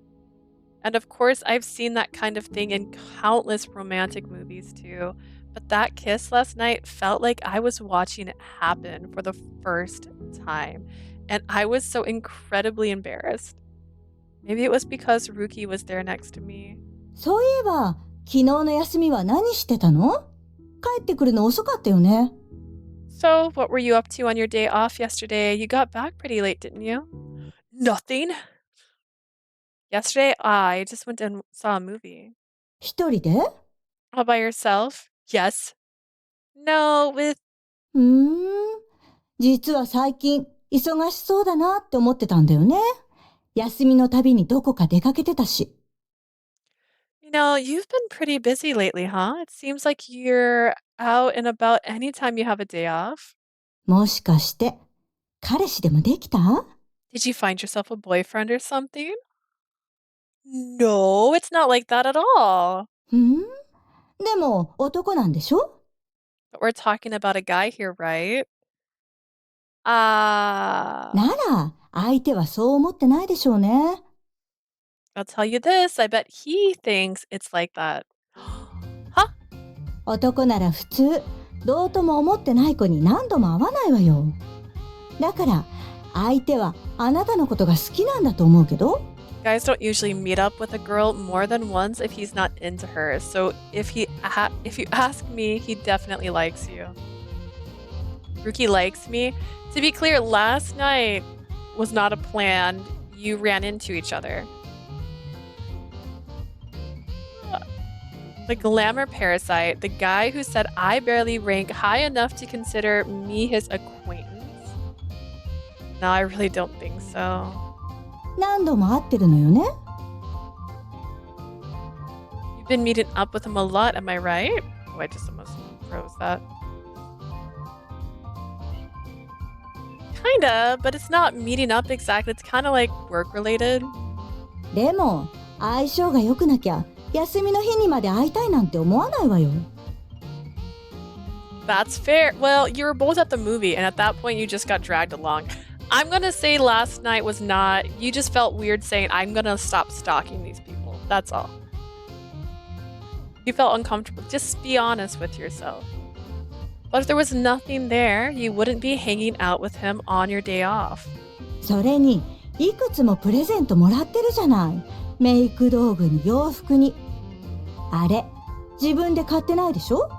And of course, I've seen that kind of thing in countless romantic movies too. But that kiss last night felt like I was watching it happen for the first time. And I was so incredibly embarrassed. Maybe it was because Ryuki was there next to me. そういえば、昨日の休みは何してたの？帰ってくるの遅かったよね。So, what were you up to on your day off yesterday? You got back pretty late, didn't you? Nothing. Yesterday, I just went and saw a movie. 一人で？ All by yourself? Yes. No, with... 実は最近、忙しそうだなって思ってたんだよね。休みのたびにどこか出かけてたし。You know, you've been pretty busy lately, huh? It seems like you're out and about anytime you have a day off. もしかして、彼氏でもできた？ Did you find yourself a boyfriend or something? No, it's not like that at all. でも、男なんでしょ？ But we're talking about a guy here, right? なら、相手はそう思ってないでしょうね。I'll tell you this, I bet he thinks it's like that. Huh? 男なら普通、どうとも思ってない子に何度も会わないわよ。だから、相手はあなたのことが好きなんだと思うけど。Guys don't usually meet up with a girl more than once if he's not into her. So if you ask me, he definitely likes you. Ryuki likes me. To be clear, last night was not a plan. You ran into each other. The glamour parasite, the guy who said I barely rank high enough to consider me his acquaintance. No, I really don't think so. 何度も会ってるのよね。You've been meeting up with him a lot, am I right? Oh, I just almost froze that. Kinda, but it's not meeting up exactly. It's kind of like work related. でも、相性が良くなきゃ、休みの日にまで会いたいなんて思わないわよ。That's fair. Well, you were both at the movie, and at that point, you just got dragged along. I'm gonna say last night was not. You just felt weird saying, I'm gonna stop stalking these people. That's all. You felt uncomfortable. Just be honest with yourself. But if there was nothing there, you wouldn't be hanging out with him on your day off. それに、いくつもプレゼントもらってるじゃない。メイク道具に洋服に。あれ、自分で買ってないでしょ？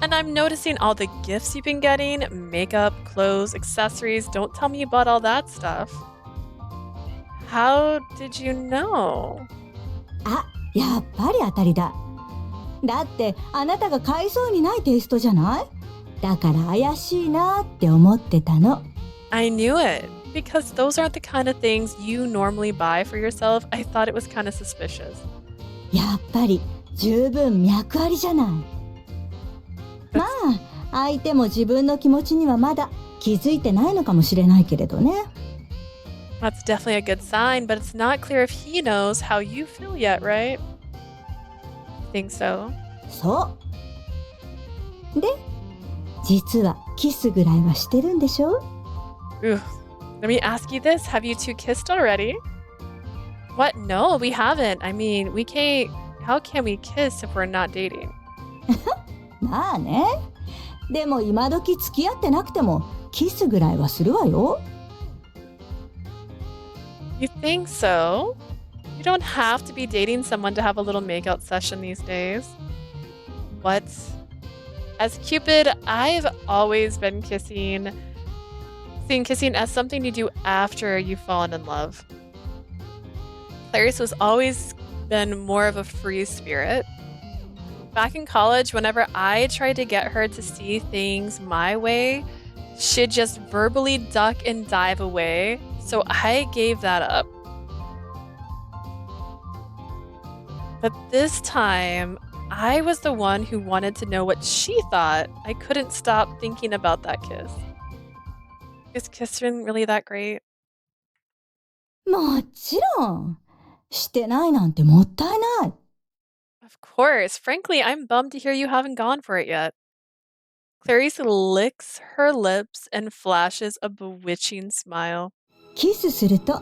And I'm noticing all the gifts you've been getting, makeup, clothes, accessories. Don't tell me about all that stuff. How did you know? あ、やっぱり当たりだ。だってあなたが買いそうにないテイストじゃない？だから怪しいなって思ってたの。I knew it. Because those aren't the kind of things you normally buy for yourself, I thought it was kind of suspicious. やっぱり十分脈ありじゃない。まあ、相手も自分の気持ちにはまだ気づいてないのかもしれないけれどね。That's definitely a good sign, but it's not clear if he knows how you feel yet, right? Think so? そう。で、実はキスぐらいはしてるんでしょ？ Let me ask you this. Have you two kissed already? What? No, we haven't. I mean, we can't... How can we kiss if we're not dating? まあね。でも今時付き合ってなくてもキスぐらいはするわよ。You think so? You don't have to be dating someone to have a little makeout session these days. What? As Cupid, I've always been seeing kissing as something you do after you've fallen in love. Clarice was always been more of a free spirit. Back in college, whenever I tried to get her to see things my way, she'd just verbally duck and dive away, so I gave that up. But this time, I was the one who wanted to know what she thought. I couldn't stop thinking about that kiss. Is kissing really that great? もちろん。してないなんてもったいない。Of course. Frankly, I'm bummed to hear you haven't gone for it yet. Clarice licks her lips and flashes a bewitching smile. キスすると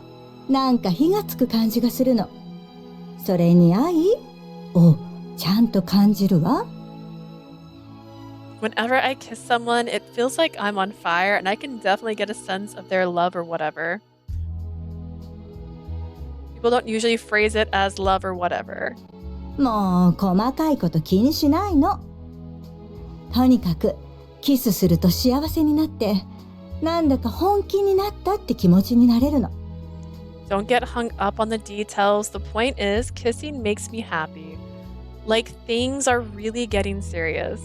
なんか火がつく感じがするの。それに愛をちゃんと感じるわ。Whenever I kiss someone, it feels like I'm on fire, and I can definitely get a sense of their love or whatever. People don't usually phrase it as love or whatever. もう細かいこと気にしないの。とにかくキスすると幸せになってなんだか本気になったって気持ちになれるの。Don't get hung up on the details. The point is, kissing makes me happy. Like things are really getting serious.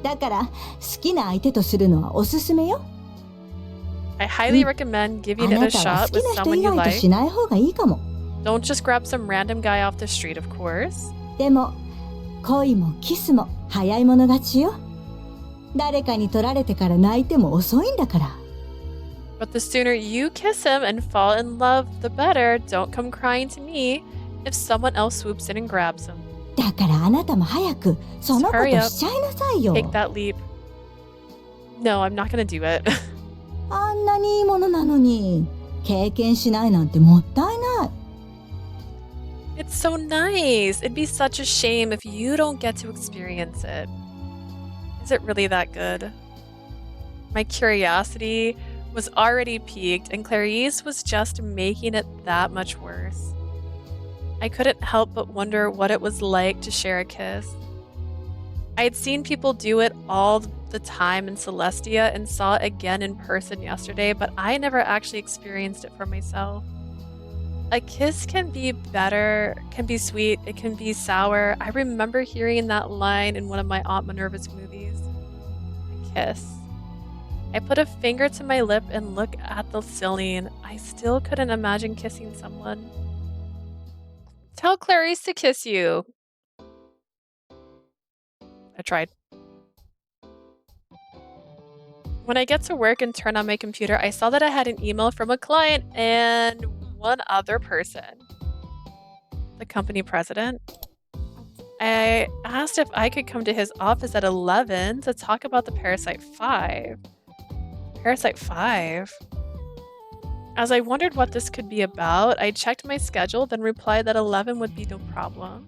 だから好きな相手とするのはおすすめよ。I highly recommend giving it a あなたは shot 好き with な人 someone 以 you 外と like. しない方がいいかも。Don't just grab some random guy off the street, of course. でも恋もキスも早い者勝ちよ。誰かに取られてから泣いても遅いんだから。But the sooner you kiss him and fall in love, the better. Don't come crying to me if someone else swoops in and grabs him. だからあなたも早くそのことしちゃいなさいよ。Take that leap. No, I'm not gonna do it. あんなにいいものなのに経験しないなんてもったいない。It's so nice. It'd be such a shame if you don't get to experience it. Is it really that good? My curiosity was already piqued, and Clarice was just making it that much worse. I couldn't help but wonder what it was like to share a kiss. I had seen people do it all the time in Celestia and saw it again in person yesterday, but I never actually experienced it for myself. A kiss can be better, can be sweet, it can be sour. I remember hearing that line in one of my Aunt Minerva's movies. A kiss. I put a finger to my lip and looked at the ceiling. I still couldn't imagine kissing someone. Tell Clarice to kiss you. I tried. When I get to work and turn on my computer, I saw that I had an email from a client and one other person. The company president. I asked if I could come to his office at 11 to talk about the Parasite 5. Parasite 5? As I wondered what this could be about, I checked my schedule, then replied that 11 would be no problem.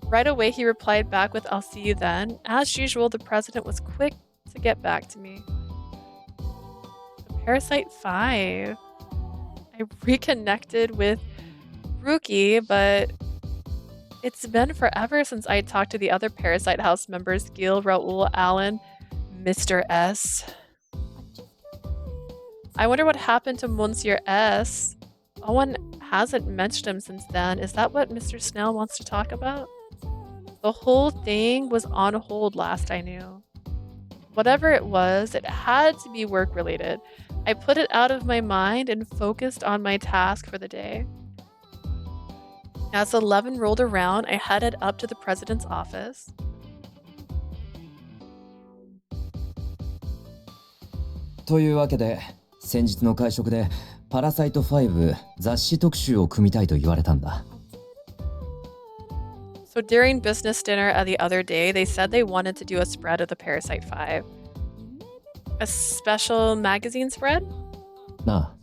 Right away, he replied back with, "I'll see you then." As usual, the president was quick to get back to me. The Parasite 5. I reconnected with Ryuki, but it's been forever since I talked to the other Parasite House members, Gil, Raul, Alan, Mr. S. I wonder what happened to Monsieur S. Owen hasn't mentioned him since then. Is that what Mr. Snell wants to talk about? The whole thing was on hold last I knew. Whatever it was, it had to be work-related. I put it out of my mind and focused on my task for the day. As 11 rolled around, I headed up to the president's office. というわけで先日の会食でパラサイト5雑誌特集を組みたいと言われたんだ。 So during business dinner the other day, they said they wanted to do a spread of the Parasite 5. A special magazine spread? なあ、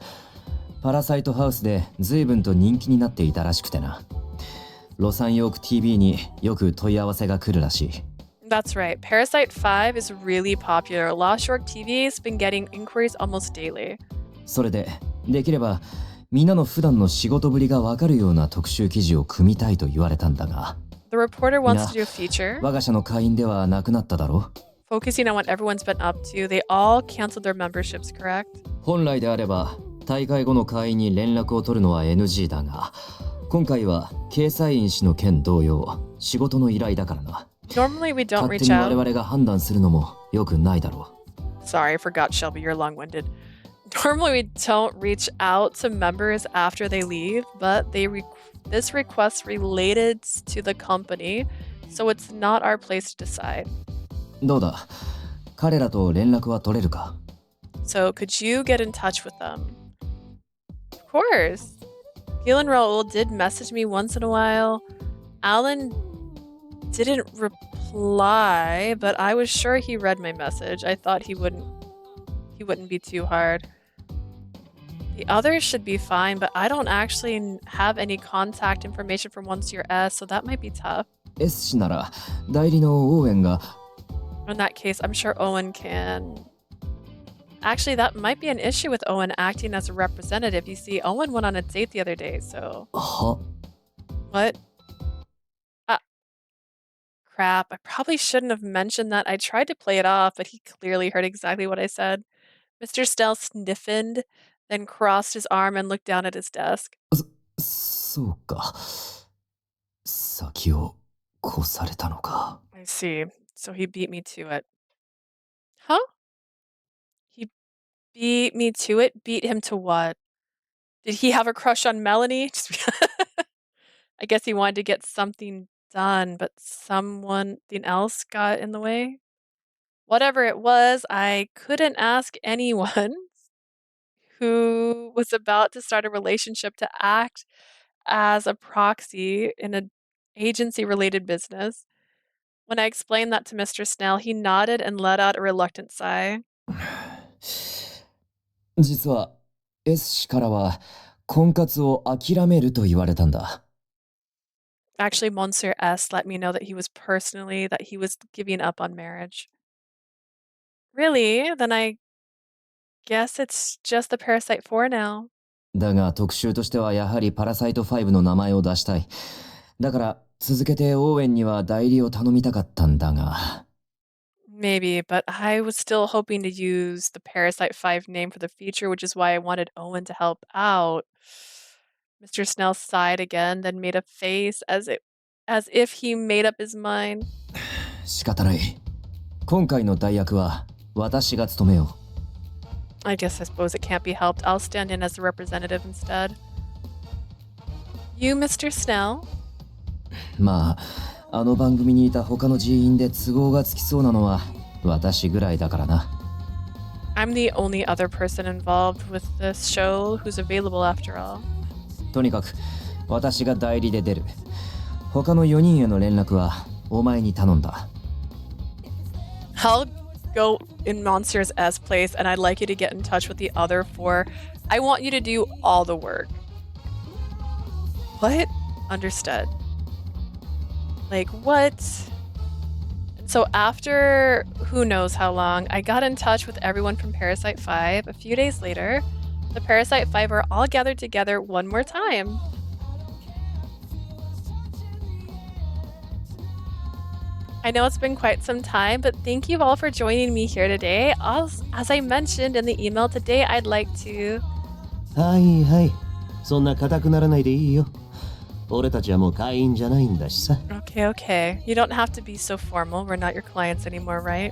パラサイトハウスで随分と人気になっていたらしくてな。ロサンヨーク TV によく問い合わせが来るらしい。 That's right. Parasite 5 is really popular. Lost York TV has been getting inquiries almost daily. それで、できればみんなの普段の仕事ぶりがわかるような特集記事を組みたいと言われたんだが、 The reporter wants to do a feature 我が社の会員ではなくなっただろう。 focusing on what everyone's been up to. They all canceled their memberships, correct? 本来であれば大会後の会員に連絡を取るのは NG だが、今回はケイサイン氏の件同様仕事の依頼だからな。 Normally we don't 勝手 reach に我 out. 々が判断するのも良くないだろう。 Sorry, I forgot, Shelby, you're long-winded. Normally we don't reach out to members after they leave, but this request related to the company, so it's not our place to decide. どうだ、彼らと連絡は取れるか？ So could you get in touch with them? Of course. Gil and Raul did message me once in a while. Alan didn't reply, but I was sure he read my message. I thought he wouldn't be too hard. The others should be fine, but I don't actually have any contact information from Monsieur S, so that might be tough. S 氏なら代理のオーウェンが。 In that case, I'm sure Owen can... Actually, that might be an issue with Owen acting as a representative. You see, Owen went on a date the other day, so... Huh? What? Crap, I probably shouldn't have mentioned that. I tried to play it off, but he clearly heard exactly what I said. Mr. Snell sniffened, then crossed his arm and looked down at his desk. そうか。先を越されたのか。 I see. So he beat me to it. Huh? He beat me to it? Beat him to what? Did he have a crush on Melanie? I guess he wanted to get something done, but something else got in the way? Whatever it was, I couldn't ask anyone who was about to start a relationship to act as a proxy in an agency-related business. When I explained that to Mr. Snell, he nodded and let out a reluctant sigh. 実は S 氏からは婚活を諦めると言われたんだ。 Actually, Monsieur S let me know that he was giving up on marriage. Really? Then I guess it's just the Parasite 4 now. だが特集としてはやはりパラサイト5の名前を出したい。だから続けてオーウェンには代理を頼みたかったんだが。 Maybe, but I was still hoping to use the Parasite 5 name for the feature, which is why I wanted Owen to help out. Mr. Snell sighed again, then made a face as if he made up his mind. 仕方ない。今回の代役は私が務めよう。 I suppose it can't be helped. I'll stand in as the representative instead. You, Mr. Snell? まあ、あの番組にいた他の人員で都合がつきそうなのは私ぐらいだからな。 I'm the only other person involved with this show who's available after all. とにかく私が代理で出る。他の4人への連絡はお前に頼んだ。 I'll go in Monsieur S place, and I'd like you to get in touch with the other 4. I want you to do all the work. What? Understood. Like, what? And so after who knows how long, I got in touch with everyone from Parasite 5. A few days later, the Parasite 5 are all gathered together one more time. I know it's been quite some time, but thank you all for joining me here today. As I mentioned in the email today, I'd like to... はいはい。そんな固くならないでいいよ。俺たちはもう会員じゃないんだしさ。Okay, okay. You don't have to be so formal. We're not your clients anymore, right?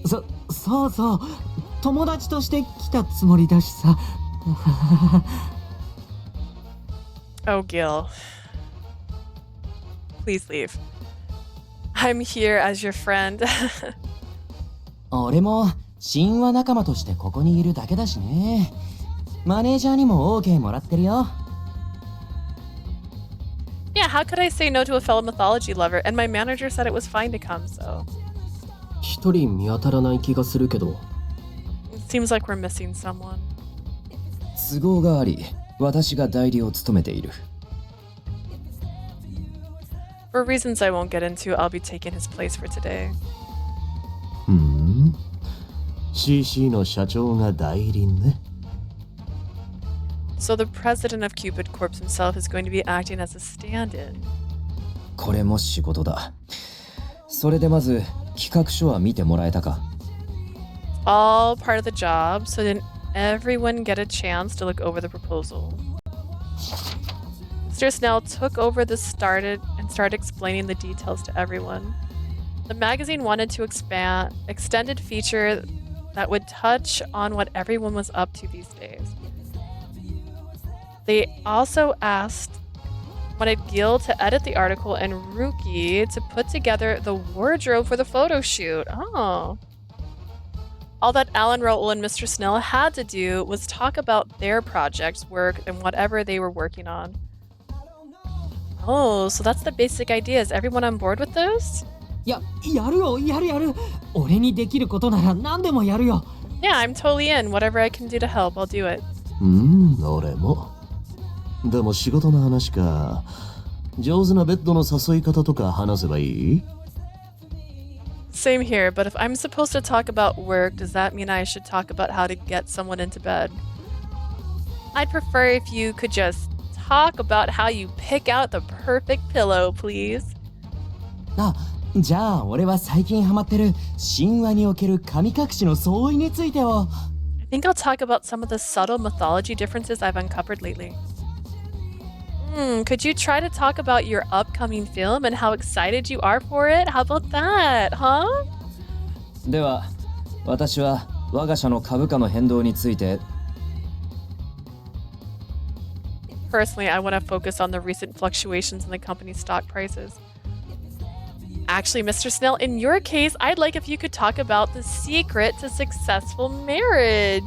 そうそう。友達として来たつもりだしさ。Oh, Gil. Please leave. I'm here as your friend. 俺も神話仲間としてここにいるだけだしね。マネージャーにも OK もらってるよ。Yeah, how could I say no to a fellow mythology lover? And my manager said it was fine to come, so... 一人見当たらない気がするけど。 It seems like we're missing someone. 都合があり、私が代理を務めている。 For reasons I won't get into, I'll be taking his place for today. CC の社長が代理ね。So the president of Cupid Corp himself is going to be acting as a stand-in. これも仕事だ。それでまず企画書は見てもらえたか？ All part of the job, so didn't everyone get a chance to look over the proposal? Mr. Snell took over the started explaining the details to everyone. The magazine wanted to expand extended feature that would touch on what everyone was up to these days. They also wanted Gil to edit the article and Ryuki to put together the wardrobe for the photo shoot. Oh. All that Alan, Raul, and Mr. Snell had to do was talk about their project's work and whatever they were working on. Oh, so that's the basic idea. Is everyone on board with those? やるよ、やる。俺にできることなら何でもやるよ。Yeah, I'm totally in. Whatever I can do to help, I'll do it. 俺も。でも仕事の話か。上手なベッドの誘い方とか話せばいい？ Same here, but if I'm supposed to talk about work, does that mean I should talk about how to get someone into bed? I'd prefer if you could just talk about how you pick out the perfect pillow, please. あ、じゃあ俺は最近ハマってる神話における神隠しの相違についてを。I think I'll talk about some of the subtle mythology differences I've uncovered lately. Could you try to talk about your upcoming film and how excited you are for it? How about that, huh? では、私は我が社の株価の変動について。Personally, I want to focus on the recent fluctuations in the company's stock prices. Actually, Mr. Snell, in your case, I'd like if you could talk about the secret to successful marriage.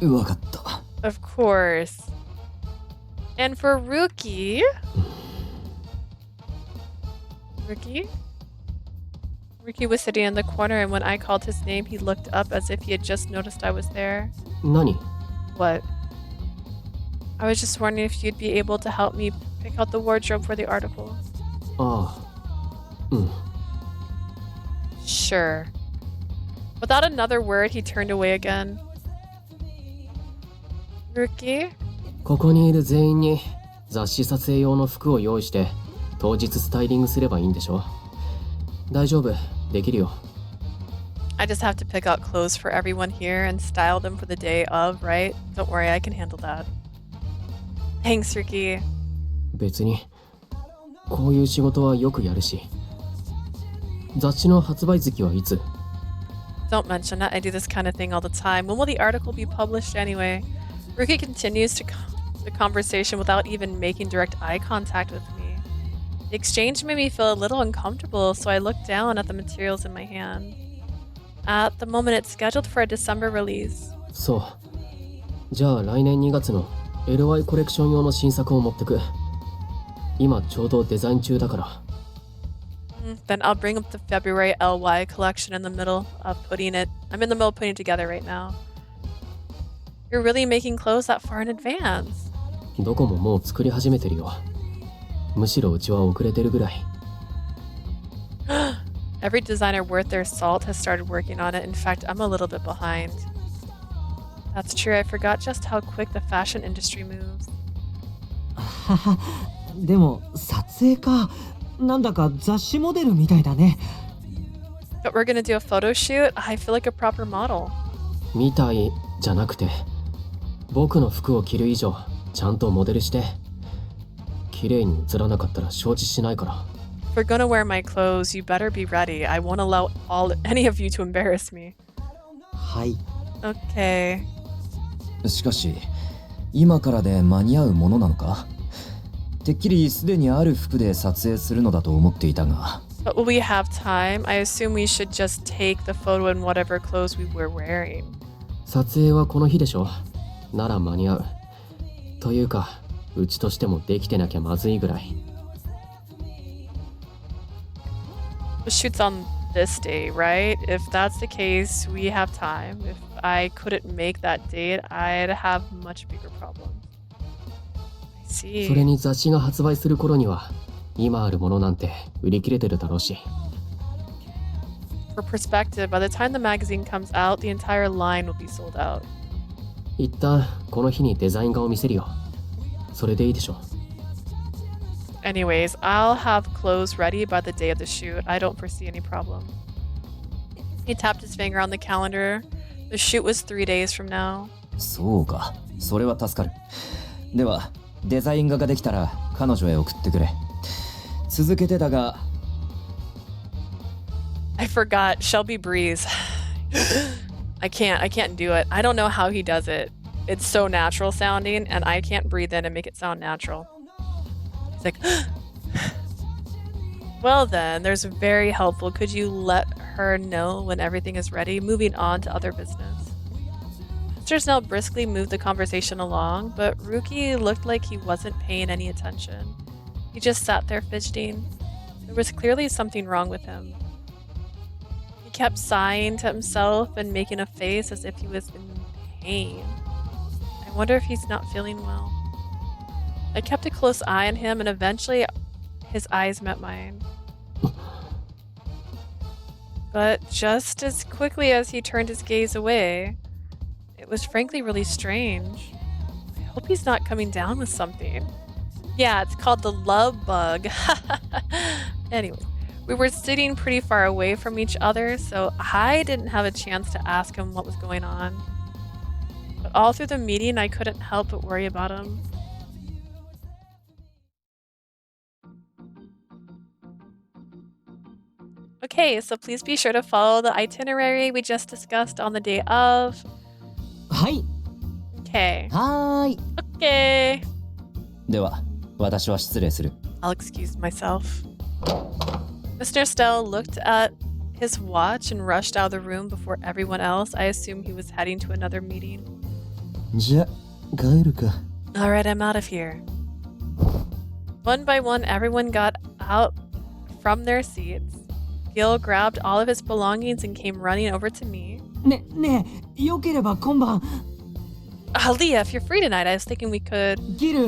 わかった。Of course. And for Ryuki... Ryuki was sitting in the corner, and when I called his name, he looked up as if he had just noticed I was there. 何？ What? I was just wondering if you'd be able to help me pick out the wardrobe for the article. ああ、Sure. Without another word, he turned away again. Ryuki? ここにいる全員に雑誌撮影用の服を用意して当日スタイリングすればいいんでしょ？大丈夫、できるよ。I just have to pick out clothes for everyone here and style them for the day of, right? Don't worry, I can handle that. Thanks, Ryuki. 別にこういう仕事はよくやるし。雑誌の発売月はいつ？ Don't mention that. I do this kind of thing all the time. When will the article be published anyway? Ryuki continues the conversation without even making direct eye contact with me. The exchange made me feel a little uncomfortable, so I looked down at the materials in my hand. At the moment, it's scheduled for a December release. そう。じゃあ来年2月の LY コレクション用の新作を持ってく。今ちょうどデザイン中だから。Then I'll bring up the February LY collection in the middle of putting it. I'm in the middle of putting it together right now. You're really making clothes that far in advance. どこももう作り始めてるよ。むしろうちは遅れてるぐらい。Every designer worth their salt has started working on it. In fact, I'm a little bit behind. That's true. I forgot just how quick the fashion industry moves. はは、でも撮影か。なんだか雑誌モデルみたいだね。But we're gonna do a photo shoot. I feel like a proper model. みたいじゃなくて、僕の服を着る以上ちゃんとモデルして。綺麗に映らなかったら承知しないから。If we're gonna wear my clothes, you better be ready. I won't allow any of you to embarrass me. はい。Okay. しかし、今からで間に合うものなのか？てっきりすでにある服で撮影するのだと思っていたが。But will we have time? I assume we should just take the photo in whatever clothes we were wearing. 撮影はこの日でしょ。なら間に合う。というか、うちとしてもできてなきゃまずいぐらい。The shoot's on this day, right? If that's the case, we have time. If I couldn't make that date, I'd have much bigger problems. I see. それに雑誌が発売する頃には、今あるものなんて売り切れてるだろうし。For perspective, by the time the magazine comes out, the entire line will be sold out. 一旦この日にデザイン画を見せるよ。それでいいでしょ。 Anyways, I'll have clothes ready by the day of the shoot. I don't foresee any problem. He tapped his finger on the calendar. The shoot was 3 days from now. そうか、それは助かる。ではデザイン画ができたら彼女へ送ってくれ。続けてだが I forgot. Shelby Breeze. I can't do it. I don't know how he does it. It's so natural sounding, and I can't breathe in and make it sound natural. He's like, well then, there's very helpful. Could you let her know when everything is ready? Moving on to other business. Mr. Snell briskly moved the conversation along, but Ryuki looked like he wasn't paying any attention. He just sat there fidgeting. There was clearly something wrong with him. He kept sighing to himself and making a face as if he was in pain. I wonder if he's not feeling well. I kept a close eye on him, and eventually his eyes met mine. But just as quickly as he turned his gaze away, it was frankly really strange. I hope he's not coming down with something. Yeah, it's called the love bug. Anyway, we were sitting pretty far away from each other, so I didn't have a chance to ask him what was going on. But all through the meeting, I couldn't help but worry about him. Okay, so please be sure to follow the itinerary we just discussed on the day of. はい。 Okay. はーい。 Okay. では私は失礼する。 I'll excuse myself. Mr. Stell looked at his watch and rushed out of the room before everyone else. I assume he was heading to another meeting. じゃ、帰るか。 Alright, I'm out of here. One by one, everyone got out from their seats. Gil grabbed all of his belongings and came running over to me. ねえ、よければ今晩。Leah, if you're free tonight, I was thinking we could. ギル、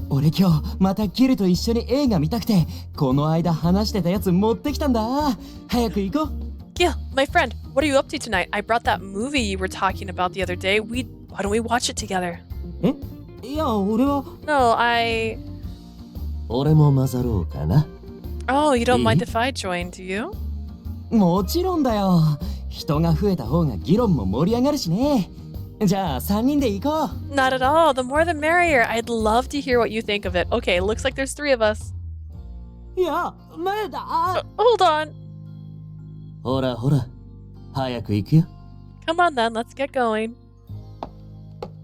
俺今日またギルと一緒に映画見たくて、この間話してたやつ持ってきたんだ。早く行こう。Gil, my friend, what are you up to tonight? I brought that movie you were talking about the other day. Why don't we watch it together? え？いや、俺は。No, I. 俺も混ざろうかな。 Oh, you don't mind if I join, do you? もちろんだよ。人が増えた方が議論も盛り上がるしね。じゃあ3人で行こう。 Not at all. The more the merrier. I'd love to hear what you think of it. Okay, looks like there's 3 of us. いや、まだ。Hold on. ほらほら、早く行くよ。 Come on then, let's get going.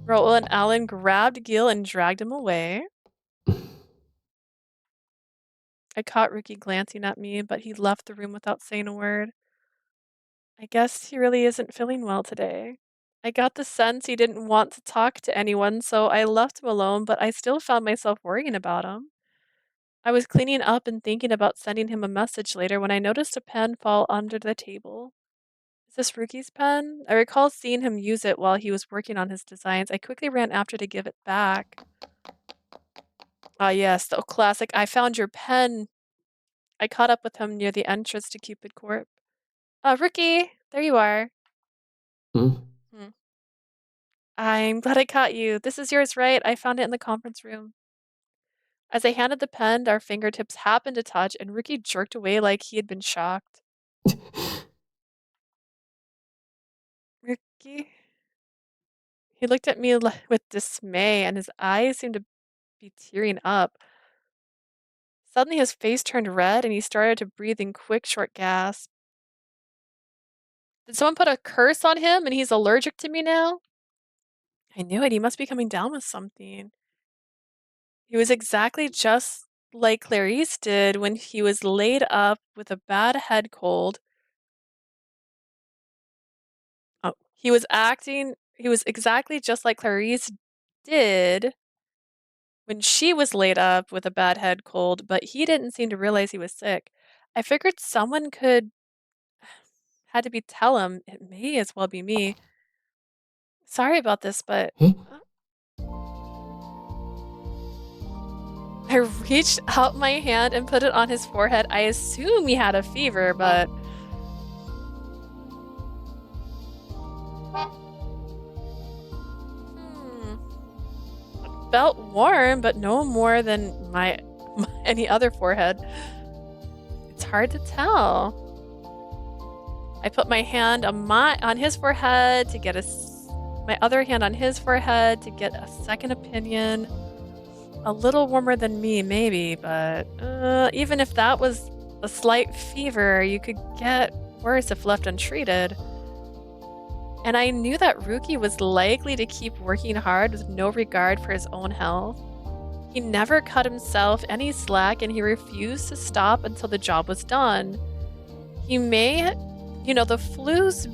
Raul and Alan grabbed Gil and dragged him away. I caught Ryuki glancing at me, but he left the room without saying a word. I guess he really isn't feeling well today. I got the sense he didn't want to talk to anyone, so I left him alone, but I still found myself worrying about him. I was cleaning up and thinking about sending him a message later when I noticed a pen fall under the table. Is this Ryuki's pen? I recall seeing him use it while he was working on his designs. I quickly ran after to give it back. Ah, yes, the classic. I found your pen. I caught up with him near the entrance to Cupid Court. Ryuki, there you are. I'm glad I caught you. This is yours, right? I found it in the conference room. As I handed the pen, our fingertips happened to touch, and Ryuki jerked away like he had been shocked. Ryuki? He looked at me with dismay, and his eyes seemed to be tearing up. Suddenly his face turned red, and he started to breathe in quick, short gasps. Did someone put a curse on him, and he's allergic to me now? I knew it. He must be coming down with something. He was exactly just like Clarice did when he was laid up with a bad head cold. Oh, he was exactly just like Clarice did when she was laid up with a bad head cold, but he didn't seem to realize he was sick. I figured someone had to tell him. It may as well be me. Sorry about this, but I reached out my hand and put it on his forehead. I assume he had a fever, but felt warm, but no more than any other forehead. It's hard to tell. I put my hand on his forehead to get my other hand on his forehead to get a second opinion. A little warmer than me, maybe, but even if that was a slight fever, you could get worse if left untreated. And I knew that Ryuki was likely to keep working hard with no regard for his own health. He never cut himself any slack, and he refused to stop until the job was done. He may, the flu's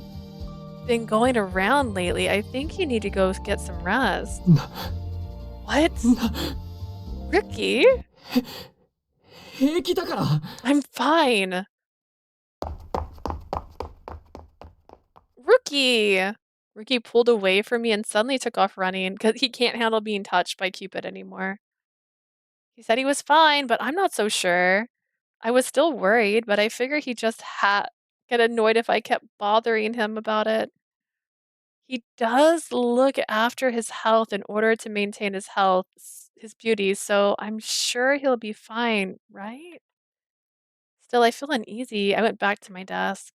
been going around lately. I think you need to go get some rest. What? Ryuki? I'm fine. Ryuki pulled away from me and suddenly took off running because he can't handle being touched by Cupid anymore. He said he was fine, but I'm not so sure. I was still worried, but I figured he'd just get annoyed if I kept bothering him about it. He does look after his health in order to maintain his beauty, so I'm sure he'll be fine, right? Still, I feel uneasy. I went back to my desk.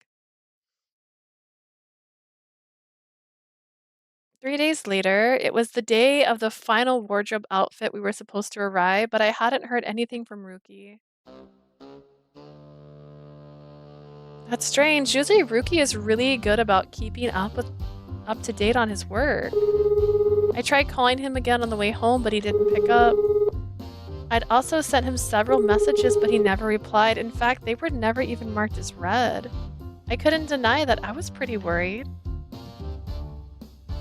3 days later, it was the day of the final wardrobe outfit we were supposed to arrive, but I hadn't heard anything from Ryuki. That's strange. Usually Ryuki is really good about keeping up to date on his work. I tried calling him again on the way home, but he didn't pick up. I'd also sent him several messages, but he never replied. In fact, they were never even marked as read. I couldn't deny that I was pretty worried.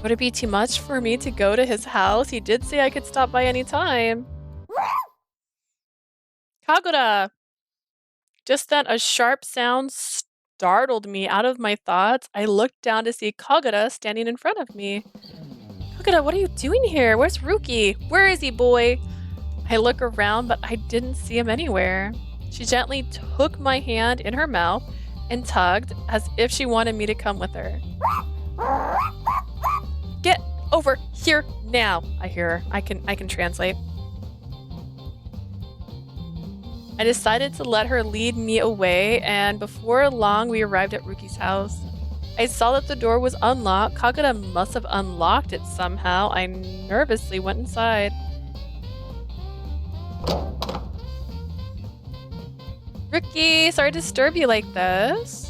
Would it be too much for me to go to his house? He did say I could stop by any time. Kagura! Just then, a sharp sound startled me out of my thoughts. I looked down to see Kagura standing in front of me. Kagura, what are you doing here? Where's Ryuki? Where is he, boy? I look around, but I didn't see him anywhere. She gently took my hand in her mouth and tugged as if she wanted me to come with her. Get over here now, I hear her. I can translate. I decided to let her lead me away, and before long we arrived at Ryuki's house. I saw that the door was unlocked. Kagura must have unlocked it somehow. I nervously went inside. Ryuki, sorry to disturb you like this.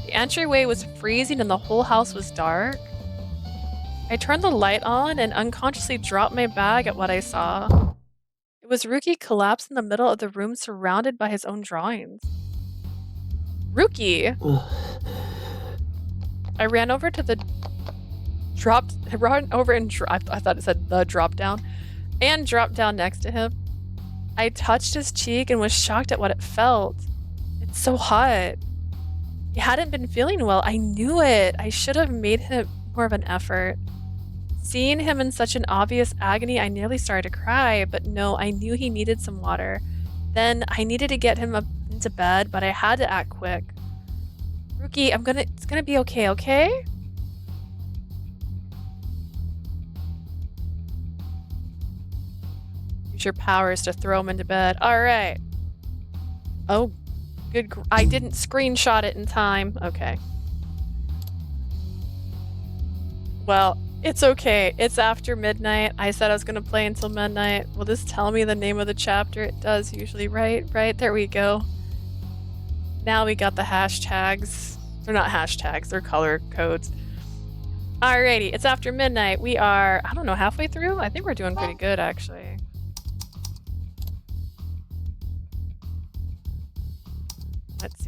The entryway was freezing and the whole house was dark. I turned the light on and unconsciously dropped my bag at what I saw. It was Ryuki collapsed in the middle of the room surrounded by his own drawings. Ryuki! I ran over to the I thought it said the drop down, and dropped down next to him. I touched his cheek and was shocked at what it felt. It's so hot. He hadn't been feeling well. I knew it. I should have made him more of an effort. Seeing him in such an obvious agony, I nearly started to cry, but no, I knew he needed some water. Then I needed to get him up into bed, but I had to act quick. Ryuki, it's gonna be okay, okay? Use your powers to throw him into bed. Alright. Oh, good. I didn't screenshot it in time. Okay. Well, it's okay. It's after midnight. I said I was gonna play until midnight. Will this tell me the name of the chapter? It does usually, right? Right, there we go. Now we got the hashtags. They're not hashtags, they're color codes. Alrighty, it's after midnight. We are, I don't know, halfway through? I think we're doing pretty good, actually.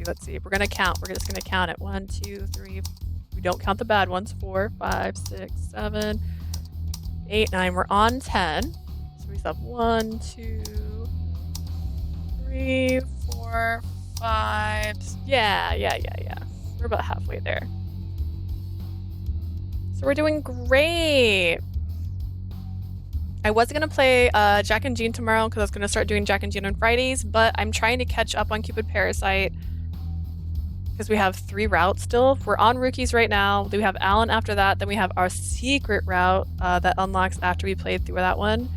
Let's see. We're gonna count. We're just gonna count it. 1, 2, 3. We don't count the bad ones. 4, 5, 6, 7, 8, 9. We're on 10. So we have 1, 2, 3, 4, 5. Yeah. We're about halfway there. So we're doing great. I was going to play Jack and Jean tomorrow because I was going to start doing Jack and Jean on Fridays, but I'm trying to catch up on Cupid Parasite because we have 3 routes still. We're on Rookies right now. Then we have Alan after that. Then we have our secret route that unlocks after we played through that one.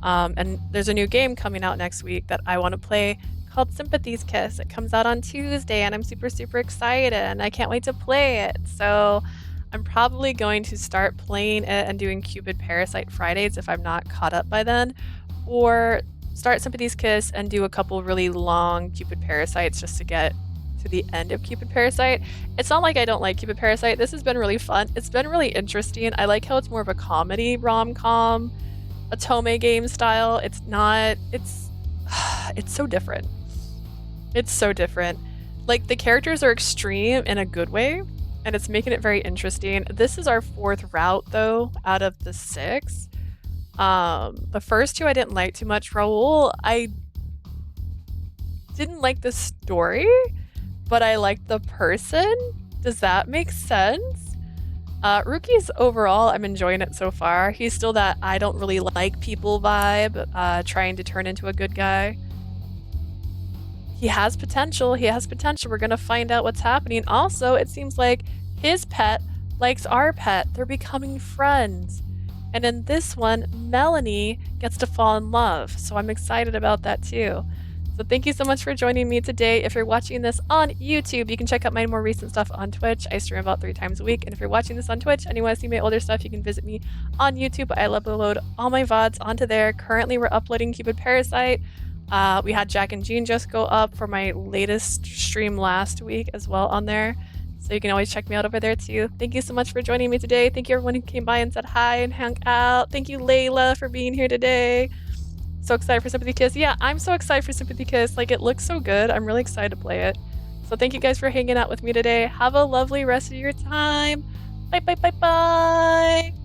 And there's a new game coming out next week that I want to play called Sympathy's Kiss. It comes out on Tuesday, and I'm super, super excited, and I can't wait to play it. So I'm probably going to start playing it and doing Cupid Parasite Fridays if I'm not caught up by then, or start Sympathy's Kiss and do a couple really long Cupid Parasites just to get to the end of Cupid Parasite. It's not like I don't like Cupid Parasite. This has been really fun. It's been really interesting. I like how it's more of a comedy rom-com, a Tome game style. It's so different. It's so different. Like, the characters are extreme in a good way, and it's making it very interesting. This is our 4th route, though, out of the 6. The first 2 I didn't like too much. Raul, I didn't like the story, but I liked the person. Does that make sense? Ryuki's overall, I'm enjoying it so far. He's still that I don't really like people vibe, trying to turn into a good guy. He has potential. He has potential. We're going to find out what's happening. Also, it seems like his pet likes our pet. They're becoming friends. And in this one, Melanie gets to fall in love. So I'm excited about that too. So thank you so much for joining me today. If you're watching this on YouTube, you can check out my more recent stuff on Twitch. I stream about 3 times a week. And if you're watching this on Twitch and you want to see my older stuff, you can visit me on YouTube. I upload all my VODs onto there. Currently, we're uploading Cupid Parasite. We had Jack and Jean just go up for my latest stream last week as well on there. So you can always check me out over there too. Thank you so much for joining me today. Thank you everyone who came by and said hi and hung out. Thank you Layla for being here today. So excited for Sympathy Kiss. Yeah, I'm so excited for Sympathy Kiss. Like, it looks so good. I'm really excited to play it. So thank you guys for hanging out with me today. Have a lovely rest of your time. Bye, bye, bye, bye.